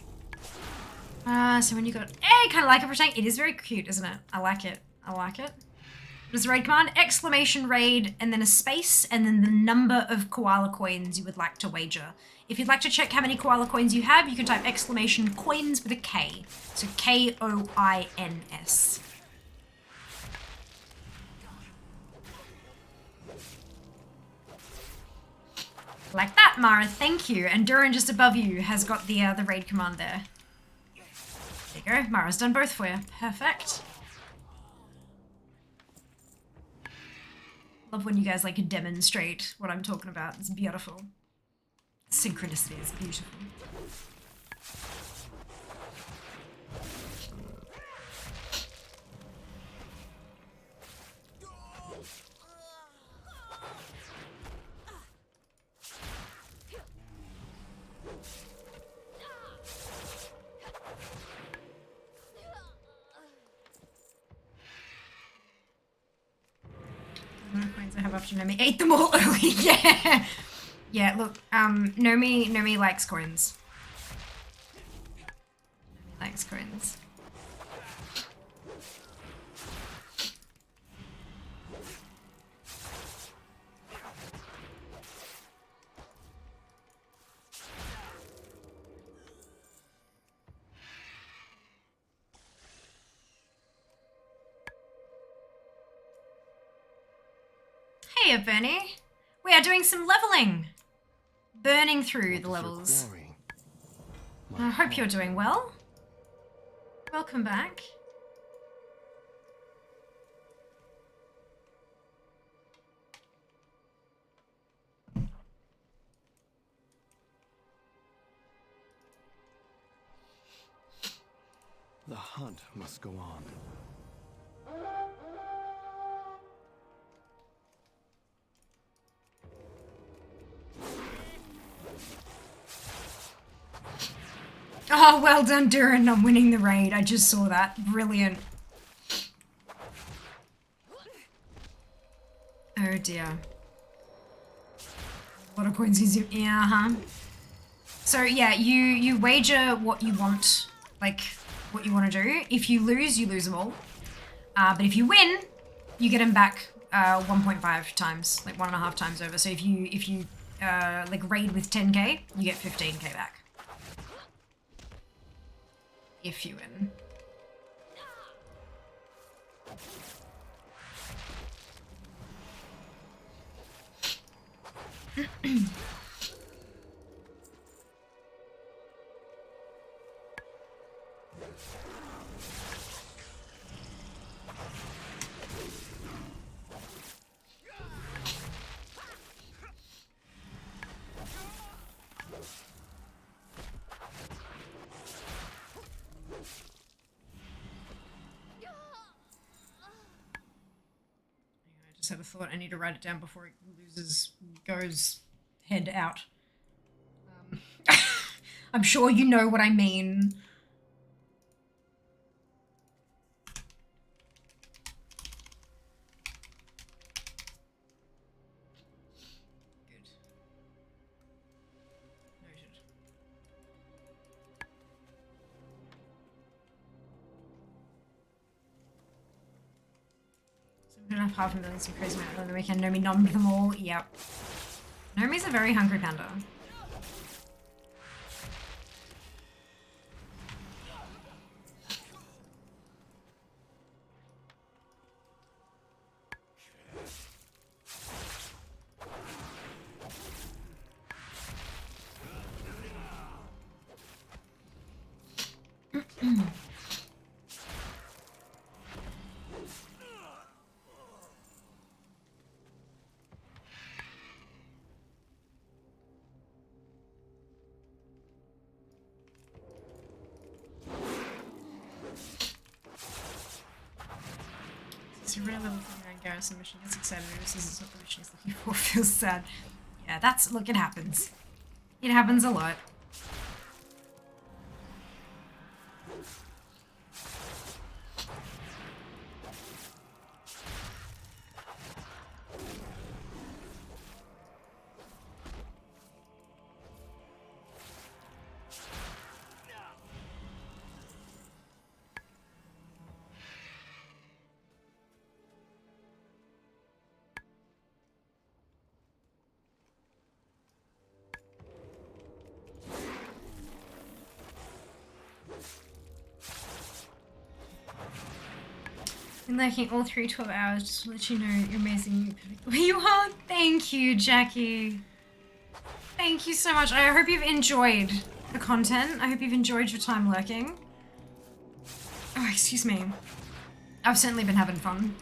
So when you got, hey, kind of like a protect. It is very cute, isn't it? I like it. I like it. What is the raid command? Exclamation raid, and then a space, and then the number of koala coins you would like to wager. If you'd like to check how many koala coins you have, you can type exclamation coins with a K. So Koins. Like that, Mara, thank you. And Duran just above you has got the raid command there. There you go, Mara's done both for you. Perfect. Love when you guys like demonstrate what I'm talking about. It's beautiful. Synchronicity is beautiful. Coins I have after Nomi ate them all early. Yeah. Yeah, look, Nomi likes coins. Nomi likes coins. Hey, Bernie. We are doing some leveling. Burning through the levels. I hope you're doing well. Welcome back. The hunt must go on. Oh, well done, Duran, on winning the raid. I just saw that. Brilliant. Oh dear. A lot of coins is yeah, huh? So yeah, you wager what you want, like what you want to do. If you lose them all. But if you win, you get them back 1.5 times, like 1.5 times over. So if you like raid with 10k, you get 15k back. If you win. I just had a thought. I need to write it down before it goes head out. I'm sure you know what I mean. Good enough 500,000 some crazy amount on the weekend. Nomi nommed them all. Yep. Nomi's a very hungry panda. It's a real level thing around Garrison mission. Gets excited. This is what the mission is looking for. Feels sad. Yeah, that's look. It happens. It happens a lot. Been lurking all 12 hours just to let you know you're amazing. You're perfect the way you are. Thank you, Jackie. Thank you so much. I hope you've enjoyed the content. I hope you've enjoyed your time lurking. Oh, excuse me. I've certainly been having fun.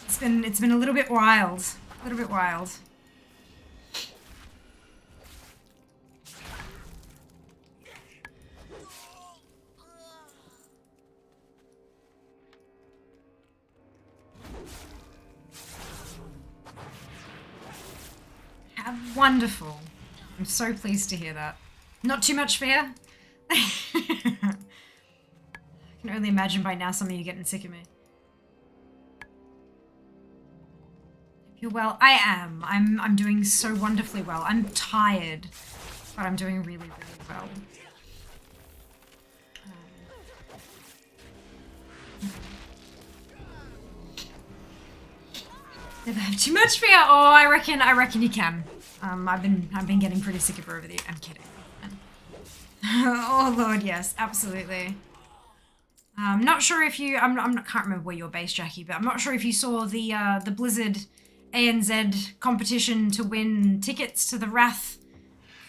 It's been a little bit wild. A little bit wild. Wonderful. I'm so pleased to hear that. Not too much fear? I can only imagine by now some of you getting sick of me. Hope you're well. I am. I'm doing so wonderfully well. I'm tired, but I'm doing really, really well. Never have too much fear. Oh, I reckon you can. I've been getting pretty sick of her over the. I'm kidding. Oh Lord, yes, absolutely. Not sure if you. Can't remember where you're based, Jackie, but I'm not sure if you saw the Blizzard ANZ competition to win tickets to the Wrath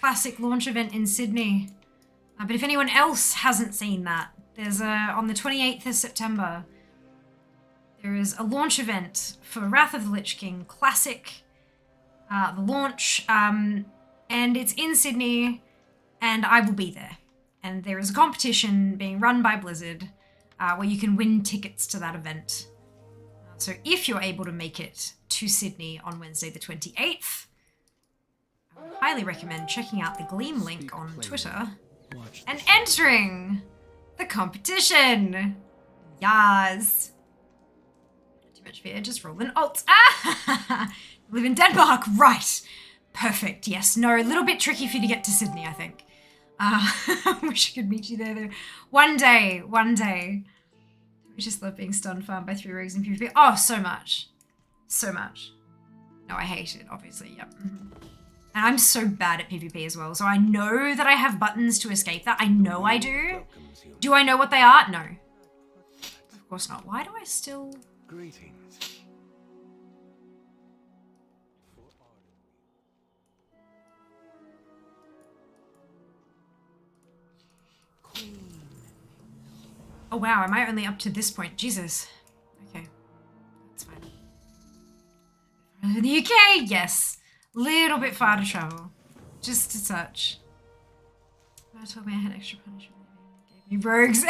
Classic launch event in Sydney. But if anyone else hasn't seen that, there's on the 28th of September. There is a launch event for Wrath of the Lich King Classic, the launch, and it's in Sydney, and I will be there. And there is a competition being run by Blizzard where you can win tickets to that event. So if you're able to make it to Sydney on Wednesday the 28th, I would highly recommend checking out the Gleam link on Twitter and entering the competition. Yas. Too much fear, just roll an alt. Ah! Live in Denmark, right. Perfect, yes. No, a little bit tricky for you to get to Sydney, I think. I wish I could meet you there though. One day. We just love being stun farmed by 3 rogues in PvP. Oh, so much. So much. No, I hate it, obviously, yep. And I'm so bad at PvP as well, so I know that I have buttons to escape that. I know I do. Do I know what they are? No. Of course not. Why do I still... Greetings. Oh wow, am I only up to this point? Jesus. Okay. That's fine. In the UK? Yes. Little bit far to travel. Just a touch. I told me I had extra punishment. Gave me rogues.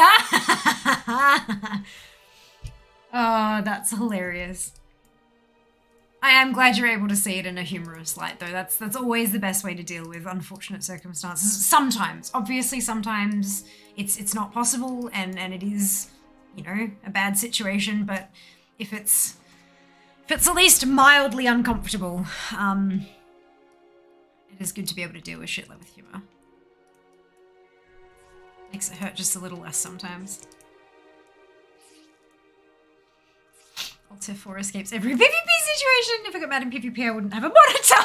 Oh, that's hilarious. I am glad you're able to see it in a humorous light, though. That's always the best way to deal with unfortunate circumstances. Sometimes, obviously, sometimes it's not possible, and it is, you know, a bad situation. But if it's at least mildly uncomfortable, it is good to be able to deal with shit like with humor. Makes it hurt just a little less sometimes. So 4 escapes every PvP situation. If I got mad in PvP, I wouldn't have a monitor.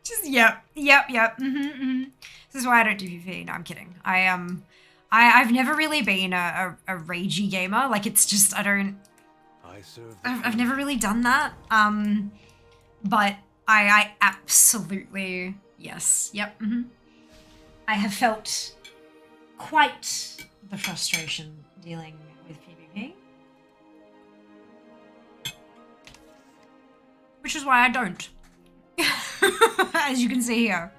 Just, yep. This is why I don't do PvP. No, I'm kidding. I've never really been a ragey gamer. Like, it's just, I've never really done that. But I absolutely, yes, yep. I have felt quite the frustration dealing with PvP. Which is why I don't. As you can see here.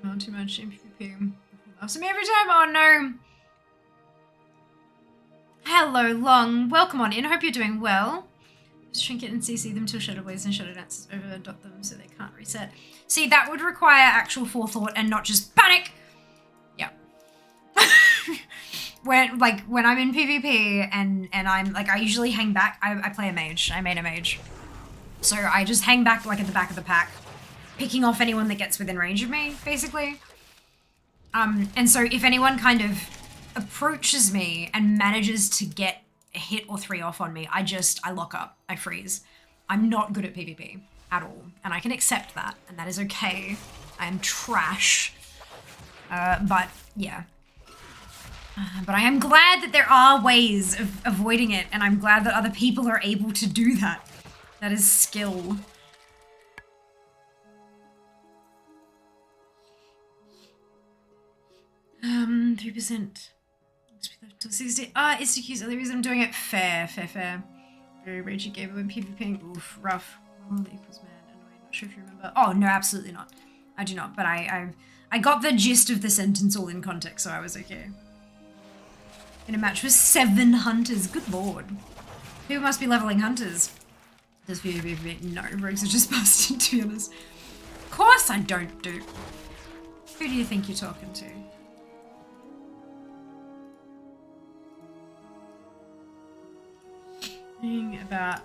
Not too much in PvP. Laughs at me every time. Oh no. Hello, Long. Welcome on in. Hope you're doing well. Just shrink it and CC them till Shadow Blaze and Shadow Dances over dot them so they can't reset. See, that would require actual forethought and not just panic. Yeah. when I'm in PvP and I'm like, I usually hang back. I play a mage. I main a mage. So I just hang back like at the back of the pack, picking off anyone that gets within range of me, basically. And so if anyone kind of approaches me and manages to get a hit or 3 off on me, I lock up. I freeze. I'm not good at PvP at all. And I can accept that. And that is okay. I am trash. But yeah. But I am glad that there are ways of avoiding it. And I'm glad that other people are able to do that. That is skill. 3%. Till 60. It's excuse. The only reason I'm doing it fair. Very ragey gamer when PvPing. Oof, rough. World equals mad. Annoying. Not sure if you remember. Oh no, absolutely not. I do not. But I got the gist of the sentence all in context, so I was okay. In a match with 7 hunters. Good lord. People must be leveling hunters. Does PvP? No, rogues are just busted, to be honest. Of course I don't do. Who do you think you're talking to? Thing about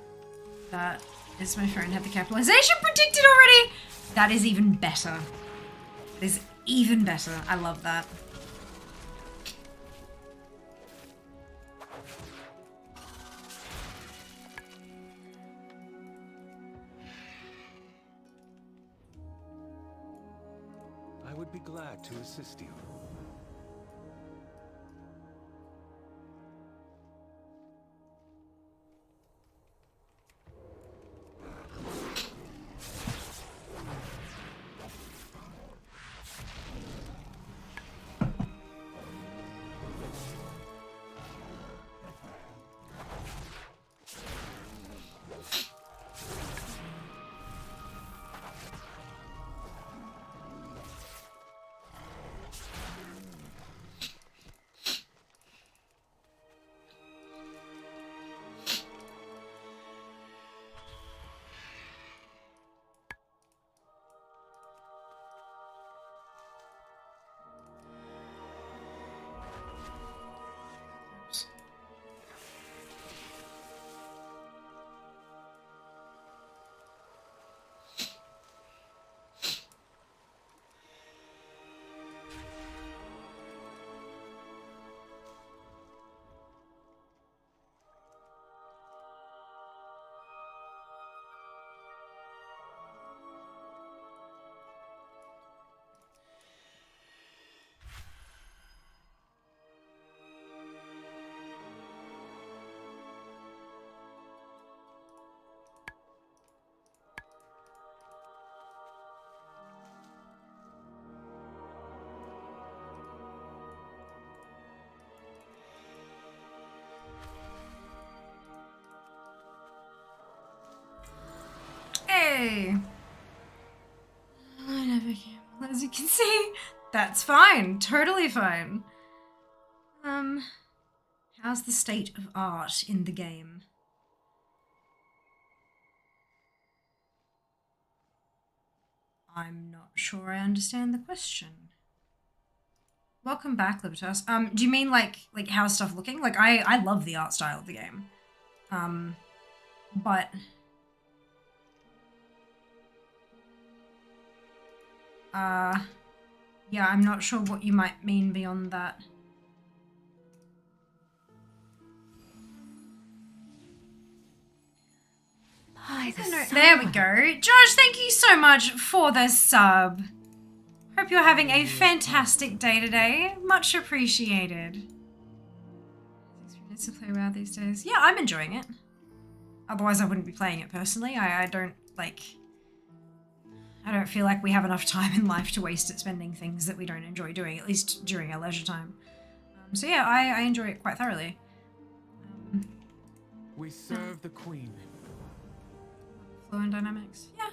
that is my phone had the capitalization predicted already. That is even better. That is even better. I love that. I would be glad to assist you. Hey! I never gamble, as you can see. That's fine. Totally fine. How's the state of art in the game? I'm not sure I understand the question. Welcome back, Libertas. Do you mean like how's stuff looking? Like I love the art style of the game. But Yeah, I'm not sure what you might mean beyond that. There we go. Josh, thank you so much for the sub. Hope you're having a fantastic day today. Much appreciated. 6 minutes to play WoW these days. Yeah, I'm enjoying it. Otherwise, I wouldn't be playing it personally. I don't feel like we have enough time in life to waste it spending things that we don't enjoy doing, at least during our leisure time. So yeah, I enjoy it quite thoroughly. We serve the queen. Flow and dynamics. Yeah.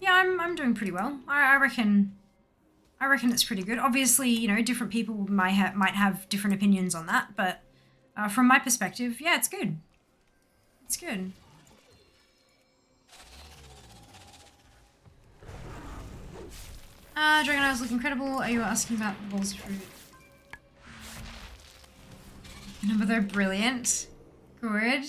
Yeah, I'm doing pretty well. I reckon it's pretty good. Obviously, you know, different people might have different opinions on that, but from my perspective, yeah, it's good. It's good. Dragon Eyes look incredible. Are you asking about the balls of fruit? No, but they're brilliant. Good.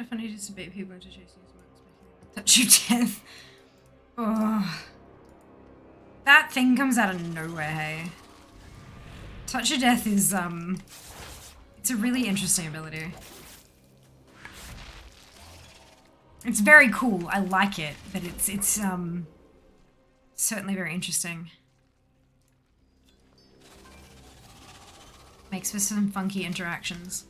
Funny to debate people into chasing smokes, touch your death. Oh, that thing comes out of nowhere. Hey, touch your death is it's a really interesting ability. It's very cool. I like it, but it's certainly very interesting. Makes for some funky interactions.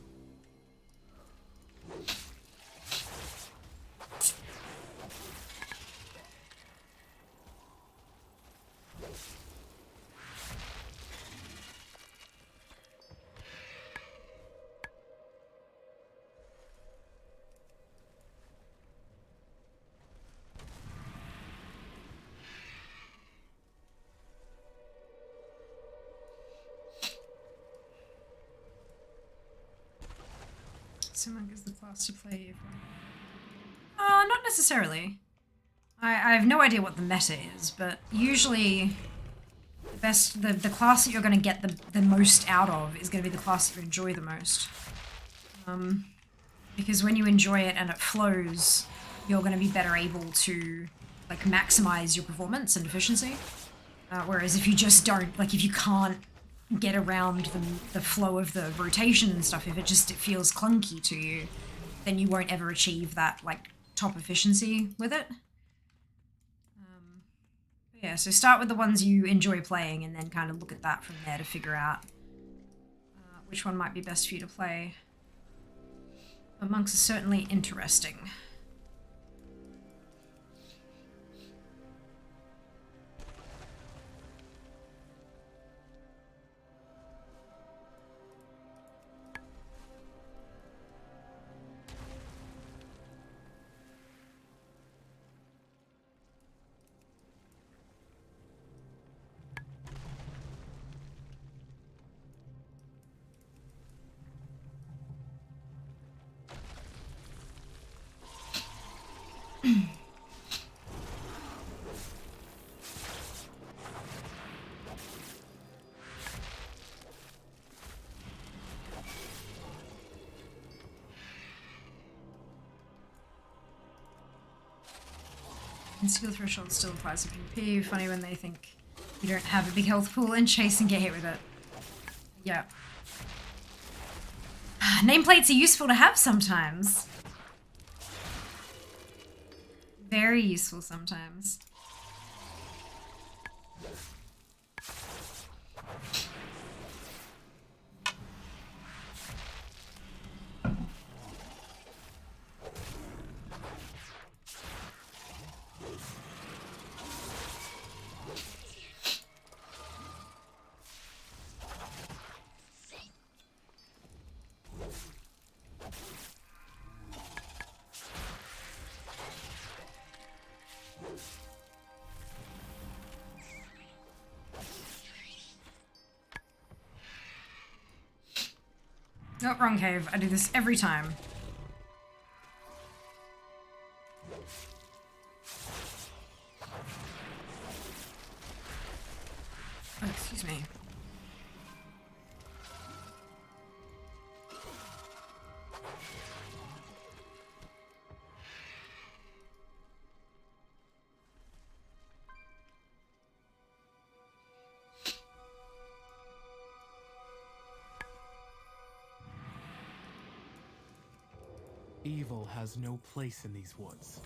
Monk is the class to play. Not necessarily. I have no idea what the meta is, but usually the class that you're going to get the most out of is going to be the class that you enjoy the most. Because when you enjoy it and it flows, you're going to be better able to like maximize your performance and efficiency. Whereas if you just don't, like if you can't get around the flow of the rotation and stuff, if it feels clunky to you, then you won't ever achieve that like top efficiency with it. Yeah, so start with the ones you enjoy playing and then kind of look at that from there to figure out which one might be best for you to play. But monks are certainly interesting. And skill threshold still applies to PvP. Funny when they think You don't have a big health pool and chase and get hit with it. Yeah. Nameplates are useful to have sometimes. Very useful sometimes. Oh, wrong cave. I do this every time. Oh, excuse me. Evil has no place in these woods.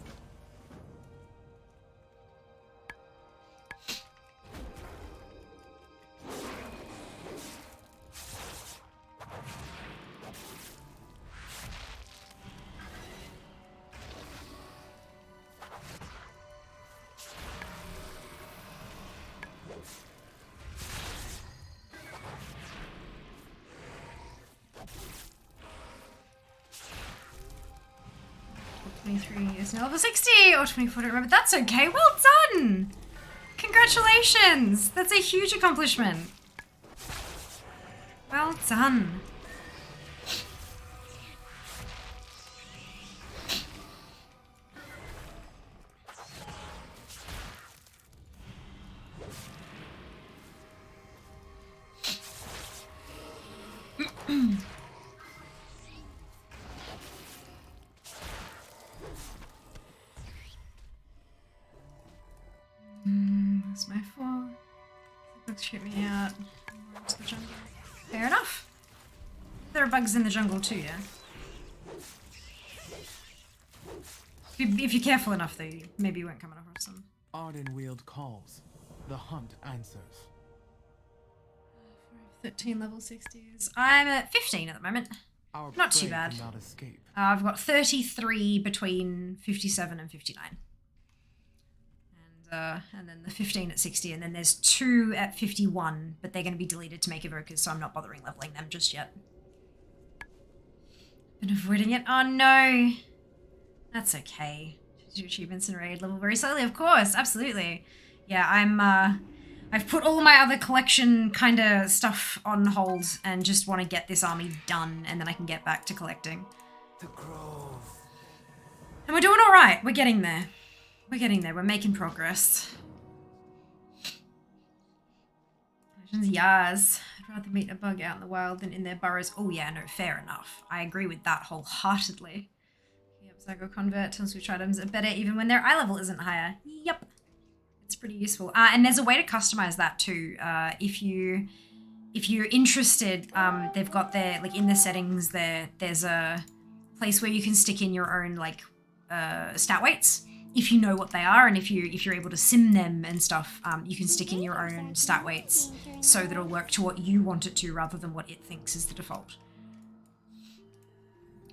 Is now level 60 or 24, I don't remember. That's okay. Well done. Congratulations. That's a huge accomplishment. Well done. That's my fault. Bugs shoot me out. Into the jungle. Fair enough. There are bugs in the jungle too, yeah? If you're careful enough, though, maybe you won't come across them. Ardenweald calls. The hunt answers. 13 level 60s. I'm at 15 at the moment. Our Not too prey bad. cannot escape. I've got 33 between 57 and 59. And then the 15 at 60, and then there's 2 at 51, but they're going to be deleted to make evokers, so I'm not bothering leveling them just yet. Been avoiding it. Oh no! That's okay. Do achievements and raid level very slowly, of course, absolutely. Yeah, I've put all my other collection kind of stuff on hold and just want to get this army done, and then I can get back to collecting. The grove. And we're doing alright, we're getting there. We're getting there, we're making progress. Yas. I'd rather meet a bug out in the wild than in their burrows. Oh yeah, no, fair enough. I agree with that wholeheartedly. Yep, Psycho Convert turns switch items are better even when their eye level isn't higher. Yep. It's pretty useful. And there's a way to customize that too. If you're interested, they've got their, like in the settings there's a place where you can stick in your own like stat weights. If you know what they are, and if you're able to sim them and stuff, you can stick in your own stat weights so that it'll work to what you want it to rather than what it thinks is the default.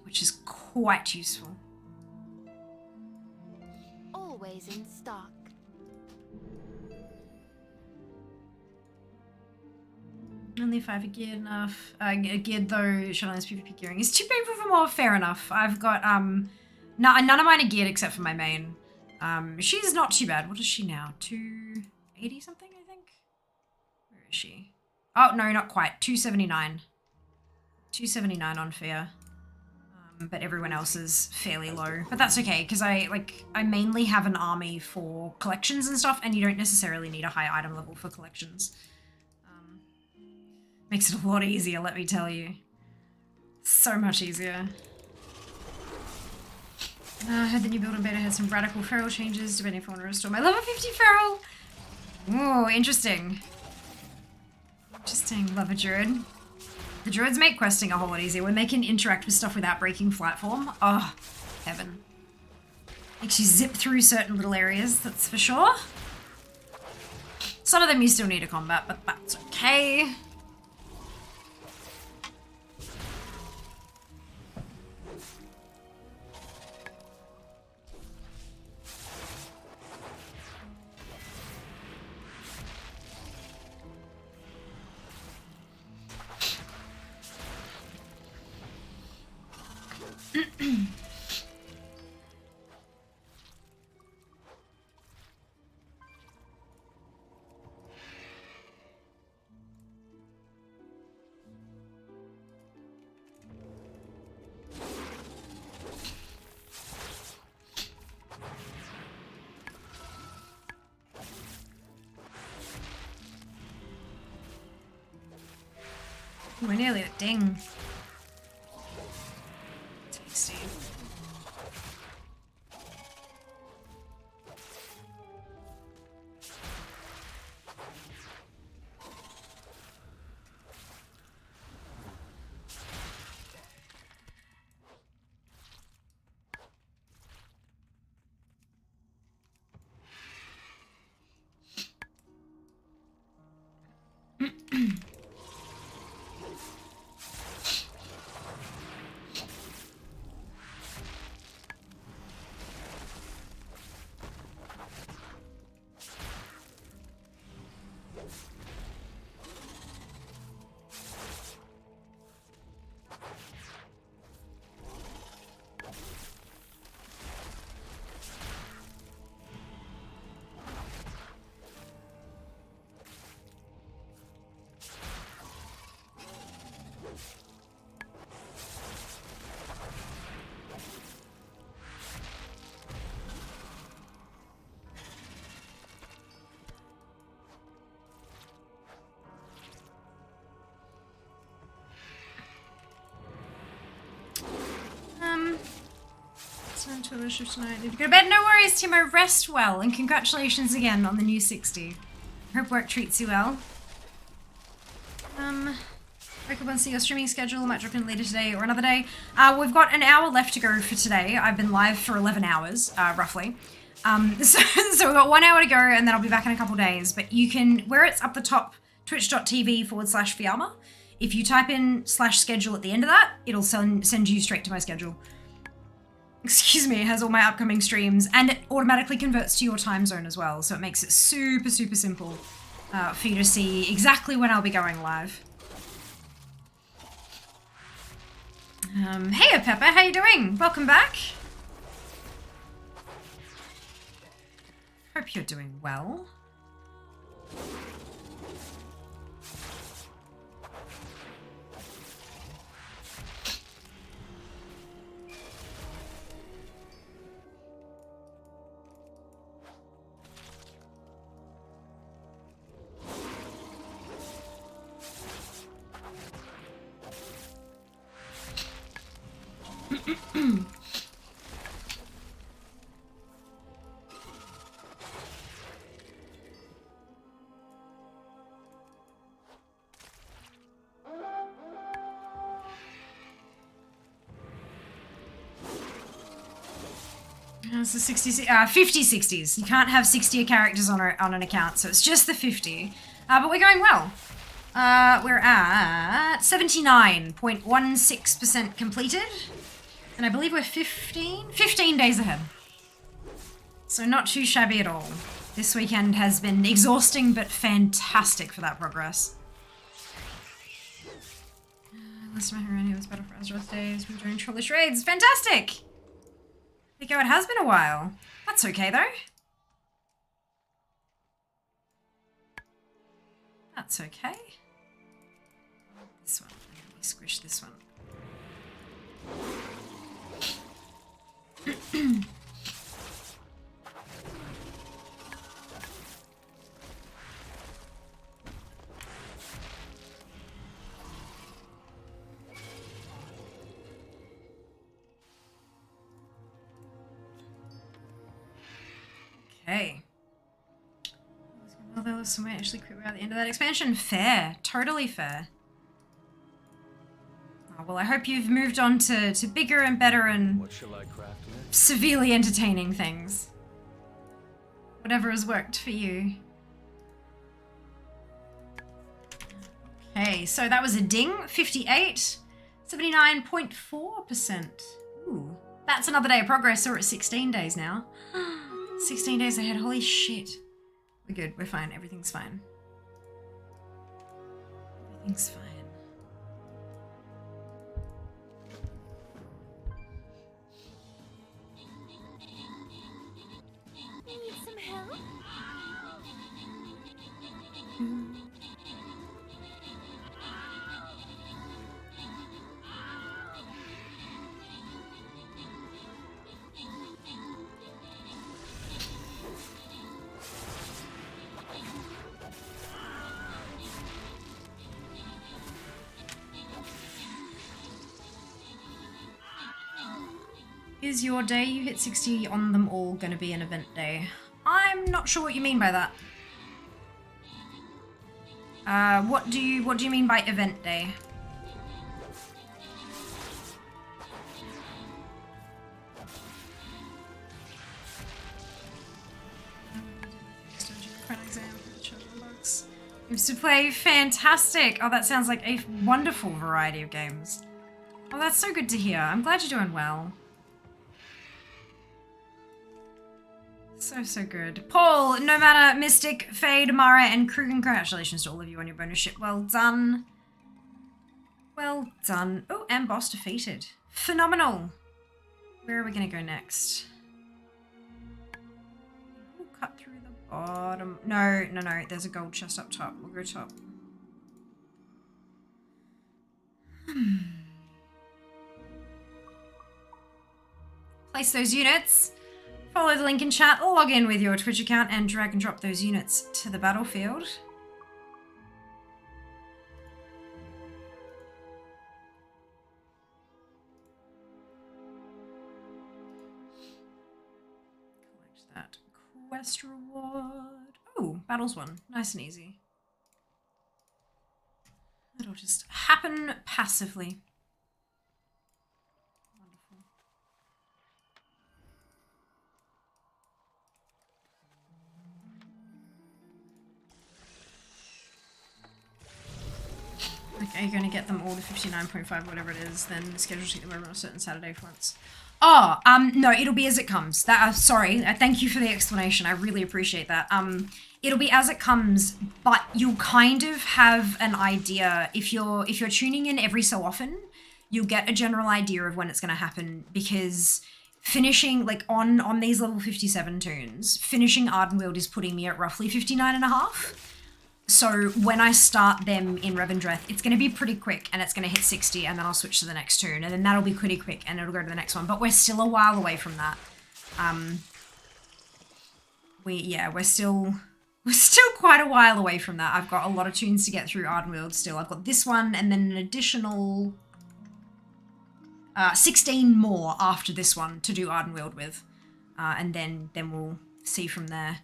Which is quite useful. Always in stock. Only 5 are geared enough. Geared though, Shadowlands PvP gearing is too painful for more. Fair enough. I've got none of mine are geared except for my main. She's not too bad. What is she now? 280 something, I think? Where is she? Oh, no, not quite. 279. 279 on fear. But everyone else is fairly low. But that's okay, because I mainly have an army for collections and stuff, and you don't necessarily need a high item level for collections. Makes it a lot easier, let me tell you. So much easier. I heard the new build and beta had some radical feral changes, depending if I want to restore my level 50 feral. Oh, interesting. Interesting. Love a druid. The druids make questing a whole lot easier when they can interact with stuff without breaking platform. Oh, heaven. Makes you zip through certain little areas, that's for sure. Some of them you still need to combat, but that's okay. We're nearly at ding. Tasty. Time to a shift tonight. Need to go to bed. No worries, Timo. Rest well, and congratulations again on the new 60. Hope work treats you well. Wake up and see your streaming schedule. Might drop in later today or another day. We've got an hour left to go for today. I've been live for 11 hours, roughly. So we've got 1 hour to go, and then I'll be back in a couple days. But you can, where it's up the top, twitch.tv/Fiamma. If you type in /schedule at the end of that, it'll send you straight to my schedule. Excuse me, it has all my upcoming streams, and it automatically converts to your time zone as well, so it makes it super, super simple for you to see exactly when I'll be going live. Hey, Pepper, how you doing? Welcome back. Hope you're doing well. It's the 50 60s. You can't have 60 characters on an account, so it's just the 50. But we're going well. We're at 79.16% completed. And I believe we're 15 days ahead. So not too shabby at all. This weekend has been exhausting, but fantastic for that progress. Last time I ran here was better for Azeroth days. We're doing Trollish raids. Fantastic! Nico, it has been a while. That's okay, though. That's okay. This one. Let me squish this one. Okay. Although someone actually quit without the end of that expansion. Fair. Totally fair. Oh, well, I hope you've moved on to bigger and better and What shall I craft next? severely entertaining things. Whatever has worked for you. Okay, so that was a ding. 58. 79.4%. Ooh. That's another day of progress. So we're at 16 days now. 16 days ahead. Holy shit. We're good. We're fine. Everything's fine. Everything's fine. Need some help? Is your day you hit 60 on them all going to be an event day? I'm not sure what you mean by that. What do you mean by event day? Games to play, fantastic. Oh, that sounds like a wonderful variety of games. Oh, that's so good to hear. I'm glad you're doing well. So good. Paul, Nomada, Mystic, Fade, Mara, and Krug, congratulations to all of you on your bonus ship. Well done. Well done. Oh, and boss defeated. Phenomenal. Where are we going to go next? We'll cut through the bottom. No. There's a gold chest up top. We'll go top. Place those units. Follow the link in chat, log in with your Twitch account, and drag and drop those units to the battlefield. Collect that quest reward. Oh, battles won. Nice and easy. It'll just happen passively. Okay, you're going to get them all to 59.5, whatever it is, then schedule to take them over on a certain Saturday for once. Oh, no, it'll be as it comes. Sorry, thank you for the explanation. I really appreciate that. It'll be as it comes, but you'll kind of have an idea. If you're tuning in every so often, you'll get a general idea of when it's going to happen, because finishing, like, on these level 57 tunes, finishing Ardenweald is putting me at roughly 59.5. So when I start them in Revendreth, it's going to be pretty quick, and it's going to hit 60, and then I'll switch to the next tune, and then that'll be pretty quick, and it'll go to the next one. But we're still a while away from that. We're still quite a while away from that. I've got a lot of tunes to get through Ardenweald still. I've got this one, and then an additional 16 more after this one to do Ardenweald with, and then we'll see from there.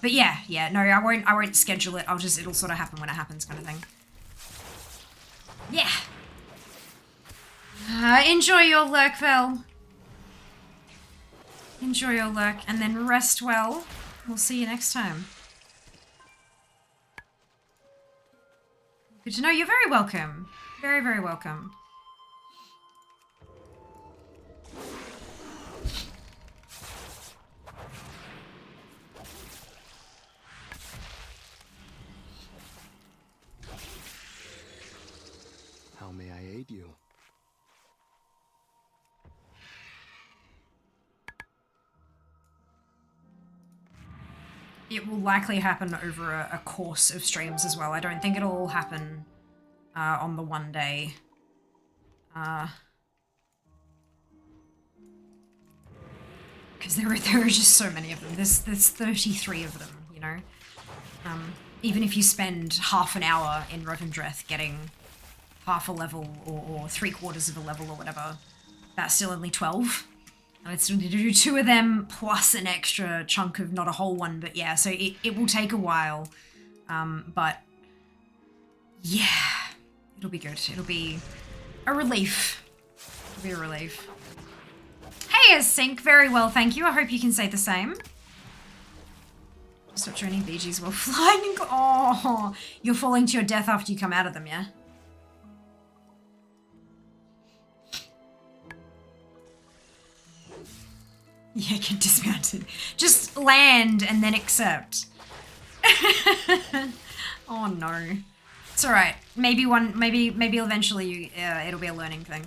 But yeah, no, I won't schedule it. It'll sort of happen when it happens, kind of thing. Yeah. Enjoy your lurk, Vel. Enjoy your lurk, and then rest well. We'll see you next time. Good to know. You're very welcome. Very, very welcome. How may I aid you? It will likely happen over a course of streams as well. I don't think it'll all happen on the one day. Because there are just so many of them. There's 33 of them, you know? Even if you spend half an hour in Revendreth getting half a level or 3/4 of a level or whatever, that's still only 12. And I'd still need to do 2 of them plus an extra chunk of, not a whole one, but yeah, so it will take a while. But yeah, it'll be good. It'll be a relief. It'll be a relief. Hey, Sync, very well, thank you. I hope you can say the same. Stop training BGs while flying. Oh, you're falling to your death after you come out of them, yeah? Yeah, get dismounted. Just land and then accept. Oh no. It's alright. Maybe eventually it'll be a learning thing.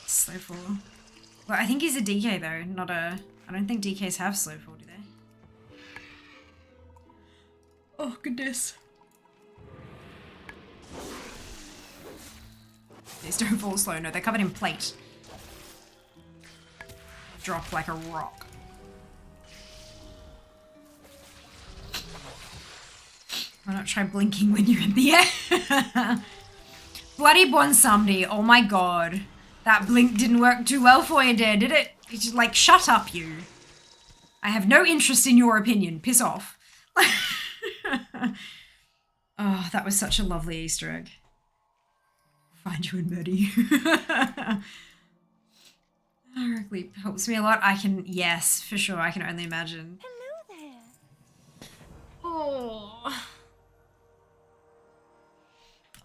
Slow fall. Well, I think he's a DK though, not a... I don't think DKs have slow fall, do they? Oh, goodness. These don't fall slow. No, they're covered in plate. Drop like a rock. Why not try blinking when you're in the air? Bloody Bonsumdi. Oh my god. That blink didn't work too well for you there, did it? It's just like, shut up, you. I have no interest in your opinion. Piss off. Oh, that was such a lovely Easter egg. Find you and murder you. Oracle helps me a lot. I can, yes, for sure. I can only imagine. Hello there. Oh.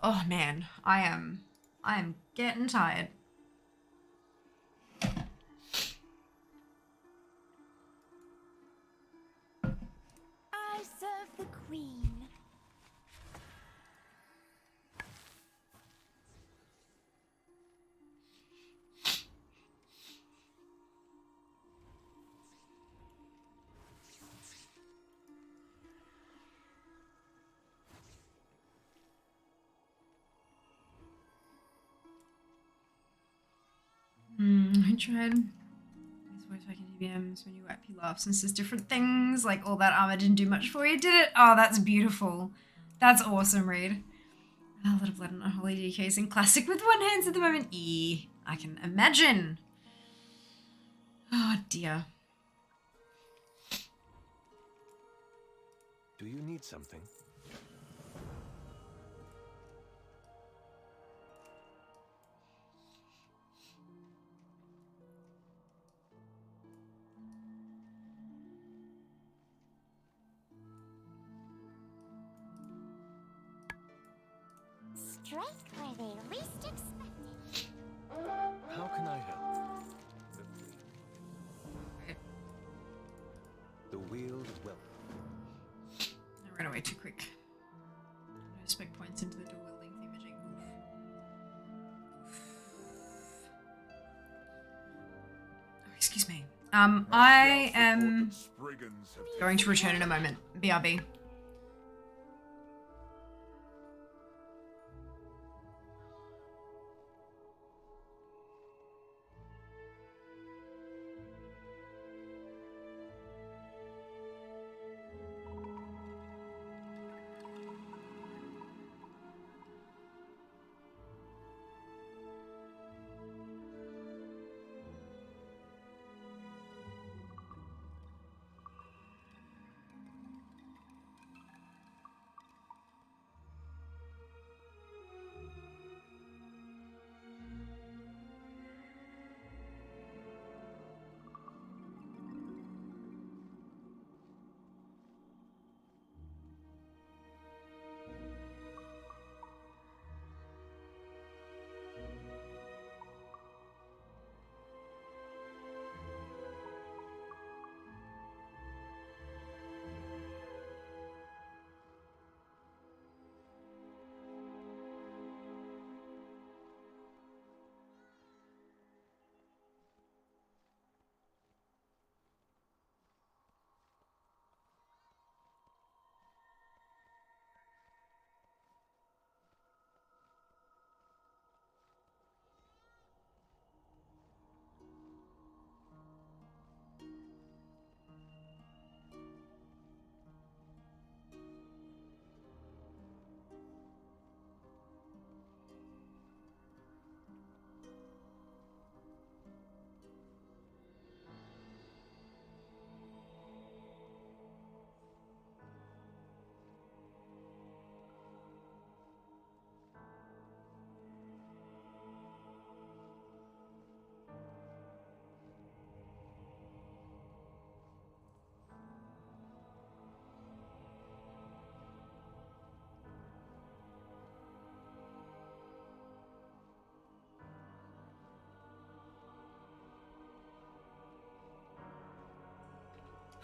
Oh man, I am getting tired. I serve the queen. I tried. These voice hacking DBMs when you whack he laughs and says different things. Like all that armor didn't do much for you, did it? Oh, that's beautiful. That's awesome, Reed. A lot of blood and unholy DKs in classic with one hands at the moment. I can imagine. Oh dear. Do you need something? Strike where they least expect it. How can I help? The wield is well. I ran away too quick. No spec points into the door wielding imaging. Oh, excuse me. I am going to return in a moment. BRB.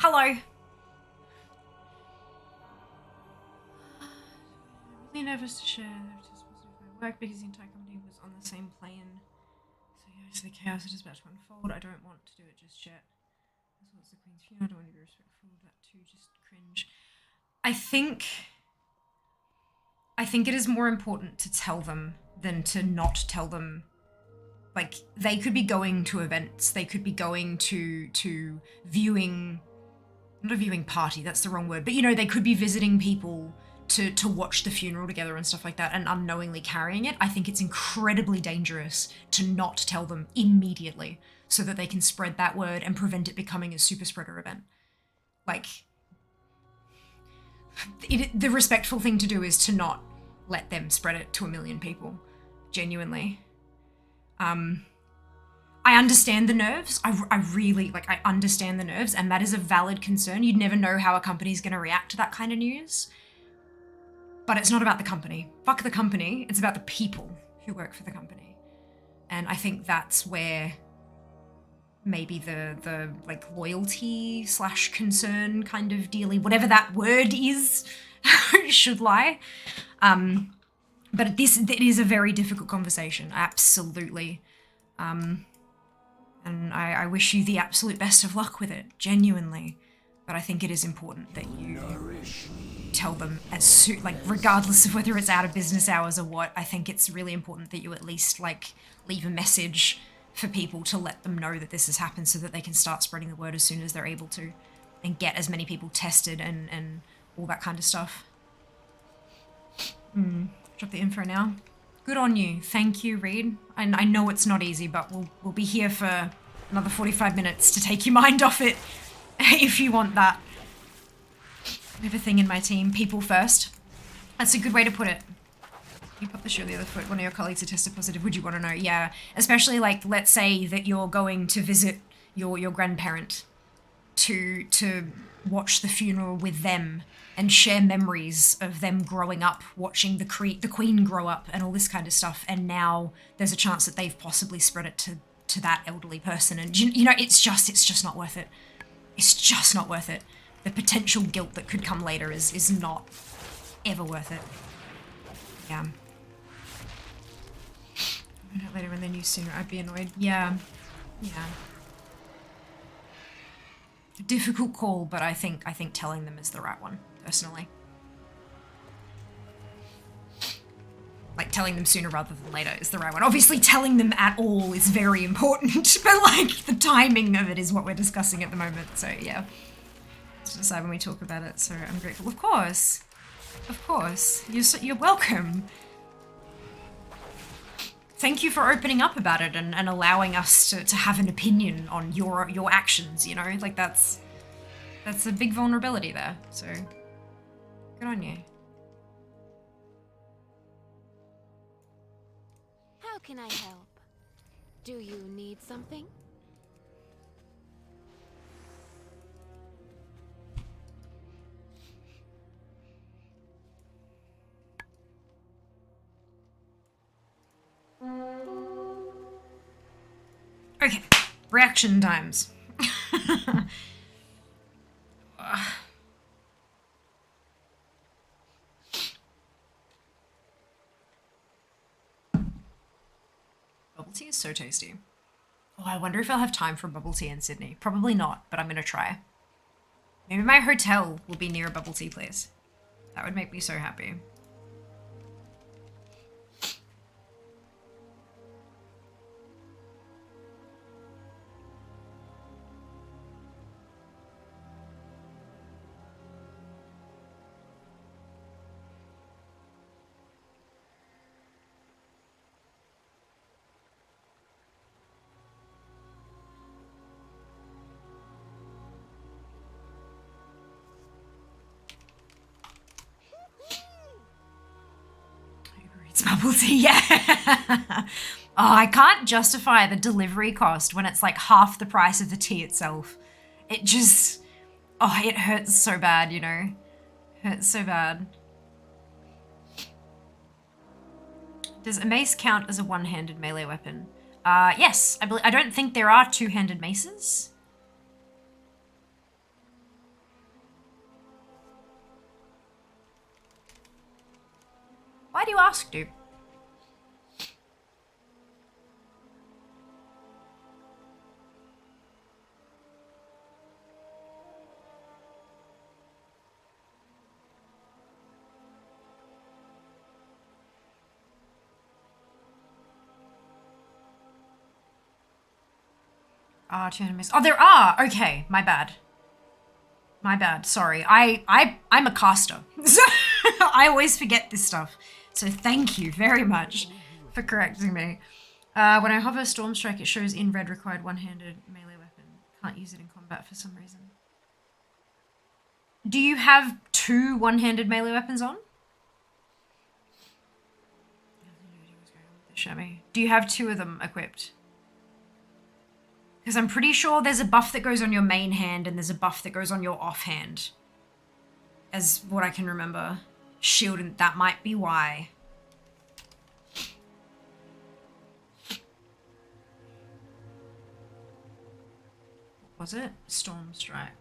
Hello. I'm really nervous to share my work because the entire company was on the same plane. So yeah, it's the chaos that is about to unfold. I don't want to do it just yet. As well as the Queen's funeral, I don't want to be respectful of that too. Just cringe. I think it is more important to tell them than to not tell them. Like, they could be going to events, they could be going to viewing, not a viewing party, that's the wrong word, but you know, they could be visiting people to watch the funeral together and stuff like that and unknowingly carrying it. I think it's incredibly dangerous to not tell them immediately so that they can spread that word and prevent it becoming a super spreader event. Like, the respectful thing to do is to not let them spread it to 1 million people, genuinely. I understand the nerves. I really, like, I understand the nerves, and that is a valid concern. You'd never know how a company's going to react to that kind of news. But it's not about the company. Fuck the company. It's about the people who work for the company. And I think that's where maybe the like loyalty / concern kind of dealing, whatever that word is, should lie. But it is a very difficult conversation, absolutely. And I wish you the absolute best of luck with it, genuinely. But I think it is important that you tell them regardless of whether it's out of business hours or what. I think it's really important that you at least like leave a message for people to let them know that this has happened so that they can start spreading the word as soon as they're able to and get as many people tested and all that kind of stuff. Drop the info now. Good on you. Thank you, Reed. I know it's not easy, but we'll be here for another 45 minutes to take your mind off it if you want that. I have a thing in my team. People first. That's a good way to put it. You pop the shoe on the other foot. One of your colleagues are tested positive. Would you want to know? Yeah. Especially, like, let's say that you're going to visit your grandparent to watch the funeral with them and share memories of them growing up, watching the Queen grow up and all this kind of stuff. And now there's a chance that they've possibly spread it to that elderly person. And, you know, it's just not worth it. It's just not worth it. The potential guilt that could come later is not ever worth it. Yeah. Later when they knew sooner, I'd be annoyed. Yeah. Yeah. Difficult call, but I think telling them is the right one, personally. Like, telling them sooner rather than later is the right one. Obviously, telling them at all is very important, but, like, the timing of it is what we're discussing at the moment, so, yeah. Let's decide when we talk about it, so I'm grateful. Of course. Of course. You're welcome. Thank you for opening up about it and allowing us to have an opinion on your actions, you know? Like, that's a big vulnerability there, so good on you. How can I help? Do you need something? Okay, reaction times. Bubble tea is so tasty. Oh, I wonder if I'll have time for bubble tea in Sydney. Probably not, but I'm gonna try. Maybe my hotel will be near a bubble tea place. That would make me so happy. It's bubble tea, yeah. Oh, I can't justify the delivery cost when it's like half the price of the tea itself. It just, oh, it hurts so bad, you know? It hurts so bad. Does a mace count as a one-handed melee weapon? Yes, I don't think there are two-handed maces. Why do you ask, dude? Two enemies. Oh, there are! Okay, my bad. My bad, sorry. I'm a caster. So I always forget this stuff. So thank you very much for correcting me. When I hover Storm Strike, it shows in red required one-handed melee weapon. Can't use it in combat for some reason. Do you have 2 one-handed melee weapons on? Shammy. Do you have 2 of them equipped? Because I'm pretty sure there's a buff that goes on your main hand and there's a buff that goes on your offhand. As what I can remember. Shield, and that might be why. What was it? Storm Strike.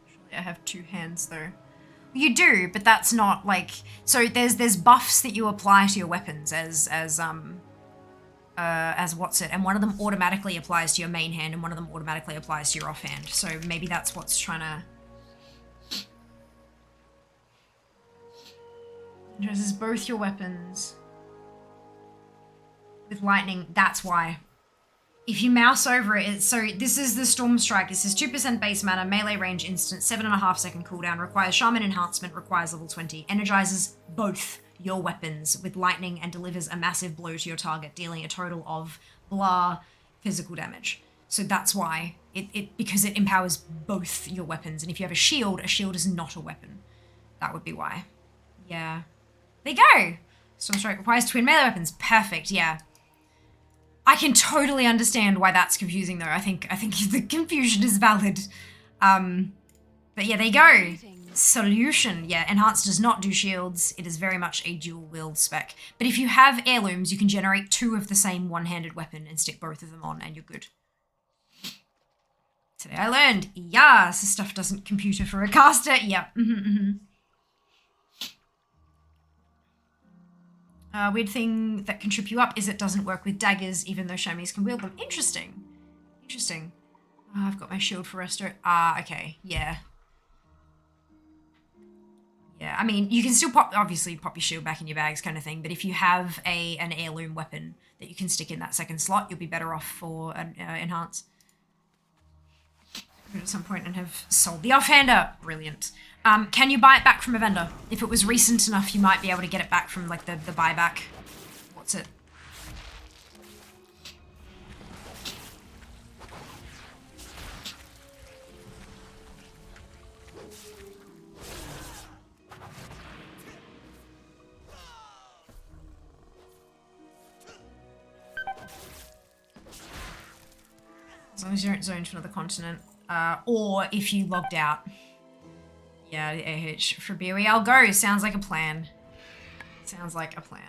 Surely I have 2 hands though. You do, but that's not like, so there's buffs that you apply to your weapons as what's it, and one of them automatically applies to your main hand and one of them automatically applies to your offhand. So maybe that's what's trying to. Addresses both your weapons with lightning. That's why. If you mouse over it, so this is the Storm Strike. This is 2% base mana, melee range instant, 7.5 second cooldown, requires Shaman Enhancement, requires level 20, energizes both your weapons with lightning and delivers a massive blow to your target, dealing a total of blah physical damage. So that's why, because it empowers both your weapons. And if you have a shield is not a weapon. That would be why. Yeah. There you go! Storm Strike requires twin melee weapons. Perfect, yeah. I can totally understand why that's confusing though. I think the confusion is valid. But yeah, there you go. Solution. Yeah, Enhanced does not do shields. It is very much a dual wield spec. But if you have heirlooms, you can generate 2 of the same one-handed weapon and stick both of them on and you're good. Today I learned, yes, this stuff doesn't computer for a caster. Yep. Weird thing that can trip you up is it doesn't work with daggers, even though Shammies can wield them. Interesting. Interesting. I've got my shield for resto. Okay. Yeah. Yeah, I mean, you can still obviously pop your shield back in your bags kind of thing, but if you have an heirloom weapon that you can stick in that second slot, you'll be better off for an Enhance. At some point and have sold the offhander. Brilliant. Can you buy it back from a vendor? If it was recent enough, you might be able to get it back from like the buyback. What's it? As long as you aren't zoned to another continent. Or if you logged out. Yeah, the AH for BOE. I'll go. Sounds like a plan. Sounds like a plan.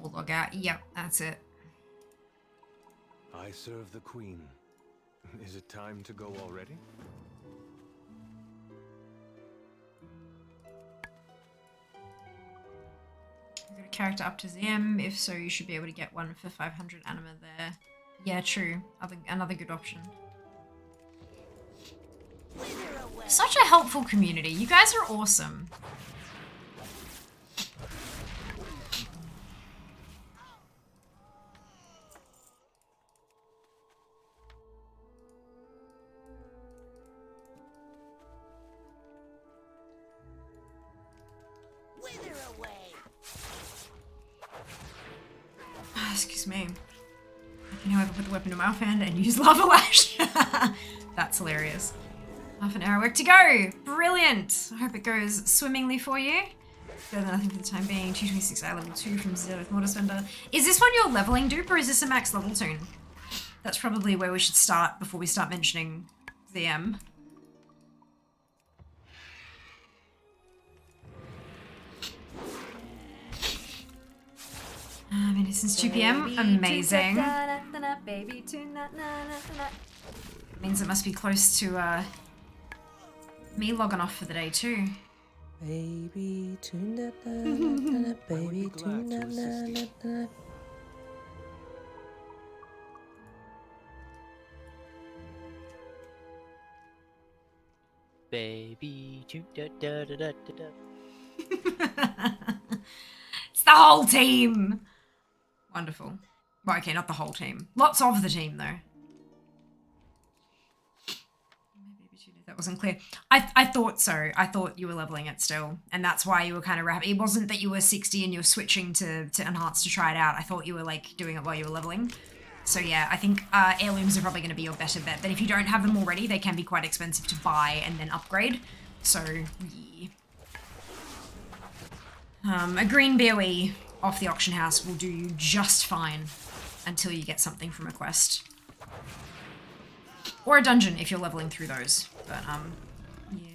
We'll log out. Yep, that's it. I serve the Queen. Is it time to go already? Got a character up to ZM. If so, you should be able to get one for 500 anima there. Yeah, true. Another good option. Such a helpful community. You guys are awesome. Excuse me. I can however put the weapon in my offhand and use Lava Lash. That's hilarious. Half an hour work to go. Brilliant. I hope it goes swimmingly for you. Better than nothing for the time being. 226 I level 2 from 0 with Mortar Spender. Is this one your leveling dupe or is this a max level tune? That's probably where we should start before we start mentioning ZM. I mean, since 2 p.m. Amazing. Means it must be close to me logging off for the day too. Baby, baby, Baby, da da da da da. It's the whole team. Wonderful. Well, okay, not the whole team. Lots of the team, though. That wasn't clear. I thought so. I thought you were leveling it still, and that's why you were kind of rapid. It wasn't that you were 60 and you were switching to enhance to try it out. I thought you were like doing it while you were leveling. So yeah, I think heirlooms are probably going to be your better bet. But if you don't have them already, they can be quite expensive to buy and then upgrade. So yeah. A green BOE off the auction house will do you just fine until you get something from a quest. Or a dungeon if you're leveling through those. But, yeah.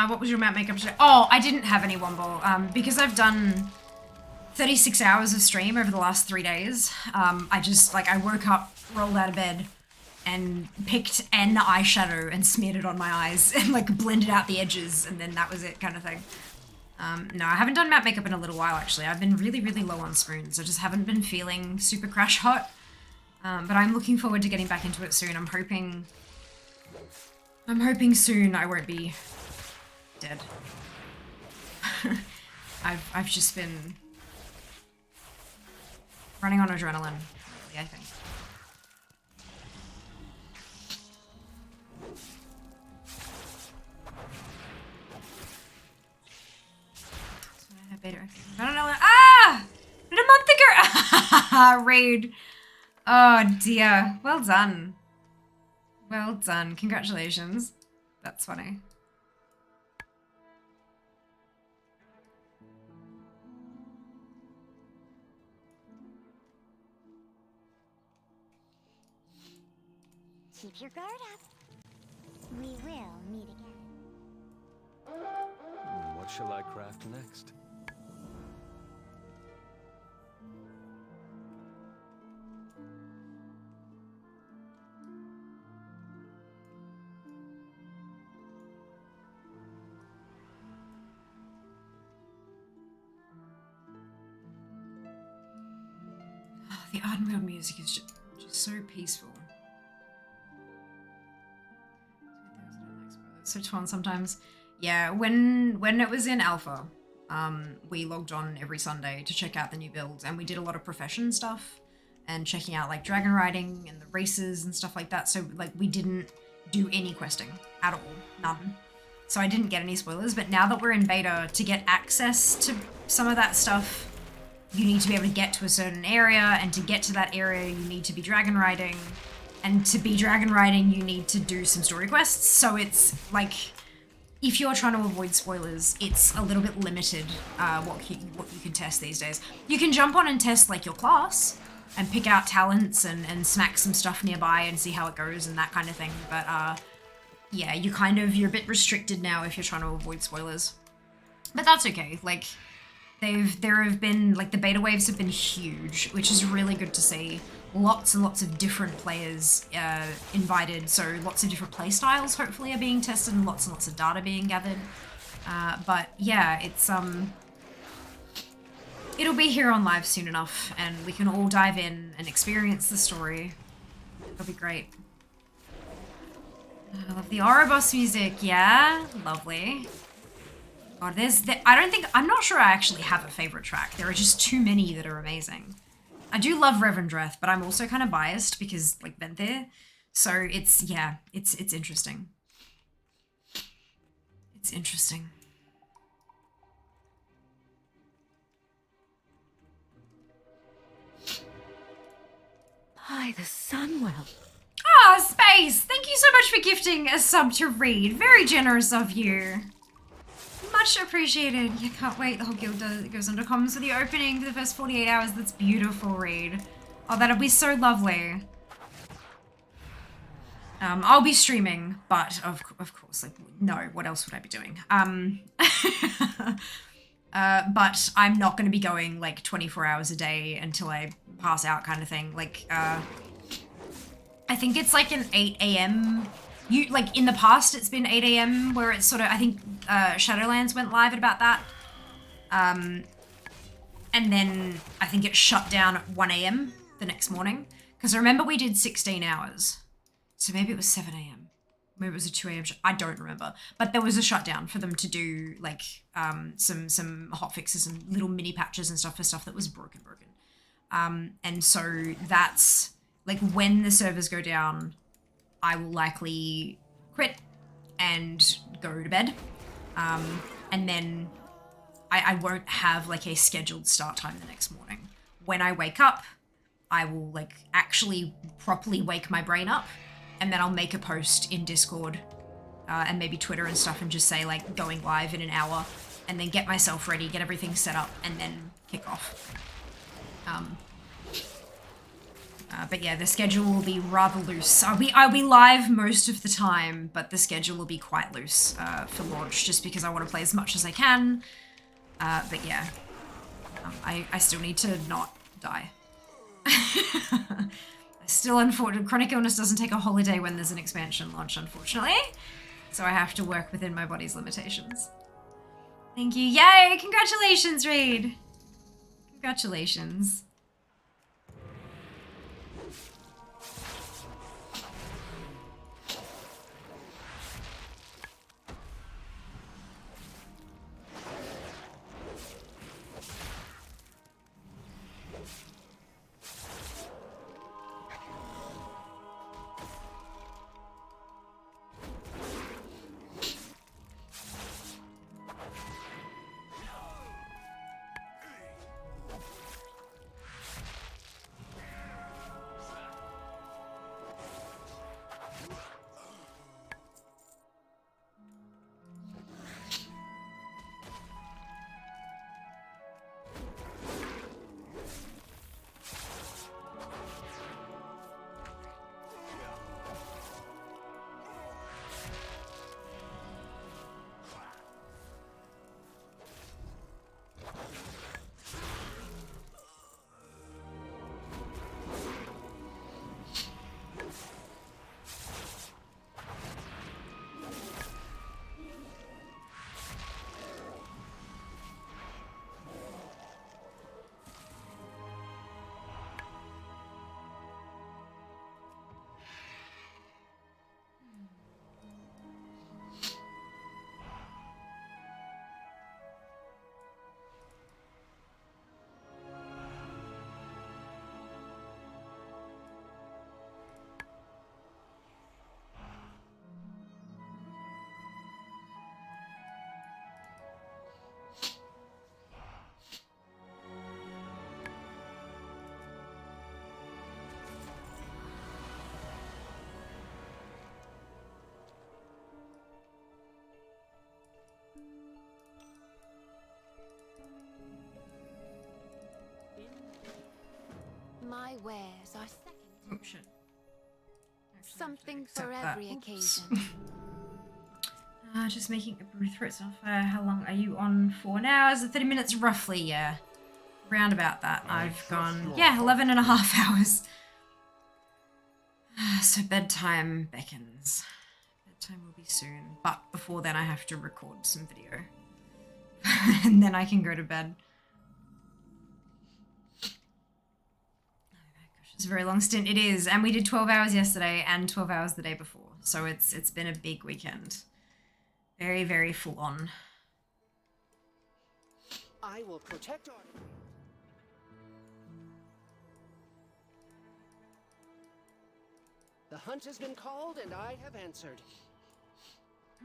What was your map makeup today? Oh, I didn't have any Womble. Because I've done 36 hours of stream over the last 3 days. I just, like, I woke up, rolled out of bed, and picked an eyeshadow and smeared it on my eyes and, like, blended out the edges, and then that was it kind of thing. No, I haven't done map makeup in a little while, actually. I've been really, really low on spoons. I just haven't been feeling super crash hot. But I'm looking forward to getting back into it soon. I'm hoping soon I won't be dead. I've just been running on adrenaline, I think. I don't know. Ah! Did a month ago. Raid. Oh dear. Well done. Well done. Congratulations. That's funny. Keep your guard up. We will meet again. What shall I craft next? Oh, the Ardenfield music is just so peaceful. So fun sometimes. Yeah, when it was in alpha, we logged on every Sunday to check out the new builds, and we did a lot of profession stuff and checking out like dragon riding and the races and stuff like that. So like we didn't do any questing at all, none. So I didn't get any spoilers, but now that we're in beta, to get access to some of that stuff, you need to be able to get to a certain area, and to get to that area you need to be dragon riding. And to be dragon riding, you need to do some story quests. So it's like, if you're trying to avoid spoilers, it's a little bit limited what you can test these days. You can jump on and test like your class and pick out talents and smack some stuff nearby and see how it goes and that kind of thing. But yeah, you're a bit restricted now if you're trying to avoid spoilers. But that's okay. Like, there have been, like, the beta waves have been huge, which is really good to see. Lots and lots of different players invited, so lots of different play styles hopefully are being tested and lots of data being gathered. But yeah, it's it'll be here on live soon enough, and we can all dive in and experience the story. It'll be great. I love the Ouroboros music, yeah, lovely. God, I'm not sure I actually have a favorite track. There are just too many that are amazing. I do love Revendreth, but I'm also kind of biased because, like, been there. So it's interesting. It's interesting. By the Sunwell. Ah, Space! Thank you so much for gifting a sub to read. Very generous of you. Much appreciated. You can't wait. The whole guild goes under comms for the opening for the first 48 hours. That's beautiful, Reed. Oh, that'll be so lovely. I'll be streaming, but of course, like, no, what else would I be doing? But I'm not going to be going, like, 24 hours a day until I pass out kind of thing. Like, I think it's, like, an 8 a.m. Like, in the past, it's been 8 a.m. where it's sort of, I think, Shadowlands went live at about that. And then I think it shut down at 1 a.m. the next morning. Because I remember we did 16 hours. So maybe it was 7 a.m. Maybe it was a 2 a.m. I don't remember. But there was a shutdown for them to do, like, some hot fixes and little mini patches and stuff for stuff that was broken. And so that's, like, when the servers go down, I will likely quit and go to bed. And then I won't have, like, a scheduled start time the next morning. When I wake up, I will, like, actually properly wake my brain up, and then I'll make a post in Discord and maybe Twitter and stuff and just say, like, going live in an hour, and then get myself ready, get everything set up, and then kick off. But yeah, the schedule will be rather loose. I'll be live most of the time, but the schedule will be quite loose for launch, just because I want to play as much as I can. But yeah, I still need to not die. Still, unfortunately, chronic illness doesn't take a holiday when there's an expansion launch, unfortunately. So I have to work within my body's limitations. Thank you. Yay! Congratulations, Reed! Congratulations. my wares are second. Oh shit. Something for accept that. every Oops. occasion. Just making a brew throat on fire. How long are you on for now? Is it 30 minutes roughly? Yeah. Round about that. I've gone, yeah, 11 and a half hours. So bedtime beckons. Bedtime will be soon. But before then I have to record some video. And then I can go to bed. It's a very long stint. It is. And we did 12 hours yesterday and 12 hours the day before. So it's been a big weekend. Very, very full on. I will protect our... The hunt has been called and I have answered.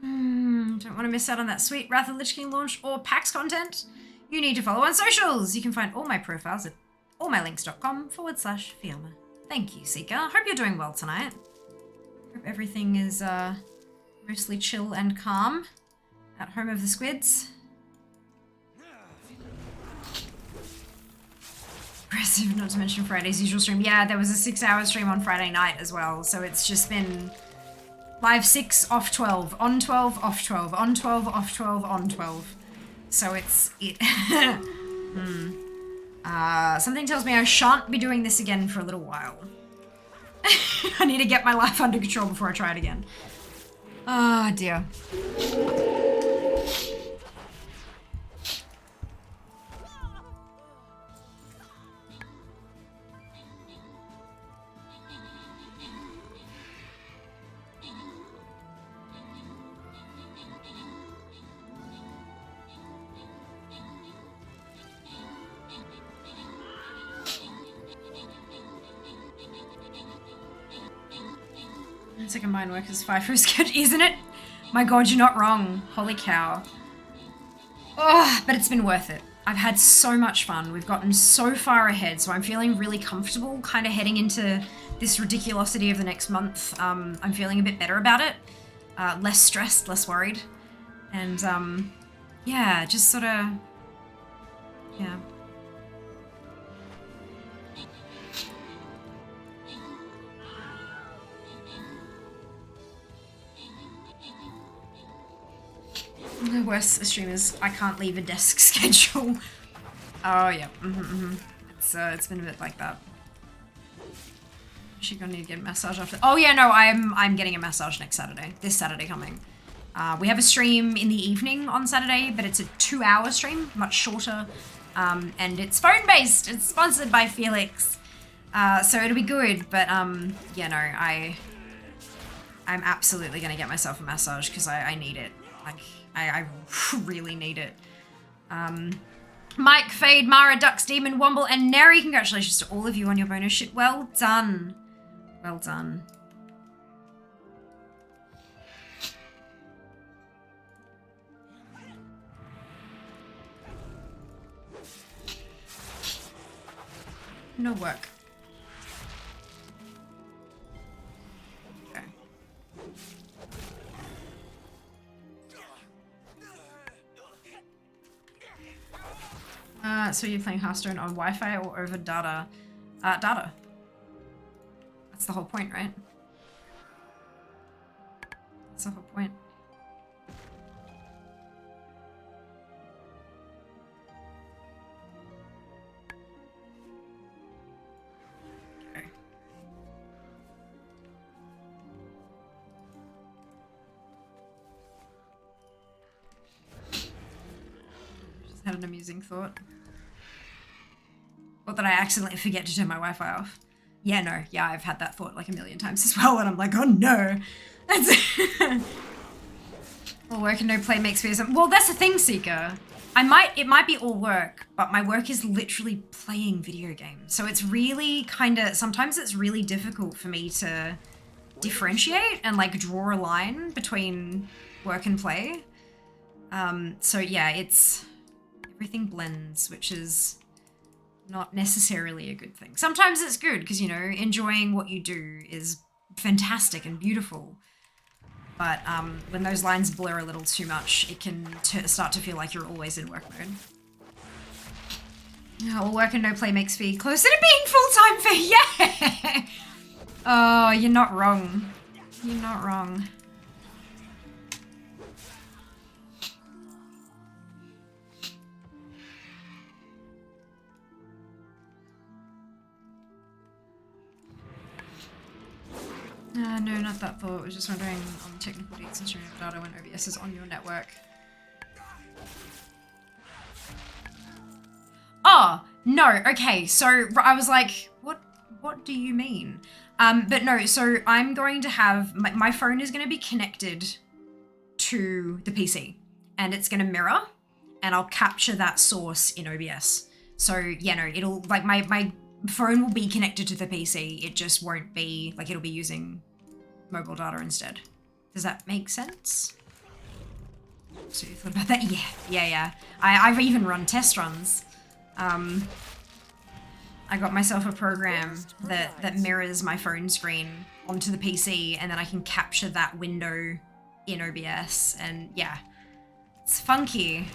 Don't want to miss out on that sweet Wrath of the Lich King launch or PAX content? You need to follow on socials. You can find all my profiles at allmylinks.com/Fiona. Thank you, Seeker. Hope you're doing well tonight. Hope everything is mostly chill and calm at home of the squids. Impressive, not to mention Friday's usual stream. Yeah, there was a 6-hour stream on Friday night as well, so it's just been live 6, off 12, on 12, off 12, on 12, off 12, on 12. So it's... something tells me I shan't be doing this again for a little while. I need to get my life under control before I try it again. Oh dear. It's like a mine worker's FIFO sketch, isn't it? My god, you're not wrong. Holy cow. Oh, but it's been worth it. I've had so much fun. We've gotten so far ahead, so I'm feeling really comfortable kind of heading into this ridiculosity of the next month. I'm feeling a bit better about it. Less stressed, less worried. And, yeah, just sort of... Yeah. The worst streamers, I can't leave a desk schedule. Oh yeah, It's been a bit like that. She gonna need to get a massage after. Oh yeah, no, I'm getting a massage next Saturday. This Saturday coming. We have a stream in the evening on Saturday, but it's a 2-hour stream, much shorter, and it's phone based. It's sponsored by Felix, so it'll be good. But yeah, no, I'm absolutely gonna get myself a massage because I need it. Like. I really need it. Mike, Fade, Mara, Dux, Demon, Womble, and Neri, congratulations to all of you on your bonus shit. Well done. Well done. No work. So you're playing Hearthstone on Wi-Fi or over data? Data. That's the whole point, right? That's the whole point. Okay. Just had an amusing thought. Or that I accidentally forget to turn my Wi-Fi off. Yeah, no. Yeah, I've had that thought like a million times as well, and I'm like, oh no. All work and no play makes me some. Well, that's the thing, Seeker. It might be all work, but my work is literally playing video games. So it's really sometimes it's really difficult for me to differentiate and like draw a line between work and play. So yeah, everything blends, which is not necessarily a good thing. Sometimes it's good because, you know, enjoying what you do is fantastic and beautiful. But when those lines blur a little too much, it can start to feel like you're always in work mode. All work and no play makes fee closer to being full-time fee. Yeah. Oh, you're not wrong. You're not wrong. No, not that thought. I was just wondering on technical dates and streaming data when OBS is on your network. Oh, no, okay, so I was like, what do you mean? But no, so I'm going to have, my phone is going to be connected to the PC, and it's going to mirror, and I'll capture that source in OBS. So, yeah, no, it'll, like, my phone will be connected to the PC, it just won't be, like, it'll be using mobile data instead. Does that make sense? So you thought about that? Yeah. I've even run test runs. I got myself a program that mirrors my phone screen onto the PC, and then I can capture that window in OBS, and yeah, it's funky.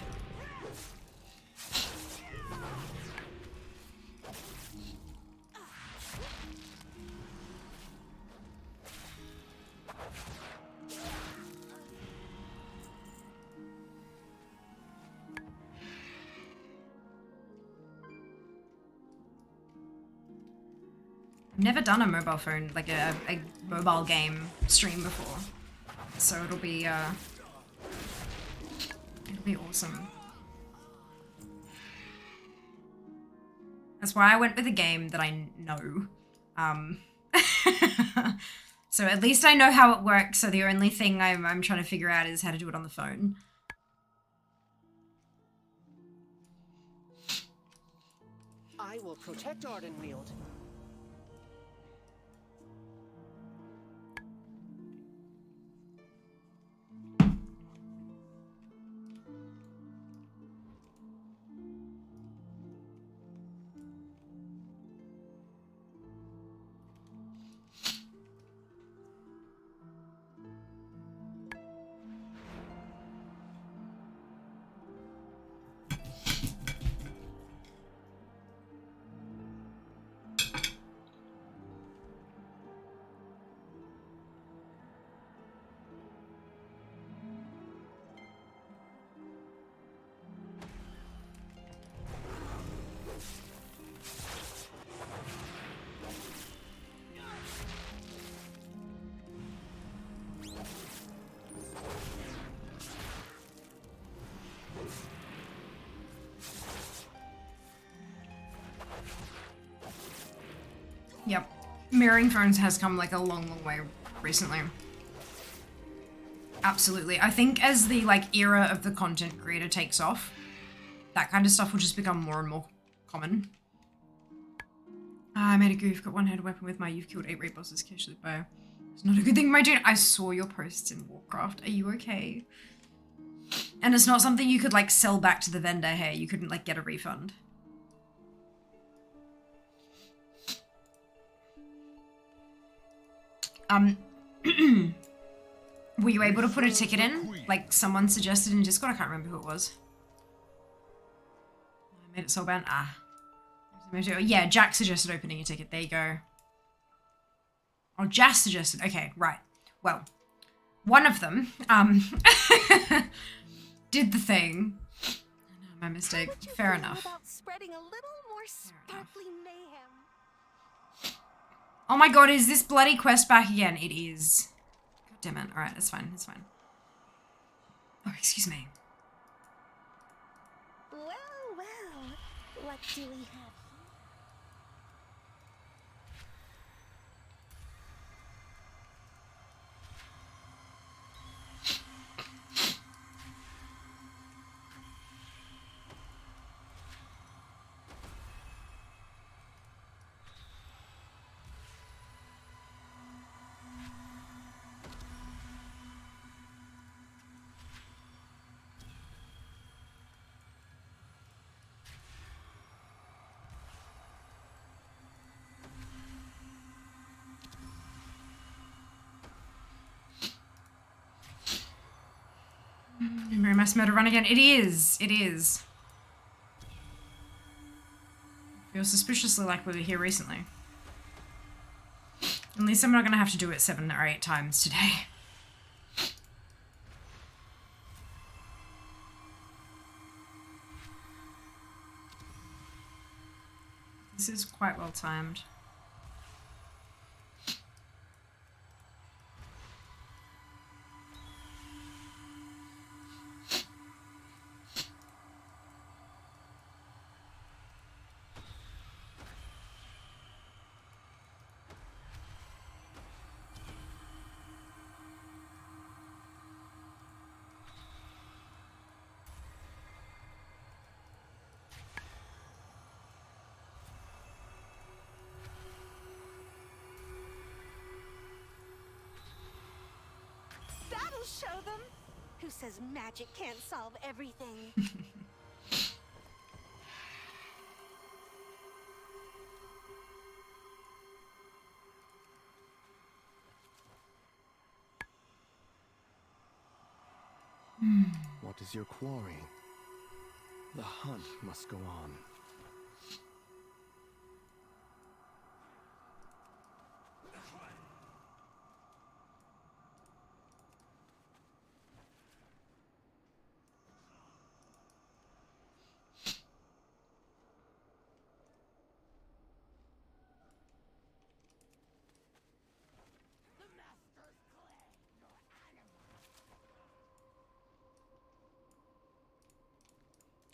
Never done a mobile phone, like a mobile game stream before, so it'll be awesome. That's why I went with a game that I know. So at least I know how it works, so the only thing I'm trying to figure out is how to do it on the phone. I will protect Ardenweald. Yep. Mirroring phones has come like a long, long way recently. Absolutely. I think as the like era of the content creator takes off, that kind of stuff will just become more and more common. I made a goof, got one-handed weapon with my you've killed 8 raid bosses casually by. It's not a good thing, my dude. I saw your posts in Warcraft. Are you okay? And it's not something you could like sell back to the vendor. Hey, you couldn't like get a refund. Were you able to put a ticket in? Like someone suggested in Discord? I can't remember who it was. I made it so bad. Ah. Yeah, Jack suggested opening a ticket. There you go. Oh, Jas suggested. Okay, right. Well, one of them, did the thing. No, my mistake. Fair enough. About spreading a little more sparkly mayhem. Oh my god, is this bloody quest back again? It is. God damn it. Alright, it's fine, it's fine. Oh, excuse me. Well, what do we have here? Mass murder run again. It is. It is. Feels suspiciously like we were here recently. At least I'm not going to have to do it 7 or 8 times today. This is quite well timed. That'll show them. Who says magic can't solve everything? What is your quarry? The hunt must go on.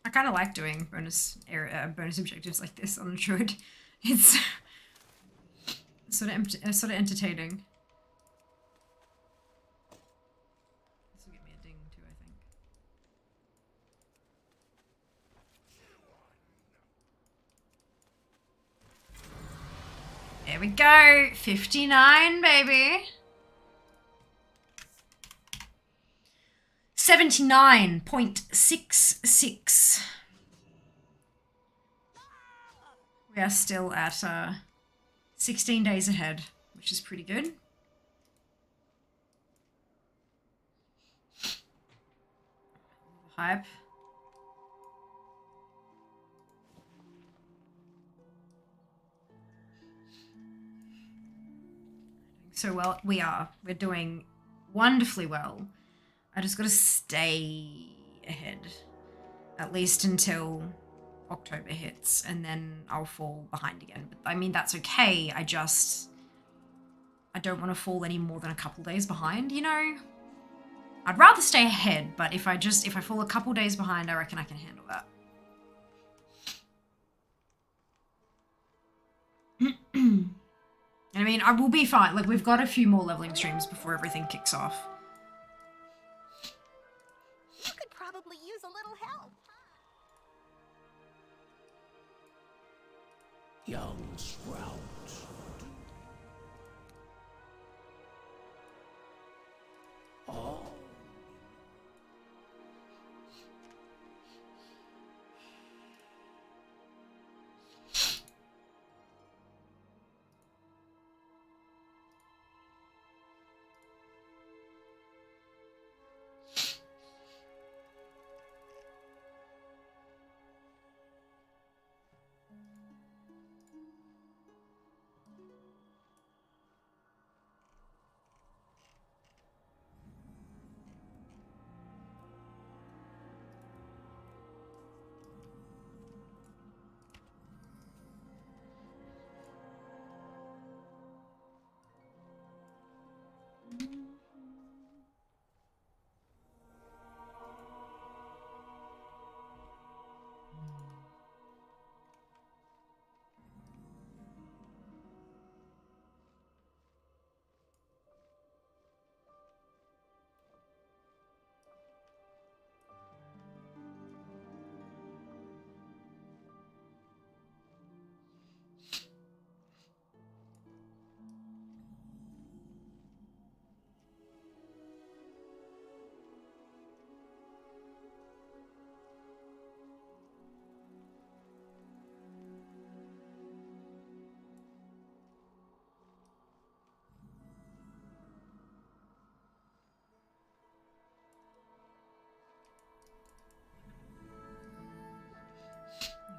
I kind of like doing bonus objectives like this on the druid. It's sort of entertaining. This will give me a ding too, I think. There we go, 59, baby. 79.66. We are still at 16 days ahead, which is pretty good. Hype. So well, we're doing wonderfully well. I just gotta stay ahead, at least until October hits, and then I'll fall behind again. But I mean, that's okay. I don't want to fall any more than a couple days behind, you know? I'd rather stay ahead, but if I fall a couple days behind, I reckon I can handle that. I mean, I will be fine. Like, we've got a few more leveling streams before everything kicks off. You could probably use a little help. Young sprout. Oh.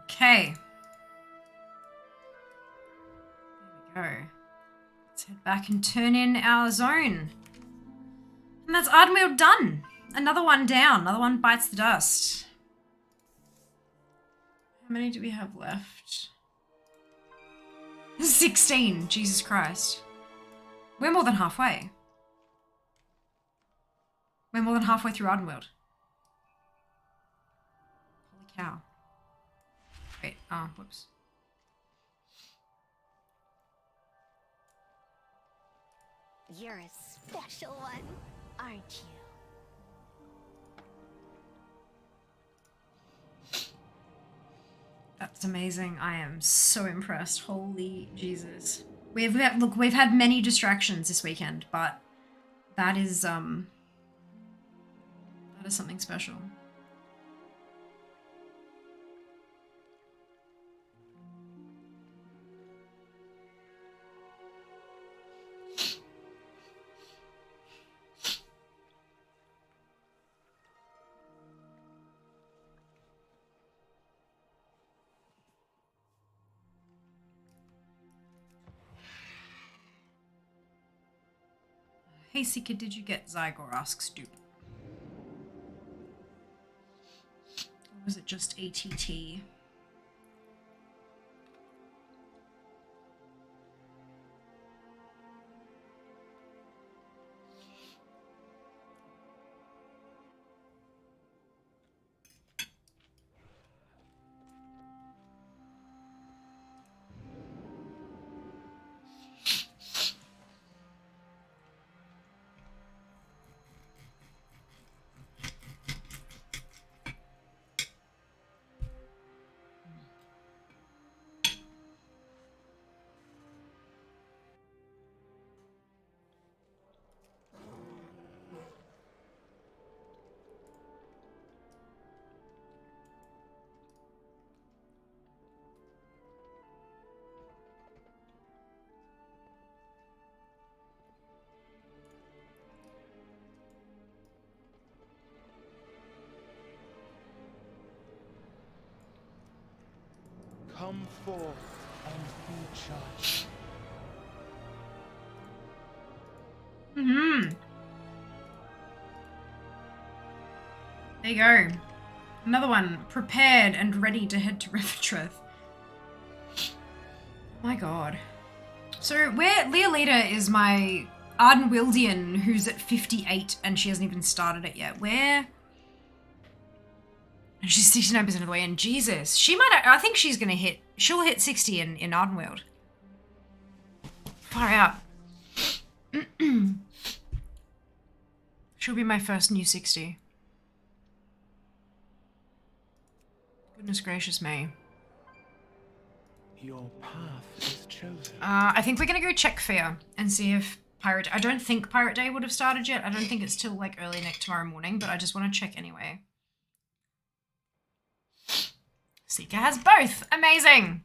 Okay. Let's head back and turn in our zone. And that's Ardenweald done. Another one down. Another one bites the dust. How many do we have left? 16. Jesus Christ. We're more than halfway. We're more than halfway through Ardenweald. Holy cow. Wait, whoops. You're a special one, aren't you? That's amazing. I am so impressed. Holy Jesus. We've had many distractions this weekend, but that is something special. Hey Seeker, did you get Zygor? Asks Dupe. Or was it just ATT? Come forth and be judged. There you go. Another one. Prepared and ready to head to Rivertreth. Oh my god. So where Leolita is my Ardenwildian who's at 58 and she hasn't even started it yet. Where? And she's 69% of the way in. Jesus. She might, I think she'll hit 60 in Ardenweald. Far out. She'll be my first new 60. Goodness gracious me. Your path is chosen. I think we're gonna go check Fear and see if Pirate... I don't think Pirate Day would have started yet. I don't think it's till like early tomorrow morning, but I just want to check anyway. Seeker has both! Amazing!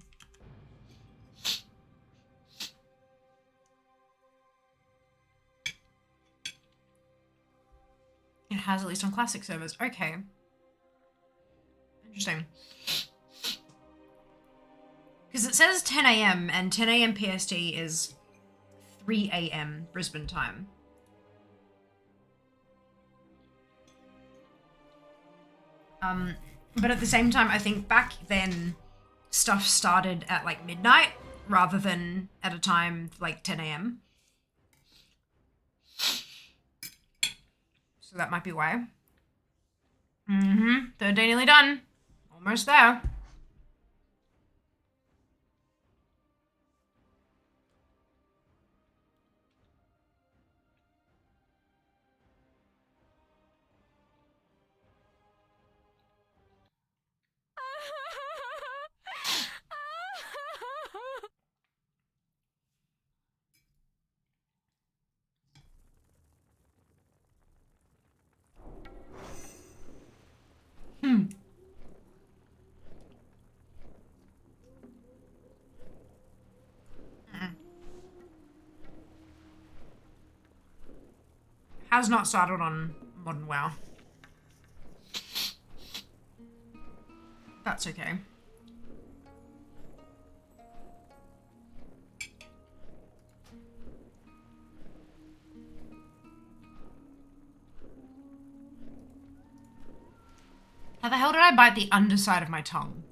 It has, at least on classic servers. Okay. Interesting. Because it says 10 a.m. and 10 a.m. PST is 3 a.m. Brisbane time. But at the same time, I think back then stuff started at like midnight rather than at a time like 10 a.m. So that might be why. Third day nearly done. Almost there. Has not started on Modern WoW. That's okay. How the hell did I bite the underside of my tongue?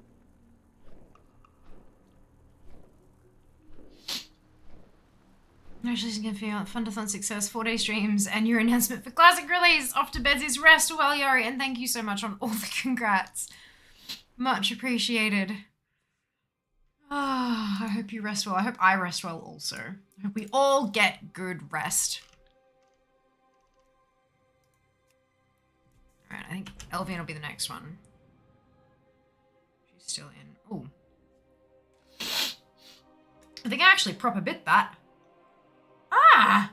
Congratulations again for your Fund-A-Thon success, 4-day streams, and your announcement for classic release. Off to bed's rest well, Yori, and thank you so much on all the congrats. Much appreciated. Ah, I hope you rest well. I hope I rest well also. I hope we all get good rest. Alright, I think Elvian will be the next one. She's still in. Ooh. I think I actually proper bit that. Ah!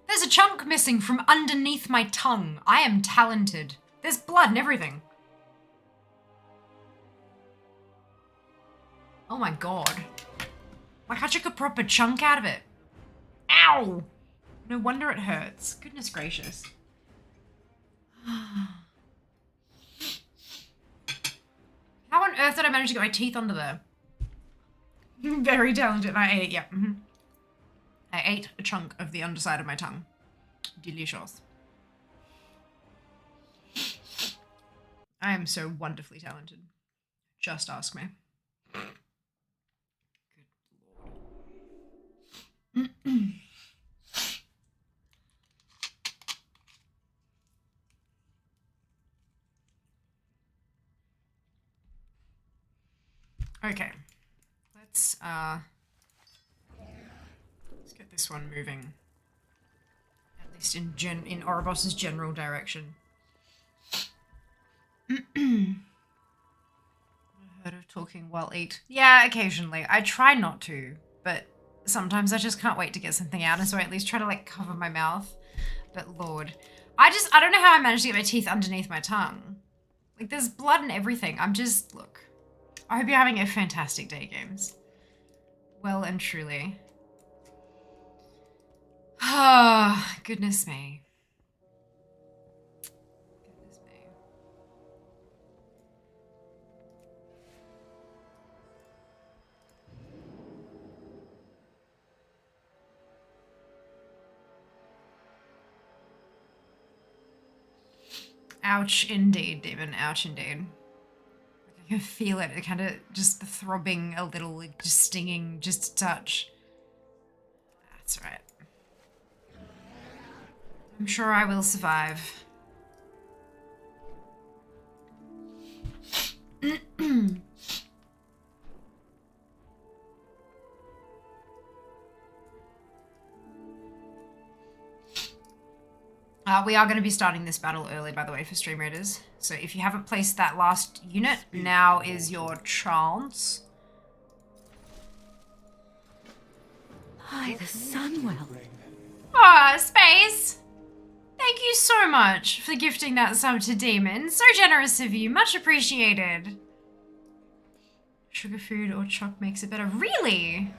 There's a chunk missing from underneath my tongue. I am talented. There's blood and everything. Oh my god. Like I took a proper chunk out of it. Ow! No wonder it hurts. Goodness gracious. How on earth did I manage to get my teeth under there? Very talented. I ate it, yeah. I ate a chunk of the underside of my tongue. Delicious. I am so wonderfully talented. Just ask me. Good lord. Okay. Let's get this one moving. At least in Oribos's general direction. Heard of talking while eat? Yeah, occasionally. I try not to, but sometimes I just can't wait to get something out, and so I at least try to like cover my mouth. But Lord, I don't know how I managed to get my teeth underneath my tongue. Like there's blood and everything. Look. I hope you're having a fantastic day, games. Well and truly. Ah, goodness me. Goodness me. Ouch indeed, Demon. Ouch indeed. I can feel it. It kind of just throbbing a little, like just stinging, just a touch. That's right. I'm sure I will survive. We are going to be starting this battle early, by the way, for stream raiders. So if you haven't placed that last unit, now is your chance. By the Sunwell. Ah, Space! Thank you so much for gifting that sub to Demon. So generous of you. Much appreciated. Sugar food or choc makes it better. Really?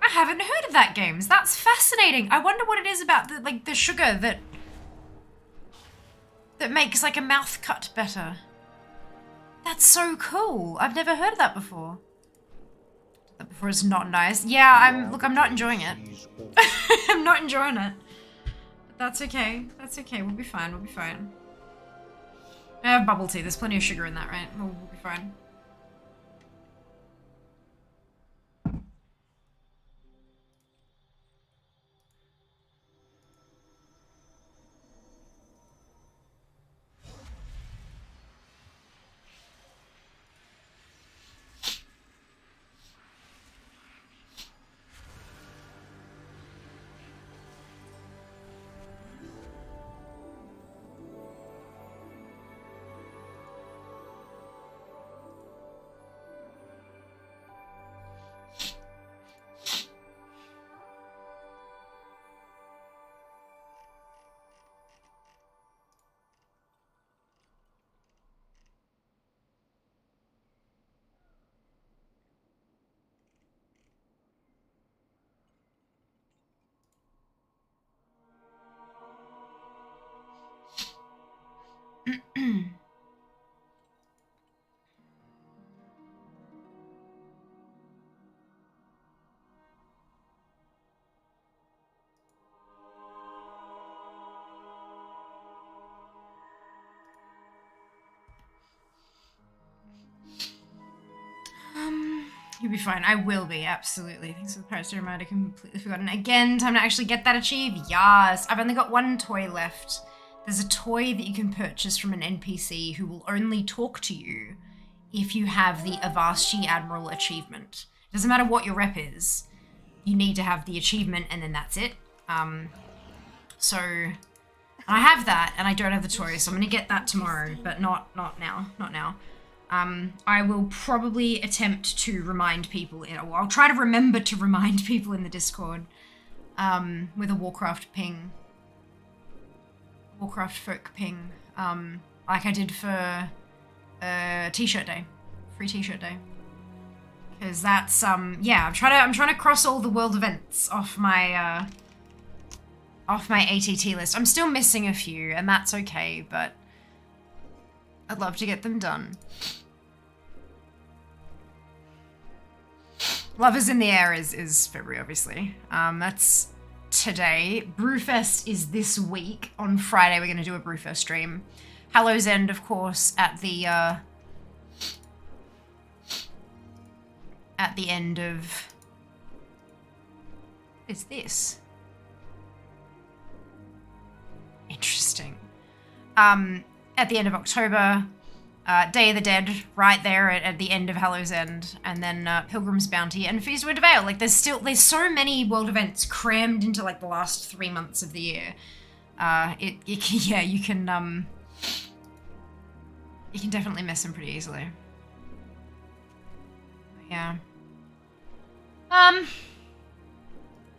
I haven't heard of that, games. That's fascinating. I wonder what it is about the sugar that makes like a mouth cut better. That's so cool. I've never heard of that before. That before is not nice. Yeah, I'm not enjoying it. I'm not enjoying it. But that's okay. That's okay. We'll be fine. We'll be fine. I have bubble tea. There's plenty of sugar in that, right? We'll be fine. You'll be fine. I will be, absolutely. Thanks for the parrots to remind. I completely forgotten. Again, time to actually get that achieve. Yes. I've only got one toy left. There's a toy that you can purchase from an NPC who will only talk to you if you have the Avasti Admiral achievement. It doesn't matter what your rep is. You need to have the achievement and then that's it. So I have that and I don't have the toy, so I'm gonna get that tomorrow, but not now. I will probably attempt to remind people, I'll try to remember to remind people in the Discord with a Warcraft ping. Warcraft folk ping, like I did for t-shirt day, free t-shirt day. Because that's, yeah, I'm trying to cross all the world events off my ATT list. I'm still missing a few, and that's okay, but I'd love to get them done. Lovers in the Air is February, obviously. That's today. Brewfest is this week. On Friday, we're going to do a Brewfest stream. Hallow's End, of course, at the end of... Is this? Interesting. At the end of October, Day of the Dead, right there at the end of Hallow's End, and then Pilgrim's Bounty and Feast of Winter Veil. Like, there's so many world events crammed into like the last 3 months of the year. Yeah, you can definitely miss them pretty easily. Yeah.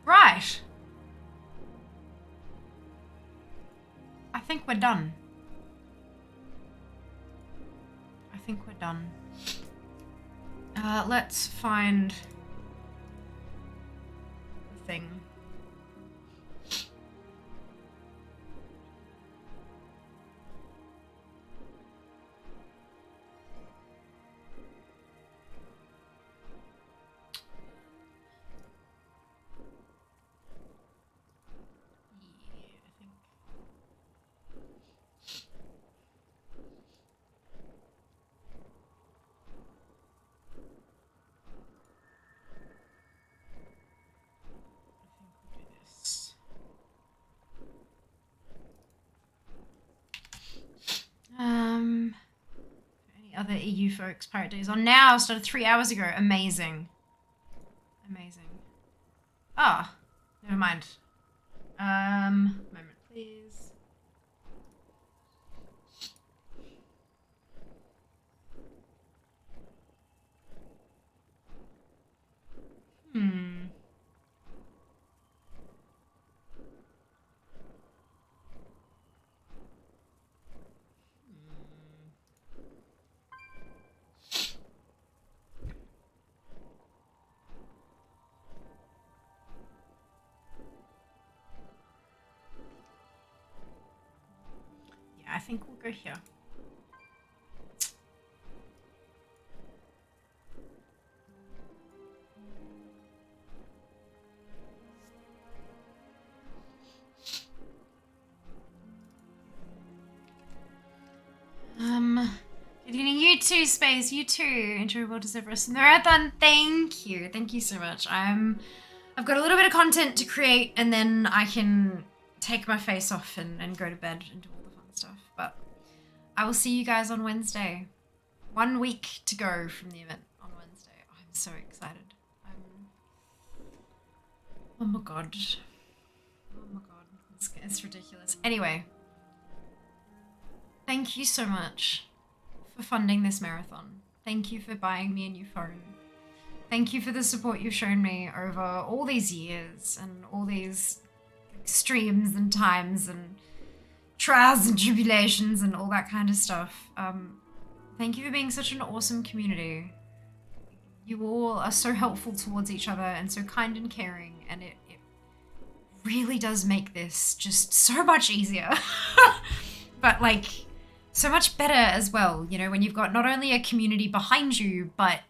Right. I think we're done. Let's find the thing. Any other EU folks? Pirate Day is on now. Started 3 hours ago. Amazing. Ah, never mind. Moment, please. I think we'll go here. Good evening, you too, Space, you too. Enjoy World Deserve Rest Marathon. Thank you so much. I've got a little bit of content to create and then I can take my face off and go to bed and do all the fun stuff. But I will see you guys on Wednesday. 1 week to go from the event on Wednesday. I'm so excited. Oh my god. It's ridiculous. Anyway, thank you so much for funding this marathon. Thank you for buying me a new phone. Thank you for the support you've shown me over all these years and all these streams and times and trials and tribulations and all that kind of stuff. Thank you for being such an awesome community. You all are so helpful towards each other and so kind and caring, and it really does make this just so much easier. But like, so much better as well, you know, when you've got not only a community behind you, but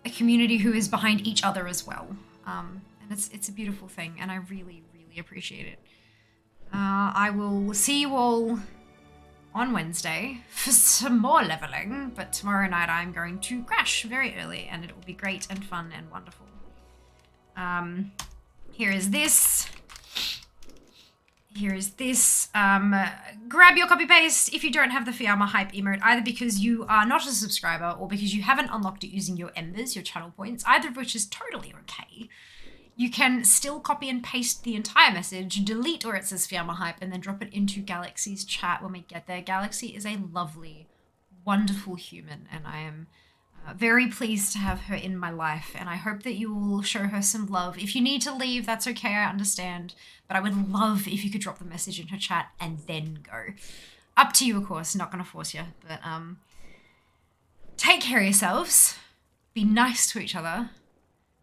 a community who is behind each other as well. And it's a beautiful thing, and I really, really appreciate it. I will see you all on Wednesday for some more leveling, but tomorrow night I'm going to crash very early and it will be great and fun and wonderful. Here is this. Here is this. Grab your copy paste if you don't have the Fiamma hype emote, either because you are not a subscriber or because you haven't unlocked it using your embers, your channel points, either of which is totally okay. You can still copy and paste the entire message, delete where it says Fiamma hype, and then drop it into Galaxy's chat when we get there. Galaxy is a lovely, wonderful human, and I am very pleased to have her in my life, and I hope that you will show her some love. If you need to leave, that's okay, I understand, but I would love if you could drop the message in her chat and then go. Up to you, of course, not gonna force you, but take care of yourselves, be nice to each other,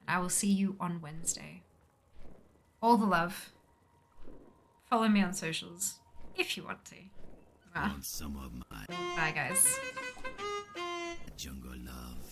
and I will see you on Wednesday. All the love. Follow me on socials if you want to. Want some of my Bye, guys. jungle love?